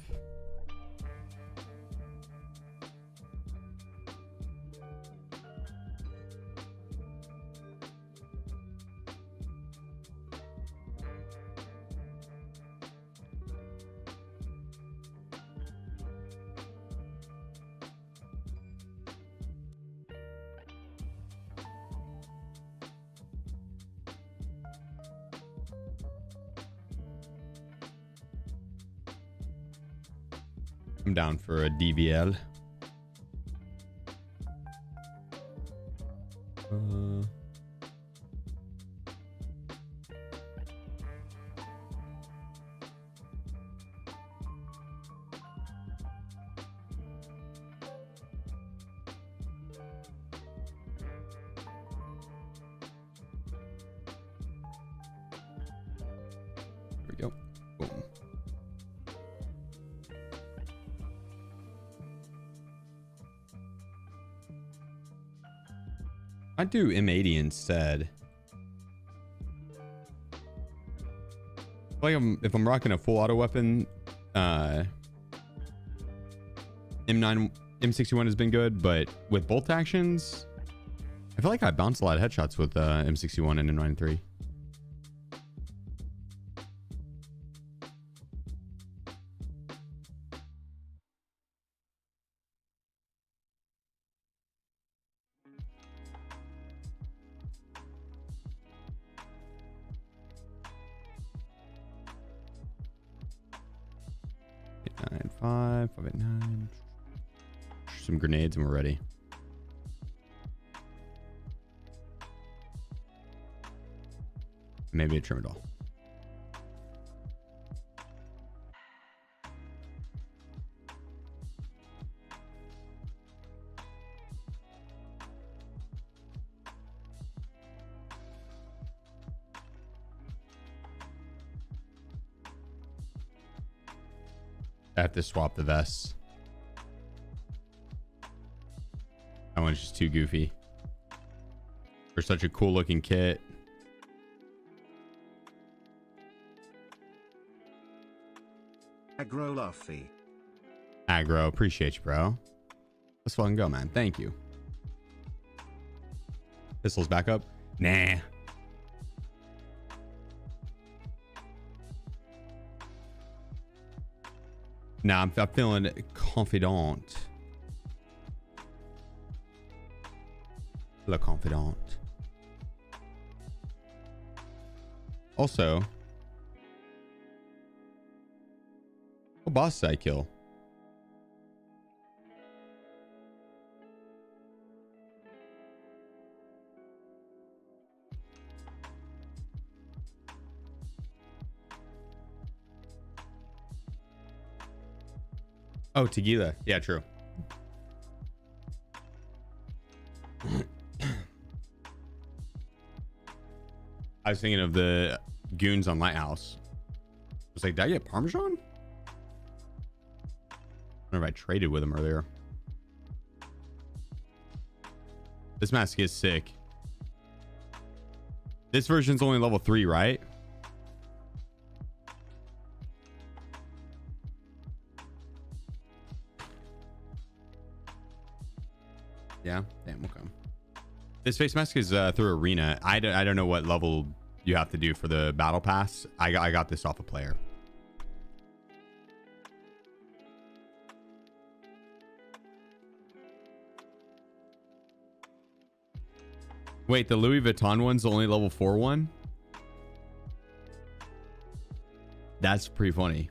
I'm down for a DVL. There we go. Boom. I'd do M80 instead. Like if I'm rocking a full auto weapon, M61 has been good, but with bolt actions, I feel like I bounce a lot of headshots with M61 and M93. Five, 589. Some grenades and we're ready. Maybe a Trimadol. I have to swap the vests. That one's just too goofy. For such a cool looking kit. Aggro Luffy. Aggro, appreciate you, bro. Let's fucking go, man. Thank you. Pistols back up? Nah. Nah, I'm feeling confident. Le confident. Also, what boss did I kill? Oh, Tequila. Yeah, true. I was thinking of the goons on Lighthouse. I was like, did I get Parmesan? I wonder if I traded with him earlier. This mask is sick. This version's only level 3, right? Yeah, damn, okay. This face mask is through arena. I don't know what level you have to do for the battle pass. I got this off a player. Wait, the Louis Vuitton one's the only level 4 one? That's pretty funny.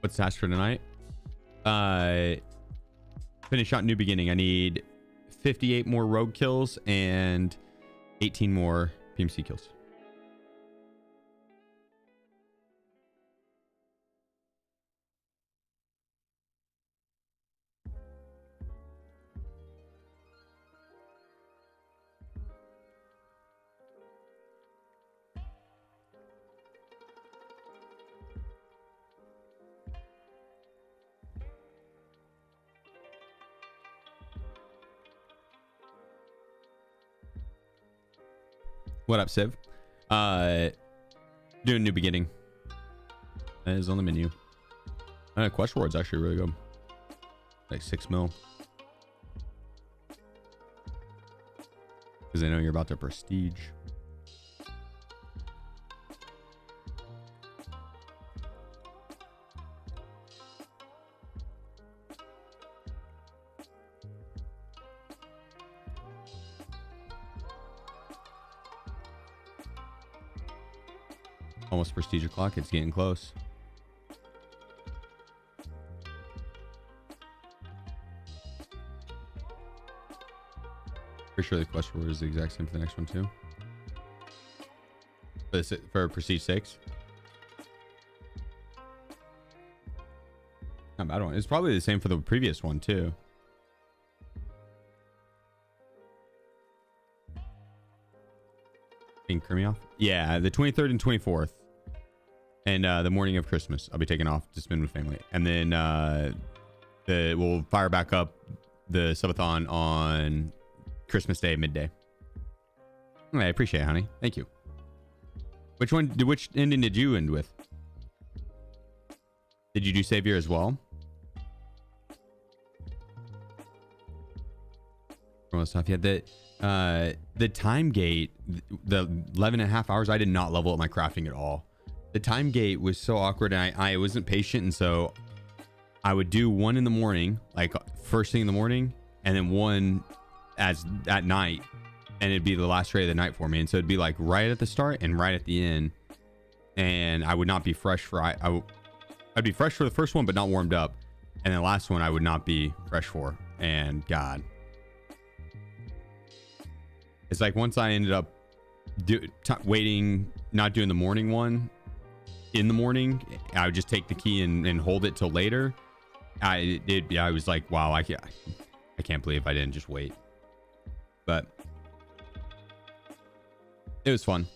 What's the task for tonight? Finish out New Beginning. I need 58 more rogue kills and 18 more PMC kills. What up, Civ? Doing New Beginning. That is on the menu. Quest Reward's actually really good. Like 6 mil. Because I know you're about to prestige. Almost prestige o'clock. It's getting close. Pretty sure the quest reward is the exact same for the next one too. For prestige 6. Not a bad one. It's probably the same for the previous one too. Curry off? Yeah, the 23rd and 24th. And the morning of Christmas, I'll be taking off to spend with family. And then we'll fire back up the subathon on Christmas Day, midday. I appreciate it, honey. Thank you. Which ending did you end with? Did you do Savior as well? All stuff. Yeah, the time gate, the 11.5 hours, I did not level up my crafting at all. The time gate was so awkward, and I wasn't patient, and so I would do one in the morning, like first thing in the morning, and then one at night, and it'd be the last trade of the night for me. And so it'd be like right at the start and right at the end, and I would not be fresh for I'd be fresh for the first one but not warmed up, and the last one I would not be fresh for. And God, it's like once I ended up waiting, not doing the morning one in the morning, I would just take the key and hold it till later. I was like, wow, I can't believe I didn't just wait. But it was fun.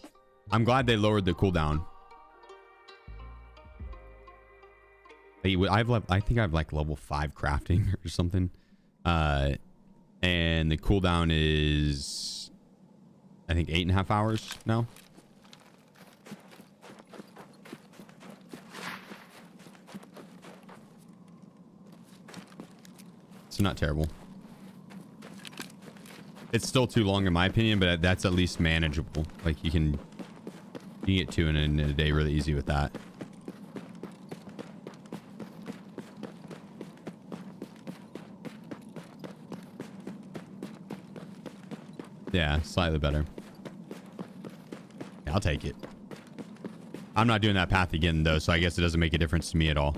I'm glad they lowered the cooldown. I think I have like level 5 crafting or something. And the cooldown is, I think, 8.5 hours now. So not terrible. It's still too long in my opinion, but that's at least manageable. Like you can get 2 in a day really easy with that. Yeah, slightly better. Yeah, I'll take it. I'm not doing that path again though, so I guess it doesn't make a difference to me at all.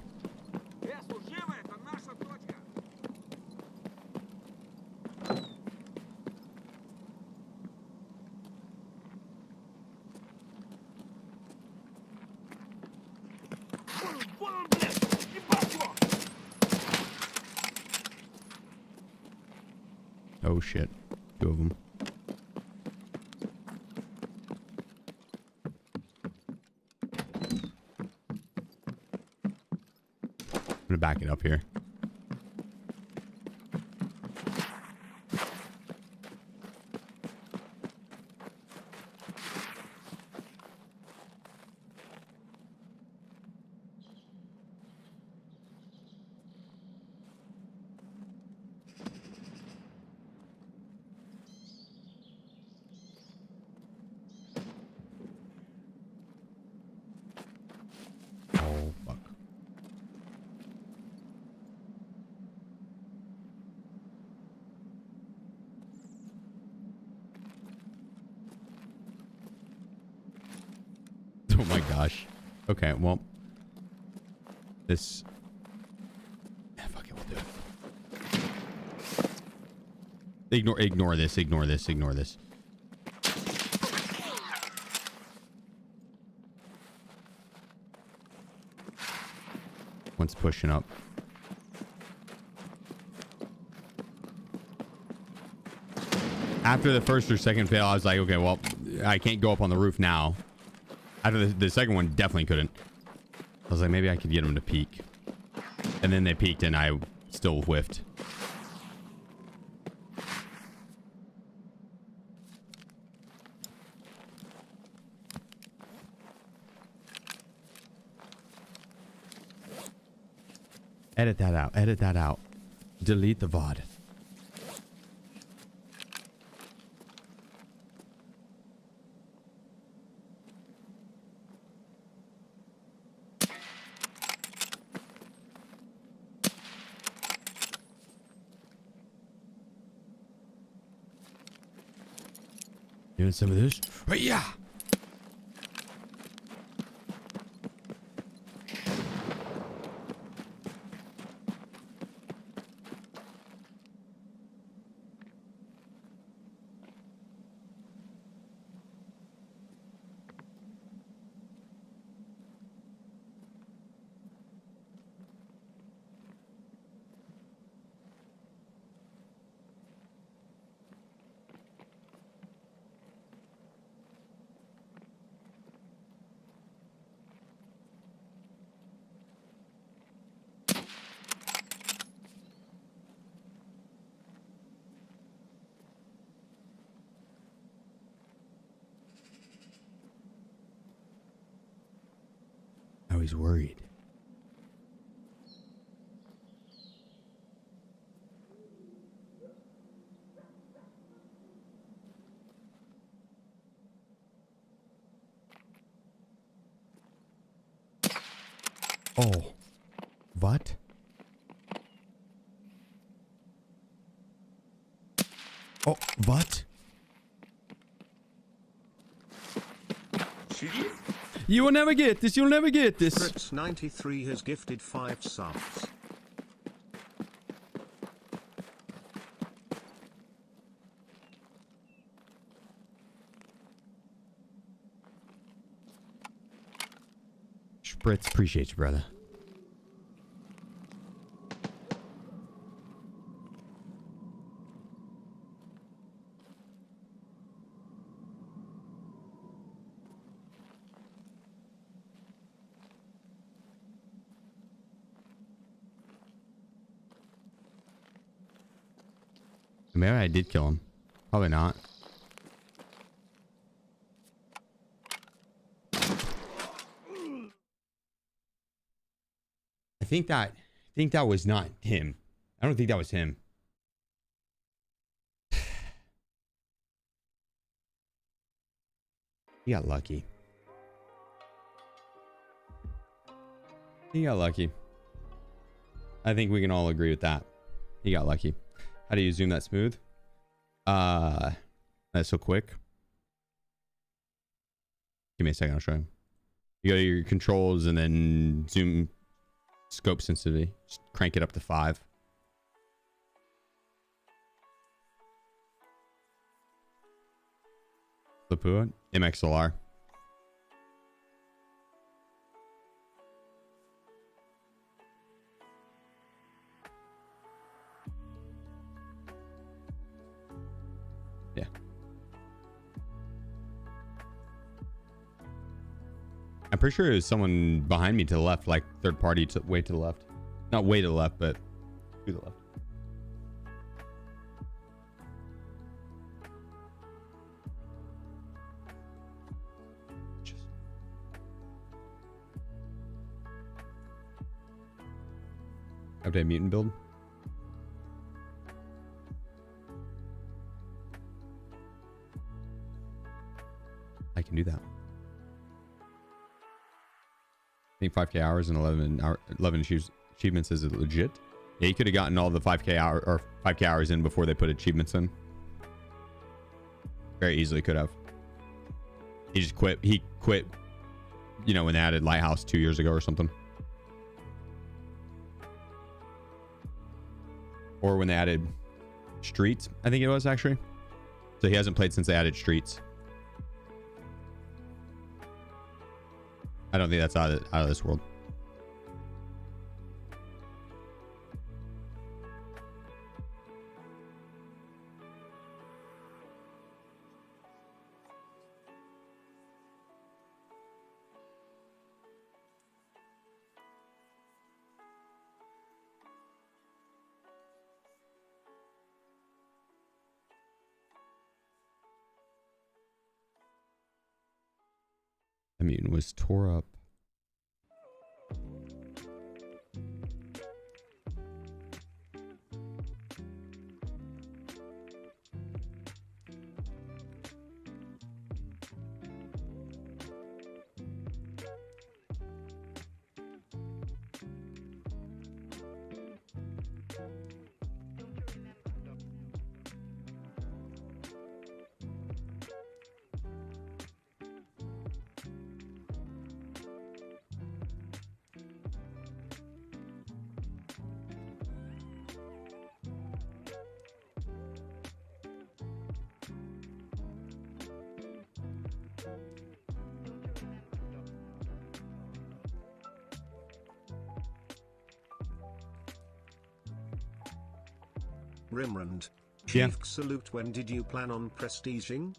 Oh shit. 2 of them. I'm gonna back it up here. Oh, fuck. Oh my gosh. Okay, well, this Ignore this. Ignore this. Ignore this. One's pushing up. After the first or second fail, I was like, okay, well, I can't go up on the roof now. After the second one, definitely couldn't. I was like, maybe I could get them to peek. And then they peeked and I still whiffed. Edit that out. Edit that out. Delete the VOD. Doing some of this. Right, yeah. Now he's worried. Oh. What? Oh, what? You will never get this. You'll never get this. Fritz93 has gifted 5 subs. Spritz, appreciate you, brother. Maybe I did kill him. Probably not. I think that was not him. I don't think that was him. He got lucky. He got lucky. I think we can all agree with that. He got lucky. How do you zoom that smooth? That's so quick. Give me a second, I'll show you. You go to your controls and then zoom scope sensitivity. Just crank it up to 5. Lapua, MXLR. Yeah. I'm pretty sure it was someone behind me to the left, like third party to way to the left. Not way to the left, but to the left. Update mutant build. I can do that. I think 5k hours and 11 achievements is legit. Yeah, he could have gotten all the 5k hours in before they put achievements in. Very easily could have. He just quit. He quit, you know, when they added Lighthouse 2 years ago or something. Or when they added Streets, I think it was actually. So he hasn't played since they added Streets. I don't think that's out of this world. The mutant was tore up. Rimrand. Yeah. Chief salute. When did you plan on prestiging?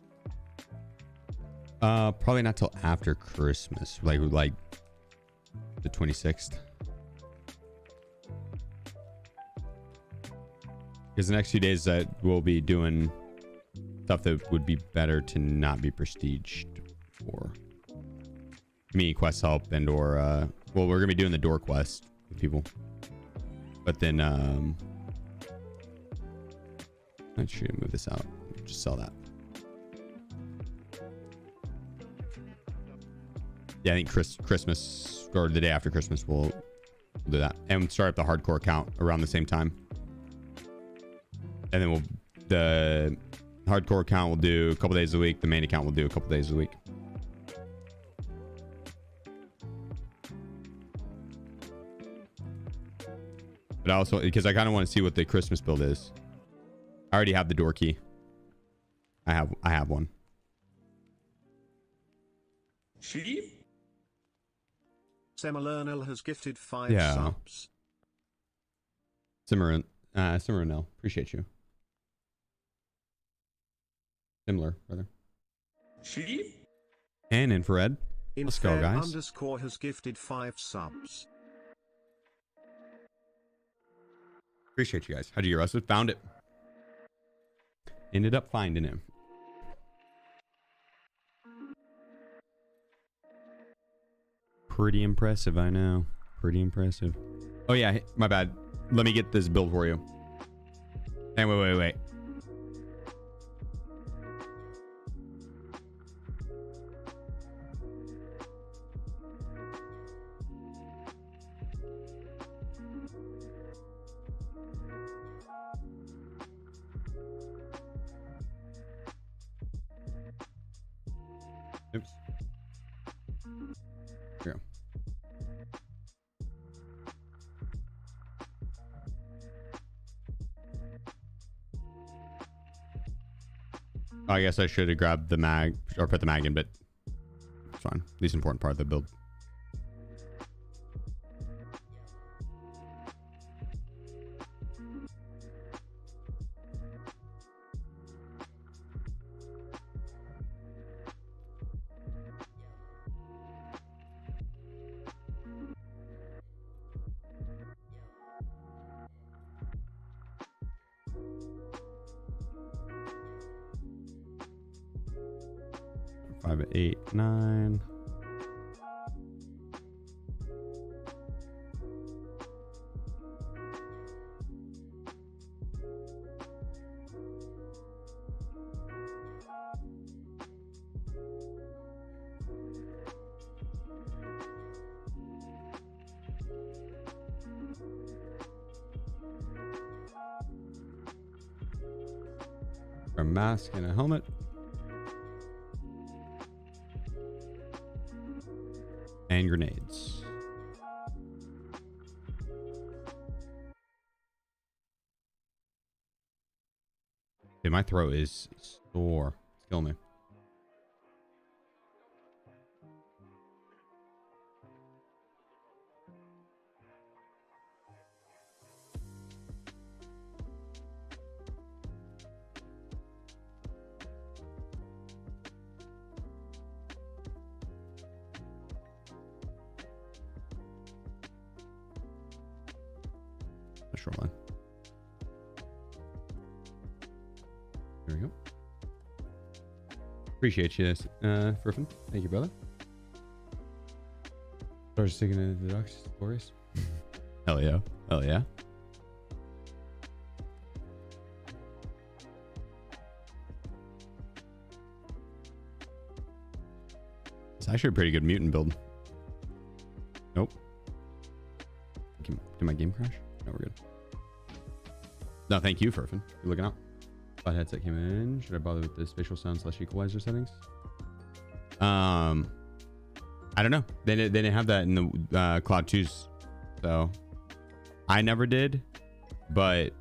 Probably not till after Christmas, like the 26th. Because the next few days that we'll be doing stuff that would be better to not be prestiged for. Me, quest help, and or well, we're gonna be doing the door quest with people. But then I should move this out. Just sell that. Yeah, I think Christmas or the day after Christmas we'll do that, and start up the hardcore account around the same time. And then the hardcore account will do a couple days a week. The main account will do a couple days a week. But also because I kind of want to see what the Christmas build is. I already have the door key. I have one. Sheep? Semalernel has gifted 5 Yeah. subs. Cimarronel, appreciate you. Similar, brother. Sheep? And infrared. Let's go, guys. Underscore has gifted 5 subs. Appreciate you guys. How'd you get arrested? Found it. Ended up finding him. Pretty impressive, I know. Pretty impressive. Oh yeah, my bad. Let me get this build for you. Hey, wait. Oops. Here we go. I guess I should have grabbed the mag or put the mag in, but it's fine. Least important part of the build. Five, 8, 9. A mask and a helmet. And grenades. my throat is sore. It's killing me. The shoreline. There we go. Appreciate you, Griffin. Thank you, brother. Started sticking into the ducks. Glorious. Hell yeah. Hell yeah. It's actually a pretty good mutant build. Nope. Did my game crash? No, we're good. No, thank you, Furfin. You're looking out. Cloud headset came in. Should I bother with the spatial sound / equalizer settings? I don't know. They didn't have that in the Cloud 2s, so I never did. But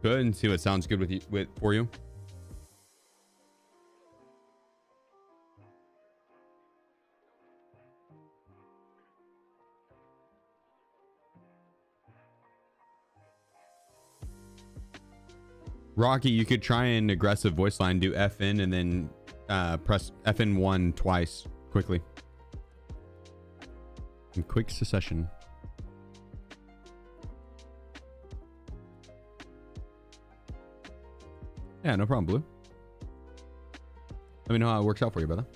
go ahead and see what sounds good for you. Rocky, you could try an aggressive voice line, do FN and then press FN1 twice quickly. In quick succession. Yeah, no problem, Blue. Let me know how it works out for you, brother.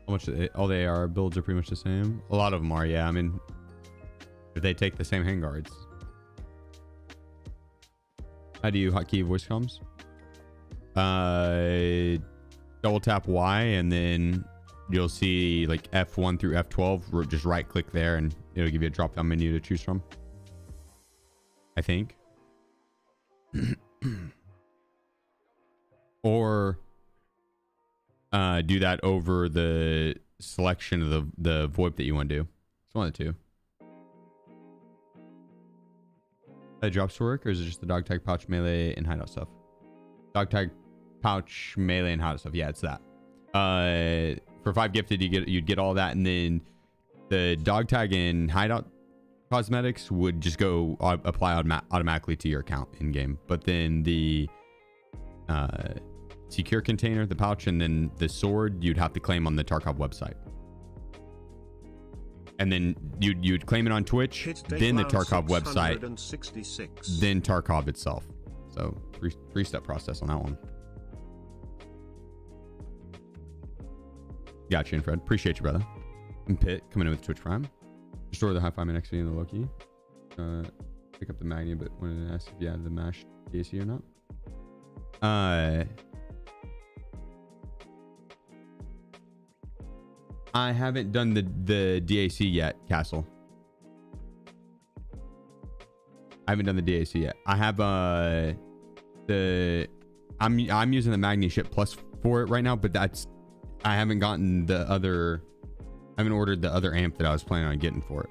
How much all the AR builds are pretty much the same. A lot of them are, yeah. I mean, if they take the same handguards. How do you hotkey voice comms? Double tap Y and then you'll see like F1 through F12. Just right click there and it'll give you a drop down menu to choose from. I think. Or do that over the selection of the VoIP that you want to do. It's one of the two. Drops to work, or is it just the dog tag, pouch, melee, and hideout stuff? Dog tag, pouch, melee, and hideout stuff. Yeah, it's that. For 5 gifted, you'd get all that, and then the dog tag and hideout cosmetics would just go apply automatically to your account in game. But then the secure container, the pouch, and then the sword, you'd have to claim on the Tarkov website. And then you'd claim it on Twitch, then the Tarkov website, then Tarkov itself. So three-step process on that one. Gotcha, Fred. Appreciate you, brother. And Pitt coming in with Twitch Prime. Restore the high 5 XP and the Loki. Pick up the Magnia, but wanted to ask if you had the MASH DAC or not. I haven't done the DAC yet, Castle. I haven't done the DAC yet. I have I'm using the Magni ship plus for it right now, but I haven't gotten the other. I haven't ordered the other amp that I was planning on getting for it.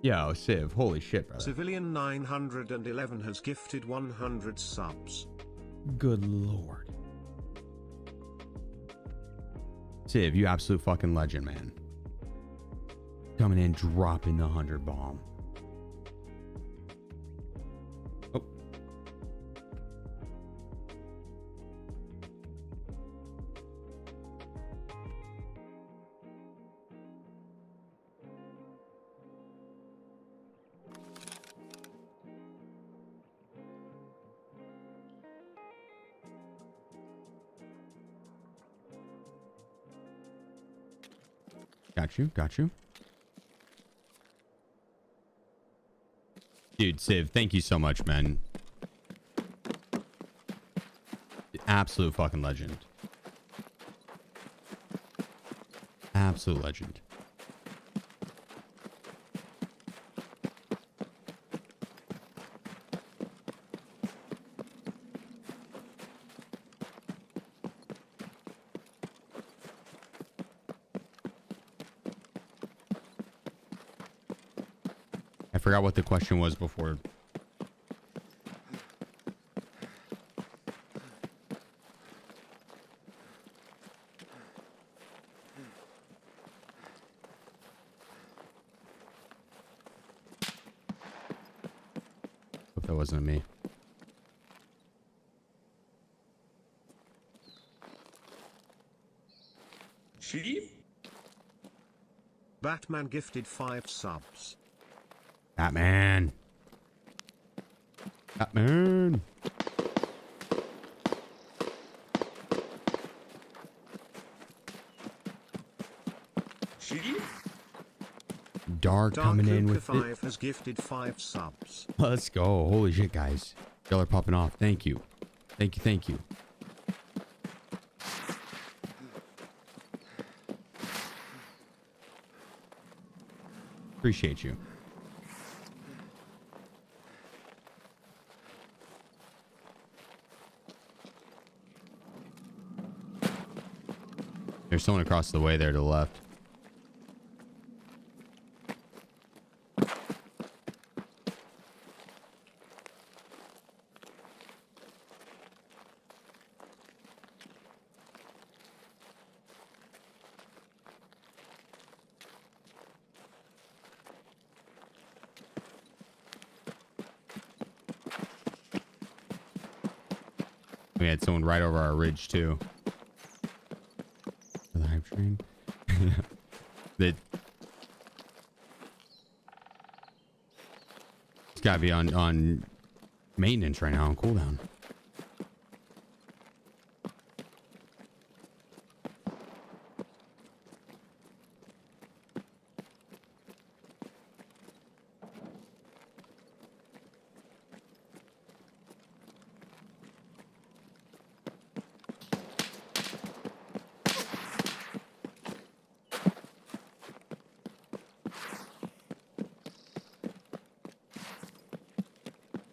Yo, Civ, holy shit, brother. Civilian 911 has gifted 100 subs. Good lord. Civ, you absolute fucking legend, man. Coming in, dropping the 100 bomb. Oh. Got you. Dude, Civ, thank you so much, man. Absolute fucking legend. Absolute legend. forgot what the question was before. Hope that wasn't me. Sheep? Batman gifted 5 subs. Batman. Batman. Sheep? Dark coming in with Luca it. 5 has gifted 5 subs. Let's go. Holy shit, guys. Y'all are popping off. Thank you. Thank you. Thank you. Appreciate you. There's someone across the way there to the left. We had someone right over our ridge too. For the hype train. That it's gotta be on maintenance right now on cooldown.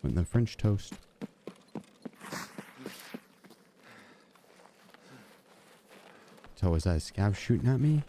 With the French toast. So is that a scav shooting at me?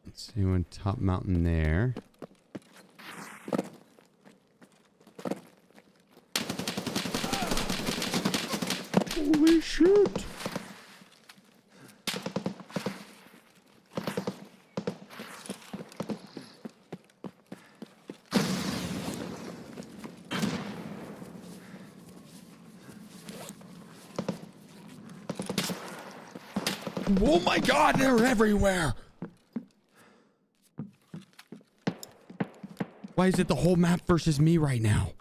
Let's see one top mountain there. Holy shit! Oh my god, they're everywhere! Why is it the whole map versus me right now?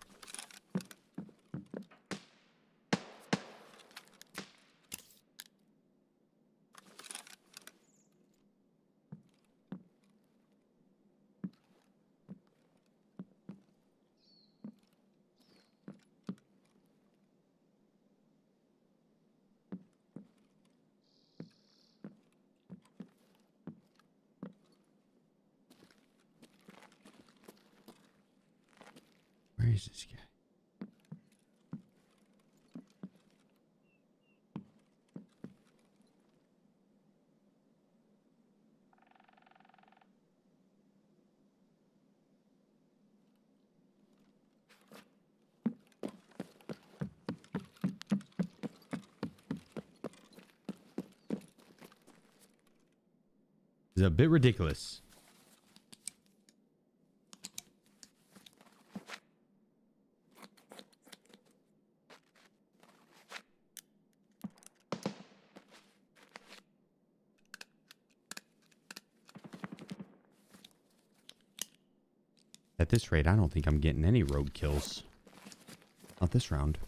Where is this guy? It's a bit ridiculous. At this rate, I don't think I'm getting any road kills. Not this round.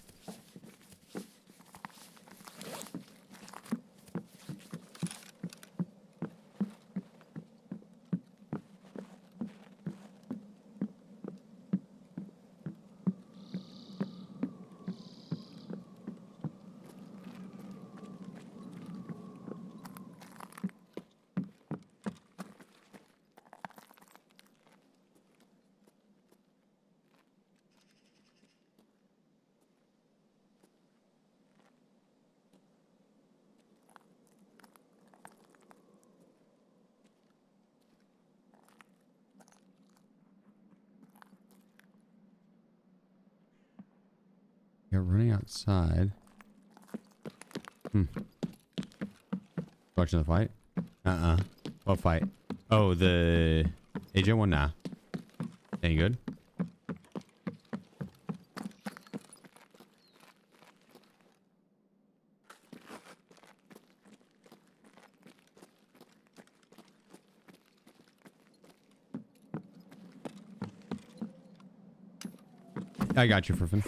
You're running outside. Watching the fight? What fight? Oh, the AJ one? Nah. Any good? I got you, Friffin.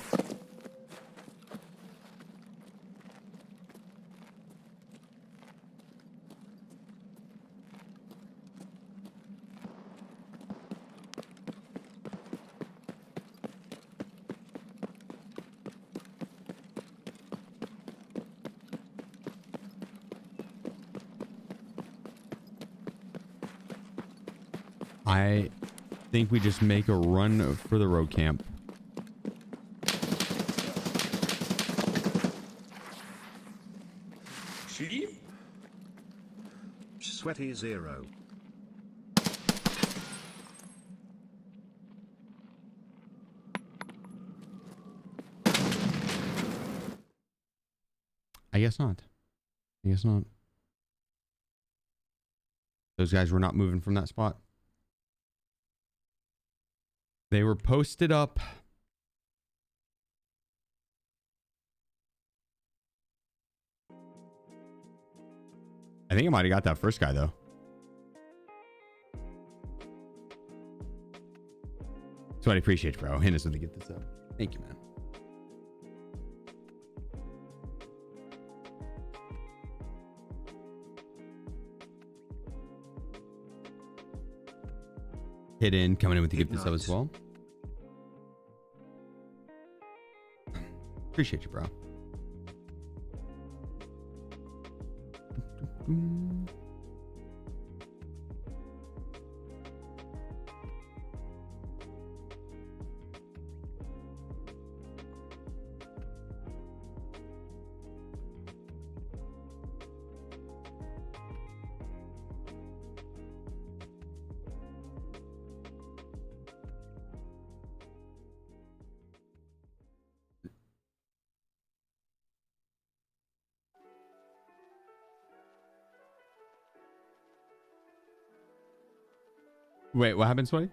I think we just make a run for the road camp. Sheep? Sweaty Zero. I guess not. I guess not. Those guys were not moving from that spot. They were posted up. I think I might have got that first guy, though. So I appreciate you, bro. Hint us when they get this up. Thank you, man. Hidden coming in with the gift this up as well. Appreciate you, bro. Wait, what happened, Sweaty?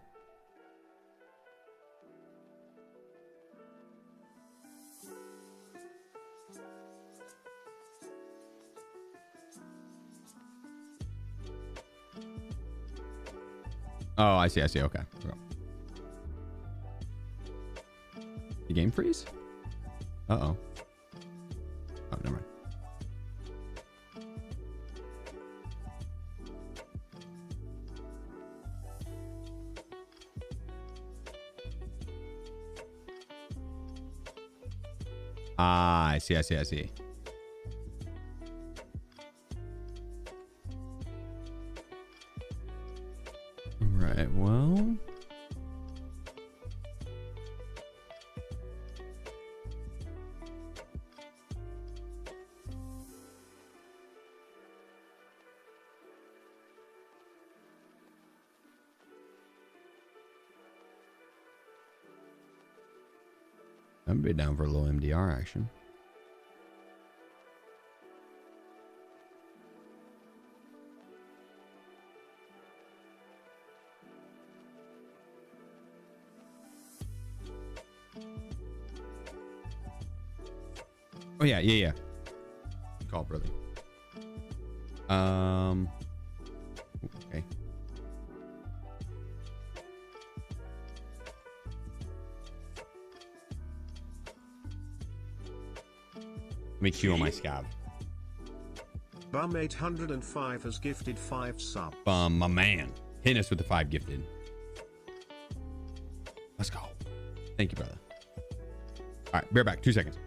Oh, I see. I see. Okay. The game freeze? Uh-oh. Oh, never mind. Ah, I see. I see. I see. All right. Well. I'd be down for a little MDR action. Oh yeah, yeah, yeah. Good call, brother. Okay. Let me queue on my scav. Bum 805 has gifted 5 subs. Bum, my man. Hit us with the 5 gifted. Let's go. Thank you, brother. All right, bear back. 2 seconds.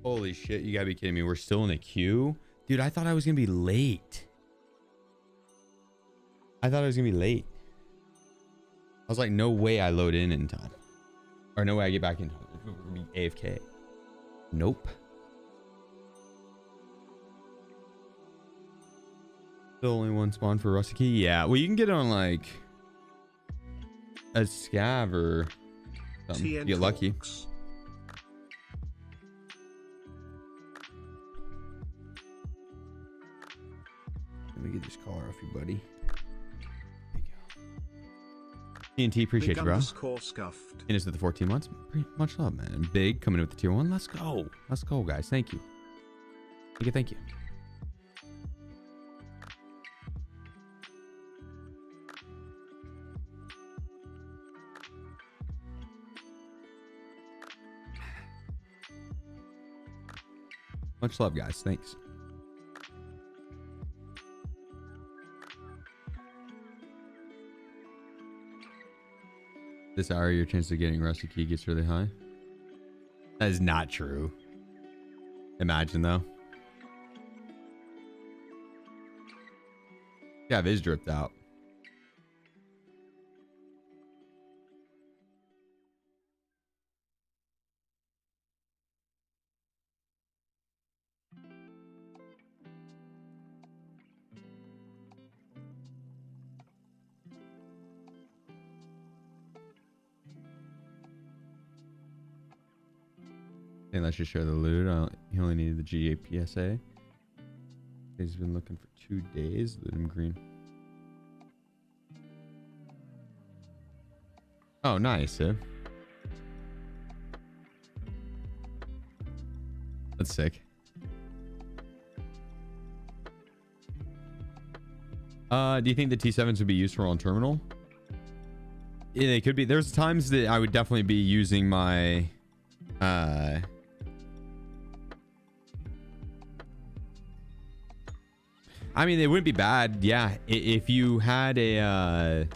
Holy shit, you gotta be kidding me. We're still in a queue? Dude, I thought I was gonna be late. I was like, no way I load in time. Or no way I get back in time. It'll be AFK. Nope. Still only one spawn for Rusty Key? Yeah, well, you can get it on like a scav or something. You get lucky. Let me get this collar off you, buddy. There you go. TNT, appreciate you, bro. In us with the 14 months. Pretty much love, man. And Big coming in with the tier 1. Let's go. Let's go, guys. Thank you. Thank you. Much love, guys. Thanks. This hour, your chance of getting Rusty Key gets really high. That is not true. Imagine, though. Yeah, it is dripped out. And let's just share the loot. He only needed the GA PSA. He's been looking for 2 days. Loot him green. Oh, nice, eh? That's sick. Do you think the T7s would be useful on terminal? Yeah, they could be. There's times that I would definitely be using my I mean, they wouldn't be bad. Yeah, if you had a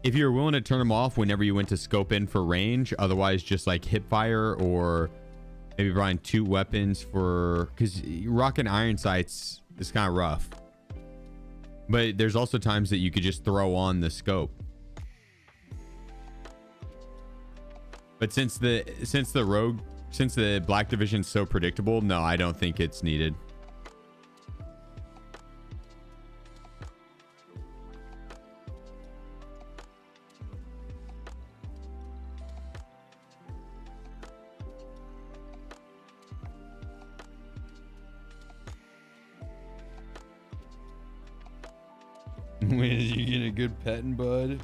if you're willing to turn them off whenever you went to scope in for range, otherwise just like hip fire, or maybe buying 2 weapons for, because rocking iron sights is kind of rough. But there's also times that you could just throw on the scope. But since the Black Division's so predictable, no, I don't think it's needed. When did you get a good petting, bud?